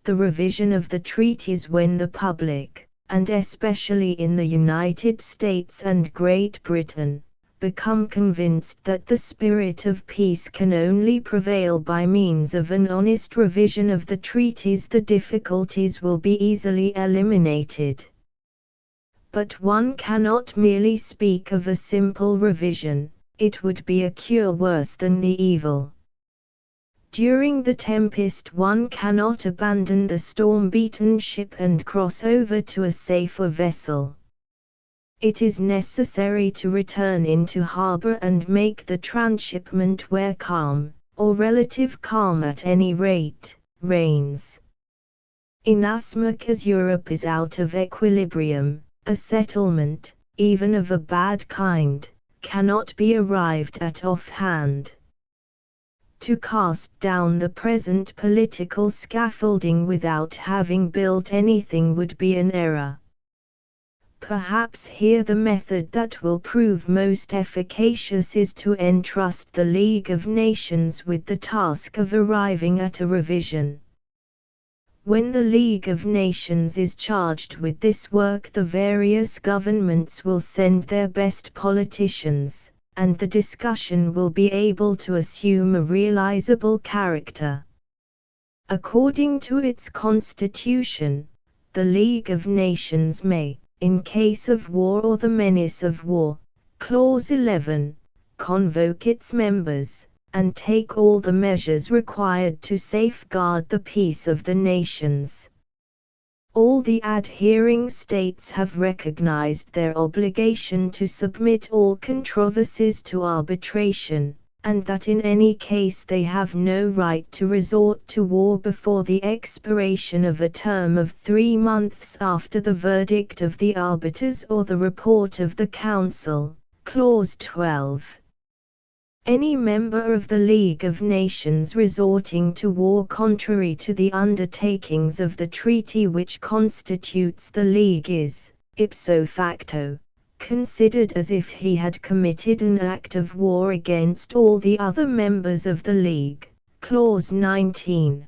Speaker 1: The revision of the treaties when the public, and especially in the United States and Great Britain, become convinced that the spirit of peace can only prevail by means of an honest revision of the treaties, the difficulties will be easily eliminated. But one cannot merely speak of a simple revision, it would be a cure worse than the evil. During the tempest one cannot abandon the storm-beaten ship and cross over to a safer vessel. It is necessary to return into harbor and make the transshipment where calm, or relative calm at any rate, reigns. Inasmuch as Europe is out of equilibrium, a settlement, even of a bad kind, cannot be arrived at offhand. To cast down the present political scaffolding without having built anything would be an error. Perhaps here the method that will prove most efficacious is to entrust the League of Nations with the task of arriving at a revision. When the League of Nations is charged with this work, the various governments will send their best politicians, and the discussion will be able to assume a realizable character. According to its constitution, the League of Nations may, in case of war or the menace of war, Clause 11, convoke its members, and take all the measures required to safeguard the peace of the nations. All the adhering states have recognized their obligation to submit all controversies to arbitration, and that in any case they have no right to resort to war before the expiration of a term of 3 months after the verdict of the arbiters or the report of the Council, Clause 12. Any member of the League of Nations resorting to war contrary to the undertakings of the treaty which constitutes the League is, ipso facto, considered as if he had committed an act of war against all the other members of the League, Clause 19.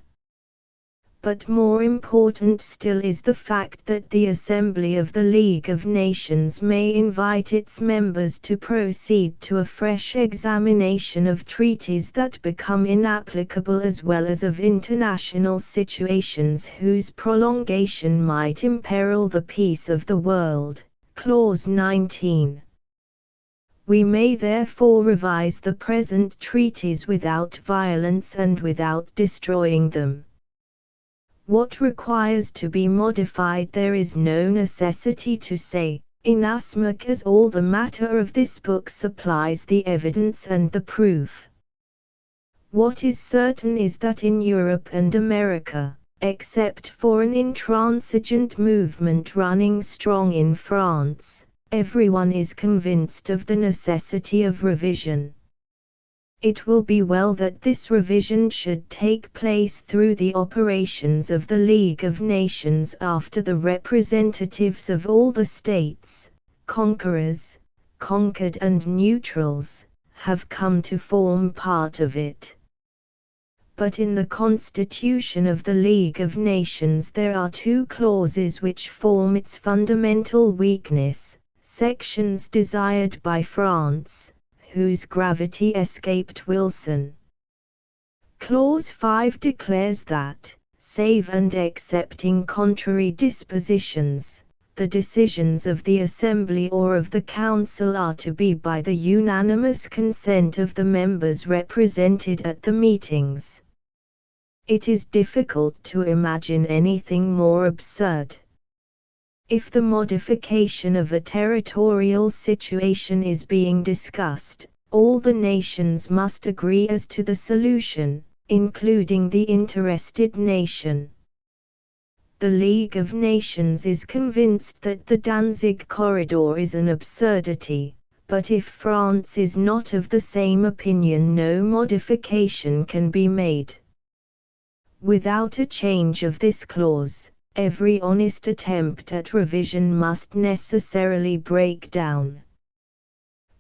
Speaker 1: But more important still is the fact that the Assembly of the League of Nations may invite its members to proceed to a fresh examination of treaties that become inapplicable as well as of international situations whose prolongation might imperil the peace of the world. Clause 19. We may therefore revise the present treaties without violence and without destroying them. What requires to be modified there is no necessity to say, inasmuch as all the matter of this book supplies the evidence and the proof. What is certain is that in Europe and America, except for an intransigent movement running strong in France, everyone is convinced of the necessity of revision. It will be well that this revision should take place through the operations of the League of Nations after the representatives of all the states, conquerors, conquered and neutrals, have come to form part of it. But in the Constitution of the League of Nations there are 2 clauses which form its fundamental weakness, sections desired by France, whose gravity escaped Wilson. Clause 5 declares that, save and excepting contrary dispositions, the decisions of the Assembly or of the Council are to be by the unanimous consent of the members represented at the meetings. It is difficult to imagine anything more absurd. If the modification of a territorial situation is being discussed, all the nations must agree as to the solution, including the interested nation. The League of Nations is convinced that the Danzig corridor is an absurdity, but if France is not of the same opinion, no modification can be made. Without a change of this clause, every honest attempt at revision must necessarily break down.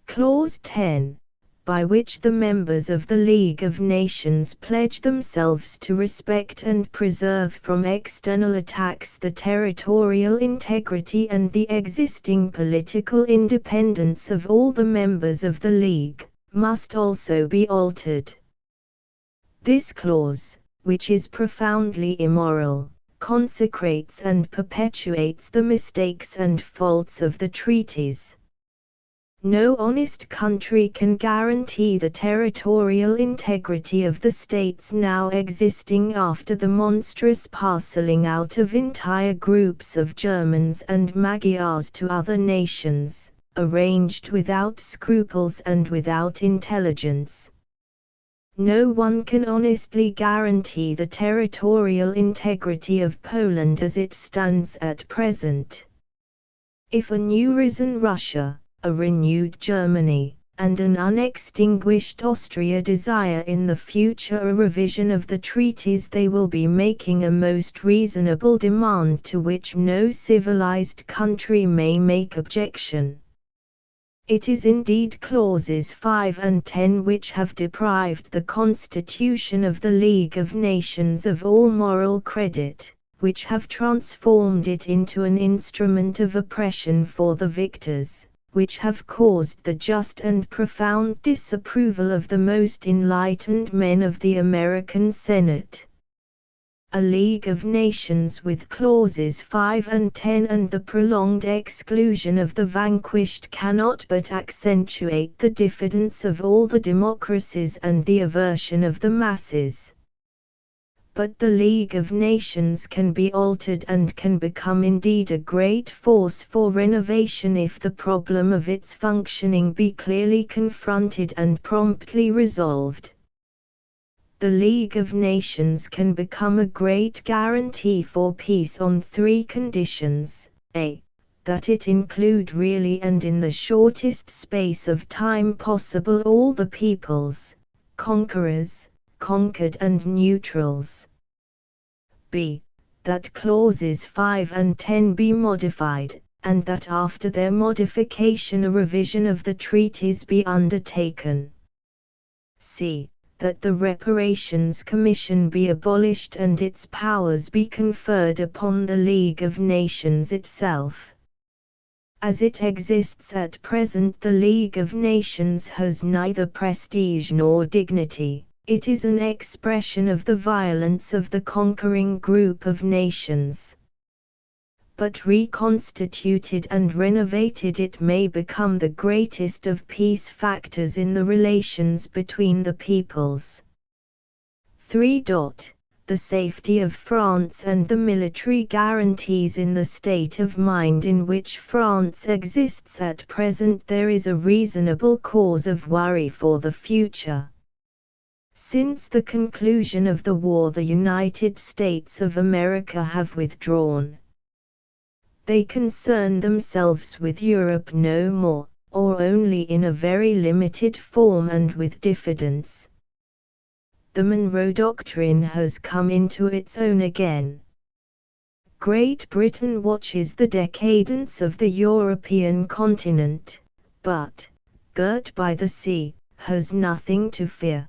Speaker 1: Clause 10, by which the members of the League of Nations pledge themselves to respect and preserve from external attacks the territorial integrity and the existing political independence of all the members of the League, must also be altered. This clause, which is profoundly immoral, consecrates and perpetuates the mistakes and faults of the treaties. No honest country can guarantee the territorial integrity of the states now existing after the monstrous parceling out of entire groups of Germans and Magyars to other nations, arranged without scruples and without intelligence. No one can honestly guarantee the territorial integrity of Poland as it stands at present. If a new risen Russia, a renewed Germany, and an unextinguished Austria desire in the future a revision of the treaties, they will be making a most reasonable demand to which no civilized country may make objection. It is indeed clauses 5 and 10 which have deprived the Constitution of the League of Nations of all moral credit, which have transformed it into an instrument of oppression for the victors, which have caused the just and profound disapproval of the most enlightened men of the American Senate. A League of Nations with clauses 5 and 10 and the prolonged exclusion of the vanquished cannot but accentuate the diffidence of all the democracies and the aversion of the masses. But the League of Nations can be altered and can become indeed a great force for renovation if the problem of its functioning be clearly confronted and promptly resolved. The League of Nations can become a great guarantee for peace on 3 conditions: a. That it include really and in the shortest space of time possible all the peoples, conquerors, conquered and neutrals. b. That clauses 5 and 10 be modified, and that after their modification a revision of the treaties be undertaken. c. That the Reparations Commission be abolished and its powers be conferred upon the League of Nations itself. As it exists at present, the League of Nations has neither prestige nor dignity. It is an expression of the violence of the conquering group of nations. But reconstituted and renovated it may become the greatest of peace factors in the relations between the peoples. 3. The safety of France and the military guarantees. In the state of mind in which France exists at present, there is a reasonable cause of worry for the future. Since the conclusion of the war, the United States of America have withdrawn. They concern themselves with Europe no more, or only in a very limited form and with diffidence. The Monroe Doctrine has come into its own again. Great Britain watches the decadence of the European continent, but, girt by the sea, has nothing to fear.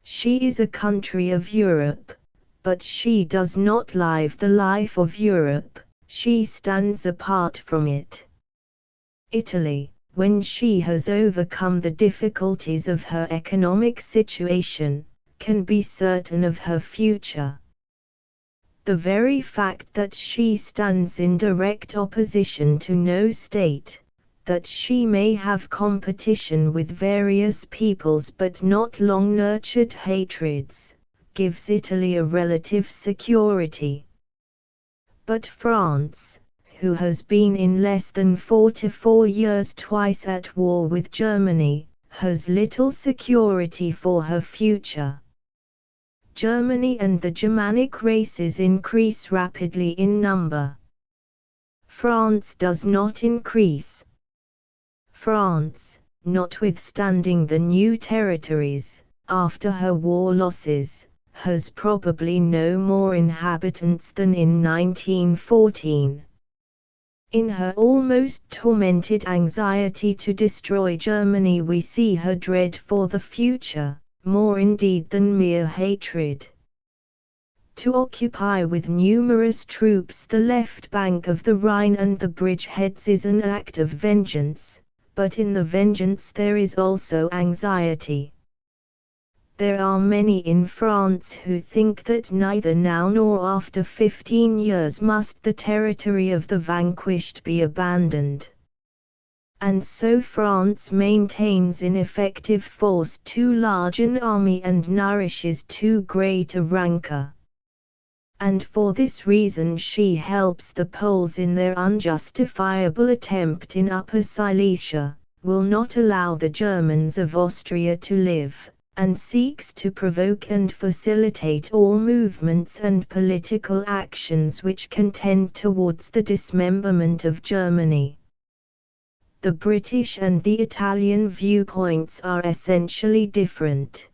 Speaker 1: She is a country of Europe, but she does not live the life of Europe, she stands apart from it. Italy, when she has overcome the difficulties of her economic situation, can be certain of her future. The very fact that she stands in direct opposition to no state, that she may have competition with various peoples but not long-nurtured hatreds, gives Italy a relative security. But France, who has been in less than 44 years twice at war with Germany, has little security for her future. Germany and the Germanic races increase rapidly in number. France does not increase. France, notwithstanding the new territories, after her war losses, has probably no more inhabitants than in 1914. In her almost tormented anxiety to destroy Germany we see her dread for the future, more indeed than mere hatred. To occupy with numerous troops the left bank of the Rhine and the bridgeheads is an act of vengeance, but in the vengeance there is also anxiety. There are many in France who think that neither now nor after 15 years must the territory of the vanquished be abandoned. And so France maintains in effective force too large an army and nourishes too great a rancor. And for this reason she helps the Poles in their unjustifiable attempt in Upper Silesia, will not allow the Germans of Austria to live, and seeks to provoke and facilitate all movements and political actions which can tend towards the dismemberment of Germany. The British and the Italian viewpoints are essentially different.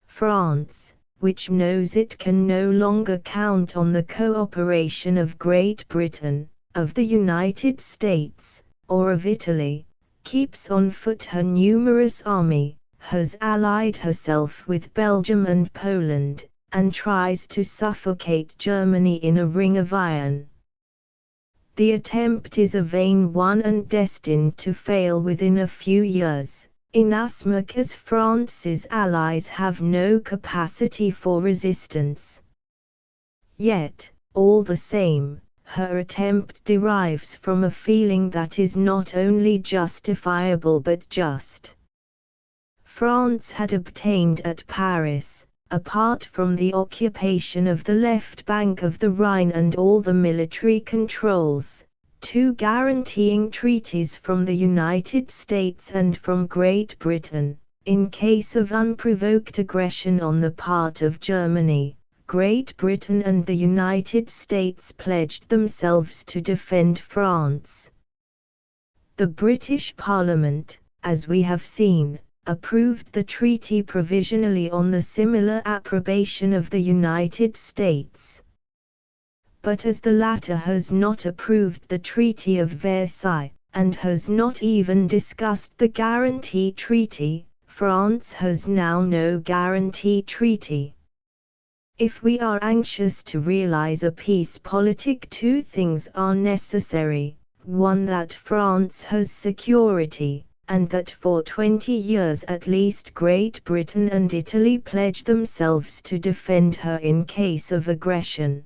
Speaker 1: France, which knows it can no longer count on the cooperation of Great Britain, of the United States, or of Italy, keeps on foot her numerous army, has allied herself with Belgium and Poland, and tries to suffocate Germany in a ring of iron. The attempt is a vain one and destined to fail within a few years, inasmuch as France's allies have no capacity for resistance. Yet, all the same, her attempt derives from a feeling that is not only justifiable but just. France had obtained at Paris, apart from the occupation of the left bank of the Rhine and all the military controls, 2 guaranteeing treaties from the United States and from Great Britain. In case of unprovoked aggression on the part of Germany, Great Britain and the United States pledged themselves to defend France. The British Parliament, as we have seen, approved the treaty provisionally on the similar approbation of the United States. But as the latter has not approved the Treaty of Versailles, and has not even discussed the Guarantee Treaty, France has now no Guarantee Treaty. If we are anxious to realize a peace politic, 2 things are necessary: 1, that France has security, and that for 20 years at least Great Britain and Italy pledge themselves to defend her in case of aggression.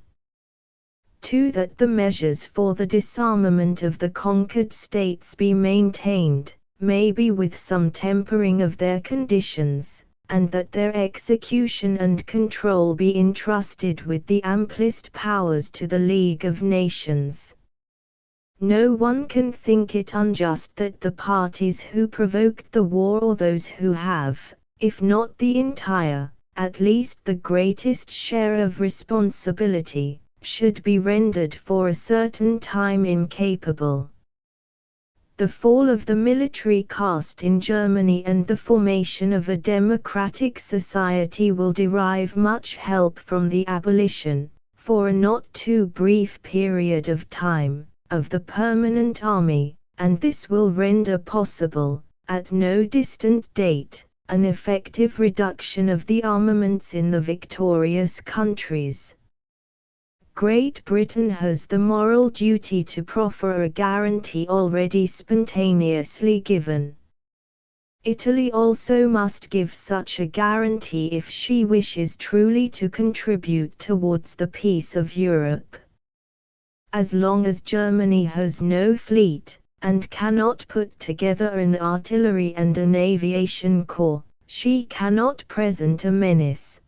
Speaker 1: 2, that the measures for the disarmament of the conquered states be maintained, maybe with some tempering of their conditions, and that their execution and control be entrusted with the amplest powers to the League of Nations. No one can think it unjust that the parties who provoked the war, or those who have, if not the entire, at least the greatest share of responsibility, should be rendered for a certain time incapable. The fall of the military caste in Germany and the formation of a democratic society will derive much help from the abolition, for a not too brief period of time, of the permanent army, and this will render possible, at no distant date, an effective reduction of the armaments in the victorious countries. Great Britain has the moral duty to proffer a guarantee already spontaneously given. Italy also must give such a guarantee if she wishes truly to contribute towards the peace of Europe. As long as Germany has no fleet, and cannot put together an artillery and an aviation corps, she cannot present a menace.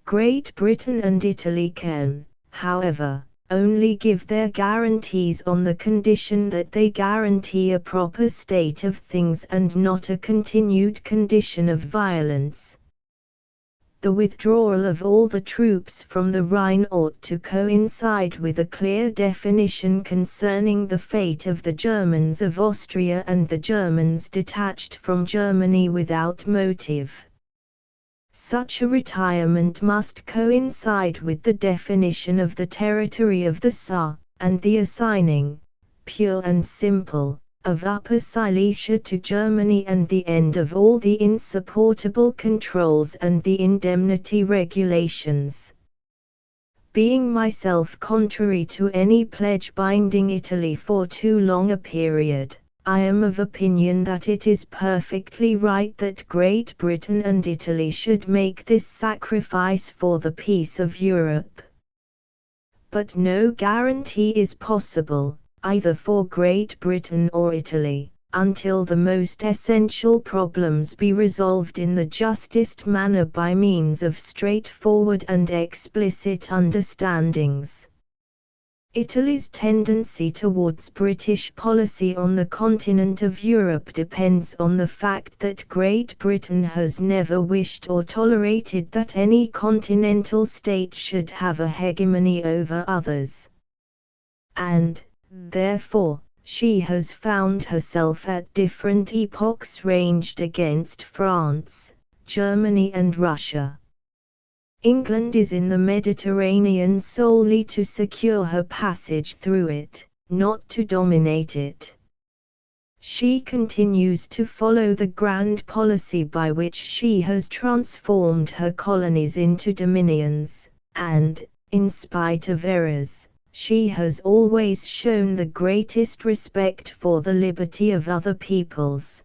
Speaker 1: Great Britain and Italy can, however, only give their guarantees on the condition that they guarantee a proper state of things and not a continued condition of violence. The withdrawal of all the troops from the Rhine ought to coincide with a clear definition concerning the fate of the Germans of Austria and the Germans detached from Germany without motive. Such a retirement must coincide with the definition of the territory of the Saar, and the assigning, pure and simple, of Upper Silesia to Germany, and the end of all the insupportable controls and the indemnity regulations. Being myself contrary to any pledge binding Italy for too long a period, I am of opinion that it is perfectly right that Great Britain and Italy should make this sacrifice for the peace of Europe. But no guarantee is possible, either for Great Britain or Italy, until the most essential problems be resolved in the justest manner by means of straightforward and explicit understandings. Italy's tendency towards British policy on the continent of Europe depends on the fact that Great Britain has never wished or tolerated that any continental state should have a hegemony over others. And, therefore, she has found herself at different epochs ranged against France, Germany and Russia. England is in the Mediterranean solely to secure her passage through it, not to dominate it. She continues to follow the grand policy by which she has transformed her colonies into dominions, and, in spite of errors, she has always shown the greatest respect for the liberty of other peoples.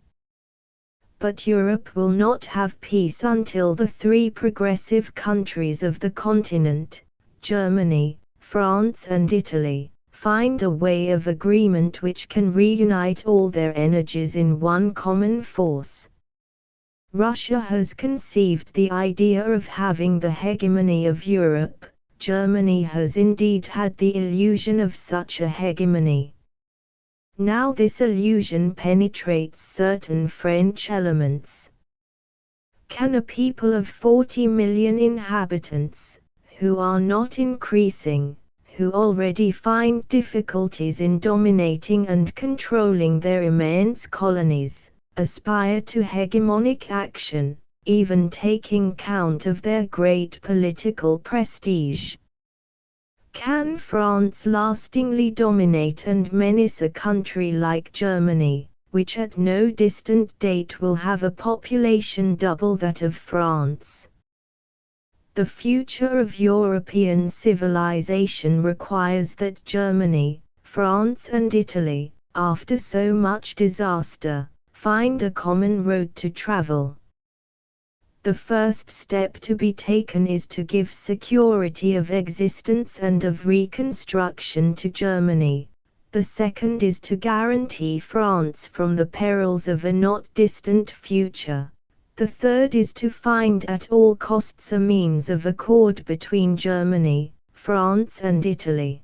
Speaker 1: But Europe will not have peace until the three progressive countries of the continent, Germany, France and Italy, find a way of agreement which can reunite all their energies in one common force. Russia has conceived the idea of having the hegemony of Europe. Germany has indeed had the illusion of such a hegemony. Now this illusion penetrates certain French elements. Can a people of 40 million inhabitants, who are not increasing, who already find difficulties in dominating and controlling their immense colonies, aspire to hegemonic action, even taking count of their great political prestige? Can France lastingly dominate and menace a country like Germany, which at no distant date will have a population double that of France? The future of European civilization requires that Germany, France and Italy, after so much disaster, find a common road to travel. The first step to be taken is to give security of existence and of reconstruction to Germany. The second is to guarantee France from the perils of a not distant future. The third is to find at all costs a means of accord between Germany, France and Italy.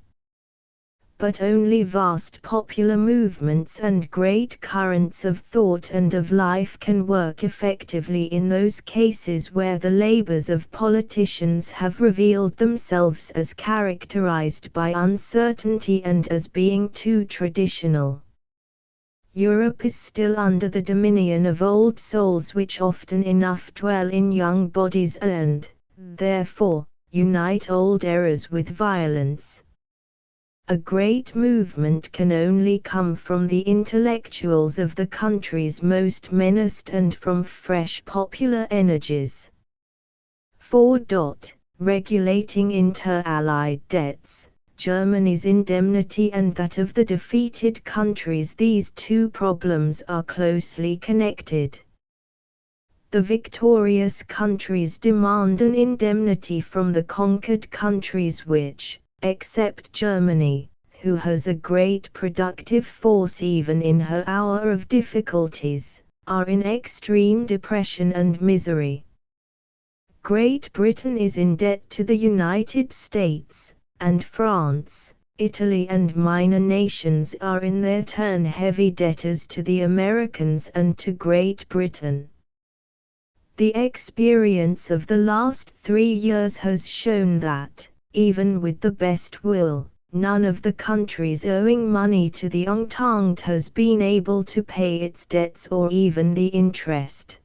Speaker 1: But only vast popular movements and great currents of thought and of life can work effectively in those cases where the labors of politicians have revealed themselves as characterized by uncertainty and as being too traditional. Europe is still under the dominion of old souls which often enough dwell in young bodies and, therefore, unite old errors with violence. A great movement can only come from the intellectuals of the countries most menaced and from fresh popular energies. 4. Regulating inter-allied debts, Germany's indemnity and that of the defeated countries. These two problems are closely connected. The victorious countries demand an indemnity from the conquered countries which, except Germany, who has a great productive force even in her hour of difficulties, are in extreme depression and misery. Great Britain is in debt to the United States, and France, Italy and minor nations are in their turn heavy debtors to the Americans and to Great Britain. The experience of the last 3 years has shown that, even with the best will, none of the countries owing money to the Entente has been able to pay its debts or even the interest.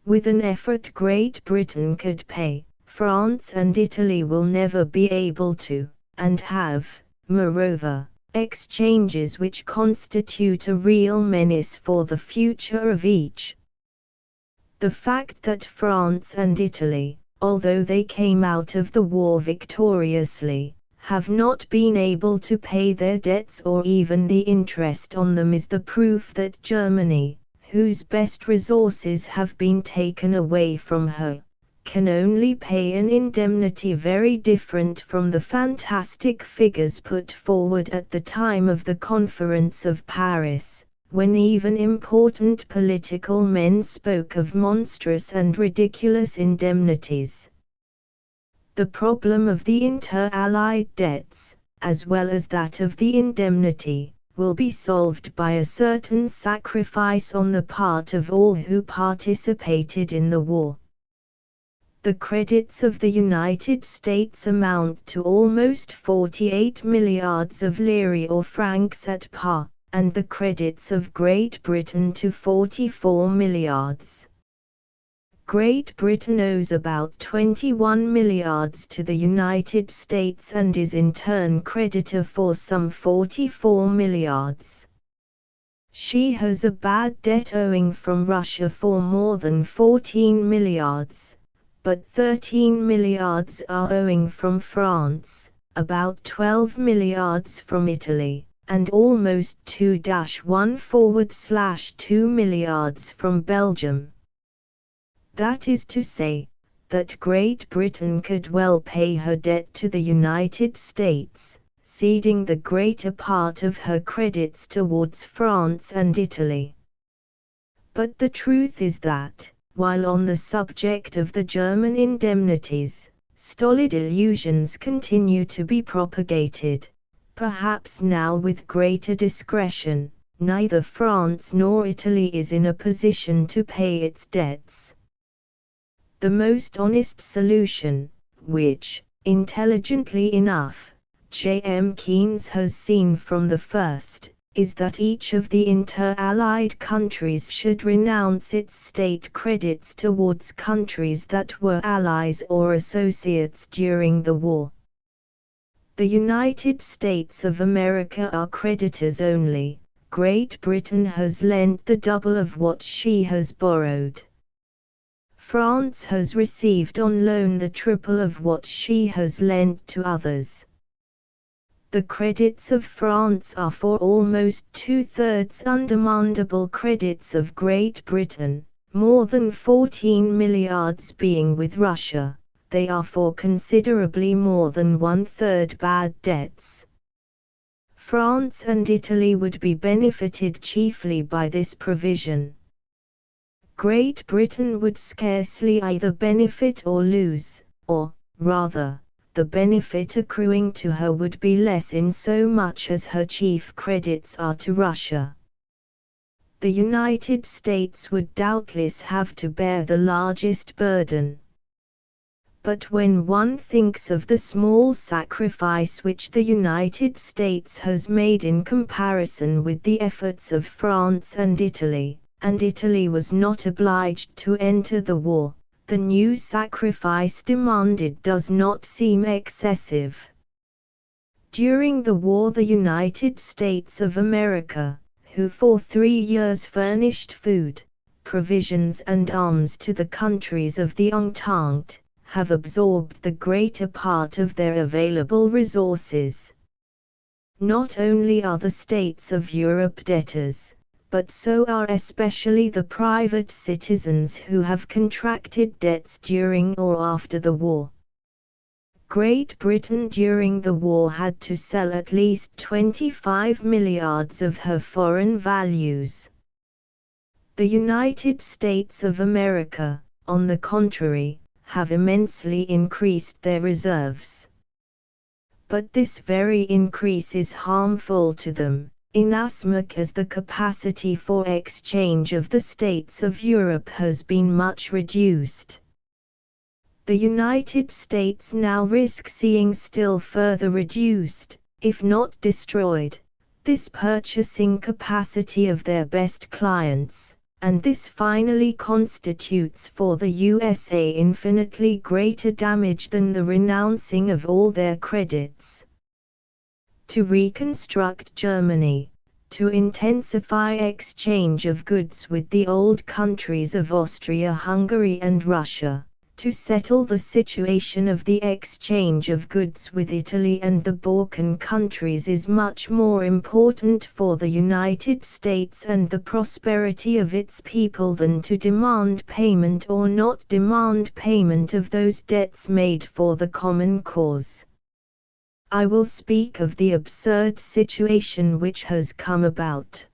Speaker 1: With an effort Great Britain could pay, France and Italy will never be able to, and have, moreover, exchanges which constitute a real menace for the future of each. The fact that France and Italy, although they came out of the war victoriously, have not been able to pay their debts or even the interest on them is the proof that Germany, whose best resources have been taken away from her, can only pay an indemnity very different from the fantastic figures put forward at the time of the Conference of Paris, when even important political men spoke of monstrous and ridiculous indemnities. The problem of the inter-allied debts, as well as that of the indemnity, will be solved by a certain sacrifice on the part of all who participated in the war. The credits of the United States amount to almost 48 milliards of lire or francs at par, and the credits of Great Britain to 44 milliards. Great Britain owes about 21 milliards to the United States and is in turn creditor for some 44 milliards. She has a bad debt owing from Russia for more than 14 milliards, but 13 milliards are owing from France, about 12 milliards from Italy, and almost 2-1/2 milliards from Belgium. That is to say, that Great Britain could well pay her debt to the United States, ceding the greater part of her credits towards France and Italy. But the truth is that, while on the subject of the German indemnities, stolid illusions continue to be propagated, perhaps now with greater discretion, neither France nor Italy is in a position to pay its debts. The most honest solution, which, intelligently enough, J.M. Keynes has seen from the first, is that each of the inter-allied countries should renounce its state credits towards countries that were allies or associates during the war. The United States of America are creditors only. Great Britain has lent the double of what she has borrowed. France has received on loan the triple of what she has lent to others. The credits of France are for almost 2/3 undemandable credits of Great Britain, more than 14 milliards being with Russia. They are for considerably more than 1/3 bad debts. France and Italy would be benefited chiefly by this provision. Great Britain would scarcely either benefit or lose, or, rather, the benefit accruing to her would be less in so much as her chief credits are to Russia. The United States would doubtless have to bear the largest burden. But when one thinks of the small sacrifice which the United States has made in comparison with the efforts of France and Italy was not obliged to enter the war, the new sacrifice demanded does not seem excessive. During the war the United States of America, who for 3 years furnished food, provisions and arms to the countries of the Entente, have absorbed the greater part of their available resources. Not only are the states of Europe debtors, but so are especially the private citizens who have contracted debts during or after the war. Great Britain during the war had to sell at least 25 milliards of her foreign values. The United States of America, on the contrary, have immensely increased their reserves. But this very increase is harmful to them, inasmuch as the capacity for exchange of the states of Europe has been much reduced. The United States now risk seeing still further reduced, if not destroyed, this purchasing capacity of their best clients, and this finally constitutes for the USA infinitely greater damage than the renouncing of all their credits. To reconstruct Germany, to intensify exchange of goods with the old countries of Austria-Hungary and Russia, To settle the situation of the exchange of goods with Italy and the Balkan countries is much more important for the United States and the prosperity of its people than to demand payment or not demand payment of those debts made for the common cause. I will speak of the absurd situation which has come about.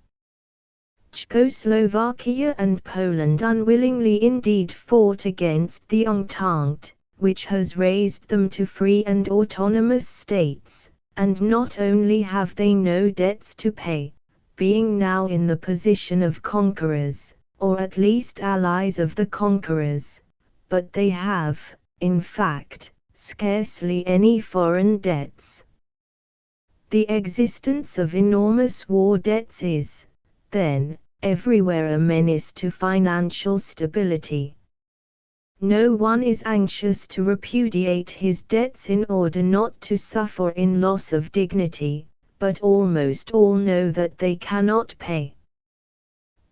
Speaker 1: Czechoslovakia and Poland unwillingly indeed fought against the Entente, which has raised them to free and autonomous states, and not only have they no debts to pay, being now in the position of conquerors, or at least allies of the conquerors, but they have, in fact, scarcely any foreign debts. The existence of enormous war debts is, then, everywhere a menace to financial stability. No one is anxious to repudiate his debts in order not to suffer in loss of dignity, but almost all know that they cannot pay.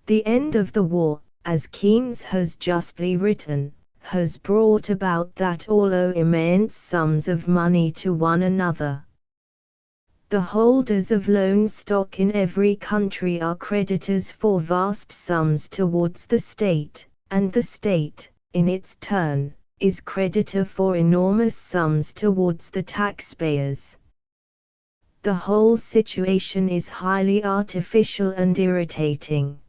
Speaker 1: The end of the war, as Keynes has justly written, has brought about that all owe immense sums of money to one another. The holders of loan stock in every country are creditors for vast sums towards the state, and the state, in its turn, is creditor for enormous sums towards the taxpayers. The whole situation is highly artificial and irritating.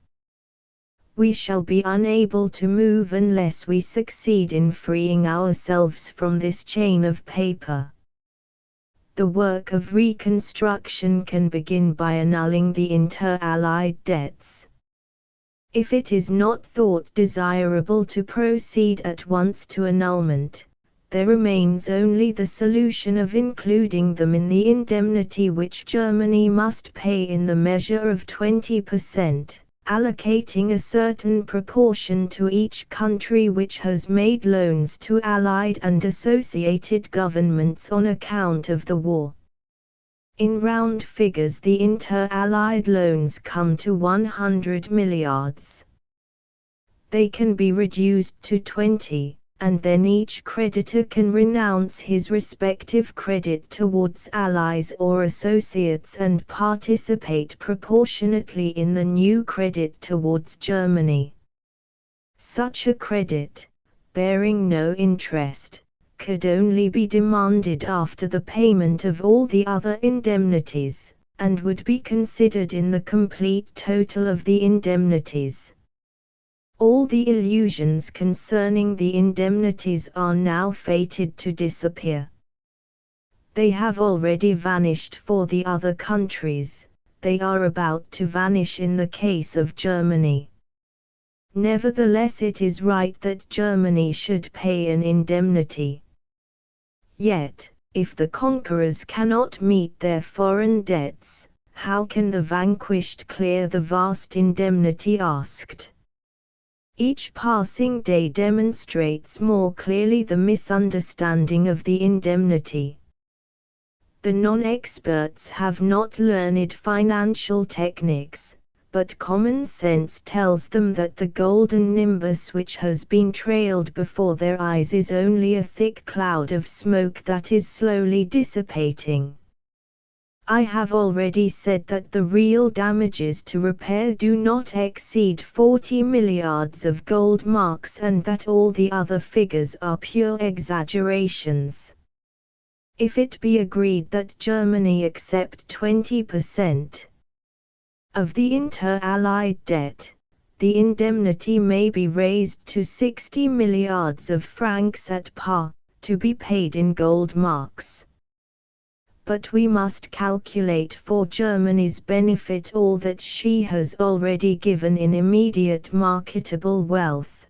Speaker 1: We shall be unable to move unless we succeed in freeing ourselves from this chain of paper. The work of reconstruction can begin by annulling the inter-allied debts. If it is not thought desirable to proceed at once to annulment, there remains only the solution of including them in the indemnity which Germany must pay in the measure of 20%. Allocating a certain proportion to each country which has made loans to allied and associated governments on account of the war. In round figures, the inter-allied loans come to 100 milliards. They can be reduced to 20, and then each creditor can renounce his respective credit towards allies or associates and participate proportionately in the new credit towards Germany. Such a credit, bearing no interest, could only be demanded after the payment of all the other indemnities, and would be considered in the complete total of the indemnities. All the illusions concerning the indemnities are now fated to disappear. They have already vanished for the other countries, they are about to vanish in the case of Germany. Nevertheless, it is right that Germany should pay an indemnity. Yet, if the conquerors cannot meet their foreign debts, how can the vanquished clear the vast indemnity asked? Each passing day demonstrates more clearly the misunderstanding of the indemnity. The non-experts have not learned financial techniques, but common sense tells them that the golden nimbus which has been trailed before their eyes is only a thick cloud of smoke that is slowly dissipating. I have already said that the real damages to repair do not exceed 40 milliards of gold marks and that all the other figures are pure exaggerations. If it be agreed that Germany accept 20% of the inter-allied debt, the indemnity may be raised to 60 milliards of francs at par, to be paid in gold marks. But we must calculate for Germany's benefit all that she has already given in immediate marketable wealth.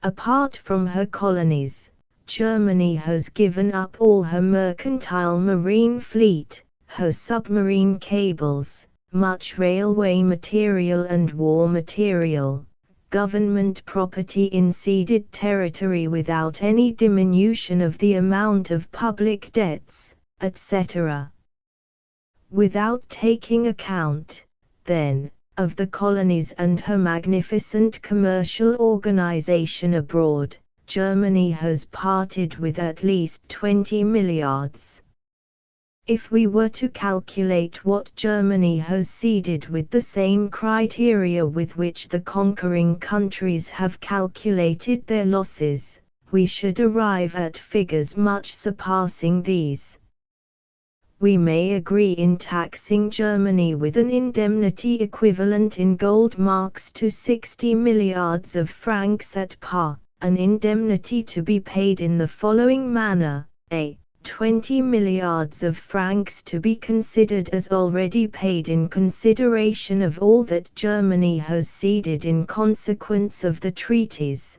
Speaker 1: Apart from her colonies, Germany has given up all her mercantile marine fleet, her submarine cables, much railway material and war material, government property in ceded territory without any diminution of the amount of public debts, etc. Without taking account, then, of the colonies and her magnificent commercial organization abroad, Germany has parted with at least 20 milliards. If we were to calculate what Germany has ceded with the same criteria with which the conquering countries have calculated their losses, we should arrive at figures much surpassing these. We may agree in taxing Germany with an indemnity equivalent in gold marks to 60 milliards of francs at par, an indemnity to be paid in the following manner: a. 20 milliards of francs to be considered as already paid in consideration of all that Germany has ceded in consequence of the treaties.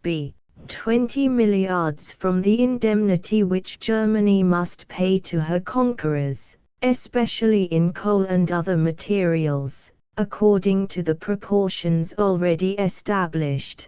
Speaker 1: b. 20 milliards from the indemnity which Germany must pay to her conquerors, especially in coal and other materials, according to the proportions already established.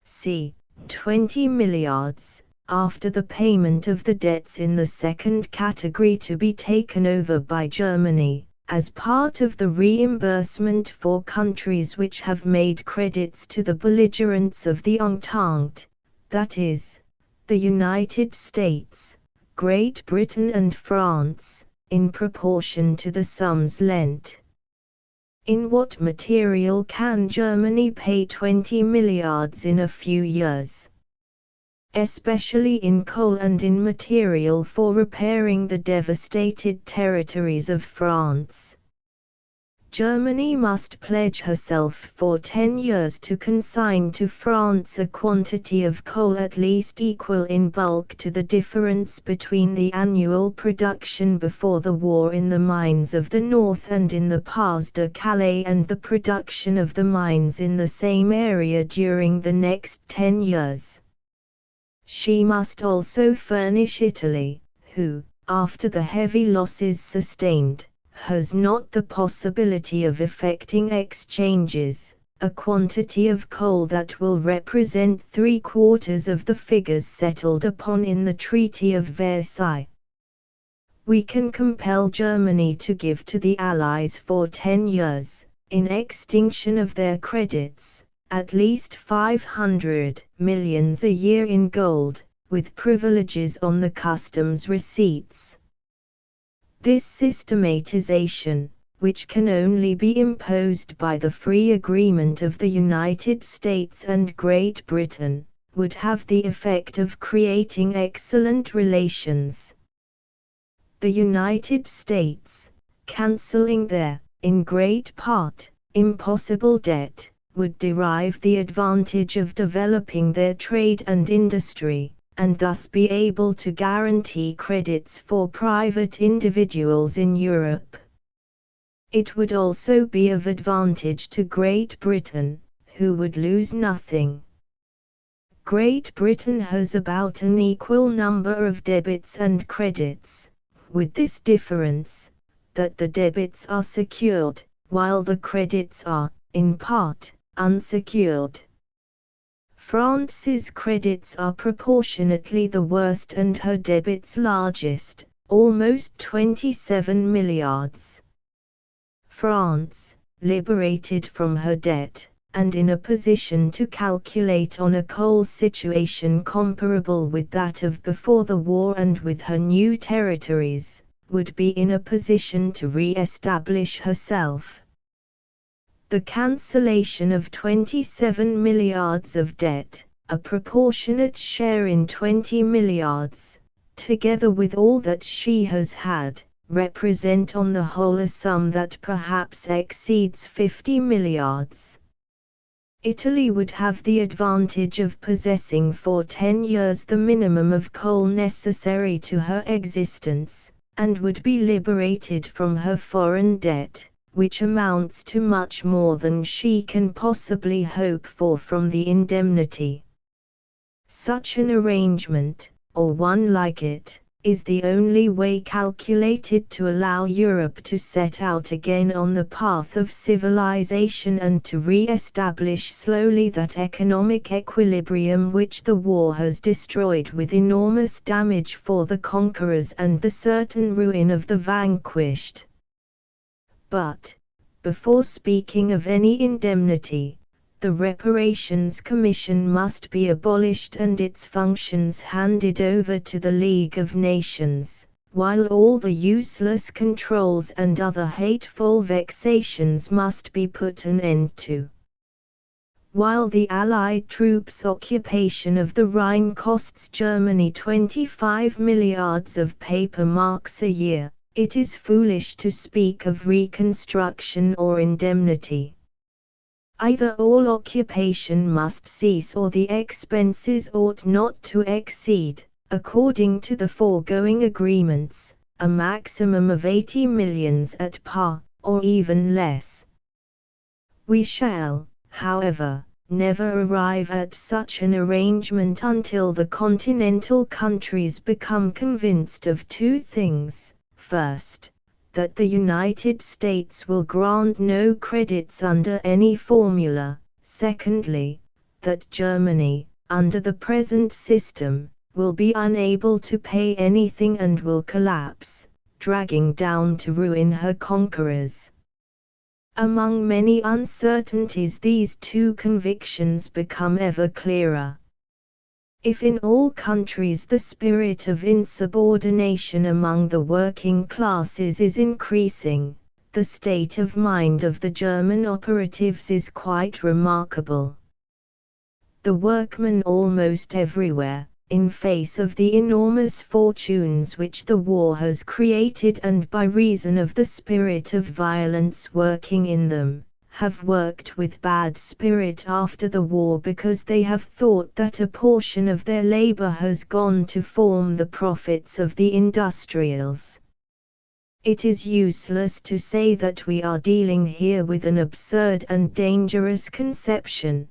Speaker 1: c. 20 milliards, after the payment of the debts in the second category to be taken over by Germany, as part of the reimbursement for countries which have made credits to the belligerents of the Entente, that is, the United States, Great Britain and France, in proportion to the sums lent. In what material can Germany pay 20 milliards in a few years? Especially in coal and in material for repairing the devastated territories of France. Germany must pledge herself for 10 years to consign to France a quantity of coal at least equal in bulk to the difference between the annual production before the war in the mines of the north and in the Pas de Calais and the production of the mines in the same area during the next 10 years. She must also furnish Italy, who, after the heavy losses sustained, has not the possibility of effecting exchanges, a quantity of coal that will represent 3/4 of the figures settled upon in the Treaty of Versailles. We can compel Germany to give to the Allies for 10 years, in extinction of their credits, at least 500 millions a year in gold, with privileges on the customs receipts. This systematization, which can only be imposed by the free agreement of the United States and Great Britain, would have the effect of creating excellent relations. The United States, cancelling their, in great part, impossible debt, would derive the advantage of developing their trade and industry, and thus be able to guarantee credits for private individuals in Europe. It would also be of advantage to Great Britain, who would lose nothing. Great Britain has about an equal number of debits and credits, with this difference, that the debits are secured, while the credits are, in part, unsecured. France's credits are proportionately the worst and her debits largest, almost 27 milliards. France, liberated from her debt, and in a position to calculate on a coal situation comparable with that of before the war and with her new territories, would be in a position to re-establish herself. The cancellation of 27 milliards of debt, a proportionate share in 20 milliards, together with all that she has had, represent on the whole a sum that perhaps exceeds 50 milliards. Italy would have the advantage of possessing for 10 years the minimum of coal necessary to her existence, and would be liberated from her foreign debt, which amounts to much more than she can possibly hope for from the indemnity. Such an arrangement, or one like it, is the only way calculated to allow Europe to set out again on the path of civilization and to re-establish slowly that economic equilibrium which the war has destroyed with enormous damage for the conquerors and the certain ruin of the vanquished. But, before speaking of any indemnity, the Reparations Commission must be abolished and its functions handed over to the League of Nations, while all the useless controls and other hateful vexations must be put an end to. While the Allied troops' occupation of the Rhine costs Germany 25 milliards of paper marks a year, it is foolish to speak of reconstruction or indemnity. Either all occupation must cease or the expenses ought not to exceed, according to the foregoing agreements, a maximum of 80 millions at par, or even less. We shall, however, never arrive at such an arrangement until the continental countries become convinced of two things: first, that the United States will grant no credits under any formula; secondly, that Germany, under the present system, will be unable to pay anything and will collapse, dragging down to ruin her conquerors. Among many uncertainties, these two convictions become ever clearer. If in all countries the spirit of insubordination among the working classes is increasing, the state of mind of the German operatives is quite remarkable. The workmen almost everywhere, in face of the enormous fortunes which the war has created and by reason of the spirit of violence working in them, have worked with bad spirit after the war because they have thought that a portion of their labor has gone to form the profits of the industrials. It is useless to say that we are dealing here with an absurd and dangerous conception,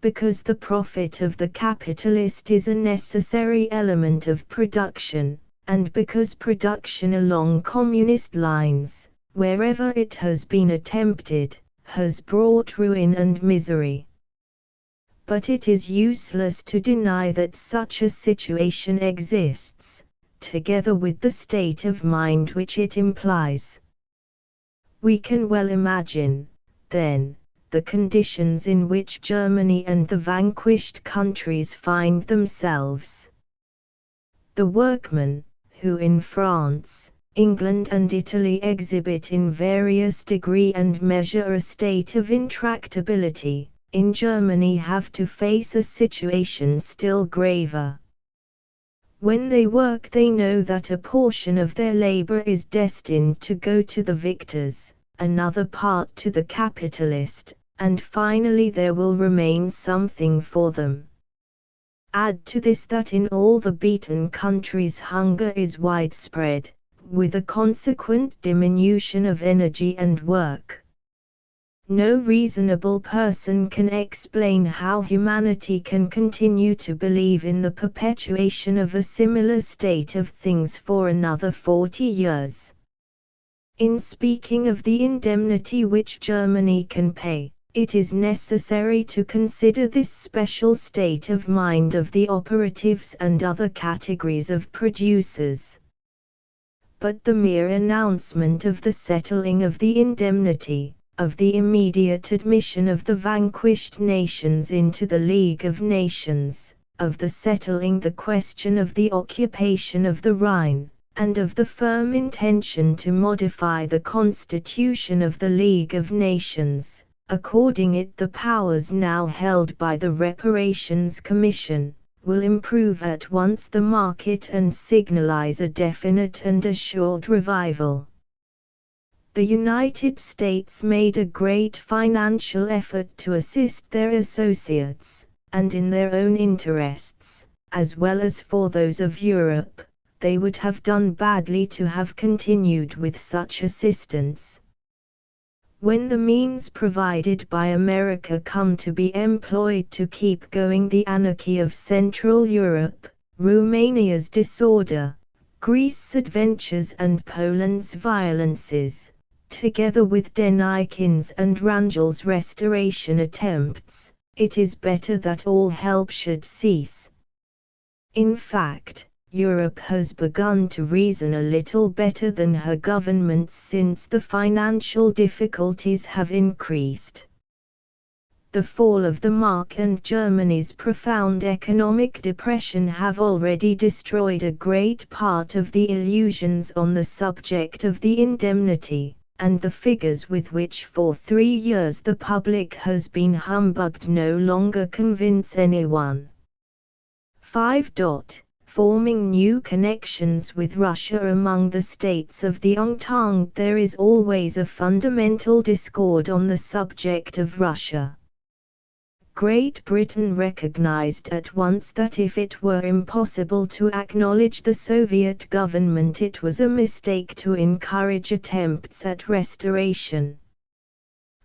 Speaker 1: because the profit of the capitalist is a necessary element of production, and because production along communist lines, wherever it has been attempted, has brought ruin and misery. But it is useless to deny that such a situation exists, together with the state of mind which it implies. We can well imagine, then, the conditions in which Germany and the vanquished countries find themselves. The workmen, who in France, England and Italy exhibit in various degree and measure a state of intractability, in Germany have to face a situation still graver. When they work, they know that a portion of their labor is destined to go to the victors, another part to the capitalist, and finally there will remain something for them. Add to this that in all the beaten countries hunger is widespread, with a consequent diminution of energy and work. No reasonable person can explain how humanity can continue to believe in the perpetuation of a similar state of things for another 40 years. In speaking of the indemnity which Germany can pay, it is necessary to consider this special state of mind of the operatives and other categories of producers. But the mere announcement of the settling of the indemnity, of the immediate admission of the vanquished nations into the League of Nations, of the settling the question of the occupation of the Rhine, and of the firm intention to modify the constitution of the League of Nations, according it the powers now held by the Reparations Commission, will improve at once the market and signalize a definite and assured revival. The United States made a great financial effort to assist their associates, and in their own interests, as well as for those of Europe, they would have done badly to have continued with such assistance. When the means provided by America come to be employed to keep going the anarchy of Central Europe, Romania's disorder, Greece's adventures and Poland's violences, together with Denikin's and Rangel's restoration attempts, it is better that all help should cease. In fact, Europe has begun to reason a little better than her governments since the financial difficulties have increased. The fall of the mark and Germany's profound economic depression have already destroyed a great part of the illusions on the subject of the indemnity, and the figures with which for 3 years the public has been humbugged no longer convince anyone. 5. Forming new connections with Russia. Among the states of the Entente there is always a fundamental discord on the subject of Russia. Great Britain recognized at once that if it were impossible to acknowledge the Soviet government, it was a mistake to encourage attempts at restoration.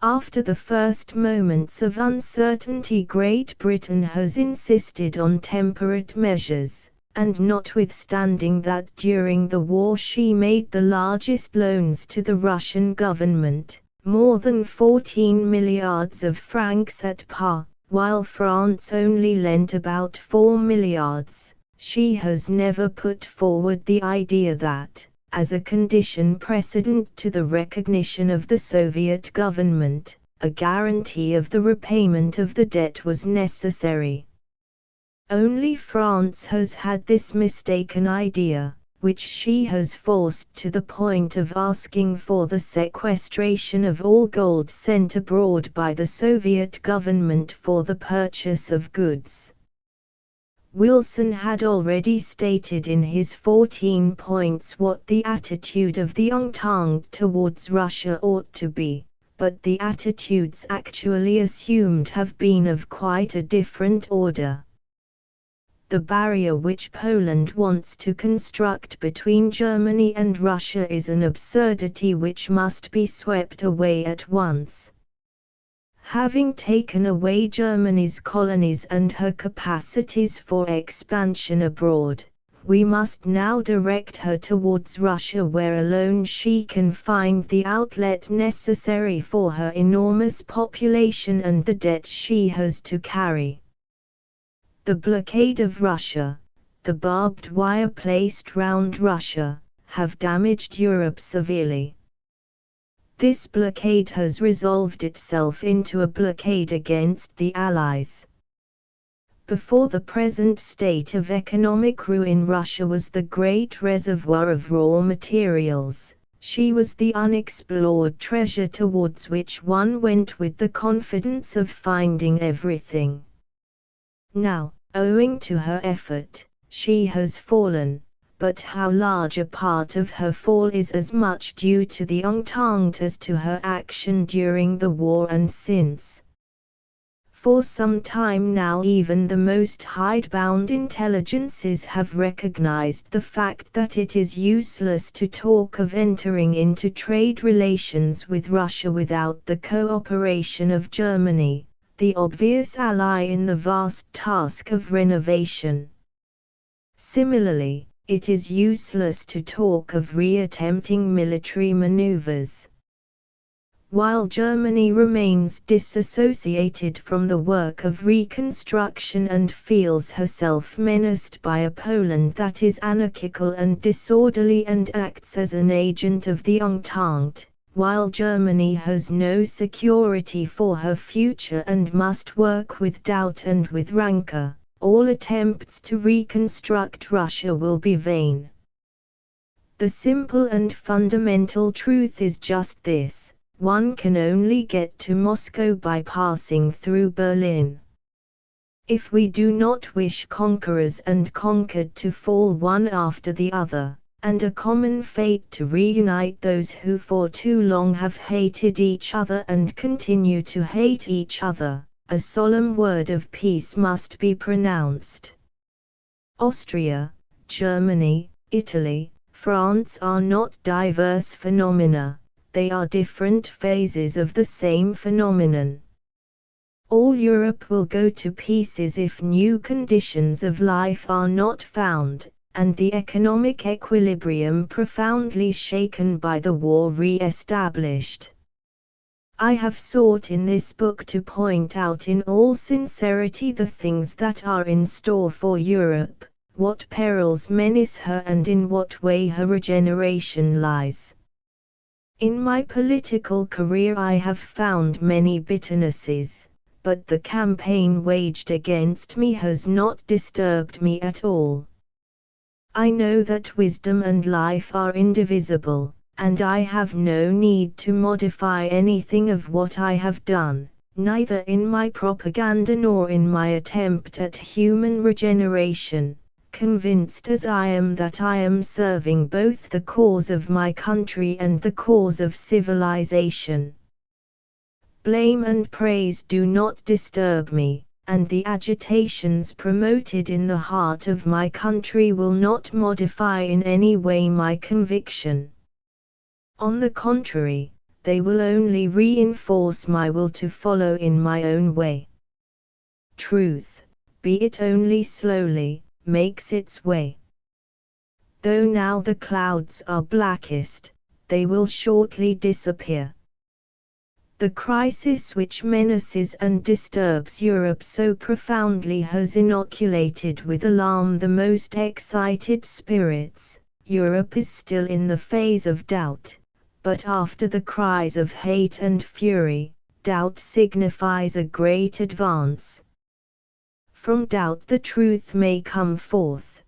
Speaker 1: After the first moments of uncertainty, Great Britain has insisted on temperate measures, and notwithstanding that during the war she made the largest loans to the Russian government, more than 14 milliards of francs at par, while France only lent about 4 milliards, she has never put forward the idea that, as a condition precedent to the recognition of the Soviet government, a guarantee of the repayment of the debt was necessary. Only France has had this mistaken idea, which she has forced to the point of asking for the sequestration of all gold sent abroad by the Soviet government for the purchase of goods. Wilson had already stated in his 14 points what the attitude of the Entente towards Russia ought to be, but the attitudes actually assumed have been of quite a different order. The barrier which Poland wants to construct between Germany and Russia is an absurdity which must be swept away at once. Having taken away Germany's colonies and her capacities for expansion abroad, we must now direct her towards Russia, where alone she can find the outlet necessary for her enormous population and the debt she has to carry. The blockade of Russia, the barbed wire placed round Russia, have damaged Europe severely. This blockade has resolved itself into a blockade against the Allies. Before the present state of economic ruin, Russia was the great reservoir of raw materials. She was the unexplored treasure towards which one went with the confidence of finding everything. Now, owing to her effort, she has fallen, but how large a part of her fall is as much due to the Entente as to her action during the war and since. For some time now even the most hidebound intelligences have recognized the fact that it is useless to talk of entering into trade relations with Russia without the cooperation of Germany, the obvious ally in the vast task of renovation. Similarly, it is useless to talk of reattempting military maneuvers. While Germany remains disassociated from the work of reconstruction and feels herself menaced by a Poland that is anarchical and disorderly and acts as an agent of the Entente, while Germany has no security for her future and must work with doubt and with rancor, all attempts to reconstruct Russia will be vain. The simple and fundamental truth is just this: one can only get to Moscow by passing through Berlin. If we do not wish conquerors and conquered to fall one after the other, and a common fate to reunite those who for too long have hated each other and continue to hate each other, a solemn word of peace must be pronounced. Austria, Germany, Italy, France are not diverse phenomena, they are different phases of the same phenomenon. All Europe will go to pieces if new conditions of life are not found, and the economic equilibrium profoundly shaken by the war re-established. I have sought in this book to point out in all sincerity the things that are in store for Europe, what perils menace her and in what way her regeneration lies. In my political career I have found many bitternesses, but the campaign waged against me has not disturbed me at all. I know that wisdom and life are indivisible, and I have no need to modify anything of what I have done, neither in my propaganda nor in my attempt at human regeneration, convinced as I am that I am serving both the cause of my country and the cause of civilization. Blame and praise do not disturb me, and the agitations promoted in the heart of my country will not modify in any way my conviction. On the contrary, they will only reinforce my will to follow in my own way. Truth, be it only slowly, makes its way. Though now the clouds are blackest, they will shortly disappear. The crisis which menaces and disturbs Europe so profoundly has inoculated with alarm the most excited spirits. Europe is still in the phase of doubt, but after the cries of hate and fury, doubt signifies a great advance. From doubt the truth may come forth.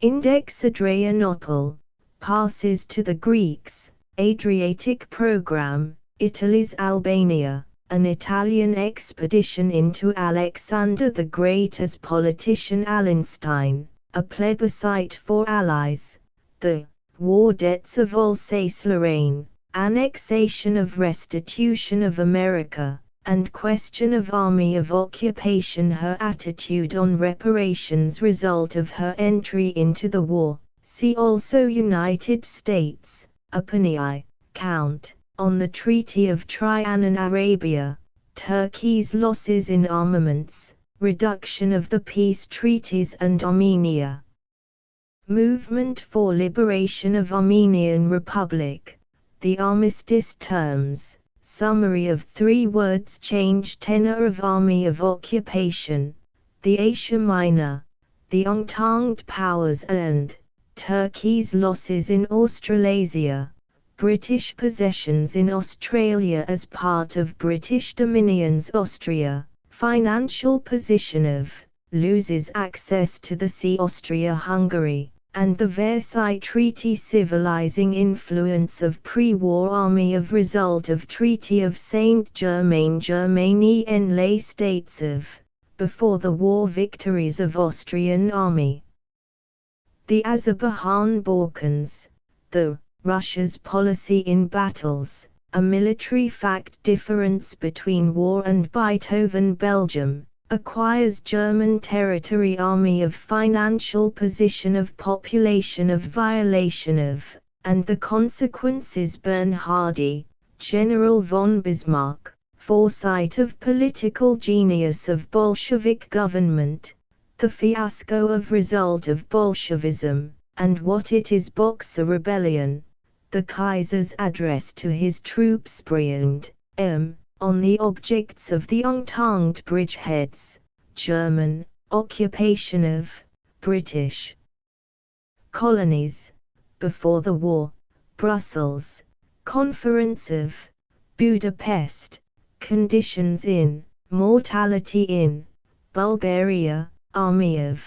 Speaker 1: Index Adrianople passes to the Greeks, Adriatic program, Italy's Albania, an Italian expedition into Alexander the Great as politician Allenstein, a plebiscite for allies, the war debts of Alsace-Lorraine, annexation of restitution of America, and question of army of occupation. Her attitude on reparations result of her entry into the war. See also United States, opinii, count, on the Treaty of Trianon Arabia, Turkey's losses in armaments, reduction of the peace treaties and Armenia. Movement for liberation of Armenian Republic, the armistice terms, summary of 3 words change tenor of army of occupation, the Asia Minor, the Entente powers and Turkey's losses in Australasia, British possessions in Australia as part of British dominions Austria, financial position of, loses access to the sea Austria-Hungary, and the Versailles Treaty civilizing influence of pre-war army of result of Treaty of Saint-Germain Germany en les states of, before the war victories of Austrian army. The Azerbaijan Balkans, the Russia's policy in battles, a military fact difference between war and Beethoven Belgium, acquires German territory army of financial position of population of violation of, and the consequences Bernhardi, General von Bismarck, foresight of political genius of Bolshevik government, the fiasco of result of Bolshevism, and what it is Boxer rebellion, the Kaiser's address to his troops Briand, M. on the objects of the Entente bridgeheads, German, occupation of, British colonies, before the war, Brussels, Conference of, Budapest, conditions in, mortality in, Bulgaria, army of,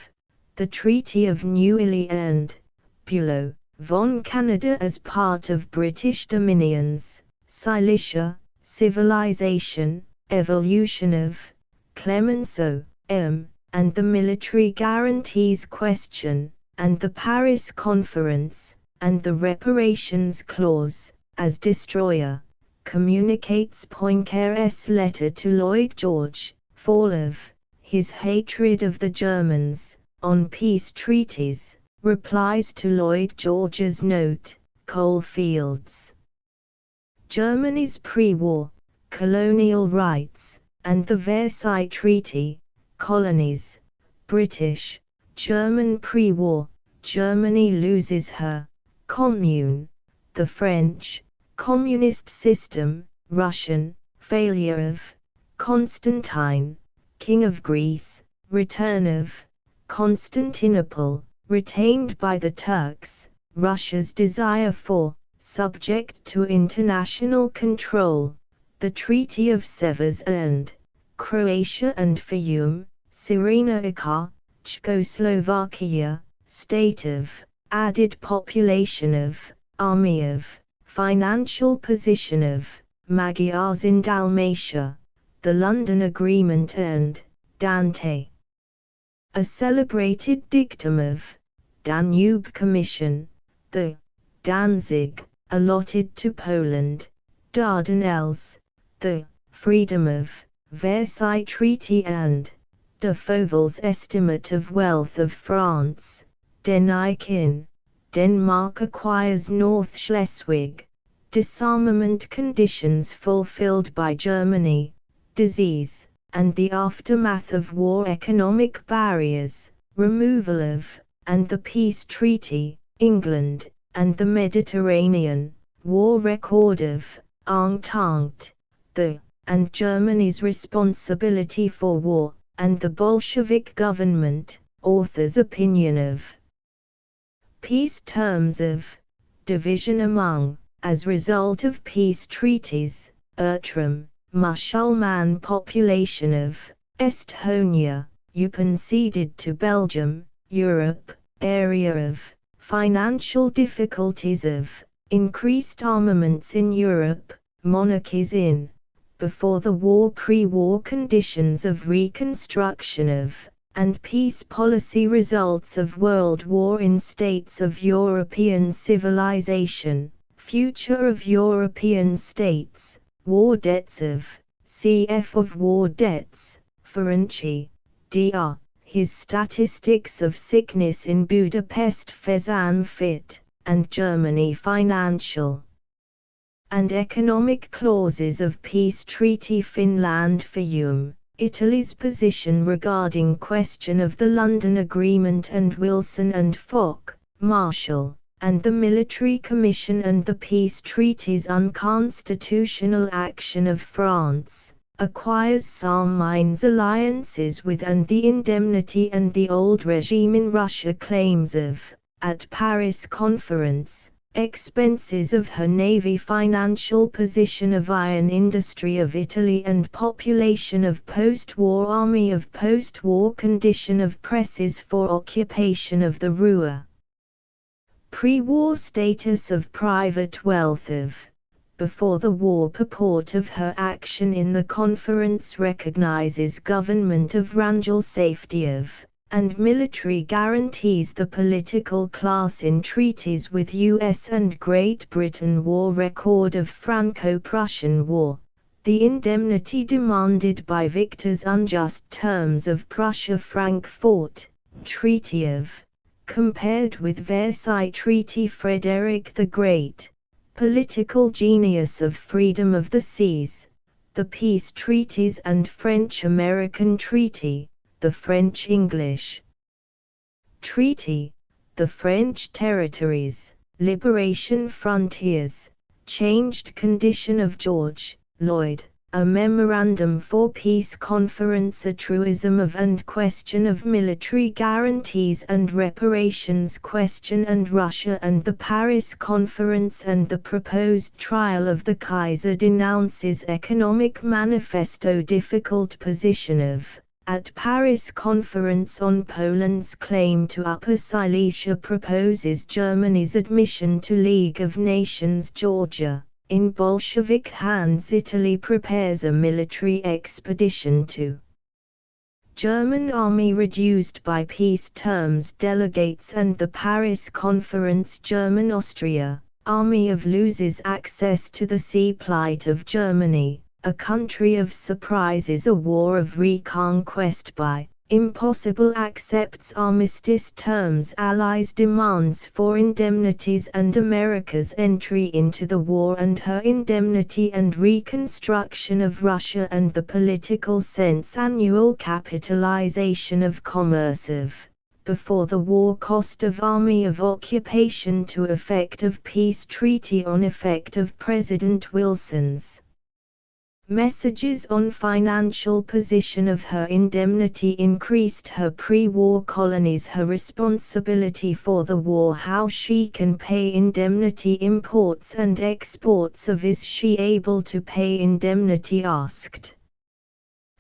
Speaker 1: the Treaty of Neuilly and, Bülow, von Canada as part of British dominions, Silesia, civilization, evolution of, Clemenceau, M., and the military guarantees question, and the Paris Conference, and the reparations clause, as destroyer, communicates Poincare's letter to Lloyd George, fall of, his hatred of the Germans, on peace treaties, replies to Lloyd George's note, coal fields. Germany's pre-war, colonial rights, and the Versailles Treaty, colonies, British, German pre-war, Germany loses her, commune, the French, communist system, Russian, failure of, Constantine, King of Greece, return of, Constantinople, retained by the Turks, Russia's desire for, subject to international control, the Treaty of Sevres and Croatia and Fiume, Cyrenaica, Czechoslovakia, state of, added population of, army of, financial position of, Magyars in Dalmatia, the London Agreement and, Dante. A celebrated dictum of, Danube Commission, the, Danzig, allotted to Poland, Dardanelles, the, freedom of, Versailles Treaty and, de Fauvel's estimate of wealth of France, Denikin, Denmark acquires North Schleswig, disarmament conditions fulfilled by Germany, disease, and the aftermath of war, economic barriers, removal of, and the peace treaty, England, and the Mediterranean, war record of, Entente, the, and Germany's responsibility for war, and the Bolshevik government, author's opinion of peace terms of, division among, as result of peace treaties, Ertram, Musulman population of, Estonia, Eupen ceded to Belgium, Europe, area of, financial difficulties of, increased armaments in Europe, monarchies in, before the war, pre-war conditions of reconstruction of, and peace policy results of World War in states of European civilization, future of European states, war debts of, cf. Of war debts, Ferenczi, Dr. His statistics of sickness in Budapest Fezzan Fit, and Germany financial and economic clauses of peace treaty Finland Fiume, Italy's position regarding question of the London Agreement and Wilson and Foch, Marshall, and the Military Commission and the peace treaties unconstitutional action of France, acquires some mines alliances with and the indemnity and the old regime in Russia claims of, at Paris Conference, expenses of her navy financial position of iron industry of Italy and population of post-war army of post-war condition of presses for occupation of the Ruhr. Pre-war status of private wealth of, before the war purport of her action in the conference recognizes government of Wrangel safety of, and military guarantees the political class in treaties with US and Great Britain war record of Franco-Prussian War, the indemnity demanded by victors unjust terms of Prussia-Frankfurt, Treaty of, compared with Versailles Treaty Frederick the Great, political genius of freedom of the seas, the peace treaties and French-American Treaty, the French-English Treaty, the French territories, liberation frontiers, changed condition of George Lloyd, a memorandum for peace conference, a truism of and question of military guarantees and reparations question and Russia and the Paris conference and the proposed trial of the Kaiser denounces economic manifesto difficult position of, at Paris conference on Poland's claim to Upper Silesia proposes Germany's admission to League of Nations Georgia. In Bolshevik hands Italy prepares a military expedition to German army reduced by peace terms delegates and the Paris conference German Austria, army of loses access to the sea plight of Germany, a country of surprises a war of reconquest by impossible accepts armistice terms Allies demands for indemnities and America's entry into the war and her indemnity and reconstruction of Russia and the political sense annual capitalization of commerce of before the war cost of army of occupation to effect of peace treaty on effect of President Wilson's messages on financial position of her indemnity increased her pre-war colonies her responsibility for the war how she can pay indemnity imports and exports of is she able to pay indemnity asked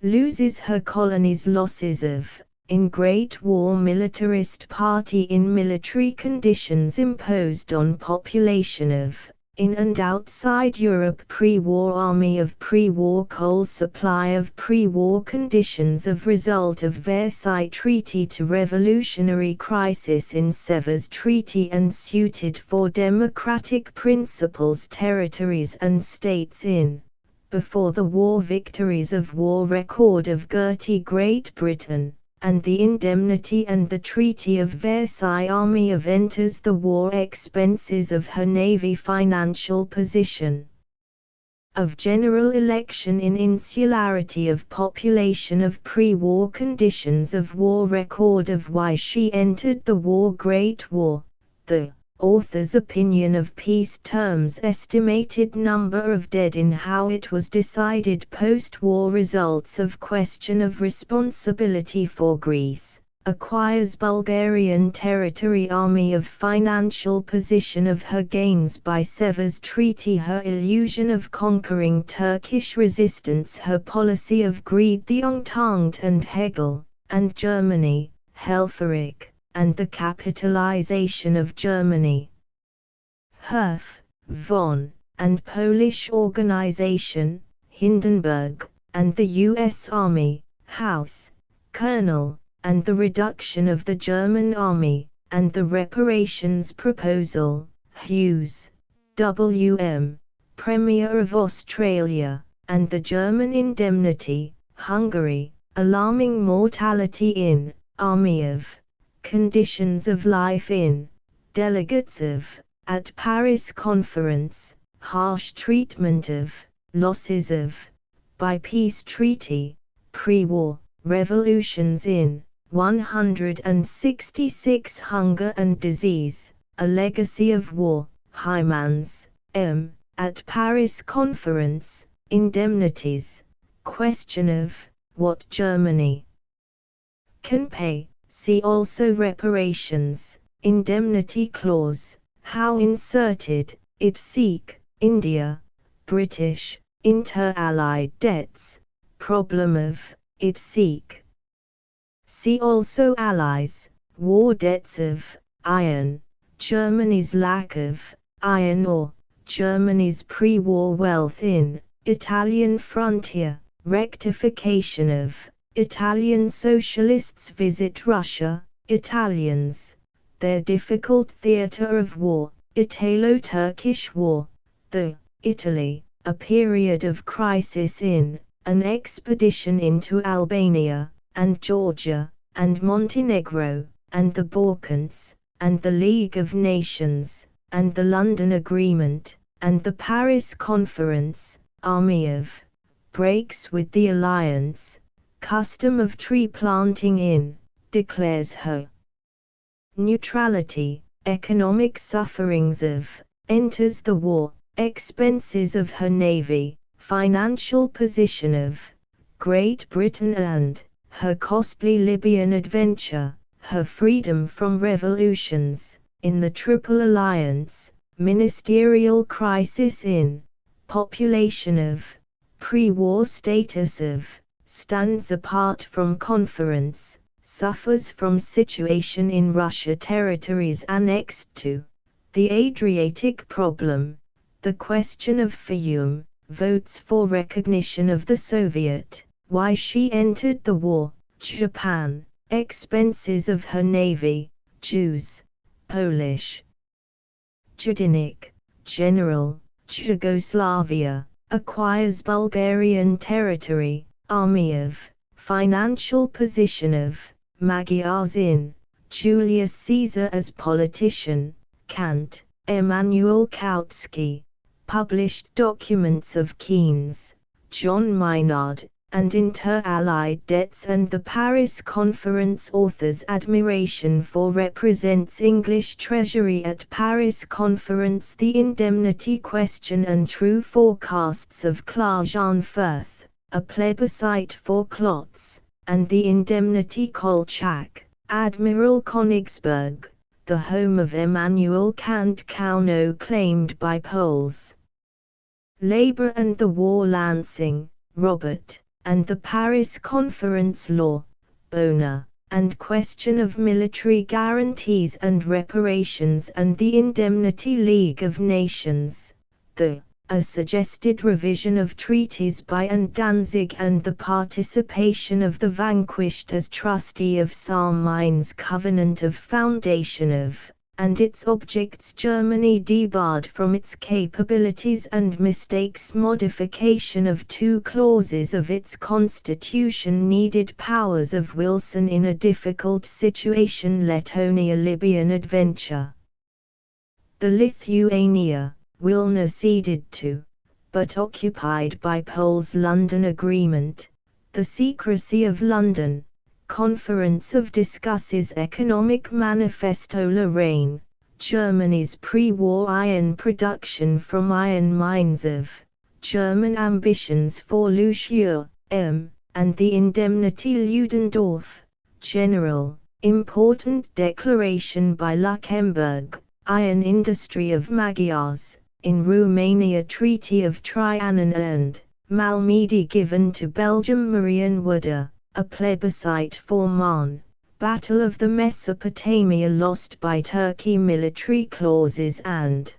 Speaker 1: loses her colonies. Losses of, in Great War, militarist party in military conditions imposed on population of, in and outside Europe. Pre-war army of pre-war coal supply of pre-war conditions of result of Versailles Treaty to revolutionary crisis in Sevres Treaty and suited for democratic principles territories and states in, before the war victories of war record of Gertie Great Britain, and the indemnity and the Treaty of Versailles army of enters the war expenses of her navy financial position of general election in insularity of population of pre-war conditions of war record of why she entered the war. Great War, the author's opinion of peace terms estimated number of dead in how it was decided post-war results of question of responsibility for Greece, acquires Bulgarian territory army of financial position of her gains by Sevres Treaty her illusion of conquering Turkish resistance her policy of greed the Entente and Hegel, and Germany, Helfferich, and the capitalization of Germany. Herf, von, and Polish organization, Hindenburg, and the U.S. Army, House, Colonel, and the reduction of the German army, and the reparations proposal, Hughes, W.M., Premier of Australia, and the German indemnity, Hungary, alarming mortality in, army of, conditions of life in, delegates of, at Paris Conference, harsh treatment of, losses of, by peace treaty, pre-war, revolutions in, 166 hunger and disease, a legacy of war, Hymans, M., at Paris Conference, indemnities, question of, what Germany can pay. See also reparations, indemnity clause, how inserted, it seek, India, British, inter-allied debts, problem of, it seek. See also allies, war debts of, iron, Germany's lack of, iron ore, Germany's pre-war wealth in, Italian frontier, rectification of, Italian socialists visit Russia, Italians, their difficult theater of war, Italo-Turkish war, the, Italy, a period of crisis in, an expedition into Albania, and Georgia, and Montenegro, and the Balkans, and the League of Nations, and the London Agreement, and the Paris Conference, army of, breaks with the alliance, custom of tree planting in, declares her neutrality, economic sufferings of, enters the war, expenses of her navy, financial position of, Great Britain and, her costly Libyan adventure, her freedom from revolutions, in the Triple Alliance, ministerial crisis in, population of, pre-war status of, stands apart from conference, suffers from situation in Russia territories annexed to, the Adriatic problem, the question of Fiume, votes for recognition of the Soviet, why she entered the war, Japan, expenses of her navy, Jews, Polish, Judinik, General, Yugoslavia, acquires Bulgarian territory, army of, financial position of, Magyars in, Julius Caesar as politician, Kant, Emanuel Kautsky, published documents of Keynes, John Maynard, and inter-allied debts and the Paris Conference author's admiration for represents English Treasury at Paris Conference the indemnity question and true forecasts of Klaus-Jan Firth, a plebiscite for Klotz, and the indemnity Kolchak, Admiral Königsberg, the home of Immanuel Kant Kauno claimed by Poles. Labour and the War Lansing, Robert, and the Paris Conference law, Bona, and question of military guarantees and reparations and the Indemnity League of Nations, a suggested revision of treaties by and Danzig and the participation of the vanquished as trustee of Sarmine's Covenant of Foundation of, and its objects Germany debarred from its capabilities and mistakes modification of two clauses of its constitution needed powers of Wilson in a difficult situation Lettonia-Libyan adventure. The Lithuania, Wilna ceded to, but occupied by Poles London Agreement, the secrecy of London, Conference of discusses Economic Manifesto Lorraine, Germany's pre-war iron production from iron mines of, German ambitions for Lucier, and the indemnity Ludendorff, General, important declaration by Luxembourg, iron industry of Magyars, in Romania Treaty of Trianon and, Malmedy given to Belgium Marienwerder, a plebiscite for Marne, Battle of the Mesopotamia lost by Turkey military clauses and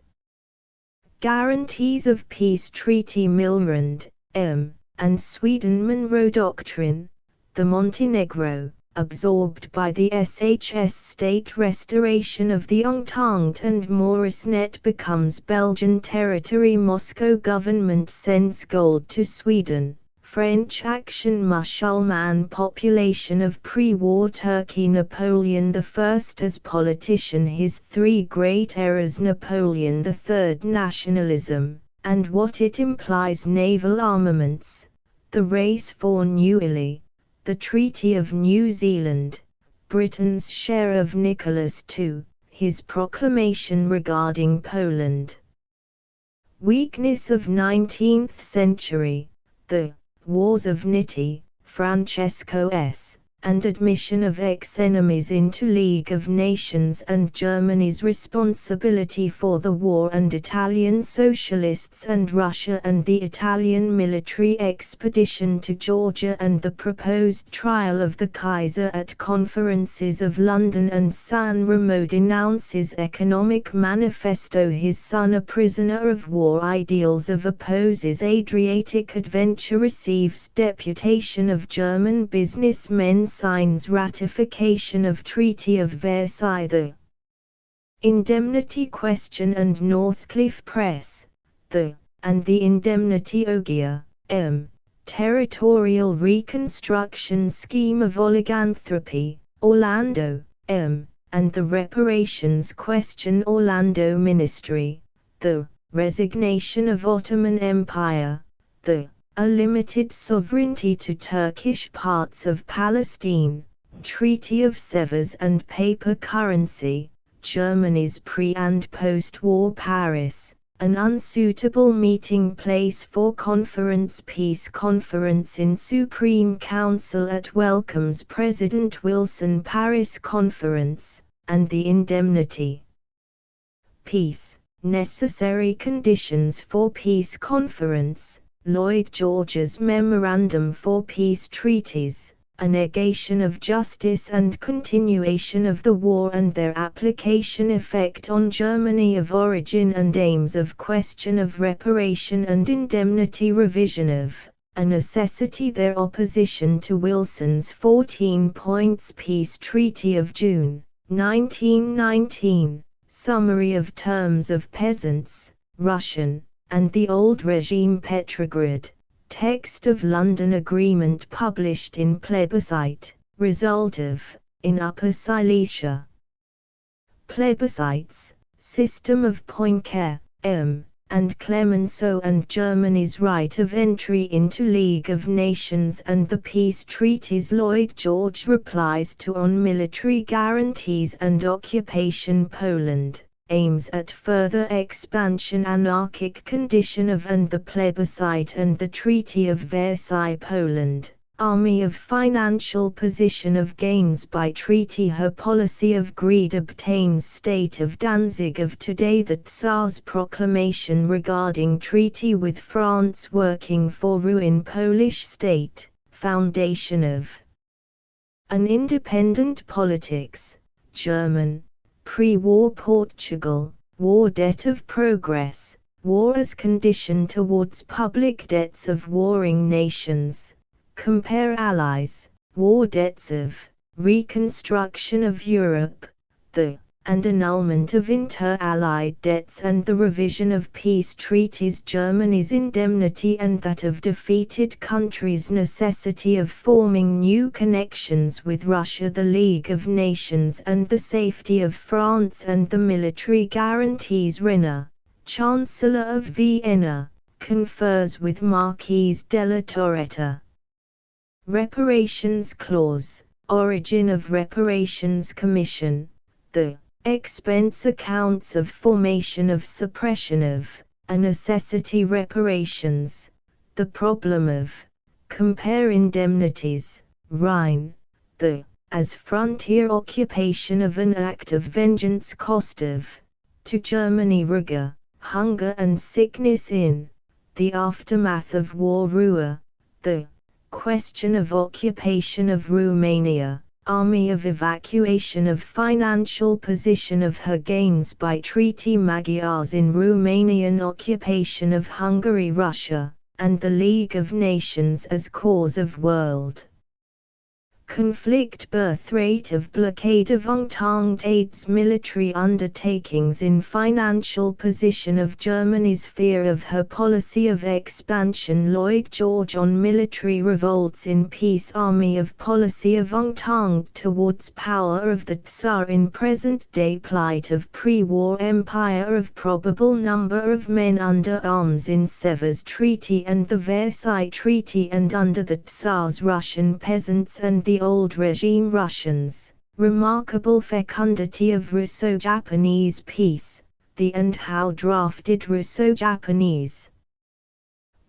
Speaker 1: guarantees of peace treaty Milrand, and Sweden Monroe Doctrine, the Montenegro, absorbed by the SHS state restoration of the Entente and Morisnet becomes Belgian territory Moscow government sends gold to Sweden. French action Musulman population of pre-war Turkey Napoleon I as politician his three great errors Napoleon III nationalism, and what it implies naval armaments, the race for New Italy, the Treaty of New Zealand, Britain's share of Nicholas II, his proclamation regarding Poland. Weakness of 19th century, the Wars of Nitti, Francesco S., and admission of ex-enemies into League of Nations and Germany's responsibility for the war and Italian socialists and Russia and the Italian military expedition to Georgia and the proposed trial of the Kaiser at conferences of London and San Remo denounces economic manifesto his son a prisoner of war ideals of opposes Adriatic adventure receives deputation of German businessmen signs ratification of Treaty of Versailles the Indemnity Question and Northcliffe Press, and the Indemnity Ogier, Territorial Reconstruction Scheme of Oliganthropy, Orlando, and the Reparations Question Orlando Ministry, the Resignation of Ottoman Empire, a limited sovereignty to Turkish parts of Palestine, Treaty of Sevres and paper currency, Germany's pre- and post-war Paris, an unsuitable meeting place for conference peace conference in Supreme Council at welcomes President Wilson Paris Conference, and the indemnity. Peace, necessary conditions for peace conference. Lloyd George's Memorandum for Peace Treaties, a negation of justice and continuation of the war and their application effect on Germany of origin and aims of question of reparation and indemnity revision of, a necessity their opposition to Wilson's 14 points peace treaty of June, 1919, summary of terms of peasants, Russian, and the old regime Petrograd, text of London Agreement published in plebiscite, result of, in Upper Silesia. Plebiscites, system of Poincare, and Clemenceau and Germany's right of entry into League of Nations and the peace treaties Lloyd George replies to on military guarantees and occupation Poland. Aims at further expansion anarchic condition of and the plebiscite and the Treaty of Versailles Poland, army of financial position of gains by treaty her policy of greed obtains state of Danzig of today the Tsar's proclamation regarding treaty with France working for ruin Polish state, foundation of an independent politics, German, pre-war Portugal, war debt of progress, war as condition towards public debts of warring nations, compare Allies, war debts of reconstruction of Europe, the and annulment of inter-allied debts and the revision of peace treaties, Germany's indemnity and that of defeated countries, necessity of forming new connections with Russia, the League of Nations and the safety of France and the military guarantees. Renner, Chancellor of Vienna, confers with Marquise de la Torretta. Reparations clause, origin of reparations commission, the expense accounts of formation of suppression of a necessity reparations, the problem of compare indemnities, Rhine, the as frontier occupation of an act of vengeance cost of to Germany rigor, hunger and sickness in the aftermath of war, Ruhr, the question of occupation of Romania, army of evacuation of financial position of her gains by treaty, Magyars in Romanian occupation of Hungary, Russia, and the League of Nations as cause of world conflict, birth rate of blockade of Entente aids military undertakings in financial position of Germany's fear of her policy of expansion, Lloyd George on military revolts in peace, army of policy of Entente towards power of the Tsar in present-day plight of pre-war empire of probable number of men under arms in Sevres Treaty and the Versailles Treaty and under the Tsar's Russian peasants and the old regime Russians, remarkable fecundity of Russo-Japanese peace, the and how drafted Russo-Japanese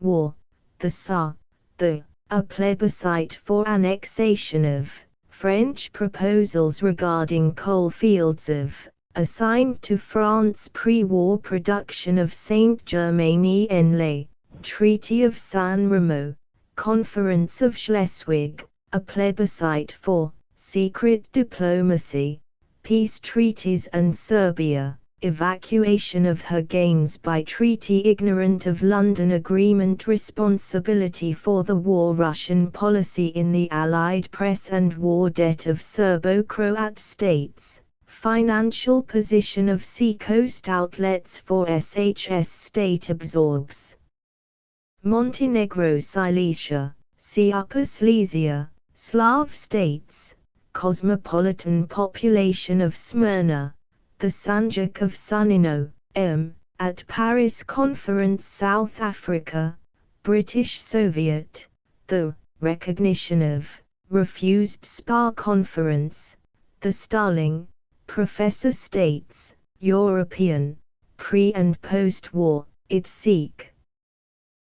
Speaker 1: war, the Tsar, the a plebiscite for annexation of French proposals regarding coal fields of assigned to France, pre-war production of Saint-Germain-en-Laye, Treaty of San Remo, Conference of Schleswig, a plebiscite for secret diplomacy, peace treaties and Serbia, evacuation of her gains by treaty, ignorant of London Agreement, responsibility for the war, Russian policy in the Allied press and war debt of Serbo-Croat states, financial position of seacoast outlets for SHS state absorbs Montenegro, Silesia, Sea Upper Silesia, Slav states, cosmopolitan population of Smyrna, the Sanjak of Sunino, at Paris Conference, South Africa, British Soviet, the recognition of refused Spa Conference, the Starling, Professor states, European, pre- and post-war, Sikh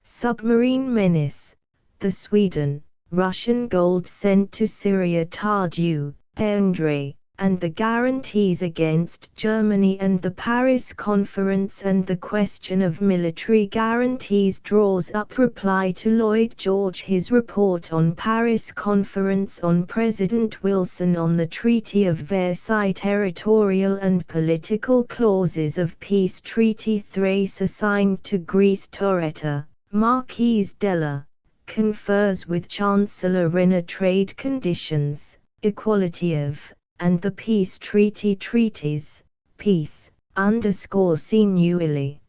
Speaker 1: submarine menace, the Sweden, Russian gold sent to Syria, Tardieu, Andre, and the guarantees against Germany and the Paris Conference and the question of military guarantees draws up reply to Lloyd George, his report on Paris Conference on President Wilson on the Treaty of Versailles, territorial and political clauses of peace treaty, Thrace assigned to Greece, Torretta, Marquise Della, confers with Chancellor Renner, trade conditions, equality of, and the peace treaty treaties, peace, _sinuili.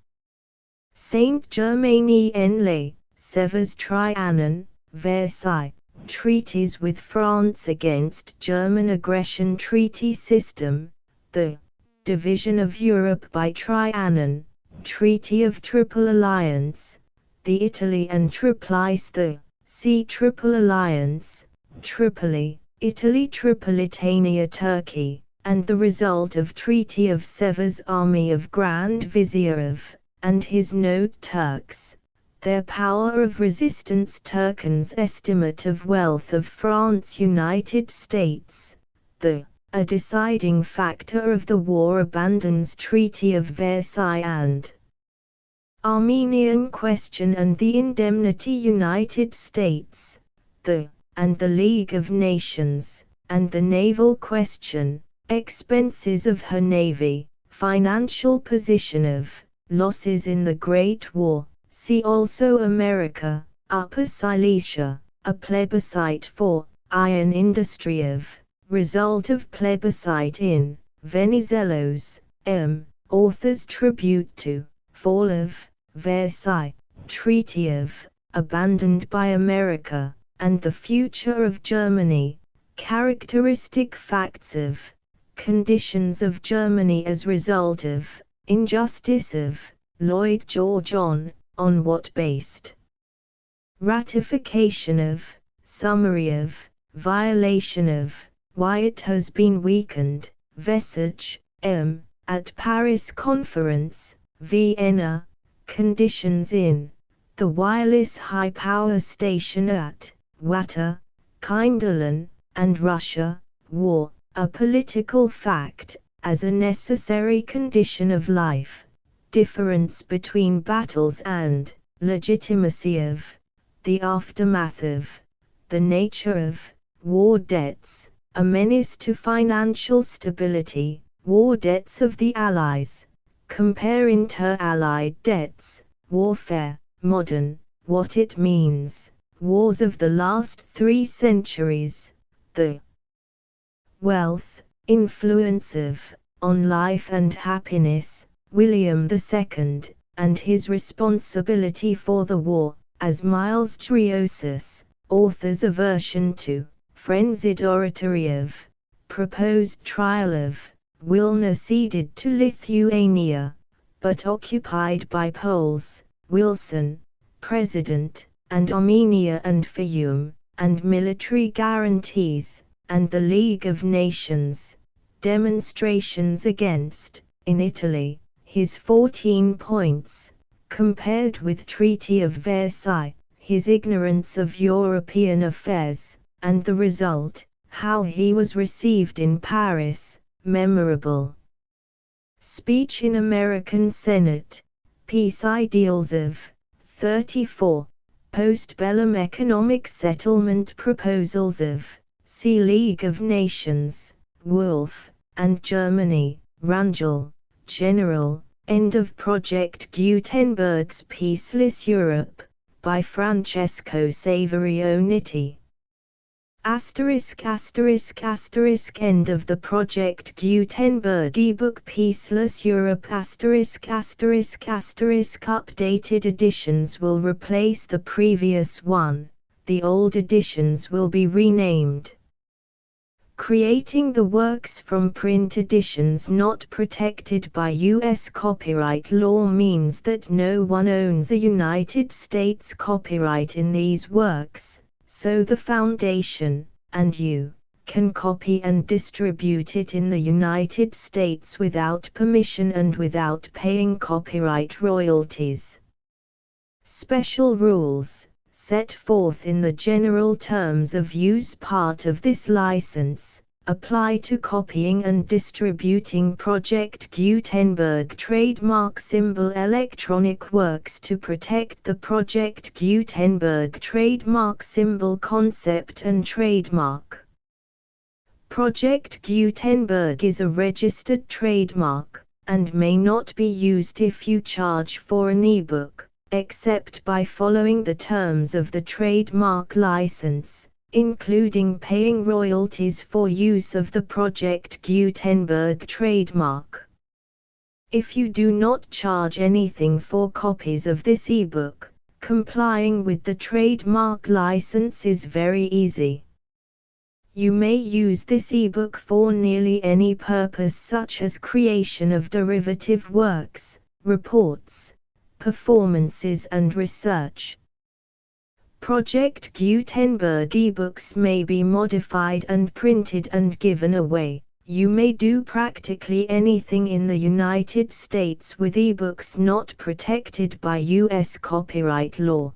Speaker 1: Saint-Germain-en-Laye, Sevres Trianon, Versailles, treaties with France against German aggression, treaty system, the division of Europe by Trianon, Treaty of Triple Alliance, the Italy and Triplice, the Sea Triple Alliance, Tripoli, Italy, Tripolitania, Turkey, and the result of Treaty of Sevres, army of Grand Vizier of, and his note Turks, their power of resistance, Turkans' estimate of wealth of France, United States, the a deciding factor of the war, abandons Treaty of Versailles and Armenian question and the indemnity, United States, the and the League of Nations, and the naval question, expenses of her navy, financial position of, losses in the Great War. See also America, Upper Silesia, a plebiscite for, iron industry of, result of plebiscite in, Venizelos, M. Author's tribute to, fall of, Versailles, treaty of, abandoned by America, and the future of Germany, characteristic facts of, conditions of Germany as result of, injustice of, Lloyd George on what based, ratification of, summary of, violation of, why it has been weakened, Vesage, M. At Paris Conference, Vienna, conditions in, the wireless high power station at, Watter, Kinderlen, and Russia, war, a political fact, as a necessary condition of life, difference between battles and, legitimacy of, the aftermath of, the nature of, war debts, a menace to financial stability, war debts of the Allies, compare inter-Allied debts, warfare, modern, what it means, wars of the last 3 centuries, the wealth, influence of, on life and happiness, William II, and his responsibility for the war, as Miles Driosus, author's aversion to, frenzied oratory of, proposed trial of, Wilna ceded to Lithuania, but occupied by Poles, Wilson, President, and Armenia and Fiume, and military guarantees, and the League of Nations, demonstrations against, in Italy, his 14 points, compared with Treaty of Versailles, his ignorance of European affairs, and the result, how he was received in Paris, memorable speech in American Senate, peace ideals of, 34, post-bellum economic settlement proposals of, see League of Nations, Wolf, and Germany, Rangel, General, end of Project Gutenberg's Peaceless Europe, by Francesco Saverio Nitti. End of the Project Gutenberg ebook Peaceless Europe ***** Updated editions will replace the previous one, the old editions will be renamed. Creating the works from print editions not protected by U.S. copyright law means that no one owns a United States copyright in these works, so the Foundation, and you, can copy and distribute it in the United States without permission and without paying copyright royalties. Special rules, set forth in the general terms of use part of this license, apply to copying and distributing Project Gutenberg trademark symbol electronic works to protect the Project Gutenberg trademark symbol concept and trademark. Project Gutenberg is a registered trademark, and may not be used if you charge for an ebook, except by following the terms of the trademark license, including paying royalties for use of the Project Gutenberg trademark. If you do not charge anything for copies of this ebook, complying with the trademark license is very easy. You may use this ebook for nearly any purpose such as creation of derivative works, reports, performances and research. Project Gutenberg ebooks may be modified and printed and given away. You may do practically anything in the United States with ebooks not protected by U.S. copyright law.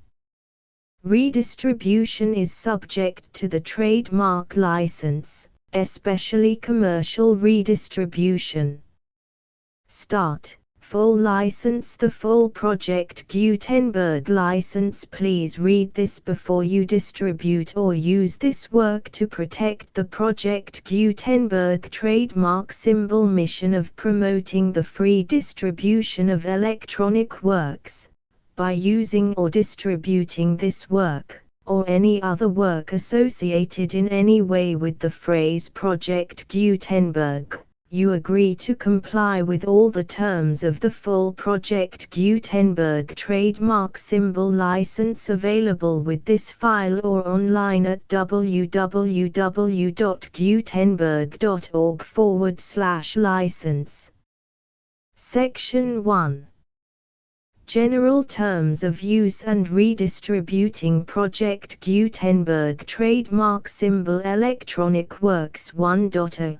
Speaker 1: Redistribution is subject to the trademark license, especially commercial redistribution. Start. Full license. The full Project Gutenberg license. Please read this before you distribute or use this work to protect the Project Gutenberg trademark symbol mission of promoting the free distribution of electronic works. By using or distributing this work, or any other work associated in any way with the phrase Project Gutenberg, you agree to comply with all the terms of the full Project Gutenberg trademark symbol license available with this file or online at www.gutenberg.org/license. Section 1. General Terms of Use and Redistributing Project Gutenberg Trademark Symbol Electronic Works 1.0.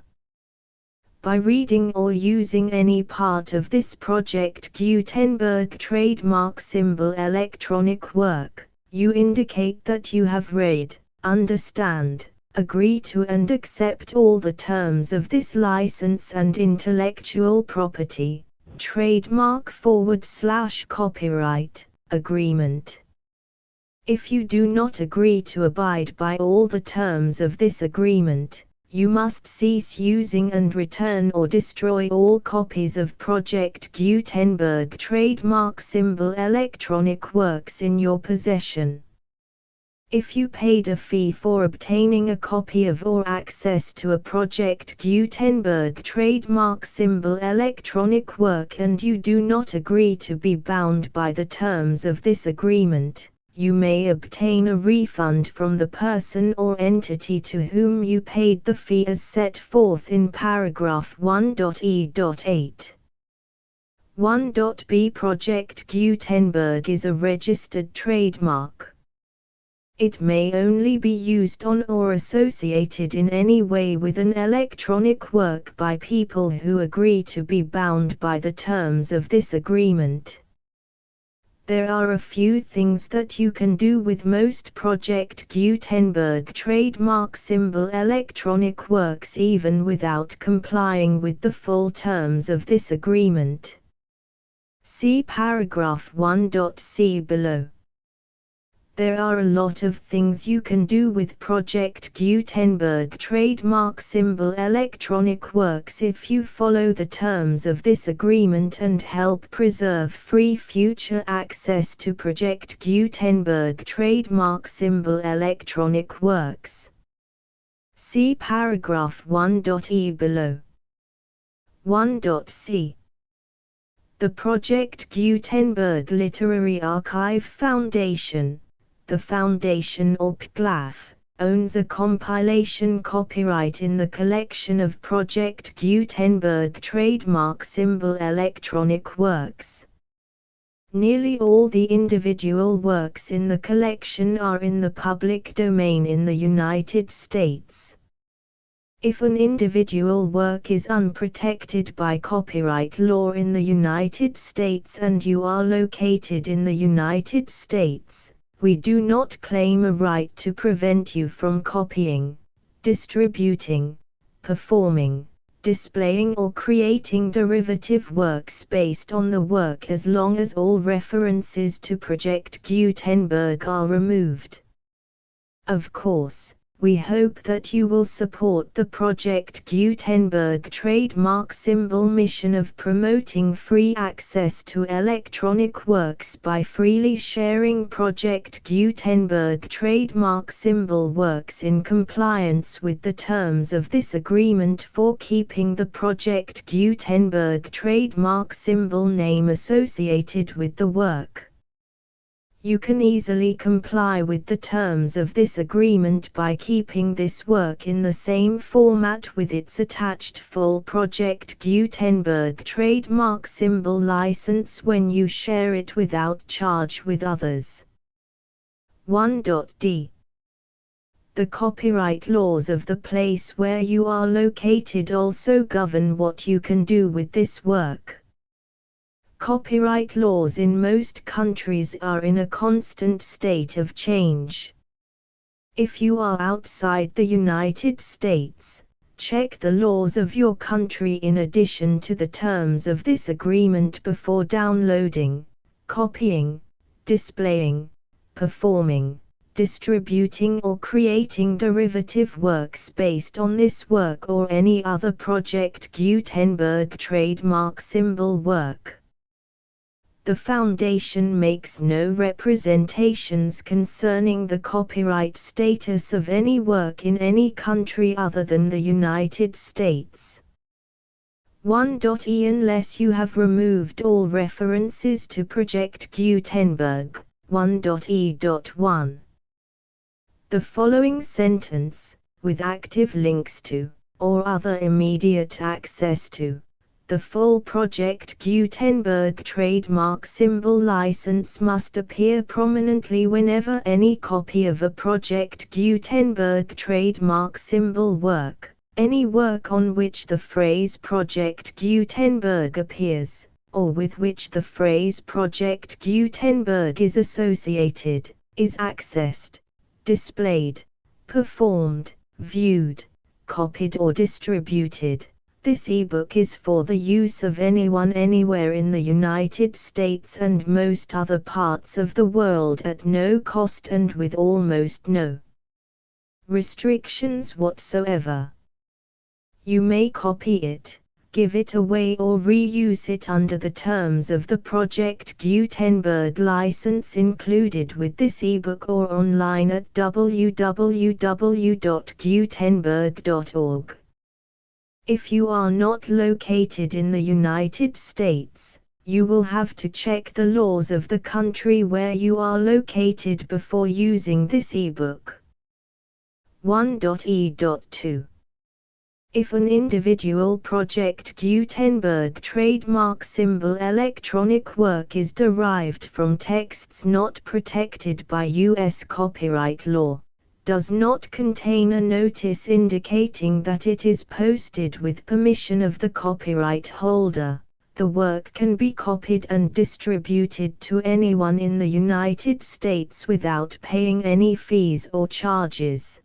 Speaker 1: By reading or using any part of this Project Gutenberg trademark symbol electronic work, you indicate that you have read, understand, agree to and accept all the terms of this license and intellectual property, trademark/copyright, agreement. If you do not agree to abide by all the terms of this agreement, you must cease using and return or destroy all copies of Project Gutenberg trademark symbol electronic works in your possession. If you paid a fee for obtaining a copy of or access to a Project Gutenberg trademark symbol electronic work and you do not agree to be bound by the terms of this agreement, you may obtain a refund from the person or entity to whom you paid the fee as set forth in paragraph 1.e.8. 1.b. Project Gutenberg is a registered trademark. It may only be used on or associated in any way with an electronic work by people who agree to be bound by the terms of this agreement. There are a few things that you can do with most Project Gutenberg trademark symbol electronic works even without complying with the full terms of this agreement. See paragraph 1.c below. There are a lot of things you can do with Project Gutenberg trademark symbol electronic works if you follow the terms of this agreement and help preserve free future access to Project Gutenberg trademark symbol electronic works. See paragraph 1.e below. 1.c. The Project Gutenberg Literary Archive Foundation, the Foundation or PGLAF, owns a compilation copyright in the collection of Project Gutenberg trademark symbol electronic works. Nearly all the individual works in the collection are in the public domain in the United States. If an individual work is unprotected by copyright law in the United States and you are located in the United States, we do not claim a right to prevent you from copying, distributing, performing, displaying or creating derivative works based on the work as long as all references to Project Gutenberg are removed. Of course, we hope that you will support the Project Gutenberg trademark symbol mission of promoting free access to electronic works by freely sharing Project Gutenberg trademark symbol works in compliance with the terms of this agreement for keeping the Project Gutenberg trademark symbol name associated with the work. You can easily comply with the terms of this agreement by keeping this work in the same format with its attached full Project Gutenberg trademark symbol license when you share it without charge with others. 1.d. The copyright laws of the place where you are located also govern what you can do with this work. Copyright laws in most countries are in a constant state of change. If you are outside the United States, Check the laws of your country in addition to the terms of this agreement before downloading, copying, displaying, performing, distributing or creating derivative works based on this work or any other Project Gutenberg trademark symbol work. The Foundation makes no representations concerning the copyright status of any work in any country other than the United States. 1.e Unless you have removed all references to Project Gutenberg, 1.e.1. The following sentence, with active links to, or other immediate access to, the full Project Gutenberg trademark symbol license must appear prominently whenever any copy of a Project Gutenberg trademark symbol work, any work on which the phrase Project Gutenberg appears, or with which the phrase Project Gutenberg is associated, is accessed, displayed, performed, viewed, copied or distributed. This ebook is for the use of anyone anywhere in the United States and most other parts of the world at no cost and with almost no restrictions whatsoever. You may copy it, give it away or reuse it under the terms of the Project Gutenberg license included with this ebook or online at www.gutenberg.org. If you are not located in the United States, you will have to check the laws of the country where you are located before using this ebook. 1.e.2. If an individual Project Gutenberg trademark symbol electronic work is derived from texts not protected by U.S. copyright law, does not contain a notice indicating that it is posted with permission of the copyright holder, the work can be copied and distributed to anyone in the United States without paying any fees or charges.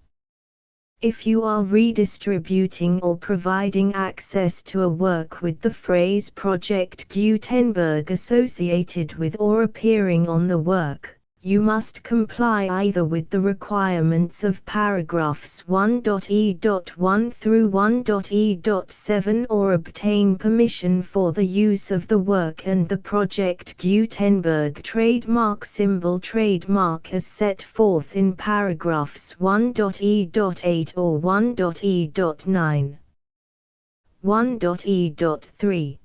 Speaker 1: If you are redistributing or providing access to a work with the phrase Project Gutenberg associated with or appearing on the work, you must comply either with the requirements of paragraphs 1.e.1 through 1.e.7 or obtain permission for the use of the work and the Project Gutenberg trademark symbol trademark as set forth in paragraphs 1.e.8 or 1.e.9. 1.e.3.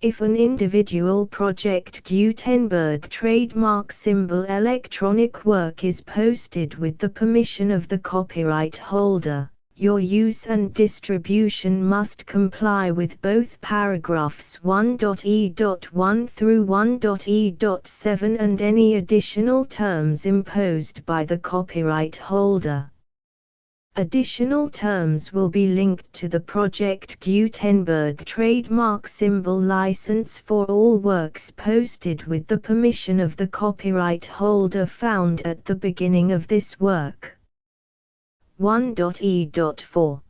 Speaker 1: If an individual Project Gutenberg trademark symbol electronic work is posted with the permission of the copyright holder, your use and distribution must comply with both paragraphs 1.e.1 through 1.e.7 and any additional terms imposed by the copyright holder. Additional terms will be linked to the Project Gutenberg trademark symbol license for all works posted with the permission of the copyright holder found at the beginning of this work. 1.e.4.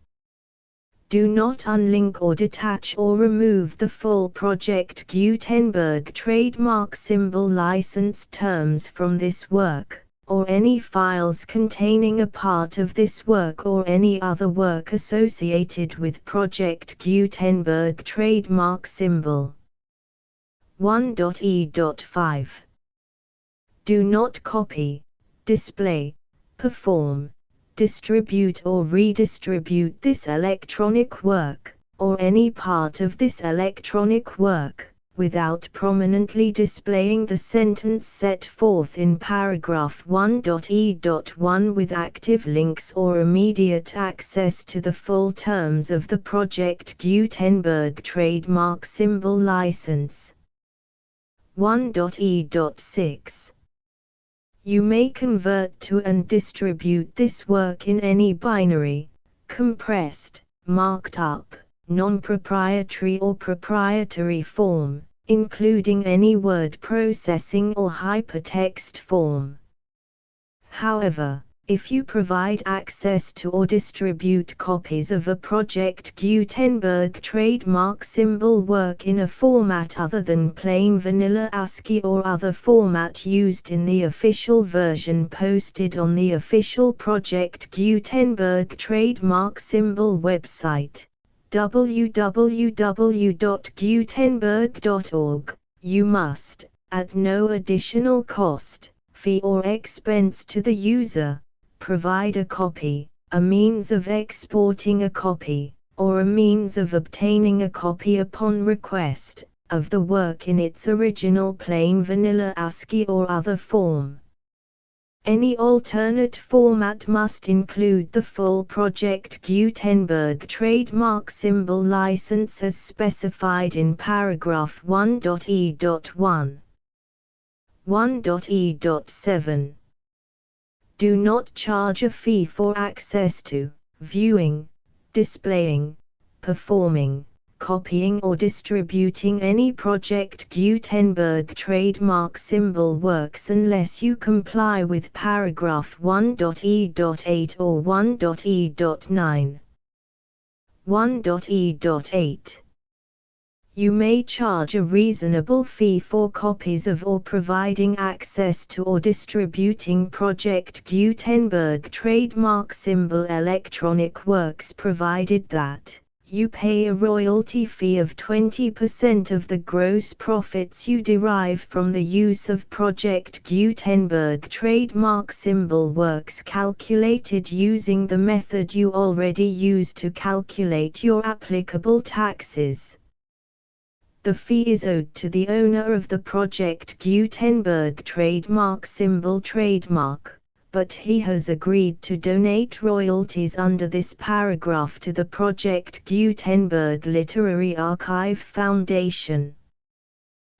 Speaker 1: Do not unlink or detach or remove the full Project Gutenberg trademark symbol license terms from this work, or any files containing a part of this work or any other work associated with Project Gutenberg trademark symbol. 1.e.5. Do not copy, display, perform, distribute or redistribute this electronic work, or any part of this electronic work, without prominently displaying the sentence set forth in paragraph 1.e.1 with active links or immediate access to the full terms of the Project Gutenberg trademark symbol license. 1.e.6. You may convert to and distribute this work in any binary, compressed, marked up, non-proprietary or proprietary form, including any word processing or hypertext form. However, If you provide access to or distribute copies of a Project Gutenberg trademark symbol work in a format other than plain vanilla ASCII or other format used in the official version posted on the official Project Gutenberg trademark symbol website, www.gutenberg.org, you must, at no additional cost, fee or expense to the user, provide a copy, a means of exporting a copy, or a means of obtaining a copy upon request, of the work in its original plain vanilla ASCII or other form. Any alternate format must include the full Project Gutenberg trademark symbol license as specified in paragraph 1.e.1. 1.e.7. Do not charge a fee for access to, viewing, displaying, performing, copying or distributing any Project Gutenberg trademark symbol works unless you comply with paragraph 1.e.8 or 1.e.9. 1.e.8. You may charge a reasonable fee for copies of or providing access to or distributing Project Gutenberg trademark symbol electronic works provided that you pay a royalty fee of 20% of the gross profits you derive from the use of Project Gutenberg trademark symbol works calculated using the method you already use to calculate your applicable taxes. The fee is owed to the owner of the Project Gutenberg trademark symbol trademark, but he has agreed to donate royalties under this paragraph to the Project Gutenberg Literary Archive Foundation.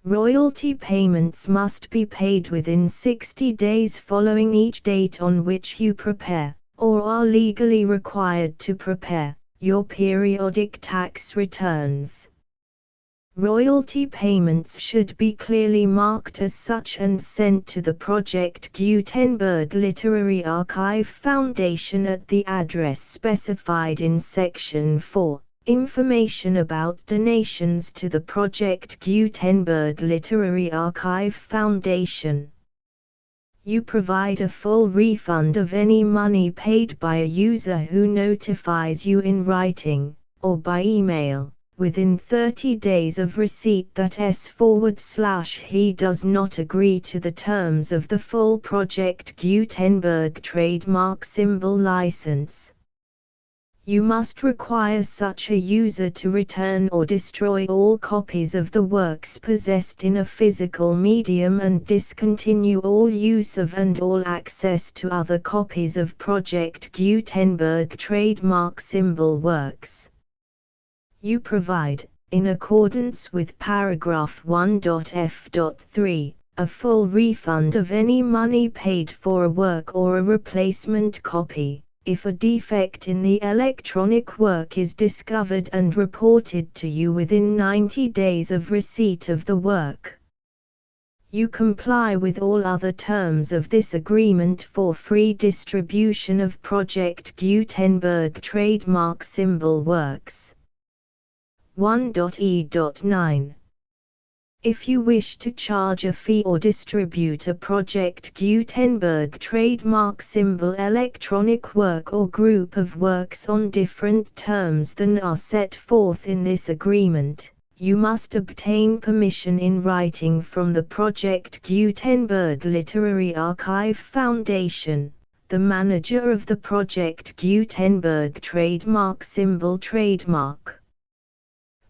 Speaker 1: Royalty payments must be paid within 60 days following each date on which you prepare, or are legally required to prepare, your periodic tax returns. Royalty payments should be clearly marked as such and sent to the Project Gutenberg Literary Archive Foundation at the address specified in Section 4, Information about donations to the Project Gutenberg Literary Archive Foundation. You provide a full refund of any money paid by a user who notifies you in writing, or by email, within 30 days of receipt that he does not agree to the terms of the full Project Gutenberg trademark symbol license. You must require such a user to return or destroy all copies of the works possessed in a physical medium and discontinue all use of and all access to other copies of Project Gutenberg trademark symbol works. You provide, in accordance with paragraph 1.f.3, a full refund of any money paid for a work or a replacement copy, if a defect in the electronic work is discovered and reported to you within 90 days of receipt of the work. You comply with all other terms of this agreement for free distribution of Project Gutenberg trademark symbol works. 1.e.9. If you wish to charge a fee or distribute a Project Gutenberg trademark symbol electronic work or group of works on different terms than are set forth in this agreement, you must obtain permission in writing from the Project Gutenberg Literary Archive Foundation, the manager of the Project Gutenberg trademark symbol trademark.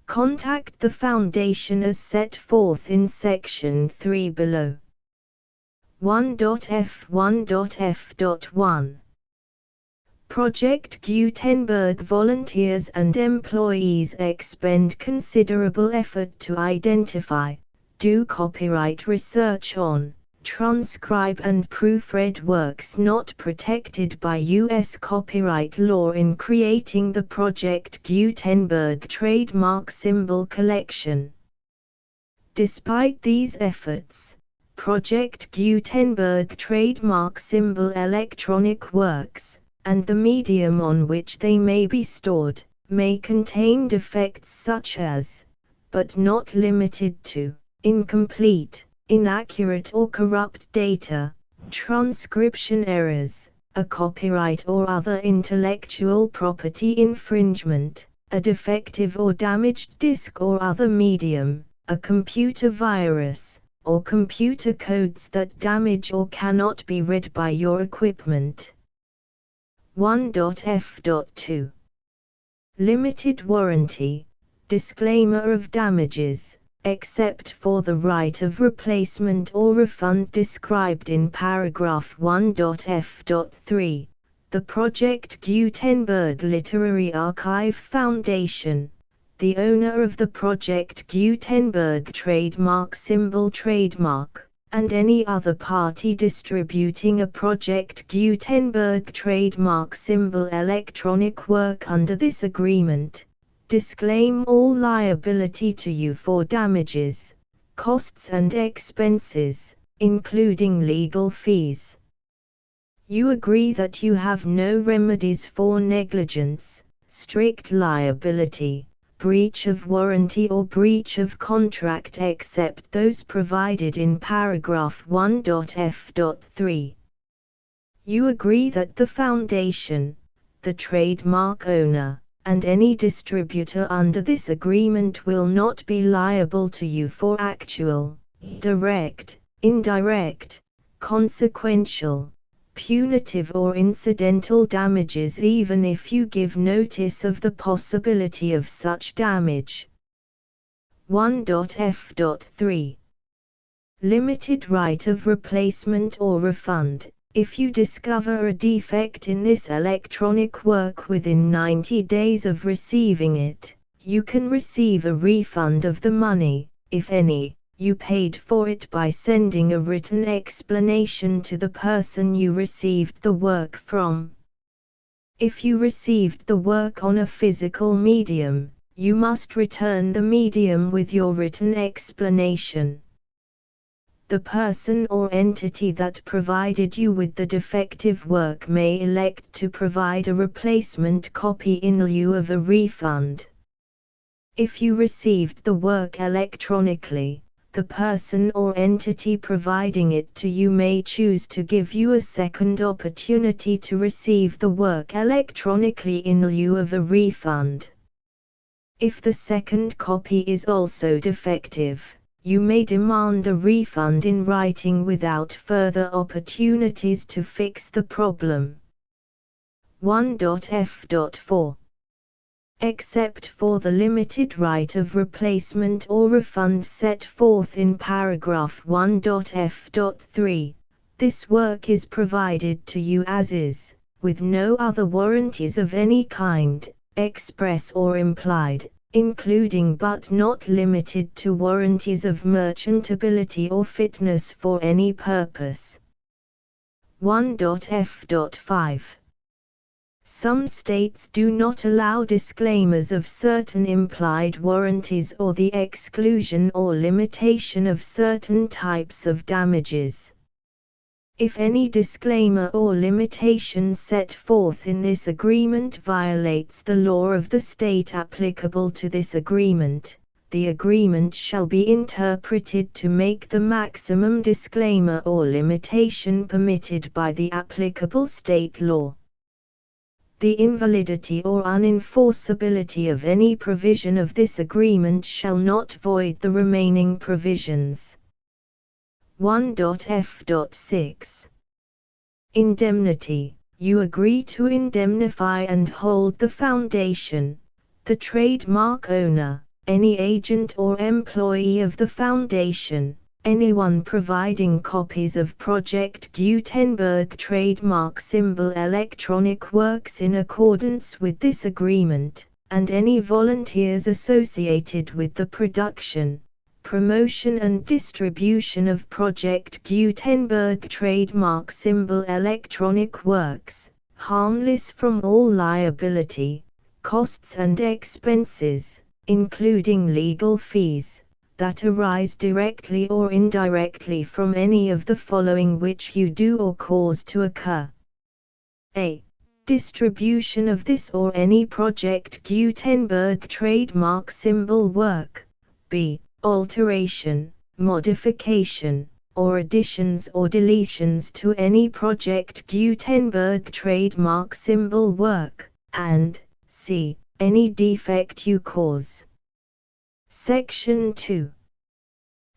Speaker 1: Contact the Foundation as set forth in Section 3 below. 1.f1.f.1. Project Gutenberg volunteers and employees expend considerable effort to identify, do copyright research on, transcribe and proofread works not protected by U.S. copyright law in creating the Project Gutenberg trademark symbol collection. Despite these efforts, Project Gutenberg trademark symbol electronic works, and the medium on which they may be stored, may contain defects such as, but not limited to, incomplete, inaccurate or corrupt data, transcription errors, a copyright or other intellectual property infringement, a defective or damaged disk or other medium, a computer virus, or computer codes that damage or cannot be read by your equipment. 1.f.2 Limited warranty. Disclaimer of damages, except for the right of replacement or refund described in paragraph 1.f.3. The Project Gutenberg Literary Archive Foundation, the owner of the Project Gutenberg trademark symbol trademark, and any other party distributing a Project Gutenberg trademark symbol electronic work under this agreement, disclaim all liability to you for damages, costs and expenses, including legal fees. You agree that you have no remedies for negligence, strict liability, breach of warranty or breach of contract except those provided in paragraph 1.f.3. You agree that the Foundation, the trademark owner, and any distributor under this agreement will not be liable to you for actual, direct, indirect, consequential, punitive or incidental damages even if you give notice of the possibility of such damage. 1.f.3 Limited right of replacement or refund. If you discover a defect in this electronic work within 90 days of receiving it, you can receive a refund of the money, if any, you paid for it by sending a written explanation to the person you received the work from. If you received the work on a physical medium, you must return the medium with your written explanation. The person or entity that provided you with the defective work may elect to provide a replacement copy in lieu of a refund. If you received the work electronically, the person or entity providing it to you may choose to give you a second opportunity to receive the work electronically in lieu of a refund. If the second copy is also defective, you may demand a refund in writing without further opportunities to fix the problem. 1.f.4 Except for the limited right of replacement or refund set forth in paragraph 1.f.3, this work is provided to you as is, with no other warranties of any kind, express or implied, including but not limited to warranties of merchantability or fitness for any purpose. 1.f.5 Some states do not allow disclaimers of certain implied warranties or the exclusion or limitation of certain types of damages. If any disclaimer or limitation set forth in this agreement violates the law of the state applicable to this agreement, the agreement shall be interpreted to make the maximum disclaimer or limitation permitted by the applicable state law. The invalidity or unenforceability of any provision of this agreement shall not void the remaining provisions. 1.f.6 Indemnity. You agree to indemnify and hold the Foundation, the trademark owner, any agent or employee of the Foundation, anyone providing copies of Project Gutenberg trademark symbol electronic works in accordance with this agreement, and any volunteers associated with the production, promotion and distribution of Project Gutenberg trademark symbol electronic works, harmless from all liability, costs and expenses, including legal fees, that arise directly or indirectly from any of the following which you do or cause to occur. A. Distribution of this or any Project Gutenberg trademark symbol work. B. Alteration, modification, or additions or deletions to any Project Gutenberg trademark symbol work, and C. Any defect you cause. Section 2.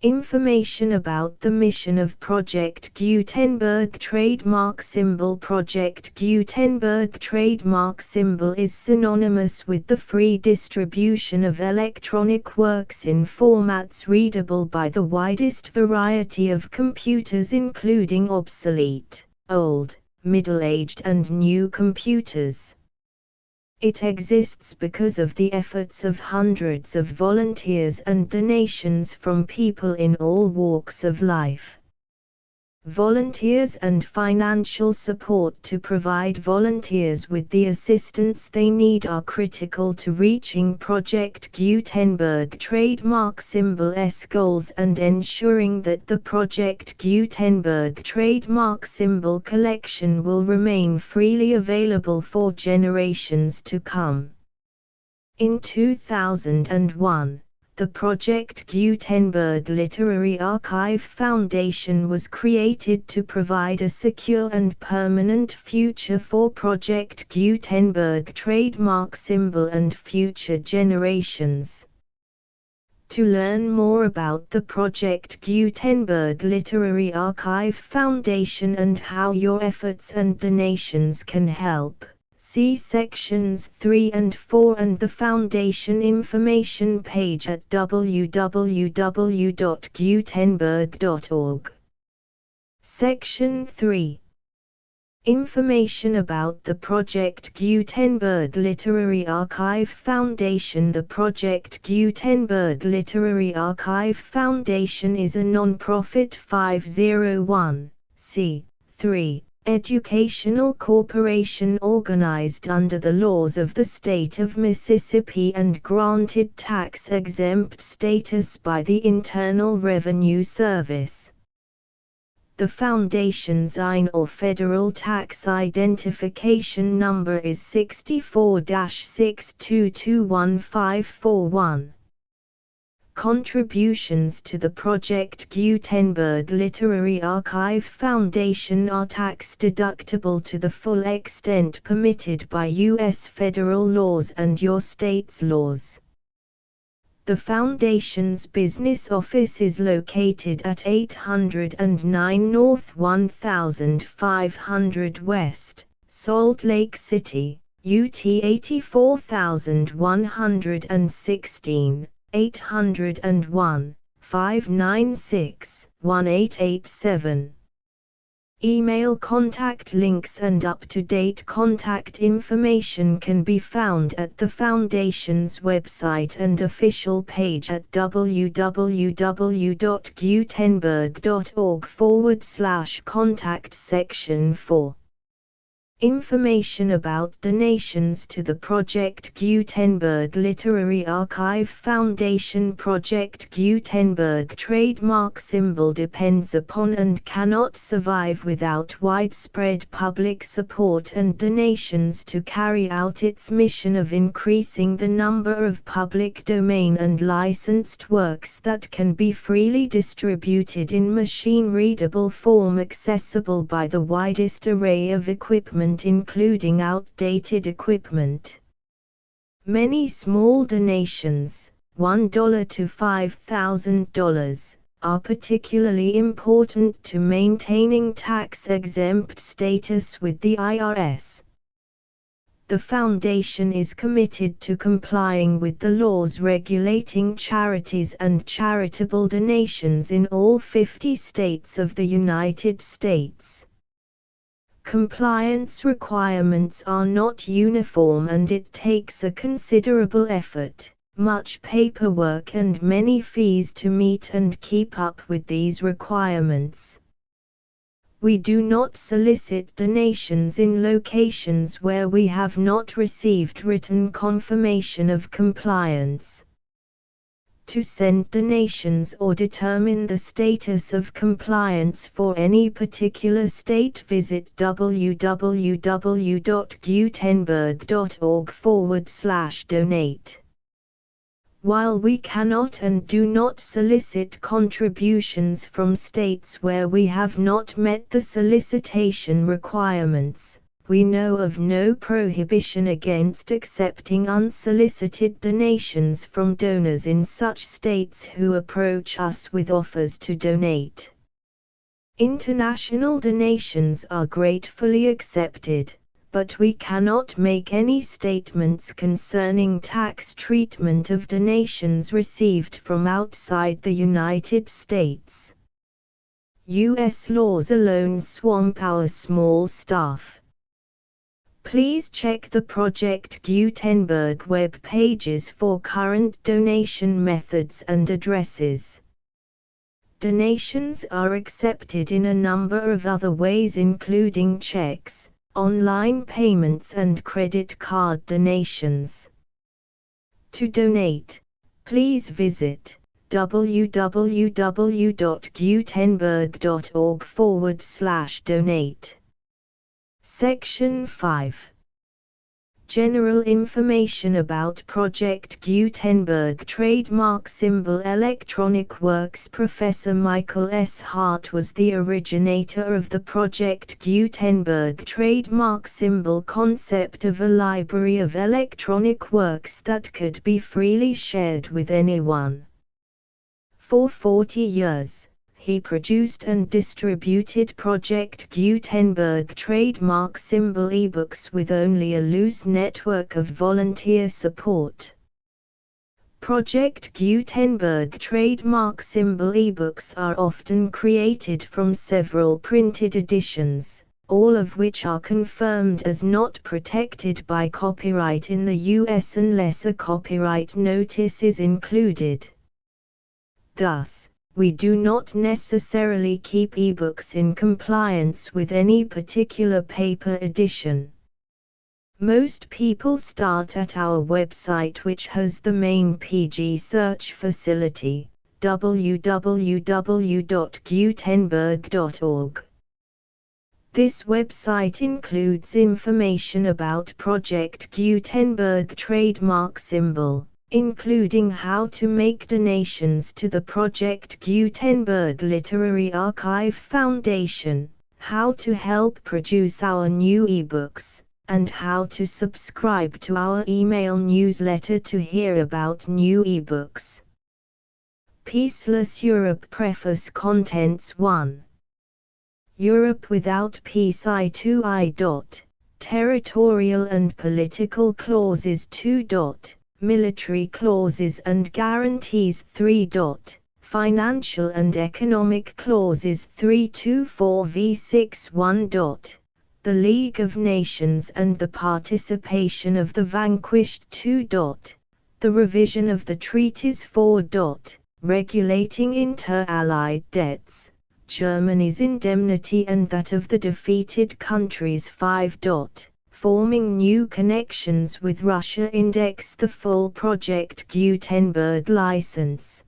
Speaker 1: Information about the mission of Project Gutenberg trademark symbol. Project Gutenberg trademark symbol is synonymous with the free distribution of electronic works in formats readable by the widest variety of computers, including obsolete, old, middle-aged and new computers. It exists because of the efforts of hundreds of volunteers and donations from people in all walks of life. Volunteers and financial support to provide volunteers with the assistance they need are critical to reaching Project Gutenberg trademark symbol's goals and ensuring that the Project Gutenberg trademark symbol collection will remain freely available for generations to come. In 2001, the Project Gutenberg Literary Archive Foundation was created to provide a secure and permanent future for Project Gutenberg trademark symbol and future generations. To learn more about the Project Gutenberg Literary Archive Foundation and how your efforts and donations can help, see sections 3 and 4 and the Foundation information page at www.gutenberg.org. Section 3. Information about the Project Gutenberg Literary Archive Foundation. The Project Gutenberg Literary Archive Foundation is a non-profit 501(c)(3) educational corporation organized under the laws of the state of Mississippi and granted tax-exempt status by the Internal Revenue Service. The Foundation's IN or Federal Tax Identification Number is 64-6221541. Contributions to the Project Gutenberg Literary Archive Foundation are tax-deductible to the full extent permitted by U.S. federal laws and your state's laws. The Foundation's business office is located at 809 North 1500 West, Salt Lake City, UT 84116, 801-596-1887. Email contact links and up-to-date contact information can be found at the Foundation's website and official page at www.gutenberg.org/contact section 4. Information about donations to the Project Gutenberg Literary Archive Foundation. Project Gutenberg trademark symbol depends upon and cannot survive without widespread public support and donations to carry out its mission of increasing the number of public domain and licensed works that can be freely distributed in machine-readable form accessible by the widest array of equipment, including outdated equipment. Many small donations, $1 to $5,000, are particularly important to maintaining tax-exempt status with the IRS. The Foundation is committed to complying with the laws regulating charities and charitable donations in all 50 states of the United States. Compliance requirements are not uniform and it takes a considerable effort, much paperwork and many fees to meet and keep up with these requirements. We do not solicit donations in locations where we have not received written confirmation of compliance. To send donations or determine the status of compliance for any particular state, visit www.gutenberg.org/donate. While we cannot and do not solicit contributions from states where we have not met the solicitation requirements, we know of no prohibition against accepting unsolicited donations from donors in such states who approach us with offers to donate. International donations are gratefully accepted, but we cannot make any statements concerning tax treatment of donations received from outside the United States. U.S. laws alone swamp our small staff. Please check the Project Gutenberg web pages for current donation methods and addresses. Donations are accepted in a number of other ways, including checks, online payments and credit card donations. To donate, please visit www.gutenberg.org/donate. Section 5. General information about Project Gutenberg trademark symbol Electronic Works. Professor Michael S. Hart was the originator of the Project Gutenberg trademark symbol concept of a library of electronic works that could be freely shared with anyone. For 40 years, he produced and distributed Project Gutenberg trademark symbol ebooks with only a loose network of volunteer support. Project Gutenberg trademark symbol ebooks are often created from several printed editions, all of which are confirmed as not protected by copyright in the US unless a copyright notice is included. Thus, we do not necessarily keep ebooks in compliance with any particular paper edition. Most people start at our website, which has the main PG search facility, www.gutenberg.org. This website includes information about Project Gutenberg trademark symbol, including how to make donations to the Project Gutenberg Literary Archive Foundation, how to help produce our new ebooks, and how to subscribe to our email newsletter to hear about new ebooks. Peaceless Europe. Preface. Contents. 1. Europe without peace. I. Territorial and political clauses. 2. Military clauses and guarantees. 3. Financial and economic clauses. 324 v. 61. The League of Nations and the participation of the vanquished. 2. The revision of the treaties. 4. Regulating inter-allied debts, Germany's indemnity and that of the defeated countries. 5. Forming new connections with Russia. Index. The full Project Gutenberg license,